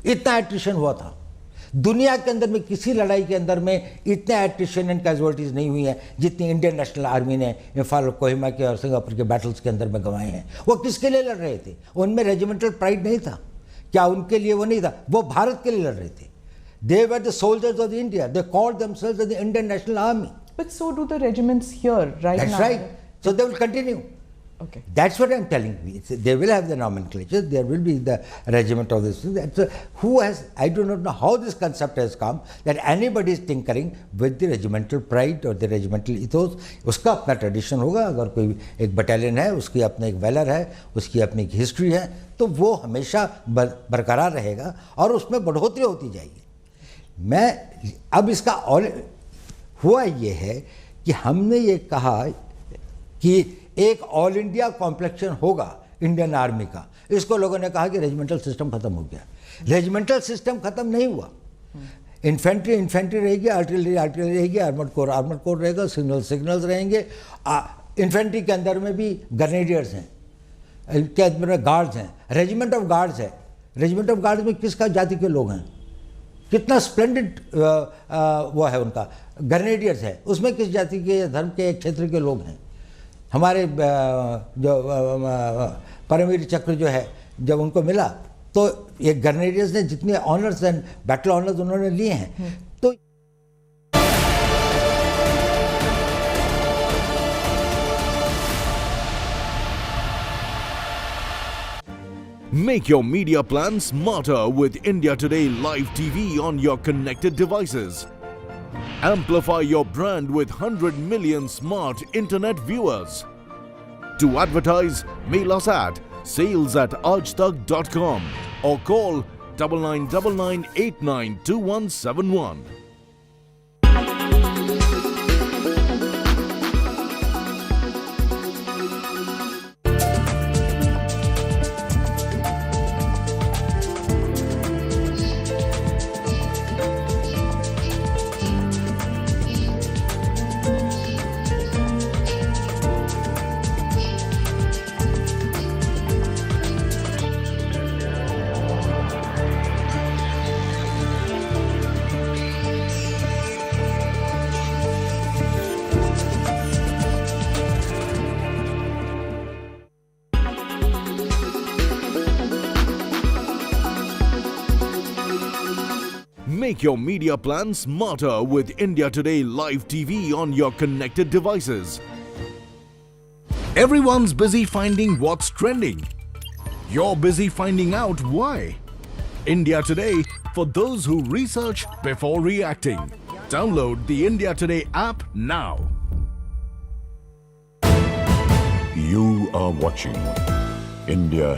इतना एट्रिशन हुआ था. दुनिया के अंदर में किसी लड़ाई के अंदर में इतने एट्रिशन एंड कैजुअलिटीज नहीं हुई हैं जितनी इंडियन नेशनल आर्मी ने इम्फाल, कोहिमा के और सिंगापुर के बैटल्स के अंदर में गंवाए हैं. वो किसके लिए लड़ रहे थे? उनमें रेजिमेंटल प्राइड नहीं था क्या? उनके लिए वो नहीं था. वो भारत के लिए लड़ रहे थे. They were the soldiers of the India. They called themselves the Indian national army. But so do the regiments here right now. That's right. So they will continue. Okay. That's what I'm telling you. They will have the nomenclature. There will be the regiment of this. Who has? I do not know how this concept has come that anybody is tinkering with the regimental pride or the regimental ethos. उसका अपना tradition होगा. अगर कोई एक battalion है, उसकी अपना एक valor है, उसकी अपनी एक history है, तो वो हमेशा बरकरार रहेगा और उसमें बढ़ोतरी होती जाएगी. मैं अब इसका और हुआ ये है कि हमने ये कहा कि एक ऑल इंडिया कॉम्प्लेक्शन होगा इंडियन आर्मी का. इसको लोगों ने कहा कि रेजिमेंटल सिस्टम खत्म हो गया. रेजिमेंटल सिस्टम खत्म नहीं हुआ. इन्फेंट्री रहेगी, आर्टिलरी रहेगी, आर्मर्ड कोर रहेगा, सिग्नल्स रहेंगे. इन्फेंट्री के अंदर में भी ग्रेनेडियर्स हैं, के अंदर में गार्ड्स हैं, रेजिमेंट ऑफ गार्ड्स है. रेजिमेंट ऑफ गार्ड्स में किसका जाति के लोग हैं, कितना स्प्लेंडेड वो है उनका. ग्रेनेडियर्स है, उसमें किस जाति के धर्म के एक क्षेत्र के लोग हैं. हमारे जो परमवीर चक्र जो है जब उनको मिला तो ये ग्रेनेडियर्स ने जितने ऑनर्स एंड बैटल ऑनर्स उन्होंने लिए हैं. तो Make your media plan smarter with India Today Live TV on your connected devices. Amplify your brand with 100 million smart internet viewers. To advertise, mail us at sales@aajtak.com or call 9999892171. Make your media plan smarter with India Today Live TV on your connected devices. Everyone's busy finding what's trending. You're busy finding out why. India Today, for those who research before reacting. Download the India Today app now. You are watching India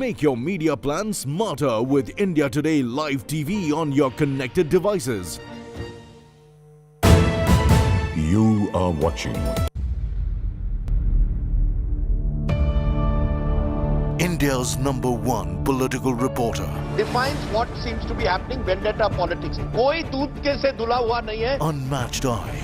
Make your media plan smarter with India Today Live TV on your connected devices. You are watching India's #1 political reporter. Defines what seems to be happening, vendetta politics. कोई दूध के से धुला हुआ नहीं है. Unmatched eye,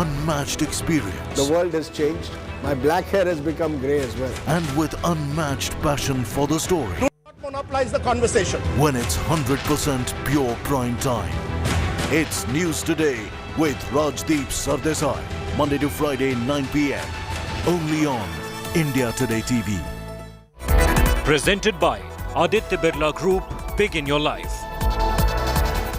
unmatched experience. The world has changed. My black hair has become grey as well. And with unmatched passion for the story. Do not monopolize the conversation. When it's 100% pure prime time. It's News Today with Rajdeep Sardesai. Monday to Friday, 9 p.m. Only on India Today TV. Presented by Aditya Birla Group, Big in Your Life.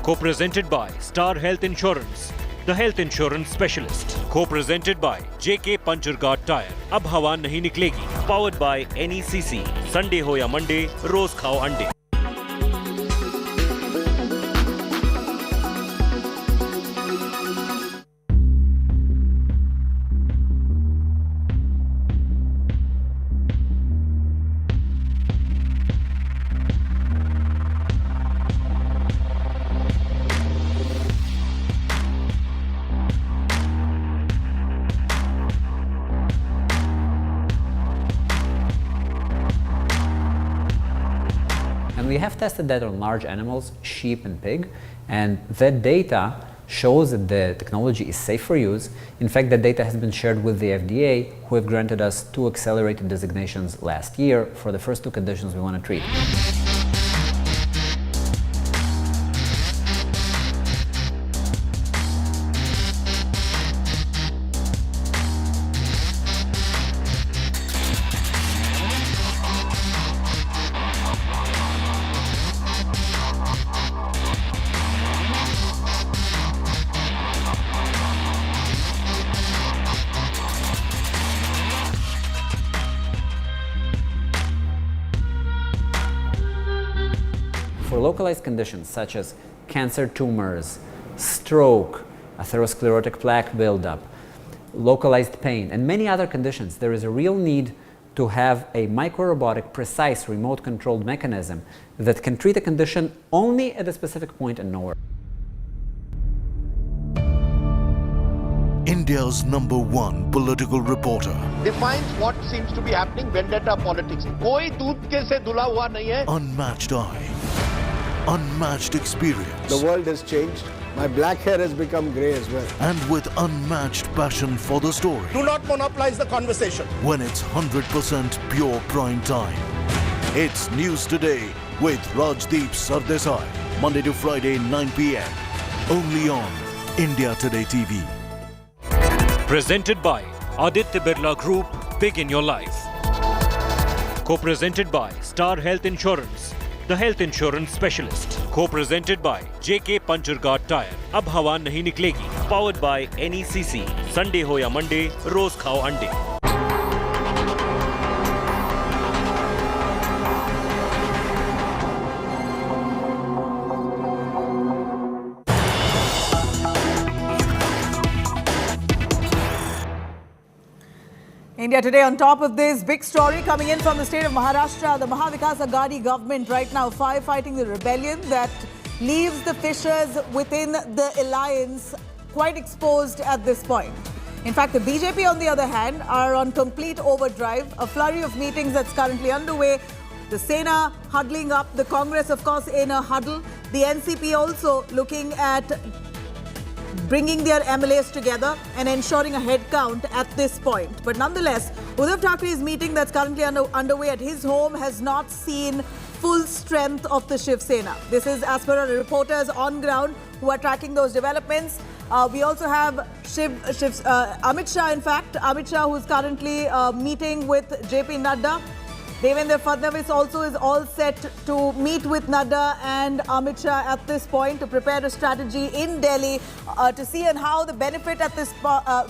Co-presented by Star Health Insurance, the health insurance specialist. Co-presented by JK Pancharghat Tire. Ab hawa nahi niklegi. Powered by NECC. Sunday ho ya Monday, roz khao ande. We have tested that on large animals, sheep and pig, and that data shows that the technology is safe for use. In fact, that data has been shared with the FDA, who have granted us 2 accelerated designations last year for the first 2 conditions we want to treat. For localized conditions such as cancer tumors, stroke, atherosclerotic plaque buildup, localized pain, and many other conditions, there is a real need to have a microrobotic, precise, remote-controlled mechanism that can treat a condition only at a specific point and nowhere. India's #1 political reporter. Defines what seems to be happening, vendetta politics. कोई दूध के से धुला हुआ नहीं है. Unmatched eye. Unmatched experience. The world has changed. My black hair has become grey as well. And with unmatched passion for the story. Do not monopolize the conversation. When it's 100% pure prime time. It's News Today with Rajdeep Sardesai. Monday to Friday, 9 p.m. Only on India Today TV. Presented by Aditya Birla Group, Big in Your Life. Co-presented by Star Health Insurance, the health insurance specialist. Co-presented by JK Pancharghat Tire. Ab hawa nahi niklegi. Powered by NECC. Sunday ho ya Monday, roz khao ande. India Today on top of this big story coming in from the state of Maharashtra. The Mahavikas Aghadi government right now firefighting the rebellion that leaves the fissures within the alliance quite exposed at this point. In fact, the BJP on the other hand are on complete overdrive. A flurry of meetings that's currently underway. The Sena huddling up, the Congress of course in a huddle. The NCP also looking at bringing their MLAs together and ensuring a head count at this point. But nonetheless, Uddhav Thackeray's meeting that's currently underway at his home has not seen full strength of the Shiv Sena. This is as per our reporters on ground who are tracking those developments. We also have Amit Shah, in fact, Amit Shah who's currently meeting with JP Nadda. Devendra Fadnavis also is all set to meet with Nadda and Amit Shah at this point to prepare a strategy in Delhi to see and how the benefit at this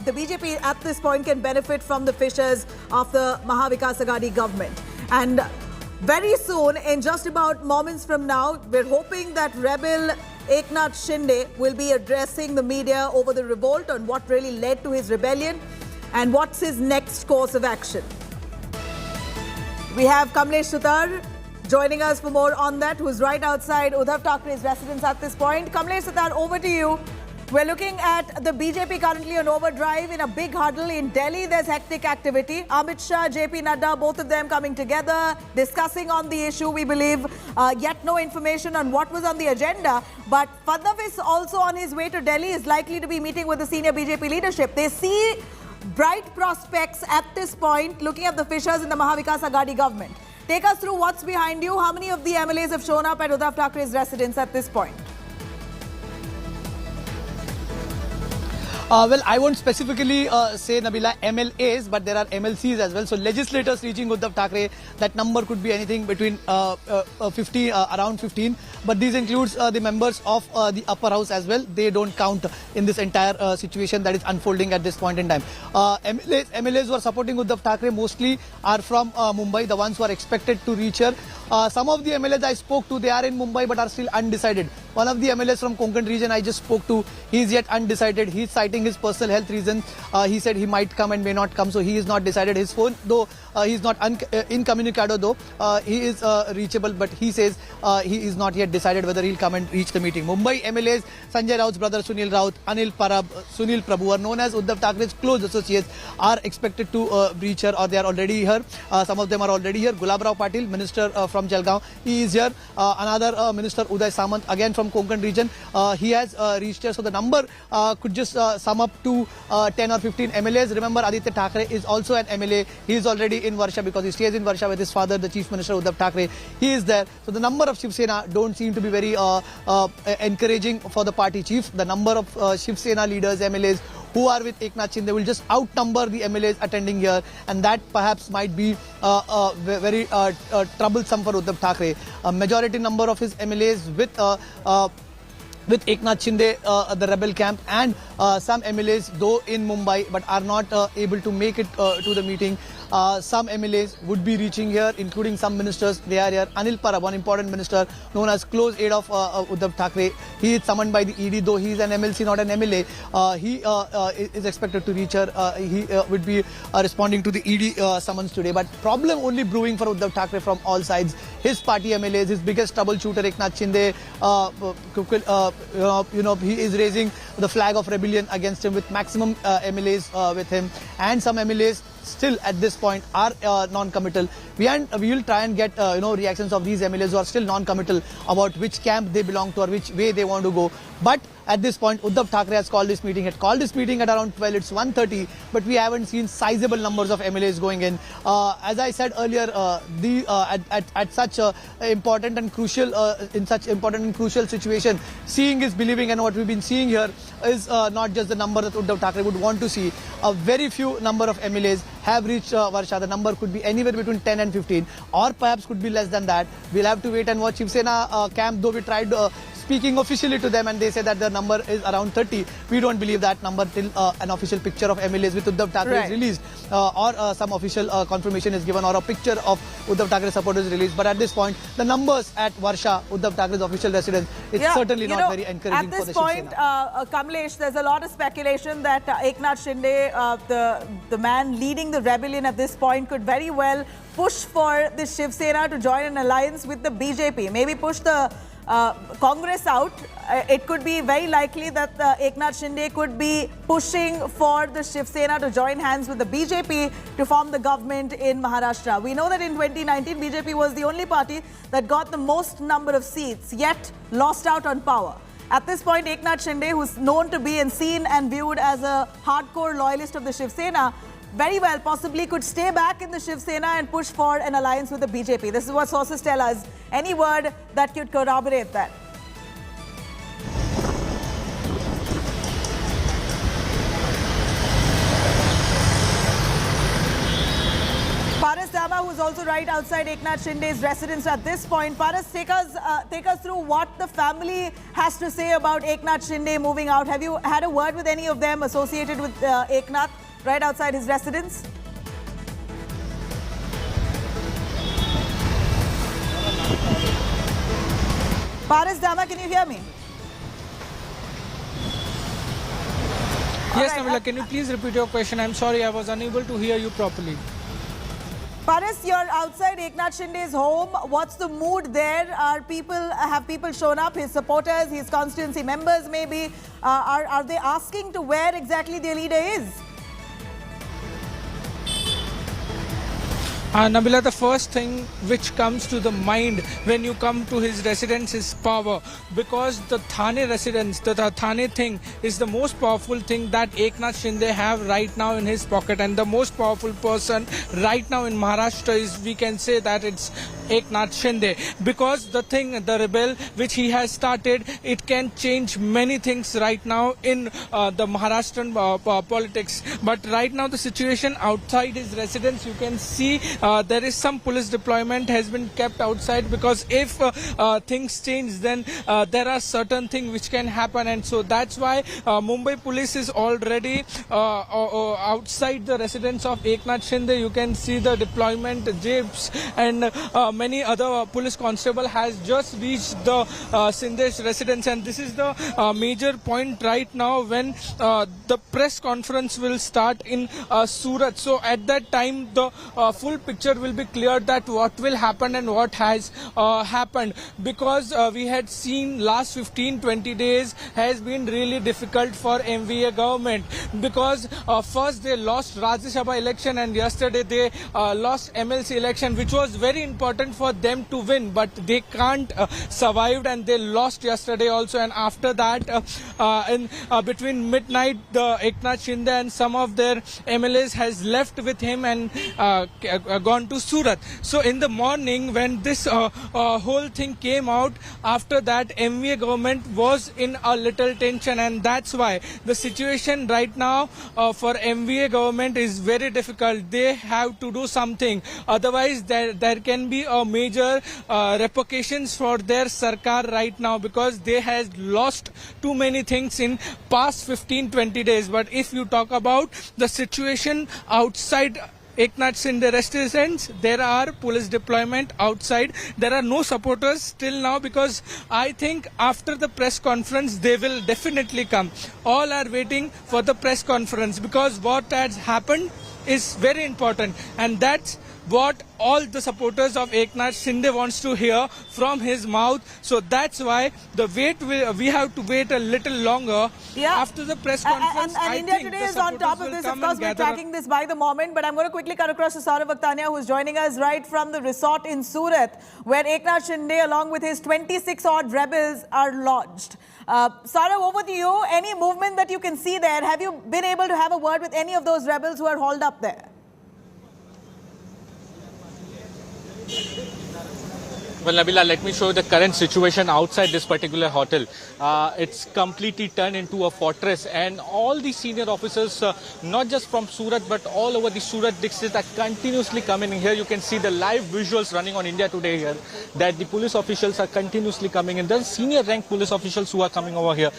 the BJP at this point can benefit from the fissures of the Mahavikas Aghadi government. And very soon, in just about moments from now, we're hoping that rebel Eknath Shinde will be addressing the media over the revolt on what really led to his rebellion and what's his next course of action. We have Kamlesh Sutar joining us for more on that, who's right outside Uddhav Thackeray's residence at this point. Kamlesh Sutar, over to you. We're looking at the BJP currently on overdrive in a big huddle in Delhi. There's hectic activity. Amit Shah, JP Nadda, both of them coming together, discussing on the issue, we believe. Yet no information on what was on the agenda. But Fadnavis also on his way to Delhi is likely to be meeting with the senior BJP leadership. They see bright prospects at this point, looking at the fissures in the Mahavikas Aghadi government. take us through what's behind you. How many of the MLAs have shown up at Uddhav Thackeray's residence at this point? Well, I won't specifically say, Nabila, MLAs, but there are MLCs as well. So legislators reaching Uddhav Thackeray, that number could be anything between 50, around 15. But these includes the members of the upper house as well. They don't count in this entire situation that is unfolding at this point in time. MLAs who are supporting Uddhav Thackeray mostly are from Mumbai, the ones who are expected to reach here. Some of the MLAs I spoke to, they are in Mumbai but are still undecided. One of the MLAs from Konkan region I just spoke to, he is yet undecided. He is citing his personal health reasons. He said he might come and may not come, so he is not decided. His phone, though he is not incommunicado, though he is reachable, but he says he is not yet decided whether he'll come and reach the meeting. Mumbai MLAs, Sanjay Raut's brother Sunil Raut, Anil Parab, Sunil Prabhu, are known as Uddhav Thackeray's close associates, are expected to reach here, or they are already here. Some of them are already here. Gulabrao Patil, minister from Jalgaon, he is here. Another minister, Uday Samant, again from Konkan region, he has reached here. So the number could just sum up to 10 or 15 MLAs. Remember, Aditya Thackeray is also an MLA. He is already in Varsha because he stays in Varsha with his father, the Chief Minister Uddhav Thackeray. He is there. So the number of Shiv Sena don't seem to be very encouraging for the party chief. The number of Shiv Sena leaders, MLAs, who are with Eknath Shinde will just outnumber the MLAs attending here, and that perhaps might be very troublesome for Uddhav Thackeray. A majority number of his MLAs with Eknath Shinde, the rebel camp, and some MLAs though in Mumbai but are not able to make it to the meeting. Some MLAs would be reaching here, including some ministers. They are here. Anil Parab, one important minister known as close aide of Uddhav Thackeray. He is summoned by the ED, though he is an MLC, not an MLA. He is expected to reach here. He would be responding to the ED summons today. But problem only brewing for Uddhav Thackeray from all sides. His party MLAs, his biggest troubleshooter Eknath Shinde, he is raising the flag of rebellion against him with maximum MLAs with him, and some MLAs still at this point are non-committal. We will try and get reactions of these MLAs who are still non-committal about which camp they belong to or which way they want to go. But at this point, Uddhav Thackeray has called this meeting. Had called this meeting at around 12. It's 1:30, but we haven't seen sizable numbers of MLAs going in. As I said earlier, at such important and crucial situation, seeing is believing, and what we've been seeing here is not just the number that Uddhav Thackeray would want to see. A very few number of MLAs have reached Varsha. The number could be anywhere between 10 and 15, or perhaps could be less than that. We'll have to wait and watch. Shiv Sena camp, though we tried speaking officially to them, and they say that the number is around 30. We don't believe that number till an official picture of MLAs with Uddhav Thackeray is released, or some official confirmation is given, or a picture of Uddhav Thackeray supporters is released. But at this point, the numbers at Varsha, Uddhav Thackeray's official residence, it's certainly not very encouraging for the Shiv Sena. At this point, Kamlesh, there's a lot of speculation that Eknath Shinde, the man leading the rebellion at this point, could very well push for the Shiv Sena to join an alliance with the BJP. Maybe push the Congress out. It could be very likely that Eknath Shinde could be pushing for the Shiv Sena to join hands with the BJP to form the government in Maharashtra. We know that in 2019, BJP was the only party that got the most number of seats, yet lost out on power. At this point, Eknath Shinde, who's known to be and seen and viewed as a hardcore loyalist of the Shiv Sena, very well possibly could stay back in the Shiv Sena and push for an alliance with the BJP. This is what sources tell us. Any word that could corroborate that? Paras Dama, who's also right outside Eknath Shinde's residence at this point. Paras, take us through what the family has to say about Eknath Shinde moving out. Have you had a word with any of them associated with Eknath right outside his residence? Paras Dama, can you hear me? Yes, Nabila, can you please repeat your question? I'm sorry, I was unable to hear you properly. Paras, you're outside Eknath Shinde's home. What's the mood there? Have people shown up? His supporters, his constituency members maybe? Are they asking to where exactly their leader is? Nabila, the first thing which comes to the mind when you come to his residence is power, because the Thane residence, the Thane thing is the most powerful thing that Eknath Shinde have right now in his pocket, and the most powerful person right now in Maharashtra is, we can say that it's Eknath Shinde, because the rebel which he has started, it can change many things right now in the Maharashtrian politics. But right now the situation outside his residence, you can see there is some police deployment has been kept outside, because if things change, then there are certain things which can happen, and so that's why Mumbai police is already outside the residence of Eknath Shinde. You can see the deployment jeeps and many other police constable has just reached the Shinde's residence, and this is the major point right now when the press conference will start in Surat. So at that time the full picture will be clear that what will happen and what has happened, because we had seen last 15-20 days has been really difficult for MVA government, because first they lost Rajya Sabha election and yesterday they lost MLC election, which was very important for them to win, but they can't survive, and they lost yesterday also. And after that between midnight, the Eknath Shinde and some of their MLAs has left with him and gone to Surat. So in the morning when this whole thing came out, after that MVA government was in a little tension, and that's why the situation right now for MVA government is very difficult. They have to do something, otherwise there can be a major repercussions for their Sarkar right now, because they has lost too many things in past 15-20 days. But if you talk about the situation outside Eknath Shinde residence, there are police deployment outside. There are no supporters till now, because I think after the press conference they will definitely come. All are waiting for the press conference, because what has happened is very important, and that's what all the supporters of Eknath Shinde wants to hear from his mouth. So that's why we have to wait a little longer after the press conference. And India Today is on top of this. Of course, we're tracking this by the moment, but I'm going to quickly cut across to Saurav Akhtania, who's joining us right from the resort in Surat, where Eknath Shinde, along with his 26-odd rebels, are lodged. Saurav, over to you. Any movement that you can see there? Have you been able to have a word with any of those rebels who are hauled up there? Well, Nabila, let me show you the current situation outside this particular hotel. It's completely turned into a fortress, and all the senior officers, not just from Surat but all over the Surat district, are continuously coming in here. You can see the live visuals running on India Today here, that the police officials are continuously coming in. There's senior rank police officials who are coming over here.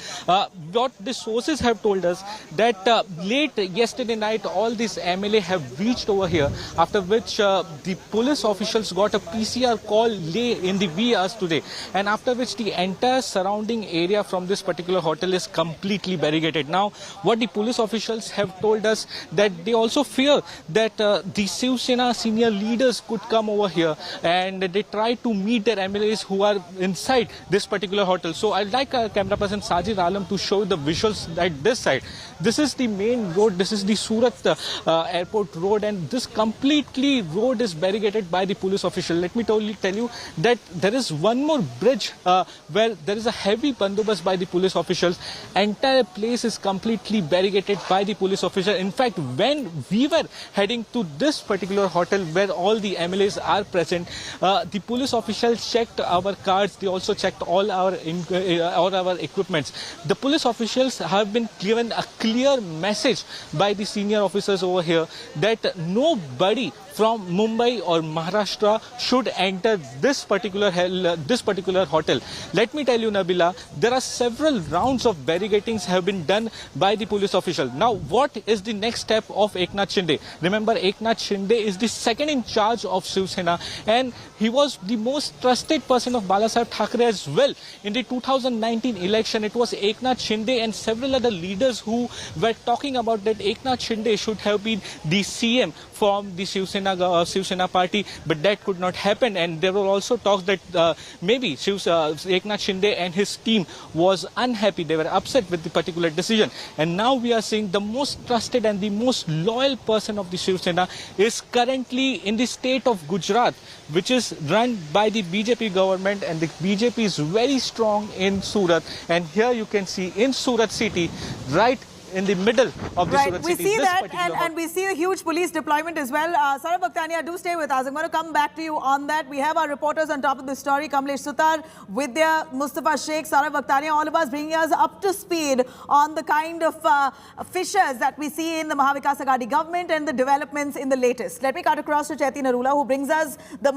What the sources have told us, that late yesterday night all these MLA have reached over here, after which the police officials got a PCR call late in the wee hours today, and after which the entire surrounding area from this particular hotel is completely barricaded. Now, what the police officials have told us, that they also fear that the Shiv Sena senior leaders could come over here, and they try to meet their MLAs who are inside this particular hotel. So I'd like our camera person Sajid Alam to show the visuals at this side. This is the main road, this is the Surat airport road, and this completely road is barricaded by the police official. Let me tell you that there is one more bridge where there is a heavy bandobast by the police officials. Entire place is completely barricaded by the police official. In fact, when we were heading to this particular hotel where all the MLAs are present, the police officials checked our cards. They also checked all our equipments. The police officials have been given a clear message by the senior officers over here that nobody from Mumbai or Maharashtra should enter this particular hotel. Let me tell you, Nabila, there are several rounds of barricadings have been done by the police official. Now, what is the next step of Eknath Shinde? Remember, Eknath Shinde is the second in charge of Shiv Sena, and he was the most trusted person of Balasaheb Thackeray as well. In the 2019 election, it was Eknath Shinde and several other leaders who were talking about that Eknath Shinde should have been the CM from the Shiv Sena party, but that could not happen. And there were also talks that maybe Eknath Shinde and his team was unhappy. They were upset with the particular decision. And now we are seeing the most trusted and the most loyal person of the Shiv Sena is currently in the state of Gujarat, which is run by the BJP government, and the BJP is very strong in Surat. And here you can see in Surat city, right in the middle of the Surat we city. see that, and we see a huge police deployment as well. Saurabh Bhaktania, do stay with us. I'm going to come back to you on that. We have our reporters on top of the story, Kamlesh Sutar, Vidya, Mustafa Sheikh, Saurabh Bhaktania, all of us bringing us up to speed on the kind of fissures that we see in the Mahavikas Aghadi government and the developments in the latest. Let me cut across to Chaiti Narula, who brings us the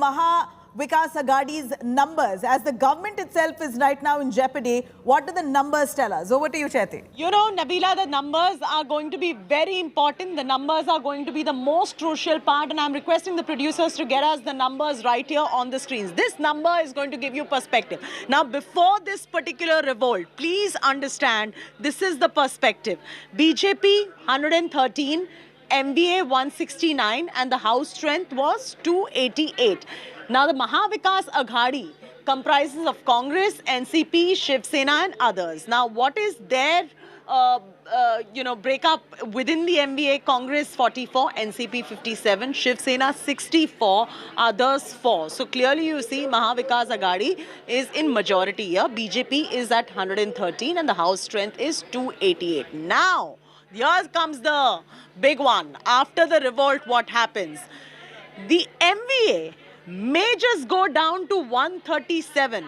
Vikas Aghadi's numbers. As the government itself is right now in jeopardy, what do the numbers tell us? Over to you, Chaiti. You know, Nabila, the numbers are going to be very important. The numbers are going to be the most crucial part, and I'm requesting the producers to get us the numbers right here on the screens. This number is going to give you perspective. Now, before this particular revolt, please understand, this is the perspective. BJP 113, MVA 169, and the house strength was 288. Now, the Mahavikas Aghadi comprises of Congress, NCP, Shiv Sena and others. Now, what is their, breakup within the MVA? Congress 44, NCP 57, Shiv Sena 64, others 4. So, clearly you see Mahavikas Aghadi is in majority here. BJP is at 113 and the house strength is 288. Now, here comes the big one. After the revolt, what happens? The MVA may just go down to 137.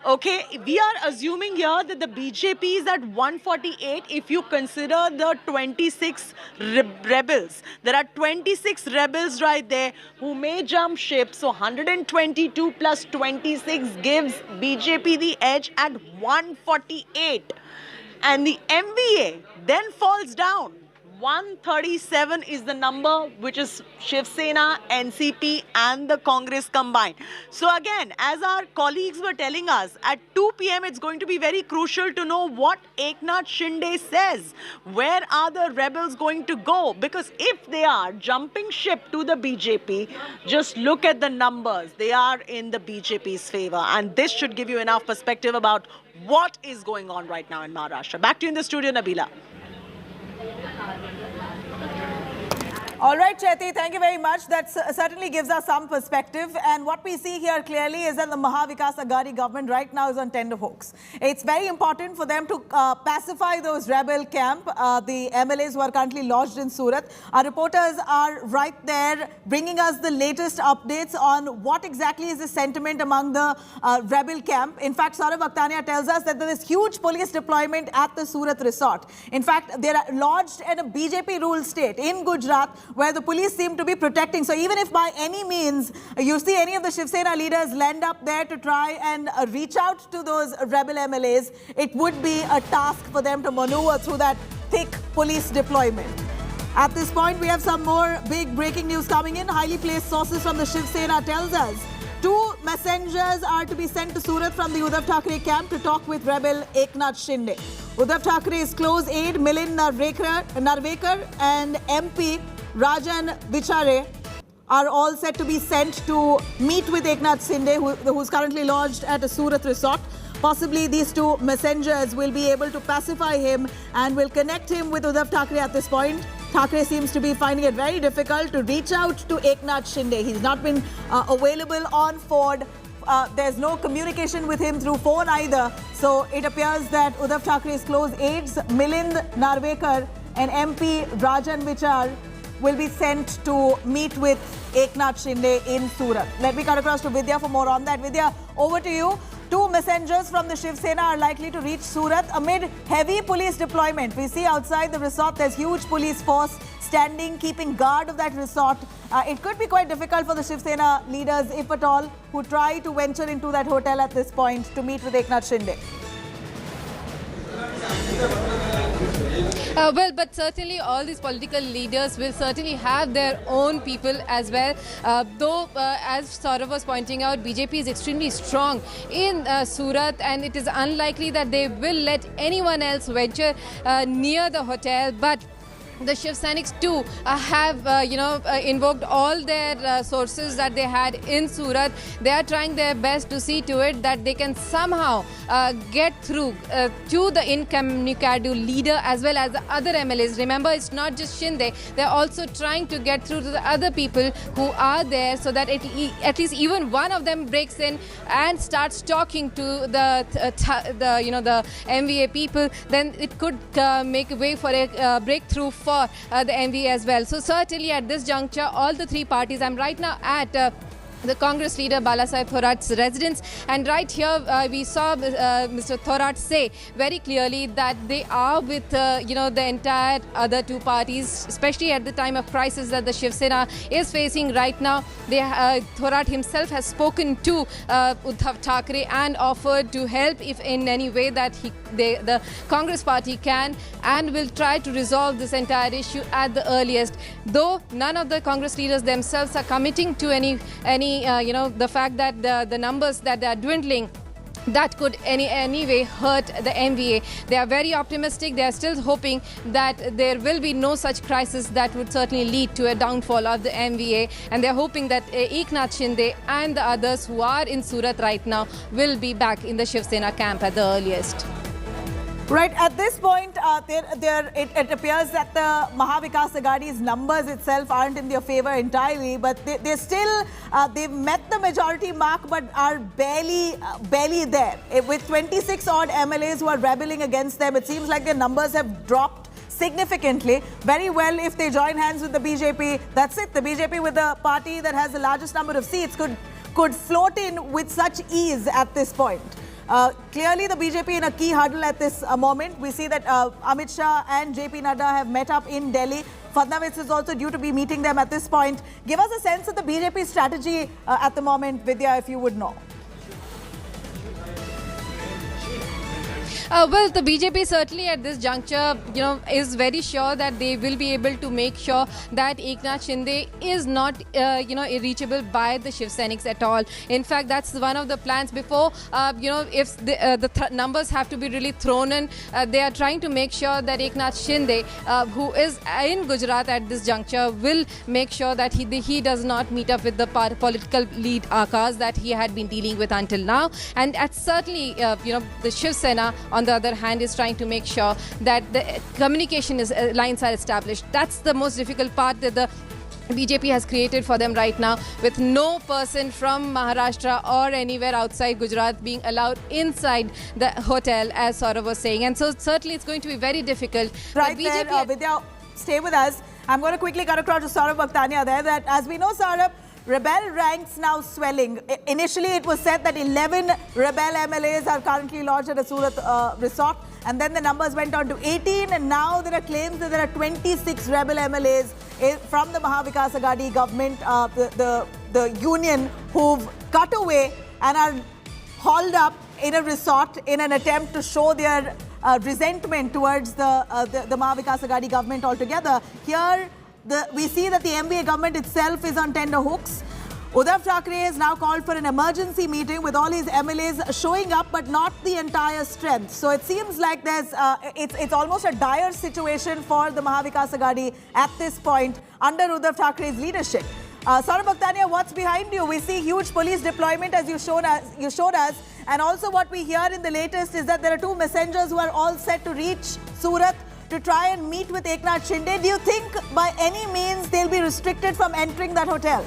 Okay, we are assuming here that the BJP is at 148 if you consider the 26 rebels. There are 26 rebels right there who may jump ship. So 122 plus 26 gives BJP the edge at 148. And the MVA then falls down. 137 is the number which is Shiv Sena, NCP and the Congress combined. So again, as our colleagues were telling us, at 2 p.m. it's going to be very crucial to know what Eknath Shinde says. Where are the rebels going to go? Because if they are jumping ship to the BJP, just look at the numbers. They are in the BJP's favor. And this should give you enough perspective about what is going on right now in Maharashtra. Back to you in the studio, Nabila. All right, Chaiti, thank you very much. That certainly gives us some perspective. And what we see here clearly is that the Mahavikas Aghadi government right now is on tenterhooks. It's very important for them to pacify those rebel camp, the MLAs who are currently lodged in Surat. Our reporters are right there bringing us the latest updates on what exactly is the sentiment among the rebel camp. In fact, Saurabh Bhaktania tells us that there is huge police deployment at the Surat resort. In fact, they are lodged in a BJP-ruled state in Gujarat, where the police seem to be protecting. So even if by any means you see any of the Shiv Sena leaders land up there to try and reach out to those rebel MLAs, it would be a task for them to maneuver through that thick police deployment. At this point, we have some more big breaking news coming in. Highly placed sources from the Shiv Sena tells us 2 messengers are to be sent to Surat from the Uddhav Thackeray camp to talk with rebel Eknath Shinde. Uddhav Thackeray's close aide Milind Narvekar and MP Rajan Vichare are all set to be sent to meet with Eknath Shinde, who's currently lodged at a Surat resort. Possibly these 2 messengers will be able to pacify him and will connect him with Uddhav Thackeray at this point. Thackeray seems to be finding it very difficult to reach out to Eknath Shinde. He's not been available on phone. There's no communication with him through phone either. So it appears that Uddhav Thackeray's close aides, Milind Narvekar and MP Rajan Vichar, will be sent to meet with Eknath Shinde in Surat. Let me cut across to Vidya for more on that. Vidya, over to you. 2 messengers from the Shiv Sena are likely to reach Surat amid heavy police deployment. We see outside the resort there's huge police force standing, keeping guard of that resort. It could be quite difficult for the Shiv Sena leaders, if at all, who try to venture into that hotel at this point to meet with Eknath Shinde. Well, but certainly all these political leaders will certainly have their own people as well. Though, as Saurav was pointing out, BJP is extremely strong in Surat, and it is unlikely that they will let anyone else venture near the hotel. But the Shiv Sainiks too have invoked all their sources that they had in Surat. They are trying their best to see to it that they can somehow get through to the incommunicado leader as well as the other MLAs. Remember, it's not just Shinde. They're also trying to get through to the other people who are there, so that at least even one of them breaks in and starts talking to the MVA people. Then it could make a way for a breakthrough for the MVA as well. So certainly at this juncture, all the three parties, I'm right now at the Congress leader Balasaheb Thorat's residence, and right here we saw Mr. Thorat say very clearly that they are with the entire other two parties, especially at the time of crisis that the Shiv Sena is facing right now. Thorat himself has spoken to Uddhav Thackeray and offered to help if in any way that the Congress party can, and will try to resolve this entire issue at the earliest. Though none of the Congress leaders themselves are committing to any the fact that the numbers that they are dwindling, that could any way hurt the MVA. They are very optimistic. They are still hoping that there will be no such crisis that would certainly lead to a downfall of the MVA, and they are hoping that Eknath Shinde and the others who are in Surat right now will be back in the Shiv Sena camp at the earliest. Right, at this point, it appears that the Mahavikas Aghadi's numbers itself aren't in their favor entirely, but they're still, they've met the majority mark but are barely there. With 26 odd MLAs who are rebelling against them, it seems like their numbers have dropped significantly. Very well, if they join hands with the BJP, that's it. The BJP, with the party that has the largest number of seats, could float in with such ease at this point. Clearly, the BJP in a key hurdle at this moment. We see that Amit Shah and JP Nadda have met up in Delhi. Fadnavis is also due to be meeting them at this point. Give us a sense of the BJP strategy at the moment, Vidya, if you would know. Well, the BJP certainly at this juncture, is very sure that they will be able to make sure that Eknath Shinde is not, irreachable by the Shiv Sainiks at all. In fact, that's one of the plans before, if the numbers have to be really thrown in, they are trying to make sure that Eknath Shinde, who is in Gujarat at this juncture, will make sure that he does not meet up with the political lead Akash that he had been dealing with until now. And certainly, the Shiv Sena, on the other hand, is trying to make sure that the communication lines are established. That's the most difficult part that the BJP has created for them right now, with no person from Maharashtra or anywhere outside Gujarat being allowed inside the hotel, as Saurav was saying. And so certainly it's going to be very difficult. Right there, Vidya, stay with us. I'm going to quickly cut across to Saurav Bhaktania there. That, as we know, Saurav, rebel ranks now swelling. Initially, it was said that 11 rebel MLAs are currently lodged at a Surat resort, and then the numbers went on to 18, and now there are claims that there are 26 rebel MLAs from the Mahavikas Aghadi government, the union, who've cut away and are hauled up in a resort in an attempt to show their resentment towards the Mahavikas Aghadi government altogether. Here, we see that the MVA government itself is on tender hooks. Uddhav Thackeray has now called for an emergency meeting with all his MLAs showing up, but not the entire strength. So it seems like there's it's almost a dire situation for the Mahavikas Aghadi at this point under Uddhav Thackeray's leadership. Saurav Bhaktania, what's behind you? We see huge police deployment, as you showed us, and also what we hear in the latest is that there are two messengers who are all set to reach Surat to try and meet with Eknath Shinde. Do you think by any means they'll be restricted from entering that hotel?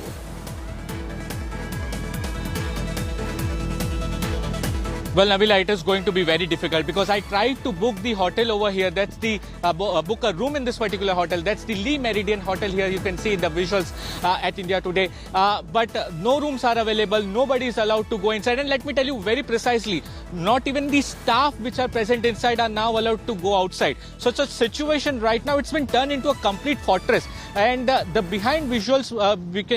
Well, Nabila, it is going to be very difficult because I tried to book the hotel over here. That's the book a room in this particular hotel. That's the Lee Meridian Hotel here. You can see the visuals at India Today. But no rooms are available. Nobody is allowed to go inside. And let me tell you very precisely, not even the staff which are present inside are now allowed to go outside. Such a situation right now, it's been turned into a complete fortress. And the behind visuals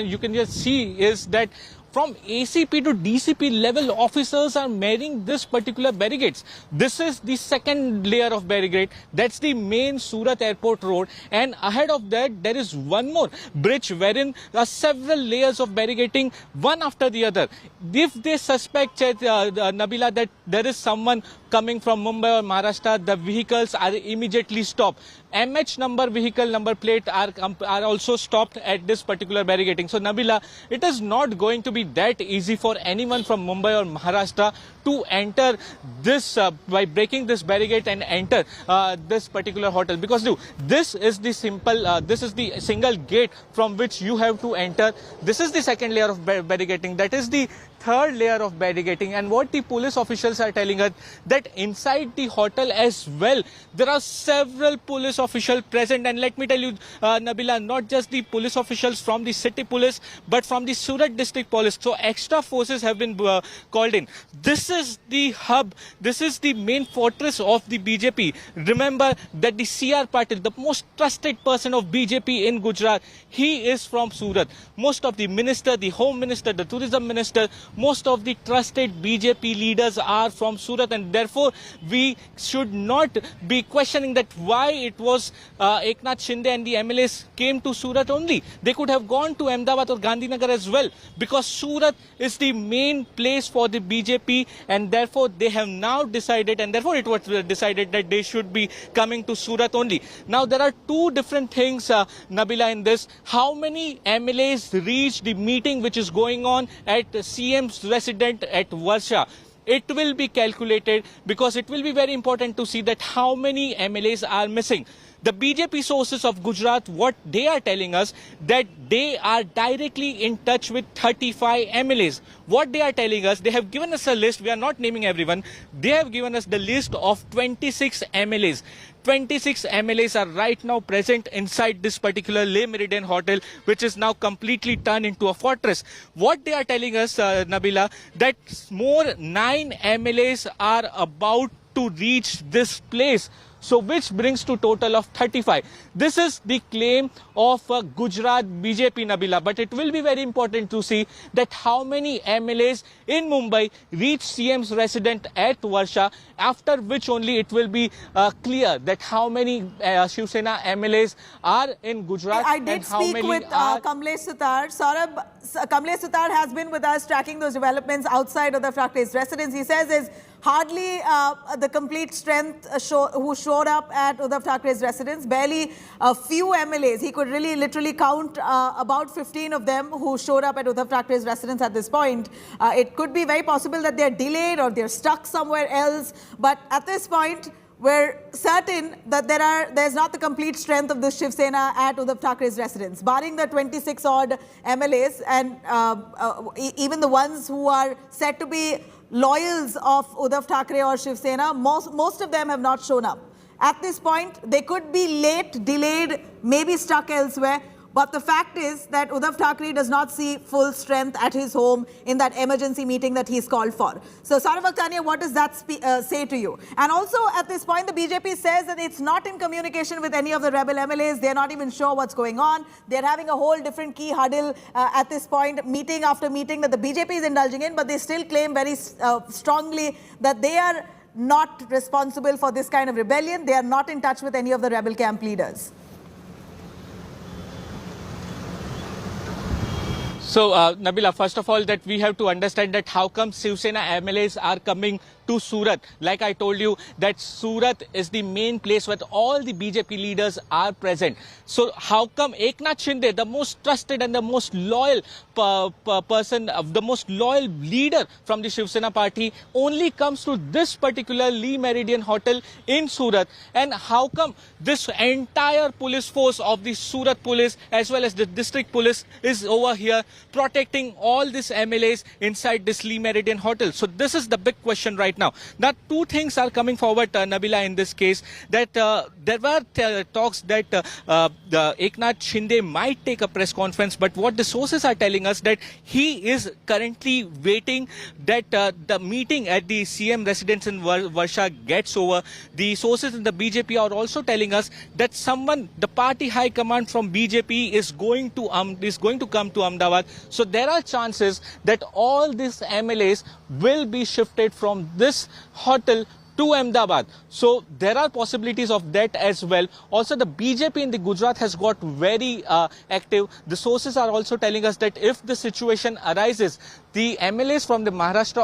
you can just see is that from ACP to DCP level officers are marrying this particular barricades. This is the second layer of barricade. That's the main Surat Airport Road. And ahead of that, there is one more bridge wherein there are several layers of barricading, one after the other. If they suspect, Nabila, that there is someone coming from Mumbai or Maharashtra, the vehicles are immediately stopped. MH number vehicle number plate are also stopped at this particular barricading. So Nabila, it is not going to be that easy for anyone from Mumbai or Maharashtra to enter this by breaking this barricade and enter this particular hotel, because this is the single gate from which you have to enter. This is the second layer of barricading, that is the third layer of barricading. And what the police officials are telling us, that inside the hotel as well there are several police officials present. And let me tell you, Nabila, not just the police officials from the city police but from the Surat district police. So extra forces have been called in. This is the hub, this is the main fortress of the BJP. Remember that the CR Patil, the most trusted person of BJP in Gujarat, he is from Surat. Most of the minister, the home minister, the tourism minister, most of the trusted BJP leaders are from Surat, and therefore we should not be questioning that why it was Eknath Shinde and the MLAs came to Surat only. They could have gone to Ahmedabad or Gandhinagar as well, because Surat is the main place for the BJP, and therefore they have now decided, and therefore it was decided that they should be coming to Surat only. Now there are two different things, Nabila, in this. How many MLAs reached the meeting which is going on at CM's residence at Varsha? It will be calculated, because it will be very important to see that how many MLAs are missing. The BJP sources of Gujarat, what they are telling us, that they are directly in touch with 35 MLAs. What they are telling us, they have given us a list, we are not naming everyone, they have given us the list of 26 MLAs. 26 MLAs are right now present inside this particular Le Meridien Hotel, which is now completely turned into a fortress. What they are telling us, Nabila, that more 9 MLAs are about to reach this place. So which brings to total of 35. This is the claim of Gujarat BJP, Nabila. But it will be very important to see that how many MLAs in Mumbai reach CM's residence at Varsha, after which only it will be clear that how many Shiv Sena MLAs are in Gujarat. I did speak with Kamlesh Sutar. Saurabh, Kamlesh Sutar has been with us tracking those developments outside of the Thakre's residence. He says there's hardly the complete strength who showed up at Uddhav Thakre's residence. Barely a few MLAs. He could really literally count about 15 of them who showed up at Uddhav Thakre's residence at this point. It could be very possible that they're delayed or they're stuck somewhere else. But at this point, we're certain that there's not the complete strength of the Shiv Sena at Uddhav Thakre's residence. Barring the 26 odd MLAs and even the ones who are said to be loyals of Uddhav Thakre or Shiv Sena, most of them have not shown up. At this point, they could be late, delayed, maybe stuck elsewhere. But the fact is that Uddhav Thakre does not see full strength at his home in that emergency meeting that he's called for. So, Saurabh Aktania, what does that say to you? And also, at this point, the BJP says that it's not in communication with any of the rebel MLAs. They're not even sure what's going on. They're having a whole different key huddle at this point, meeting after meeting that the BJP is indulging in. But they still claim very strongly that they are not responsible for this kind of rebellion. They are not in touch with any of the rebel camp leaders. So, Nabila, first of all, that we have to understand that how come Shiv Sena MLAs are coming to Surat. Like I told you, that Surat is the main place where all the BJP leaders are present. So how come Eknath Shinde, the most trusted and the most loyal person, the most loyal leader from the Shiv Sena party, only comes to this particular Le Meridien Hotel in Surat? And how come this entire police force of the Surat police as well as the district police is over here protecting all these MLAs inside this Le Meridien Hotel? So this is the big question right now. Now, two things are coming forward, Nabila, in this case, that there were talks that the Eknath Shinde might take a press conference, but what the sources are telling us that he is currently waiting that the meeting at the CM residence in Varsha gets over. The sources in the BJP are also telling us that someone, the party high command from BJP is going to come to Ahmedabad. So there are chances that all these MLAs will be shifted from this hotel to Ahmedabad. So there are possibilities of that as well. Also, the BJP in the Gujarat has got very active. The sources are also telling us that if the situation arises, the MLAs from the Maharashtra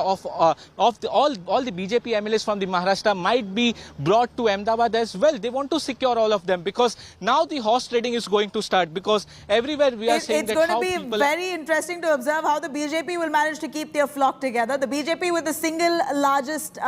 all the BJP MLAs from the Maharashtra might be brought to Ahmedabad as well. They want to secure all of them because now the horse trading is going to start, because everywhere we are saying that how people... It's going to be very interesting to observe how the BJP will manage to keep their flock together. The BJP with the single largest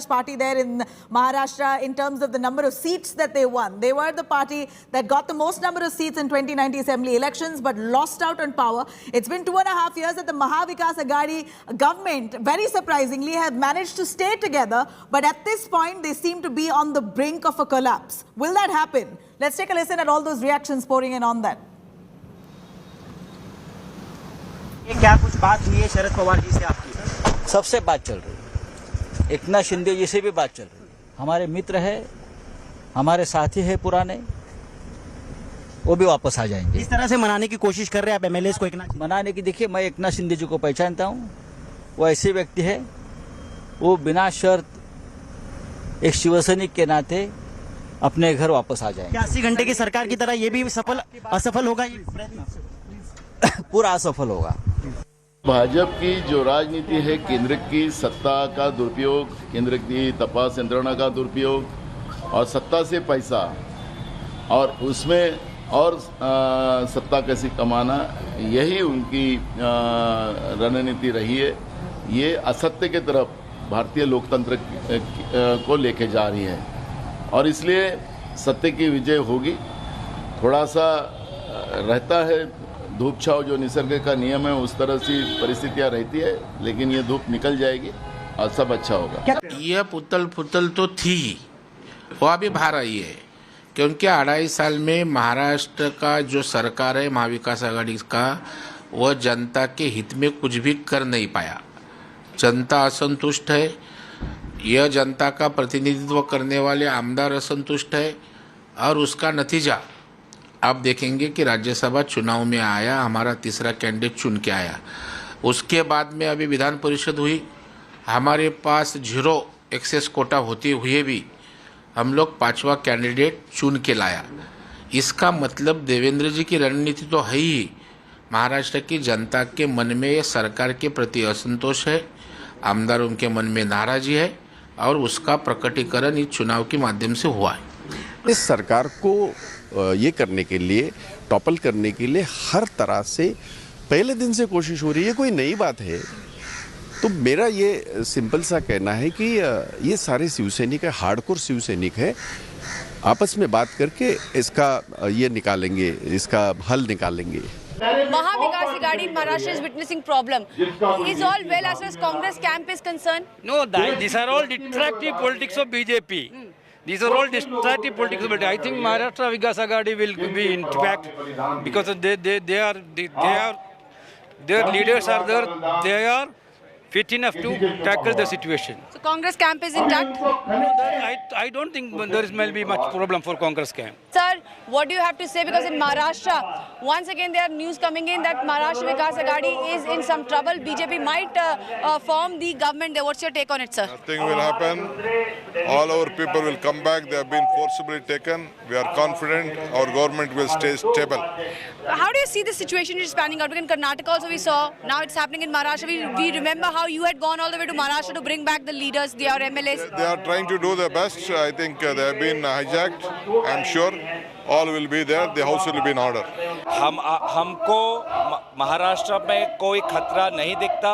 party there in Maharashtra in terms of the number of seats that they won. They were the party that got the most number of seats in 2019 assembly elections but lost out on power. It's been 2.5 years that the Mahavikas Aghadi government, very surprisingly, have managed to stay together, but at this point they seem to be on the brink of a collapse. Will that happen? Let's take a listen at all those reactions pouring in on that. क्या कुछ बात हुई है शरद पवार जी से आपकी? सबसे बात चल रही है, एकनाथ शिंदे जी से भी बात चल रही है। हमारे मित्र है, हमारे साथी है पुराने, वो भी वापस आ जाएंगे। इस तरह से मनाने की कोशिश कर रहे हैं आप एमएलएस को? एकनाथ मनाने की, देखिए मैं एकनाथ शिंदे जी को पहचानता हूँ, वो ऐसे व्यक्ति है, वो बिना शर्त एक शिवसैनिक के नाते अपने घर वापस आ जाएंगे। 80 घंटे की सरकार की तरह ये भी असफल होगा, ये प्रयत्न पूरा असफल होगा। भाजपा की जो राजनीति है, केंद्र की सत्ता का दुरुपयोग, केंद्र की तपास यंत्रणा का दुरुपयोग और सत्ता से पैसा और उसमें और सत्ता कैसे कमाना, यही उनकी रणनीति रही है। ये असत्य की तरफ भारतीय लोकतंत्र को लेके जा रही है और इसलिए सत्य की विजय होगी। थोड़ा सा रहता है धूप छाव, जो निसर्ग का नियम है, उस तरह से परिस्थितियां रहती है, लेकिन ये धूप निकल जाएगी और सब अच्छा होगा। यह पुतल फुतल तो थी ही, वो अभी बाहर आई है, क्योंकि 2.5 साल में महाराष्ट्र का जो सरकार है महाविकास आघाड़ी का, वह जनता के हित में कुछ भी कर नहीं पाया। जनता असंतुष्ट है, यह जनता का प्रतिनिधित्व करने वाले आमदार असंतुष्ट है और उसका नतीजा आप देखेंगे कि राज्यसभा चुनाव में आया, हमारा तीसरा कैंडिडेट चुन के आया। उसके बाद में अभी विधान परिषद हुई, हमारे पास 0 एक्सेस कोटा होते हुए भी हम लोग 5वां कैंडिडेट चुन के लाया। इसका मतलब देवेंद्र जी की रणनीति तो है ही, महाराष्ट्र की जनता के मन में सरकार के प्रति असंतोष है, आमदारों के मन में नाराजी है और उसका प्रकटीकरण इस चुनाव के माध्यम से हुआ है। इस सरकार को ये करने के लिए, टॉपल करने के लिए हर तरह से पहले दिन से कोशिश हो रही है। कोई नई बात है? तो मेरा ये सिंपल सा कहना है कि ये सारे शिवसैनिक है, हार्डकोर शिवसैनिक है, आपस में बात करके इसका ये निकालेंगे, इसका हल निकालेंगे। Mahavikas Aghadi Maharashtra is witnessing problem. Is all well as far as Congress camp is concerned? No, these are all distractive politics of BJP. These are all distractive politics of BJP. I think Maharashtra Vikas Aghadi will be intact because their leaders are there. They are fit enough to tackle the situation. So Congress camp is intact? I don't think there may be much problem for Congress camp. Sir, what do you have to say? Because in Maharashtra, once again there are news coming in that Maharashtra Vikas Aghadi is in some trouble. BJP might form the government there. What's your take on it, sir? Nothing will happen. All our people will come back. They have been forcibly taken. We are confident our government will stay stable. How do you see the situation is panning out? Because in Karnataka also we saw, now it's happening in Maharashtra. We remember how you had gone all the way to Maharashtra to bring back the leaders, their MLAs. They are trying to do their best. I think they have been hijacked. I'm sure all will be there. The house will be in order. हमको महाराष्ट्र में कोई खतरा नहीं दिखता।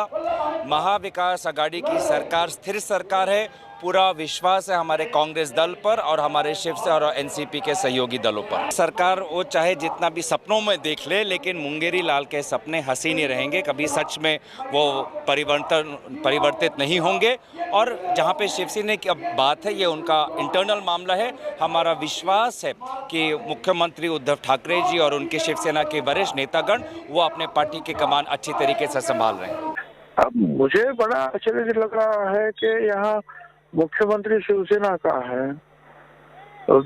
महाविकास आघाड़ी की सरकार स्थिर सरकार है। पूरा विश्वास है हमारे कांग्रेस दल पर और हमारे शिवसेना और एनसीपी के सहयोगी दलों पर। सरकार वो चाहे जितना भी सपनों में देख ले, लेकिन मुंगेरी लाल के सपने हसीन ही रहेंगे, कभी सच में वो परिवर्तित नहीं होंगे। और जहाँ पे शिवसेना की अब बात है, ये उनका इंटरनल मामला है। हमारा विश्वास है कि मुख्यमंत्री उद्धव ठाकरे जी और उनके शिवसेना के वरिष्ठ नेतागण वो अपने पार्टी की कमान अच्छी तरीके से संभाल रहे हैं। अब मुझे बड़ा आश्चर्य लग रहा है कि यहाँ मुख्यमंत्री शिवसेना का है,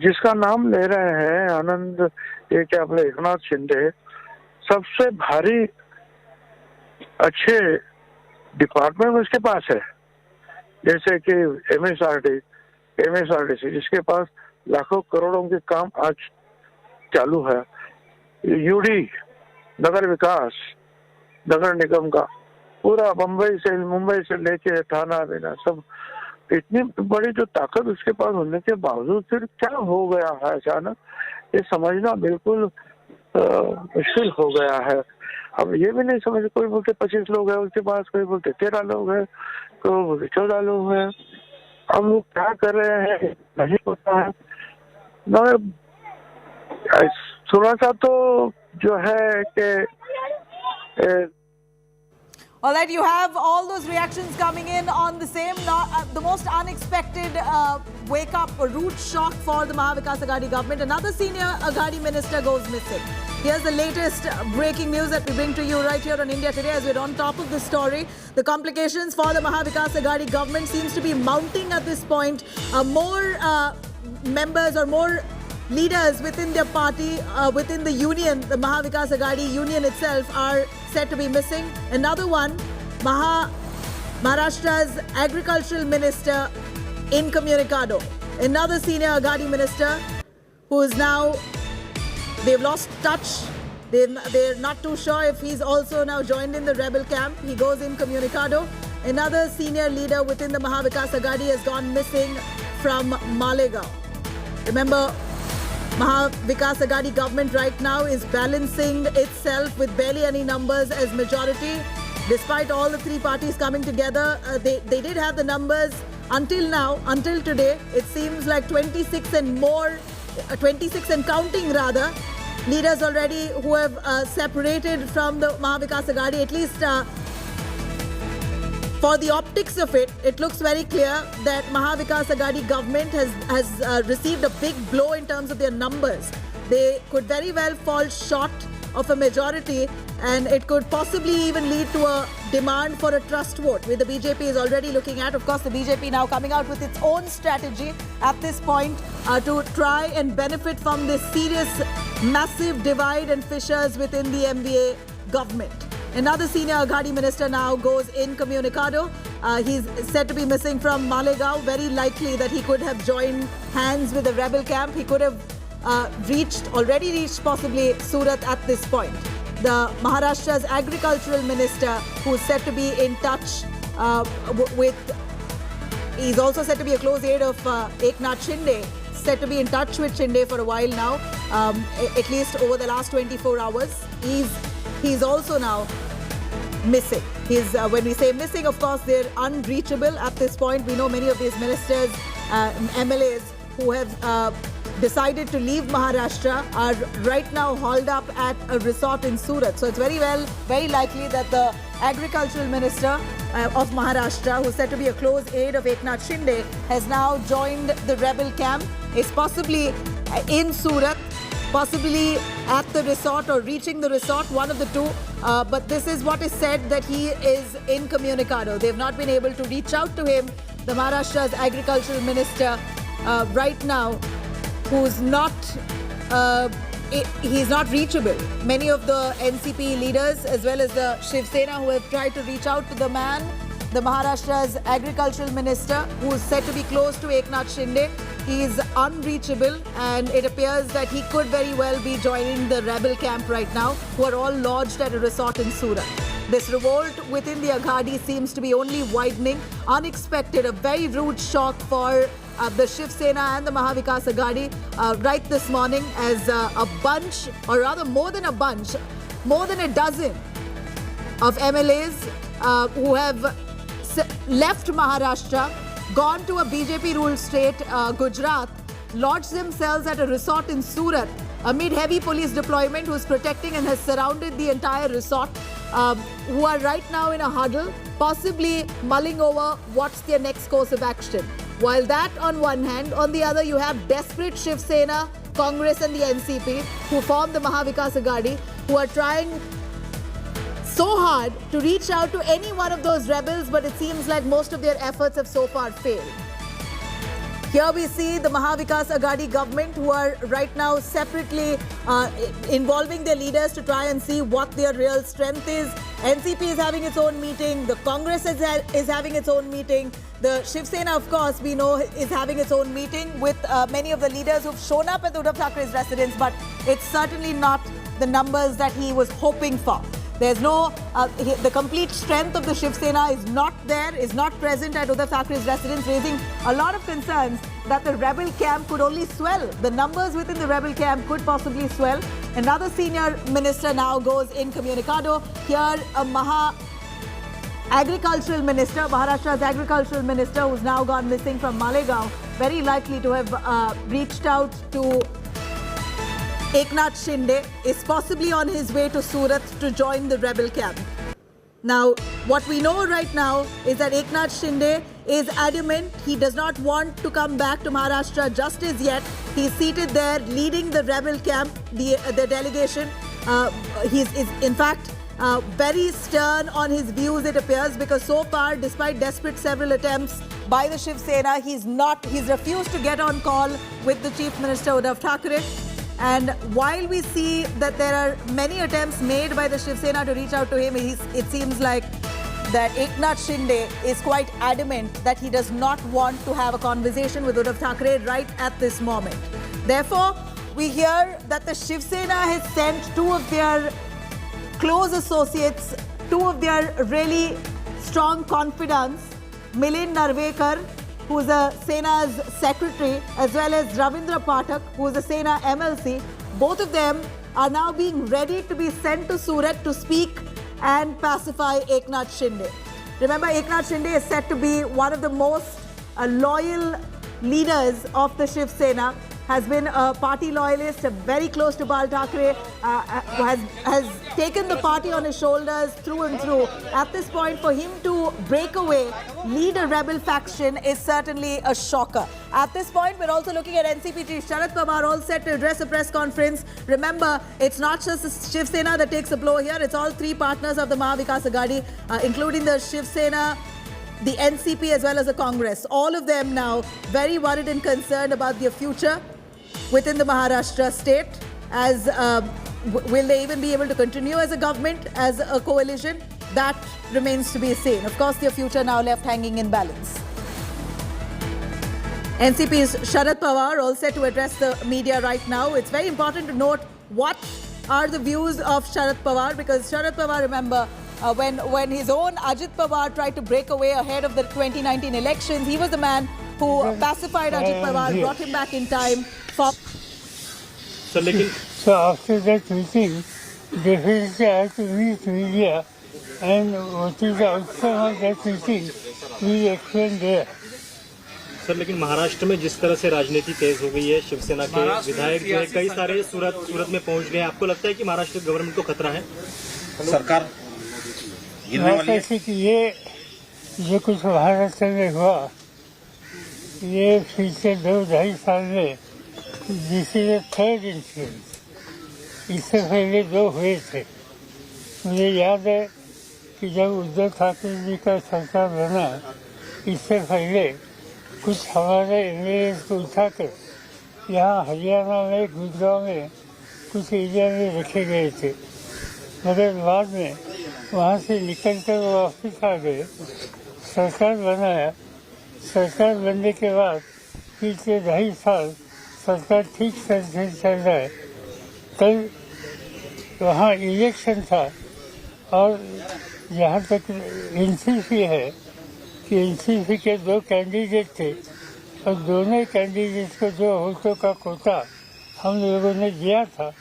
जिसका नाम ले रहे हैं आनंद, ये क्या अपने एकनाथ शिंदे, सबसे भारी अच्छे डिपार्टमेंट उसके पास है, जैसे कि एमएसआरडीसी जिसके पास लाखों करोड़ों के काम आज चालू है, यूडी नगर विकास नगर निगम का, पूरा मुंबई से लेके थाना बिना सब, इतनी बड़ी जो ताकत उसके पास होने के बावजूद फिर क्या हो गया है अचानक, ये समझना बिल्कुल मुश्किल हो गया है। अब ये भी नहीं समझ, कोई बोलते 25 लोग हैं उसके पास, कोई बोलते 13 लोग हैं, कोई बोलते 14 लोग हैं। अब वो क्या कर रहे हैं नहीं पता है। मगर थोड़ा सा तो जो है कि All right, you have all those reactions coming in on the same, the most unexpected wake-up or root shock for the Maha Vikas Aghadi government. Another senior Aghadi minister goes missing. Here's the latest breaking news that we bring to you right here on India Today as we're on top of the story. The complications for the Maha Vikas Aghadi government seems to be mounting at this point. More members or more leaders within their party, within the union, the Maha Vikas Aghadi union itself, are said to be missing. Another one, Maharashtra's agricultural minister incommunicado. Another senior Aghadi minister who is now, they've lost touch. They're not too sure if he's also now joined in the rebel camp. He goes incommunicado. Another senior leader within the Maha Vikas Aghadi has gone missing from Malegaon. Remember, Maha Vikas Aghadi government right now is balancing itself with barely any numbers as majority. Despite all the three parties coming together, they did have the numbers until now, until today. It seems like 26 and more, 26 and counting rather, leaders already who have separated from the Maha Vikas Aghadi, at least for the optics of it, it looks very clear that Maha Vikas Aghadi government has received a big blow in terms of their numbers. They could very well fall short of a majority, and it could possibly even lead to a demand for a trust vote, which the BJP is already looking at. Of course, the BJP now coming out with its own strategy at this point to try and benefit from this serious, massive divide and fissures within the MVA government. Another senior Aghadi minister now goes incommunicado. He's said to be missing from Malegaon. Very likely that he could have joined hands with the rebel camp. He could have already reached possibly Surat at this point. The Maharashtra's agricultural minister, who's said to be in touch he's also said to be a close aide of Eknath Shinde, said to be in touch with Shinde for a while now, at least over the last 24 hours. He's also now missing. When we say missing, of course, they're unreachable at this point. We know many of these ministers, MLAs who have decided to leave Maharashtra are right now hauled up at a resort in Surat. So it's very likely that the agricultural minister of Maharashtra, who's said to be a close aide of Eknath Shinde, has now joined the rebel camp, is possibly in Surat, possibly at the resort or reaching the resort, one of the two. But this is what is said, that he is incommunicado. They've not been able to reach out to him. The Maharashtra's agricultural minister right now, who's not, he's not reachable. Many of the NCP leaders as well as the Shiv Sena who have tried to reach out to the man, the Maharashtra's agricultural minister, who is said to be close to Eknath Shinde, he is unreachable, and it appears that he could very well be joining the rebel camp right now, who are all lodged at a resort in Surat. This revolt within the Aghadi seems to be only widening. Unexpected, a very rude shock for the Shiv Sena and the Maha Vikas Aghadi right this morning, as a bunch, or rather more than a bunch, more than a dozen of MLAs who have left Maharashtra, gone to a BJP-ruled state, Gujarat, lodged themselves at a resort in Surat amid heavy police deployment, who is protecting and has surrounded the entire resort, who are right now in a huddle, possibly mulling over what's their next course of action. While that on one hand, on the other you have desperate Shiv Sena, Congress and the NCP, who form the Maha Vikas Aghadi, who are trying so hard to reach out to any one of those rebels, but it seems like most of their efforts have so far failed. Here we see the Maha Vikas Aghadi government, who are right now separately involving their leaders to try and see what their real strength is. NCP is having its own meeting. The Congress is having its own meeting. The Shiv Sena, of course, we know is having its own meeting with many of the leaders who've shown up at Uddhav Thackeray's residence, but it's certainly not the numbers that he was hoping for. There's no, the complete strength of the Shiv Sena is not there, is not present at Uddhav Thackeray's residence, raising a lot of concerns that the rebel camp could only swell. The numbers within the rebel camp could possibly swell. Another senior minister now goes incommunicado. Here, a agricultural minister, Maharashtra's agricultural minister, who's now gone missing from Malegaon, very likely to have reached out to Eknath Shinde, is possibly on his way to Surat to join the rebel camp. Now, what we know right now is that Eknath Shinde is adamant. He does not want to come back to Maharashtra just as yet. He's seated there leading the rebel camp, the delegation. He's in fact very stern on his views, it appears, because so far, despite desperate several attempts by the Shiv Sena, he's refused to get on call with the Chief Minister Uddhav Thackeray. And while we see that there are many attempts made by the Shiv Sena to reach out to him, it seems like that Eknath Shinde is quite adamant that he does not want to have a conversation with Uddhav Thackeray right at this moment. Therefore, we hear that the Shiv Sena has sent two of their close associates, two of their really strong confidants, Milind Narvekar, who is the Sena's secretary, as well as Ravindra Pathak, who is the Sena MLC. Both of them are now being ready to be sent to Surat to speak and pacify Eknath Shinde. Remember, Eknath Shinde is said to be one of the most loyal leaders of the Shiv Sena, has been a party loyalist, very close to Bal Thackeray, has taken the party on his shoulders through and through. At this point, for him to break away, lead a rebel faction is certainly a shocker. At this point, we're also looking at NCP Chief Sharad Pawar, all set to address a press conference. Remember, it's not just the Shiv Sena that takes a blow here, it's all three partners of the Maha Vikas Aghadi, including the Shiv Sena, the NCP as well as the Congress. All of them now very worried and concerned about their future within the Maharashtra state. As will they even be able to continue as a government, as a coalition? That remains to be seen. Of course, their future now left hanging in balance. NCP's Sharad Pawar all set to address the media right now. It's very important to note what are the views of Sharad Pawar, because Sharad Pawar, remember, when his own Ajit Pawar tried to break away ahead of the 2019 elections, he was the man who pacified Ajit Pawar, brought him back in time. So after that meeting, definitely I have to meet media, and what is the outcome of that meeting, we explain there. Sir, लेकिन महाराष्ट्र में जिस तरह से राजनीति तेज हो गई है, शिवसेना के विधायक जो है कई सारे सूरत में पहुंच गए हैं, आपको लगता है कि महाराष्ट्र गवर्नमेंट को खतरा है? सरकार ऐसे कि ये जो कुछ महाराष्ट्र में हुआ, ये पिछले 2-2.5 साल में this is the third incident. इससे पहले 2 हुए थे. मुझे याद है कि जब उद्धव ठाकरे जी का सरकार बना, इससे पहले कुछ हमारे एमएलए को उठाकर यहाँ हरियाणा में, गुड़गांव में कुछ एरिया में रखे गए थे, मगर बाद में वहाँ से निकलकर वो वापस आ गए. सरकार बनाया. सरकार बनने के बाद पिछले 2.5 साल सरकार ठीक से चल रहा है. कल वहाँ इलेक्शन था, और जहाँ तक एनसीपी है कि एनसीपी के 2 कैंडिडेट थे, और दोनों कैंडिडेट को जो वोटों का कोटा हम लोगों ने दिया था,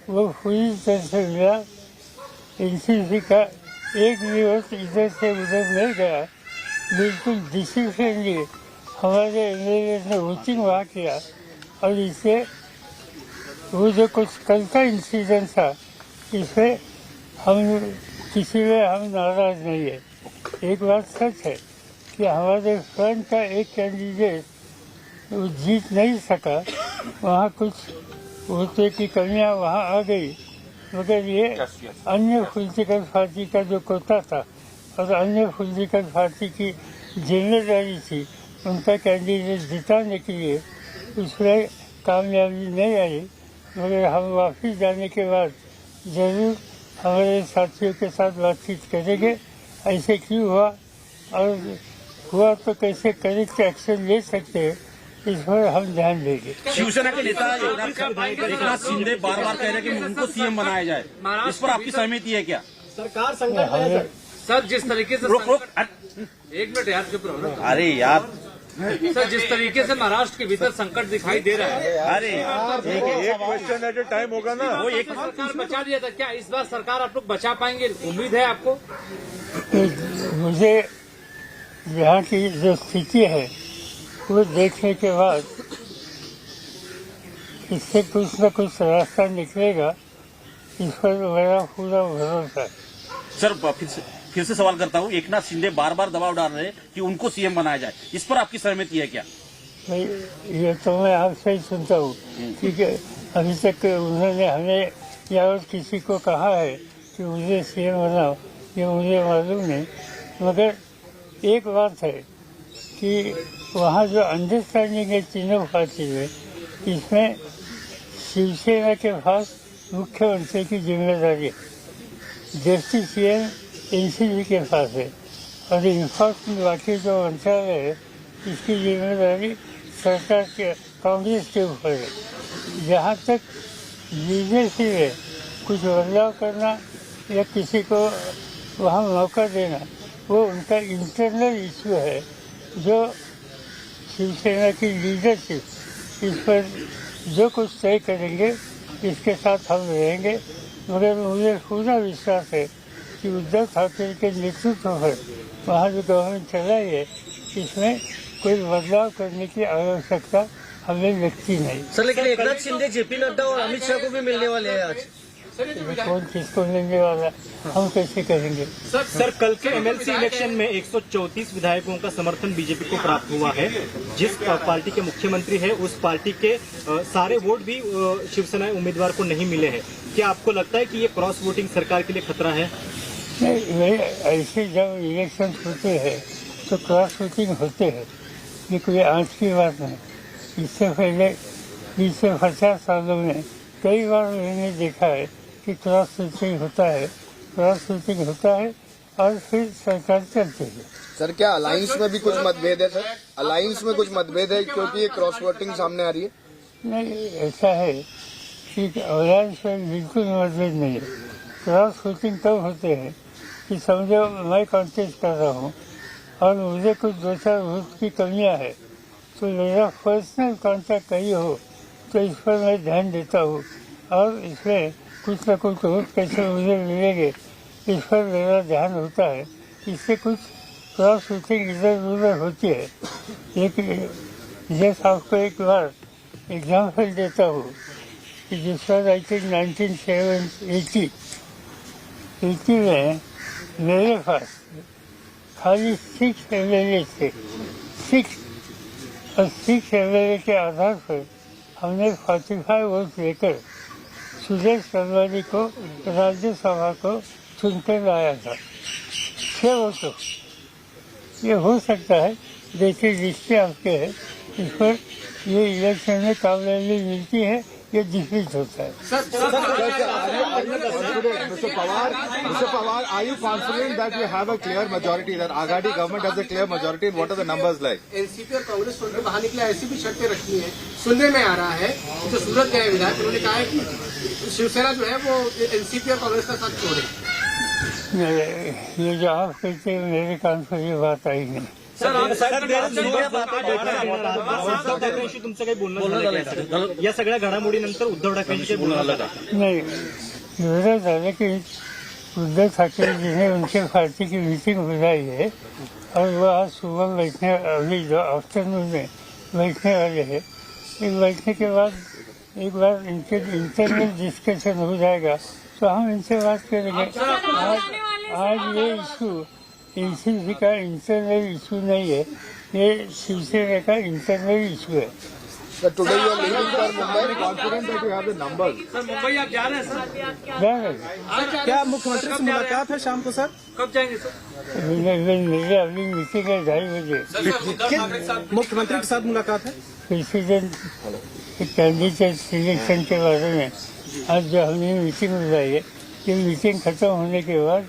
वो पूरी तरह से मिला. एनसीपी का एक भी वोट इधर से उधर नहीं गया. बिल्कुल डिसिप्लिनली हमारे एमएलए ने वोटिंग वहाँ किया, और इससे वो जो कुछ कल का इंसिडेंट था, इससे हम किसी में हम नाराज नहीं है. एक बात सच है कि हमारे फ्रंट का एक कैंडिडेट वो जीत नहीं सका, वहाँ कुछ वोटों की कमियाँ वहाँ आ गई, मगर ये अन्य पॉलिटिकल पार्टी का जो कोटा था और अन्य पॉलिटिकल पार्टी की जिम्मेदारी थी उनका कैंडिडेट जिताने के लिए, उसमें कामयाबी नहीं आई. मगर हम वापस जाने के बाद जरूर हमारे साथियों के साथ बातचीत करेंगे, ऐसे क्यों हुआ और हुआ तो कैसे करेक्ट एक्शन ले सकते हैं, इस पर हम ध्यान देंगे. शिवसेना के नेता एकनाथ शिंदे बार-बार कह रहे हैं कि उनको सीएम बनाया जाए, इस पर आपकी सहमति है क्या? सरकार संकट में है सर जिस तरीके से एक मिनट यार चुप रहो ना। अरे यार सर जिस तरीके से महाराष्ट्र के भीतर संकट दिखाई दे रहा है, अरे एक क्वेश्चन एट ए टाइम होगा ना। वो एक सरकार बचा दिया था, क्या इस बार सरकार आप लोग बचा पाएंगे? उम्मीद है आपको? मुझे यहाँ की जो स्थिति है वो देखने के बाद इससे कुछ न कुछ रास्ता निकलेगा, इस पर मेरा पूरा भरोसा है। सर फिर से सवाल करता हूँ, एकनाथ शिंदे बार बार दबाव डाल रहे हैं कि उनको सीएम बनाया जाए, इस पर आपकी सहमति है क्या? नहीं, ये तो मैं आपसे ही सुनता हूँ, ठीक है। अभी तक उन्होंने हमें या और किसी को कहा है कि मुझे सीएम बनाओ, ये मुझे मालूम नहीं। मगर एक बात है कि वहाँ जो अंडरस्टैंडिंग है तीनों पार्टी में, इसमें शिवसेना के पास मुख्यमंत्री की जिम्मेदारी है, डिप्टी सीएम एनसीपी के पास है, और इन्फोर्समेंट बाकी जो मंत्रालय है इसकी जिम्मेदारी सरकार के कांग्रेस के ऊपर है। जहाँ तक लीडरशिप है कुछ बदलाव करना या किसी को वहाँ मौका देना, वो उनका इंटरनल इशू है, जो शिवसेना की लीडरशिप इस पर जो कुछ तय करेंगे इसके साथ हम रहेंगे। मगर मुझे पूरा विश्वास है कि उद्धव ठाकरे के नेतृत्व पर वहाँ जो गवर्नमेंट चलाई है इसमें कोई बदलाव करने की आवश्यकता हमें लगती नहीं। सर लेकिन एकनाथ शिंदे जेपी नड्डा और अमित शाह को भी मिलने वाले हैं आज। कौन किसको मिलने वाला, हम कैसे करेंगे? सर कल के एमएलसी इलेक्शन में 134 विधायकों का समर्थन बीजेपी को प्राप्त हुआ है। जिस पार्टी के मुख्यमंत्री है उस पार्टी के सारे वोट भी शिवसेना उम्मीदवार को नहीं मिले हैं। क्या आपको लगता है कि ये क्रॉस वोटिंग सरकार के लिए खतरा है? नहीं, ऐसे जब इलेक्शन होते हैं तो क्रॉस वोटिंग होते हैं, ये कोई आज की बात नहीं। इससे पहले 20 से 50 सालों में कई बार मैंने देखा है कि क्रॉस वोटिंग होता है और फिर सरकार चलती है। सर क्या अलायंस में भी कुछ मतभेद है? सर अलायंस में कुछ मतभेद है क्योंकि ये क्रॉस वोटिंग सामने आ रही है? नहीं, ऐसा है कि अलायंस में बिल्कुल मतभेद नहीं है। क्रॉस वोटिंग तब होते हैं कि समझो मैं कॉन्टेस्ट कर रहा हूँ और मुझे कुछ 2-4 वोट की कमियाँ है, तो मेरा पर्सनल कॉन्टैक्ट कहीं हो तो इस पर मैं ध्यान देता हूँ और इसमें कुछ न कुछ वोट कैसे मुझे मिलेंगे इस पर मेरा ध्यान होता है। इससे कुछ क्रॉस वोटिंग इधर उधर होती है। लेकिन जैसे आपको एक बार एग्जाम्पल देता हूँ कि जिस पर आई थिंक 1980 में मेरे पास खाली 6 MLA थे, 6 और 6 MLA के आधार पर हमने 45 वोट लेकर सुरेश रंगानी को राज्यसभा को चुनकर लाया था। 6 वोटों। ये हो सकता है, देखिए रिश्ते आपके हैं, इस पर ये इलेक्शन में कामयाबी मिलती है, ये डिफीट होता है। Mr. Pawar, are you confident that you have a clear majority, that Aghadi government has a clear majority, and what are the numbers like? NCP और कांग्रेस छोड़कर बाहर निकले, ऐसी भी शर्तें रखी हैं। सुनने में आ रहा है जो सूरत गए विधायक, उन्होंने कहा है कि शिवसेना जो है वो एनसीपी और कांग्रेस का साथ छोड़े। ये जो आप कहते हैं मेरे कान पर ये बात आई नहीं। सर उद्धव ठाकरेंशी तुमचं काही बोलणं या सगळ्या घडामोडीनंतर उद्धव ठाकरेंशी काही बोलणं झालं? नहीं, मेरा था कि उद्धव ठाकरे जी ने उनके पार्टी की मीटिंग बुलाई है और वो आज सुबह बैठने, अभी जो आफ्टरनून में बैठने वाले हैं। इस बैठने के बाद एक बार इनके इंटरनल डिस्कशन हो जाएगा तो हम इनसे बात करेंगे। आज ये इशू एनसीपी का इंटरनल इशू नहीं है, ये शिवसेना का इंटरनल इशू है। Sir, today you are leaving for Mumbai. Confident that you have the numbers. Sir Mumbai आप जा रहे हैं सर? जा रहे हैं। क्या मुख्यमंत्री से मुलाकात है शाम को सर? कब जाएंगे सर? मेरे अभी मीटिंग है 2:30 बजे। मुख्यमंत्री के साथ मुलाकात है? प्रेसिडेंट कैंडिडेट सिलेक्शन के बारे में आज जो हमने मीटिंग बुलाई है, ये मीटिंग खत्म होने के बाद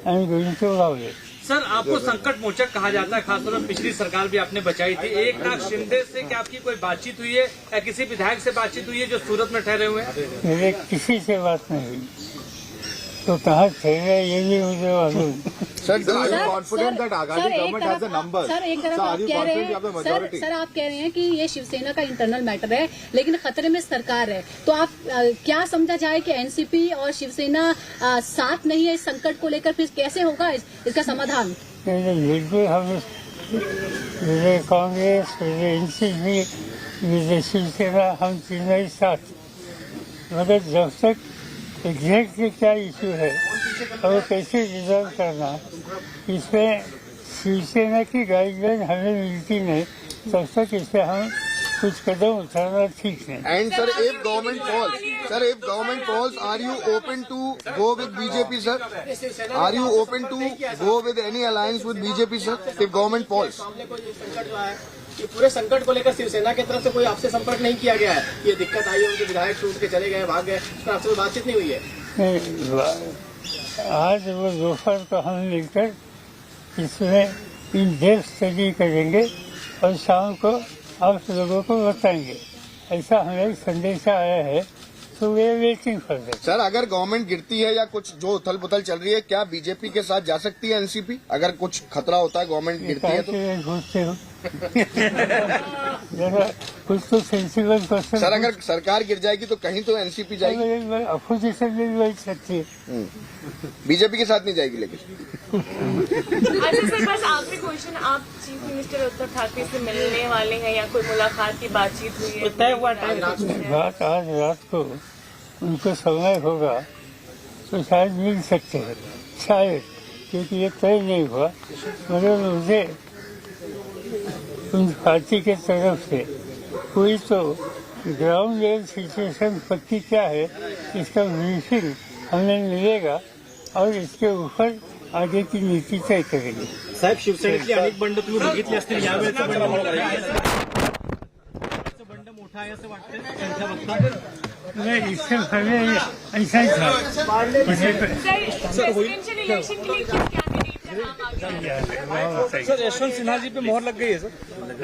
I am going to Lahore. Sir आपको संकट मोचक कहा जाता है, खासतौर पर पिछली सरकार भी आपने बचाई थी। एकनाथ शिंदे से क्या आपकी कोई बातचीत हुई है या किसी विधायक से बातचीत हुई है जो सूरत में ठहरे हुए हैं? मेरे किसी से बात नहीं हुई। तो कहाँ चलेगा ये भी मुझे मालूम। Sir, are you confident that Aghadi government has the numbers? Sir एक तरफ आप कह रहे हैं सर आप कह रहे हैं कि ये शिवसेना का इंटरनल मैटर है, लेकिन खतरे में सरकार है, तो आप क्या समझा जाए कि एनसीपी और शिवसेना साथ नहीं है इस संकट को लेकर, फिर कैसे होगा इसका समाधान? बिल्कुल हम कांग्रेस एनसीपी शिवसेना हम तीनों ही साथ, मगर जब तक एग्जैक्टली क्या इशू है और कैसे रिजॉल्व करना, इसमें शिवसेना की गाइडलाइन हमें मिलती नहीं, तब तक इससे हम कुछ कदम उठाना ठीक नहीं। And sir, if government falls, are you open to go with BJP, sir? Are you open to go with any alliance with BJP, sir? If government falls? ये पूरे संकट को लेकर शिवसेना की तरफ से कोई आपसे संपर्क नहीं किया गया है? ये दिक्कत आई है, उनके विधायक छूट के चले गए, भाग गए, तो आपसे बातचीत नहीं हुई है? आज वो दोपहर को हम मिलकर इसमें इन डेप्थ स्टडी करेंगे और शाम को आप लोगों को बताएंगे। ऐसा हमें संदेश आया है, तो वे वेटिंग फॉर दैट। सर, अगर गवर्नमेंट गिरती है या कुछ जो उथल पुथल चल रही है, क्या बीजेपी के साथ जा सकती है एनसीपी? अगर कुछ खतरा होता है, गवर्नमेंट गिरती है तो घुसते हो कुछ तो सेंसिबल क्वेश्चन। सर, अगर सरकार गिर जाएगी तो कहीं तो एनसीपी जाएगी, अपोजिशन में भी बैठ सकती है, बीजेपी के साथ नहीं जाएगी। लेकिन अच्छा सर, बस आखिरी क्वेश्चन, आप चीफ मिनिस्टर उद्धव ठाकरे से मिलने वाले हैं या कोई मुलाकात की बातचीत हुई है? बात आज रात को उनको समय होगा तो शायद मिल सकते हैं, शायद, क्योंकि ये तय नहीं हुआ, मगर मुझे उन पार्टी के तरफ से कोई तो ग्राउंड लेवल सिचुएशन पक्की क्या है इसका ब्रीफिंग हमें मिलेगा और इसके ऊपर आगे की नीति तय करेंगे। साहेब, शिवसेनेतली अनेक बंड तुम्ही बघितली असतील, यावेळेचं बंड मोठं आहे असं वाटतं त्यांच्या वक्तव्यात? नहीं, इससे पहले ऐसा ही था। सर, यशवंत सिन्हा जी पे मोहर लग गई है सर?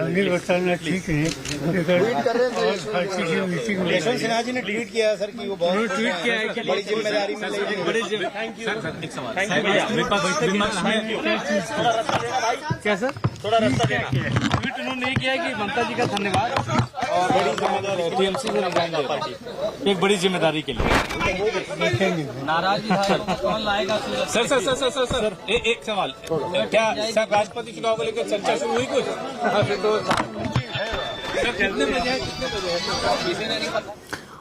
अभी बताना ठीक है। यशवंत सिन्हा जी ने ट्वीट किया है सर कि वो बहुत ट्वीट किया है कि बड़ी जिम्मेदारी में बड़ी क्या सर? थोड़ा रास्ता देना। ट्वीट उन्होंने नहीं किया है कि ममता जी का धन्यवाद और बड़ी जिम्मेदारी टीएमसी से रिजाइन दे पार्टी एक बड़ी जिम्मेदारी के लिए। नाराज कौन लाएगा? Sir sir sir sir sir sir एक सवाल, क्या सर राष्ट्रपति चुनाव को लेकर चर्चा शुरू हुई कुछ?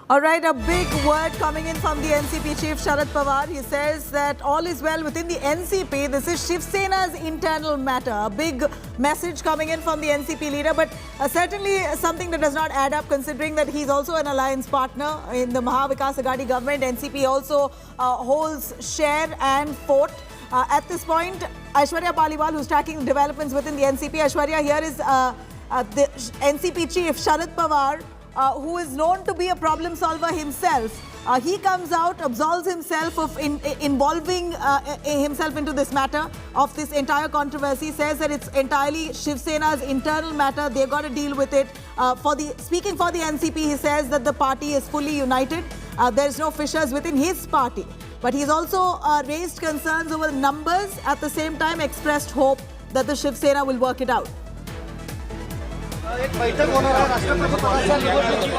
All right, a big word coming in from the NCP chief Sharad Pawar. He says that all is well within the NCP. This is Shiv Sena's internal matter. A big message coming in from the NCP leader, but certainly something that does not add up, considering that he's also an alliance partner in the Maha Vikas Aghadi government. NCP also holds share and fort. At this point, Aishwarya Paliwal, who's tracking developments within the NCP. Aishwarya, here is the NCP chief Sharad Pawar, who is known to be a problem solver himself. He comes out, absolves himself of involving himself into this matter of this entire controversy, says that it's entirely Shiv Sena's internal matter. They've got to deal with it. Speaking for the NCP, he says that the party is fully united. There's no fissures within his party. But he's also raised concerns over numbers, at the same time expressed hope that the Shiv Sena will work it out.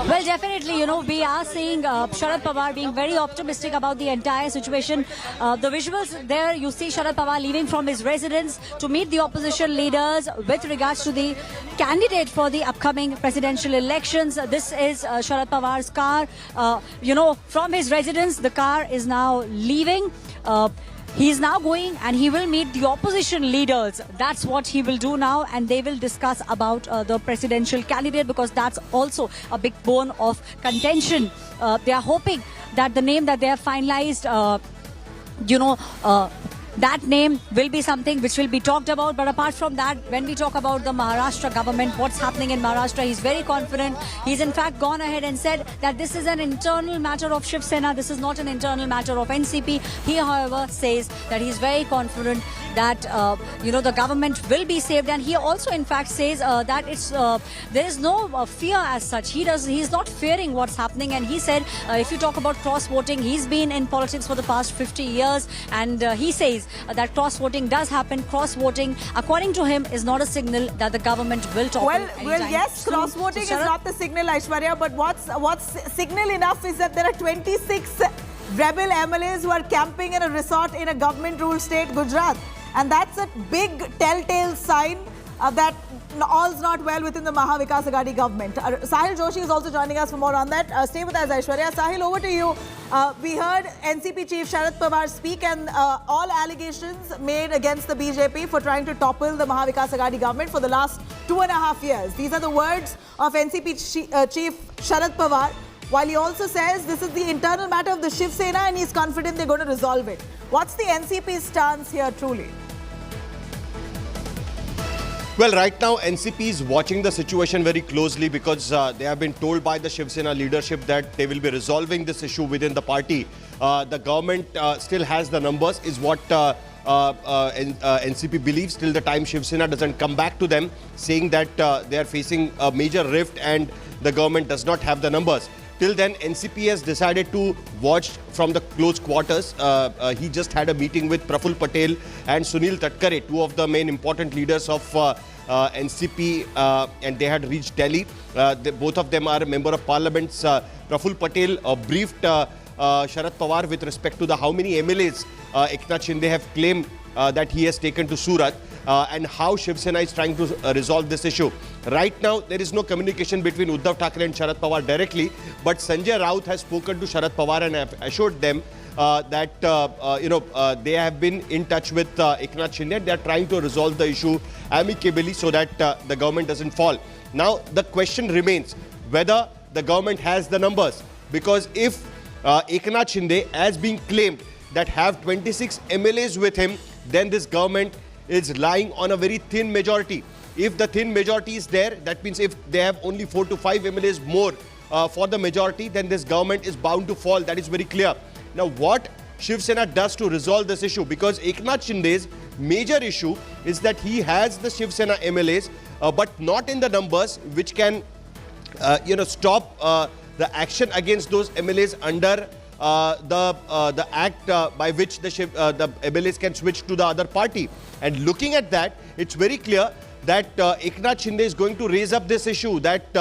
Well, definitely, we are seeing Sharad Pawar being very optimistic about the entire situation. The visuals there, you see Sharad Pawar leaving from his residence to meet the opposition leaders with regards to the candidate for the upcoming presidential elections. This is Sharad Pawar's car. From his residence, the car is now leaving. He is now going and he will meet the opposition leaders. That's what he will do now, and they will discuss about the presidential candidate, because that's also a big bone of contention. They are hoping that the name that they have finalized, that name will be something which will be talked about. But apart from that, when we talk about the Maharashtra government, what's happening in Maharashtra, he's very confident. He's in fact gone ahead and said that this is an internal matter of Shiv Sena. This is not an internal matter of NCP. He, however, says that he's very confident that the government will be saved, and he also in fact says that it's there is no fear as such. He's not fearing what's happening, and he said if you talk about cross voting, he's been in politics for the past 50 years, and he says that cross voting does happen. Cross voting, according to him, is not a signal that the government will topple. Well, yes, cross voting is not the signal, Aishwarya, but what's signal enough is that there are 26 rebel MLAs who are camping in a resort in a government-ruled state, Gujarat. And that's a big telltale sign that all's not well within the Maha Vikas Aghadi government. Sahil Joshi is also joining us for more on that. Stay with us, Aishwarya. Sahil, over to you. We heard NCP Chief Sharad Pawar speak, and all allegations made against the BJP for trying to topple the Maha Vikas Aghadi government for the last 2.5 years. These are the words of NCP Chief Sharad Pawar, while he also says this is the internal matter of the Shiv Sena and he's confident they're going to resolve it. What's the NCP stance here truly? Well, right now NCP is watching the situation very closely because they have been told by the Shiv Sena leadership that they will be resolving this issue within the party. The government still has the numbers, is what NCP believes, till the time Shiv Sena doesn't come back to them saying that they are facing a major rift and the government does not have the numbers. Till then, NCP has decided to watch from the close quarters. He just had a meeting with Praful Patel and Sunil Tatkare, two of the main important leaders of NCP, and they had reached Delhi. Both of them are member of parliaments. Praful Patel briefed Sharad Pawar with respect to the how many MLAs Eknath Shinde have claimed that he has taken to Surat, and how Shiv Sena is trying to resolve this issue. Right now, there is no communication between Uddhav Thackeray and Sharad Pawar directly, but Sanjay Raut has spoken to Sharad Pawar and have assured them that they have been in touch with Eknath Shinde. They are trying to resolve the issue amicably so that the government doesn't fall. Now, the question remains whether the government has the numbers, because if Eknath Shinde, as being claimed, that have 26 MLAs with him, then this government is lying on a very thin majority. If the thin majority is there, that means if they have only 4 to 5 MLAs more for the majority, then this government is bound to fall. That is very clear. Now, what Shiv Sena does to resolve this issue, because Eknath Shinde's major issue is that he has the Shiv Sena MLAs, but not in the numbers which can, stop the action against those MLAs under the act by which the MLAs can switch to the other party. And looking at that, it's very clear that Eknath Shinde is going to raise up this issue that,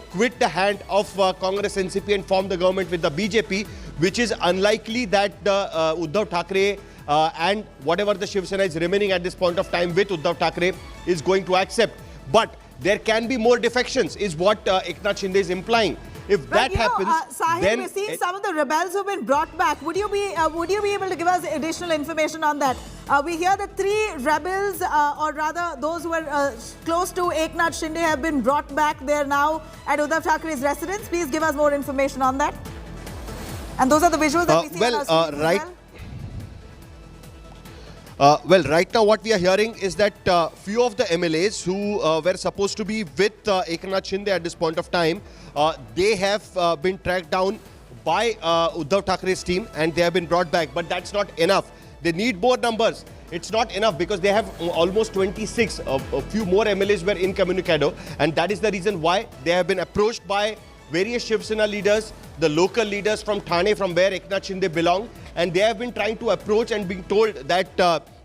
quit the hand of Congress NCP and form the government with the BJP, which is unlikely that Uddhav Thackeray and whatever the Shiv Sena is remaining at this point of time with Uddhav Thackeray is going to accept. But there can be more defections, is what Eknath Shinde is implying. If that happens, Sahil, then we're seeing some of the rebels who've been brought back. Would you be able to give us additional information on that? We hear that 3 rebels, or rather those who were close to Eknath Shinde, have been brought back. They are now at Uddhav Thackeray's residence. Please give us more information on that. And those are the visuals that we see on our screen. Right now what we are hearing is that few of the MLAs who were supposed to be with Eknath Shinde at this point of time, they have been tracked down by Uddhav Thackeray's team and they have been brought back. But that's not enough. They need more numbers. It's not enough because they have almost 26. A few more MLAs were incommunicado, and that is the reason why they have been approached by various Shiv Sena leaders, the local leaders from Thane, from where Eknath Shinde belong, and they have been trying to approach and being told that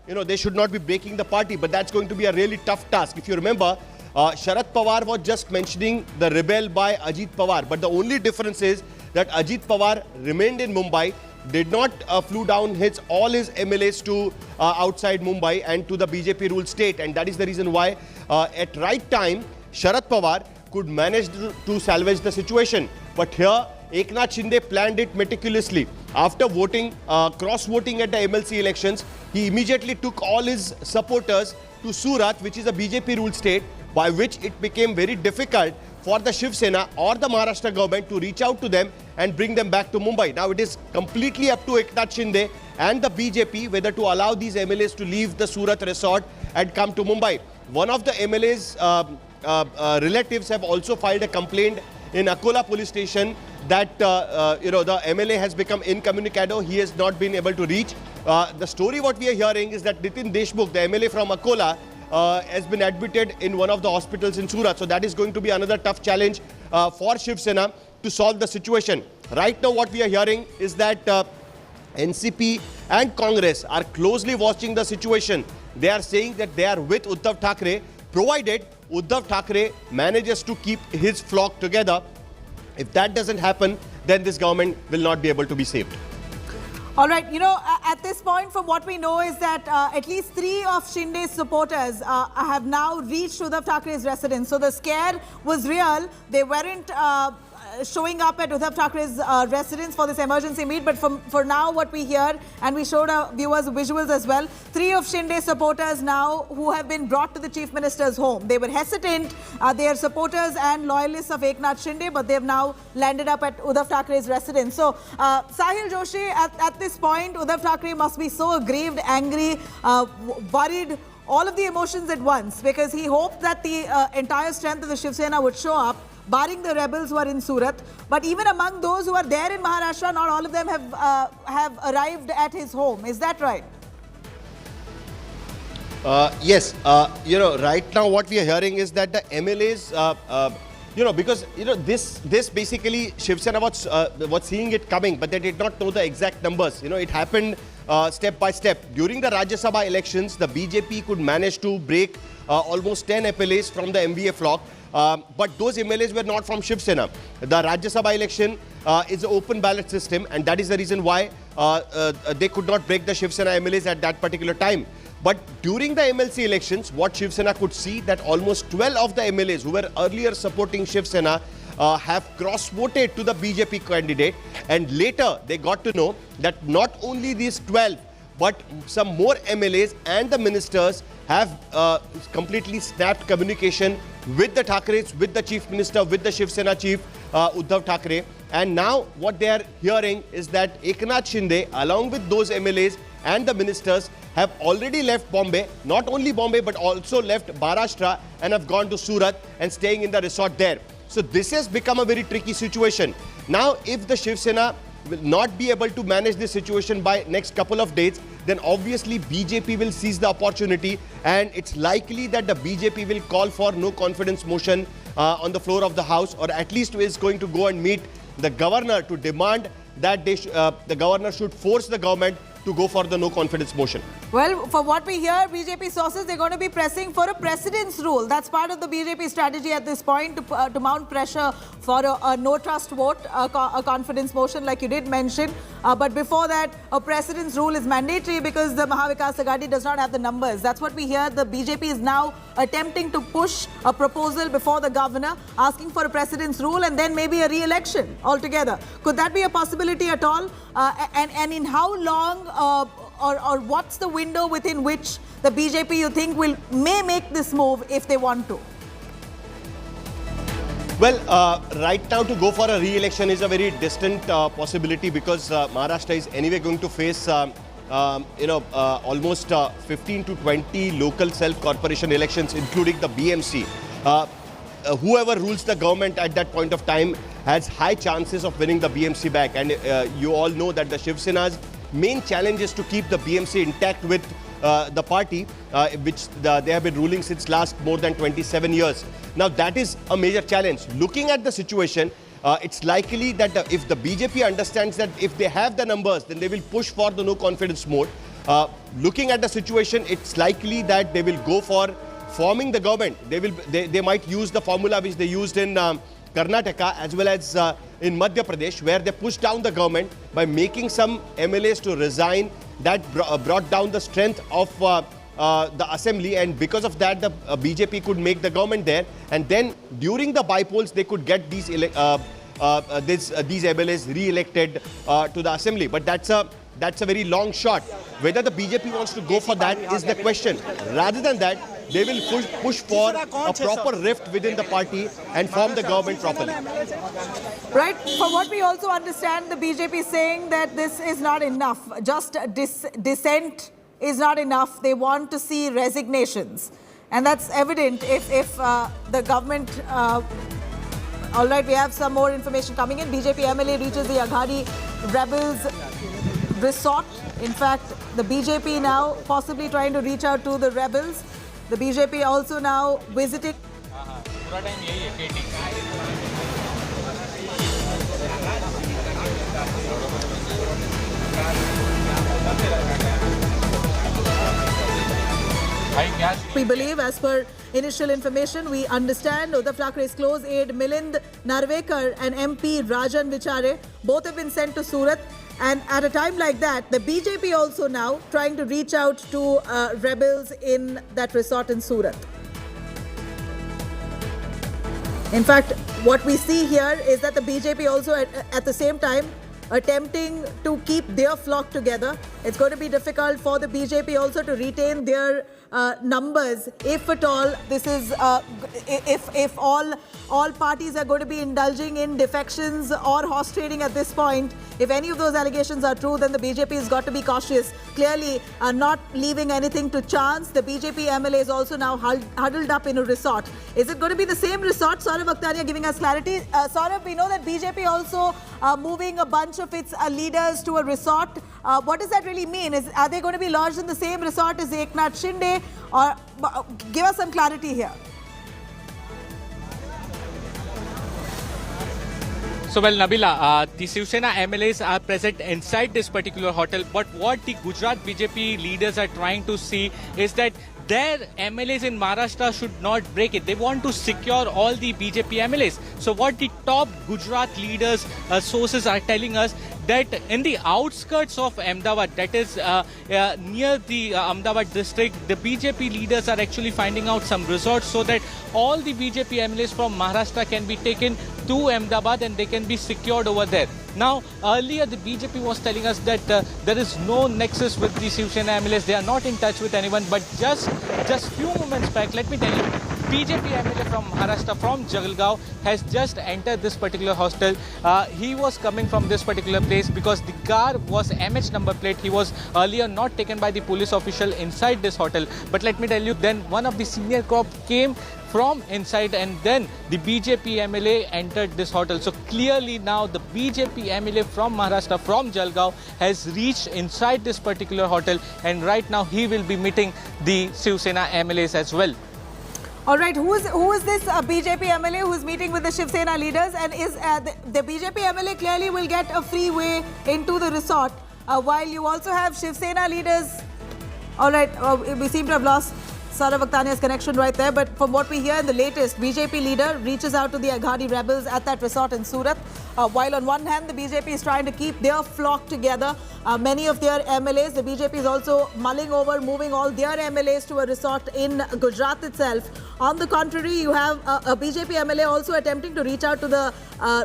they should not be breaking the party. But that's going to be a really tough task. If you remember, Sharad Pawar was just mentioning the rebel by Ajit Pawar, but the only difference is that Ajit Pawar remained in Mumbai, did not flew down all his MLAs to outside Mumbai and to the BJP ruled state, and that is the reason why at right time Sharad Pawar could manage to salvage the situation. But here Eknath Shinde planned it meticulously. After voting, cross-voting at the MLC elections, he immediately took all his supporters to Surat, which is a BJP ruled state, by which it became very difficult for the Shiv Sena or the Maharashtra government to reach out to them and bring them back to Mumbai. Now it is completely up to Eknath Shinde and the BJP whether to allow these MLAs to leave the Surat resort and come to Mumbai. One of the MLAs relatives have also filed a complaint in Akola police station that the MLA has become incommunicado. He has not been able to reach. The story what we are hearing is that Nitin Deshmukh, the MLA from Akola, has been admitted in one of the hospitals in Surat. So that is going to be another tough challenge for Shiv Sena to solve the situation. Right now what we are hearing is that NCP and Congress are closely watching the situation. They are saying that they are with Uddhav Thackeray, provided Uddhav Thackeray manages to keep his flock together. If that doesn't happen, then this government will not be able to be saved. All right, at this point, from what we know is that at least 3 of Shinde's supporters have now reached Uddhav Thackeray's residence. So the scare was real. They weren't showing up at Uddhav Thackeray's residence for this emergency meet. But for now, what we hear, and we showed our viewers visuals as well, 3 of Shinde's supporters now who have been brought to the Chief Minister's home. They were hesitant. They are supporters and loyalists of Eknath Shinde, but they have now landed up at Uddhav Thackeray's residence. So, Sahil Joshi, at this point, Uddhav Thackeray must be so aggrieved, angry, worried, all of the emotions at once, because he hoped that the entire strength of the Shiv Sena would show up, barring the rebels who are in Surat. But even among those who are there in Maharashtra, not all of them have arrived at his home. Is that right? Yes. Right now what we are hearing is that the MLAs, because this basically Shiv Sena was seeing it coming, but they did not know the exact numbers. It happened step by step. During the Rajya Sabha elections, the BJP could manage to break almost 10 MLAs from the MVA flock. But those MLAs were not from Shiv Sena. The Rajya Sabha election is an open ballot system, and that is the reason why they could not break the Shiv Sena MLAs at that particular time. But during the MLC elections, what Shiv Sena could see that almost 12 of the MLAs who were earlier supporting Shiv Sena have cross-voted to the BJP candidate, and later they got to know that not only these 12, but some more MLAs and the ministers have completely snapped communication with the Thackerays, with the Chief Minister, with the Shiv Sena Chief Uddhav Thackeray. And now what they are hearing is that Eknath Shinde, along with those MLAs and the ministers, have already left Bombay, not only Bombay but also left Maharashtra, and have gone to Surat and staying in the resort there. So this has become a very tricky situation. Now if the Shiv Sena will not be able to manage this situation by next couple of days, then obviously BJP will seize the opportunity, and it's likely that the BJP will call for no confidence motion on the floor of the House, or at least is going to go and meet the governor to demand that the governor should force the government to go for the no confidence motion. Well, for what we hear, BJP sources, they're going to be pressing for a precedence rule. That's part of the BJP strategy at this point, to mount pressure for a no trust vote, a confidence motion like you did mention. But before that, a precedence rule is mandatory because the Mahavikas Aghadi does not have the numbers. That's what we hear. The BJP is now attempting to push a proposal before the governor, asking for a precedence rule and then maybe a re-election altogether. Could that be a possibility at all? And in how long or what's the window within which the BJP, you think, may make this move if they want to? Well, right now to go for a re-election is a very distant possibility, because Maharashtra is anyway going to face almost 15 to 20 local self-corporation elections, including the BMC. Whoever rules the government at that point of time has high chances of winning the BMC back. And you all know that the Shiv Sena's main challenge is to keep the BMC intact with the party, which they have been ruling since last more than 27 years. Now that is a major challenge. Looking at the situation, it's likely that if the BJP understands that if they have the numbers, then they will push for the no confidence mode. Looking at the situation, it's likely that they will go for forming the government. They might use the formula which they used in Karnataka as well as in Madhya Pradesh, where they pushed down the government by making some MLAs to resign. That brought down the strength of the assembly, and because of that the BJP could make the government there, and then during the by-polls they could get these MLAs re-elected to the assembly. But that's a very long shot. Whether the BJP wants to go for that is the question. Rather than that, they will push for a proper rift within the party and form the government properly. Right. From what we also understand, the BJP is saying that this is not enough. Just dissent is not enough. They want to see resignations. And that's evident if the government... all right, we have some more information coming in. BJP MLA reaches the Aghadi rebels resort. In fact, the BJP now possibly trying to reach out to the rebels. The BJP also now visiting. We believe, as per initial information, we understand Uddhav Thackeray's close aide Milind Narvekar and MP Rajan Vichare both have been sent to Surat. And at a time like that, the BJP also now trying to reach out to rebels in that resort in Surat. In fact, what we see here is that the BJP also at the same time attempting to keep their flock together. It's going to be difficult for the BJP also to retain their numbers, if at all this is if all parties are going to be indulging in defections or horse trading at this point. If any of those allegations are true, then the BJP has got to be cautious. Clearly, not leaving anything to chance. The BJP MLA is also now huddled up in a resort. Is it going to be the same resort? Saurabh Akhtania giving us clarity. Saurabh, we know that BJP also moving a bunch of its leaders to a resort. What does that really mean? Are they going to be lodged in the same resort as Eknath Shinde? Or give us some clarity here. So, well, Nabila, the Shiv Sena MLAs are present inside this particular hotel. But what the Gujarat BJP leaders are trying to see is that their MLAs in Maharashtra should not break it. They want to secure all the BJP MLAs. So what the top Gujarat leaders, sources are telling us, that in the outskirts of Ahmedabad, that is near the Ahmedabad district, the BJP leaders are actually finding out some resorts so that all the BJP MLAs from Maharashtra can be taken to Ahmedabad and they can be secured over there. Now, earlier the BJP was telling us that there is no nexus with the Shiv Sena MLAs. They are not in touch with anyone. But just few moments back, let me tell you, BJP MLA from Maharashtra, from Jalgaon, has just entered this particular hostel. He was coming from this particular place because the car was MH number plate. He was earlier not taken by the police official inside this hotel. But let me tell you, then one of the senior cop came from inside and then the BJP MLA entered this hotel. So clearly now the BJP MLA from Maharashtra, from Jalgaon, has reached inside this particular hotel, and right now he will be meeting the Shiv Sena MLAs as well. All right, who is this BJP MLA who is meeting with the Shiv Sena leaders, and is the BJP MLA clearly will get a free way into the resort, while you also have Shiv Sena leaders. All right, we seem to have lost Saurabh Akhtania's connection right there, but from what we hear in the latest, BJP leader reaches out to the Aghadi rebels at that resort in Surat. While on one hand, the BJP is trying to keep their flock together, many of their MLAs, the BJP is also mulling over moving all their MLAs to a resort in Gujarat itself. On the contrary, you have a BJP MLA also attempting to reach out to the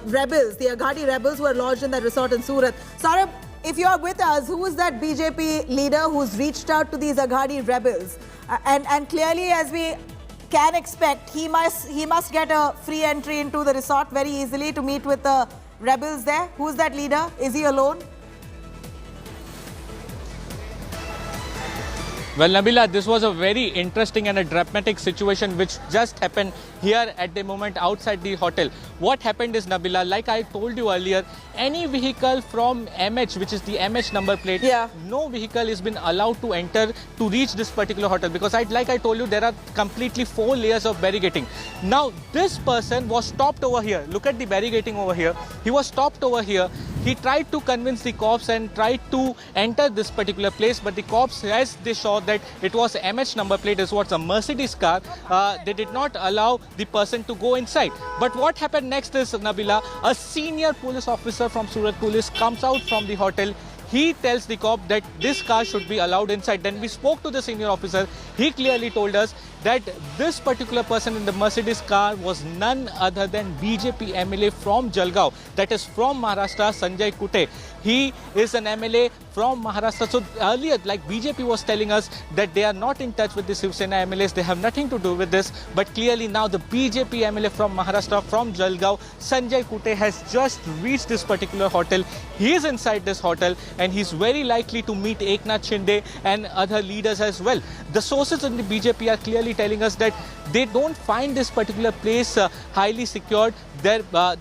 rebels, the Aghadi rebels who are lodged in that resort in Surat. Saurabh, if you are with us, who is that BJP leader who's reached out to these Aghadi rebels? And clearly, as we can expect, he must get a free entry into the resort very easily to meet with the rebels there. Who's that leader? Is he alone? Well, Nabila, this was a very interesting and a dramatic situation which just happened here at the moment outside the hotel. What happened is, Nabila, like I told you earlier, any vehicle from MH, which is the MH number plate, no vehicle has been allowed to enter to reach this particular hotel, because like I told you, there are completely 4 layers of barricading. Now, this person was stopped over here. Look at the barricading over here. He was stopped over here. He tried to convince the cops and tried to enter this particular place, but the cops, as they saw that it was MH number plate, is what's a Mercedes car, they did not allow the person to go inside. But what happened next is, Nabila, a senior police officer from Surat Police comes out from the hotel. He tells the cop that this car should be allowed inside. Then we spoke to the senior officer. He clearly told us that this particular person in the Mercedes car was none other than BJP MLA from Jalgaon, that is from Maharashtra, Sanjay Raut. He is an MLA from Maharashtra. So earlier, like BJP was telling us that they are not in touch with the Shiv Sena MLAs, they have nothing to do with this. But clearly now the BJP MLA from Maharashtra, from Jalgaon, Sanjay Raut, has just reached this particular hotel. He is inside this hotel and he's very likely to meet Eknath Shinde and other leaders as well. The sources in the BJP are clearly telling us that they don't find this particular place highly secured.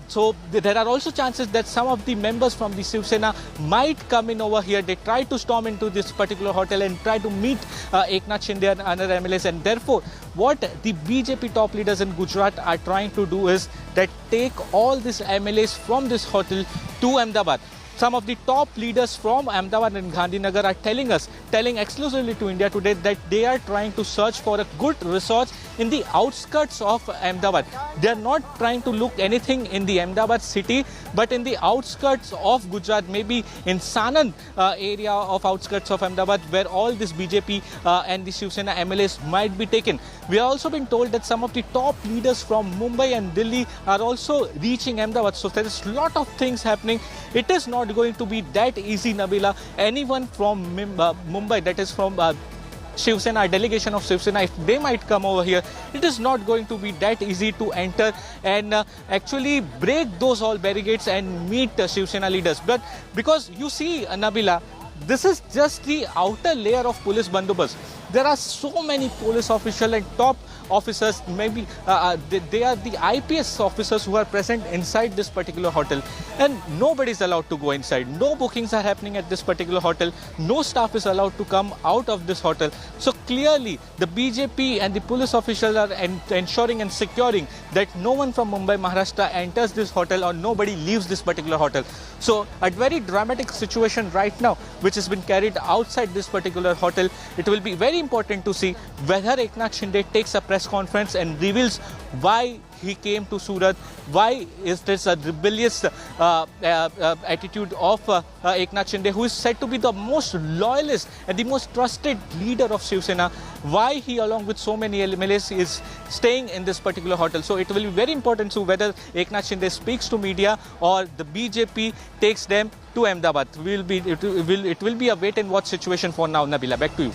So there are also chances that some of the members from the Shiv Sena might come in over here. They try to storm into this particular hotel and try to meet Eknath Shinde and other MLAs. And therefore, what the BJP top leaders in Gujarat are trying to do is that take all these MLAs from this hotel to Ahmedabad. Some of the top leaders from Ahmedabad and Gandhinagar are telling exclusively to India Today that they are trying to search for a good resort in the outskirts of Ahmedabad. They are not trying to look anything in the Ahmedabad city, but in the outskirts of Gujarat, maybe in Sanand area of outskirts of Ahmedabad, where all this BJP and the Shiv Sena MLAs might be taken. We have also been told that some of the top leaders from Mumbai and Delhi are also reaching Ahmedabad. So there is a lot of things happening. It is not going to be that easy, Nabila. Anyone from Mumbai, that is from Shiv Sena, delegation of Shiv Sena, if they might come over here, it is not going to be that easy to enter and actually break those all barricades and meet Shiv Sena leaders. But because you see, Nabila, this is just the outer layer of police bandobast. There are so many police officials and top officers, maybe they are the IPS officers who are present inside this particular hotel, and nobody is allowed to go inside. No bookings are happening at this particular hotel. No staff is allowed to come out of this hotel. So clearly the BJP and the police officials are ensuring and securing that no one from Mumbai, Maharashtra enters this hotel or nobody leaves this particular hotel. So a very dramatic situation right now which has been carried outside this particular hotel. It will be very important to see whether Eknath Shinde takes a press conference and reveals why he came to Surat, why is this a rebellious attitude of Eknath Shinde, who is said to be the most loyalist and the most trusted leader of Shiv Sena, why he along with so many MLAs is staying in this particular hotel. So it will be very important to whether Eknath Shinde speaks to media or the BJP takes them to Ahmedabad. It will be a wait and watch situation for now. Nabila, back to you.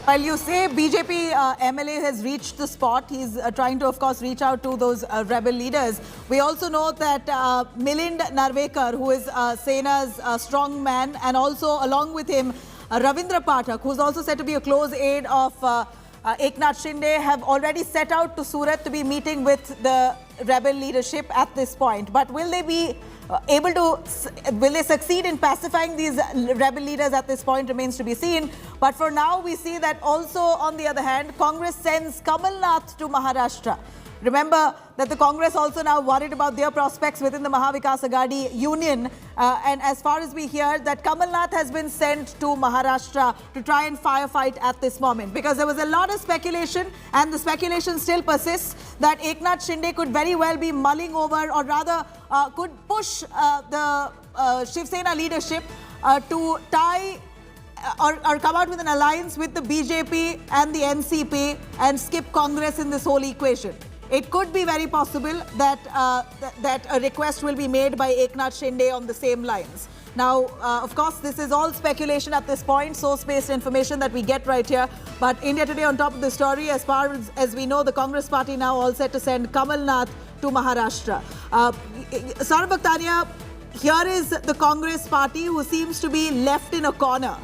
Well, you say BJP MLA has reached the spot. He's trying to, of course, reach out to those rebel leaders. We also know that Milind Narvekar, who is Sena's strong man, and also along with him, Ravindra Pathak, who's also said to be a close aide of Eknath Shinde, have already set out to Surat to be meeting with the rebel leadership at this point. But will they be will they succeed in pacifying these rebel leaders at this point remains to be seen. But for now, we see that also, on the other hand, Congress sends Kamal Nath to Maharashtra. Remember that the Congress also now worried about their prospects within the Mahavikas Aghadi union. And as far as we hear, that Kamal Nath has been sent to Maharashtra to try and firefight at this moment. Because there was a lot of speculation, and the speculation still persists, that Eknath Shinde could very well be mulling over, or rather could push the Shiv Sena leadership to tie or come out with an alliance with the BJP and the NCP and skip Congress in this whole equation. It could be very possible that that a request will be made by Eknath Shinde on the same lines. Now, of course, this is all speculation at this point, source-based information that we get right here. But India Today on top of the story, as far as we know, the Congress party now all set to send Kamal Nath to Maharashtra. Saurabh Bhaktania, here is the Congress party who seems to be left in a corner.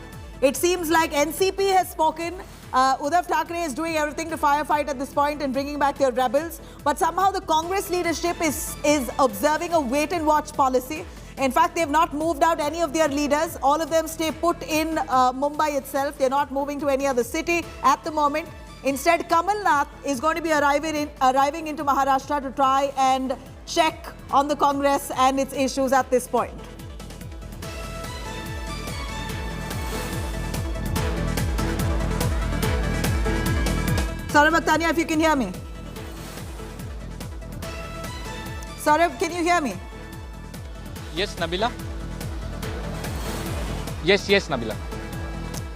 It seems like NCP has spoken. Uddhav Thackeray is doing everything to firefight at this point and bringing back their rebels. But somehow the Congress leadership is observing a wait-and-watch policy. In fact, they've not moved out any of their leaders. All of them stay put in Mumbai itself. They're not moving to any other city at the moment. Instead, Kamal Nath is going to be arriving into Maharashtra to try and check on the Congress and its issues at this point. Saurabh Bhaktania, if you can hear me. Saurabh, can you hear me? Yes, Nabila. Yes, Nabila.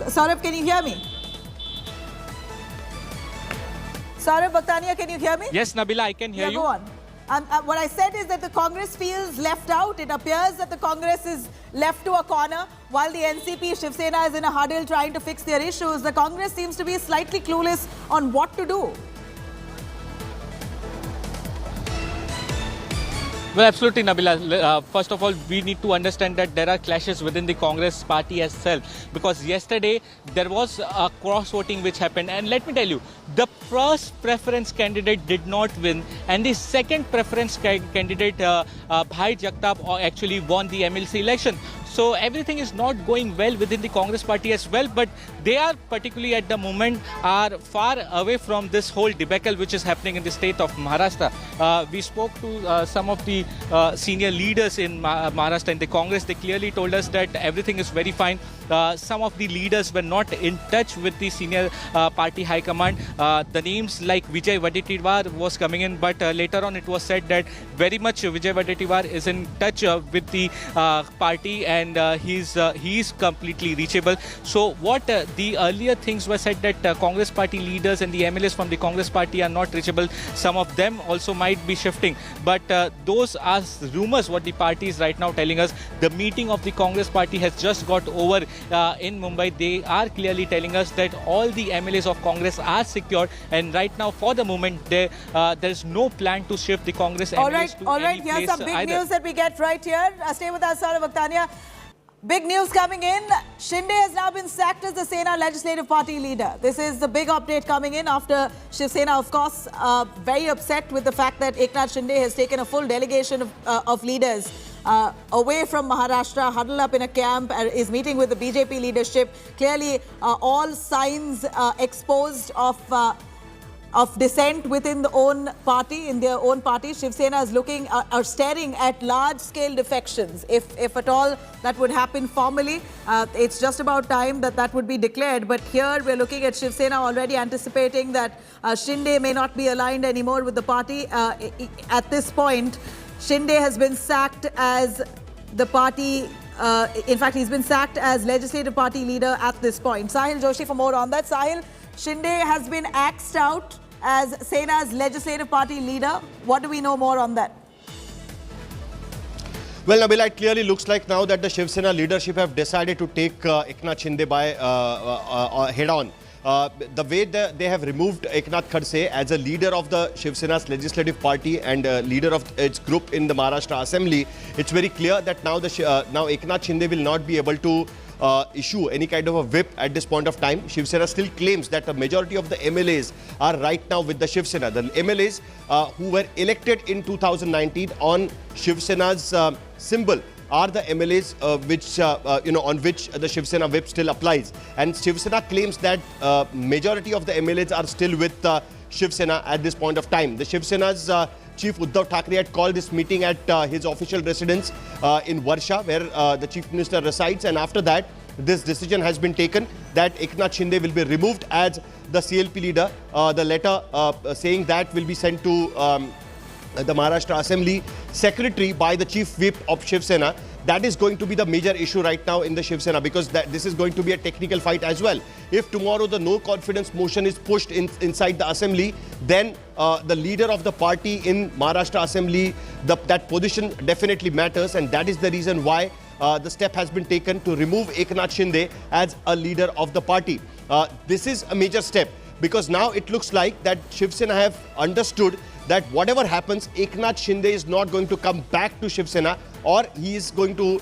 Saurabh, can you hear me? Saurav Bhaktania, can you hear me? Yes, Nabila, I can hear you. Go on. What I said is that the Congress feels left out. It appears that the Congress is left to a corner while the NCP, Shiv Sena is in a huddle trying to fix their issues. The Congress seems to be slightly clueless on what to do. Well, absolutely, Nabila. First of all, we need to understand that there are clashes within the Congress party as well. Because yesterday, there was a cross-voting which happened. And let me tell you, the first preference candidate did not win. And the second preference candidate, Bhai Jagtap, actually won the MLC election. So everything is not going well within the Congress party as well, but they are particularly at the moment are far away from this whole debacle which is happening in the state of Maharashtra. We spoke to some of the senior leaders in Maharashtra in the Congress. They clearly told us that everything is very fine. Some of the leaders were not in touch with the senior party high command. The names like Vijay Wadettiwar was coming in, but later on it was said that very much Vijay Wadettiwar is in touch with the party and he is completely reachable. So what the earlier things were said that Congress party leaders and the MLAs from the Congress party are not reachable. Some of them also might be shifting, but those are rumors what the party is right now telling us. The meeting of the Congress party has just got over in Mumbai. They are clearly telling us that all the MLAs of Congress are secured, and right now for the moment there is no plan to shift the Congress MLAs to all right. any place Here's some big either. news that we get right here. Stay with us, Saurav Bhaktania. Big news coming in. Shinde has now been sacked as the Sena Legislative Party leader. This is the big update coming in after Shiv Sena, of course, very upset with the fact that Eknath Shinde has taken a full delegation of leaders away from Maharashtra, huddled up in a camp, is meeting with the BJP leadership. Clearly, all signs exposed of dissent within the own party, in their own party. Shiv Sena is looking or staring at large-scale defections. If at all that would happen formally, it's just about time that would be declared. But here we're looking at Shiv Sena already anticipating that Shinde may not be aligned anymore with the party. At this point, Shinde has been sacked as the party. In fact, he's been sacked as legislative party leader at this point. Sahil Joshi for more on that. Sahil, Shinde has been axed out as Sena's legislative party leader. What do we know more on that? Well, Nabila, it clearly looks like now that the Shiv Sena leadership have decided to take Eknath Shinde by head-on. The way they have removed Eknath Khadse as a leader of the Shiv Sena's legislative party and leader of its group in the Maharashtra Assembly, it's very clear that now now Eknath Shinde will not be able to issue any kind of a whip at this point of time. Shiv Sena still claims that the majority of the MLAs are right now with the Shiv Sena. The MLAs who were elected in 2019 on Shiv Sena's symbol are the MLAs on which the Shiv Sena whip still applies. And Shiv Sena claims that majority of the MLAs are still with Shiv Sena at this point of time. The Shiv Sena's Chief Uddhav Thackeray had called this meeting at his official residence in Varsha, where the Chief Minister resides, and after that, this decision has been taken that Eknath Shinde will be removed as the CLP leader. The letter saying that will be sent to the Maharashtra Assembly Secretary by the Chief Whip of Shiv Sena. That is going to be the major issue right now in the Shiv Sena, because this is going to be a technical fight as well. If tomorrow the no confidence motion is pushed inside the assembly, then the leader of the party in Maharashtra Assembly, that position definitely matters, and that is the reason why the step has been taken to remove Eknath Shinde as a leader of the party. This is a major step, because now it looks like that Shiv Sena have understood that whatever happens, Eknath Shinde is not going to come back to Shiv Sena, or he is going to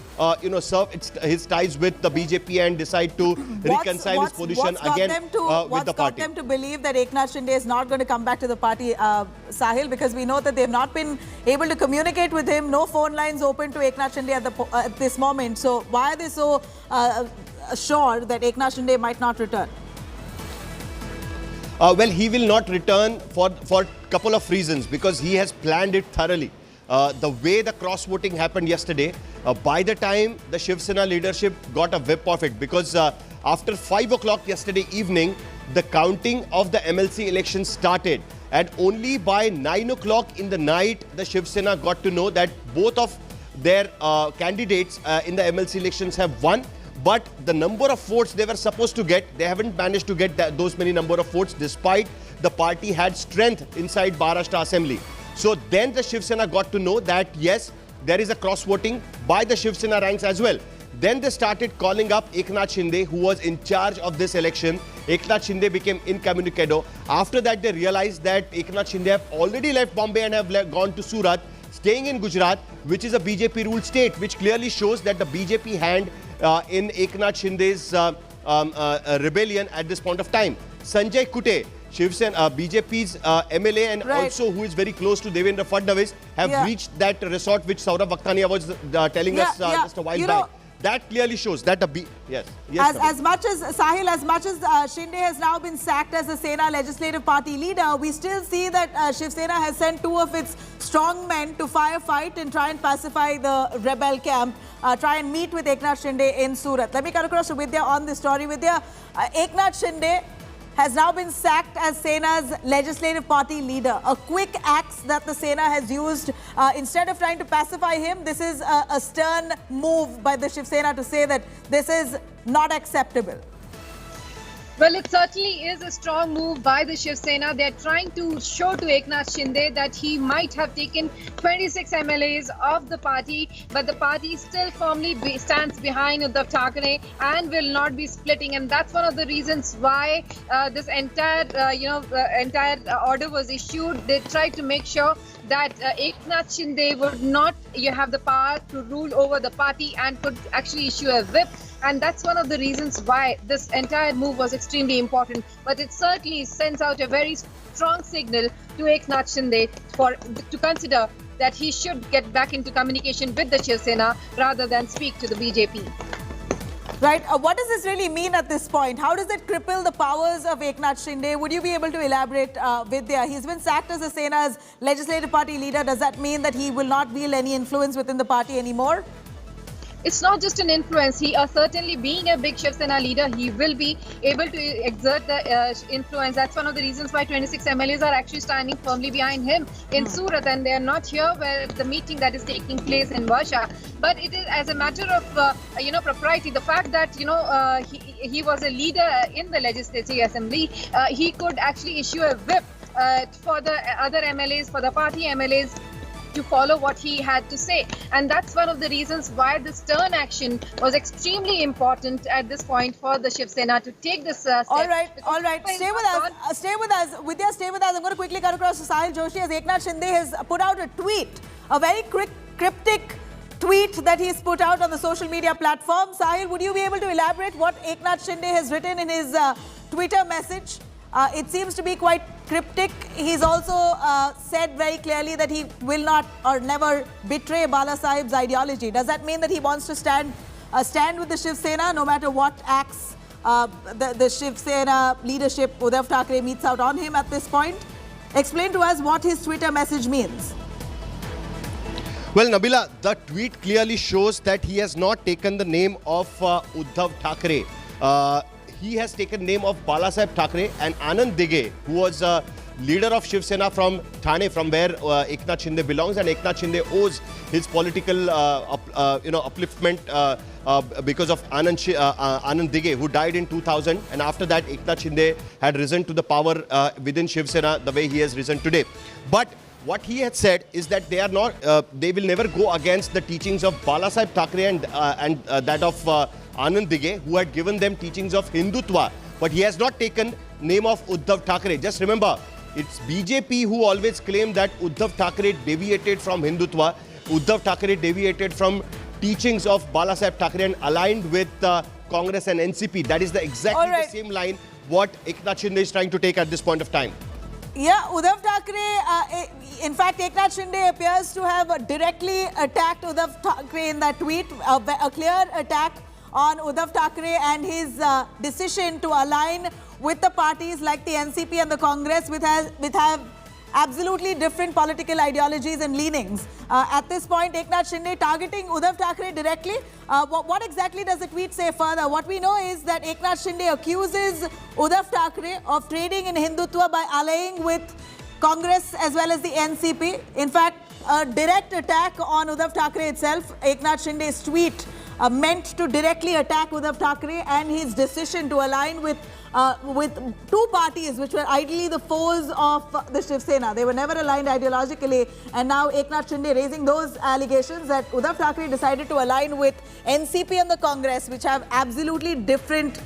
serve his ties with the BJP and decide to reconcile his position again with the party. What's got them to believe that Eknath Shinde is not going to come back to the party, Sahil? Because we know that they've not been able to communicate with him. No phone lines open to Eknath Shinde at this moment. So why are they so sure that Eknath Shinde might not return? Well, he will not return for a couple of reasons, because he has planned it thoroughly. The way the cross-voting happened yesterday, by the time the Shiv Sena leadership got a whip of it, because after 5 o'clock yesterday evening, the counting of the MLC elections started. And only by 9 o'clock in the night, the Shiv Sena got to know that both of their candidates in the MLC elections have won. But the number of votes they were supposed to get, they haven't managed to get those many number of votes, despite the party had strength inside Maharashtra Assembly. So then the Shiv Sena got to know that yes, there is a cross-voting by the Shiv Sena ranks as well. Then they started calling up Eknath Shinde, who was in charge of this election. Eknath Shinde became incommunicado. After that, they realized that Eknath Shinde have already left Bombay and have gone to Surat, staying in Gujarat, which is a BJP-ruled state, which clearly shows that the BJP hand in Eknath Shinde's rebellion at this point of time. Sanjay Kute, Shiv Sena, BJP's MLA and also who is very close to Devendra Fadnavis, have reached that resort which Saurabh Vakhtania was telling us just a while back. That clearly shows that as much as Sahil, as much as Shinde has now been sacked as the Sena Legislative Party leader, we still see that Shiv Sena has sent 2 of its strong men to firefight and try and pacify the rebel camp, try and meet with Eknath Shinde in Surat. Let me cut across to Vidya on this story. Vidya, Eknath Shinde has now been sacked as Sena's legislative party leader. A quick axe that the Sena has used. Instead of trying to pacify him, this is a stern move by the Shiv Sena to say that this is not acceptable. Well, it certainly is a strong move by the Shiv Sena. They're trying to show to Eknath Shinde that he might have taken 26 MLAs of the party, but the party still firmly stands behind Uddhav Thackeray and will not be splitting. And that's one of the reasons why this entire, entire order was issued. They tried to make sure that Eknath Shinde would not have the power to rule over the party and could actually issue a whip. And that's one of the reasons why this entire move was extremely important. But it certainly sends out a very strong signal to Eknath Shinde to consider that he should get back into communication with the Shiv Sena rather than speak to the BJP. Right. What does this really mean at this point? How does it cripple the powers of Eknath Shinde? Would you be able to elaborate, Vidya? He's been sacked as the Sena's legislative party leader. Does that mean that he will not wield any influence within the party anymore? It's not just an influence. He certainly, being a big Shiv Sena leader, he will be able to exert the influence. That's one of the reasons why 26 MLAs are actually standing firmly behind him in Surat, and they are not here where the meeting that is taking place in Varsha. But it is as a matter of propriety. The fact that he was a leader in the Legislative Assembly, he could actually issue a whip for the other MLAs, for the party MLAs, to follow what he had to say. And that's one of the reasons why this stern action was extremely important at this point for the Shiv Sena to take this step. All right. Stay with us. Vidya, stay with us. I'm going to quickly cut across to Sahil Joshi as Eknath Shinde has put out a tweet, a very cryptic tweet that he's put out on the social media platform. Sahil, would you be able to elaborate what Eknath Shinde has written in his Twitter message? It seems to be quite cryptic. He's also said very clearly that he will not or never betray Bala Sahib's ideology. Does that mean that he wants to stand with the Shiv Sena no matter what acts the Shiv Sena leadership, Uddhav Thackeray, meets out on him at this point? Explain to us what his Twitter message means. Well, Nabila, the tweet clearly shows that he has not taken the name of Uddhav Thackeray. He has taken name of Bala Sahib Thackeray and Anand Dige, who was leader of Shiv Sena from Thane, from where Eknath Shinde belongs, and Eknath Shinde owes his political upliftment because of Anand Dige, who died in 2000, and after that Eknath Shinde had risen to the power within Shiv Sena the way he has risen today. But what he had said is that they are not, they will never go against the teachings of Bala Sahib Thackeray and that of Anand Dige, who had given them teachings of Hindutva. But he has not taken name of Uddhav Thackeray. Just remember, it's BJP who always claim that Uddhav Thackeray deviated from Hindutva. Uddhav Thackeray deviated from teachings of Bala Sahib Thackeray and aligned with Congress and NCP. That is exactly the same line what Eknath Shinde is trying to take at this point of time. Yeah, Uddhav Thackeray, in fact, Eknath Shinde appears to have directly attacked Uddhav Thackeray in that tweet, a clear attack on Uddhav Thackeray and his decision to align with the parties like the NCP and the Congress, which have absolutely different political ideologies and leanings. At this point, Eknath Shinde targeting Uddhav Thackeray directly. What exactly does the tweet say further? What we know is that Eknath Shinde accuses Uddhav Thackeray of trading in Hindutva by allying with Congress as well as the NCP. In fact, a direct attack on Uddhav Thackeray itself. Eknath Shinde's tweet meant to directly attack Uddhav Thackeray and his decision to align with two parties which were ideally the foes of the Shiv Sena. They were never aligned ideologically, and now Eknath Shinde raising those allegations that Uddhav Thackeray decided to align with NCP and the Congress, which have absolutely different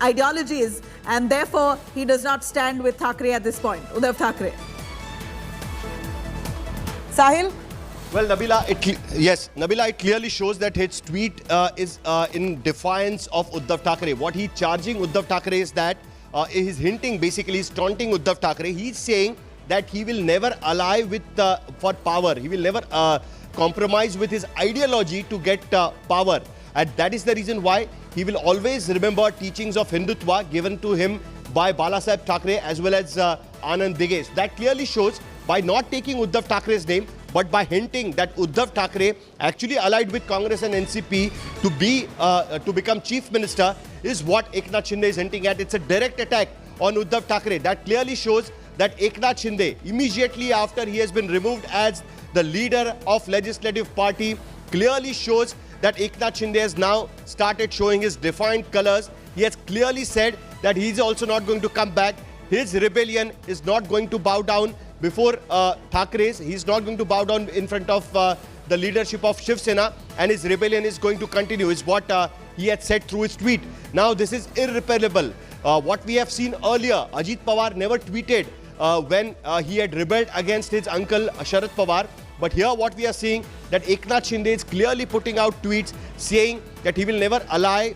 ideologies, and therefore he does not stand with Thackeray at this point, Uddhav Thackeray. Sahil? Well, Nabila, it clearly shows that his tweet is in defiance of Uddhav Thackeray. What he's charging Uddhav Thackeray is that he's hinting, basically, he's taunting Uddhav Thackeray. He's saying that he will never ally with for power. He will never compromise with his ideology to get power. And that is the reason why he will always remember teachings of Hindutva given to him by Balasaheb Thackeray as well as Anand Digesh. That clearly shows by not taking Uddhav Thackeray's name, but by hinting that Uddhav Thackeray actually allied with Congress and NCP to become chief minister is what Eknath Shinde is hinting at. It's a direct attack on Uddhav Thackeray. That clearly shows that Eknath Shinde, immediately after he has been removed as the leader of Legislative Party, clearly shows that Eknath Shinde has now started showing his defined colors. He has clearly said that he is also not going to come back. His rebellion is not going to bow down before Thackeray's. He's not going to bow down in front of the leadership of Shiv Sena, and his rebellion is going to continue, is what he had said through his tweet. Now, this is irreparable. What we have seen earlier, Ajit Pawar never tweeted when he had rebelled against his uncle Sharad Pawar. But here what we are seeing, that Eknath Shinde is clearly putting out tweets saying that he will never ally,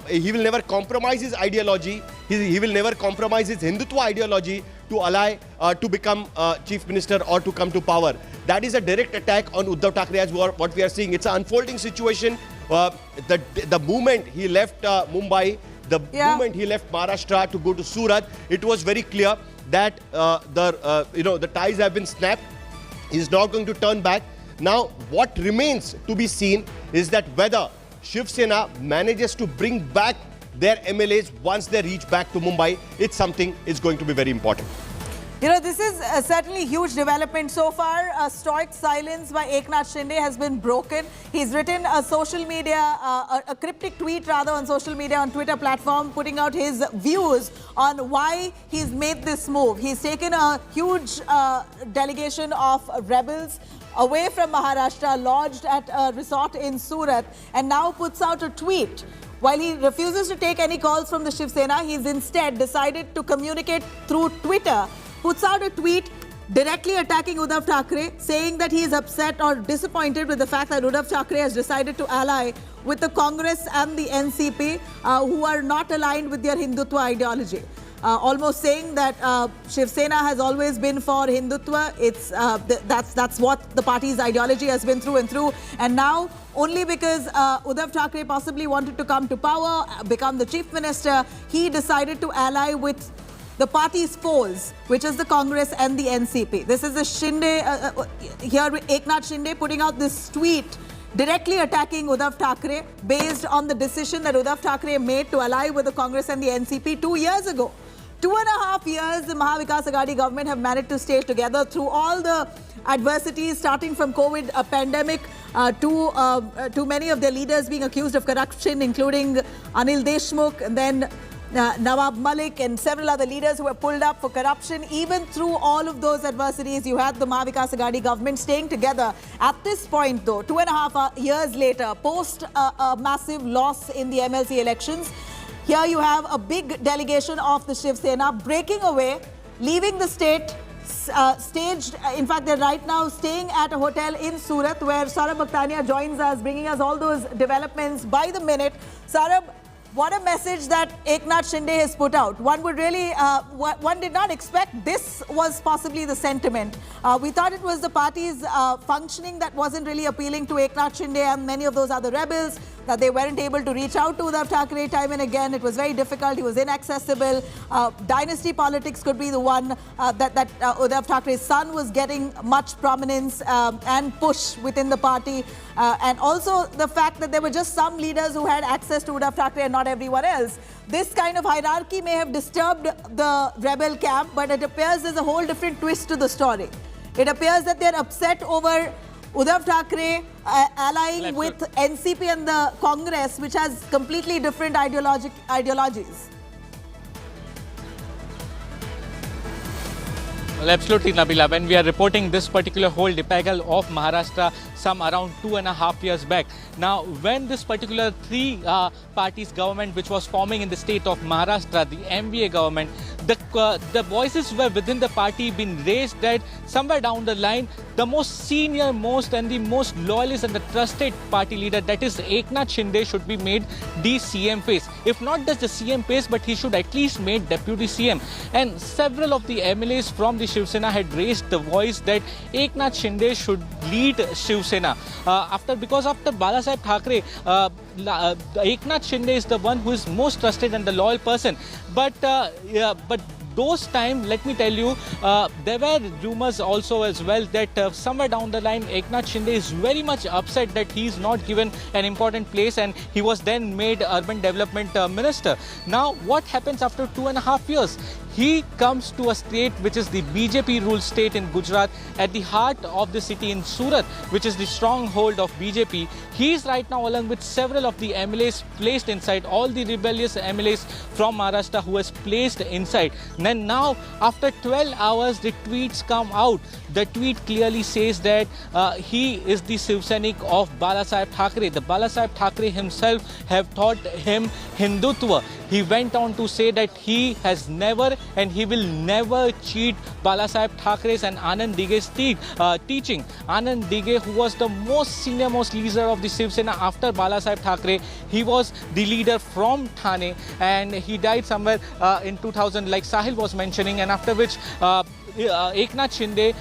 he will never compromise his ideology, he will never compromise his Hindutva ideology to ally, to become chief minister or to come to power. That is a direct attack on Uddhav Thackeray as what we are seeing. It's an unfolding situation. The moment he left Mumbai, the moment he left Maharashtra to go to Surat, it was very clear that the ties have been snapped. He's not going to turn back. Now, what remains to be seen is that whether Shiv Sena manages to bring back their MLAs once they reach back to Mumbai. It's something is going to be very important. You know, this is certainly huge development so far. A stoic silence by Eknath Shinde has been broken. He's written a social media, a cryptic tweet rather on social media, on Twitter platform, putting out his views on why he's made this move. He's taken a huge delegation of rebels away from Maharashtra, lodged at a resort in Surat, and now puts out a tweet. While he refuses to take any calls from the Shiv Sena, he's instead decided to communicate through Twitter. Puts out a tweet directly attacking Uddhav Thackeray, saying that he is upset or disappointed with the fact that Uddhav Thackeray has decided to ally with the Congress and the NCP, who are not aligned with their Hindutva ideology. Almost saying that Shiv Sena has always been for Hindutva. It's that's what the party's ideology has been through and through. And now, only because Uddhav Thackeray possibly wanted to come to power, become the chief minister, he decided to ally with the party's foes, which is the Congress and the NCP. This is a Shinde, here Eknath Shinde putting out this tweet directly attacking Uddhav Thackeray based on the decision that Uddhav Thackeray made to ally with the Congress and the NCP 2 years ago. 2.5 years, the Maha Vikas Aghadi government have managed to stay together through all the adversities, starting from COVID pandemic to many of their leaders being accused of corruption, including Anil Deshmukh, and then Nawab Malik and several other leaders who were pulled up for corruption. Even through all of those adversities, you had the Maha Vikas Aghadi government staying together. At this point, though, 2.5 years later, post a massive loss in the MLC elections, here you have a big delegation of the Shiv Sena breaking away, leaving the state staged. In fact, they're right now staying at a hotel in Surat, where Saurabh Bhaktania joins us, bringing us all those developments by the minute. Saurabh, what a message that Eknath Shinde has put out. One would really, one did not expect this was possibly the sentiment. We thought it was the party's functioning that wasn't really appealing to Eknath Shinde and many of those other rebels, that they weren't able to reach out to Uddhav Thackeray time and again. It was very difficult. He was inaccessible. Dynasty politics could be the one that Uddhav Thackeray's son was getting much prominence and push within the party. And also the fact that there were just some leaders who had access to Uddhav Thackeray and not everyone else. This kind of hierarchy may have disturbed the rebel camp, but it appears there's a whole different twist to the story. It appears that they're upset over Uddhav Thackeray allying with NCP and the Congress, which has completely different ideologies. Well, absolutely, Nabila. When we are reporting this particular whole debacle of Maharashtra some around 2.5 years back. Now, when this particular three parties government which was forming in the state of Maharashtra, the MVA government, the voices were within the party been raised that somewhere down the line, the most senior, and the most loyalist and the trusted party leader, that is Eknath Shinde, should be made the CM face. If not just the CM face, but he should at least made deputy CM. And several of the MLAs from the Shiv Sena had raised the voice that Eknath Shinde should lead Shiv Sena. Because after Balasaheb Thackeray, Eknath Shinde is the one who is most trusted and the loyal person. But those time, let me tell you, there were rumors also as well that somewhere down the line, Eknath Shinde is very much upset that he is not given an important place, and he was then made urban development minister. Now, what happens after 2.5 years? He comes to a state which is the BJP ruled state in Gujarat, at the heart of the city in Surat, which is the stronghold of BJP. He is right now, along with several of the MLAs placed inside, all the rebellious MLAs from Maharashtra who was placed inside. And now, after 12 hours, the tweets come out. The tweet clearly says that he is the Shiv Sainik of Balasaheb Thackeray. The Balasaheb Thackeray himself have taught him Hindutva. He went on to say that he has never and he will never cheat Balasaheb Thackeray's and Anand Dige's teaching. Anand Dige, who was the most senior leader of the Shiv Sena after Balasaheb Thackeray, he was the leader from Thane, and he died somewhere in 2000, like Sahil was mentioning, and after which Eknath Shinde,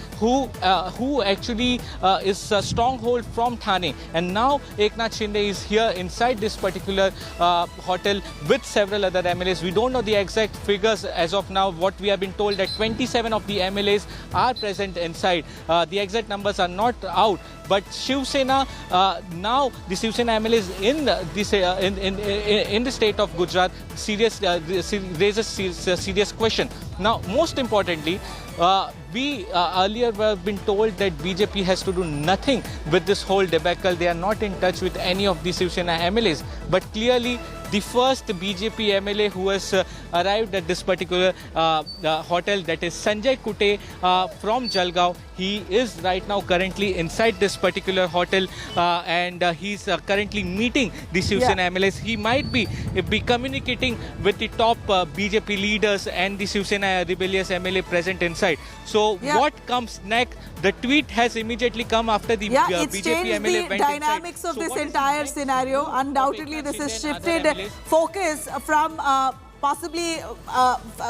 who actually is a stronghold from Thane, and now Eknath Shinde is here inside this particular hotel with several other MLAs. We don't know the exact figures as of now. What we have been told that 27 of the MLAs are present inside. The exact numbers are not out. But Shiv Sena, now the Shiv Sena MLAs in the state of Gujarat raises serious question. Now, most importantly, we earlier were been told that BJP has to do nothing with this whole debacle. They are not in touch with any of the Shiv Sena MLAs. But clearly, the first BJP MLA who has arrived at this particular hotel, that is Sanjay Raut from Jalgaon. He is right now currently inside this particular hotel and he's currently meeting the Shiv Sena MLAs. He might be communicating with the top BJP leaders and the Shiv Sena rebellious MLA present inside. So what comes next? The tweet has immediately come after the BJP MLA went inside. Dynamics of this entire scenario. Undoubtedly, this has shifted focus from possibly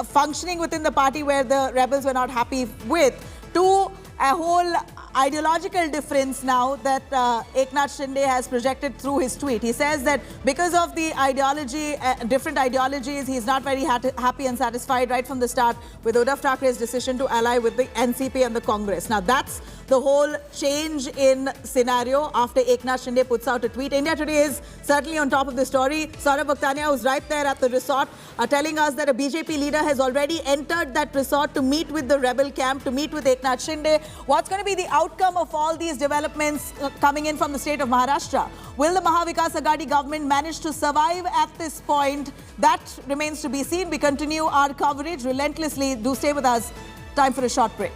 functioning within the party where the rebels were not happy with, to a whole ideological difference now that Eknath Shinde has projected through his tweet. He says that because of the ideology, different ideologies, he's not very happy and satisfied right from the start with Uddhav Thackeray's decision to ally with the NCP and the Congress. Now, that's the whole change in scenario after Eknath Shinde puts out a tweet. India Today is certainly on top of the story. Saurabh Bhaktania, who's right there at the resort, are telling us that a BJP leader has already entered that resort to meet with the rebel camp, to meet with Eknath Shinde. What's going to be the outcome of all these developments coming in from the state of Maharashtra? Will the Maha Vikas Aghadi government manage to survive at this point? That remains to be seen. We continue our coverage relentlessly. Do stay with us. Time for a short break.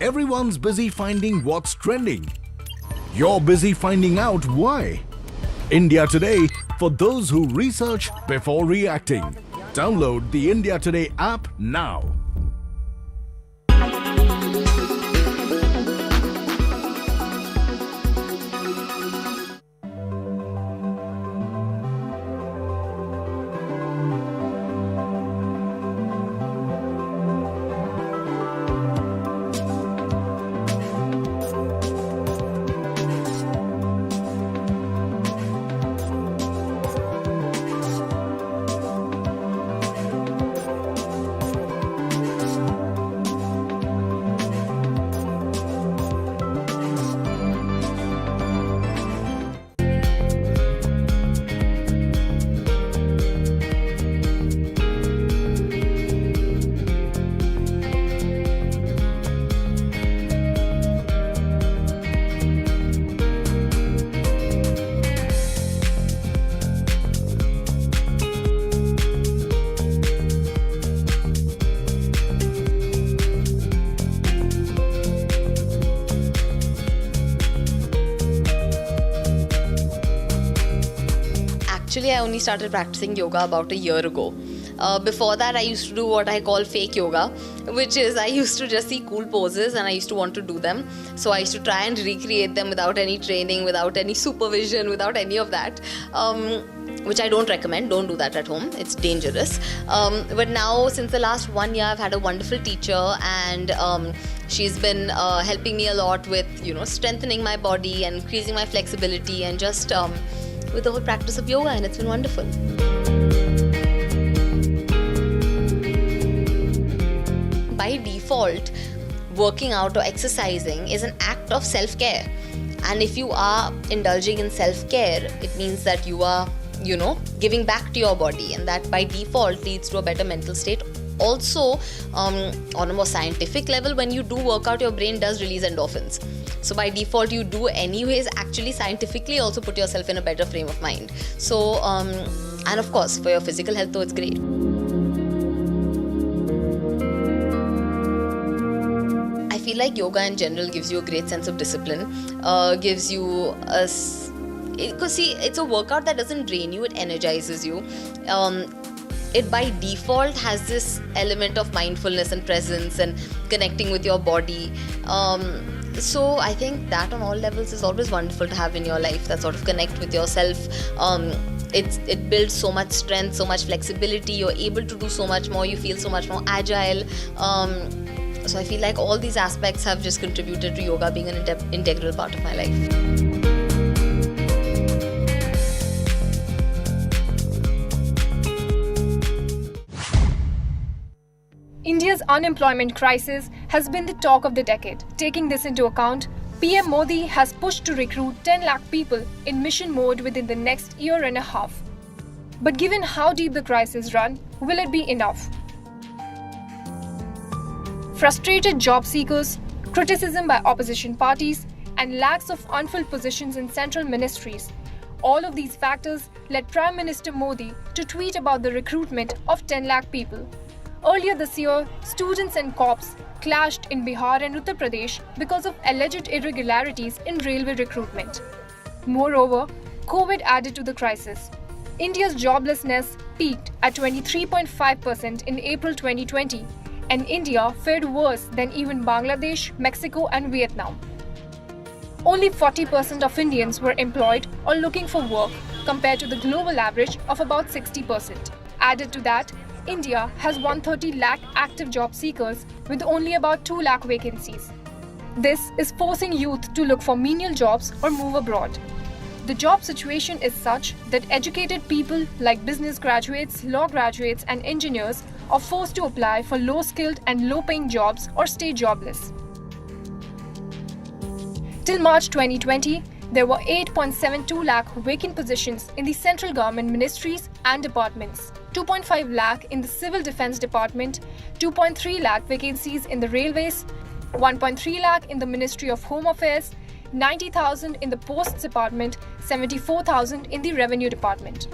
Everyone's busy finding what's trending. You're busy finding out why. India Today, for those who research before reacting. Download the India Today app now. Actually, I only started practicing yoga about a year ago. Before that, I used to do what I call fake yoga, which is I used to just see cool poses and I used to want to do them. So I used to try and recreate them without any training, without any supervision, without any of that. Which I don't recommend. Don't do that at home. It's dangerous. But now, since the last 1 year, I've had a wonderful teacher, and she's been helping me a lot with, strengthening my body and increasing my flexibility, and just with the whole practice of yoga, and it's been wonderful. By default, working out or exercising is an act of self-care. And if you are indulging in self-care, it means that you are giving back to your body, and that by default leads to a better mental state. Also, on a more scientific level, when you do work out, your brain does release endorphins. So by default, you do anyways actually scientifically also put yourself in a better frame of mind. So, and of course, for your physical health though, it's great. I feel like yoga in general gives you a great sense of discipline, gives you because see, it's a workout that doesn't drain you, it energizes you. It by default has this element of mindfulness and presence and connecting with your body. So I think that on all levels is always wonderful to have in your life, that sort of connect with yourself. It builds so much strength, so much flexibility, you're able to do so much more, you feel so much more agile. So I feel like all these aspects have just contributed to yoga being an integral part of my life. India's unemployment crisis has been the talk of the decade. Taking this into account, PM Modi has pushed to recruit 10 lakh people in mission mode within the next year and a half. But given how deep the crisis run, will it be enough? Frustrated job seekers, criticism by opposition parties, and lacks of unfilled positions in central ministries. All of these factors led Prime Minister Modi to tweet about the recruitment of 10 lakh people. Earlier this year, students and cops clashed in Bihar and Uttar Pradesh because of alleged irregularities in railway recruitment. Moreover, COVID added to the crisis. India's joblessness peaked at 23.5% in April 2020, and India fared worse than even Bangladesh, Mexico, and Vietnam. Only 40% of Indians were employed or looking for work, compared to the global average of about 60%. Added to that, India has 130 lakh active job seekers with only about 2 lakh vacancies. This is forcing youth to look for menial jobs or move abroad. The job situation is such that educated people like business graduates, law graduates, and engineers are forced to apply for low-skilled and low-paying jobs or stay jobless. Till March 2020, there were 8.72 lakh vacant positions in the central government ministries and departments, 2.5 lakh in the Civil Defence Department, 2.3 lakh vacancies in the Railways, 1.3 lakh in the Ministry of Home Affairs, 90,000 in the Posts Department, 74,000 in the Revenue Department.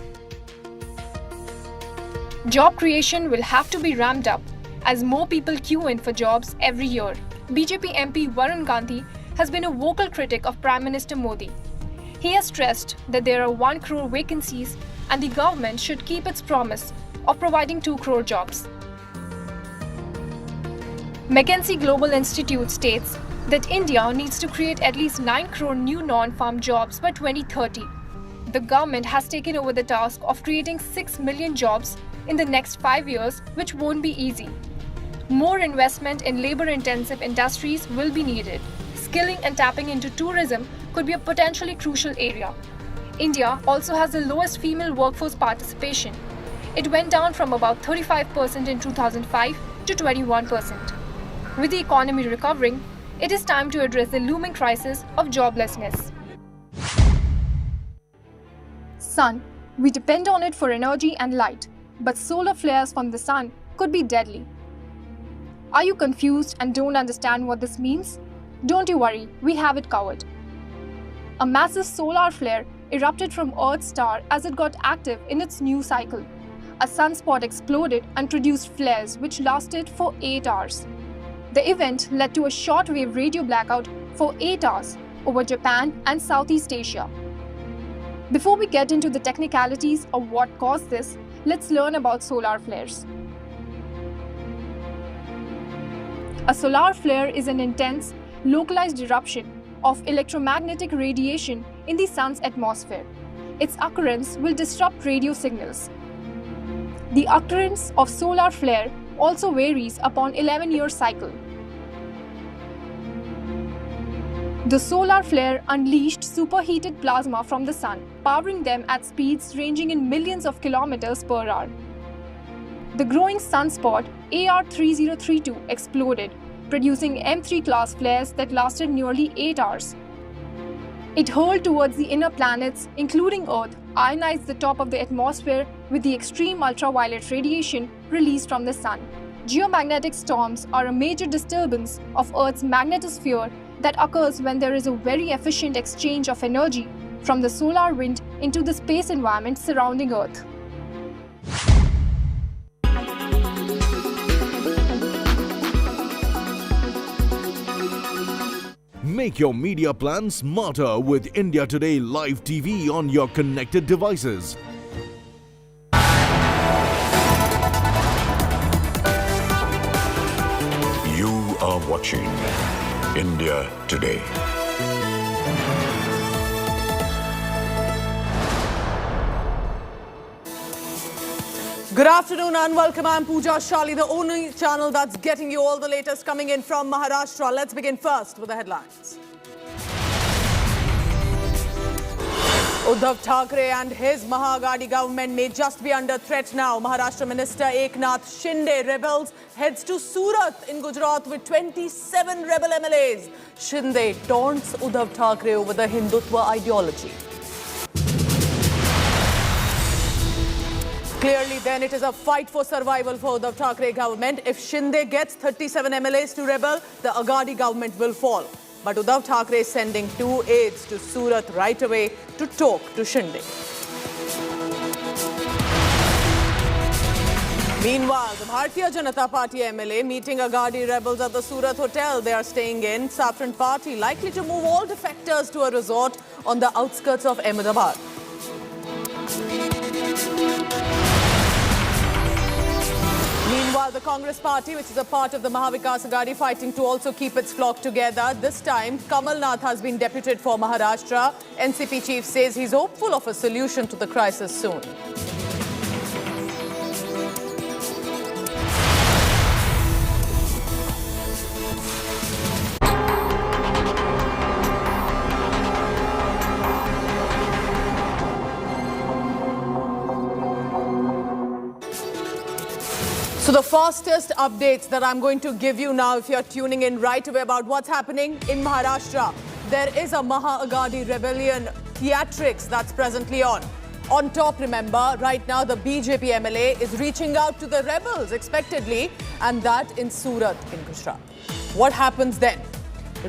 Job creation will have to be ramped up as more people queue in for jobs every year. BJP MP Varun Gandhi has been a vocal critic of Prime Minister Modi. He has stressed that there are 1 crore vacancies and the government should keep its promise of providing 2 crore jobs. McKinsey Global Institute states that India needs to create at least 9 crore new non-farm jobs by 2030. The government has taken over the task of creating 6 million jobs in the next 5 years, which won't be easy. More investment in labor-intensive industries will be needed. Skilling and tapping into tourism could be a potentially crucial area. India also has the lowest female workforce participation. It went down from about 35% in 2005 to 21%. With the economy recovering, it is time to address the looming crisis of joblessness. Sun. We depend on it for energy and light, but solar flares from the sun could be deadly. Are you confused and don't understand what this means? Don't you worry, we have it covered. A massive solar flare erupted from Earth's star as it got active in its new cycle. A sunspot exploded and produced flares which lasted for 8 hours. The event led to a shortwave radio blackout for 8 hours over Japan and Southeast Asia. Before we get into the technicalities of what caused this, let's learn about solar flares. A solar flare is an intense, localized eruption of electromagnetic radiation in the sun's atmosphere. Its occurrence will disrupt radio signals. The occurrence of solar flare also varies upon 11-year cycle. The solar flare unleashed superheated plasma from the sun, powering them at speeds ranging in millions of kilometers per hour. The growing sunspot AR3032 exploded, producing M3 class flares that lasted nearly 8 hours. It hurled towards the inner planets, including Earth, ionized the top of the atmosphere with the extreme ultraviolet radiation released from the sun. Geomagnetic storms are a major disturbance of Earth's magnetosphere that occurs when there is a very efficient exchange of energy from the solar wind into the space environment surrounding Earth. Make your media plan smarter with India Today Live TV on your connected devices. You are watching India Today. Good afternoon and welcome. I'm Pooja Shali, the only channel that's getting you all the latest coming in from Maharashtra. Let's begin first with the headlines. Uddhav Thackeray and his Mahagadi government may just be under threat now. Maharashtra Minister Eknath Shinde rebels, heads to Surat in Gujarat with 27 rebel MLAs. Shinde taunts Uddhav Thackeray over the Hindutva ideology. Clearly, then, it is a fight for survival for Uddhav Thackeray government. If Shinde gets 37 MLAs to rebel, the Agadi government will fall. But Uddhav Thackeray is sending 2 aides to Surat right away to talk to Shinde. Meanwhile, the Bharatiya Janata Party MLA meeting Agadi rebels at the Surat hotel they are staying in. Saffron Party likely to move all defectors to a resort on the outskirts of Ahmedabad. Meanwhile, the Congress party, which is a part of the Mahavikas Agadi, fighting to also keep its flock together. This time, Kamal Nath has been deputed for Maharashtra. NCP chief says he's hopeful of a solution to the crisis soon. So the fastest updates that I'm going to give you now, if you're tuning in right away about what's happening in Maharashtra, there is a Maha Agadi rebellion theatrics that's presently on. On top, remember, right now the BJP MLA is reaching out to the rebels expectedly, and that in Surat in Gujarat. What happens then?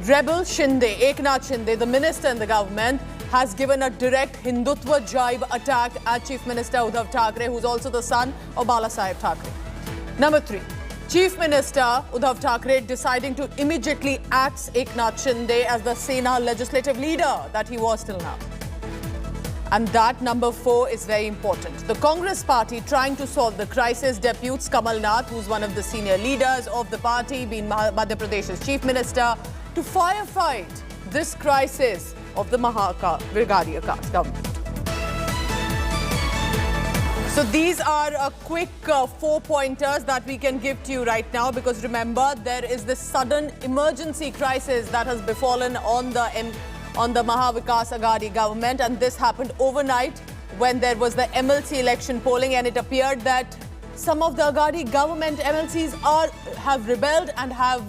Rebel Shinde, Eknath Shinde, the minister in the government, has given a direct Hindutva jibe attack at Chief Minister Uddhav Thackeray, who's also the son of Balasaheb Thackeray. Number 3, Chief Minister Uddhav Thackeray deciding to immediately axe Eknath Shinde as the Sena legislative leader that he was till now. And that number 4 is very important. The Congress party trying to solve the crisis deputes Kamal Nath, who's one of the senior leaders of the party, being Madhya Pradesh's chief minister, to firefight this crisis of the Mahagadi government. So these are a quick 4 pointers that we can give to you right now, because remember, there is this sudden emergency crisis that has befallen on the Mahavikas Agadi government, and this happened overnight when there was the MLC election polling, and it appeared that some of the Agadi government MLCs have rebelled and have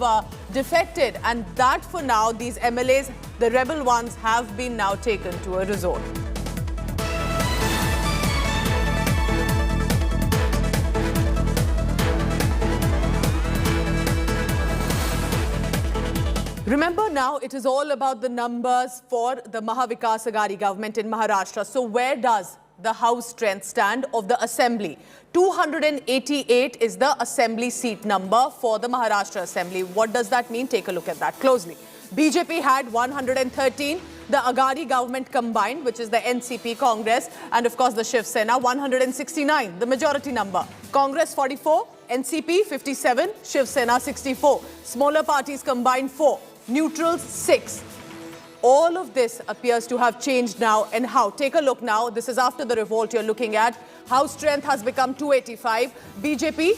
defected, and that for now these MLAs, the rebel ones, have been now taken to a resort. Remember now, it is all about the numbers for the Mahavikas Agadi government in Maharashtra. So where does the House strength stand of the Assembly? 288 is the Assembly seat number for the Maharashtra Assembly. What does that mean? Take a look at that closely. BJP had 113. The Aghadi government combined, which is the NCP, Congress, and of course the Shiv Sena, 169, the majority number. Congress 44, NCP 57, Shiv Sena 64. Smaller parties combined 4, neutrals 6. All of this appears to have changed now. And how? Take a look now. This is after the revolt you're looking at. How strength has become 285. BJP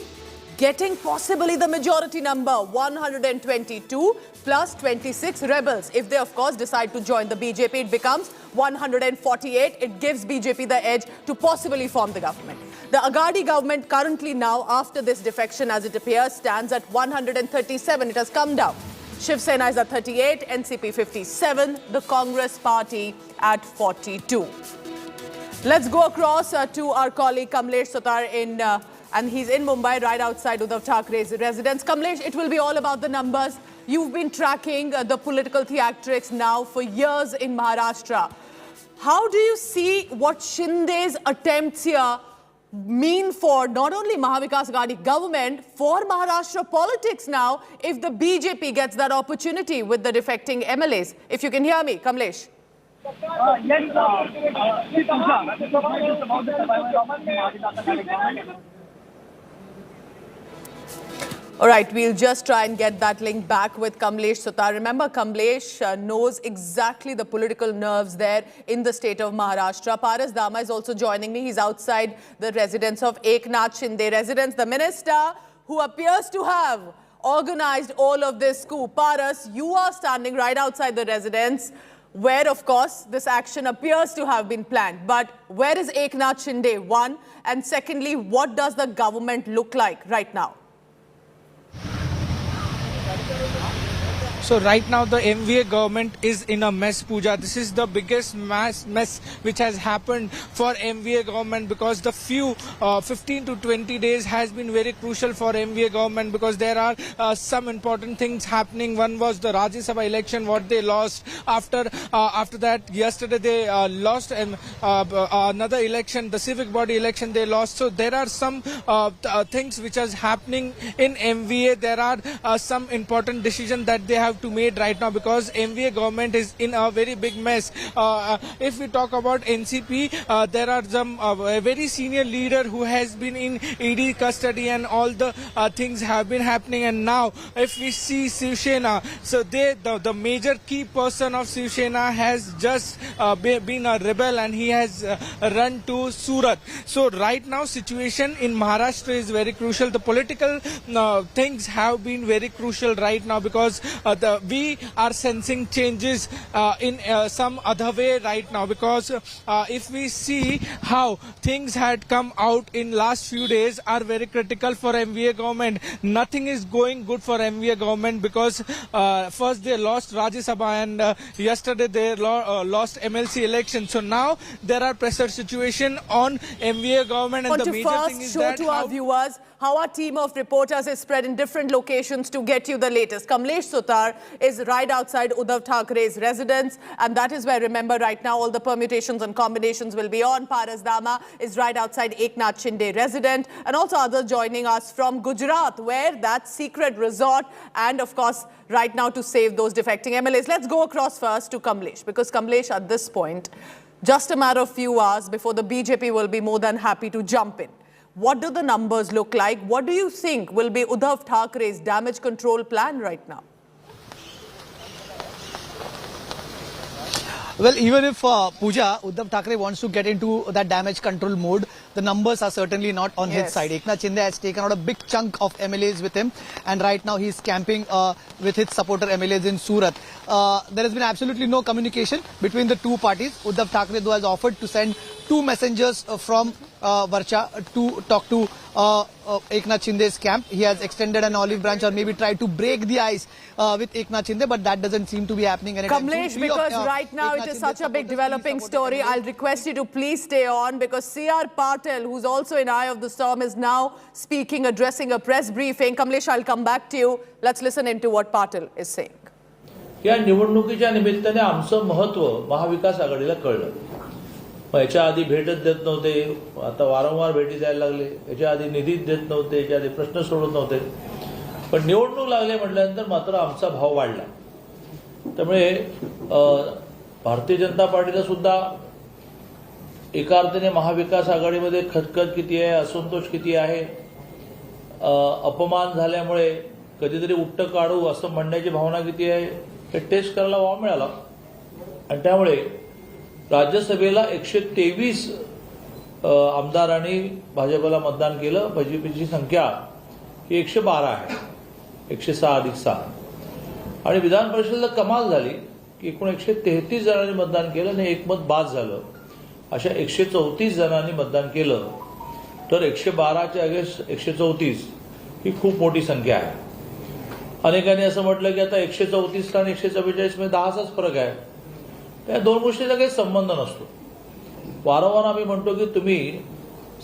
getting possibly the majority number, 122 plus 26 rebels. If they, of course, decide to join the BJP, it becomes 148. It gives BJP the edge to possibly form the government. The Aghadi government currently now, after this defection, as it appears, stands at 137. It has come down. Shiv Sena is at 38, NCP 57, the Congress party at 42. Let's go across to our colleague Kamlesh Sutar and he's in Mumbai, right outside Uddhav Thackeray's residence. Kamlesh, it will be all about the numbers. You've been tracking the political theatrics now for years in Maharashtra. How do you see what Shinde's attempts here mean for not only Mahavikas Aghadi government, for Maharashtra politics now, if the BJP gets that opportunity with the defecting MLAs? If you can hear me, Kamlesh. All right, we'll just try and get that link back with Kamlesh Sutar. Remember, Kamlesh knows exactly the political nerves there in the state of Maharashtra. Paras Dama is also joining me. He's outside the residence of Eknath Shinde residence, the minister who appears to have organized all of this coup. Paras, you are standing right outside the residence where, of course, this action appears to have been planned. But where is Eknath Shinde, one? And secondly, what does the government look like right now? So right now the MVA government is in a mess, Pooja. This is the biggest mess which has happened for MVA government, because the few 15 to 20 days has been very crucial for MVA government, because there are some important things happening. One was the Rajya Sabha election, what they lost. After that, yesterday they lost another election, the civic body election they lost. So there are some things which are happening in MVA. There are some important decisions that they have to made right now, because MVA government is in a very big mess. If we talk about NCP, there are some a very senior leader who has been in ED custody, and all the things have been happening. And now if we see Shiv Sena, so the major key person of Shiv Sena has just been a rebel, and he has run to Surat. So right now situation in Maharashtra is very crucial. The political things have been very crucial right now, because we are sensing changes in some other way right now, because if we see how things had come out in last few days are very critical for MVA government. Nothing is going good for MVA government, because first they lost Rajya Sabha, and yesterday they lost MLC election. So now there are pressure situation on MVA government, and the major thing is that show to our viewers how our team of reporters is spread in different locations to get you the latest. Kamlesh Sutar is right outside Uddhav Thackeray's residence, and that is where, remember, right now all the permutations and combinations will be on. Paras Dama is right outside Eknath Shinde resident, and also others joining us from Gujarat, where that secret resort, and of course right now to save those defecting MLAs. Let's go across first to Kamlesh, because Kamlesh, at this point, just a matter of few hours before the BJP will be more than happy to jump in. What do the numbers look like? What do you think will be Uddhav Thackeray's damage control plan right now? Well, even if Pooja, Uddhav Thackeray wants to get into that damage control mode, the numbers are certainly not on his side. Eknath Shinde has taken out a big chunk of MLAs with him, and right now he's camping with his supporter MLAs in Surat. There has been absolutely no communication between the two parties. Uddhav Thackeray, though, has offered to send 2 messengers from Varsha to talk to Eknath Shinde's camp. He has extended an olive branch, or maybe tried to break the ice with Eknath Shinde, but that doesn't seem to be happening anytime soon. Kamlesh, because right now it is such a big developing story, I'll request you to please stay on, because C.R. Patil, who's also in eye of the storm, is now speaking, addressing a press briefing. Kamlesh, I'll come back to you. Let's listen into what Patil is saying. या निवडणुकीच्या निमित्ताने आमचं महत्त्व महाविकास आघाडीला कळलं. याच्या आधी भेटच देत नव्हते, आता वारंवार भेटी द्यायला लागले. याच्या आधी निधीच देत नव्हते, याच्या आधी प्रश्न सोडत नव्हते. पण निवडणूक लागले म्हटल्यानंतर मात्र आमचा भाव वाढला. त्यामुळे भारतीय जनता पार्टीला सुद्धा एका अर्थाने महाविकास आघाडीमध्ये खचखच किती आहे, असंतोष किती आहे, अपमान झाल्यामुळे कधीतरी उट्ट काढू असं म्हणण्याची भावना किती आहे हे टेस्ट करायला वाव मिळाला. आणि त्यामुळे राज्यसभेला 123 आमदारांनी भाजपला मतदान केलं. भाजपची संख्या ही 112 आहे, 106+6. आणि विधान परिषदेला कमाल झाली की एकूण 133 जणांनी मतदान केलं आणि एक मत बाद झालं. अशा 134 जणांनी मतदान केलं तर 112च्या अगेन्स्ट 134 ही खूप मोठी संख्या आहे. अनेकांनी असं म्हटलं की आता 134 आणि 144 मध्ये 10चाच फरक आहे. त्या दोन गोष्टीचा काही संबंध नसतो. वारंवार आम्ही म्हणतो की तुम्ही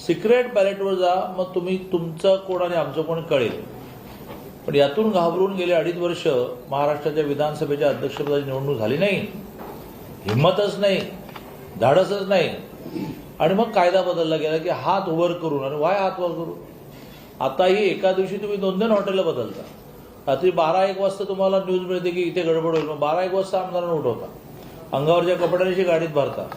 सिक्रेट बॅलेटवर जा, मग तुम्ही तुमचं कोण आणि आमचं कोण कळेल. पण यातून घाबरून गेले 2.5 वर्ष महाराष्ट्राच्या विधानसभेच्या अध्यक्षपदाची निवडणूक झाली नाही, हिंमतच नाही, धाडसच नाही. आणि मग कायदा बदलला गेला की हात वर करून. आणि वाय हात वर करू? आताही एका दिवशी तुम्ही 2-2 हॉटेल बदलता. रात्री 12-1 वाजता तुम्हाला न्यूज मिळते की इथे गडबड होईल, मग 12-1 वाजता आमदारांना उठवता, अंगावरच्या कपड्यांशी गाडीत भरता.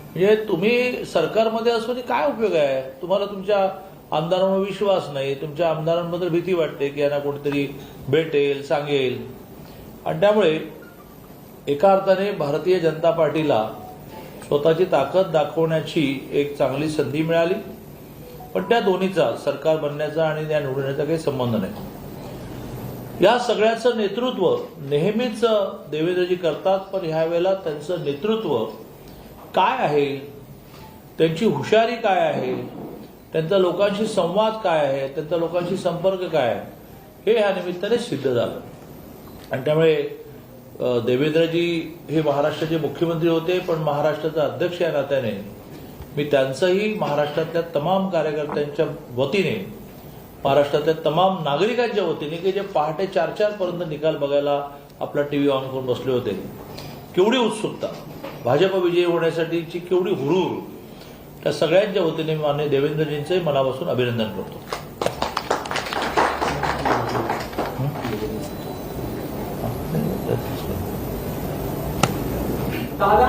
म्हणजे तुम्ही सरकारमध्ये असून काय उपयोग आहे? तुम्हाला तुमच्या आमदारांवर विश्वास नाही, तुमच्या आमदारांबद्दल भीती वाटते की यांना कोणीतरी भेटेल, सांगेल. आणि त्यामुळे एका अर्थाने भारतीय जनता पार्टीला स्वतःची ताकद दाखवण्याची एक चांगली संधी मिळाली. पण त्या दोन्हीचा, सरकार बनण्याचा आणि त्या निवडण्याचा काही संबंध नाही. या सगळ्याचं नेतृत्व नेहमीच देवेंद्रजी करतात, पण ह्या वेळेला त्यांचं नेतृत्व काय आहे, त्यांची हुशारी काय आहे, त्यांचा लोकांशी संवाद काय आहे, त्यांचा लोकांशी संपर्क काय आहे, हे ह्या निमित्ताने सिद्ध झालं. आणि त्यामुळे देवेंद्रजी हे महाराष्ट्राचे मुख्यमंत्री होते, पण महाराष्ट्राचा अध्यक्ष या नात्याने मी त्यांचंही महाराष्ट्रातल्या तमाम कार्यकर्त्यांच्या वतीने, महाराष्ट्रातल्या तमाम नागरिकांच्या वतीने की जे पहाटे 4-4 पर्यंत निकाल बघायला आपला टीव्ही ऑन करून बसले होते, केवढी उत्सुकता, भाजप विजयी होण्यासाठीची केवढी हुरूर, त्या सगळ्यांच्या वतीने माननीय देवेंद्रजींचे मनापासून अभिनंदन करतो. दादा,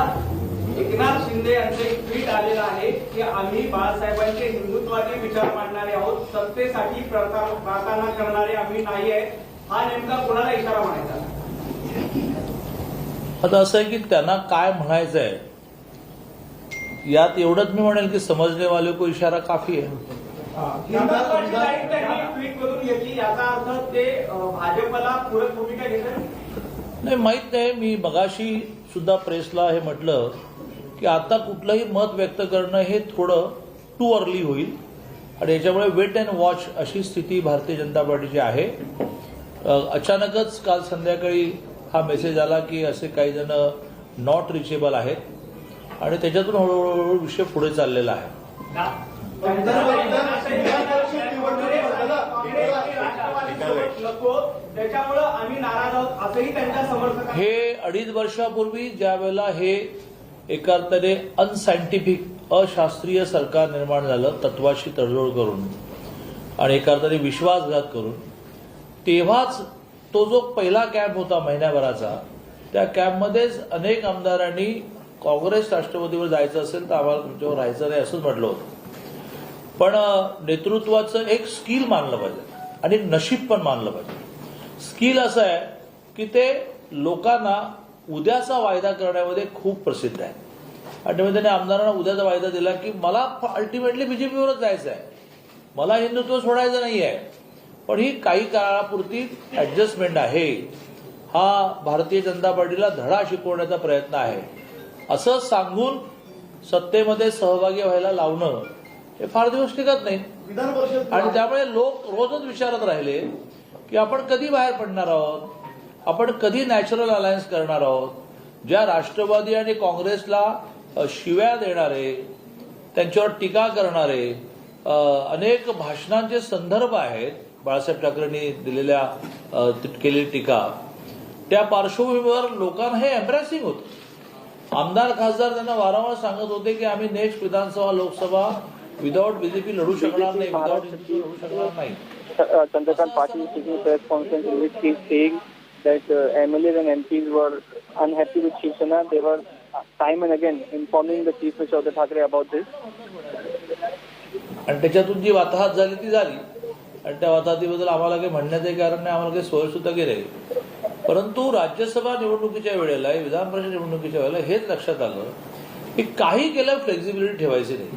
एकनाथ शिंदे यांचं एक ट्विट आलेलं आहे की आम्ही बाळासाहेबांचे हिंदुत्वाचे विचार मांडणारे आहोत, सत्तेसाठी प्रार्थना करणारे आम्ही नाही आहे. हा नेमका कोणाला इशारा म्हणायचा? आता असं आहे की त्यांना काय म्हणायचं आहे यात एवढंच मी म्हणेल की समजने वाले को इशारा काफी आहे. हिंदुत्वाची लाईट त्यांनी ट्विट करून घेतली, याचा अर्थ ते भाजपला पूरक भूमिका घेतात? नाही, माहित नाही. मी मगाशी सुद्धा प्रेसला हे म्हटलं की आता कुठलंही मत व्यक्त करणं हे थोडं टू अर्ली होईल आणि याच्यामुळे वेट अँड वॉच अशी स्थिती भारतीय जनता पार्टीची आहे. अचानकच काल संध्याकाळी हा मेसेज आला की असे काही जण नॉट रिचेबल आहेत आणि त्याच्यातून हळूहळू विषय पुढे चाललेला आहे. हे 2.5 वर्षापूर्वी ज्या वेळेला हे एका अर्थाने अनसायंटिफिक, अशास्त्रीय सरकार निर्माण झालं, तत्वाशी तडजोड करून आणि एका अर्थाने विश्वासघात करून, तेव्हाच तो जो पहिला कॅम्प होता महिन्याभराचा, त्या कॅम्पमध्येच अनेक आमदारांनी काँग्रेस राष्ट्रवादीवर जायचं असेल तर आम्हाला तुमच्यावर राहायचं नाही असंच म्हटलं होतं. पण नेतृत्वाचं एक स्किल मानलं पाहिजे आणि नशीब पण मानलं पाहिजे. स्किल असं आहे की ते लोकांना उद्याचा वायदा करण्यामध्ये खूप प्रसिद्ध आहे. आणि त्याने आमदारांना उद्याचा वायदा दिला की मला अल्टिमेटली बीजेपीवरच जायचं आहे, मला हिंदुत्व सोडायचं नाही आहे, पण ही काही काळापुरती ऍडजस्टमेंट आहे. हा भारतीय जनता पार्टीला धडा शिकवण्याचा प्रयत्न आहे असं सांगून सत्तेमध्ये सहभागी व्हायला लावणं हे फार दिवस टिकत नाही. आणि त्यामुळे लोक रोजच विचारत राहिले की आपण कधी बाहेर पडणार आहोत, आपण कधी नॅचरल अलायन्स करणार आहोत. ज्या राष्ट्रवादी आणि काँग्रेसला शिव्या देणारे, त्यांच्यावर टीका करणारे अनेक भाषणांचे संदर्भ आहेत, बाळासाहेब ठाकरेंनी दिलेल्या केलेली टीका, त्या पार्श्वभूमीवर लोकांना हे एम्ब्रेसिंग होतं. आमदार खासदार त्यांना वारंवार सांगत होते की आम्ही नेक्स्ट विधानसभा लोकसभा विदाउट बीजेपी लढू शकणार नाही, विदाउट लढू शकणार नाही. Chandrakant Patil is taking a press conference in which he is saying that MLAs and MPs were unhappy with Shiv Sena. They were time and again informing the Chief Minister Uddhav Thackeray about this. आणि त्याच्यातून जी वाताहत झाली ती झाली आणि त्या वाताहतीबद्दल आम्हाला काही म्हणण्याचं कारण नाही, आम्हाला काही सोय सुद्धा गेले. परंतु राज्यसभा निवडणुकीच्या वेळेला विधान परिषद निवडणुकीच्या वेळेला हेच लक्षात आलं की काही केलं फ्लेक्झिबिलिटी ठेवायची नाही.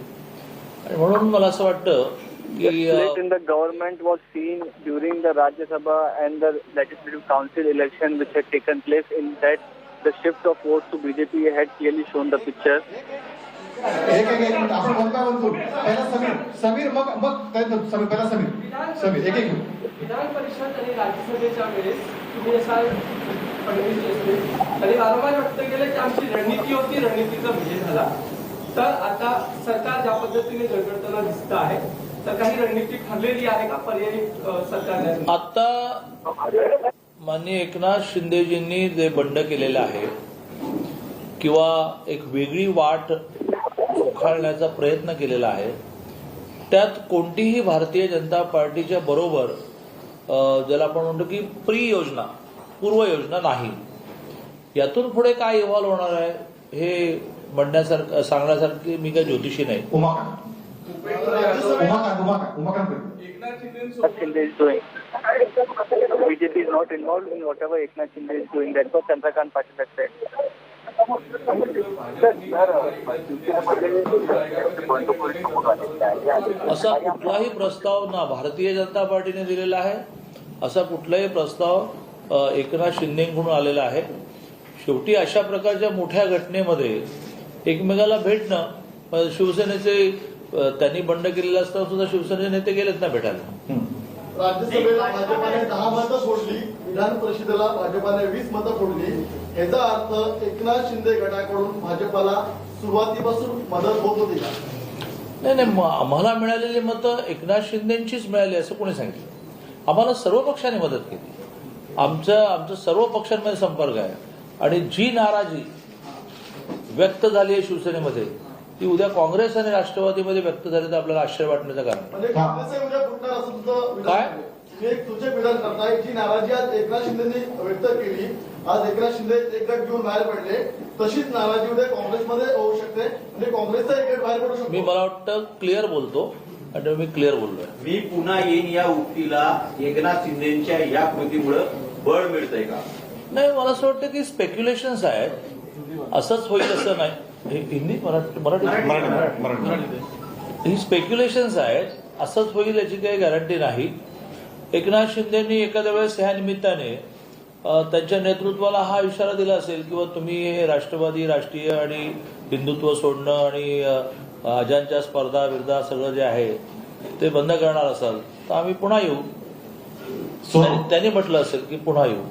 आणि म्हणून मला असं वाटतं The split in the government was seen during the Rajya Sabha and the Legislative Council election which had taken place, in that the shift of votes to BJP had clearly shown the picture. एक आपण बोलतो पहिला समीर मग समीर पहिला समीर एक विधान परिषद आणि राज्यसभेच्या वेळेस तुम्ही असा तरी वारंवार व्यक्त केलं की आमची रणनीती होती, रणनीतीचा विजय झाला. तर आता सरकार ज्या पद्धतीने गडगडताना दिसत आहे तर काही रणनीती ठरलेली आहे का पर्यायी सरकारने? आता माननीय एकनाथ शिंदेजींनी जे बंड केलेलं आहे किंवा एक वेगळी वाट उखाळण्याचा प्रयत्न केलेला आहे, त्यात कोणतीही भारतीय जनता पार्टीच्या बरोबर ज्याला आपण म्हणतो की पूर्वयोजना नाही. यातून पुढे काय इव्हॉल्व होणार आहे हे म्हणण्यासारखं सांगण्यासारखी मी काही ज्योतिषी नाही. Eknath Shinde is doing. BJP is not involved in whatever Eknath Shinde is doing. That's what Chandrakant Patil has said. असा कुठलाही प्रस्ताव ना भारतीय जनता पार्टीने दिलेला आहे, असा कुठलाही प्रस्ताव एकनाथ शिंदेकडून आलेला आहे. शेवटी अशा प्रकारच्या मोठ्या घटनेमध्ये एकमेकाला भेटणं, शिवसेनेचे त्यांनी बंड केलेला असताना सुद्धा शिवसेनेचे नेते गेलेत ना भेटायला. राज्यसभेला भाजपाने 10 मतं फोडली, विधान परिषदेला भाजपाने 20 मतं फोडली. याचा अर्थ एकनाथ शिंदे गटाकडून भाजपाला सुरुवातीपासून मदत होत होती का? नाही, आम्हाला मिळालेली मतं एकनाथ शिंदेचीच मिळाली असं कोणी सांगितलं? आम्हाला सर्व पक्षांनी मदत केली. आमचा सर्व पक्षांमध्ये संपर्क आहे आणि जी नाराजी व्यक्त झाली आहे शिवसेनेमध्ये ती उद्या काँग्रेस आणि राष्ट्रवादीमध्ये व्यक्त झाली तर आपल्याला आश्चर्य वाटण्याचं कारण काय? एक सूचक विधान करताय, जी नाराजी आज एकनाथ शिंदेनी व्यक्त केली, आज एकनाथ शिंदे एक गट घेऊन बाहेर पडले, तशीच नाराजी उद्या काँग्रेसमध्ये होऊ शकते, म्हणजे काँग्रेसचा एक गट बाहेर पडू शकतो. मी मला वाटतं क्लिअर बोलतो आणि मी क्लिअर बोललोय. मी पुन्हा येईन या उक्तीला एकनाथ शिंदेच्या या कृतीमुळे बळ मिळतंय का? नाही, मला असं वाटतं की स्पेक्युलेशन्स आहेत, असंच होईल असं नाही. हिंदी मराठी ही स्पेक्युलेशन्स आहेत, असंच होईल याची काही गॅरंटी नाही. एकनाथ शिंदेनी एखाद्या वेळेस ह्या निमित्ताने त्यांच्या नेतृत्वाला हा इशारा दिला असेल किंवा तुम्ही हे राष्ट्रवादी, राष्ट्रीय आणि हिंदुत्व सोडणं आणि अजांच्या स्पर्धा विर्धा सगळं जे आहे ते बंद करणार असाल तर आम्ही पुन्हा येऊ. त्यांनी म्हटलं असेल की पुन्हा येऊ.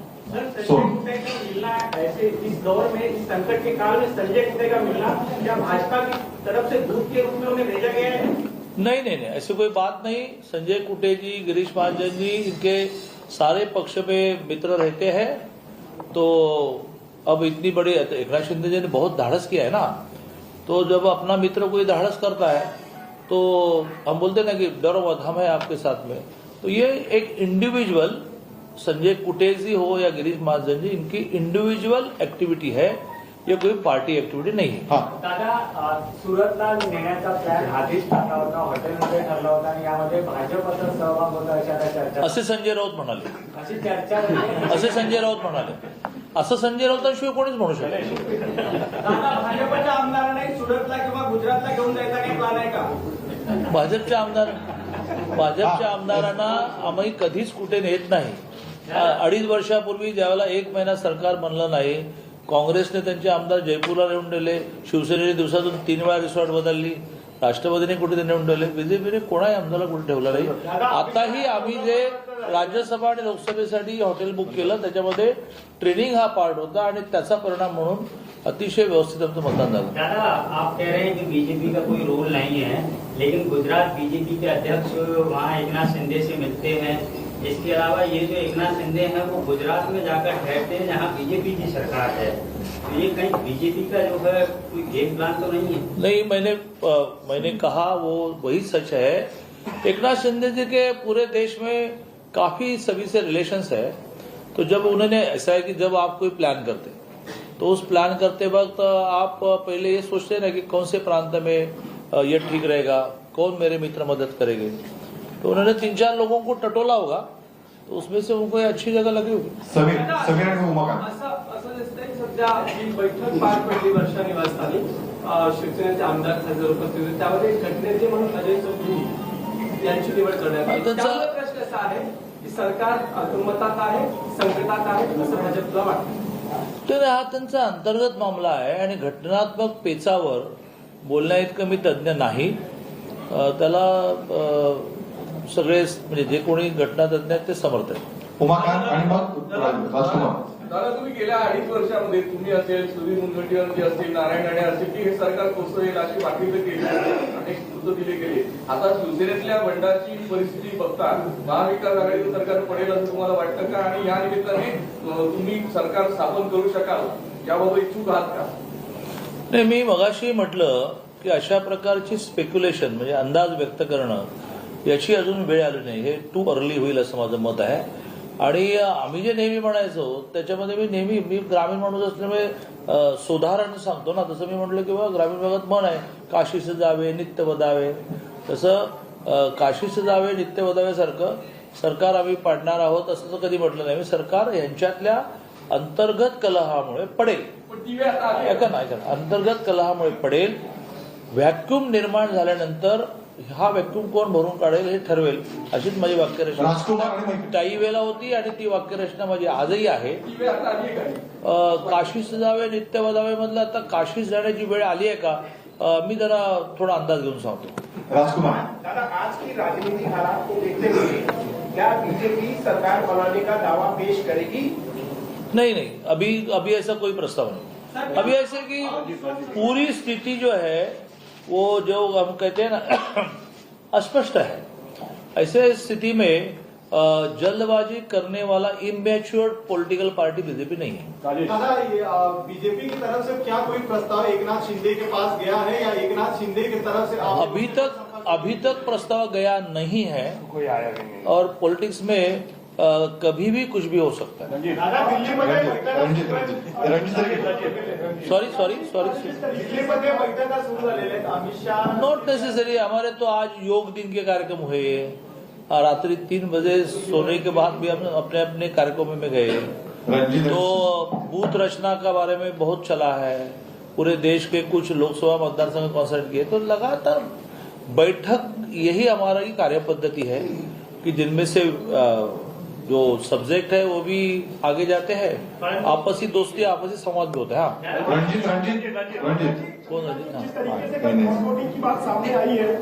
इस दौर में, इस संकट के काल में संजय कुटे का मिलना क्या भाजपा की तरफ से दूत के रूप में उन्हें भेजा गया है? नहीं, ऐसी कोई बात नहीं. संजय कुटे जी, गिरीश महाजन जी, इनके सारे पक्ष में मित्र रहते हैं. तो अब इतनी बड़ी एकनाथ शिंदे जी ने बहुत धाड़स किया है ना, तो जब अपना मित्र कोई धाड़स करता है तो हम बोलते ना कि डरो मत, हम है आपके साथ में. तो ये एक इंडिविजुअल संजय कुटेजी हो या गिरीश महाजन जी, इनकी इंडिविजुअल एक्टिविटी है, ये कोई पार्टी एक्टिविटी नहीं है. दादा, सुरतला नेण्याचा प्लॅन आधीच ठरला होता, हॉटेलमध्ये ठरला होता आणि यामध्ये भाजपचा सहभाग होता अशा चर्चा. असे संजय राऊत म्हणाले. अशी चर्चा असे संजय राऊत म्हणाले. असं संजय राऊतांशिवाय कोणीच म्हणू शकत. दादा, भाजपच्या आमदारांना सुरतला किंवा गुजरातला घेऊन जायचा काही प्लॅन आहे का? भाजपच्या आमदारांना आम्ही कधीच कुठे नेत नाही. 2.5 वर्षापूर्वी ज्यावेळेला 1 महिना सरकार बनलं नाही, काँग्रेसने त्यांचे आमदार जयपूरला नेऊन दिले, शिवसेनेने दिवसातून 3 वेळा रिसॉर्ट बदलली, राष्ट्रवादीने कुठे नेऊन ठेवले, बीजेपीने कोणाही आमदाराला कुठे ठेवलं नाही. आताही आम्ही जे राज्यसभा आणि लोकसभेसाठी हॉटेल बुक केलं त्याच्यामध्ये ट्रेनिंग हा पार्ट होता आणि त्याचा परिणाम म्हणून अतिशय व्यवस्थित आमचं मतदान झालं. दादा, आप कह रहे हैं कि बीजेपी का कोई रोल नहीं है, लेकिन गुजरात बीजेपी के अध्यक्ष वहाँ एकनाथ शिंदे से मिलते हैं. इसके अलावा ये जो एकनाथ शिंदे हैं वो गुजरात में जाकर ठहरते हैं जहाँ बीजेपी की सरकार है. तो ये कहीं बीजेपी का जो है कोई गेम प्लान तो नहीं है? नहीं, मैंने कहा वो वही सच है. एकनाथ शिंदे जी के पूरे देश में काफी सभी से रिलेशंस है तो जब उन्होंने ऐसा है कि जब आप कोई प्लान करते तो उस प्लान करते वक्त आप पहले ये सोचते हैं ना कि कौन से प्रांत में ये ठीक रहेगा, कौन मेरे मित्र मदद करेंगे। तो उन्होंने 3-4 लोगों को टटोला होगा, तो उसमें से उनको अच्छी जगह लगी होगी। असं दिसतंय सध्या ही बैठक पार पडली वर्षा निवासस्थानी शिवसेनेचे आमदार खासदार उपस्थित होते, त्यामध्ये घटनेचे म्हणून अजय चौधरी यांची निवड करण्यात आली। त्यामुळे प्रश्न असा आहे की सरकार अल्पमतात आहे, संकटात आहे, असं भाजपला वाटतं। तर हा त्यांचा अंतर्गत मामला आहे आणि घटनात्मक पेचावर बोलण्या इतकं मी तज्ज्ञ नाही। त्याला सगळे म्हणजे जे कोणी घटना तज्ज्ञ आहेत ते समर्थ आहेत। उमाकांत आणि मग राजकुमार दादा, तुम्ही गेल्या 2.5 वर्षामध्ये तुम्ही असेल, सुधीर मुनगंटीवार असतील, नारायण राणे असतील की हे सरकार कोसळेल अशी वाटणी केली, अनेक सूत्र दिले गेले। आता शिवसेनेतल्या बंडाची परिस्थिती बघता महाविकास आघाडीचं सरकार पडेल असं तुम्हाला वाटतं का? आणि या निमित्ताने तुम्ही सरकार स्थापन करू शकाल याबाबत इच्छुक आहात का? नाही, मी मगाशी म्हटलं की अशा प्रकारची स्पेक्युलेशन म्हणजे अंदाज व्यक्त करणं याची अजून वेळ आली नाही, हे टू अर्ली होईल असं माझं मत आहे। आणि आम्ही जे नेहमी म्हणायचो त्याच्यामध्ये मी ग्रामीण माणूस असल्यामुळे सुधारण सांगतो ना, तसं मी म्हटलं की बाबा ग्रामीण भागात म्हण आहे काशीस जावे नित्य वदावे, तसं काशीस जावे नित्य वदावेसारखं सरकार आम्ही पाडणार आहोत असं कधी म्हटलं नाही। सरकार यांच्यातल्या अंतर्गत कलहामुळे पडेल, अंतर्गत कलहामुळे पडेल। व्हॅक्यूम निर्माण झाल्यानंतर हा व्हॅक्यूम कोण भरून काढेल हे ठरवेल, अशीच माझी वाक्यरचना काही वेळेला होती आणि ती वाक्यरचना माझी आजही आहे। काशीस जावे नित्य वदावे मधलं आता काशीस जाण्याची वेळ आली आहे का, मी जरा थोडा अंदाज घेऊन सांगतो। राजकुमार दादा, आज की राजनीतिक हालात को देखते हुए क्या बीजेपी सरकार बनाने का दावा पेश करेगी? नहीं, अभी ऐसा कोई प्रस्ताव नहीं। अभी ऐसे कि पूरी स्थिति जो है वो जो हम कहते हैं ना अस्पष्ट है। ऐसे स्थिति में जल्दबाजी करने वाला इमैच्योर्ड पॉलिटिकल पार्टी बीजेपी नहीं है। दादा, बीजेपी की तरफ से क्या कोई प्रस्ताव एकनाथ शिंदे के पास गया है या एकनाथ शिंदे की तरफ से अभी तक प्रस्ताव गया नहीं है, कोई आया नहीं, और पॉलिटिक्स में कभी भी कुछ भी हो सकता है। Sorry not necessary. हमारे तो आज योग दिन के कार्यक्रम हुए, रात्रि 3 बजे सोने के बाद भी हम अपने अपने कार्यक्रमों में गए। तो बूथ रचना के बारे में बहुत चला है, पूरे देश के कुछ लोकसभा मतदार संघ कॉन्सल्ट किए। तो लगातार बैठक यही हमारा ही कार्य पद्धति है कि जिनमें से जो सब्जेक्ट है वो भी आगे जाते हैं, आपसी दोस्ती आपसी संवाद भी होता है। हाँ, रंजीत कौन रंजीत? जिस तरीके से कल वोटिंग की बात सामने आई है,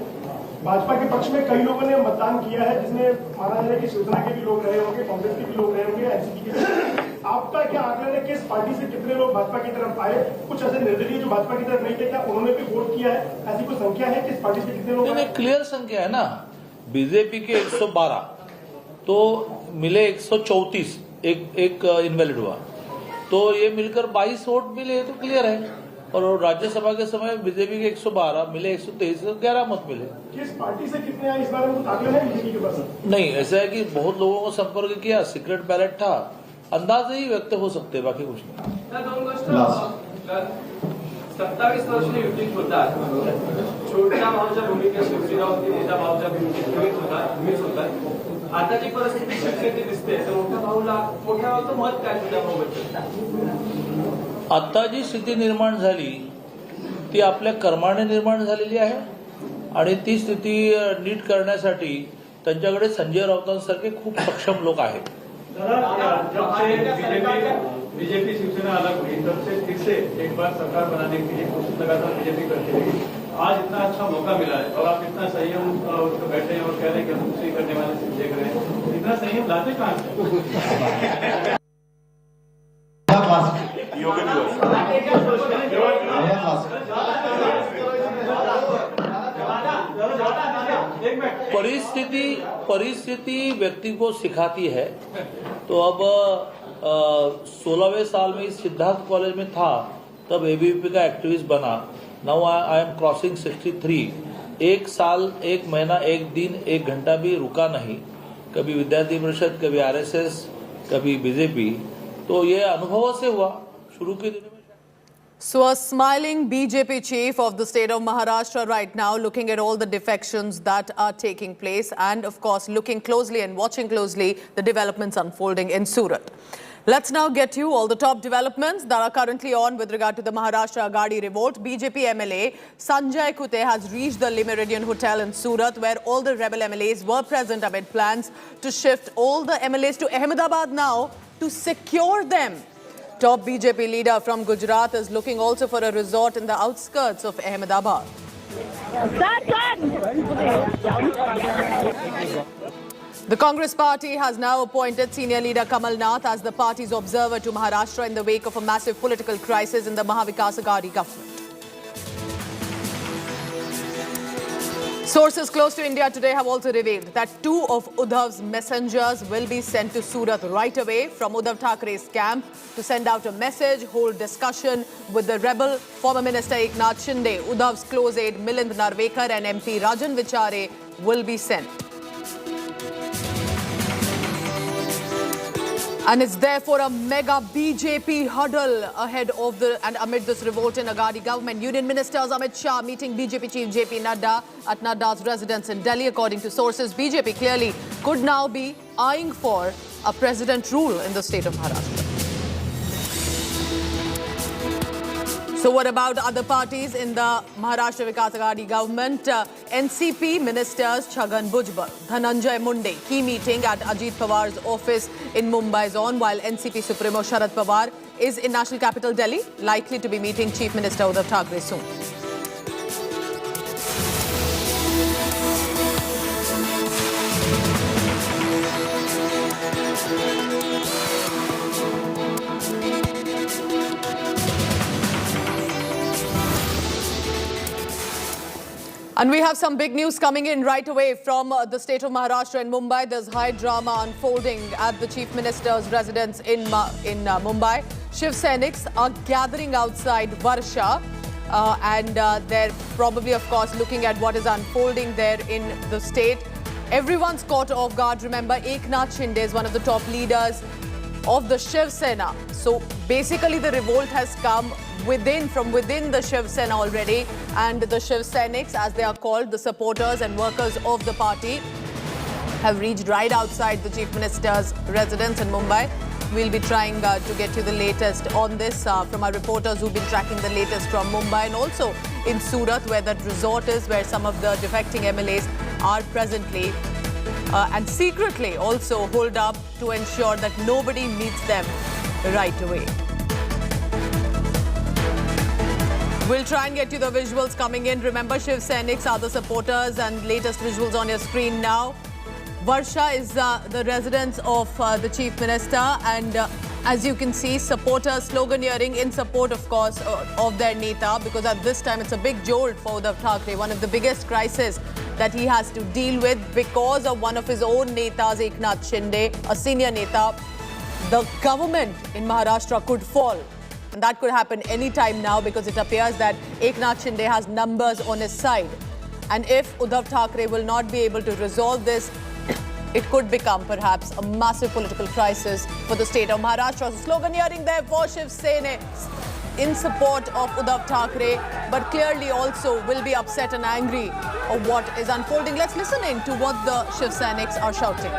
भाजपा के पक्ष में कई लोगों ने मतदान किया है, जिसमें माना जाए कि शिवसेना के भी लोग रहे होंगे, कांग्रेस के भी लोग रहे होंगे, एनसीपी के भी। आपका क्या आकलन है, किस पार्टी से कितने लोग भाजपा की तरफ आए? कुछ ऐसे निर्दलीय जो भाजपा की तरफ नहीं थे, क्या उन्होंने भी वोट किया है? ऐसी कोई संख्या है किस पार्टी से कितने लोग? क्लियर संख्या है ना, बीजेपी के 112 तो मिले 134, एक इनवैलिड हुआ, तो ये मिलकर 22 वोट मिले, तो क्लियर है। और राज्यसभा के समय बीजेपी के 112 मिले, 123, 11 मत मिले। किस पार्टी से कितने आए इस बारे में आकलन है बीजेपी के पास? नहीं, ऐसा है कि बहुत लोगों को संपर्क किया, सीक्रेट बैलेट था, अंदाज ही व्यक्त हो सकते, बाकी कुछ नहीं। 27 वर्ष युतीत होतात, छोट्या भावाच्या भूमिकेत शिवसेना होती, मोठ्या भावाच्या भूमिकेत होतात। आता जी परिस्थिती शिवसेनेची दिसते, तर मोठ्या भावाचं मत काय तुझ्या भावाबद्दल? आता जी स्थिती निर्माण झाली ती आपल्या कर्माने निर्माण झालेली आहे आणि ती स्थिती नीट करण्यासाठी त्यांच्याकडे संजय राऊतांसारखे खूप सक्षम लोक आहेत। बीजेपी शिवसेना अलग हुई, तब से फिर से एक बार सरकार बनाने के लिए कोशिश लगातार बीजेपी करती रही। आज इतना अच्छा मौका मिला है और आप इतना संयम बैठे हैं और कह रहे हैं कि हम दूसरी करने वाले से देख रहे हैं, इतना संयम लाते कहाँ से? परिस्थिति व्यक्ति को सिखाती है। तो अब 16वें साल में सिद्धार्थ कॉलेज में था, तब एबीवीपी का एक्टिविस्ट बना। Now I am crossing 63। 1 साल 1 महीना 1 दिन 1 घंटा भी रुका नहीं, कभी विद्यार्थी परिषद, कभी आरएसएस, कभी बीजेपी, तो ये अनुभव से हुआ शुरू के दिनों में। So a smiling BJP chief of the state of Maharashtra right now, looking at all the defections that are taking place and of course looking closely and watching closely the developments unfolding in Surat. Let's now get you all the top developments that are currently on with regard to the Maharashtra Agadi revolt. BJP MLA Sanjay Raut has reached the Le Méridien Hotel in Surat, where all the rebel MLAs were present amid plans to shift all the MLAs to Ahmedabad now to secure them. Top BJP leader from Gujarat is looking also for a resort in the outskirts of Ahmedabad. The Congress party has now appointed senior leader Kamal Nath as the party's observer to Maharashtra in the wake of a massive political crisis in the Mahavikas Aghadi government. Sources close to India today have also revealed that 2 of Uddhav's messengers will be sent to Surat right away from Uddhav Thackeray's camp to send out a message, hold discussion with the rebel former Minister Eknath Shinde. Uddhav's close aide Milind Narvekar and MP Rajan Vichare will be sent. And it's therefore a mega BJP huddle ahead of and amid this revolt in Aghadi government. Union Ministers Amit Shah meeting BJP Chief JP Nadda at Nadda's residence in Delhi. According to sources, BJP clearly could now be eyeing for a president rule in the state of Maharashtra. So what about other parties in the Maharashtra Vikas Aghadi government? NCP ministers Chhagan Bhujbal, Dhananjay Munde, key meeting at Ajit Pawar's office in Mumbai is on, while NCP Supremo Sharad Pawar is in national capital Delhi, likely to be meeting Chief Minister Uddhav Thackeray soon. And we have some big news coming in right away from the state of Maharashtra in Mumbai. There's high drama unfolding at the Chief Minister's residence in Mumbai. Shiv Sainiks are gathering outside Varsha and they're probably, of course, looking at what is unfolding there in the state. Everyone's caught off guard. Remember, Eknath Shinde is one of the top leaders of the Shiv Sena. So basically the revolt has come from within the Shiv Sena already, and the Shiv Sainiks, as they are called, the supporters and workers of the party, have reached right outside the Chief Minister's residence in Mumbai. We'll be trying to get you the latest on this from our reporters who've been tracking the latest from Mumbai, and also in Surat, where that resort is, where some of the defecting MLAs are presently and secretly also holed up to ensure that nobody meets them right away. We'll try and get you the visuals coming in. Remember, Shiv Sainiks are the supporters, and latest visuals on your screen now. Varsha is the residence of the Chief Minister, and as you can see, supporters sloganeering in support, of course, of their Neta, because at this time it's a big jolt for Uddhav Thackeray, one of the biggest crises that he has to deal with because of one of his own Netas, Eknath Shinde, a senior Neta. The government in Maharashtra could fall. And that could happen any time now, because it appears that Eknath Shinde has numbers on his side. And if Uddhav Thackeray will not be able to resolve this, it could become perhaps a massive political crisis for the state of Maharashtra. So sloganeering there for Shiv Sena in support of Uddhav Thackeray, but clearly also will be upset and angry of what is unfolding. Let's listen in to what the Shiv Sainiks are shouting.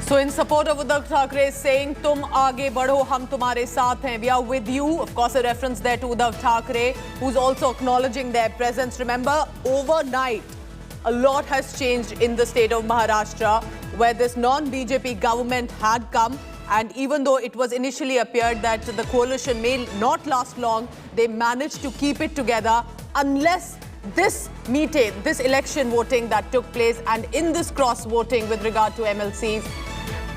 So in support of Uddhav Thackeray saying, "Tum aage badho, hum tumhare saath hain." We are with you. Of course, a reference there to Uddhav Thackeray, who's also acknowledging their presence. Remember, overnight, a lot has changed in the state of Maharashtra, where this non-BJP government had come. And even though it was initially appeared that the coalition may not last long, they managed to keep it together unless this meeting, this election voting that took place, and in this cross voting with regard to MLCs,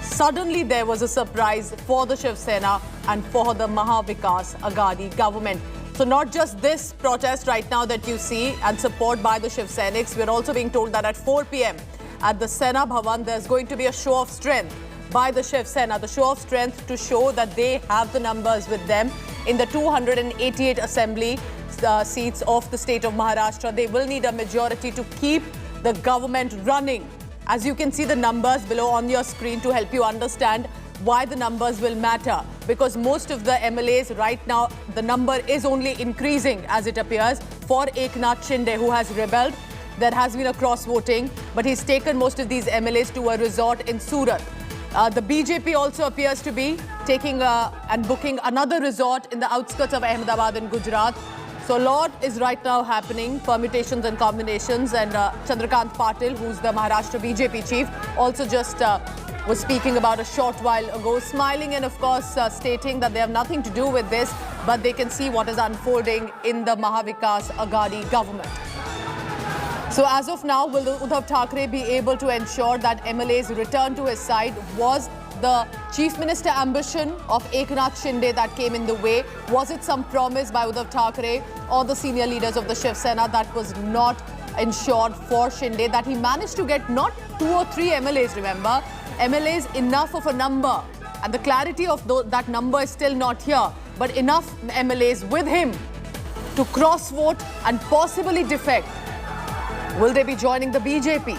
suddenly there was a surprise for the Shiv Sena and for the Mahavikas Aghadi government. So not just this protest right now that you see and support by the Shiv Senics, we're also being told that at 4 p.m. at the Sena Bhavan, there's going to be a show of strength by the Shiv Sena, the show of strength to show that they have the numbers with them in the 288 assembly seats of the state of Maharashtra. They will need a majority to keep the government running. As you can see the numbers below on your screen to help you understand why the numbers will matter, because most of the MLAs right now, the number is only increasing as it appears. For Eknath Shinde, who has rebelled, there has been a cross voting, but he's taken most of these MLAs to a resort in Surat. The BJP also appears to be taking and booking another resort in the outskirts of Ahmedabad in Gujarat. So a lot is right now happening, permutations and combinations, and Chandrakant Patil, who's the Maharashtra BJP chief, also just was speaking about a short while ago, smiling and of course stating that they have nothing to do with this, but they can see what is unfolding in the Mahavikas Aghadi government. So as of now, will Uddhav Thackeray be able to ensure that MLAs return to his side? Was the Chief Minister ambition of Eknath Shinde that came in the way? Was it some promise by Uddhav Thackeray or the senior leaders of the Shiv Sena that was not ensured for Shinde, that he managed to get not 2 or 3 MLAs, remember? MLAs enough of a number, and the clarity of that number is still not here, but enough MLAs with him to cross vote and possibly defect. Will they be joining the BJP?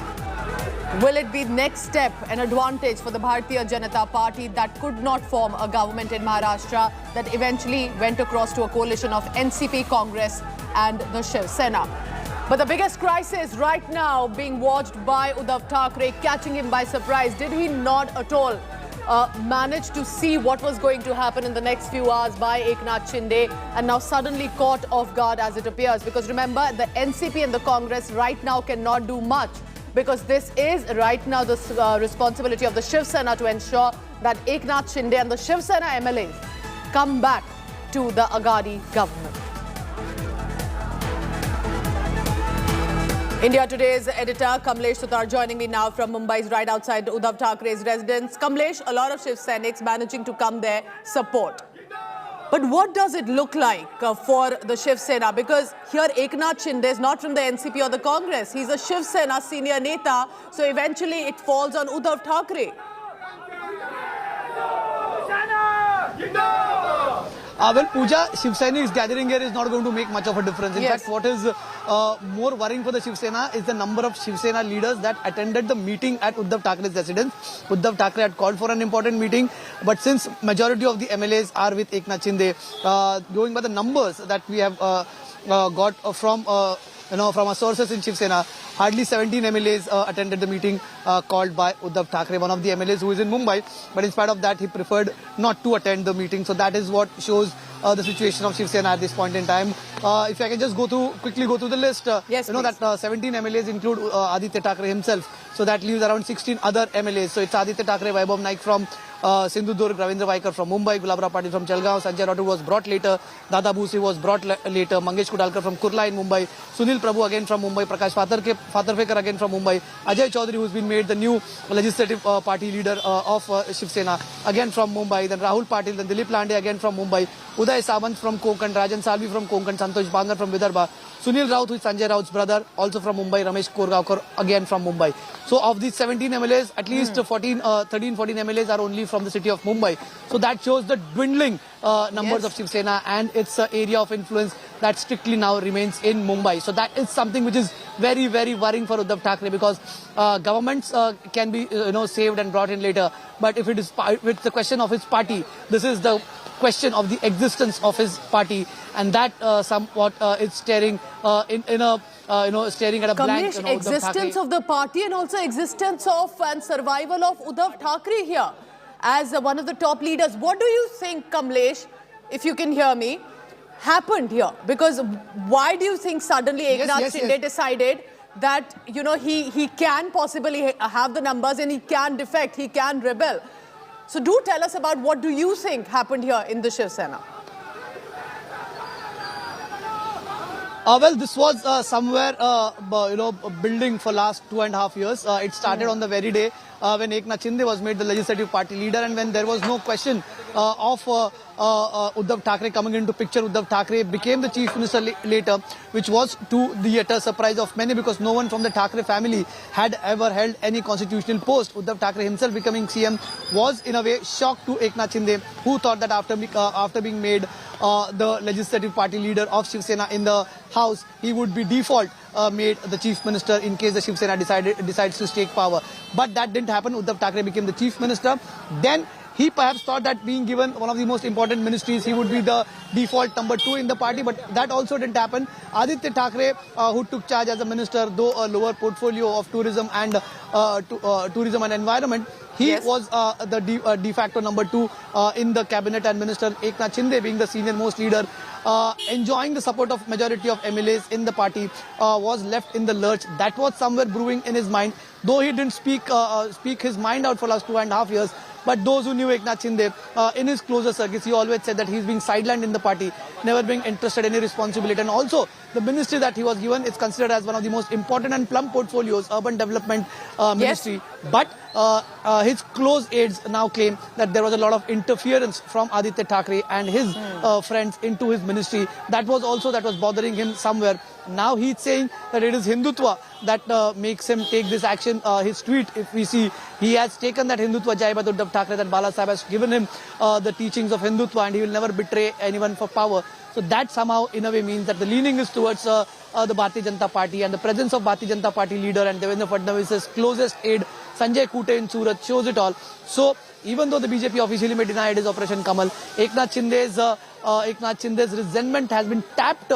Will it be next step, an advantage for the Bharatiya Janata Party that could not form a government in Maharashtra, that eventually went across to a coalition of NCP, Congress and the Shiv Sena? But the biggest crisis right now being watched by Uddhav Thackeray, catching him by surprise. Did he not at all manage to see what was going to happen in the next few hours by Eknath Shinde, and now suddenly caught off guard as it appears? Because remember, the NCP and the Congress right now cannot do much, because this is right now the responsibility of the Shiv Sena to ensure that Eknath Shinde and the Shiv Sena MLAs come back to the Aghadi government. India Today's editor Kamlesh Sutar joining me now from Mumbai's right outside Uddhav Thackeray's residence. Kamlesh, a lot of Shiv Senics managing to come there, support. But what does it look like for the Shiv Sena? Because here Eknath Shinde is not from the NCP or the Congress. He's a Shiv Sena senior neta. So eventually it falls on Uddhav Thackeray. Well, Pooja, Shiv Senics gathering here is not going to make much of a difference. In fact, what is more worrying for the Shiv Sena is the number of Shiv Sena leaders that attended the meeting at Uddhav Thackeray's residence. Uddhav Thackeray had called for an important meeting, but since majority of the MLAs are with Eknath Shinde, going by the numbers that we have got from our sources in Shiv Sena, hardly 17 MLAs attended the meeting called by Uddhav Thackeray, one of the MLAs who is in Mumbai. But in spite of that, he preferred not to attend the meeting. So that is what shows the situation of Shiv Sena at this point in time. If I can just quickly go through the list, yes, that 17 MLAs include Aditya Thackeray himself. So that leaves around 16 other MLAs. So it's Aditya Thackeray, Vaibhav Naik from Sindhudurg, Ravindra Vaikar from Mumbai, Gulabra Patil from Chelgaon, Sanjay Raut was brought later, Dada Bhusi was brought later, Mangesh Kudalkar from Kurla in Mumbai, Sunil Prabhu again from Mumbai, Prakash Fatharfekar again from Mumbai, Ajay Chaudhary, who's been made the new legislative party leader of Shiv Sena, again from Mumbai, then Rahul Patil, then Dilip Lande again from Mumbai, Uday Sawant from Konkan, Rajan Salvi from Konkan, Santosh Bangar from Vidarbha, Sunil Raut, who is Sanjay Raut's brother, also from Mumbai, Ramesh Korgaonkar again from Mumbai. So of these 17 MLAs, at least 13, 14 MLAs are only from the city of Mumbai. So that shows the dwindling numbers of Shiv Sena and its area of influence that strictly now remains in Mumbai. So that is something which is very, very worrying for Uddhav Thackeray, because governments can be saved and brought in later. But if it is with the question of his party, this is the question of the existence of his party, and that somewhat is staring staring at a blank. Kamlesh, existence of the party and also existence of and survival of Uddhav Thackeray here as one of the top leaders. What do you think, Kamlesh, if you can hear me, happened here? Because why do you think suddenly Eknath Shinde decided that he can possibly have the numbers and he can defect, he can rebel? So do tell us about what do you think happened here in the Shiv Sena? Well, this was somewhere, building for last 2.5 years. It started on the very day when Eknath Shinde was made the legislative party leader, and when there was no question of Uddhav Thackeray coming into picture. Uddhav Thackeray became the chief minister later, which was to the utter surprise of many, because no one from the Thackeray family had ever held any constitutional post. Uddhav Thackeray himself becoming CM was in a way shock to Eknath Shinde, who thought that after being made the legislative party leader of Shiv Sena in the house, he would be default made the chief minister in case the Shiv Sena decides to take power. But that didn't happen. Uddhav Thackeray became the chief minister. Then he perhaps thought that being given one of the most important ministries, he would be the default number 2 in the party, but that also didn't happen. Aditya Thackeray, who took charge as a minister, though a lower portfolio of tourism and environment, he was the de facto number 2 in the cabinet, and Minister Eknath Shinde, being the senior most leader, enjoying the support of majority of MLAs in the party, was left in the lurch. That was somewhere brewing in his mind, though he didn't speak his mind out for last 2.5 years. But those who knew Eknath Shinde in his closer circuits, he always said that he's being sidelined in the party, never being interested in any responsibility. And also, the ministry that he was given is considered as one of the most important and plum portfolios, urban development ministry. But his close aides now claim that there was a lot of interference from Aditya Thackeray and his friends into his ministry. That was bothering him somewhere. Now he's saying that it is Hindutva that makes him take this action. His tweet, if we see, he has taken that Hindutva Jai by Uddhav Thackeray, that Bala Sahib has given him the teachings of Hindutva, and he will never betray anyone for power. So that somehow in a way means that the leaning is towards the Bharatiya Janata Party, and the presence of Bharatiya Janata Party leader and Devendra Fadnavis's closest aide Sanjay Raut in Surat shows it all. So even though the BJP officially may deny it is Operation Kamal, Eknath Shinde's resentment has been tapped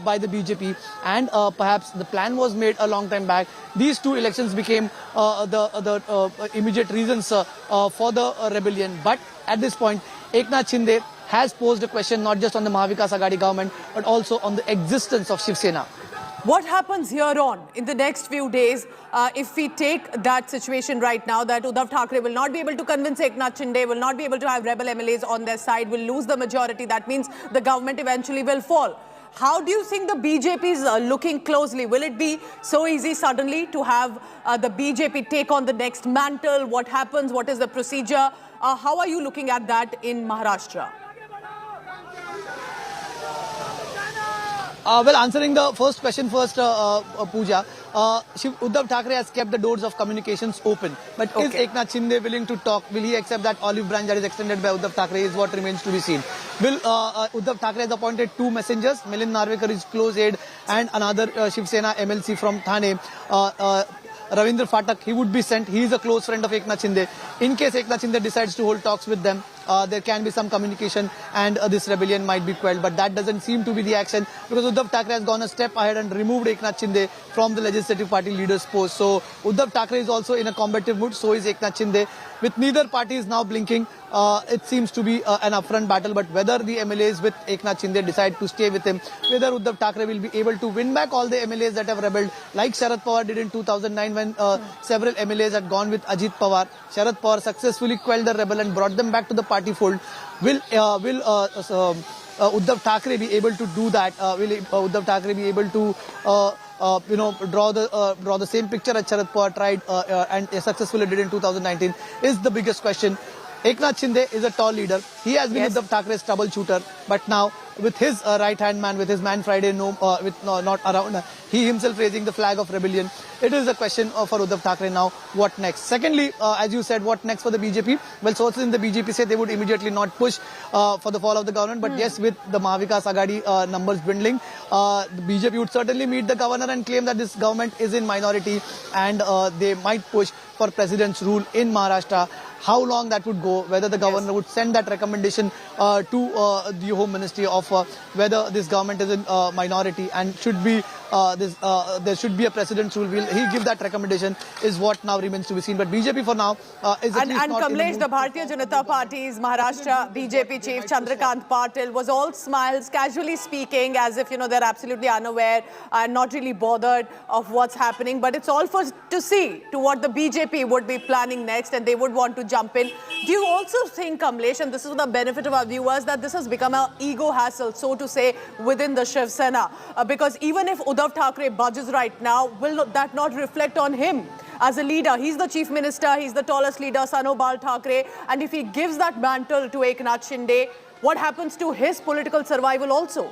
by the BJP, and perhaps the plan was made a long time back. These two elections became the immediate reasons for the rebellion. But at this point, Eknath Shinde has posed a question not just on the Mahavikas Aghadi government, but also on the existence of Shiv Sena. What happens here on in the next few days if we take that situation right now, that Uddhav Thackeray will not be able to convince Eknath Shinde, will not be able to have rebel MLAs on their side, will lose the majority. That means the government eventually will fall. How do you think the BJP is looking closely? Will it be so easy suddenly to have the BJP take on the next mantle? What happens? What is the procedure? How are you looking at that in Maharashtra? Well, answering the first question first, Pooja, Uddhav Thackeray has kept the doors of communications open. But is Eknath Shinde willing to talk? Will he accept that olive branch that is extended by Uddhav Thackeray is what remains to be seen. Will Uddhav Thackeray has appointed 2 messengers, Milind Narvekar, his close aide, and another Shiv Sena MLC from Thane. Ravindra Phatak, he would be sent. He is a close friend of Eknath Shinde. In case Eknath Shinde decides to hold talks with them, there can be some communication and this rebellion might be quelled. But that doesn't seem to be the action, because Uddhav Thackeray has gone a step ahead and removed Eknath Shinde from the legislative party leader's post. So Uddhav Thackeray is also in a combative mood, so is Eknath Shinde. With neither party is now blinking, it seems to be an upfront battle. But whether the MLAs with Eknath Shinde decide to stay with him, whether Uddhav Thackeray will be able to win back all the MLAs that have rebelled, like Sharad Pawar did in 2009 when several MLAs had gone with Ajit Pawar. Sharad Pawar successfully quelled the rebel and brought them back to the party fold. Will Uddhav Thackeray be able to do that? Will Uddhav Thackeray be able to draw the same picture as Sharad Pawar tried and successfully did in 2019 is the biggest question. Eknath Shinde is a tall leader. He has been Uddhav Thackeray's troubleshooter, but now with his right-hand man, with his man Friday not around, he himself raising the flag of rebellion, it is a question for Uddhav Thackeray now, what next? Secondly, as you said, what next for the BJP? Well, sources in the BJP say they would immediately not push for the fall of the government, but yes, with the Mahavikas Aghadi numbers dwindling, the BJP would certainly meet the governor and claim that this government is in minority, and they might push for president's rule in Maharashtra. How long that would go, whether the governor would send that recommendation to the Home Ministry of whether this government is in minority and should be there should be a precedent rule. Will he give that recommendation is what now remains to be seen. But BJP for now is at least not Kamlesh, the Bharatiya Janata Party's Maharashtra BJP chief Chandrakant Patil was all smiles, casually speaking, as if, they're absolutely unaware and not really bothered of what's happening. But it's all to see to what the BJP would be planning next, and they would want to jump in. Do you also think, Kamlesh, and this is for the benefit of our viewers, that this has become an ego hassle, so to say, within the Shiv Sena? Because even if Uddhav Thackeray budges right now, will that not reflect on him as a leader? He's the chief minister, he's the tallest leader, son of Bal Thackeray, and if he gives that mantle to Eknath Shinde, what happens to his political survival also?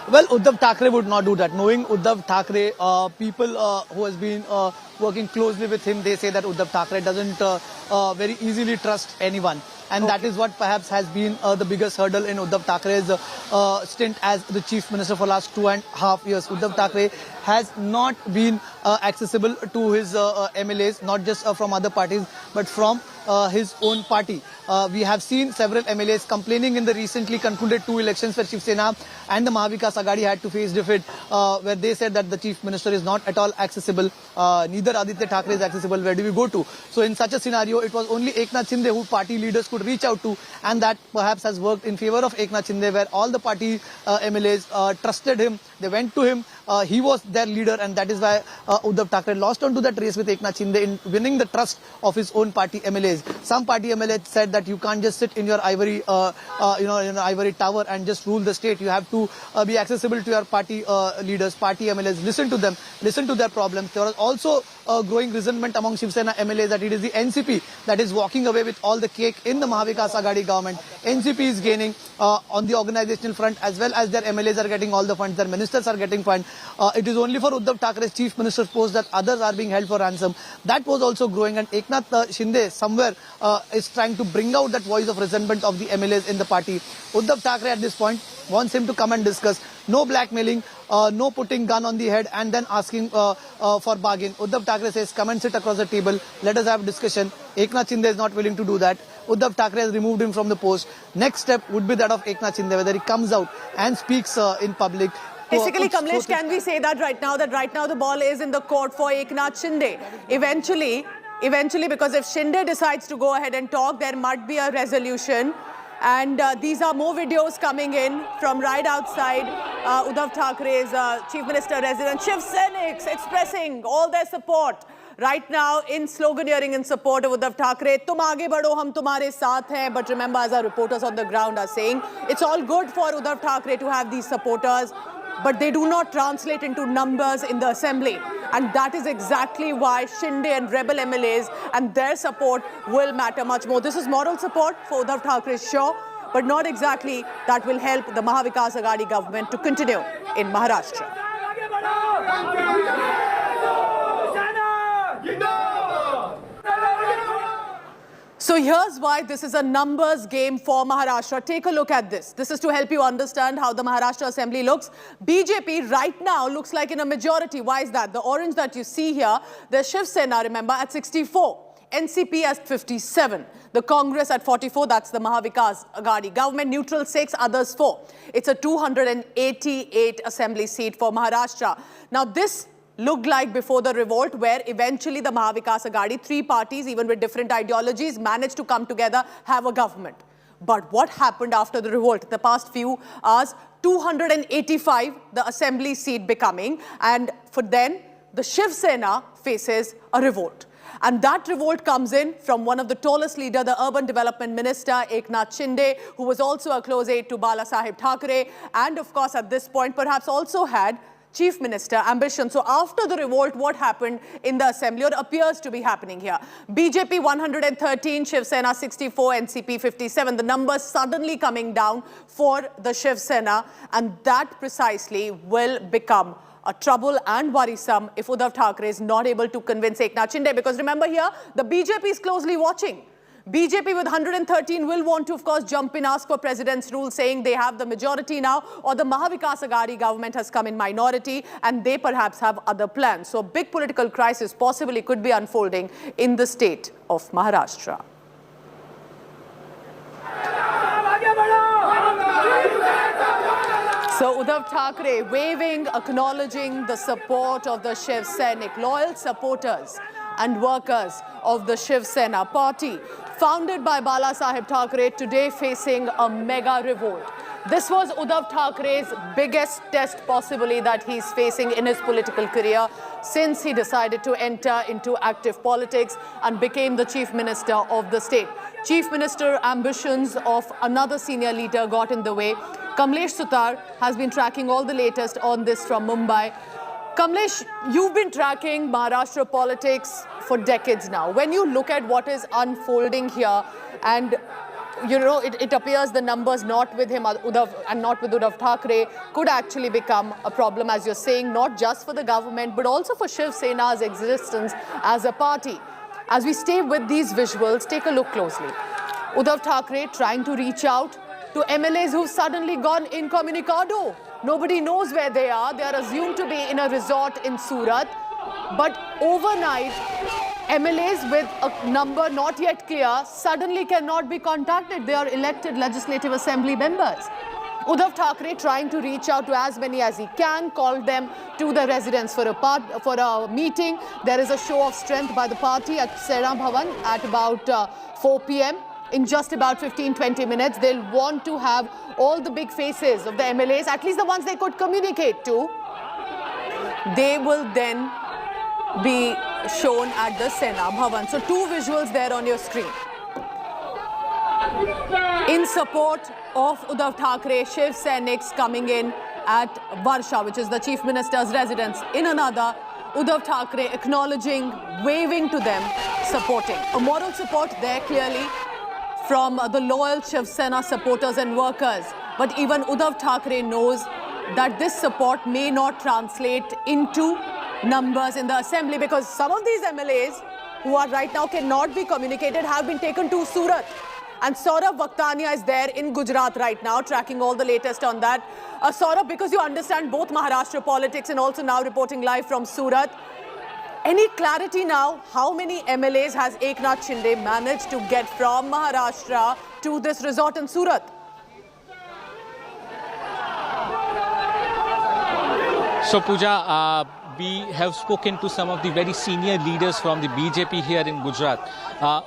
Well, Uddhav Thackeray would not do that. Knowing Uddhav Thackeray, people who has been working closely with him, they say that Uddhav Thackeray doesn't very easily trust anyone. And that is what perhaps has been the biggest hurdle in Uddhav Thackeray's stint as the chief minister for the last 2.5 years. Uddhav Thackeray has not been accessible to his MLAs, not just from other parties, but from his own party. We have seen several MLAs complaining in the recently concluded 2 elections where Shiv Sena and the Mahavikas Aghadi had to face defeat, where they said that the chief minister is not at all accessible. Neither Aditya Thackeray is accessible. Where do we go to? So in such a scenario, it was only Eknath Shinde who party leaders could reach out to, and that perhaps has worked in favor of Eknath Shinde, where all the party MLAs trusted him. They went to him. He was their leader, and that is why Uddhav Thackeray lost onto that race with Eknath Shinde in winning the trust of his own party MLAs. Some party MLAs said that you can't just sit in your ivory, ivory tower and just rule the state. You have to be accessible to your party leaders, party MLAs. Listen to them, listen to their problems. There was also growing resentment among Shiv Sena MLAs that it is the NCP that is walking away with all the cake in the Mahavikas Aghadi government. NCP is gaining on the organizational front, as well as their MLAs are getting all the funds, their ministers are getting funds. It is only for Uddhav Thackeray's chief minister's post that others are being held for ransom. That was also growing, and Eknath Shinde somewhere is trying to bring out that voice of resentment of the MLAs in the party. Uddhav Thackeray at this point wants him to come and discuss. No blackmailing, no putting gun on the head and then asking for bargain. Uddhav Thackeray says, come and sit across the table. Let us have a discussion. Eknath Shinde is not willing to do that. Uddhav Thackeray has removed him from the post. Next step would be that of Eknath Shinde, whether he comes out and speaks in public. Basically, Kamlesh, can we say that right now the ball is in the court for Eknath Shinde? Eventually, because if Shinde decides to go ahead and talk, there might be a resolution. And these are more videos coming in from right outside Uddhav Thackeray's Chief Minister residence. Shiv Senics expressing all their support right now in sloganeering in support of Uddhav Thackeray. Tum aage badho, hum tumhare saath hain. But remember, as our reporters on the ground are saying, it's all good for Uddhav Thackeray to have these supporters, but they do not translate into numbers in the assembly. And that is exactly why Shinde and rebel MLAs and their support will matter much more. This is moral support for Uddhav Thackeray, sure, but not exactly that will help the Mahavikas Aghadi government to continue in Maharashtra. So here's why this is a numbers game for Maharashtra. Take a look at this. This is to help you understand how the Maharashtra Assembly looks. BJP right now looks like in a majority. Why is that? The orange that you see here, the Shiv Sena, remember, at 64. NCP at 57. The Congress at 44. That's the Mahavikas Aghadi government. Neutral 6, others 4. It's a 288 assembly seat for Maharashtra. Now this looked like before the revolt, where eventually the Mahavikas Aghadi, 3 parties, even with different ideologies, managed to come together, have a government. But what happened after the revolt? The past few hours, 285, the assembly seat becoming, and for then, the Shiv Sena faces a revolt. And that revolt comes in from one of the tallest leader, the Urban Development Minister, Eknath Shinde, who was also a close aide to Bala Sahib Thackeray, and of course at this point perhaps also had Chief Minister ambition. So after the revolt, what happened in the assembly, or appears to be happening here? BJP 113, Shiv Sena 64, NCP 57. The numbers suddenly coming down for the Shiv Sena, and that precisely will become a trouble and worrisome if Uddhav Thackeray is not able to convince Eknath Shinde. Because remember here, the BJP is closely watching. BJP with 113 will want to, of course, jump in, ask for president's rule, saying they have the majority now, or the Mahavikas Aghadi government has come in minority and they perhaps have other plans. So a big political crisis possibly could be unfolding in the state of Maharashtra. So Uddhav Thackeray waving, acknowledging the support of the Shiv Sainik, loyal supporters and workers of the Shiv Sena party, founded by Bala Saheb Thackeray, today facing a mega revolt. This was Uddhav Thackeray's biggest test possibly that he's facing in his political career since he decided to enter into active politics and became the Chief Minister of the state. Chief Minister ambitions of another senior leader got in the way. Kamlesh Sutar has been tracking all the latest on this from Mumbai. Kamlesh, you've been tracking Maharashtra politics for decades now. When you look at what is unfolding here, and it appears the numbers not with him and not with Uddhav Thackeray could actually become a problem, as you're saying, not just for the government but also for Shiv Sena's existence as a party. As we stay with these visuals, take a look closely. Uddhav Thackeray trying to reach out to MLAs who've suddenly gone incommunicado. Nobody knows where they are. They are assumed to be in a resort in Surat. But overnight, MLAs with a number not yet clear suddenly cannot be contacted. They are elected Legislative Assembly members. Uddhav Thackeray trying to reach out to as many as he can, called them to the residence for a meeting. There is a show of strength by the party at Sena Bhavan at about 4 p.m. In just about 15-20 minutes, they'll want to have all the big faces of the MLAs, at least the ones they could communicate to. They will then be shown at the Sena Bhavan. So 2 visuals there on your screen. In support of Uddhav Thackeray, Shiv Sainiks coming in at Varsha, which is the Chief Minister's residence. In another, Uddhav Thackeray acknowledging, waving to them, supporting. A moral support there clearly from the loyal Shiv Sena supporters and workers. But even Uddhav Thackeray knows that this support may not translate into numbers in the assembly, because some of these MLAs who are right now cannot be communicated have been taken to Surat. And Saurabh Vaktania is there in Gujarat right now, tracking all the latest on that. Saurabh, because you understand both Maharashtra politics and also now reporting live from Surat, any clarity now, how many MLAs has Eknath Shinde managed to get from Maharashtra to this resort in Surat? So Pooja, we have spoken to some of the very senior leaders from the BJP here in Gujarat.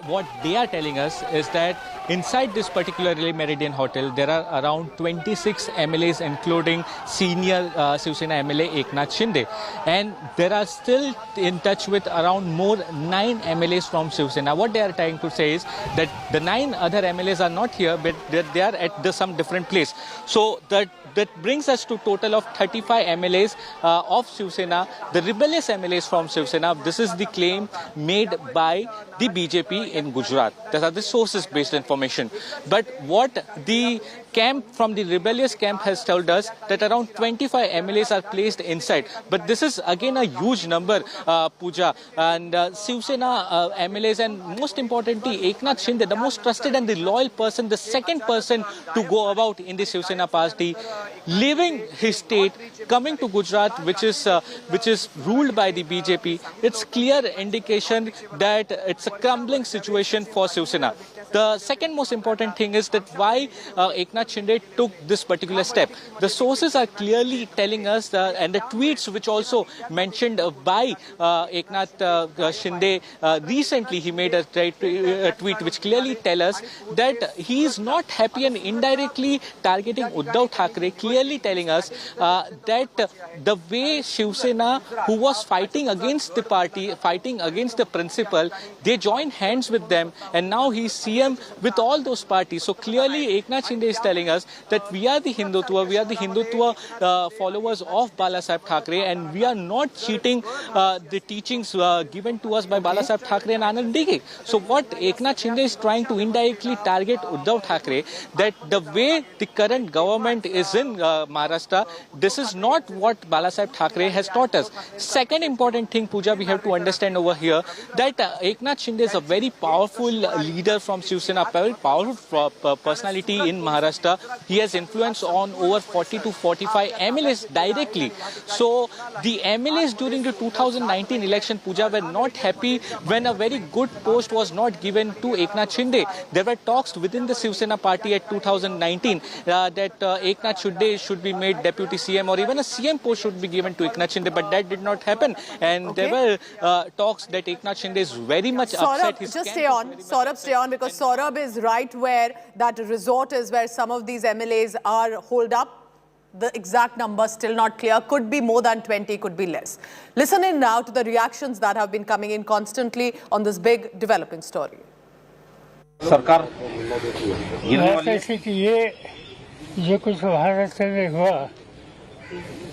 What they are telling us is that inside this particular Meridian Hotel, there are around 26 MLAs, including senior Shiv Sena MLA Eknath Shinde. And there are still in touch with around more 9 MLAs from Shiv Sena. What they are trying to say is that the 9 other MLAs are not here, but they are at some different place. So that brings us to total of 35 MLAs of Shiv Sena, the rebellious MLAs from Shiv Sena. This is the claim made by the BJP in Gujarat. These are the sources-based information. But what the camp from the rebellious camp has told us, that around 25 MLAs are placed inside. But this is again a huge number, Pooja. And Shiv Sena MLAs, and most importantly, Eknath Shinde, the most trusted and the loyal person, the second person to go about in the Shiv Sena party, leaving his state, coming to Gujarat, which is ruled by the BJP. It's clear indication that it's a crumbling situation for Shiv Sena. The second most important thing is that why Eknath Shinde took this particular step. The sources are clearly telling us, and the tweets which also mentioned by Eknath Shinde recently, he made a tweet which clearly tell us that he is not happy and indirectly targeting Uddhav Thackeray, clearly telling us that the way Shiv Sena, who was fighting against the party, fighting against the principle, they joined hands with them, and now he's CM with all those parties. So clearly Eknath Shinde is telling us that we are the Hindutva followers of Bala Saheb Thackeray, and we are not cheating the teachings given to us by Bala Saheb Thackeray and Anand Dighe. So what Eknath Shinde is trying to indirectly target Uddhav Thackeray, that the way the current government is in Maharashtra, this is not what Bala Saheb Thackeray has taught us. Second important thing, Pooja, we have to understand over here, that Eknath Shinde is a very powerful leader from Shiv Sena, very powerful personality in Maharashtra. He has influence on over 40 to 45 MLAs directly. So the MLAs during the 2019 election, Pooja, were not happy when a very good post was not given to Eknath Shinde. There were talks within the Shiv Sena party at 2019 that Eknath Shinde Shinde should be made deputy CM, or even a CM post should be given to Eknath Shinde, but that did not happen. And there were talks that Eknath Shinde is very much upset. Just stay on. Saurabh, stay on, because Saurabh is right where that resort is where some of these MLAs are holed up. The exact number still not clear. Could be more than 20, could be less. Listen in now to the reactions that have been coming in constantly on this big developing story. सरकार ऐसे कि ये जो कुछ महाराष्ट्र में हुआ,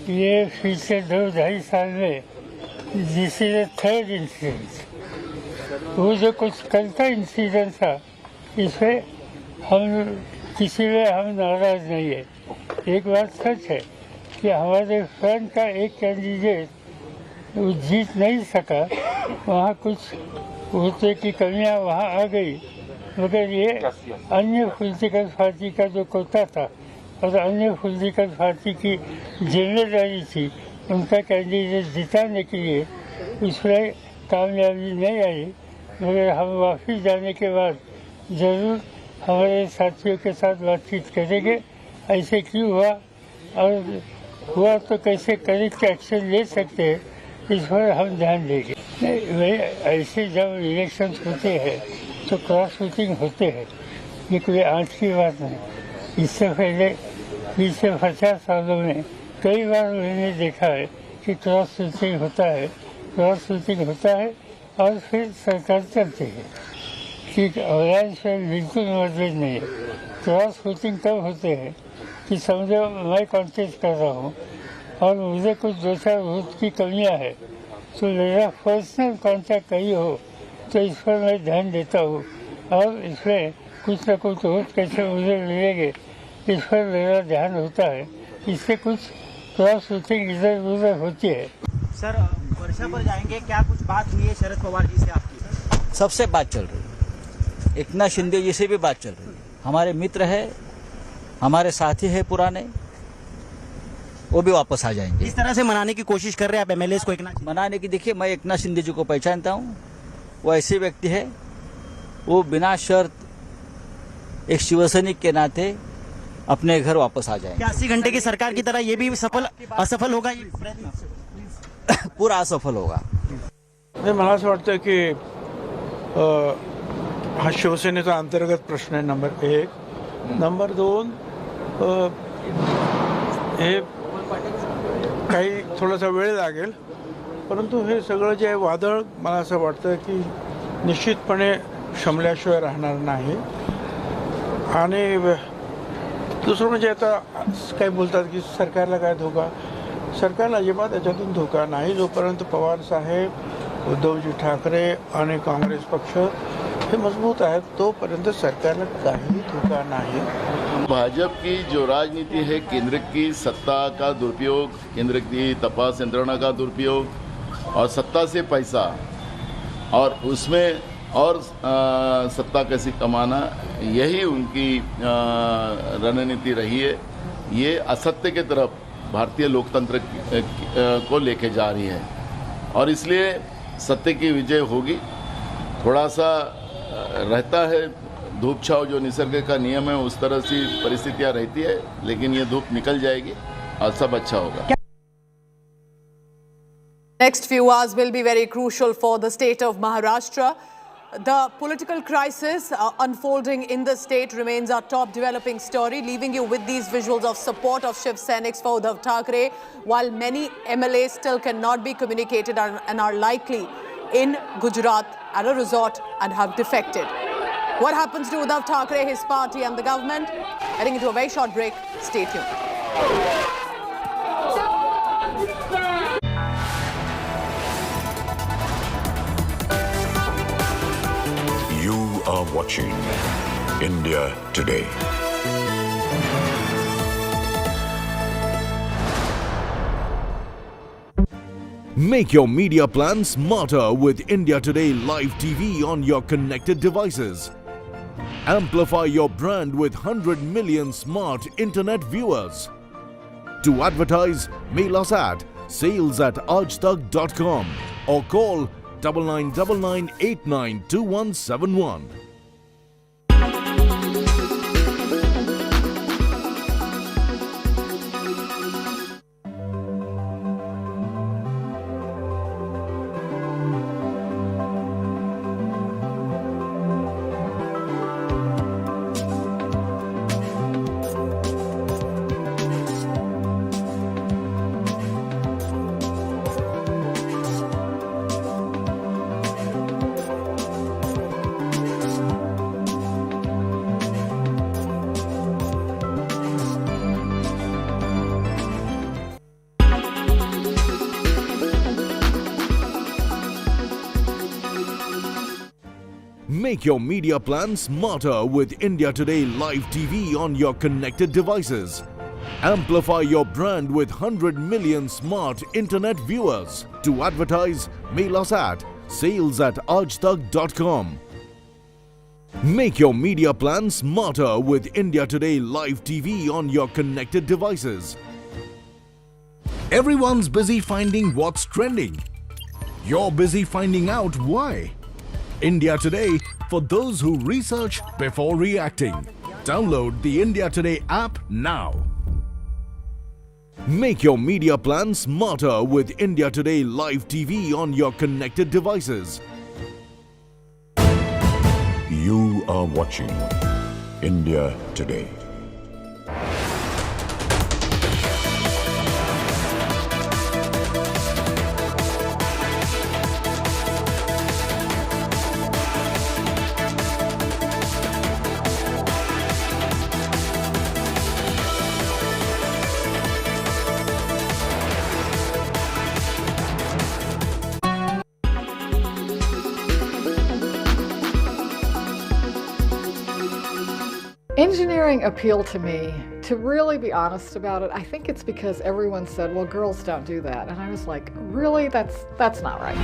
ये पिछले 2-2.5 साल में this is the third incident. वो जो कुछ कल का इंसिडेंट था, इसमें हम किसी में हम नाराज नहीं है. एक बात सच है कि हमारे फ्रंट का एक कैंडिडेट वो जीत नहीं सका. वहाँ कुछ वोटों की कमियाँ वहाँ आ गई, मगर ये अन्य पॉलिटिकल पार्टी का जो कोटा था और अन्य पॉलिटिकल पार्टी की जिम्मेदारी थी उनका कैंडिडेट जिताने के लिए, उसमें कामयाबी नहीं आई. मगर हम वापस जाने के बाद ज़रूर हमारे साथियों के साथ बातचीत करेंगे. ऐसे क्यों हुआ और हुआ तो कैसे करेक्ट एक्शन ले सकते हैं, इस पर हम ध्यान देंगे. ऐसे जब इलेक्शन होते हैं तो क्रॉस वोटिंग होते हैं, ये कोई आज की बात नहीं. इससे पहले 20-50 सालों में कई बार मैंने देखा है कि क्रॉस वोटिंग होता है और फिर सरकार चलती है. ठीक, ऑनलाइन पर बिल्कुल मतभेद नहीं है. क्रॉस वोटिंग तब होते हैं कि समझो मैं कॉन्टेस्ट कर रहा हूँ और मुझे कुछ 2-4 वोट की कमियाँ है, तो मेरा पर्सनल कॉन्टैक्ट कहीं हो तो इस पर मैं ध्यान देता हूँ और इसमें कुछ न कुछ वोट कैसे मुझे मिलेंगे, इस पर मेरा ध्यान होता है. इससे कुछ क्रॉस वोटिंग इधर उधर होती है. सर, वर्षा पर जाएंगे, क्या कुछ बात हुई है शरद पवार जी से आपकी? सबसे बात चल रही है, एकनाथ शिंदे जी से भी बात चल रही है. हमारे मित्र है, हमारे साथी है पुराने, वो भी वापस आ जाएंगे. इस तरह से मनाने की कोशिश कर रहे हैं आप एमएलए को? एकनाथ मनाने की, देखिए मैं एकनाथ शिंदे जी को पहचानता हूँ. वो ऐसे व्यक्ति है, वो बिना शर्त एक शिवसैनिक के नाते अपने घर वापस आ जाएंगे. क्या 80 घंटे की सरकार की तरह ये भी असफल होगा? पूरा असफल होगा. मला असं वाटतं की हा शिवसेनेचा अंतर्गत प्रश्न आहे. नंबर 1. नंबर 2, हे काही थोडासा वेळ लागेल, परंतु हे सगळं जे वादळ मला असं वाटतं की निश्चितपणे शमल्याशिवाय राहणार नाही. आणि दुसरं म्हणजे आता काही बोलतात की सरकारला काय धोका, सरकारला अजिबात याच्यातून धोका नाही. जोपर्यंत पवार साहेब, उद्धवजी ठाकरे आणि काँग्रेस पक्ष हे मजबूत आहेत तोपर्यंत सरकारला काही धोका नाही. भाजपा की जो राजनीति है, केंद्र की सत्ता का दुरुपयोग, केंद्र की तपास यंत्रणा का दुरुपयोग और सत्ता से पैसा और उसमें और सत्ता कैसी कमाना, यही उनकी रणनीति रही है. ये असत्य के तरफ भारतीय लोकतंत्र को लेके जा रही है और इसलिए सत्य की विजय होगी. थोड़ा सा रहता है धूप छाव, जो निसर्ग का नियम है, उस तरह से परिस्थितियां रहती है, लेकिन ये धूप निकल जाएगी और सब अच्छा होगा. Next few hours will be very crucial for the state of Maharashtra. The political crisis unfolding in the state remains our top developing story, leaving you with these visuals of support of Shiv Sainik's for Uddhav Thackeray, while many MLAs still cannot be communicated and are likely in Gujarat at a resort and have defected. What happens to Uddhav Thackeray, his party and the government? Heading into a very short break. Stay tuned. You are watching India Today. Make your media plan smarter with India Today Live TV on your connected devices. Amplify your brand with 100 million smart internet viewers. To advertise, mail us at sales@aajtak.com or call 9999892171. Make your media plan smarter with India Today Live TV on your connected devices. Amplify your brand with 100 million smart internet viewers. To advertise, mail us at sales@aajtak.com. Make your media plan smarter with India Today Live TV on your connected devices. Everyone's busy finding what's trending. You're busy finding out why. India Today, for those who research before reacting. Download the India Today app now. Make your media plan smarter with India Today Live TV on your connected devices. You are watching India Today. Engineering appealed to me. To really be honest about it, I think it's because everyone said, well, girls don't do that. And I was like, really? That's not right.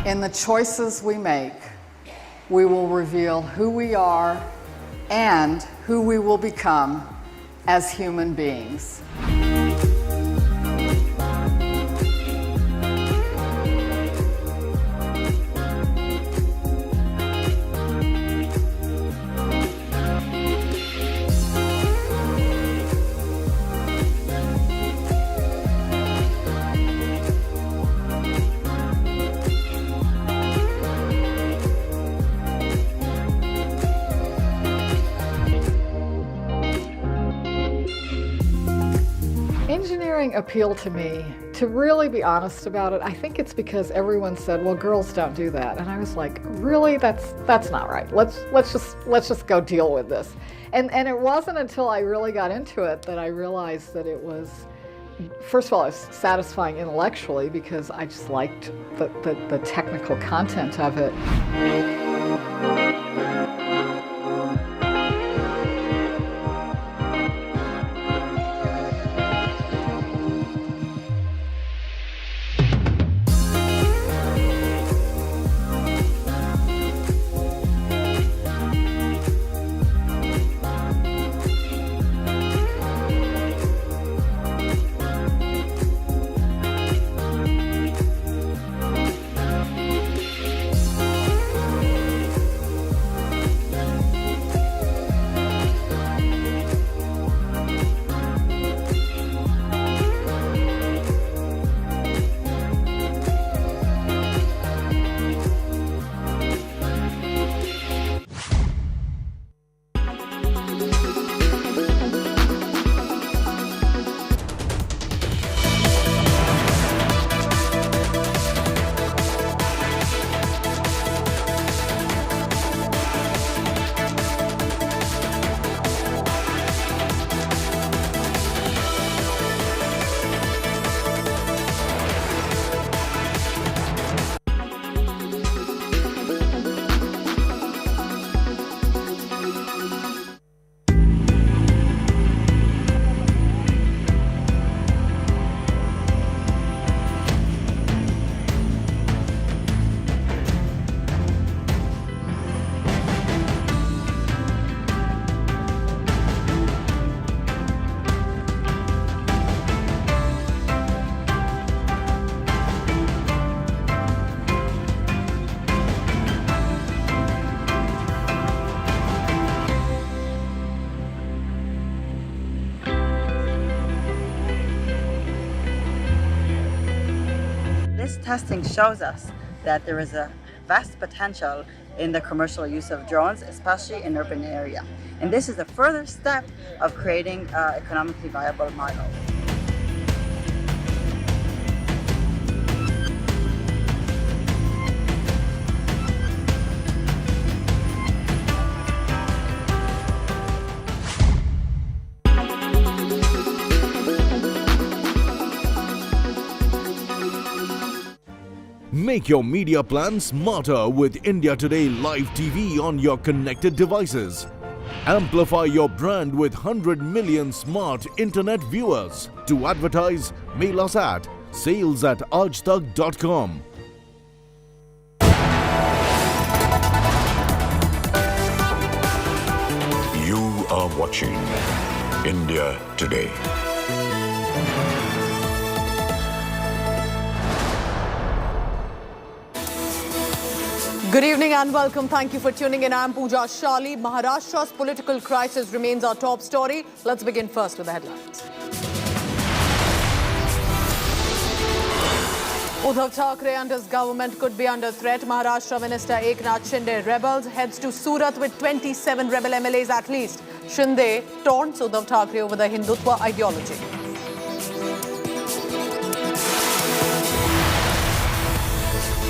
In the choices we make, we will reveal who we are and who we will become as human beings. Engineering appealed to me. To really be honest about it, I think it's because everyone said, well, girls don't do that. And I was like, really? That's not right. Let's just go deal with this. And it wasn't until I really got into it that I realized that it was, first of all, it was satisfying intellectually because I just liked the technical content of it. this testing shows us that there is a vast potential in the commercial use of drones, especially in urban area. And this is a further step of creating an economically viable model. Make your media plan smarter with India Today Live TV on your connected devices. Amplify your brand with 100 million smart internet viewers. To advertise, mail us at sales@aajtak.com. You are watching India Today. Good evening and welcome. Thank you for tuning in. I'm Pooja Shali. Maharashtra's political crisis remains our top story. Let's begin first with the headlines. Uddhav Thackeray and his government could be under threat. Maharashtra Minister Eknath Shinde rebels, heads to Surat with 27 rebel MLAs at least. Shinde taunts Uddhav Thackeray over the Hindutva ideology.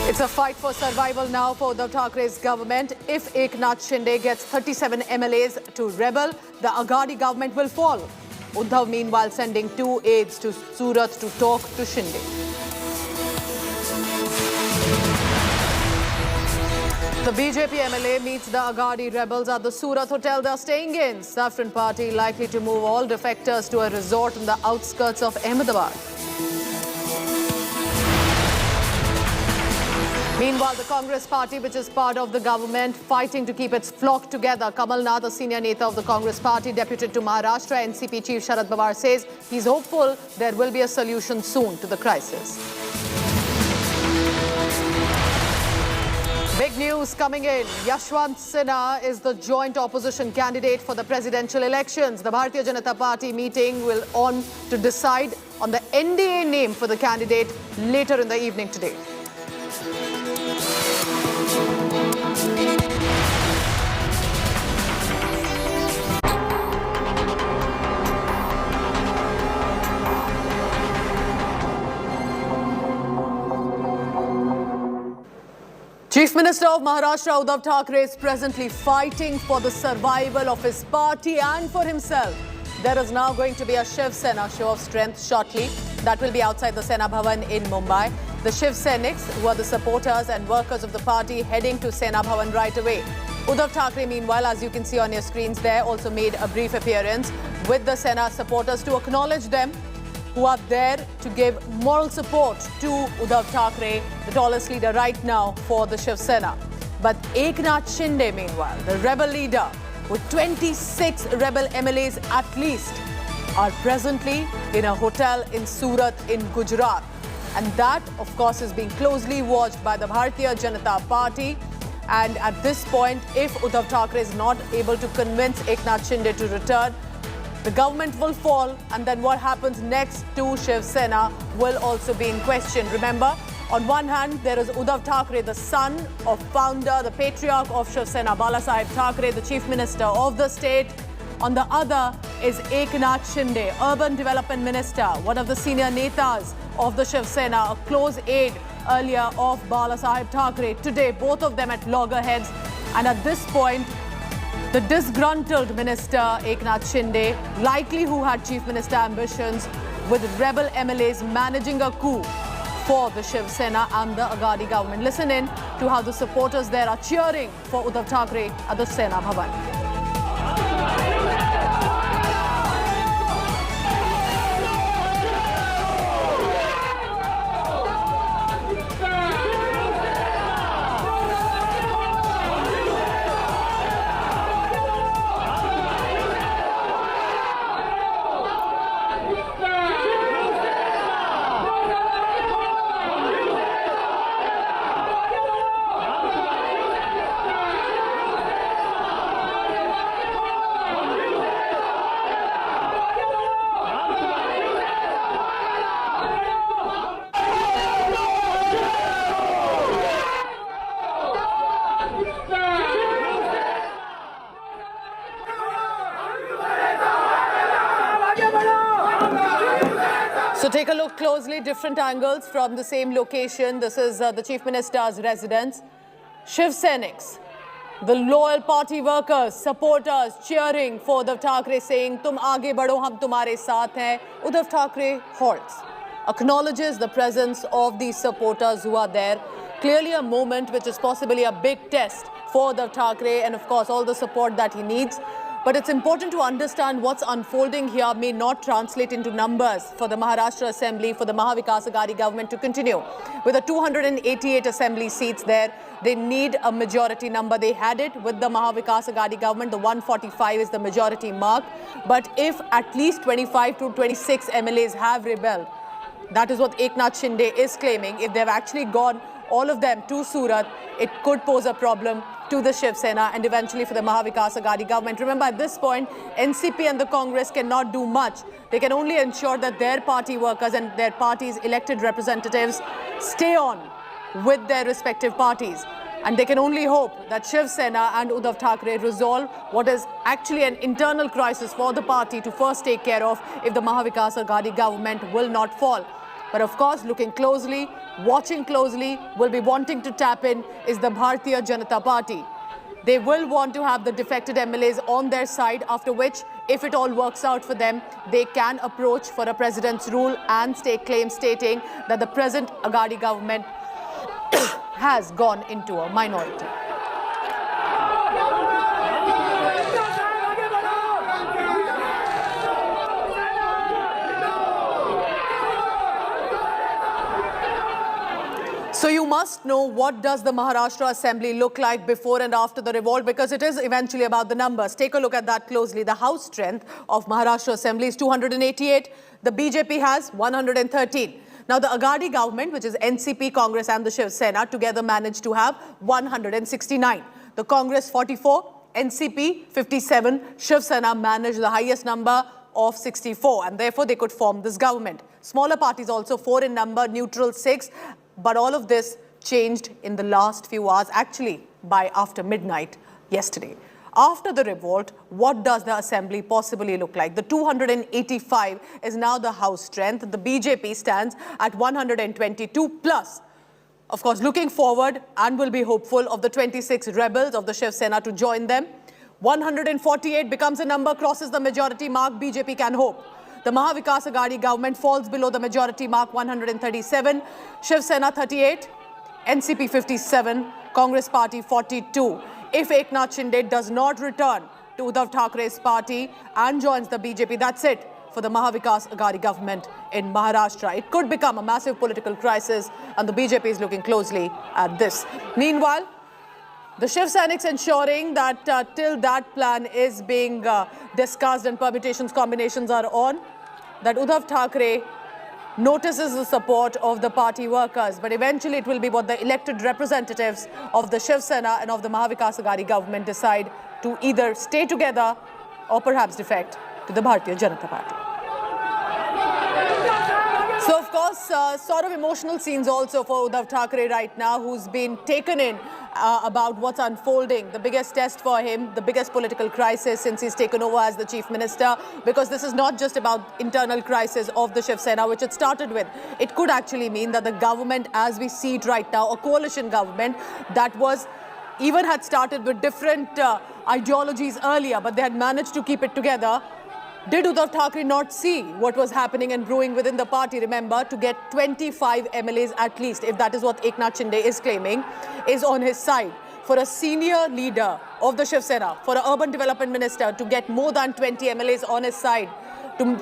It's a fight for survival now for Uddhav Thackeray's government. If Eknath Shinde gets 37 MLAs to rebel, the Aghadi government will fall. Uddhav meanwhile sending 2 aides to Surat to talk to Shinde. The BJP MLA meets the Aghadi rebels at the Surat hotel they're staying in. Saffron Party likely to move all defectors to a resort in the outskirts of Ahmedabad. Meanwhile, the Congress party, which is part of the government, fighting to keep its flock together. Kamal Nath, a senior neta of the Congress party, deputed to Maharashtra, NCP chief Sharad Pawar says he's hopeful there will be a solution soon to the crisis. Big news coming in. Yashwant Sinha is the joint opposition candidate for the presidential elections. The Bharatiya Janata Party meeting will on to decide on the NDA name for the candidate later in the evening today. Chief Minister of Maharashtra Uddhav Thackeray is presently fighting for the survival of his party and for himself. There is now going to be a Shiv Sena show of strength shortly. That will be outside the Sena Bhavan in Mumbai. The Shiv Seniks, who are the supporters and workers of the party, heading to Sena Bhavan right away. Uddhav Thackeray, meanwhile, as you can see on your screens there, also made a brief appearance with the Sena supporters to acknowledge them, who are there to give moral support to Uddhav Thackeray, the tallest leader right now for the Shiv Sena. But Eknath Shinde, meanwhile, the rebel leader, with 26 rebel MLAs at least, are presently in a hotel in Surat in Gujarat. And that, of course, is being closely watched by the Bharatiya Janata Party. And at this point, if Uddhav Thackeray is not able to convince Eknath Shinde to return, the government will fall, and then what happens next to Shiv Sena will also be in question. Remember, on one hand, there is Uddhav Thackeray, the son of founder, the patriarch of Shiv Sena, Balasaheb Thackeray, the chief minister of the state. On the other is Eknath Shinde, urban development minister, one of the senior netas of the Shiv Sena, a close aide earlier of Balasaheb Thackeray. Today, both of them at loggerheads. And at this point, the disgruntled minister, Eknath Shinde, likely who had chief minister ambitions, with rebel MLAs managing a coup for the Shiv Sena and the Aghadi government. Listen in to how the supporters there are cheering for Uddhav Thackeray at the Sena Bhavan. So take a look closely, different angles from the same location. This is the Chief Minister's residence. Shiv Sainiks, the loyal party workers, supporters cheering for Uddhav Thackeray, saying, "Tum aage badho, hum tumhare saath hain." Uddhav Thackeray halts, acknowledges the presence of these supporters who are there. Clearly a moment which is possibly a big test for Uddhav Thackeray and of course all the support that he needs. But it's important to understand what's unfolding here may not translate into numbers for the Maharashtra Assembly, for the Maha Vikas Aghadi government to continue. With the 288 assembly seats there, they need a majority number. They had it with the Maha Vikas Aghadi government. The 145 is the majority mark. But if at least 25 to 26 MLAs have rebelled, that is what Eknath Shinde is claiming. If they've actually gone, all of them, to Surat, it could pose a problem to the Shiv Sena and eventually for the Maha Vikas Aghadi government. Remember, at this point, NCP and the Congress cannot do much. They can only ensure that their party workers and their party's elected representatives stay on with their respective parties. And they can only hope that Shiv Sena and Uddhav Thackeray resolve what is actually an internal crisis for the party to first take care of if the Maha Vikas Aghadi government will not fall. But of course, looking closely, watching closely, will be wanting to tap in is the Bharatiya Janata Party. They will want to have the defected MLAs on their side, after which, if it all works out for them, they can approach for a president's rule and stake claim stating that the present Aghadi government has gone into a minority. So you must know, what does the Maharashtra Assembly look like before and after the revolt, because it is eventually about the numbers. Take a look at that closely. The House strength of Maharashtra Assembly is 288. The BJP has 113. Now the Aghadi government, which is NCP, Congress and the Shiv Sena, together managed to have 169. The Congress 44, NCP 57, Shiv Sena managed the highest number of 64, and therefore they could form this government. Smaller parties also 4 in number, neutral 6. But all of this changed in the last few hours, actually by after midnight yesterday. After the revolt, what does the assembly possibly look like? The 285 is now the House strength. The BJP stands at 122 plus. Of course, looking forward and will be hopeful of the 26 rebels of the Shiv Sena to join them. 148 becomes a number, crosses the majority mark, BJP can hope. The Maha Vikas Aghadi government falls below the majority mark, 137. Shiv Sena 38, NCP 57, Congress party 42. If Eknath Shinde does not return to Uddhav Thakeray's party and joins the BJP, that's it for the Maha Vikas Aghadi government in Maharashtra. It could become a massive political crisis, and the BJP is looking closely at this. Meanwhile, the Shiv Sainiks ensuring that till that plan is being discussed and permutations, combinations are on, that Uddhav Thackeray notices the support of the party workers. But eventually it will be what the elected representatives of the Shiv Sena and of the Maha Vikas Aghadi government decide to either stay together or perhaps defect to the Bharatiya Janata Party. So, of course, sort of emotional scenes also for Uddhav Thackeray right now, who's been taken in about what's unfolding. The biggest test for him, the biggest political crisis since he's taken over as the chief minister, because this is not just about internal crisis of the Shiv Sena, which it started with. It could actually mean that the government, as we see it right now, a coalition government that was even had started with different ideologies earlier, but they had managed to keep it together. Did Uddhav Thackeray not see what was happening and brewing within the party? Remember, to get 25 MLAs at least, if that is what Eknath Shinde is claiming, is on his side. For a senior leader of the Shiv Sena, for an urban development minister, to get more than 20 MLAs on his side,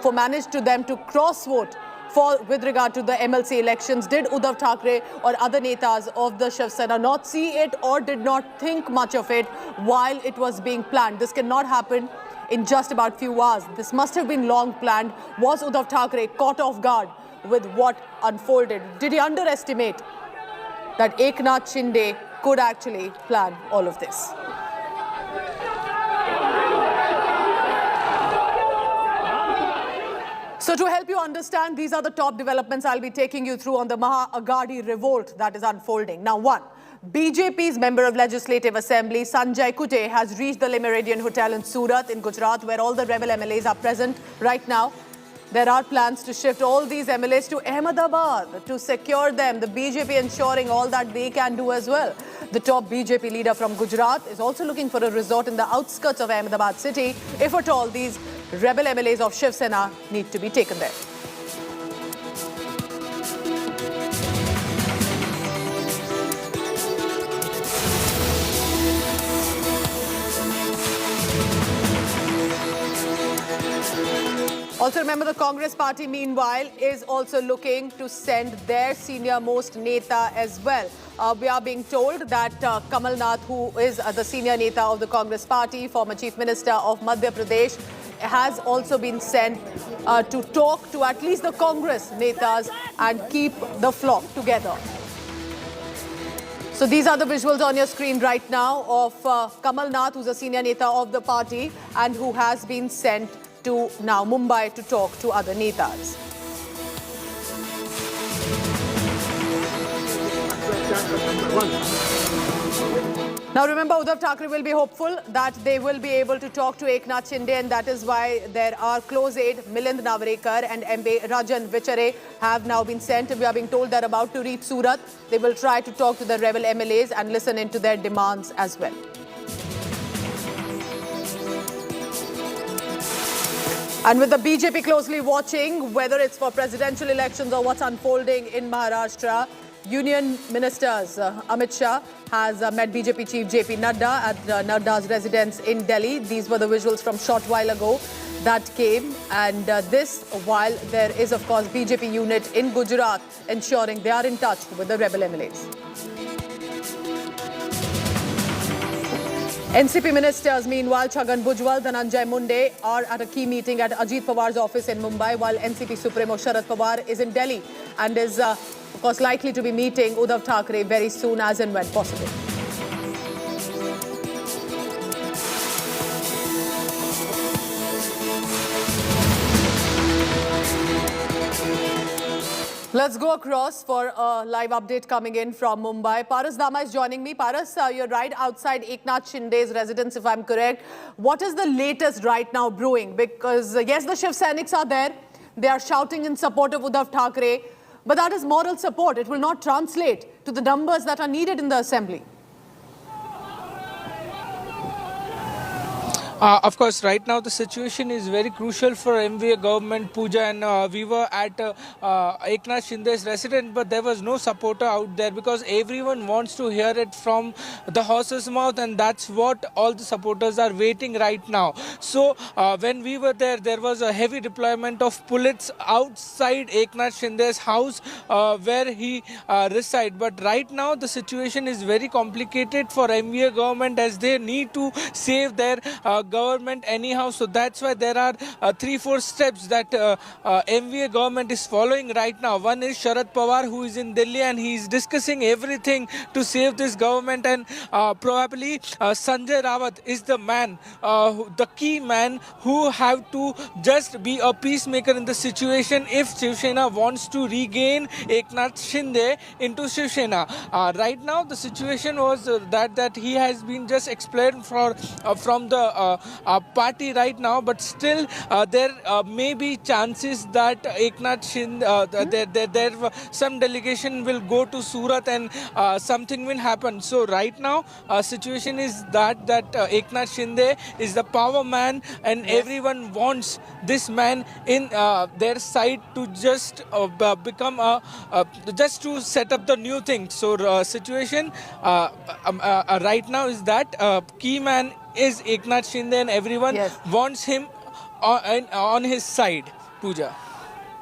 for manage to them to cross-vote with regard to the MLC elections, did Uddhav Thackeray or other netas of the Shiv Sena not see it or did not think much of it while it was being planned? This cannot happen in just about few hours. This must have been long planned. Was Uddhav Thackeray caught off guard with what unfolded? Did he underestimate that Eknath Shinde could actually plan all of this? So to help you understand, these are the top developments I'll be taking you through on the Maha Aghadi revolt that is unfolding. Now, 1. BJP's member of Legislative Assembly, Sanjay Raut, has reached the Le Méridien Hotel in Surat in Gujarat, where all the rebel MLAs are present right now. there are plans to shift all these MLAs to Ahmedabad to secure them. The BJP ensuring all that they can do as well. The top BJP leader from Gujarat is also looking for a resort in the outskirts of Ahmedabad city, if at all these rebel MLAs of Shiv Sena need to be taken there. Also remember, the Congress party, meanwhile, is also looking to send their senior-most neta as well. We are being told that Kamal Nath, who is the senior neta of the Congress party, former Chief Minister of Madhya Pradesh, has also been sent to talk to at least the Congress netas and keep the flock together. So these are the visuals on your screen right now of Kamal Nath, who's a senior neta of the party and who has been sent to now Mumbai to talk to other netas. Now remember, Uddhav Thackeray will be hopeful that they will be able to talk to Eknath Shinde, and that is why there are close aide Milind Navrekar and MB Rajan Vichare have now been sent. We are being told they're about to reach Surat. They will try to talk to the rebel MLAs and listen into their demands as well. And with the BJP closely watching, whether it's for presidential elections or what's unfolding in Maharashtra, Union Ministers Amit Shah has met BJP Chief JP Nadda at Nadda's residence in Delhi. These were the visuals from short while ago that came. And this while there is, of course, BJP unit in Gujarat ensuring they are in touch with the rebel MLAs. NCP ministers, meanwhile, Chhagan Bhujbal, Dhananjay Munde are at a key meeting at Ajit Pawar's office in Mumbai, while NCP Supremo Sharad Pawar is in Delhi and is, of course, likely to be meeting Uddhav Thackeray very soon as and when possible. Let's go across for a live update coming in from Mumbai. Paras Dama is joining me. Paras, you're right outside Eknath Shinde's residence, if I'm correct. What is the latest right now brewing? Because, yes, the Shiv Sainiks are there. They are shouting in support of Uddhav Thackeray. But that is moral support. It will not translate to the numbers that are needed in the assembly. Of course, right now the situation is very crucial for MVA government, Pooja, and we were at Eknath Shinde's residence, but there was no supporter out there because everyone wants to hear it from the horse's mouth, and that's what all the supporters are waiting right now. So when we were there, there was a heavy deployment of police outside Eknath Shinde's house where he resides. But right now the situation is very complicated for MVA government as they need to save their government anyhow. So that's why there are 3-4 steps that MVA government is following right now. One is Sharad Pawar, who is in Delhi, and he is discussing everything to save this government, and probably Sanjay Raut is the man, the key man who have to just be a peacemaker in the situation if Shiv Sena wants to regain Eknath Shinde into Shiv Sena. Right now the situation was that he has been just expelled from the party right now, but still there may be chances that Eknath Shinde, some delegation will go to Surat and something will happen. So right now situation is that Eknath Shinde is the power man, and everyone wants this man in their side to just become just to set up the new thing. So situation right now is that key man is Eknath Shinde, and everyone wants him on his side. Pooja.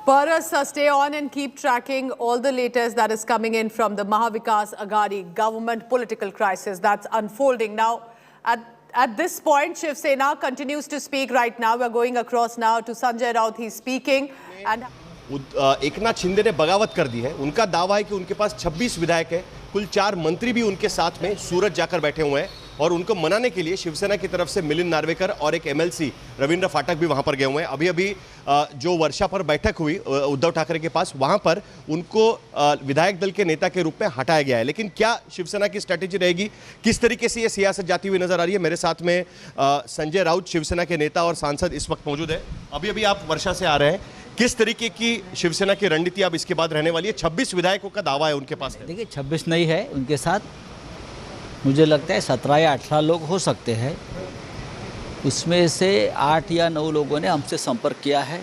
Paras, stay on and keep tracking all the latest that is coming in from the Mahavikas Aghadi government political crisis that's unfolding. Now, at this point, Shiv Sena continues to speak right now. We're going across now to Sanjay Raut. He's speaking. And Eknath Shinde ने बगावत कर दी है। उनका दावा है कि उनके पास 26 विधायक है, कुल 4 मंत्री भी उनके साथ में सूरत जाकर बैठे हुए हैं, और उनको मनाने के लिए शिवसेना की तरफ से मिलिंद नार्वेकर और एक एमएलसी रविंद्र फाटक भी वहां पर गए हुए हैं। अभी जो वर्षा पर बैठक हुई उद्धव ठाकरे के पास, वहां पर उनको विधायक दल के नेता के रूप में हटाया गया है। लेकिन क्या शिवसेना की स्ट्रैटेजी रहेगी, किस तरीके से ये सियासत जाती हुई नजर आ रही है? मेरे साथ में संजय राउत, शिवसेना के नेता और सांसद, इस वक्त मौजूद है। अभी आप वर्षा से आ रहे हैं, किस तरीके की शिवसेना की रणनीति अब इसके बाद रहने वाली है? 26 विधायकों का दावा है उनके पास। देखिए 26 नहीं है उनके साथ, मुझे लगता है 17 या 18 लोग हो सकते हैं। उसमें से 8 या 9 लोगों ने हमसे संपर्क किया है।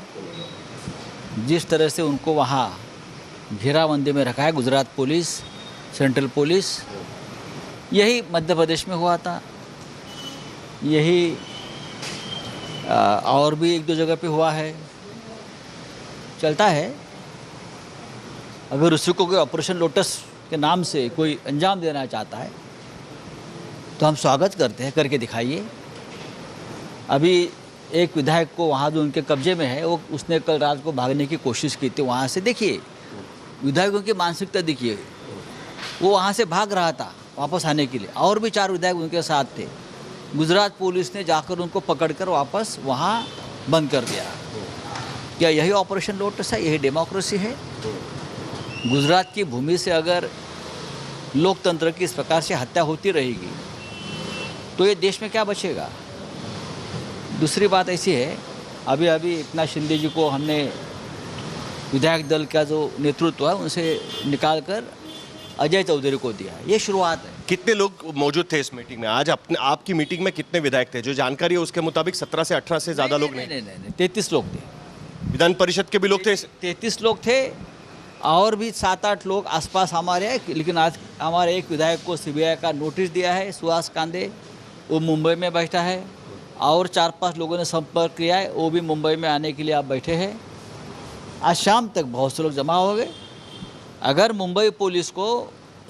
जिस तरह से उनको वहाँ घेराबंदी में रखा है गुजरात पुलिस, सेंट्रल पुलिस, यही मध्य प्रदेश में हुआ था, यही और भी 1-2 जगह पे हुआ है, चलता है। अगर उसी को कोई ऑपरेशन लोटस के नाम से कोई अंजाम देना चाहता है तो हम स्वागत करते हैं, करके दिखाइए। अभी एक विधायक को वहाँ जो उनके कब्जे में है, वो उसने कल रात को भागने की कोशिश की थी वहाँ से। देखिए विधायकों की मानसिकता देखिए, वो वहाँ से भाग रहा था वापस आने के लिए, और भी 4 विधायक उनके साथ थे। गुजरात पुलिस ने जाकर उनको पकड़कर वापस वहाँ बंद कर दिया। क्या यही ऑपरेशन लोटस है? यही डेमोक्रेसी है? गुजरात की भूमि से अगर लोकतंत्र की इस प्रकार से हत्या होती रहेगी तो ये देश में क्या बचेगा? दूसरी बात ऐसी है, अभी एकनाथ शिंदे जी को हमने विधायक दल का जो नेतृत्व है उनसे निकाल कर अजय चौधरी को दिया। ये शुरुआत है। कितने लोग मौजूद थे इस मीटिंग में? आज आपकी मीटिंग में कितने विधायक थे? जो जानकारी है उसके मुताबिक 17 से 18 से ज़्यादा लोग नहीं। 33 लोग थे। विधान परिषद के भी लोग थे? 33 लोग थे, और भी 7-8 लोग आसपास हमारे हैं। लेकिन आज हमारे एक विधायक को सीबीआई का नोटिस दिया है, सुहास कांदे, वो मुंबई में बैठा है, और 4-5 लोगों ने संपर्क किया है, वो भी मुंबई में आने के लिए आप बैठे हैं। आज शाम तक बहुत से लोग जमा हो गए। अगर मुंबई पुलिस को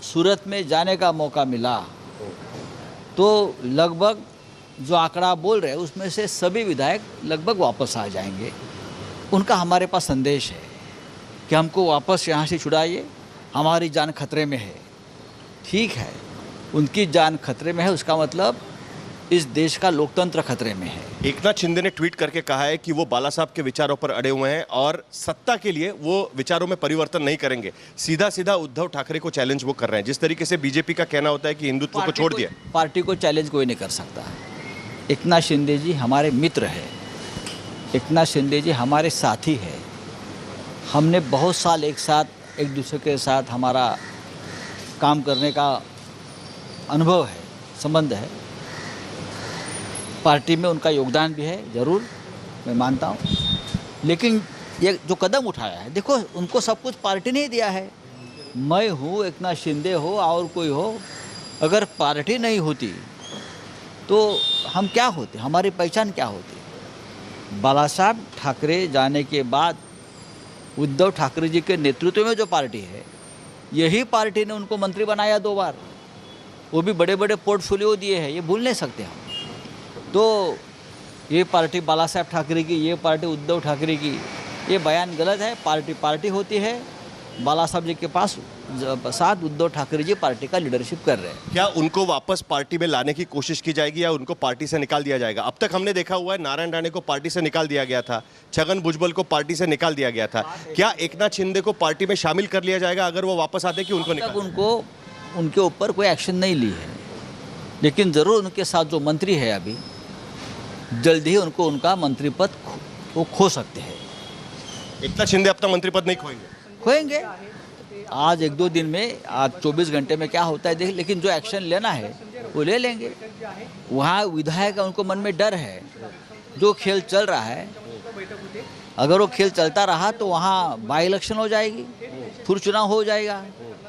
सूरत में जाने का मौका मिला तो लगभग जो आंकड़ा बोल रहे हैं उसमें से सभी विधायक लगभग वापस आ जाएंगे। उनका हमारे पास संदेश है कि हमको वापस यहाँ से छुड़ाइए, हमारी जान खतरे में है। ठीक है, उनकी जान खतरे में है, उसका मतलब इस देश का लोकतंत्र खतरे में है। एकनाथ शिंदे ने ट्वीट करके कहा है कि वो बाला साहब के विचारों पर अड़े हुए हैं और सत्ता के लिए वो विचारों में परिवर्तन नहीं करेंगे। सीधा उद्धव ठाकरे को चैलेंज वो कर रहे हैं। जिस तरीके से बीजेपी का कहना होता है कि हिंदुत्व को छोड़ दिया। पार्टी को चैलेंज कोई नहीं कर सकता। एकनाथ शिंदे जी हमारे मित्र हैं, एकनाथ शिंदे जी हमारे साथी हैं। हमने बहुत साल एक साथ एक दूसरे के साथ हमारा काम करने का अनुभव है, संबंध है। पार्टी में उनका योगदान भी है, ज़रूर मैं मानता हूँ। लेकिन ये जो कदम उठाया है, देखो उनको सब कुछ पार्टी ने दिया है। मैं हूँ, एकनाथ शिंदे हो और कोई हो, अगर पार्टी नहीं होती तो हम क्या होते, हमारी पहचान क्या होती? बाला साहब ठाकरे जाने के बाद उद्धव ठाकरे जी के नेतृत्व में जो पार्टी है, यही पार्टी ने उनको मंत्री बनाया 2 बार, वो भी बड़े बड़े पोर्टफोलियो दिए हैं। ये भूल नहीं सकते हम। तो ये पार्टी बाला साहब ठाकरे की, ये पार्टी उद्धव ठाकरे की, ये बयान गलत है। पार्टी होती है। बाला साहब जी के पास साथ उद्धव ठाकरे जी पार्टी का लीडरशिप कर रहे हैं। क्या उनको वापस पार्टी में लाने की कोशिश की जाएगी या उनको पार्टी से निकाल दिया जाएगा? अब तक हमने देखा हुआ है नारायण राणे को पार्टी से निकाल दिया गया था, छगन भुजबल को पार्टी से निकाल दिया गया था। क्या एकनाथ शिंदे को पार्टी में शामिल कर लिया जाएगा अगर वो वापस आते कि उनको निकाल? उनको उनके ऊपर कोई एक्शन नहीं ली है, लेकिन ज़रूर उनके साथ जो मंत्री है अभी जल्द ही उनको उनका मंत्री पद वो खो सकते हैं। एकनाथ शिंदे अपना मंत्री पद नहीं खोएंगे। आज 1-2 दिन में, आज 24 घंटे में क्या होता है देख, लेकिन जो एक्शन लेना है वो ले लेंगे। वहाँ विधायक का उनको मन में डर है। जो खेल चल रहा है, अगर वो खेल चलता रहा तो वहाँ बाई इलेक्शन हो जाएगी, फिर चुनाव हो जाएगा,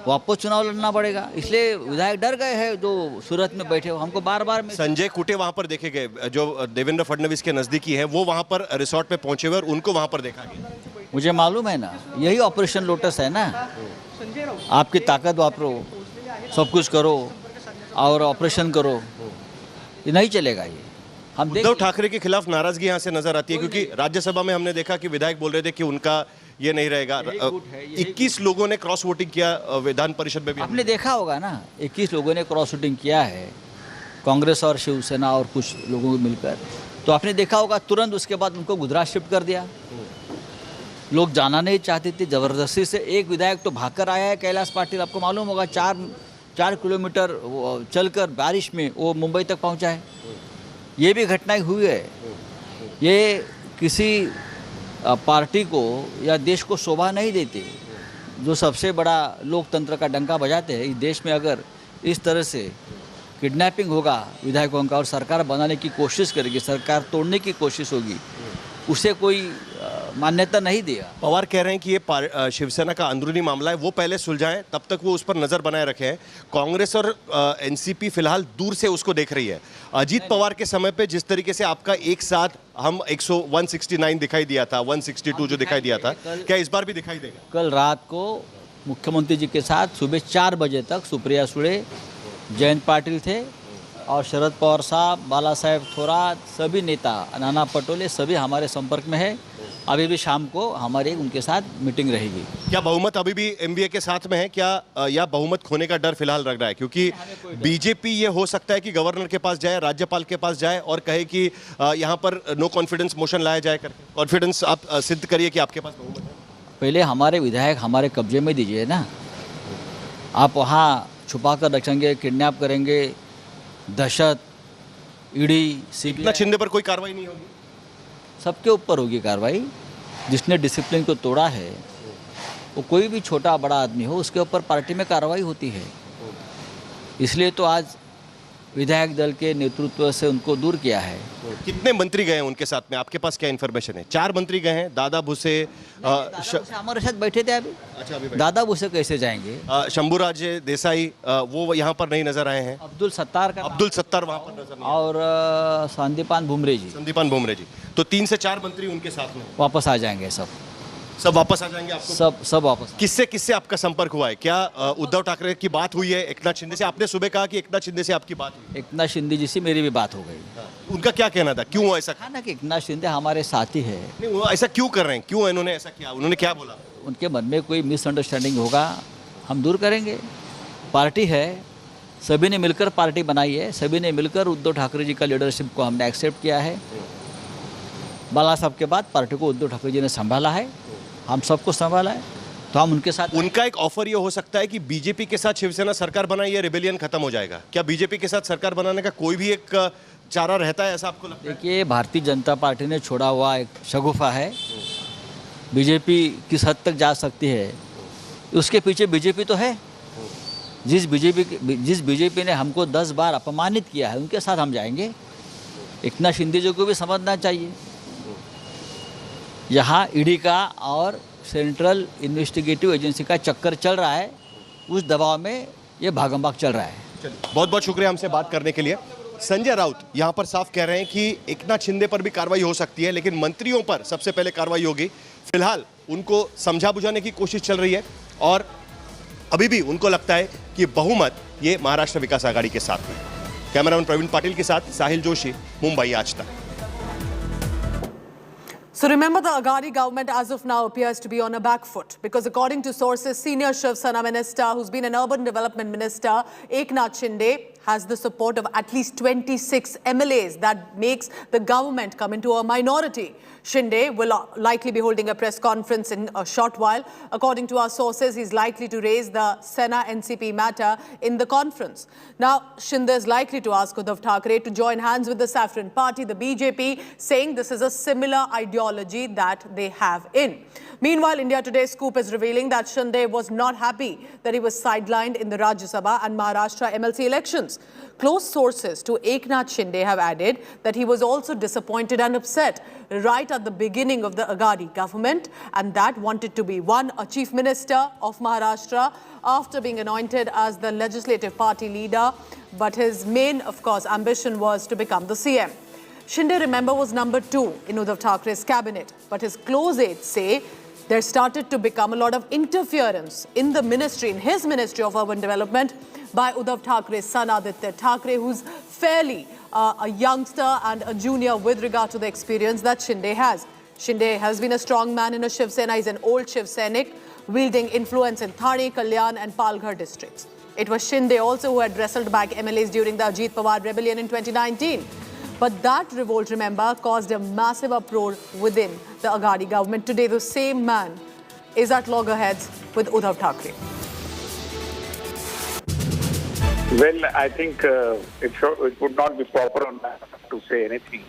वापस चुनाव लड़ना पड़ेगा। इसलिए विधायक डर गए हैं जो सूरत में बैठे हो। हमको बार संजय कुटे वहाँ पर देखे गए, जो देवेंद्र फडणवीस के नज़दीकी है, वो वहाँ पर रिसोर्ट पे पहुँचे हुए और उनको वहाँ पर देखा गया। मुझे मालूम है ना, यही ऑपरेशन लोटस है ना। आपकी ताकत वापरो, सब कुछ करो और ऑपरेशन करो, ये नहीं चलेगा। ये हम उद्धव ठाकरे के खिलाफ नाराजगी यहाँ से नजर आती है, क्योंकि राज्यसभा में हमने देखा कि विधायक बोल रहे थे कि उनका ये नहीं रहेगा। 21 लोगों ने क्रॉस वोटिंग किया विधान परिषद में भी। आपने देखा होगा ना, 21 लोगों ने क्रॉस वोटिंग किया है, कांग्रेस और शिवसेना और कुछ लोगों को मिलकर। तो आपने देखा होगा तुरंत उसके बाद उनको गुजरात शिफ्ट कर दिया। लोग जाना नहीं चाहते थे, ज़बरदस्ती से। एक विधायक तो भागकर आया है, कैलाश पाटिल, आपको मालूम होगा, 4 किलोमीटर चलकर बारिश में वो मुंबई तक पहुंचा है। ये भी घटनाएं हुई है। ये किसी पार्टी को या देश को शोभा नहीं देते। जो सबसे बड़ा लोकतंत्र का डंका बजाते हैं इस देश में, अगर इस तरह से किडनैपिंग होगा विधायकों का और सरकार बनाने की कोशिश करेगी, सरकार तोड़ने की कोशिश होगी, उसे कोई मान्यता नहीं दिया। पवार कह रहे हैं कि ये शिवसेना का अंदरूनी मामला है, वो पहले सुलझाएं, तब तक वो उस पर नजर बनाए रखें। कांग्रेस और एनसीपी फिलहाल दूर से उसको देख रही है। अजीत पवार के समय पे जिस तरीके से आपका एक साथ हम 169 दिखाई दिया था, 162 जो दिखाई दिया था, क्या इस बार भी दिखाई देगा? कल रात को मुख्यमंत्री जी के साथ सुबह 4 बजे तक सुप्रिया सुळे, जयंत पाटिल थे और शरद पवार साहब, बाला साहेब थोरात, सभी नेता, नाना पटोले, सभी हमारे संपर्क में है। अभी भी शाम को हमारी उनके साथ मीटिंग रहेगी। क्या बहुमत अभी भी एमवीए के साथ में है क्या, या बहुमत खोने का डर फिलहाल लग रहा है? क्योंकि बीजेपी ये हो सकता है कि गवर्नर के पास जाए, राज्यपाल के पास जाए और कहे कि यहाँ पर नो कॉन्फिडेंस मोशन लाया जाए करके। कॉन्फिडेंस आप सिद्ध करिए कि आपके पास बहुमत है। पहले हमारे विधायक हमारे कब्जे में दीजिए ना। आप वहाँ छुपा कर रखेंगे, किडनैप करेंगे, दहशत, ईडी, सीबीआई, शिंदे पर कोई कार्रवाई नहीं होगी? सबके ऊपर होगी कार्रवाई। जिसने डिसिप्लिन को तोड़ा है, वो कोई भी छोटा बड़ा आदमी हो, उसके ऊपर पार्टी में कार्रवाई होती है। इसलिए तो आज विधायक दल के नेतृत्व से उनको दूर किया है। कितने मंत्री गए हैं उनके साथ में? आपके पास क्या इन्फॉर्मेशन है? 4 मंत्री गए हैं। दादा भूसे हमारे साथ बैठे थे अभी। अच्छा, अभी दादा भूसे कैसे जाएंगे? शंभूराजे देसाई वो यहाँ पर नहीं नजर आए हैं। अब्दुल सत्तार वहाँ पर नजर नहीं, और संदीपान बुमरे जी। तो 3 से 4 मंत्री उनके साथ में वापस आ जाएंगे। सब वापस आ जाएंगे आपको? सब वापस। किससे आपका संपर्क हुआ है? क्या उद्धव ठाकरे की बात हुई है एकनाथ शिंदे से? आपने सुबह कहा कि एकनाथ शिंदे से आपकी बात हुई। एकनाथ शिंदे जी से मेरी भी बात हो गई। उनका क्या कहना था? क्यों ऐसा कहा ना कि एकनाथ शिंदे हमारे साथी है। नहीं, वो ऐसा क्यों कर रहे हैं? क्यों इन्होंने ऐसा किया? उन्होंने क्या बोला? उनके मन में कोई मिसअंडरस्टैंडिंग होगा, हम दूर करेंगे। पार्टी है, सभी ने मिलकर पार्टी बनाई है, सभी ने मिलकर उद्धव ठाकरे जी का लीडरशिप को हमने एक्सेप्ट किया है। बाला साहब के बाद पार्टी को उद्धव ठाकरे जी ने संभाला है, हम सबको संभाला है, तो हम उनके साथ। उनका एक ऑफर ये हो सकता है कि बीजेपी के साथ शिवसेना सरकार बनाए, ये रिबेलियन खत्म हो जाएगा। क्या बीजेपी के साथ सरकार बनाने का कोई भी एक चारा रहता है, ऐसा आपको लगता है? देखिए, भारतीय जनता पार्टी ने छोड़ा हुआ एक शगुफा है। बीजेपी किस हद तक जा सकती है, उसके पीछे बीजेपी तो है। जिस बीजेपी ने हमको 10 बार अपमानित किया है, उनके साथ हम जाएंगे। एकनाथ शिंदे जी को भी समझना चाहिए, यहाँ ईडी का और सेंट्रल इन्वेस्टिगेटिव एजेंसी का चक्कर चल रहा है, उस दबाव में ये भागम भाग चल रहा है। बहुत बहुत शुक्रिया हमसे बात करने के लिए। संजय राउत यहाँ पर साफ कह रहे हैं कि एकनाथ शिंदे पर भी कार्रवाई हो सकती है, लेकिन मंत्रियों पर सबसे पहले कार्रवाई होगी। फिलहाल उनको समझा बुझाने की कोशिश चल रही है और अभी भी उनको लगता है कि बहुमत ये महाराष्ट्र विकास आघाड़ी के साथ में। कैमरामैन प्रवीण पाटिल के साथ साहिल जोशी, मुंबई आज तक। So remember, the Aghadi government as of now appears to be on a back foot because according to sources, senior Shiv Sena minister who's been an urban development minister, Eknath Shinde, has the support of at least 26 MLAs. That makes the government come into a minority. Shinde will likely be holding a press conference in a short while. According to our sources, he's likely to raise the Sena NCP matter in the conference. Now, Shinde is likely to ask Uddhav Thackeray to join hands with the Saffron Party, the BJP, saying this is a similar ideology that they have in. Meanwhile, India Today's scoop is revealing that Shinde was not happy that he was sidelined in the Rajya Sabha and Maharashtra MLC elections. Close sources to Eknath Shinde have added that he was also disappointed and upset right at the beginning of the Aghadi government, and that wanted to be a chief minister of Maharashtra after being anointed as the legislative party leader. But his main, of course, ambition was to become the CM. Shinde, remember, was number 2 in Uddhav Thackeray's cabinet, but his close aides say there started to become a lot of interference in the ministry, in his Ministry of Urban Development, by Uddhav Thackeray's son Aditya Thackeray, who's fairly a youngster and a junior with regard to the experience that Shinde has. Shinde has been a strong man in a Shiv Sena. He's an old Shiv Sainik, wielding influence in Thane, Kalyan and Palghar districts. It was Shinde also who had wrestled back MLAs during the Ajit Pawar rebellion in 2019. But that revolt, remember, caused a massive uproar within the Aghadi government. Today, the same man is at loggerheads with Uddhav Thackeray. Well, I think it would not be proper on that to say anything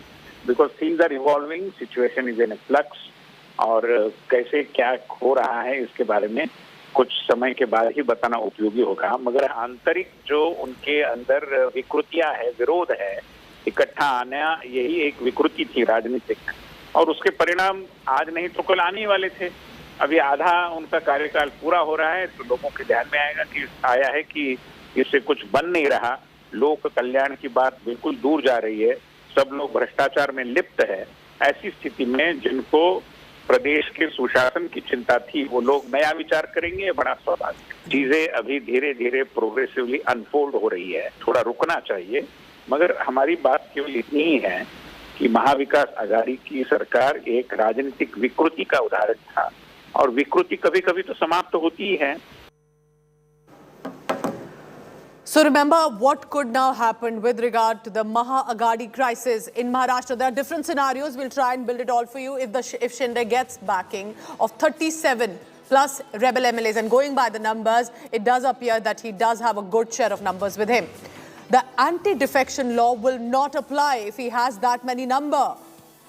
because things are evolving, situation is in a flux. और कैसे क्या हो रहा है इसके बारे में कुछ समय के बाद ही बताना उपयोगी होगा। मगर आंतरिक जो उनके अंदर विकृतियां है, विरोध है, इकट्ठा आना, यही एक विकृति थी राजनीतिक, और उसके परिणाम आज नहीं तो कल आने वाले थे। अभी आधा उनका कार्यकाल पूरा हो रहा है तो लोगों के ध्यान में आया है कि इससे कुछ बन नहीं रहा, लोक कल्याण की बात बिल्कुल दूर जा रही है, सब लोग भ्रष्टाचार में लिप्त है। ऐसी स्थिति में जिनको प्रदेश के सुशासन की चिंता थी वो लोग नया विचार करेंगे, बड़ा स्वाभाविक। चीजें अभी धीरे धीरे प्रोग्रेसिवली अनफोल्ड हो रही है, थोड़ा रुकना चाहिए। मगर हमारी बात केवल इतनी ही है कि महाविकास आघाड़ी की सरकार एक राजनीतिक विकृति का उदाहरण था, और विकृति कभी कभी तो समाप्त होती ही है। So remember what could now happen with regard to the Maha Aghadi crisis in Maharashtra. There are different scenarios. We'll try and build it all for you. If Shinde gets backing of 37 plus rebel MLAs, and going by the numbers, it does appear that he does have a good share of numbers with him. The anti-defection law will not apply if he has that many numbers.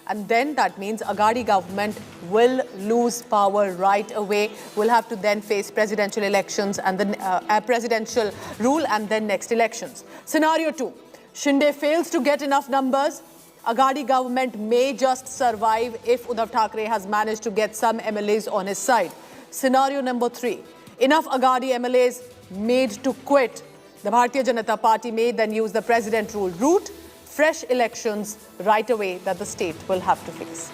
And then that means Aghadi government will lose power right away. We'll have to then face presidential elections and then presidential rule and then next elections. Scenario 2, Shinde fails to get enough numbers. Aghadi government may just survive if Uddhav Thackeray has managed to get some MLAs on his side. Scenario number 3, enough Aghadi MLAs made to quit. The Bharatiya Janata Party may then use the president rule route. Fresh elections right away that the state will have to face.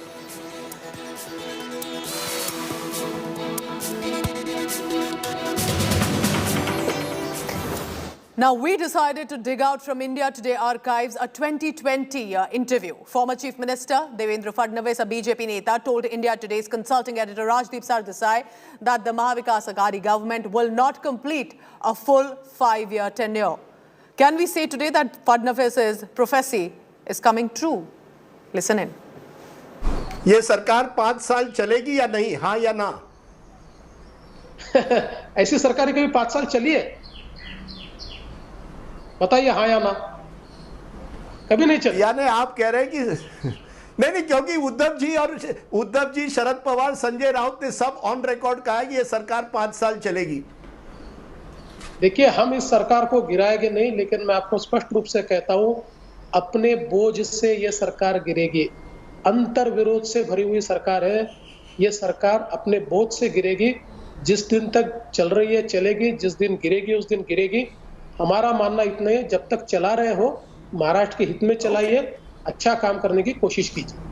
Now, we decided to dig out from India Today archives a 2020 interview. Former Chief Minister Devendra Fadnavis, a BJP neta, told India Today's consulting editor Rajdeep Sardesai that the Mahavikas Aghadi government will not complete a full 5-year tenure. Can we say today that Fadnavis's prophecy is coming true? Listen in. ये सरकार 5 साल चलेगी या नहीं, हाँ या ना? ऐसी सरकार कभी 5 साल चली है? बताइए हाँ या ना? कभी नहीं चली। यानी आप कह रहे हैं कि नहीं, क्योंकि उद्धव जी, शरद पवार, संजय राउत ने सब ऑन रिकॉर्ड कहा है कि ये सरकार 5 साल चलेगी। देखिए, हम इस सरकार को गिराएंगे नहीं, लेकिन मैं आपको स्पष्ट रूप से कहता हूं, अपने बोझ से ये सरकार गिरेगी। अंतर विरोध से भरी हुई सरकार है, ये सरकार अपने बोझ से गिरेगी। जिस दिन तक चल रही है चलेगी, जिस दिन गिरेगी उस दिन गिरेगी। हमारा मानना इतना है, जब तक चला रहे हो महाराष्ट्र के हित में चलाइए, अच्छा काम करने की कोशिश कीजिए।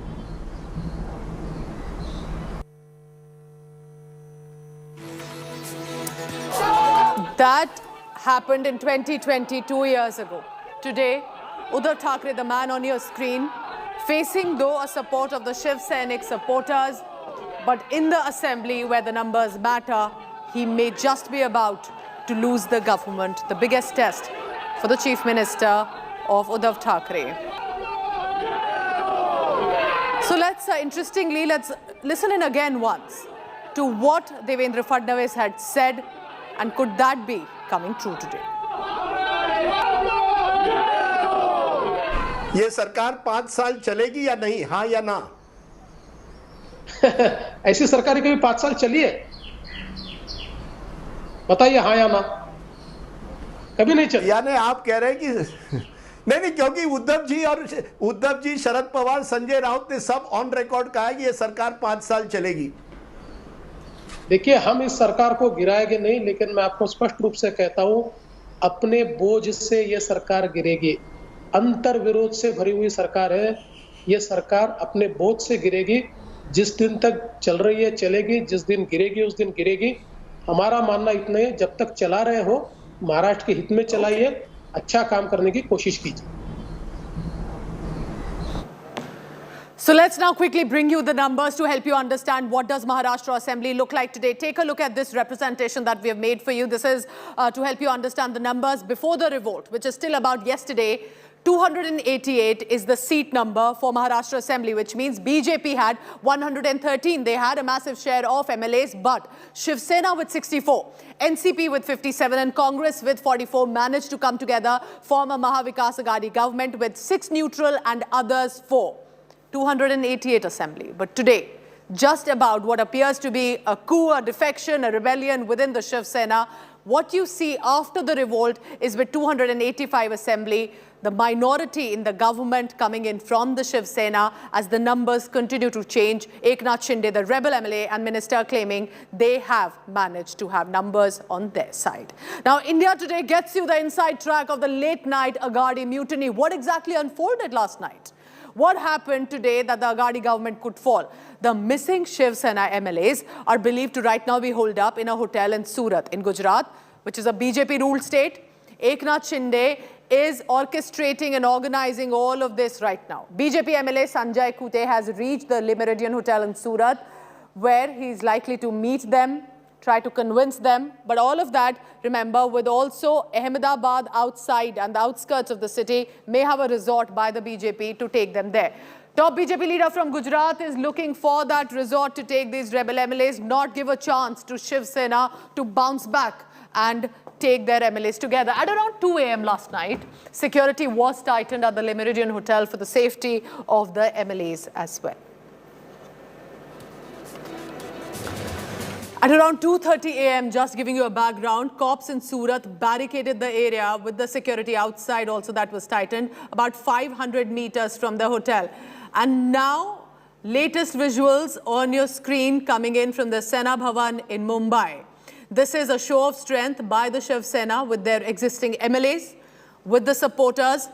That happened in 2020, 2 years ago. Today, Uddhav Thackeray, the man on your screen, facing though a support of the Shiv Sainik supporters, but in the assembly where the numbers matter, he may just be about to lose the government, the biggest test for the Chief Minister of Uddhav Thackeray. So interestingly, let's listen in again once to what Devendra Fadnavis had said. And could that be coming true today? ये सरकार 5 साल चलेगी या नहीं, हाँ या ना? ऐसी सरकार कभी 5 साल चली है? बताइए हाँ या ना? कभी नहीं चली। यानी आप कह रहे हैं कि नहीं, क्योंकि उद्धव जी, शरद पवार, संजय राउत ने सब ऑन रिकॉर्ड कहा है कि ये सरकार 5 साल चलेगी। देखिए, हम इस सरकार को गिराएंगे नहीं, लेकिन मैं आपको स्पष्ट रूप से कहता हूं, अपने बोझ से ये सरकार गिरेगी। अंतर विरोध से भरी हुई सरकार है, ये सरकार अपने बोझ से गिरेगी। जिस दिन तक चल रही है चलेगी, जिस दिन गिरेगी उस दिन गिरेगी। हमारा मानना इतना है, जब तक चला रहे हो महाराष्ट्र के हित में चलाइए, अच्छा काम करने की कोशिश कीजिए। So let's now quickly bring you the numbers to help you understand what does Maharashtra Assembly look like today. Take a look at this representation that we have made for you. This is to help you understand the numbers before the revolt, which is still about yesterday. 288 is the seat number for Maharashtra Assembly, which means BJP had 113. They had a massive share of MLAs, but Shiv Sena with 64, NCP with 57 and Congress with 44 managed to come together, form a Mahavikas Aghadi government with 6 neutral and others 4. 288 assembly. But today, just about what appears to be a coup, a defection, a rebellion within the Shiv Sena. What you see after the revolt is with 285 assembly, the minority in the government coming in from the Shiv Sena as the numbers continue to change. Eknath Shinde, the rebel MLA and minister, claiming they have managed to have numbers on their side. Now, India Today gets you the inside track of the late night Agadi mutiny. What exactly unfolded last night? What happened today that the Agadi government could fall? The missing Shiv Sena MLAs are believed to right now be holed up in a hotel in Surat in Gujarat, which is a BJP-ruled state. Eknath Shinde is orchestrating and organizing all of this right now. BJP MLA Sanjay Raut has reached the Le Méridien Hotel in Surat, where he is likely to meet them, try to convince them. But all of that, remember, with also Ahmedabad outside and the outskirts of the city, may have a resort by the BJP to take them there. Top BJP leader from Gujarat is looking for that resort to take these rebel MLAs, not give a chance to Shiv Sena to bounce back and take their MLAs together. At around 2 a.m. last night, security was tightened at the Le Méridien Hotel for the safety of the MLAs as well. At around 2:30 a.m., just giving you a background, cops in Surat barricaded the area with the security outside also that was tightened, about 500 meters from the hotel. And now, latest visuals on your screen coming in from the Sena Bhavan in Mumbai. This is a show of strength by the Shiv Sena with their existing MLAs, with the supporters,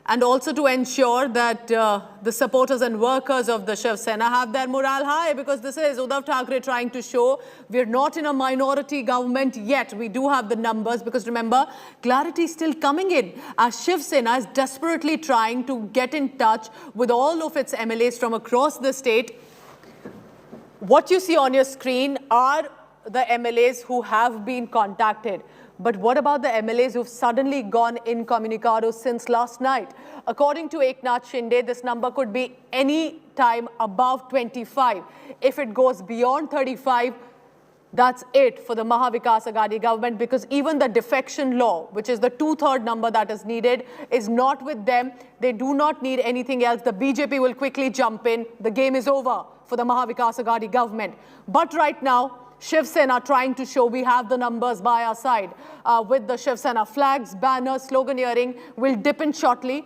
and also to ensure that the supporters and workers of the Shiv Sena have their morale high, because this is Uddhav Thackeray trying to show we're not in a minority government yet. We do have the numbers, because remember, clarity is still coming in as Shiv Sena is desperately trying to get in touch with all of its MLAs from across the state. What you see on your screen are the MLAs who have been contacted. But what about the MLAs who've suddenly gone incommunicado since last night? According to Eknath Shinde, this number could be any time above 25. If it goes beyond 35, that's it for the Mahavikas Agadi government, because even the defection law, which is the 2/3 number that is needed, is not with them. They do not need anything else. The BJP will quickly jump in. The game is over for the Mahavikas Agadi government. But right now, Shiv Sena trying to show we have the numbers by our side. With the Shiv Sena flags, banners, sloganeering. We'll dip in shortly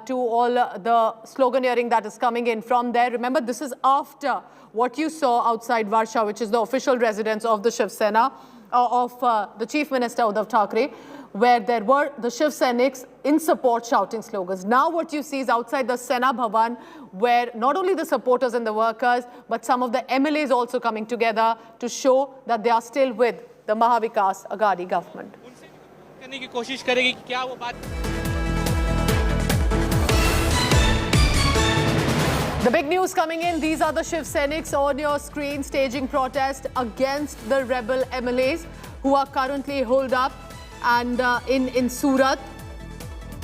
to all the sloganeering that is coming in from there. Remember, this is after what you saw outside Varsha, which is the official residence of the Shiv Sena, of the Chief Minister Uddhav Thackeray, where there were the Shiv Sainiks in support shouting slogans. Now what you see is outside the Sena Bhavan, where not only the supporters and the workers, but some of the MLAs also coming together to show that they are still with the Mahavikas Agadi government. The big news coming in, these are the Shiv Sainiks on your screen staging protest against the rebel MLAs who are currently holed up and in Surat.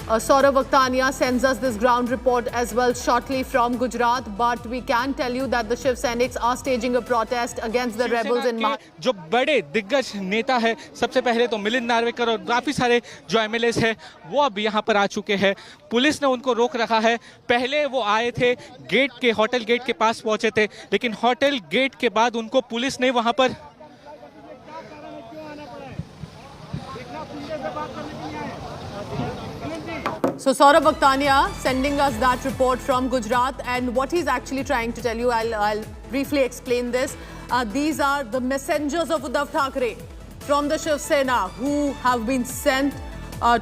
Saurav Vakhtania sends us this ground report as well shortly from Gujarat, but we can tell you that the Shiv Sainiks are staging a protest against the rebels in Maharashtra. जो बड़े दिग्गज नेता है, सबसे पहले तो मिलिंद नार्वेकर और काफी सारे जो एमएलएस हैं वो अब यहाँ पर आ चुके हैं। पुलिस ने उनको रोक रखा है। पहले वो आए थे गेट के, होटल गेट के पास पहुंचे थे, लेकिन होटल गेट के बाद उनको पुलिस ने वहां पर So Saurav Vakhtania sending us that report from Gujarat, and what he's actually trying to tell you, I'll briefly explain this. These are the messengers of Uddhav Thackeray from the Shiv Sena who have been sent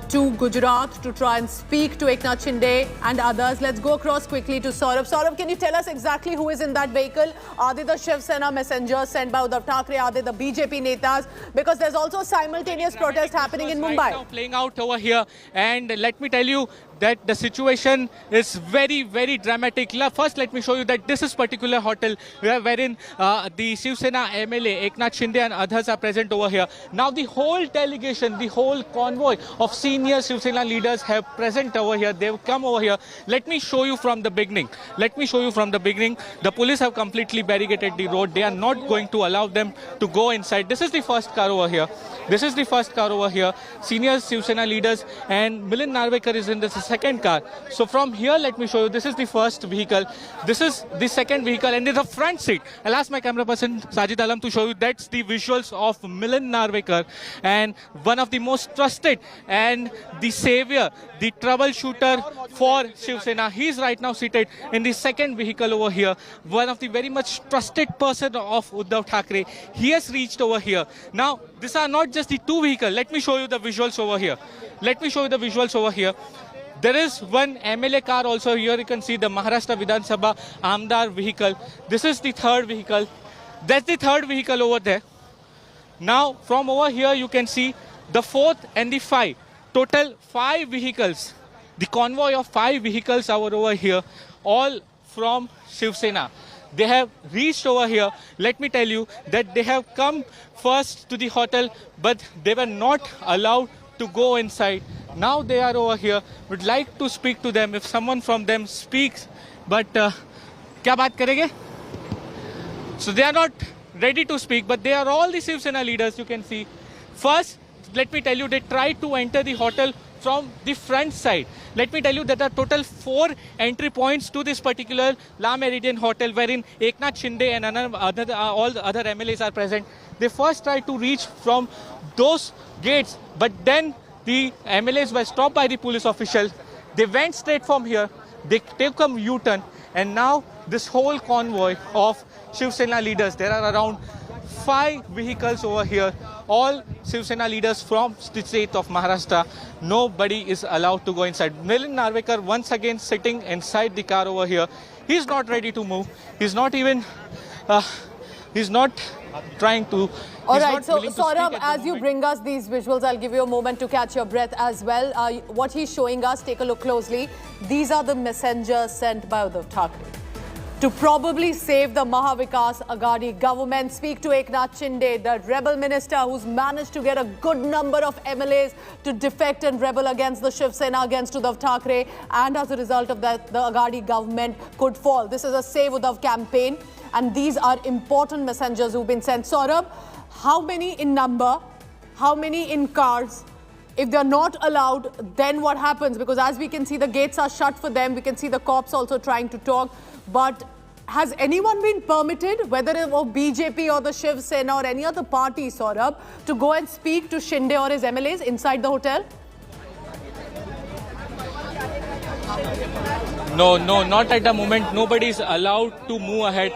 to Gujarat to try and speak to Eknath Shinde and others. Let's go across quickly to Saurav. Saurav, can you tell us exactly who is in that vehicle? Are they the Shiv Sena messengers sent by Uddhav Thackeray? Are they the BJP netas? Because there's also a simultaneous protest happening in Mumbai. Right now playing out over here, and let me tell you that the situation is very, very dramatic. First, let me show you that this is particular hotel wherein the Shiv Sena MLA, Eknath Shinde and others are present over here. Now, the whole delegation, the whole convoy of senior Shiv Sena leaders have present over here. They've come over here. Let me show you from the beginning. The police have completely barricaded the road. They are not going to allow them to go inside. This is the first car over here. Senior Shiv Sena leaders and Milind Narvekar is in this second car. So from here, let me show you. This is the first vehicle. This is the second vehicle, and there's a front seat. I'll ask my camera person Sajid Alam to show you. That's the visuals of Milind Narvekar, and one of the most trusted and the savior, the troubleshooter for Shiv Sena. He's right now seated in the second vehicle over here. One of the very much trusted person of Uddhav Thackeray. He has reached over here. Now, these are not just the two vehicles. Let me show you the visuals over here. Let me show you the visuals over here. There is one MLA car also here. You can see the Maharashtra Vidhan Sabha Amdar vehicle. This is the third vehicle. That's the third vehicle over there. Now, from over here, you can see the fourth and the five. Total 5 vehicles. The convoy of 5 vehicles are over here, all from Shiv Sena. They have reached over here. Let me tell you that they have come first to the hotel, but they were not allowed to go inside. Now they are over here. Would like to speak to them if someone from them speaks. But kya baat karenge? So they are not ready to speak, but they are all the Shiv Sena leaders, you can see. First, let me tell you, they tried to enter the hotel from the front side. Let me tell you that there are total 4 entry points to this particular La Meridian hotel, wherein Eknath Shinde and all the other MLAs are present. They first tried to reach from those gates, but then the MLAs were stopped by the police official. They went straight from here. They took a U-turn, and now this whole convoy of Shiv Sena leaders, there are around 5 vehicles over here, all Shiv Sena leaders from the state of Maharashtra. Nobody is allowed to go inside. Milind Narvekar once again sitting inside the car over here. He's not ready to move. He's not even, he's not trying to. All right, so Saurabh, as you bring us these visuals, I'll give you a moment to catch your breath as well. What he's showing us, take a look closely. These are the messengers sent by Uddhav Thackeray to probably save the Mahavikas Aghadi government. Speak to Eknath Shinde, the rebel minister who's managed to get a good number of MLAs to defect and rebel against the Shiv Sena, against Uddhav Thackeray, and as a result of that, the Aghadi government could fall. This is a Save Uddhav campaign, and these are important messengers who've been sent. Saurabh, how many in number? How many in cars? If they're not allowed, then what happens? Because as we can see, the gates are shut for them. We can see the cops also trying to talk. But has anyone been permitted, whether it was BJP or the Shiv Sena or any other party, Saurabh, to go and speak to Shinde or his MLAs inside the hotel? No, not at the moment. Nobody is allowed to move ahead.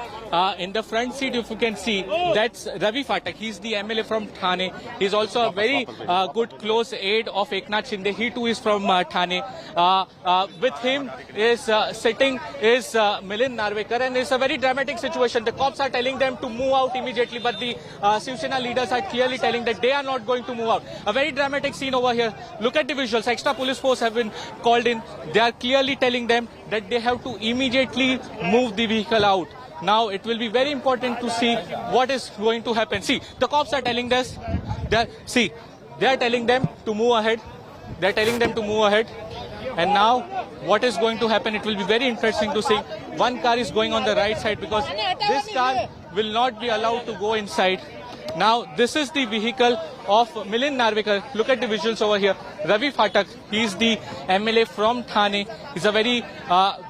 In the front seat, if you can see, that's Ravi Phatak. He's the MLA from Thane. He's also a very good close aide of Eknath Shinde. He too is from Thane. With him is sitting is Milind Narvekar, and it's a very dramatic situation. The cops are telling them to move out immediately, but the Shiv Sena leaders are clearly telling that they are not going to move out. A very dramatic scene over here. Look at the visuals. Extra police force have been called in. They are clearly telling them that they have to immediately move the vehicle out. Now, it will be very important to see what is going to happen. See, the cops are telling us, they are telling them to move ahead. They are telling them to move ahead. And now, what is going to happen? It will be very interesting to see. One car is going on the right side because this car will not be allowed to go inside. Now, this is the vehicle of Milind Narvekar. Look at the visuals over here. Ravi Phatak, he is the MLA from Thane. He's a very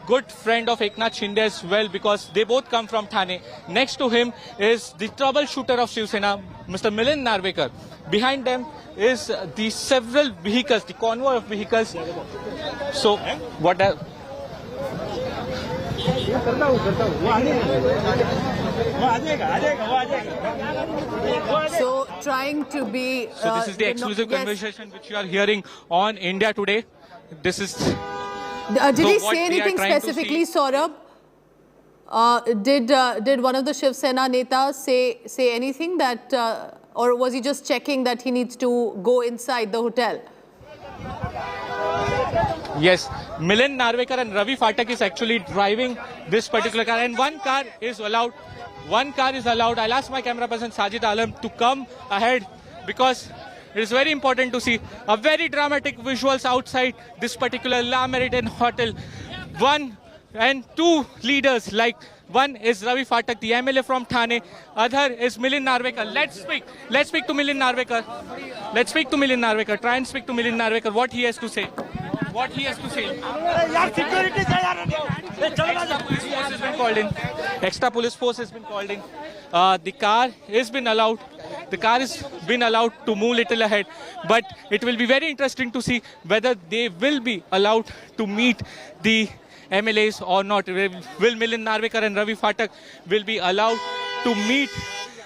good friend of Eknath Shinde as well because they both come from Thane. Next to him is the troubleshooter of Shiv Sena, Mr. Milind Narvekar. Behind them is the several vehicles, the convoy of vehicles. So, what So, trying to be... So, this is the exclusive conversation which you are hearing on India Today. This is... did he say anything specifically, Saurabh? Did one of the Shiv Sena netas say anything that... or was he just checking that he needs to go inside the hotel? Yes, Milind Narvekar and Ravi Phatak is actually driving this particular car, and one car is allowed. One car is allowed. I'll ask my camera person Sajid Alam to come ahead because it is very important to see a very dramatic visuals outside this particular La Meridian hotel. 1 and 2 leaders, like one is Ravi Phatak, the MLA from Thane. Other is Milind Narvekar. Let's speak to Milind Narvekar. Let's speak to Milind Narvekar. Try and speak to Milind Narvekar. What he has to say. what he has to say. Extra police force has been called in. The car has been allowed. The car has been allowed to move little ahead, but it will be very interesting to see whether they will be allowed to meet the MLAs or not. Will Milind Narvekar and Ravi Phatak will be allowed to meet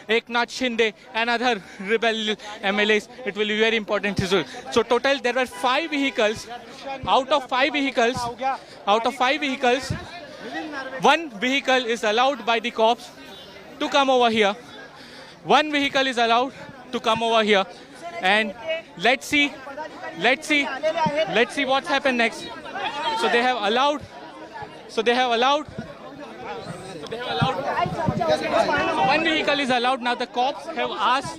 Eknath Shinde and other rebel MLAs? It will be very important as well. So total there were 5 vehicles. Out of 5 vehicles, 1 vehicle is allowed by the cops to come over here. 1 vehicle is allowed to come over here, and let's see what's happened next. So they have allowed. So 1 vehicle is allowed. Now the cops have asked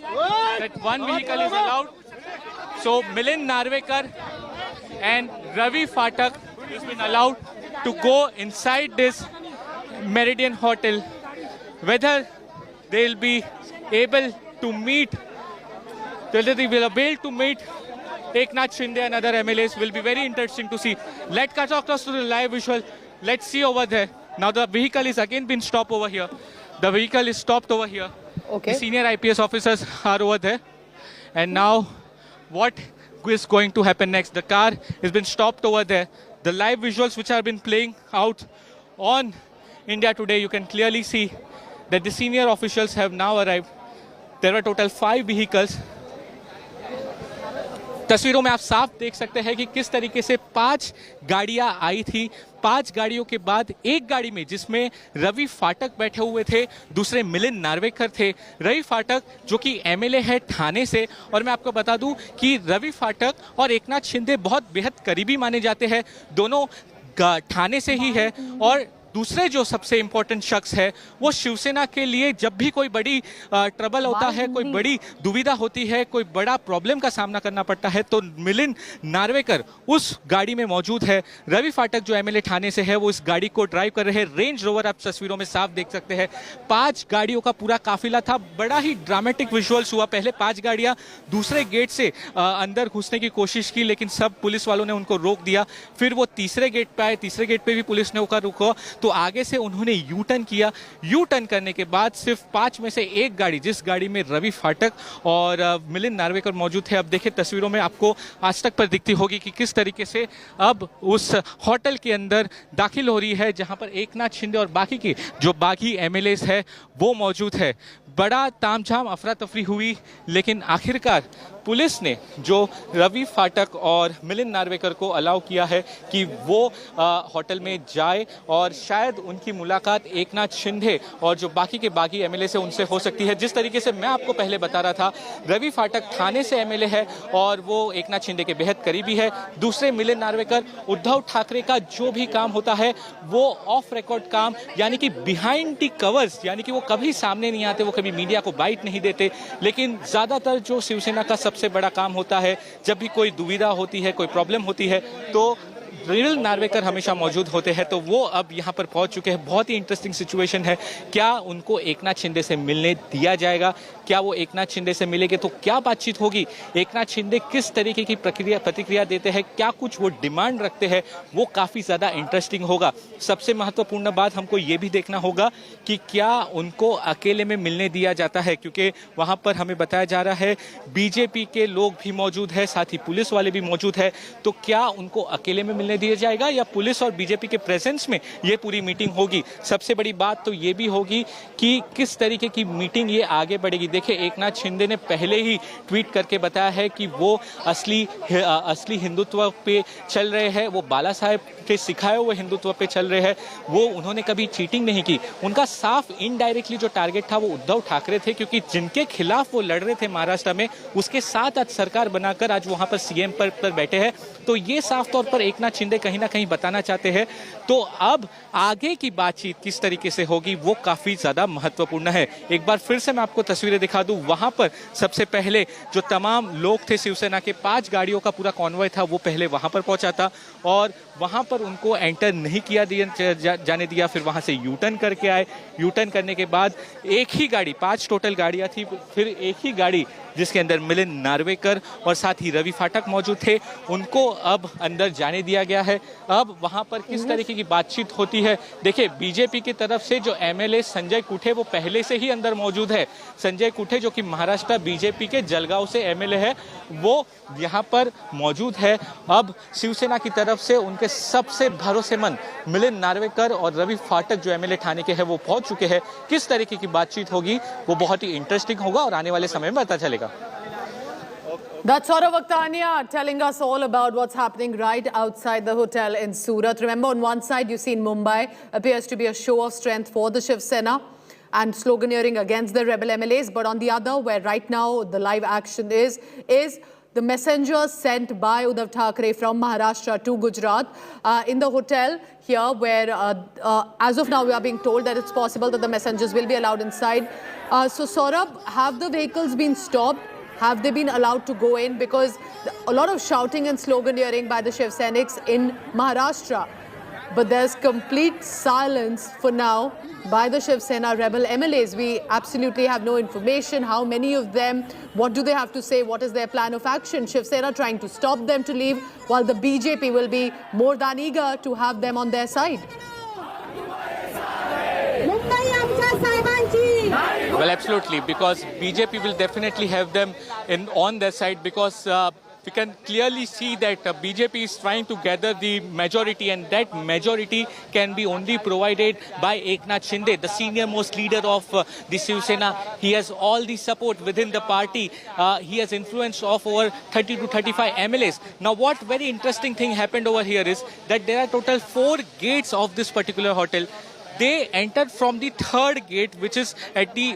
that 1 vehicle is allowed. So Milind Narvekar and Ravi Phatak has been allowed to go inside this Meridian Hotel. Whether they'll be able to meet, Eknath Shinde and other MLAs will be very interesting to see. Let's cut across to the live visual. Let's see over there. Now the vehicle is again been stopped over here. The vehicle is stopped over here. Okay. The senior IPS officers are over there. And now what is going to happen next? The car has been stopped over there. The live visuals which have been playing out on India Today, you can clearly see that the senior officials have now arrived. There were total 5 vehicles. तस्वीरों में आप साफ देख सकते हैं कि किस तरीके से 5 गाड़ियां आई थी। 5 गाड़ियों के बाद एक गाड़ी में जिसमें रवि फाटक बैठे हुए थे, दूसरे मिलिंद नार्वेकर थे। रवि फाटक जो कि एमएलए है ठाणे से, और मैं आपको बता दूं कि रवि फाटक और एकनाथ शिंदे बहुत बेहद करीबी माने जाते हैं। दोनों ठाणे से ही है, और दूसरे जो सबसे इम्पोर्टेंट शख्स है वो शिवसेना के लिए जब भी कोई बड़ी ट्रबल होता है, कोई बड़ी दुविधा होती है, कोई बड़ा प्रॉब्लम का सामना करना पड़ता है, तो मिलिंद नार्वेकर उस गाड़ी में मौजूद है। रवि फाटक जो एमएलए ठाणे से है वो इस गाड़ी को ड्राइव कर रहे हैं। रेंज रोवर आप तस्वीरों में साफ देख सकते हैं। 5 गाड़ियों का पूरा काफिला था। बड़ा ही ड्रामेटिक विजुअल्स हुआ। पहले 5 गाड़ियां दूसरे गेट से अंदर घुसने की कोशिश की, लेकिन सब पुलिस वालों ने उनको रोक दिया। फिर वो तीसरे गेट पे आए, तीसरे गेट पे भी पुलिस ने उनको रोका, तो आगे से उन्होंने यू टर्न किया। यू टर्न करने के बाद सिर्फ 5 में से एक गाड़ी, जिस गाड़ी में रवि फाटक और मिलिंद नार्वेकर मौजूद थे, अब देखिए तस्वीरों में आपको आज तक पर दिखती होगी कि किस तरीके से अब उस होटल के अंदर दाखिल हो रही है, जहां पर एकनाथ शिंदे और बाकी की जो बाकी एमएलएस है वो मौजूद है। बड़ा तामझाम अफरा तफरी हुई, लेकिन आखिरकार पुलिस ने जो रवि फाटक और मिलिंद नार्वेकर को अलाउ किया है कि वो होटल में जाए, और शायद उनकी मुलाकात एकनाथ शिंदे और जो बाकी के बाकी एमएलए से उनसे हो सकती है। जिस तरीके से मैं आपको पहले बता रहा था, रवि फाटक ठाणे से एमएलए है और वो एकनाथ शिंदे के बेहद करीबी है। दूसरे मिलिंद नार्वेकर, उद्धव ठाकरे का जो भी काम होता है वो ऑफ रिकॉर्ड काम, यानी कि बिहाइंड द कवर्स, यानी कि वो कभी सामने नहीं आते, वो कभी मीडिया को बाइट नहीं देते। लेकिन ज्यादातर जो शिवसेना का सबसे बड़ा काम होता है, जब भी कोई दुविधा होती है, कोई प्रॉब्लम होती है, तो मिलिंद नार्वेकर हमेशा मौजूद होते हैं। तो वो अब यहाँ पर पहुंच चुके हैं। बहुत ही इंटरेस्टिंग सिचुएशन है। क्या उनको एकनाथ शिंदे से मिलने दिया जाएगा? क्या वो एकनाथ शिंदे से मिलेंगे तो क्या बातचीत होगी? एकनाथ शिंदे किस तरीके की प्रतिक्रिया देते हैं, क्या कुछ वो डिमांड रखते हैं, वो काफ़ी ज़्यादा इंटरेस्टिंग होगा। सबसे महत्वपूर्ण बात हमको ये भी देखना होगा कि क्या उनको अकेले में मिलने दिया जाता है, क्योंकि वहाँ पर हमें बताया जा रहा है बीजेपी के लोग भी मौजूद है, साथ ही पुलिस वाले भी मौजूद है। तो क्या उनको अकेले में मिलने दिया जाएगा या पुलिस और बीजेपी के प्रेजेंस में ये पूरी मीटिंग होगी? सबसे बड़ी बात तो ये भी होगी कि किस तरीके की मीटिंग ये आगे बढ़ेगी। देखिए, एकनाथ शिंदे ने पहले ही ट्वीट करके बताया है कि वो असली हिंदुत्व पे चल रहे हैं, वो बाला साहेब के सिखाए हुए हिंदुत्व पे चल रहे हैं। वो उन्होंने कभी चीटिंग नहीं की। उनका साफ इनडायरेक्टली जो टारगेट था वो उद्धव ठाकरे थे, क्योंकि जिनके खिलाफ वो लड़ रहे थे महाराष्ट्र में, उसके साथ आज सरकार बनाकर आज वहां पर सीएम पर बैठे हैं। तो ये साफ तौर पर एकनाथ शिंदे कहीं ना कहीं बताना चाहते हैं। तो अब आगे की बातचीत किस तरीके से होगी वो काफ़ी ज़्यादा महत्वपूर्ण है। एक बार फिर से मैं आपको तस्वीरें दिखा दूं, वहाँ पर सबसे पहले जो तमाम लोग थे शिवसेना के 5 गाड़ियों का पूरा कॉन्वॉय था वो पहले वहाँ पर पहुँचा था और वहाँ पर उनको एंटर नहीं किया जाने दिया। फिर वहाँ से यू टर्न करके आए। यू टर्न करने के बाद एक ही गाड़ी, 5 टोटल गाड़ियाँ थी, फिर एक ही गाड़ी जिसके अंदर मिलिंद नार्वेकर और साथ ही रवि फाटक मौजूद थे, उनको अब अंदर जाने दिया गया है। अब वहाँ पर किस तरीके की बातचीत होती है, देखिए बीजेपी की तरफ से जो एमएलए संजय कुठे वो पहले से ही अंदर मौजूद है। संजय कुठे जो कि महाराष्ट्र बीजेपी के जलगांव से एमएलए है, वो यहाँ पर मौजूद है। अब शिवसेना की तरफ से उनके सबसे भरोसेमंद मिलिंद नार्वेकर और रवि फाटक जो एमएलए ठाणे के हैं वो पहुंच चुके हैं। किस तरीके की बातचीत होगी वो बहुत ही इंटरेस्टिंग होगा और आने वाले समय में पता चलेगा। That's Saurav Aktania telling us all about what's happening right outside the hotel in Surat. Remember, on one side, you've seen Mumbai appears to be a show of strength for the Shiv Sena and sloganeering against the rebel MLAs. But on the other, where right now the live action is the messengers sent by Uddhav Thackeray from Maharashtra to Gujarat in the hotel here, where as of now we are being told that it's possible that the messengers will be allowed inside. So Saurabh, have the vehicles been stopped? Have they been allowed to go in? Because a lot of shouting and sloganeering by the Shiv Senics in Maharashtra. But there's complete silence for now by the Shiv Sena rebel MLAs. We absolutely have no information. How many of them? What do they have to say? What is their plan of action? Shiv Sena trying to stop them to leave, while the BJP will be more than eager to have them on their side. Well, absolutely, because BJP will definitely have them on their side, because we can clearly see that BJP is trying to gather the majority, and that majority can be only provided by Eknath Shinde, the senior most leader of the Shiv Sena. He has all the support within the party. He has influence of over 30 to 35 MLAs. Now, what very interesting thing happened over here is that there are total 4 gates of this particular hotel. They entered from the 3rd gate, which is at the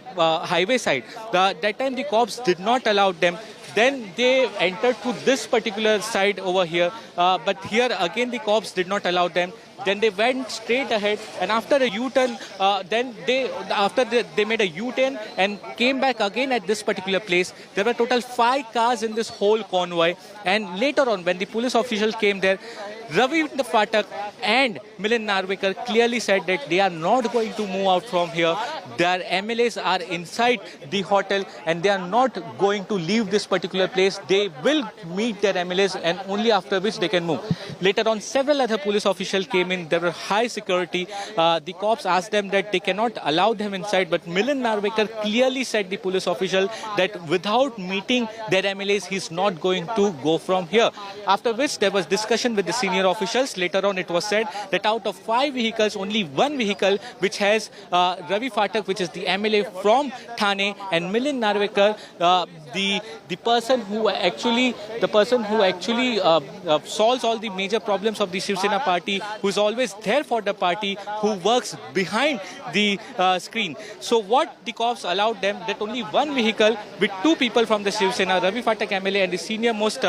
highway side. That time the cops did not allow them. Then they entered to this particular side over here. But here again the cops did not allow them. Then they went straight ahead, and after a U-turn, they made a U-turn and came back again at this particular place. There were total 5 cars in this whole convoy. And later on, when the police officials came there, Ravi Fatak and Milind Narwekar clearly said that they are not going to move out from here. Their MLAs are inside the hotel and they are not going to leave this particular place. They will meet their MLAs, and only after which they can move. Later on, several other police officials came in. There were high security. The cops asked them that they cannot allow them inside, but Milind Narwekar clearly said, the police official, that without meeting their MLAs, he's not going to go from here. After which there was discussion with the senior officials. Later on, it was said that out of 5 vehicles, only 1 vehicle which has Ravi Fatak, which is the MLA from Thane, and Milind Narwekar, the person who actually solves all the major problems of the Shiv Sena party, who is always there for the party, who works behind the screen. So what the cops allowed them, that only 1 vehicle with 2 people from the Shiv Sena, Ravi Fatak MLA and the senior most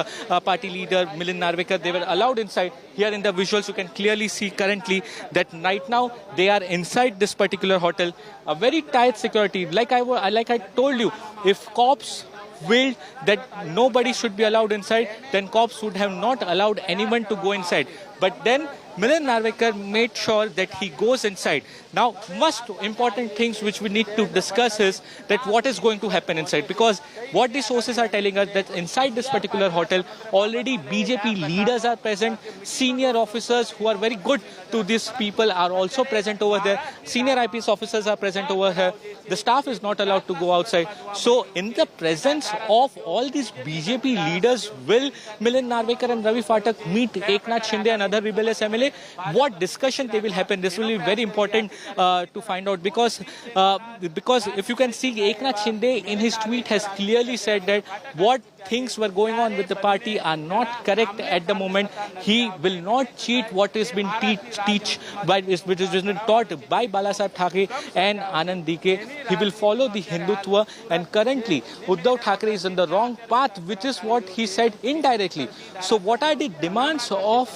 party leader Milind Narwekar, they were allowed inside. Here in the visuals you can clearly see currently that right now they are inside this particular hotel. A very tight security. Like I told you, if cops willed that nobody should be allowed inside, then cops would have not allowed anyone to go inside. But then Milind Narwekar made sure that he goes inside. Now, most important things which we need to discuss is that what is going to happen inside. Because what the sources are telling us, that inside this particular hotel, already BJP leaders are present. Senior officers who are very good to these people are also present over there. Senior IPS officers are present over here. The staff is not allowed to go outside. So, in the presence of all these BJP leaders, will Milind Narwekar and Ravi Fatak meet Eknath Shinde and other rebellious MLA? What discussion they will happen? This will be very important to find out, because if you can see, Eknath Shinde in his tweet has clearly said that what things were going on with the party are not correct at the moment. He will not cheat what has been which has been taught by Balasaheb Thackeray and Anand Dike. He will follow the Hindutva, and currently Uddhav Thackeray is on the wrong path, which is what he said indirectly. So what are the demands of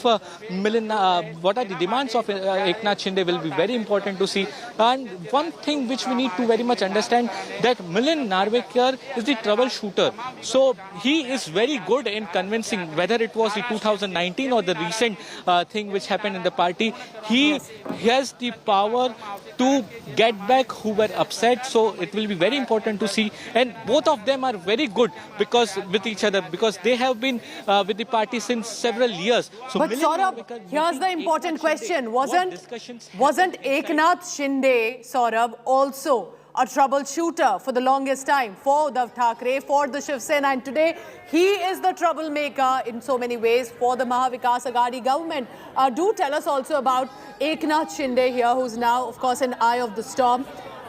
Eknath Shinde will be very important to see. And one thing which we need to very much understand, that Milind Narvekar is the troubleshooter. So he is very good in convincing, whether it was the 2019 or the recent thing which happened in the party. He has the power to get back who were upset. So it will be very important to see. And both of them are very good because with each other, because they have been with the party since several years. So but Saurabh, here's the important question. Wasn't Eknath Shinde, Saurabh, also a troubleshooter for the longest time for Uddhav Thackeray, for the Shiv Sena, and today he is the troublemaker in so many ways for the Mahavikas Aghadi government. Do tell us also about Eknath Shinde here, who's now, of course, an eye of the storm.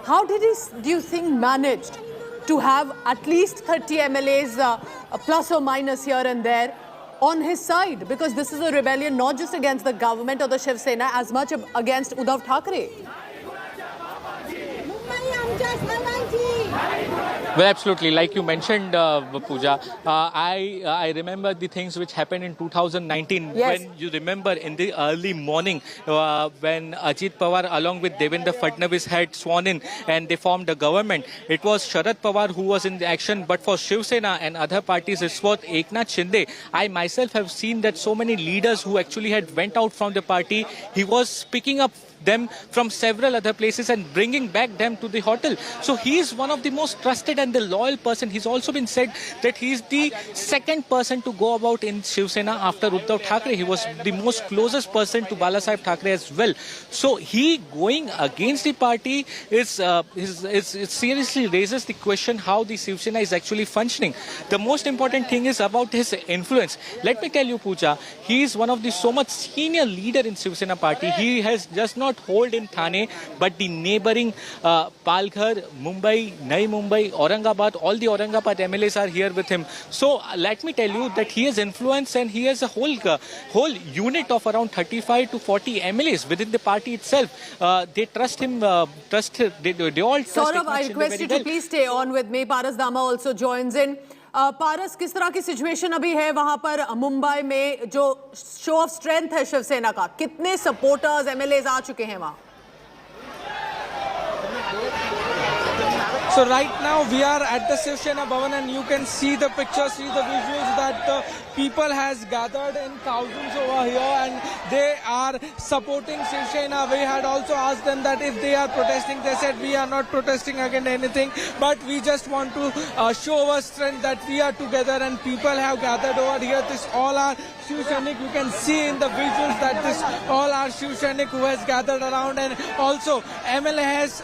How did he, do you think, managed to have at least 30 MLAs plus or minus here and there on his side? Because this is a rebellion not just against the government or the Shiv Sena, as much against Uddhav Thackeray. Well, absolutely. Like you mentioned, Pooja, I remember the things which happened in 2019. Yes. When you remember in the early morning when Ajit Pawar along with Devendra Fadnavis had sworn in and they formed a government. It was Sharad Pawar who was in the action, but for Shiv Sena and other parties, it was Eknath Shinde. I myself have seen that so many leaders who actually had went out from the party, he was picking up them from several other places and bringing back them to the hotel. So he is one of the most trusted and the loyal person. He's also been said that he is the second person to go about in Shiv Sena after Uddhav Thackeray. He was the most closest person to Balasaheb Thackeray as well. So he going against the party is seriously raises the question how the Shiv Sena is actually functioning. The most important thing is about his influence. Let me tell you, Pooja, he is one of the so much senior leader in Shiv Sena party. He has just not hold in Thane, but the neighboring Palghar, Mumbai, Navi Mumbai, Aurangabad, all the Aurangabad MLAs are here with him. So let me tell you that he has influence and he has a whole unit of around 35 to 40 MLAs within the party itself. They trust him, they all trust Saurabh, I request you to please stay on with me. Paras Dama also joins in. पारस, किस तरह की situation अभी है वहां पर मुंबई में जो show off strength है शिवसेना का? कितने सपोर्टर्स एमएलएज आ चुके हैं वहां? So right now we are at the Shiv Sena Bhavan and you can see the pictures, see the visuals that the people has gathered in thousands over here and they are supporting Shiv Sena. We had also asked them that if they are protesting, they said we are not protesting against anything, but we just want to show our strength that we are together, and people have gathered over here. This all are Shiv Sainik. You can see in the visuals that this all are Shiv Sainik who has gathered around, and also MLAs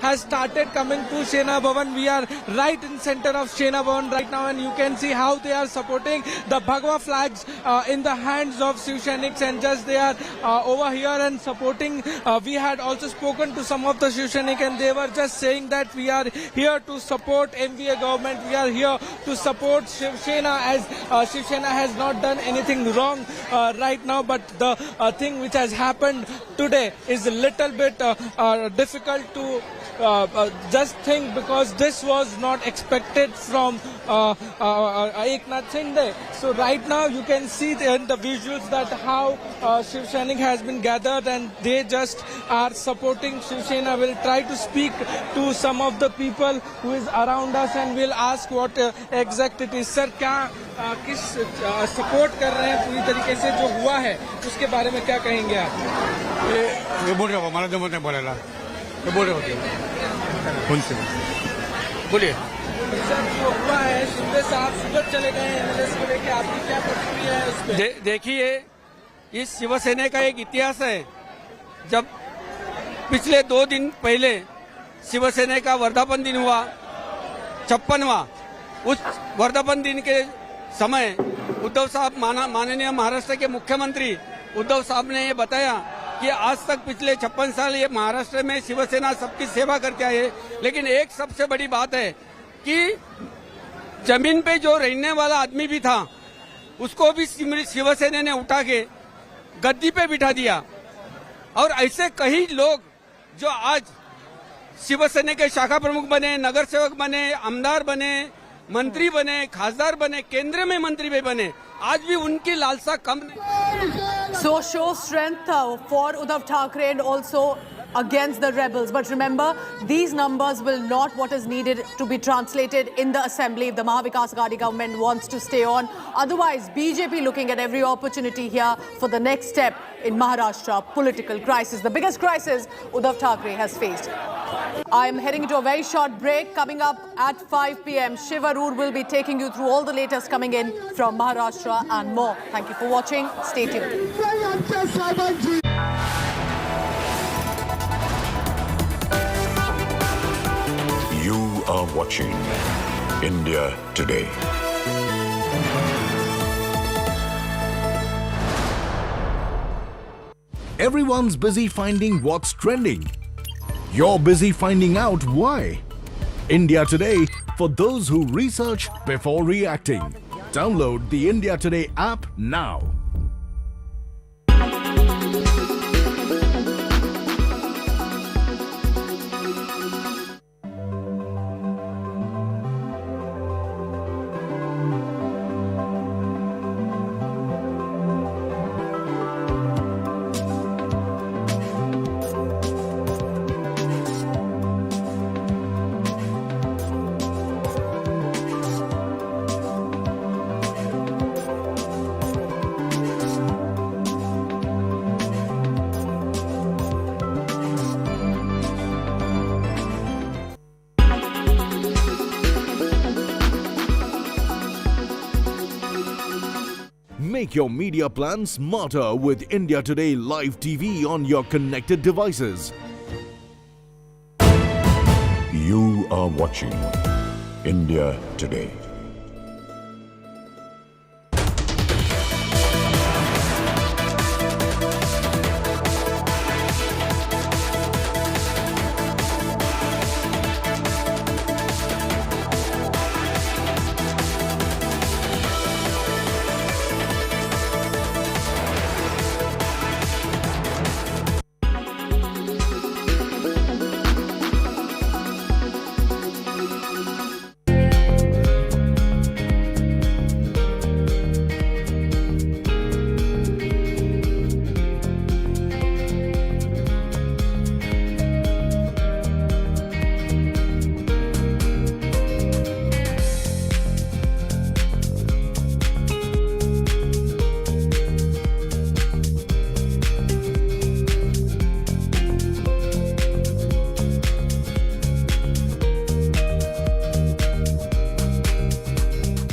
has started coming to Sena Bhavan. We are right in center of Sena Bhavan right now, and you can see how they are supporting the Bhagwa flags in the hands of Shiv Sainiks, and just they are over here and supporting. We had also spoken to some of the Shiv Sainik and they were just saying that we are here to support MVA government. We are here to support Shiv Sena, as Shiv Sena has not done anything wrong right now. But the thing which has happened today is a little bit difficult to just think, because this was not expected from Eknath Shinde. So right now you can see in the visuals that how Shiv Sainik has been gathered and they just are supporting Shiv Sena. We'll try to speak to some of the people who is around us and we'll ask what exact it is. Sir, क्या किस support कर रहे हैं पूरी तरीके से जो हुआ है उसके बारे में क्या कहेंगे आप? ये बोल रहे हो हमारा जमत नहीं बोलेला, ये बोल रहे होते उनसे बोलिए। सर, जो हुआ है शिंदे साहब सूरत चले गए एमएलएस को लेकर, आपकी क्या प्रतिक्रिया है उस पर? देखिए, इस शिवसेना का एक इतिहास है। जब पिछले 2 दिन पहले शिवसेना का वर्धापन दिन हुआ, 56वां, उस वर्धापन दिन के समय उद्धव साहब, माननीय महाराष्ट्र के मुख्यमंत्री उद्धव साहब ने ये बताया कि आज तक पिछले 56 साल ये महाराष्ट्र में शिवसेना सबकी सेवा करके आए। लेकिन एक सबसे बड़ी बात है कि जमीन पे जो रहने वाला आदमी भी था उसको भी शिवसेना ने उठा के गद्दी पे बिठा दिया। और ऐसे कई लोग जो आज शिवसेना के शाखा प्रमुख बने, नगर सेवक बने, आमदार बने, मंत्री बने, खासदार बने, केंद्र में मंत्री भी बने, आज भी उनकी लालसा कम नहीं। So show strength for Uddhav Thackeray and also against the rebels. But remember, these numbers will not what is needed to be translated in the assembly if the Mahavikas Aghadi government wants to stay on. Otherwise, BJP looking at every opportunity here for the next step in Maharashtra political crisis. The biggest crisis Uddhav Thackeray has faced. I am heading into a very short break. Coming up at 5 p.m, Shiv Arur will be taking you through all the latest coming in from Maharashtra and more. Thank you for watching. Stay tuned. You are watching India Today. Everyone's busy finding what's trending. You're busy finding out why. India Today, for those who research before reacting. Download the India Today app now. Make your media plan smarter with India Today Live TV on your connected devices. You are watching India Today.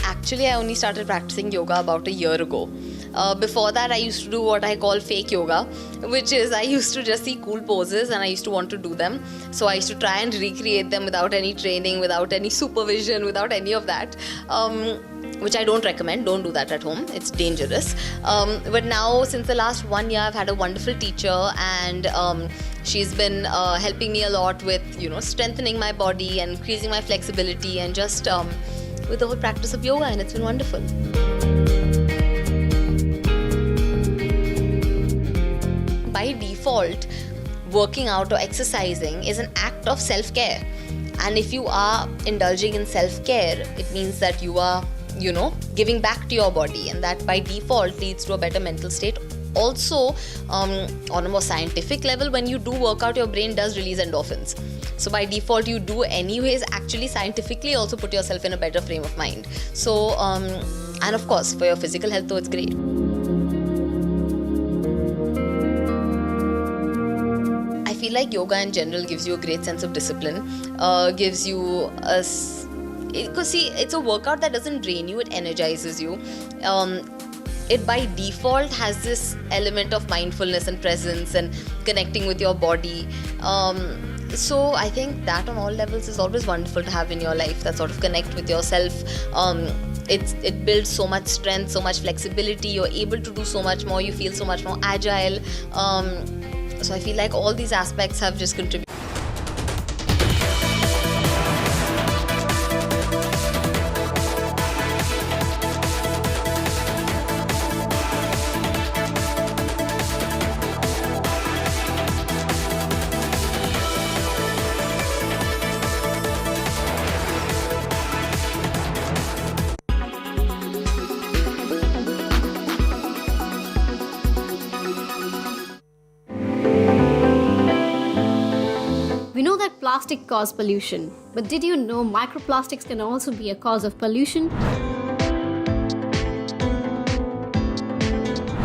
Actually, I only started practicing yoga about a year ago. Before that, I used to do what I call fake yoga, which is I used to just see cool poses and I used to want to do them. So I used to try and recreate them without any training, without any supervision, without any of that. Which I don't recommend. Don't do that at home. It's dangerous. But now, since the last 1 year, I've had a wonderful teacher, and she's been helping me a lot with, strengthening my body and increasing my flexibility, and just with the whole practice of yoga, and it's been wonderful. By default, working out or exercising is an act of self-care. And if you are indulging in self-care, it means that you are giving back to your body, and that by default leads to a better mental state. Also, on a more scientific level, when you do work out, your brain does release endorphins. So by default, you do anyways actually scientifically also put yourself in a better frame of mind. So, and of course, for your physical health, though, it's great. I feel like yoga in general gives you a great sense of discipline, gives you a... Because see, it's a workout that doesn't drain you, it energizes you. It by default has this element of mindfulness and presence and connecting with your body. So I think that on all levels is always wonderful to have in your life, that sort of connect with yourself. It builds so much strength, so much flexibility, you're able to do so much more, you feel so much more agile. So I feel like all these aspects have just contributed. plastic cause pollution. But did you know microplastics can also be a cause of pollution?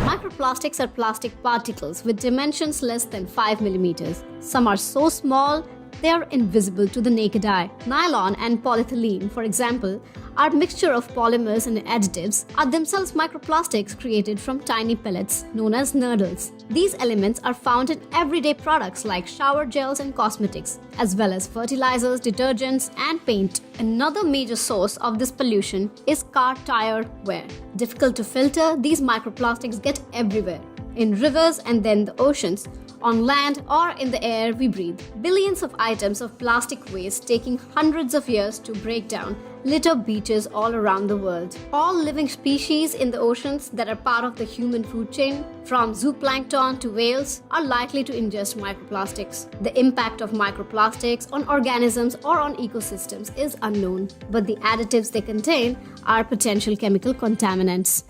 Microplastics are plastic particles with dimensions less than 5 millimeters. Some are so small, they are invisible to the naked eye. Nylon and polyethylene, for example, are mixture of polymers and additives, are themselves microplastics created from tiny pellets known as nurdles. These elements are found in everyday products like shower gels and cosmetics, as well as fertilizers, detergents, and paint. Another major source of this pollution is car tire wear. Difficult to filter, these microplastics get everywhere, in rivers and then the oceans, on land or in the air we breathe. Billions of items of plastic waste taking hundreds of years to break down litter beaches all around the world. All living species in the oceans that are part of the human food chain, from zooplankton to whales, are likely to ingest microplastics. The impact of microplastics on organisms or on ecosystems is unknown, but the additives they contain are potential chemical contaminants.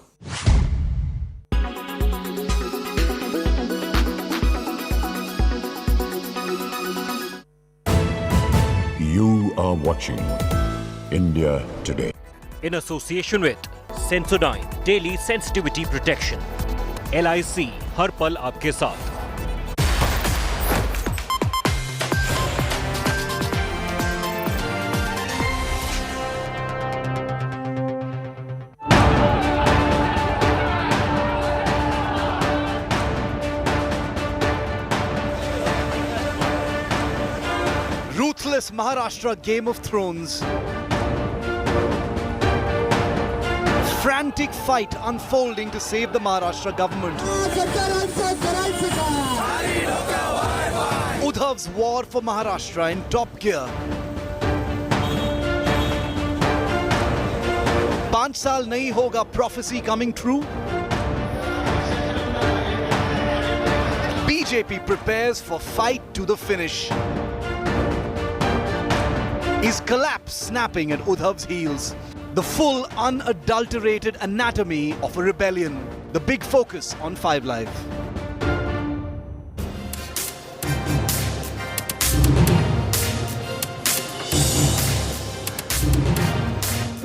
You are watching India Today. In association with Sensodyne Daily Sensitivity Protection. LIC हर पल आपके साथ. Ruthless Maharashtra Game of Thrones. Frantic fight unfolding to save the Maharashtra government. Uddhav's war for Maharashtra in top gear. 5 साल नहीं होगा prophecy coming true. BJP prepares for fight to the finish. Is collapse snapping at Uddhav's heels? The full, unadulterated anatomy of a rebellion. The big focus on 5 Live.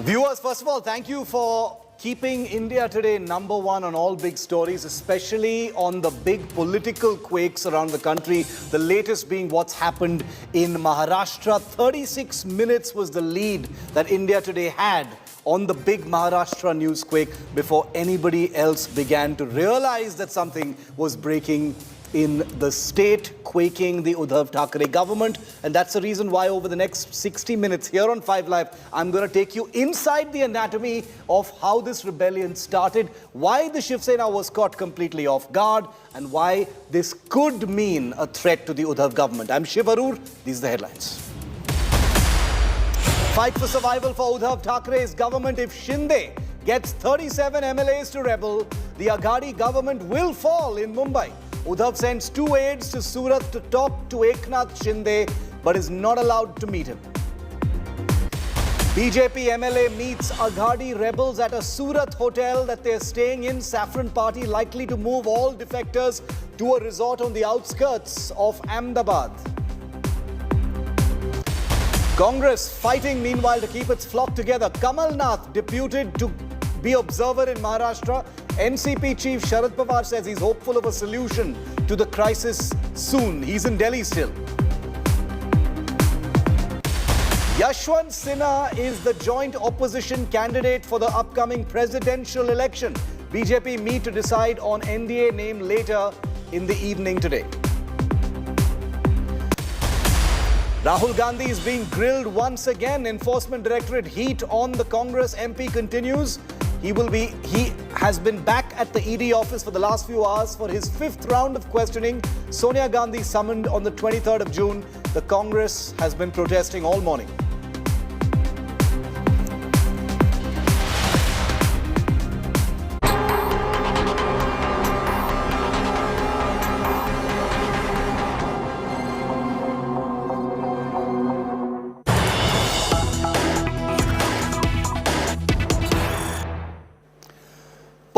Viewers, first of all, thank you for keeping India Today #1 on all big stories, especially on the big political quakes around the country. The latest being what's happened in Maharashtra. 36 minutes was the lead that India Today had on the big Maharashtra news quake before anybody else began to realize that something was breaking in the state, quaking the Uddhav Thackeray government. And that's the reason why over the next 60 minutes here on 5 Live, I'm going to take you inside the anatomy of how this rebellion started, why the Shiv Sena was caught completely off guard, and why this could mean a threat to the Uddhav government. I'm Shiv Arur. These are the headlines. Fight for survival for Uddhav Thackeray's government. If Shinde gets 37 MLAs to rebel, the Aghadi government will fall in Mumbai. Uddhav sends 2 aides to Surat to talk to Eknath Shinde, but is not allowed to meet him. BJP MLA meets Aghadi rebels at a Surat hotel that they're staying in. Saffron party likely to move all defectors to a resort on the outskirts of Ahmedabad. Congress fighting meanwhile to keep its flock together. Kamal Nath deputed to be observer in Maharashtra. NCP chief Sharad Pawar says he's hopeful of a solution to the crisis soon. He's in Delhi still. Yashwant Sinha is the joint opposition candidate for the upcoming presidential election. BJP meet to decide on NDA name later in the evening today. Rahul Gandhi is being grilled once again. Enforcement Directorate heat on the Congress MP continues. He has been back at the ED office for the last few hours for his 5th round of questioning. Sonia Gandhi summoned on the 23rd of June. The Congress has been protesting all morning.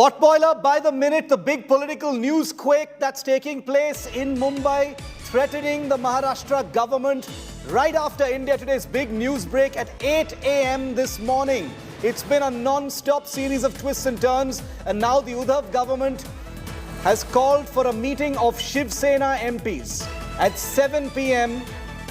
Potboiler by the minute, the big political news quake that's taking place in Mumbai. threatening the Maharashtra government right after India Today's big news break at 8 a.m. this morning. It's been a non-stop series of twists and turns, and now the Uddhav government has called for a meeting of Shiv Sena MPs at 7 p.m.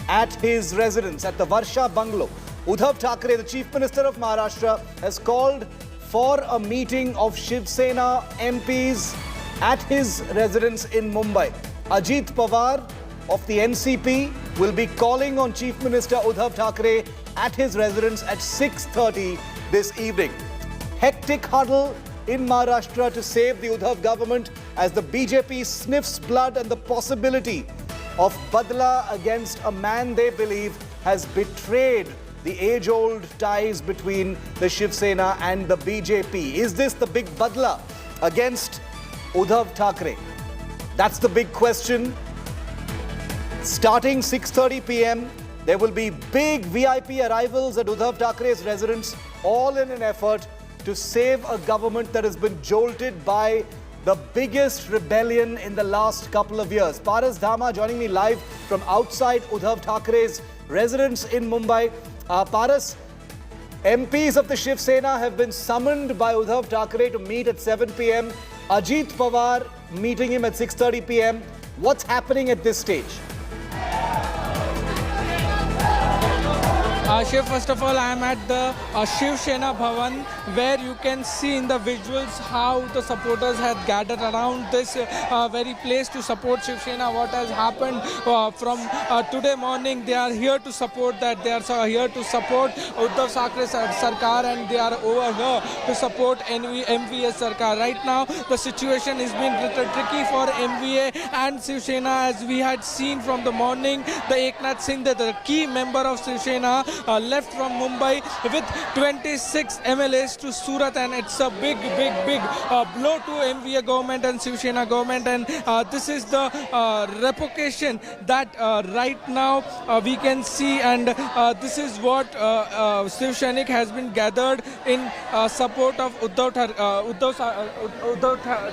at his residence at the Varsha Bungalow. Uddhav Thackeray, the Chief Minister of Maharashtra, has called for a meeting of Shiv Sena MPs at his residence in Mumbai. Ajit Pawar of the NCP will be calling on Chief Minister Uddhav Thackeray at his residence at 6:30 this evening. Hectic huddle in Maharashtra to save the Uddhav government as the BJP sniffs blood and the possibility of badla against a man they believe has betrayed the age-old ties between the Shiv Sena and the BJP. Is this the big badla against Uddhav Thackeray? That's the big question. Starting 6:30 p.m., there will be big VIP arrivals at Uddhav Thackeray's residence, all in an effort to save a government that has been jolted by the biggest rebellion in the last couple of years. Paras Dhama joining me live from outside Uddhav Thackeray's residence in Mumbai. Paras, MPs of the Shiv Sena have been summoned by Uddhav Thackeray to meet at 7 p.m. Ajit Pawar meeting him at 6:30 p.m. What's happening at this stage? Shiv, first of all, I am at the Shiv Sena Bhavan, where you can see in the visuals how the supporters had gathered around this very place to support Shiv Sena. What has happened from today morning, they are here to support that. They are here to support Uddhav Thackeray's Sarkar, and they are over here to support MVA Sarkar. Right now, the situation is being tricky for MVA and Shiv Sena, as we had seen from the morning. The Eknath Shinde, the key member of Shiv Sena, left from Mumbai with 26 MLAs to Surat, and it's a big blow to MVA government and Shiv Sena government, and this is the replication that right now we can see, and this is what Shiv Sainik has been gathered in support of Uddhav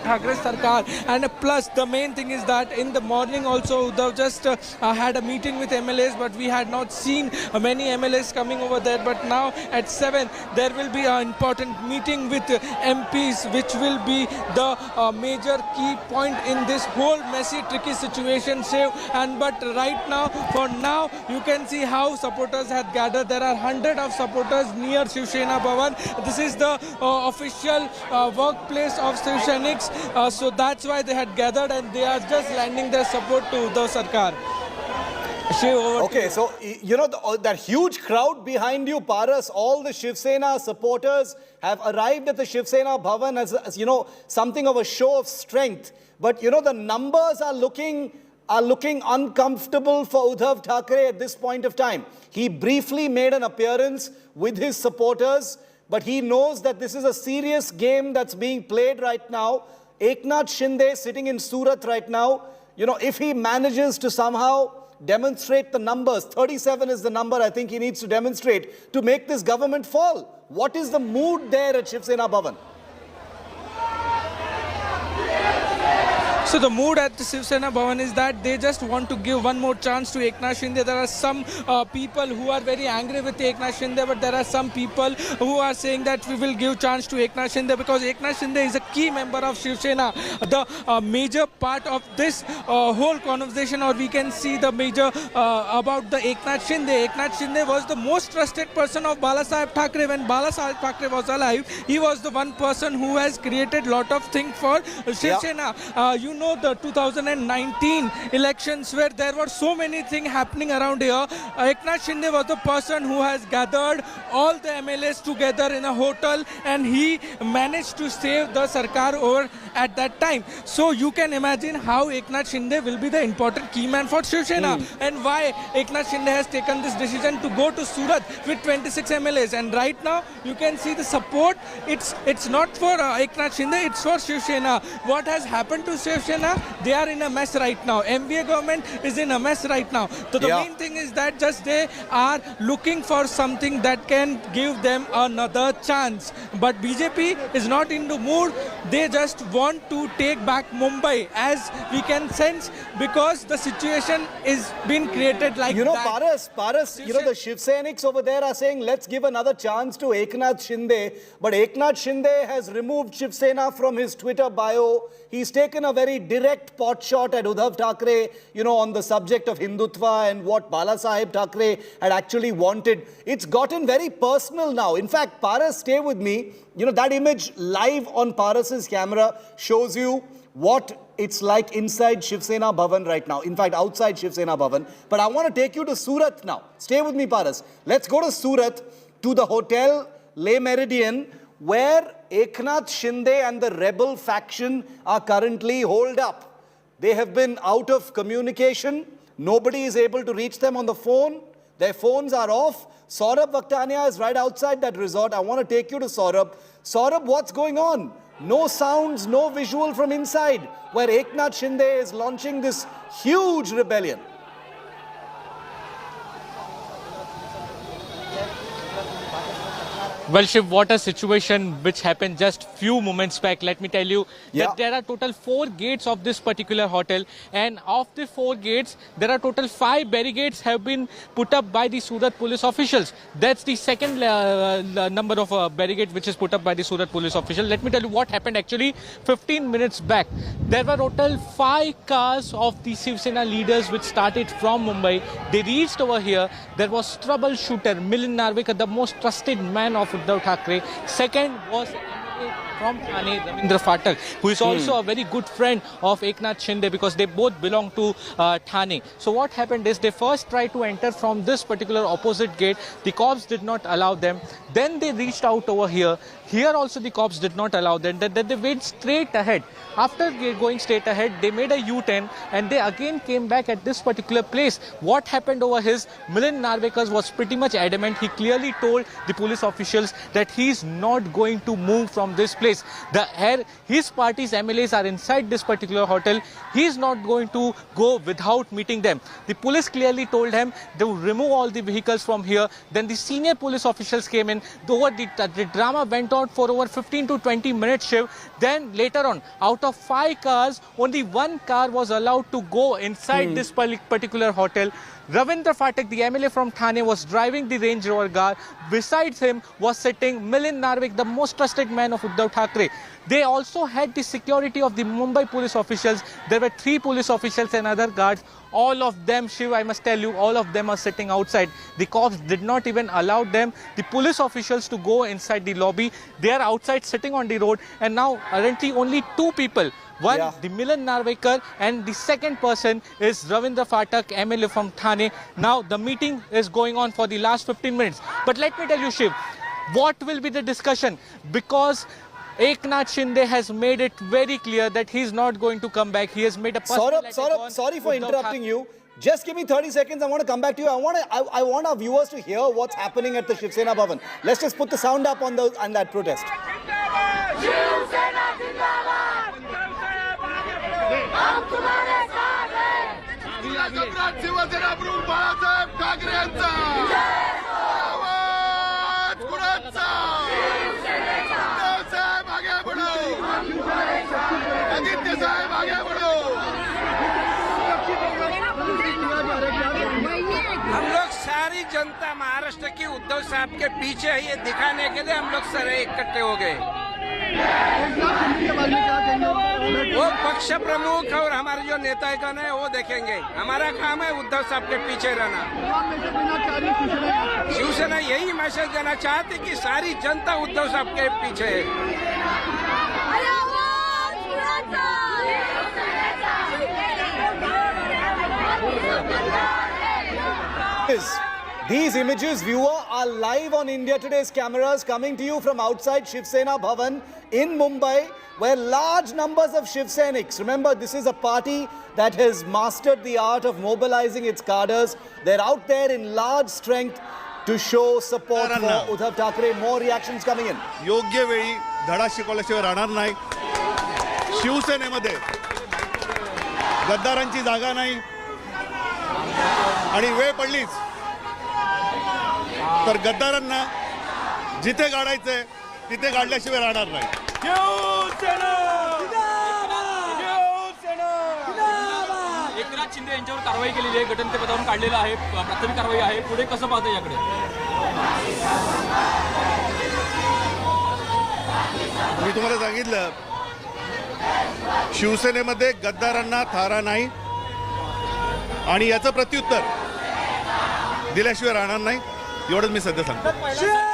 Thackeray's Sarkar. And plus the main thing is that in the morning also Uddhav just had a meeting with MLAs, but we had not seen many MLAs coming over there. But now at 7 there will be an important meeting with MPs, which will be the major key point in this whole messy, tricky situation. But right now, for now, you can see how supporters have gathered. There are hundreds of supporters near Shiv Sena Bhavan. This is the official workplace of Shiv Sainiks, so that's why they had gathered, and they are just lending their support to Uddhav Sarkar. Okay, so you know that huge crowd behind you, Paras, all the Shiv Sena supporters have arrived at the Shiv Sena Bhavan as you know, something of a show of strength. But you know, the numbers are looking uncomfortable for Uddhav Thackeray at this point of time. He briefly made an appearance with his supporters, but he knows that this is a serious game that's being played right now. Eknath Shinde sitting in Surat right now. You know, if he manages to somehow demonstrate the numbers, 37 is the number I think he needs to demonstrate to make this government fall. What is the mood there at Shiv Sena Bhavan? So the mood at the Shiv Sena Bhavan is that they just want to give one more chance to Eknath Shinde. There are some people who are very angry with Eknath Shinde, but there are some people who are saying that we will give chance to Eknath Shinde because Eknath Shinde is a key member of Shiv Sena. The major part of this whole conversation, or we can see the major about the Eknath Shinde. Eknath Shinde was the most trusted person of Balasaheb Thackeray. When Balasaheb Thackeray was alive, he was the one person who has created lot of things for Shiv Sena. You know the 2019 elections where there were so many things happening around here. Eknath Shinde was the person who has gathered all the MLAs together in a hotel, and he managed to save the Sarkar over at that time. So you can imagine how Eknath Shinde will be the important key man for Shiv Sena, and why Eknath Shinde has taken this decision to go to Surat with 26 MLAs. And right now you can see the support. It's not for Eknath Shinde, it's for Shiv Sena. What has happened to Shiv Sena? They are in a mess right now. MVA government is in a mess right now. So the main thing is that just they are looking for something that can give them another chance. But BJP is not in the mood. They just want want to take back Mumbai, as we can sense, because the situation is being created like that. Paras, the Shiv Sainiks over there are saying, let's give another chance to Eknath Shinde. But Eknath Shinde has removed Shiv Sena from his Twitter bio. He's taken a very direct pot shot at Uddhav Thackeray, on the subject of Hindutva and what Balasaheb Thackeray had actually wanted. It's gotten very personal now. In fact, Paras, stay with me. That image live on Paras's camera shows you what it's like inside Shiv Sena Bhavan right now. In fact, outside Shiv Sena Bhavan. But I want to take you to Surat now. Stay with me, Paras. Let's go to Surat, to the Hotel Le Méridien, where Eknath Shinde and the rebel faction are currently holed up. They have been out of communication. Nobody is able to reach them on the phone. Their phones are off. Saurabh Vaktania is right outside that resort. I want to take you to Saurabh. Saurabh, what's going on? No sounds, no visual from inside, where Eknath Shinde is launching this huge rebellion. Well, Shiv, what a situation which happened just few moments back. Let me tell you that there are total 4 gates of this particular hotel, and of the 4 gates, there are total 5 barricades have been put up by the Surat police officials. That's the second number of barricades which is put up by the Surat police official. Let me tell you what happened actually 15 minutes back. There were total 5 cars of the Shiv Sena leaders which started from Mumbai. They reached over here. There was troubleshooter Milind Narvekar, the most trusted man of Uddhav Thackeray. Second was from Thane, Ravindra Phatak, who is also a very good friend of Eknath Shinde, because they both belong to Thane. So what happened is they first tried to enter from this particular opposite gate. The cops did not allow them. Then they reached out over here. Here also the cops did not allow them. Then they went straight ahead. After going straight ahead, they made a U-turn and they again came back at this particular place. What happened over his, Milind Narvekar was pretty much adamant. He clearly told the police officials that he is not going to move from this place. His party's MLAs are inside this particular hotel. He is not going to go without meeting them. The police clearly told him to remove all the vehicles from here. Then the senior police officials came in. The drama went on for over 15 to 20 minutes, Shiv. Then later on, out of 5 cars, only 1 car was allowed to go inside this particular hotel. Ravindra Phatak, the MLA from Thane, was driving the Range Rover car. Besides him was sitting Milind Narvekar, the most trusted man of Uddhav Thackeray. They also had the security of the Mumbai police officials. There were 3 police officials and other guards. All of them, Shiv, I must tell you, all of them are sitting outside. The cops did not even allow them, the police officials, to go inside the lobby. They are outside sitting on the road. And now currently only 2 people. One, the Milind Narvekar, and the second person is Ravindra Phatak, MLA from Thane. Now the meeting is going on for the last 15 minutes. But let me tell you, Shiv, what will be the discussion? Because Eknath Shinde has made it very clear that he is not going to come back. He has made a personal Saurabh, sorry for interrupting you. Just give me 30 seconds. I want to come back to you. I want our viewers to hear what's happening at the Shiv Sena Bhavan. Let's just put the sound up on that protest. Shiv Sena प्रमुख बाळासाहेब ठाकरे यांचा आवाज कुणाचा साहेब आगे बढ़ो आदित्य साहेब आगे बढ़ो हम लोग सारी जनता महाराष्ट्र की उद्धव साहब के पीछे है, ये दिखाने के लिए हम लोग सारे इकट्ठे हो गए। वो पक्ष प्रमुख और हमारे जो नेतागण है वो देखेंगे। हमारा काम है उद्धव साहब के पीछे रहना। शिवसेना यही मैसेज देना चाहती कि सारी जनता उद्धव साहब के पीछे है। These images, viewer, are live on India Today's cameras, coming to you from outside Shiv Sena Bhavan in Mumbai, where large numbers of Shiv Sainiks, remember this is a party that has mastered the art of mobilizing its cadres. They're out there in large strength to show support for Uddhav Thackeray. More reactions coming in. योग्य वेळी धडा शिकवल्याशिवाय राहणार नाही. शिवसेनेमध्ये गद्दारांची जागा नाही आणि वेळ पडलीच तर गद्दारांना जिथे गाडायचंय तिथे गाडल्याशिवाय राहणार नाही. शिंदे यांच्यावर कारवाई केलेली आहे, गटनेतेपदावरून काढलेलं आहे, प्राथमिक कारवाई आहे, पुढे कसं पाहता याकडे? मी तुम्हाला सांगितलं, शिवसेनेमध्ये गद्दारांना थारा नाही आणि याचं प्रत्युत्तर दिल्याशिवाय राहणार नाही, एवढंच मी सध्या सांगतो.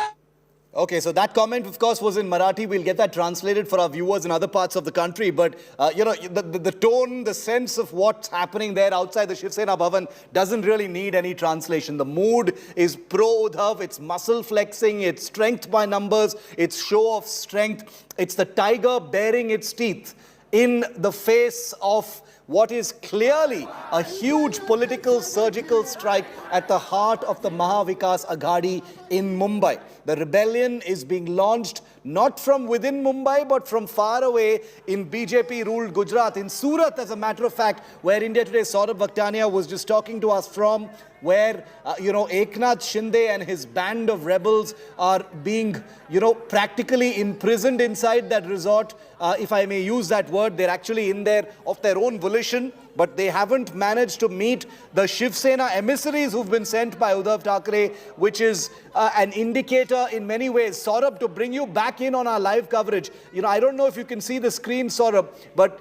Okay, so that comment, of course, was in Marathi. We'll get that translated for our viewers in other parts of the country. But, you know, the tone, the sense of what's happening there outside the Shiv Sena Bhavan doesn't really need any translation. The mood is pro-Udhav. It's muscle flexing. It's strength by numbers. It's show of strength. It's the tiger baring its teeth in the face of what is clearly a huge political surgical strike at the heart of the Mahavikas Aghadi in Mumbai. The rebellion is being launched not from within Mumbai but from far away in BJP-ruled Gujarat, in Surat, as a matter of fact, where India Today's Saurabh Bhaktania was just talking to us from, where, you know, Eknath Shinde and his band of rebels are being, you know, practically imprisoned inside that resort. If I may use that word, they're actually in there of their own volition, but they haven't managed to meet the Shiv Sena emissaries who've been sent by Uddhav Thackeray, which is an indicator in many ways. Saurabh, to bring you back in on our live coverage, you know, I don't know if you can see the screen, Saurabh, but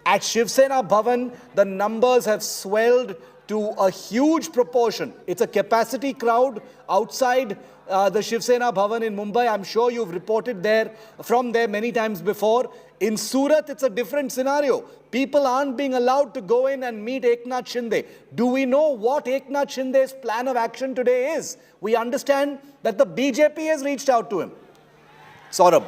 at Shiv Sena Bhavan, the numbers have swelled to a huge proportion. It's a capacity crowd outside the Shiv Sena Bhavan in Mumbai. I'm sure you've reported from there many times before. In Surat, it's a different scenario. People aren't being allowed to go in and meet Eknath Shinde. Do we know what Eknath Shinde's plan of action today is? We understand that the BJP has reached out to him. Saurabh.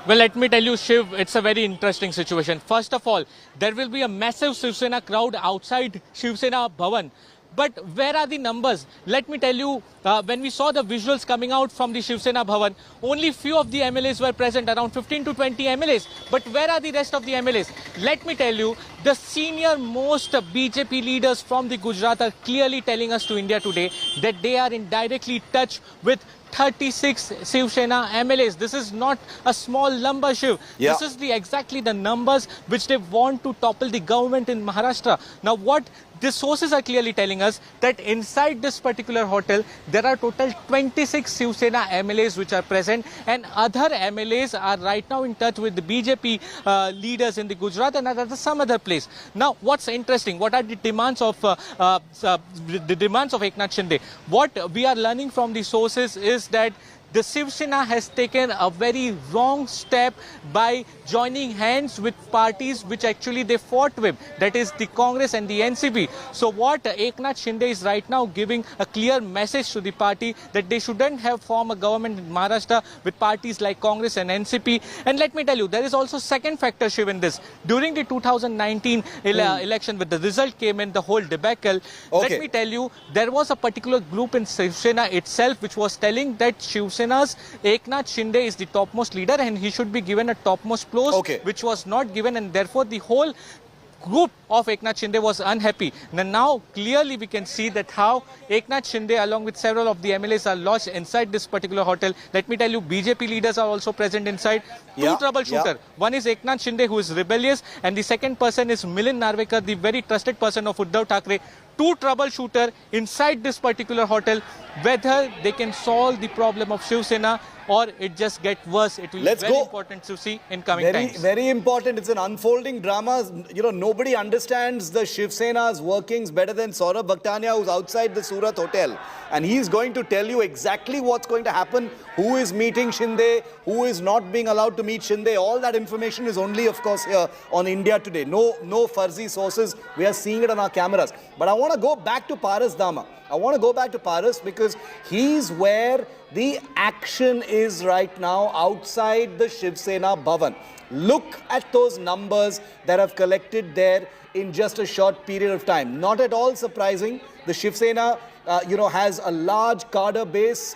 Well, let me tell you, Shiv, it's a very interesting situation. First of all, there will be a massive Shiv Sena crowd outside Shiv Sena Bhavan. But where are the numbers? Let me tell you, when we saw the visuals coming out from the Shiv Sena Bhavan, only few of the MLAs were present, around 15 to 20 MLAs. But where are the rest of the MLAs? Let me tell you, the senior most BJP leaders from the Gujarat are clearly telling us to India Today that they are in directly touch with 36 Shiv Sena MLAs. This is not a small number, Shiv. Yeah. This is exactly the numbers which they want to topple the government in Maharashtra. Now, what the sources are clearly telling us that inside this particular hotel, there are total 26 Shiv Sena MLAs which are present, and other MLAs are right now in touch with the BJP leaders in the Gujarat and some other place. Now, what's interesting? What are the demands of Eknath Shinde? What we are learning from the sources is that the Shiv Sena has taken a very wrong step by joining hands with parties which actually they fought with, that is the Congress and the NCP. So what Eknath Shinde is right now giving a clear message to the party that they shouldn't have formed a government in Maharashtra with parties like Congress and NCP. And let me tell you, there is also second factor, Shiv, in this. During the 2019 election, when the result came in, the whole debacle, let me tell you, there was a particular group in Shiv Sena itself which was telling that Shiv Sena's Eknath Shinde is the topmost leader and he should be given a topmost post, which was not given, and therefore the whole group of Eknath Shinde was unhappy. Now clearly we can see that how Eknath Shinde along with several of the MLAs are lodged inside this particular hotel. Let me tell you, BJP leaders are also present inside. Two troubleshooter. One is Eknath Shinde, who is rebellious, and the second person is Milind Narvekar, the very trusted person of Uddhav Thackeray. Two troubleshooter inside this particular hotel, whether they can solve the problem of Shiv Sena or it just get worse. It will be very important to see in coming times. Very important. It's an unfolding drama. You know, nobody understands the Shiv Sena's workings better than Saurabh Bhaktania, who's outside the Surat hotel. And he's going to tell you exactly what's going to happen, who is meeting Shinde, who is not being allowed to meet Shinde. All that information is only, of course, here on India Today. No fuzzy sources. We are seeing it on our cameras. But I want to go back to Paras Dama. I want to go back to Paras because he's where the action is right now, outside the Shiv Sena Bhavan. Look at those numbers that have collected there in just a short period of time. Not at all surprising. The Shiv Sena has a large cadre base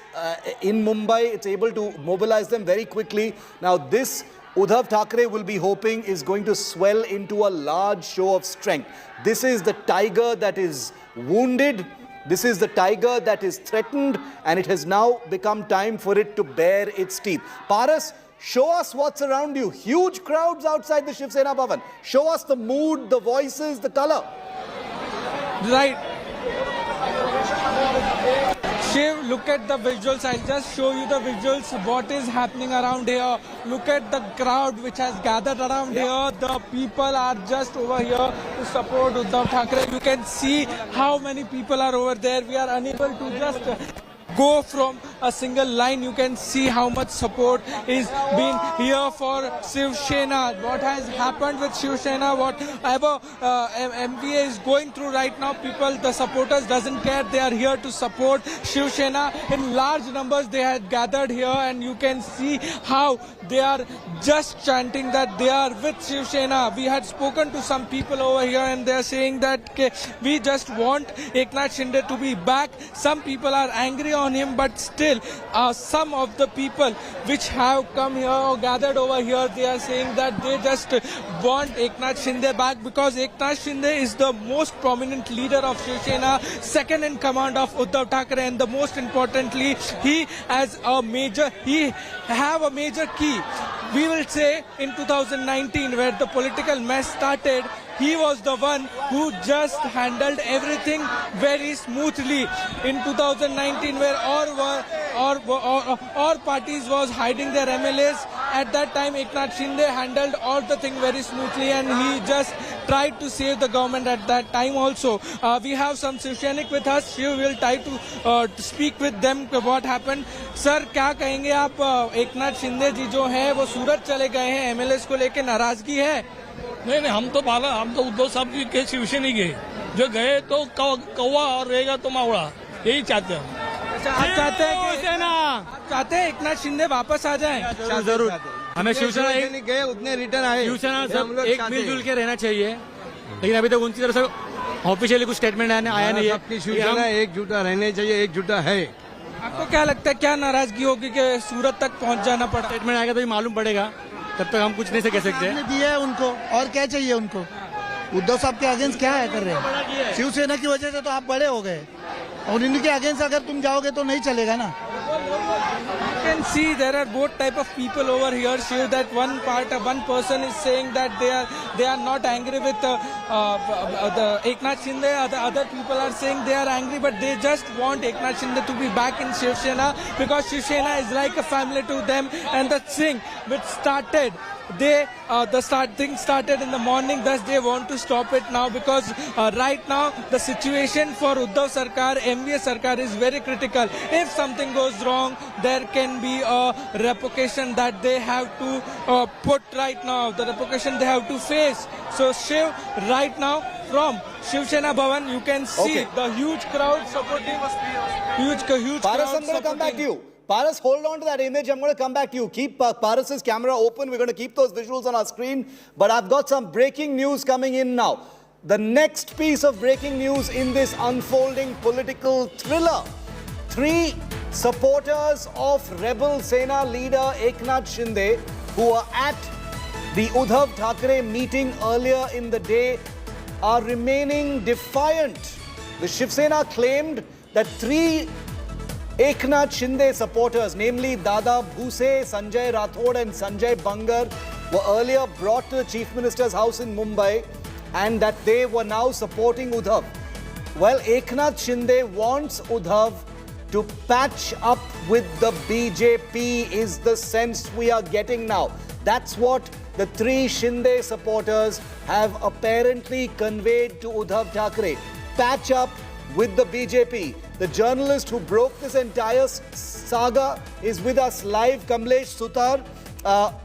in Mumbai. It's able to mobilize them very quickly. Now this Uddhav Thackeray will be hoping is going to swell into a large show of strength. This is the tiger that is wounded. This is the tiger that is threatened, and it has now become time for it to bare its teeth. Paras, Show us what's around you. Huge crowds outside the Shiv Sena Bhavan. Show us the mood, the voices, the color. Right. Shiv, look at the visuals. I'll just show you the visuals. What is happening around here? Look at the crowd which has gathered around here. The people are just over here to support Uddhav Thackeray. You can see how many people are over there. We are unable to just go from a single line. You can see how much support is being here for Shiv Sena. What has happened with Shiv Sena, whatever MVA is going through right now, people, the supporters doesn't care. They are here to support Shiv Sena. In large numbers they had gathered here, and you can see how they are just chanting that they are with Shiv Sena. We had spoken to some people over here and they are saying that we just want Eknath Shinde to be back. Some people are angry on him, but still some of the people which have come here or gathered over here, they are saying that they just want Eknath Shinde back, because Eknath Shinde is the most prominent leader of Shiv Sena, second in command of Uddhav Thackeray, and the most importantly, he have a major key. We will say in 2019, where the political mess started, he was the one who just handled everything very smoothly. In 2019, where all parties was hiding their MLAs, at that time Eknath Shinde handled all the thing very smoothly, and he just tried to save the government at that time also. We have some Shiv Sainik with us. We will try to speak with them what happened. Sir, क्या कहेंगे आप? एकनाथ शिंदे जी जो हैं वो सूरत चले गए हैं, MLAs को लेके नाराजगी है? नहीं, हम तो उद्धव साहब जी के शिवसेना गए, जो गए तो कौवा और रहेगा तो मावड़ा, यही चाहते हैं। अच्छा, आप चाहते हैं एकनाथ शिंदे वापस आ जाएं? जरूर। हमें शिवसेना गए उतने रिटर्न आए, शिवसेना सब एक मिलजुल के रहना चाहिए, लेकिन अभी तक उनकी तरफ से ऑफिशियली कुछ स्टेटमेंट आया नहीं है। शिवसेना एकजुटा रहने चाहिए, एकजुटा है। आपको क्या लगता है, क्या नाराजगी होगी कि सूरत तक पहुंच जाना पड़ा? स्टेटमेंट आएगा तो मालूम पड़ेगा, तब तक हम कुछ नहीं से कह सकते। दिया है उनको, और क्या चाहिए उनको? उद्धव साहब के अगेंस्ट क्या है कर रहे हैं? शिवसेना की वजह से तो आप बड़े हो गए, और इनके अगेंस्ट अगर तुम जाओगे तो नहीं चलेगा ना। You can see there are both type of people over here. Shiv, that one person is saying that they are not angry with the Eknath Shinde. Other people are saying they are angry, but they just want Eknath Shinde to be back in Shiv Sena, because Shiv Sena is like a family to them. And the thing which started, thing started in the morning, thus they want to stop it now, because right now the situation for Uddhav Sarkar, MVA Sarkar, is very critical. If something goes wrong, there can be a repercussion that they have to put right now, the repercussion they have to face. So Shiv, right now from Shiv Sena Bhavan, you can see the huge crowd supporting, huge Paras, crowd I'm going to come back to you. Paras, hold on to that image. I'm going to come back to you. Keep Paras's camera open. We're going to keep those visuals on our screen. But I've got some breaking news coming in now. The next piece of breaking news in this unfolding political thriller. 3 supporters of rebel Sena leader Eknath Shinde, who were at the Uddhav Thackeray meeting earlier in the day, are remaining defiant. The Shiv Sena claimed that 3 Eknath Shinde supporters, namely Dada Bhuse, Sanjay Raut and Sanjay Bangar, were earlier brought to the Chief Minister's house in Mumbai, and that they were now supporting Uddhav. Well, Eknath Shinde wants Uddhav to patch up with the BJP, is the sense we are getting now. That's what the 3 Shinde supporters have apparently conveyed to Uddhav Thackeray. Patch up with the BJP. The journalist who broke this entire saga is with us live. Kamlesh Sutar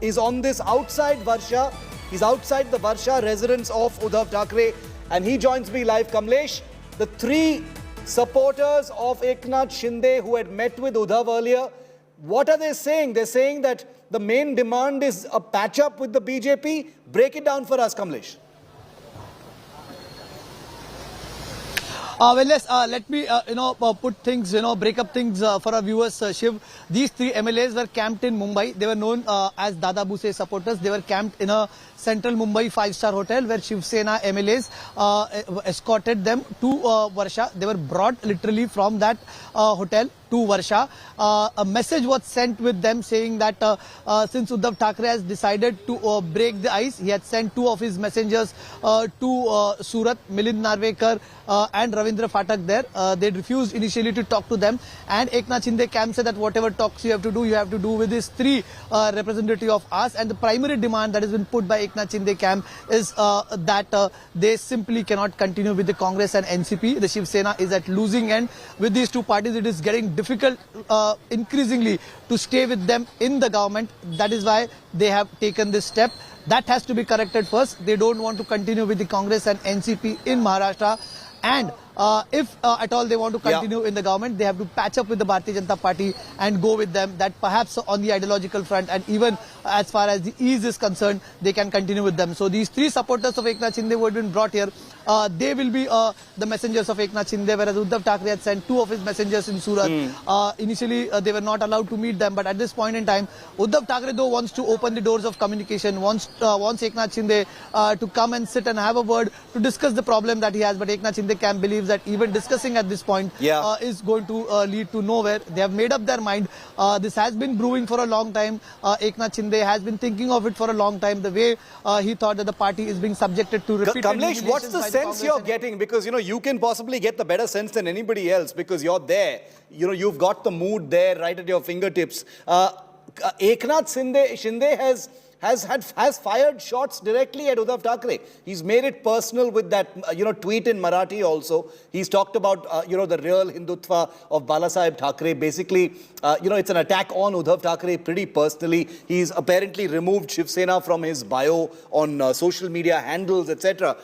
is on this outside Varsha. He's outside the Varsha residence of Uddhav Thackeray, and he joins me live. Kamlesh, the 3 supporters of Eknath Shinde who had met with Uddhav earlier, what are they saying? They're saying that the main demand is a patch-up with the BJP. Break it down for us, Kamlesh. Well, yes, let me, put things, break up things for our viewers, Shiv. These 3 MLAs were camped in Mumbai. They were known as Dada Bhuse supporters. They were camped in a central Mumbai 5-star hotel where Shiv Sena MLAs escorted them to Varsha. They were brought literally from that hotel Varsha. A message was sent with them saying that since Uddhav Thackeray has decided to break the ice, he had sent 2 of his messengers to Surat, Milind Narvekar and Ravindra Phatak there. They refused initially to talk to them, and Eknath Shinde camp said that whatever talks you have to do with these 3 representatives of us. And the primary demand that has been put by Eknath Shinde camp is that they simply cannot continue with the Congress and NCP. The Shiv Sena is at losing end. With these 2 parties, it is getting difficult increasingly to stay with them in the government. That is why they have taken this step. That has to be corrected first. They don't want to continue with the Congress and NCP in Maharashtra. And if at all they want to continue in the government, they have to patch up with the Bharatiya Janata Party and go with them. That perhaps on the ideological front and even as far as the ease is concerned, they can continue with them. So these 3 supporters of Eknath Shinde who have been brought here, they will be the messengers of Eknath Shinde, whereas Uddhav Thackeray had sent 2 of his messengers in Surat. Initially, they were not allowed to meet them, but at this point in time, Uddhav Thackeray though wants to open the doors of communication, wants Eknath Shinde to come and sit and have a word to discuss the problem that he has. But Eknath Shinde camp believes that even discussing at this point is going to lead to nowhere. They have made up their mind. This has been brewing for a long time. Eknath Shinde has been thinking of it for a long time. The way he thought that the party is being subjected to repeated Kamlesh, what's the sense you're getting? Because, you can possibly get the better sense than anybody else because you're there. You've got the mood there right at your fingertips. Eknath Shinde has fired shots directly at Uddhav Thackeray. He's made it personal with that, tweet in Marathi also. He's talked about, the real Hindutva of Balasaheb Thackeray. Basically, it's an attack on Uddhav Thackeray pretty personally. He's apparently removed Shiv Sena from his bio on social media handles, etc.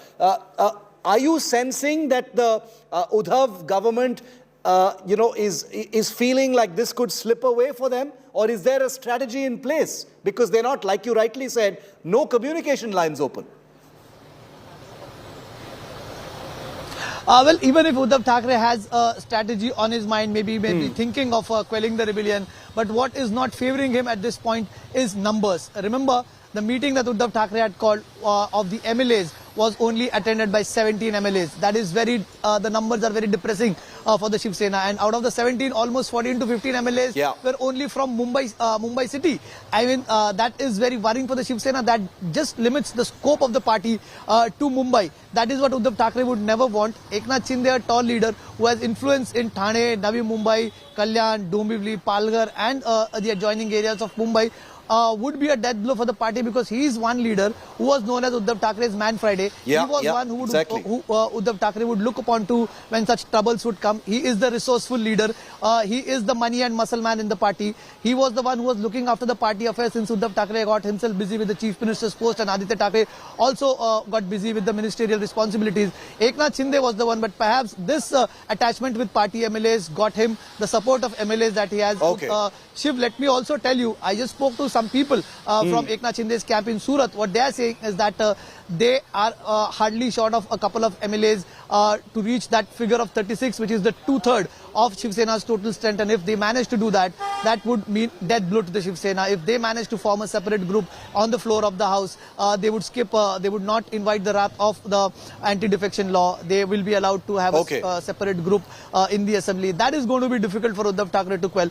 Are you sensing that the Uddhav government, is feeling like this could slip away for them? Or is there a strategy in place? Because they're not, like you rightly said, no communication lines open. Well, even if Uddhav Thackeray has a strategy on his mind, maybe thinking of quelling the rebellion, but what is not favoring him at this point is numbers. Remember, the meeting that Uddhav Thackeray had called of the MLAs was only attended by 17 MLAs. That is the numbers are very depressing for the Shiv Sena. And out of the 17, almost 14 to 15 MLAs were only from Mumbai city. I mean, that is very worrying for the Shiv Sena. That just limits the scope of the party to Mumbai. That is what Uddhav Thackeray would never want. Eknath Shinde, a tall leader who has influence in Thane, Navi Mumbai, Kalyan, Dombivli, Palghar and the adjoining areas of Mumbai, would be a death blow for the party because he is one leader who was known as Uddhav Thackeray's Man Friday. He was one who Uddhav Thackeray would look upon to when such troubles would come. He is the resourceful leader. He is the money and muscle man in the party. He was the one who was looking after the party affairs since Uddhav Thackeray got himself busy with the Chief Minister's post and Aditya Thackeray also got busy with the ministerial responsibilities. Eknath Shinde was the one, but perhaps this attachment with party MLAs got him the support of MLAs that he has. Shiv, let me also tell you, I just spoke to some people from Eknath Shinde's camp in Surat. What they are saying is that they are hardly short of a couple of MLAs to reach that figure of 36, which is the 2/3 of Shiv Sena's total strength. And if they manage to do that, that would mean death blow to the Shiv Sena. If they manage to form a separate group on the floor of the house, they would skip, they would not invite the wrath of the anti-defection law. They will be allowed to have a separate group in the assembly. That is going to be difficult for Uddhav Thackeray to quell.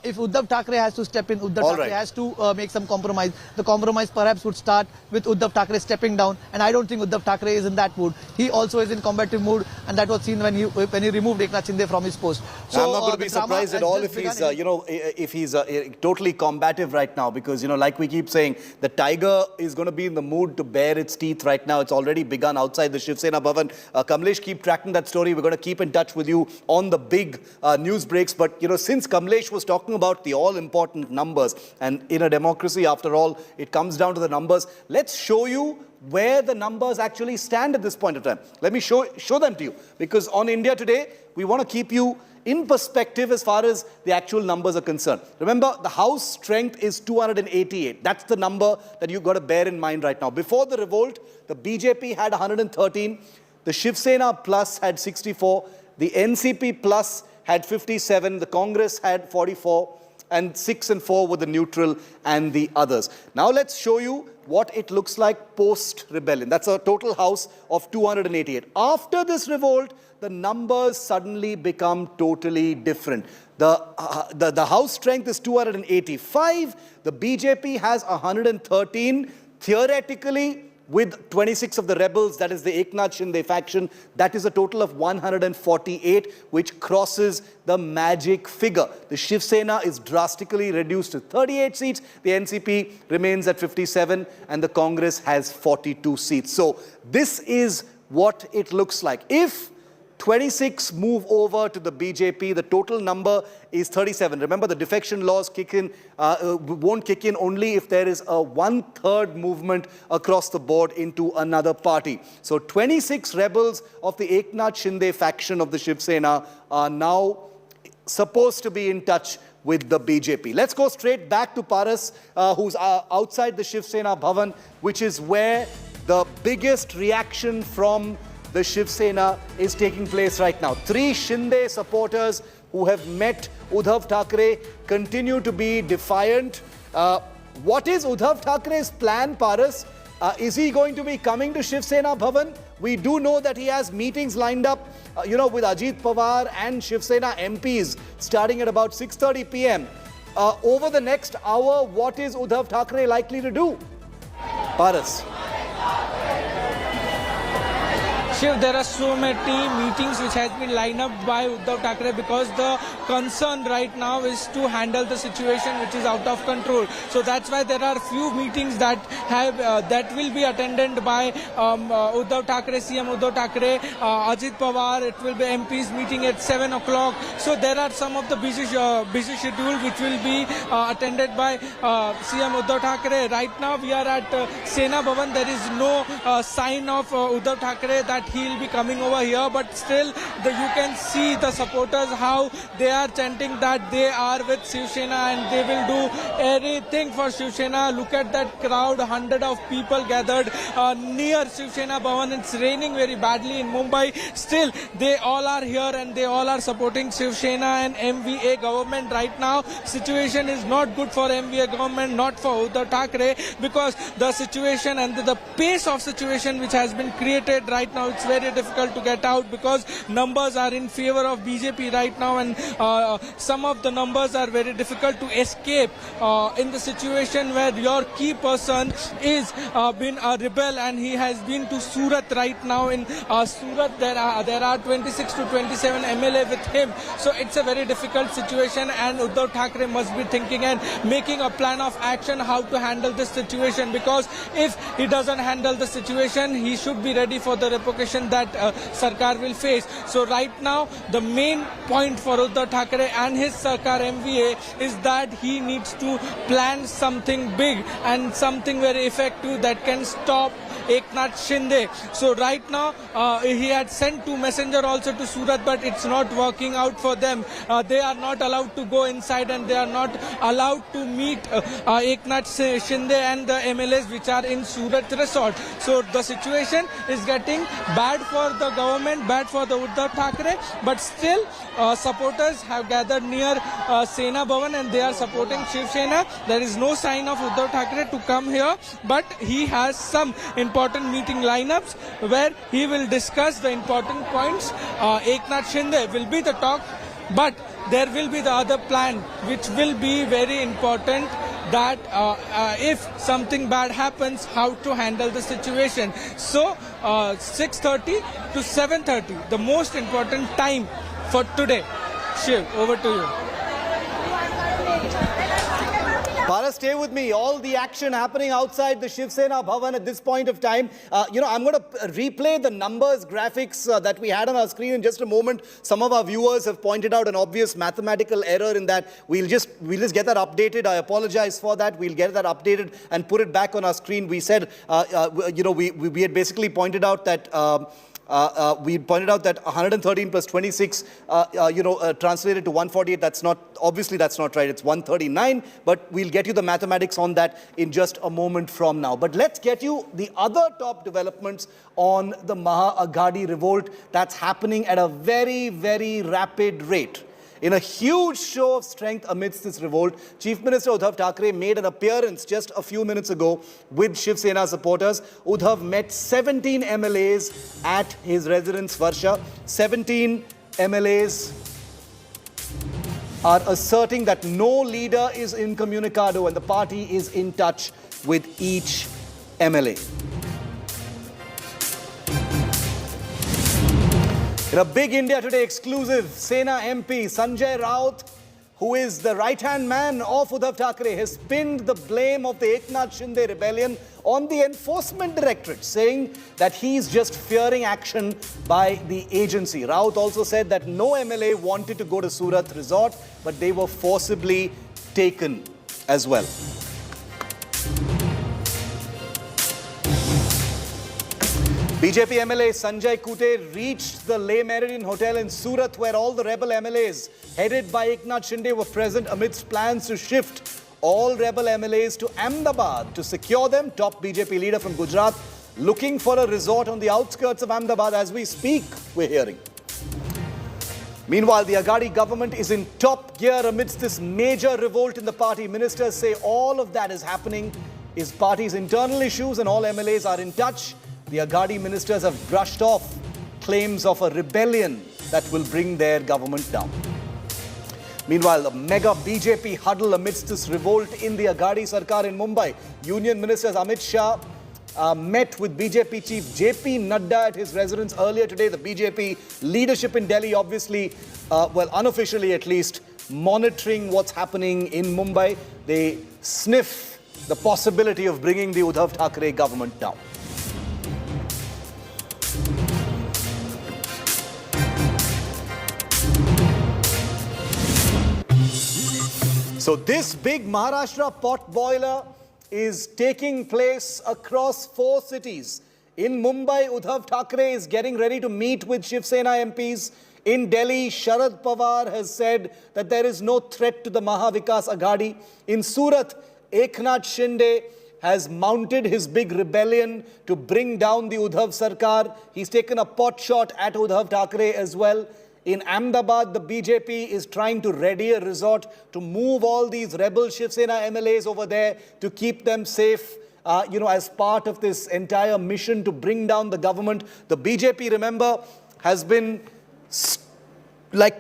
If Uddhav Thackeray has to step in, Uddhav Thackeray has to make some compromise. The compromise perhaps would start with Uddhav Thackeray stepping down, and I don't think Uddhav Thackeray is in that mood. He also is in combative mood, and that was seen when he removed Eknath Shinde from his post. So I'm not going to be surprised at all if he's, if he's totally combative right now, because, like we keep saying, the tiger is going to be in the mood to bare its teeth right now. It's already begun outside the Shiv Sena Bhavan. Kamlesh, keep tracking that story. We're going to keep in touch with you on the big news breaks. But, since Kamlesh was talking about the all-important numbers, and in a democracy, after all, it comes down to the numbers, let's show you where the numbers actually stand at this point of time. Let me show them to you, because on India Today, we want to keep you in perspective as far as the actual numbers are concerned. Remember, the House strength is 288. That's the number that you've got to bear in mind right now. Before the revolt, the BJP had 113, the Shiv Sena Plus had 64, the NCP Plus had 57, the Congress had 44, and 6 and 4 were the neutral and the others. Now let's show you what it looks like post-rebellion. That's a total house of 288. After this revolt, the numbers suddenly become totally different. The house strength is 285. The BJP has 113. Theoretically, with 26 of the rebels, that is the Eknath Shinde faction, that is a total of 148, which crosses the magic figure. The Shiv Sena is drastically reduced to 38 seats. The NCP remains at 57, and the Congress has 42 seats. So this is what it looks like. If 26 move over to the BJP, the total number is 37. Remember, the defection laws won't kick in only if there is a 1/3 movement across the board into another party. So 26 rebels of the Eknath Shinde faction of the Shiv Sena are now supposed to be in touch with the BJP. Let's go straight back to Paras, who's outside the Shiv Sena Bhavan, which is where the biggest reaction from the Shiv Sena is taking place right now. 3 Shinde supporters who have met Uddhav Thackeray continue to be defiant. What is Uddhav Thackeray's plan, Paras? Is he going to be coming to Shiv Sena Bhavan? We do know that he has meetings lined up, with Ajit Pawar and Shiv Sena MPs starting at about 6:30 p.m. Over the next hour, what is Uddhav Thackeray likely to do? Paras. Shiv, there are so many meetings which has been lined up by Uddhav Thackeray because the concern right now is to handle the situation which is out of control. So that's why there are few meetings that will be attended by Uddhav Thackeray, CM Uddhav Thackeray, Ajit Pawar. It will be MPs meeting at 7 o'clock. So there are some of the busy schedule which will be attended by CM Uddhav Thackeray. Right now we are at Sena Bhavan. There is no sign of Uddhav Thackeray that he will be coming over here, but still you can see the supporters how they are chanting that they are with Shiv Sena and they will do everything for Shiv Sena. Look at that crowd, 100 of people gathered near Shiv Sena Bhavan. It's raining very badly in Mumbai. Still, they all are here and they all are supporting Shiv Sena and MVA government right now. Situation is not good for MVA government, not for Uddhav Thackeray, because the situation and the pace of situation which has been created right now, it's very difficult to get out because numbers are in favor of BJP right now, and some of the numbers are very difficult to escape in the situation where your key person is been a rebel and he has been to Surat right now. In Surat there are 26 to 27 MLA with him, so it's a very difficult situation, and Uddhav Thackeray must be thinking and making a plan of action how to handle this situation, because if he doesn't handle the situation, he should be ready for the repercussion that Sarkar will face. So right now the main point for Uddhav Thackeray and his Sarkar MVA is that he needs to plan something big and something very effective that can stop Eknath Shinde. So right now he had sent 2 messenger also to Surat, but it's not working out for them. They are not allowed to go inside and they are not allowed to meet Eknath Shinde and the MLAs which are in Surat resort. So the situation is getting bad for the government, bad for the Uddhav Thackeray, but still supporters have gathered near Sena Bhavan and they are supporting Shiv Sena. There is no sign of Uddhav Thackeray to come here, but he has some important meeting lineups where he will discuss the important points. Eknath Shinde will be the talk, but there will be the other plan which will be very important, that if something bad happens, how to handle the situation. So 6:30 to 7:30, the most important time for today. Shiv, over to you. Bharat, stay with me. All the action happening outside the Shiv Sena Bhavan at this point of time. I'm going to replay the numbers, graphics that we had on our screen in just a moment. Some of our viewers have pointed out an obvious mathematical error in that. We'll just get that updated. I apologize for that. We'll get that updated and put it back on our screen. We said, we had basically pointed out that we pointed out that 113 plus 26, translated to 148. That's not right. It's 139. But we'll get you the mathematics on that in just a moment from now. But let's get you the other top developments on the Maha Aghadi revolt that's happening at a very, very rapid rate. In a huge show of strength amidst this revolt, Chief Minister Uddhav Thackeray made an appearance just a few minutes ago with Shiv Sena supporters. Uddhav met 17 MLAs at his residence Varsha. 17 MLAs are asserting that no leader is incommunicado and the party is in touch with each MLA. In a big India Today exclusive, Sena MP Sanjay Raut, who is the right-hand man of Uddhav Thackeray, has pinned the blame of the Eknath Shinde rebellion on the Enforcement Directorate, saying that he's just fearing action by the agency. Raut also said that no MLA wanted to go to Surat resort, but they were forcibly taken as well. BJP MLA Sanjay Kute reached the Le Meridien Hotel in Surat, where all the rebel MLAs headed by Eknath Shinde were present amidst plans to shift all rebel MLAs to Ahmedabad to secure them. Top BJP leader from Gujarat looking for a resort on the outskirts of Ahmedabad as we speak, we're hearing. Meanwhile, the Aghadi government is in top gear amidst this major revolt in the party. Ministers say all of that is happening is party's internal issues and all MLAs are in touch. The Aghadi ministers have brushed off claims of a rebellion that will bring their government down. Meanwhile, the mega BJP huddle amidst this revolt in the Aghadi Sarkar in Mumbai. Union ministers Amit Shah met with BJP chief JP Nadda at his residence earlier today. The BJP leadership in Delhi, obviously, well, unofficially at least, monitoring what's happening in Mumbai. They sniff the possibility of bringing the Uddhav Thackeray government down. So this big Maharashtra pot boiler is taking place across 4 cities. In Mumbai, Uddhav Thackeray is getting ready to meet with Shiv Sena MPs. In Delhi, Sharad Pawar has said that there is no threat to the Mahavikas Aghadi. In Surat, Eknath Shinde has mounted his big rebellion to bring down the Uddhav Sarkar. He's taken a pot shot at Uddhav Thackeray as well. In Ahmedabad, the BJP is trying to ready a resort to move all these rebel Shiv Sena MLAs over there to keep them safe, as part of this entire mission to bring down the government. The BJP, remember, has been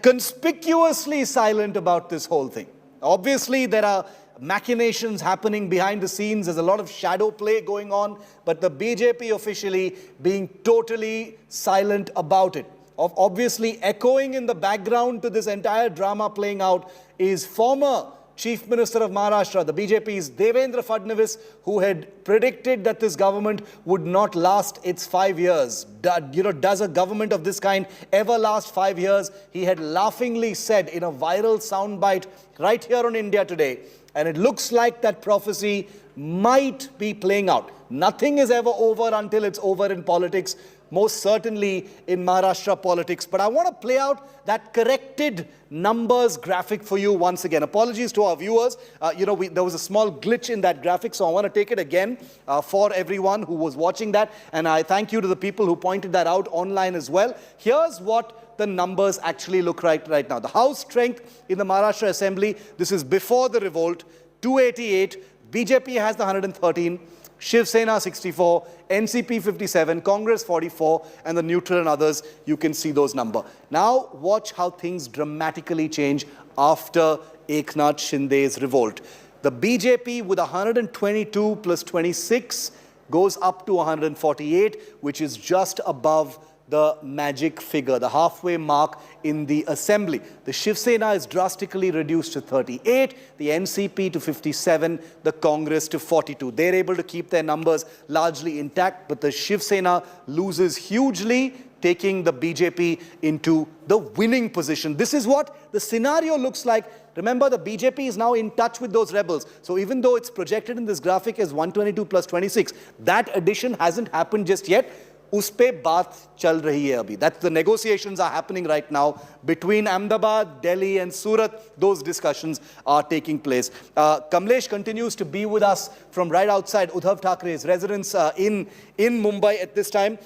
conspicuously silent about this whole thing. Obviously, there are machinations happening behind the scenes. There's a lot of shadow play going on, but the BJP officially being totally silent about it. Obviously, echoing in the background to this entire drama playing out is former Chief Minister of Maharashtra, the BJP's Devendra Fadnavis, who had predicted that this government would not last its 5 years. Does a government of this kind ever last 5 years? He had laughingly said in a viral soundbite right here on India Today, and it looks like that prophecy might be playing out. Nothing is ever over until it's over in politics. Most certainly in Maharashtra politics. But I want to play out that corrected numbers graphic for you once again. Apologies to our viewers. There was a small glitch in that graphic, so I want to take it again for everyone who was watching that. And I thank you to the people who pointed that out online as well. Here's what the numbers actually look like right now. The House strength in the Maharashtra Assembly, this is before the revolt, 288. BJP has the 113. Shiv Sena 64, NCP 57, Congress 44, and the neutral and others, you can see those numbers. Now watch how things dramatically change after Eknath Shinde's revolt. The BJP with 122 plus 26 goes up to 148, which is just above the magic figure, the halfway mark in the assembly. The Shiv Sena is drastically reduced to 38, the NCP to 57, the Congress to 42. They're able to keep their numbers largely intact, but the Shiv Sena loses hugely, taking the BJP into the winning position. This is what the scenario looks like. Remember, the BJP is now in touch with those rebels. So even though it's projected in this graphic as 122 plus 26, that addition hasn't happened just yet. Uspe baat chal rahi hai abhi. That's the negotiations are happening right now between Ahmedabad, Delhi and Surat. Those discussions are taking place. Kamlesh continues to be with us from right outside Uddhav Thackeray's residence in Mumbai at this time.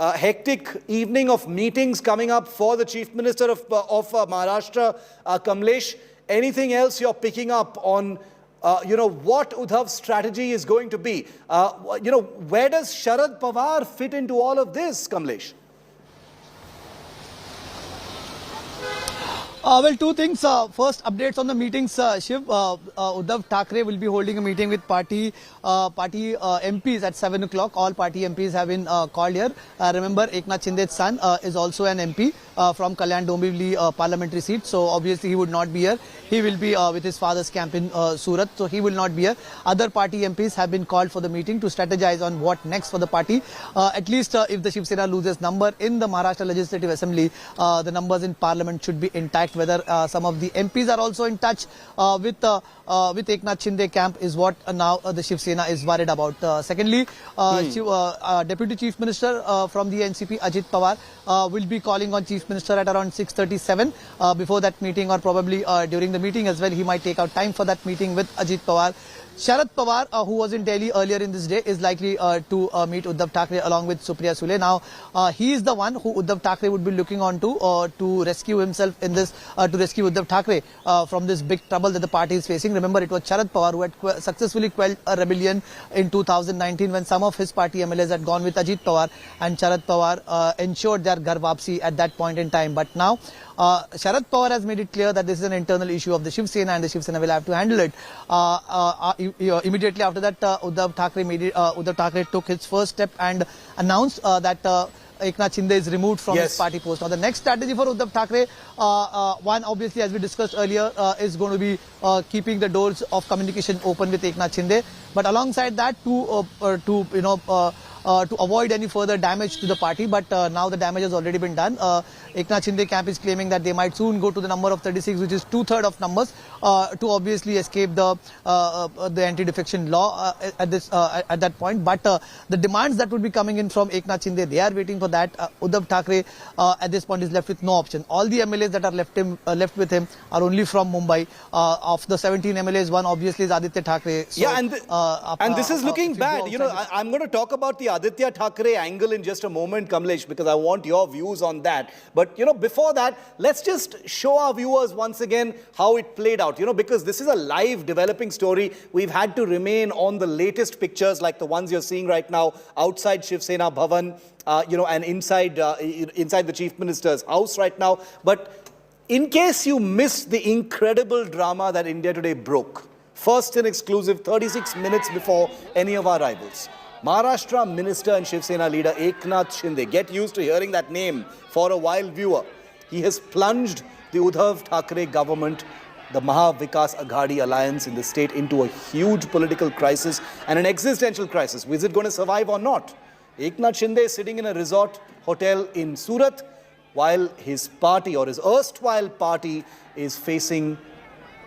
hectic evening of meetings coming up for the Chief Minister of Maharashtra, Kamlesh. Anything else you're picking up on, what Uddhav's strategy is going to be? Where does Sharad Pawar fit into all of this, Kamlesh? Well, two things. First, updates on the meetings. Shiv, Uddhav Thackeray will be holding a meeting with party MPs at 7 o'clock. All party MPs have been called here. Remember, Eknath Shinde's son is also an MP from Kalyan Dombivli parliamentary seat. So obviously he would not be here. He will be with his father's camp in Surat. So he will not be here. Other party MPs have been called for the meeting to strategize on what next for the party. At least if the Shiv Sena loses number in the Maharashtra Legislative Assembly, the numbers in parliament should be intact. Whether some of the MPs are also in touch with Eknath Shinde camp is what now the Shiv Sena is worried about. Secondly, Deputy Chief Minister from the NCP, Ajit Pawar, will be calling on Chief Minister at around 6:37. Before that meeting, or probably during the meeting as well, he might take out time for that meeting with Ajit Pawar. Sharad Pawar, who was in Delhi earlier in this day, is likely to meet Uddhav Thackeray along with Supriya Sule. Now, he is the one who Uddhav Thackeray would be looking on to rescue himself in this, to rescue Uddhav Thackeray from this big trouble that the party is facing. Remember, it was Sharad Pawar who had successfully quelled a rebellion in 2019 when some of his party MLAs had gone with Ajit Pawar, and Sharad Pawar ensured their Ghar Wapsi at that point in time. But now, Sharad Pawar has made it clear that this is an internal issue of the Shiv Sena and the Shiv Sena will have to handle it. Immediately after that, Uddhav Thackeray took his first step and announced that Eknath Shinde is removed from his party post. Now, the next strategy for Uddhav Thackeray, one obviously, as we discussed earlier, is going to be keeping the doors of communication open with Eknath Shinde. But alongside that, to avoid any further damage to the party. But now the damage has already been done. Eknath Shinde camp is claiming that they might soon go to the number of 36, which is 2/3 of numbers, to obviously escape the anti-defection law at that point. But the demands that would be coming in from Eknath Shinde, they are waiting for that. Uddhav Thackeray at this point is left with no option. All the MLAs that are left with him are only from Mumbai. Of the 17 MLAs, one obviously is Aditya Thackeray. So, and this is looking bad. I'm going to talk about the Aditya Thackeray angle in just a moment, Kamlesh, because I want your views on that. But, before that, let's just show our viewers once again how it played out, because this is a live developing story. We've had to remain on the latest pictures like the ones you're seeing right now outside Shiv Sena Bhavan, and inside the Chief Minister's house right now. But in case you missed the incredible drama that India Today broke, first and exclusive 36 minutes before any of our rivals, Maharashtra Minister and Shiv Sena leader Eknath Shinde, get used to hearing that name for a while, viewer. He has plunged the Uddhav Thackeray government, the Maha Vikas Aghadi alliance in the state, into a huge political crisis and an existential crisis. Is it going to survive or not? Eknath Shinde is sitting in a resort hotel in Surat while his party, or his erstwhile party, is facing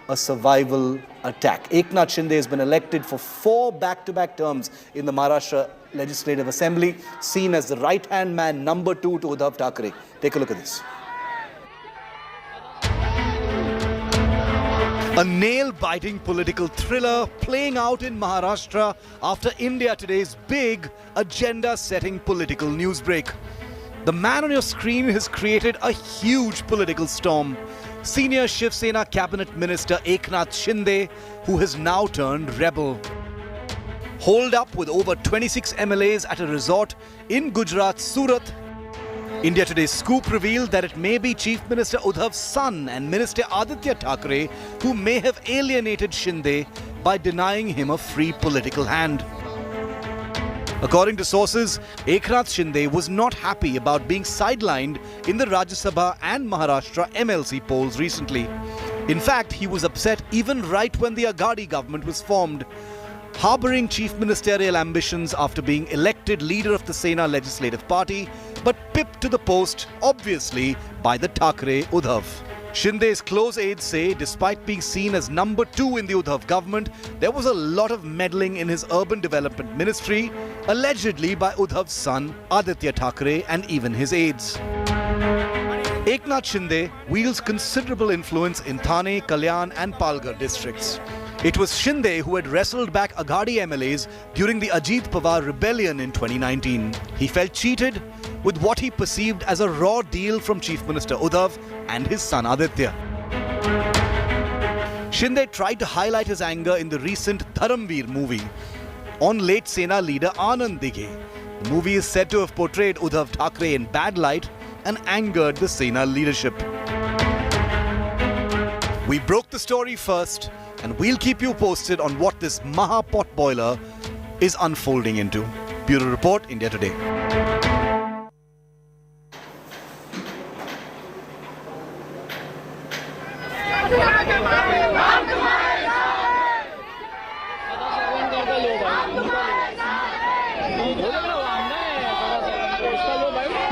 a survival attack. Eknath Shinde has been elected for 4 back-to-back terms in the Maharashtra Legislative Assembly, seen as the right-hand man, number 2 to Uddhav Thackeray. Take a look at this. A nail-biting political thriller playing out in Maharashtra after India Today's big agenda-setting political newsbreak. The man on your screen has created a huge political storm. Senior Shiv Sena Cabinet Minister Eknath Shinde, who has now turned rebel. Holed up with over 26 MLAs at a resort in Gujarat's Surat, India Today's scoop revealed that it may be Chief Minister Uddhav's son and Minister Aditya Thackeray who may have alienated Shinde by denying him a free political hand. According to sources, Eknath Shinde was not happy about being sidelined in the Rajya Sabha and Maharashtra MLC polls recently. In fact, he was upset even right when the Aghadi government was formed, harboring chief ministerial ambitions after being elected leader of the Sena Legislative Party, but pipped to the post, obviously, by the Thackeray Uddhav. Shinde's close aides say, despite being seen as number 2 in the Uddhav government, there was a lot of meddling in his urban development ministry, allegedly by Uddhav's son, Aditya Thackeray, and even his aides. Eknath Shinde wields considerable influence in Thane, Kalyan and Palghar districts. It was Shinde who had wrestled back Aghadi MLAs during the Ajit Pawar rebellion in 2019. He felt cheated, with what he perceived as a raw deal from Chief Minister Uddhav and his son Aditya. Shinde tried to highlight his anger in the recent Dharamveer movie on late Sena leader Anand Dighe. The movie is said to have portrayed Uddhav Thackeray in bad light and angered the Sena leadership. We broke the story first, and we'll keep you posted on what this Maha Potboiler is unfolding into. Bureau Report, India Today.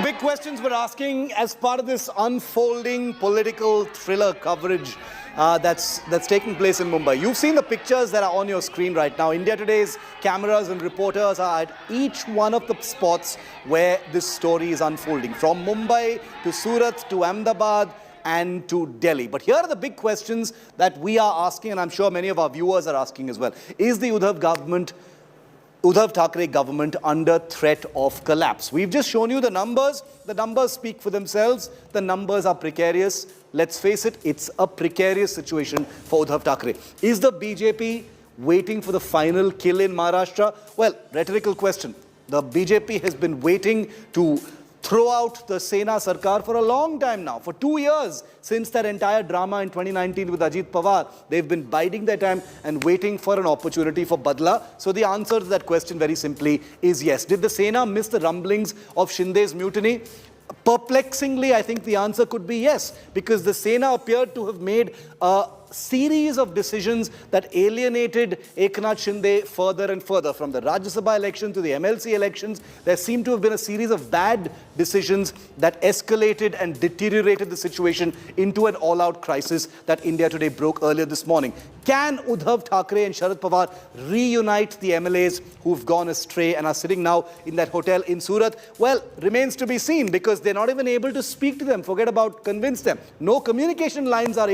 Big questions we're asking as part of this unfolding political thriller coverage that's taking place in Mumbai. You've seen the pictures that are on your screen right now. India Today's cameras and reporters are at each one of the spots where this story is unfolding, from Mumbai to Surat to Ahmedabad and to Delhi. But here are the big questions that we are asking, and I'm sure many of our viewers are asking as well. Is the Uddhav Thackeray government under threat of collapse? We've just shown you the numbers. The numbers speak for themselves. The numbers are precarious. Let's face it, it's a precarious situation for Uddhav Thackeray. Is the BJP waiting for the final kill in Maharashtra? Well, rhetorical question. The BJP has been waiting to throw out the Sena Sarkar for a long time now. For 2 years, since that entire drama in 2019 with Ajit Pawar, they've been biding their time and waiting for an opportunity for Badla. So the answer to that question very simply is yes. Did the Sena miss the rumblings of Shinde's mutiny? Perplexingly, I think the answer could be yes, because the Sena appeared to have made a series of decisions that alienated Eknath Shinde further and further. From the Rajya Sabha election to the MLC elections, there seemed to have been a series of bad decisions that escalated and deteriorated the situation into an all-out crisis that India Today broke earlier this morning. Can Uddhav Thackeray and Sharad Pawar reunite the MLAs who've gone astray and are sitting now in that hotel in Surat? Well, remains to be seen, because they're not even able to speak to them. Forget about convince them. No communication lines are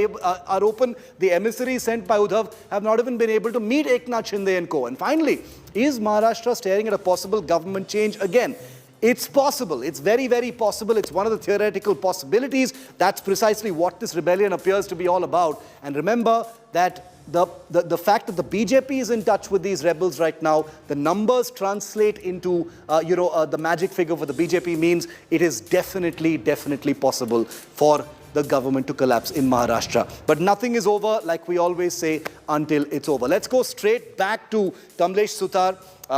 open. The emissaries sent by Uddhav have not even been able to meet Eknath Shinde and co. And finally, is Maharashtra staring at a possible government change again? It's possible. It's very, very possible. It's one of the theoretical possibilities. That's precisely what this rebellion appears to be all about. And remember that the fact that the BJP is in touch with these rebels right now, the numbers translate into, the magic figure for the BJP means it is definitely possible for the government to collapse in Maharashtra. But nothing is over, like we always say, until it's over. Let's go straight back to Kamlesh Sutar,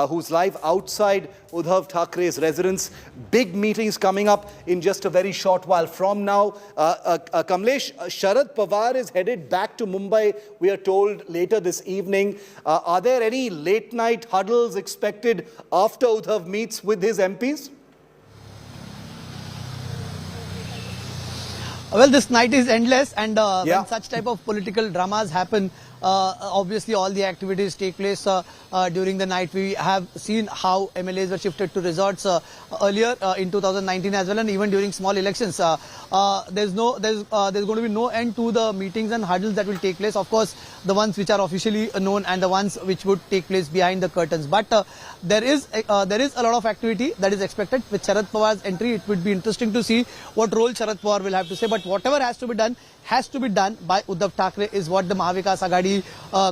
who's live outside Uddhav Thackeray's residence. Big meetings coming up in just a very short while from now. Kamlesh, Sharad Pawar is headed back to Mumbai, we are told, later this evening. Are there any late night huddles expected after Uddhav meets with his MPs? Well, this night is endless, and when such type of political dramas happen, obviously all the activities take place during the night. We have seen how MLAs were shifted to resorts earlier in 2019 as well, and even during small elections. There's going to be no end to the meetings and huddles that will take place. Of course, the ones which are officially known and the ones which would take place behind the curtains. But there is a lot of activity that is expected with Sharad Pawar's entry. It would be interesting to see what role Sharad Pawar will have to say. But whatever has to be done by Uddhav Thackeray is what the Mahavikas Aghadi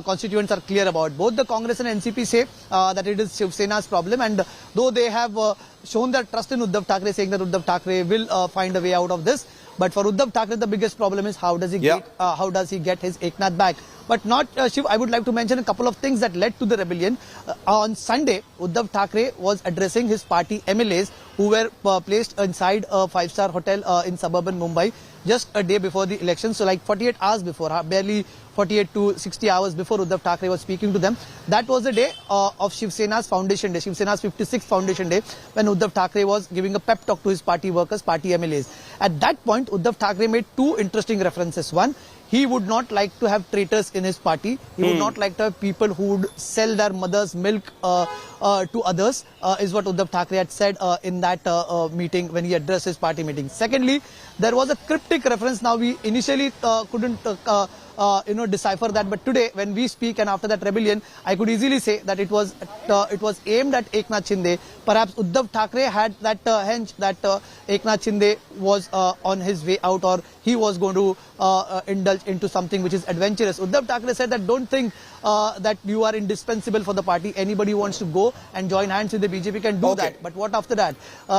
constituents are clear about. Both the Congress and NCP say that it is Shiv Sena's problem, and though they have shown their trust in Uddhav Thackeray, saying that Uddhav Thackeray will find a way out of this. But for Uddhav Thackeray, the biggest problem is how does he get his Eknath back. But not Shiv, I would like to mention a couple of things that led to the rebellion. On Sunday, Uddhav Thackeray was addressing his party MLAs who were placed inside a 5-star hotel in suburban Mumbai just a day before the election. So like 48 hours before, barely 48 to 60 hours before Uddhav Thackeray was speaking to them. That was the day of Shiv Sena's foundation day, Shiv Sena's 56th foundation day, when Uddhav Thackeray was giving a pep talk to his party workers, party MLAs. At that point, Uddhav Thackeray made two interesting references. One, he would not like to have traitors in his party. He would not like to have people who would sell their mother's milk to others, is what Uddhav Thackeray had said in that meeting when he addressed his party meeting. Secondly, there was a cryptic reference. Now, we initially couldn't decipher that. But today, when we speak and after that rebellion, I could easily say that it was aimed at Eknath Shinde. Perhaps Uddhav Thackeray had that hunch that Eknath Shinde was on his way out, or he was going to indulge into something which is adventurous. Uddhav Thackeray said that don't think that you are indispensable for the party. Anybody who wants to go and join hands with the BJP can do that. But what after that?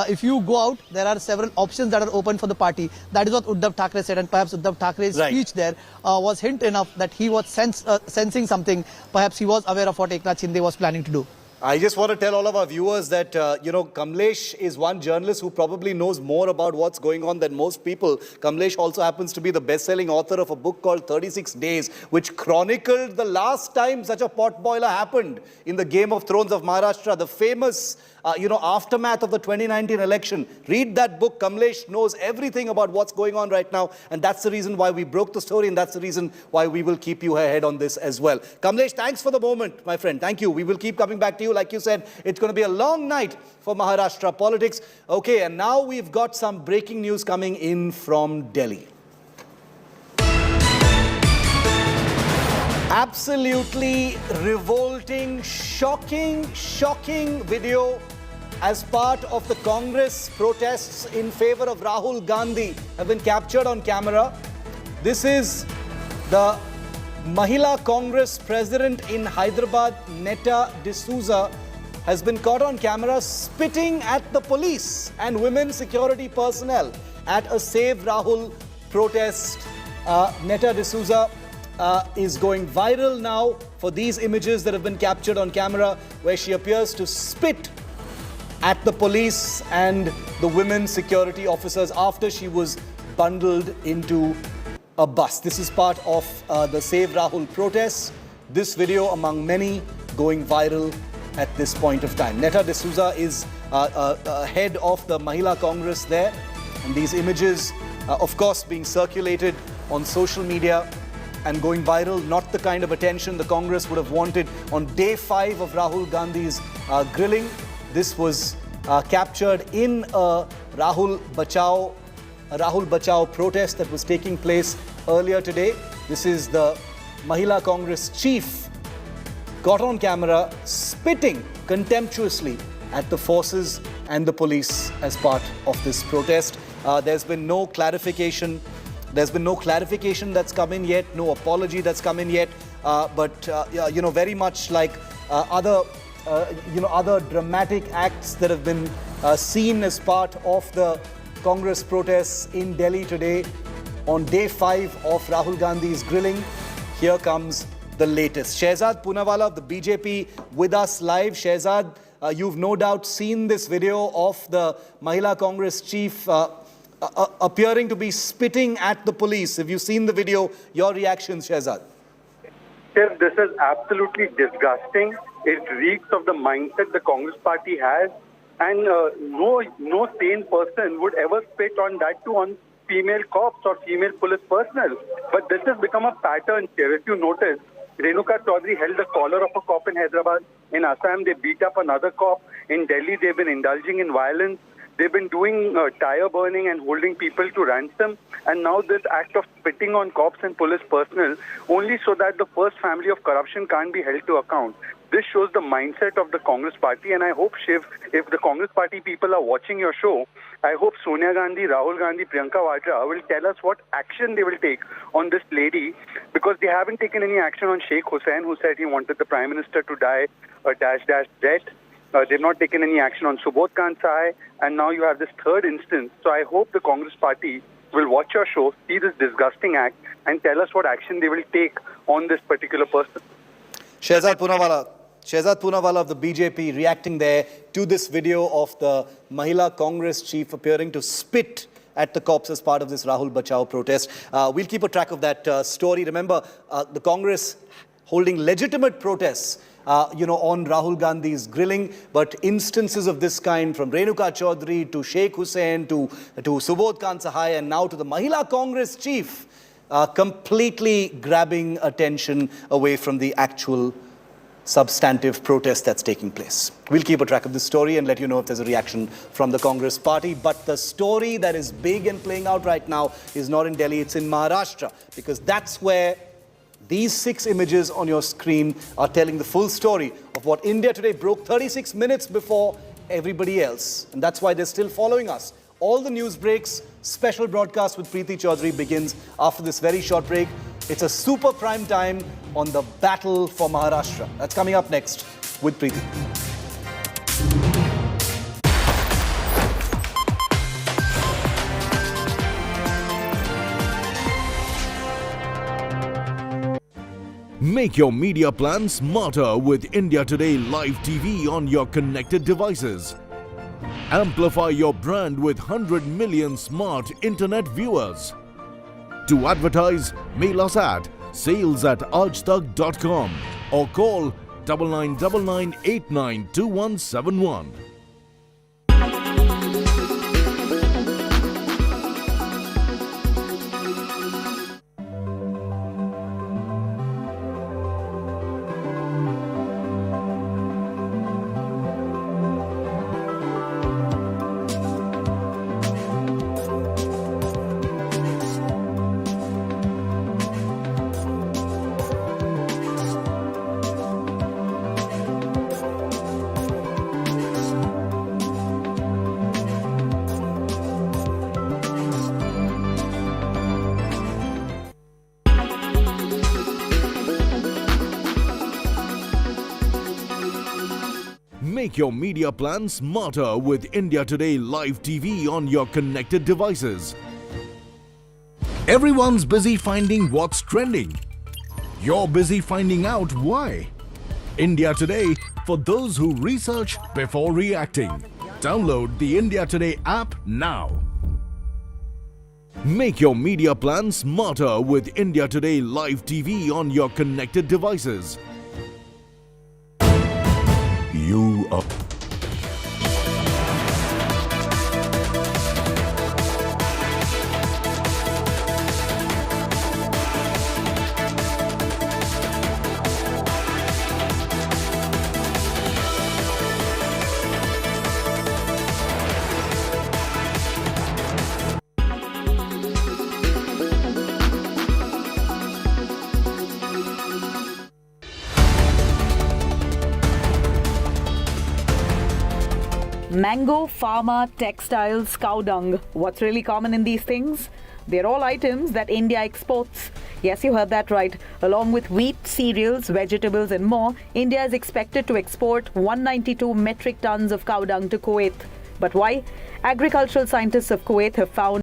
If you go out, there are several options that are open for the party. That is what Uddhav Thackeray said, and perhaps Uddhav Thackeray's speech there was hint enough that he was sensing something. Perhaps he was aware of what Eknath Shinde was planning to do. I just want to tell all of our viewers that, Kamlesh is one journalist who probably knows more about what's going on than most people. Kamlesh also happens to be the best-selling author of a book called 36 Days, which chronicled the last time such a potboiler happened in the Game of Thrones of Maharashtra, the famous aftermath of the 2019 election. Read that book. Kamlesh knows everything about what's going on right now, and that's the reason why we broke the story, and that's the reason why we will keep you ahead on this as well. Kamlesh, thanks for the moment, my friend. Thank you. We will keep coming back to you. Like you said, it's going to be a long night for Maharashtra politics. Okay, and now we've got some breaking news coming in from Delhi. Absolutely revolting, shocking video as part of the Congress protests in favor of Rahul Gandhi have been captured on camera. This is the Mahila Congress president in Hyderabad, Netta D'Souza, has been caught on camera spitting at the police and women security personnel at a Save Rahul protest. Netta D'Souza is going viral now for these images that have been captured on camera, where she appears to spit at the police and the women security officers after she was bundled into a bus. This is part of the Save Rahul protests. This video, among many, going viral at this point of time. Netta D'Souza is head of the Mahila Congress there, and these images, of course, being circulated on social media and going viral. Not the kind of attention the Congress would have wanted on day 5 of Rahul Gandhi's grilling. This was captured in a Rahul Bachao protest that was taking place earlier today. This is the Mahila Congress chief got on camera spitting contemptuously at the forces and the police as part of this protest. There's been no clarification. There's been no clarification that's come in yet, no apology that's come in yet. But very much like other dramatic acts that have been seen as part of the Congress protests in Delhi today, on day 5 of Rahul Gandhi's grilling, here comes the latest. Shehzad Poonawalla of the BJP with us live. Shehzad, you've no doubt seen this video of the Mahila Congress chief appearing to be spitting at the police. Have you seen the video? Your reactions, Shehzad? Sir, this is absolutely disgusting. It reeks of the mindset the Congress party has, and no sane person would ever spit on that too on female cops or female police personnel. But this has become a pattern here. If you notice, Renuka Chaudhary held the collar of a cop in Hyderabad. In Assam, they beat up another cop. In Delhi, they've been indulging in violence. They've been doing tire burning and holding people to ransom. And now this act of spitting on cops and police personnel, only so that the first family of corruption can't be held to account. This shows the mindset of the Congress party, and I hope, Shiv, if the Congress party people are watching your show, I hope Sonia Gandhi, Rahul Gandhi, Priyanka Vadra will tell us what action they will take on this lady, because they haven't taken any action on Sheikh Hussain, who said he wanted the Prime Minister to die a jet. They've not taken any action on Subodh Khan Sahai, and now you have this third instance. So I hope the Congress party will watch your show, see this disgusting act, and tell us what action they will take on this particular person. Shehzad Poonawalla of the BJP reacting there to this video of the Mahila Congress chief appearing to spit at the cops as part of this Rahul Bachao protest. We'll keep a track of that story. Remember, the Congress holding legitimate protests on Rahul Gandhi's grilling, but instances of this kind from Renuka Chaudhary to Sheikh Hussain to Subodh Khan Sahai and now to the Mahila Congress chief completely grabbing attention away from the actual substantive protest that's taking place. We'll keep a track of this story and let you know if there's a reaction from the Congress party. But the story that is big and playing out right now is not in Delhi, it's in Maharashtra, because that's where These 6 images on your screen are telling the full story of what India Today broke 36 minutes before everybody else. And that's why they're still following us. All the news breaks, special broadcast with Preeti Chaudhary begins after this very short break. It's a super prime time on the battle for Maharashtra. That's coming up next with Preeti. Make your media plan smarter with India Today Live TV on your connected devices. Amplify your brand with 100 million smart internet viewers. To advertise, mail us at sales@aajtak.com or call 9999892171. Make your media plan smarter with India Today Live TV on your connected devices. Everyone's busy finding what's trending. You're busy finding out why. India Today, for those who research before reacting. Download the India Today app now. Make your media plan smarter with India Today Live TV on your connected devices. You are... Mango, pharma, textiles, cow dung. What's really common in these things? They're all items that India exports. Yes, you heard that right. Along with wheat, cereals, vegetables and more, India is expected to export 192 metric tons of cow dung to Kuwait. But why? Agricultural scientists of Kuwait have found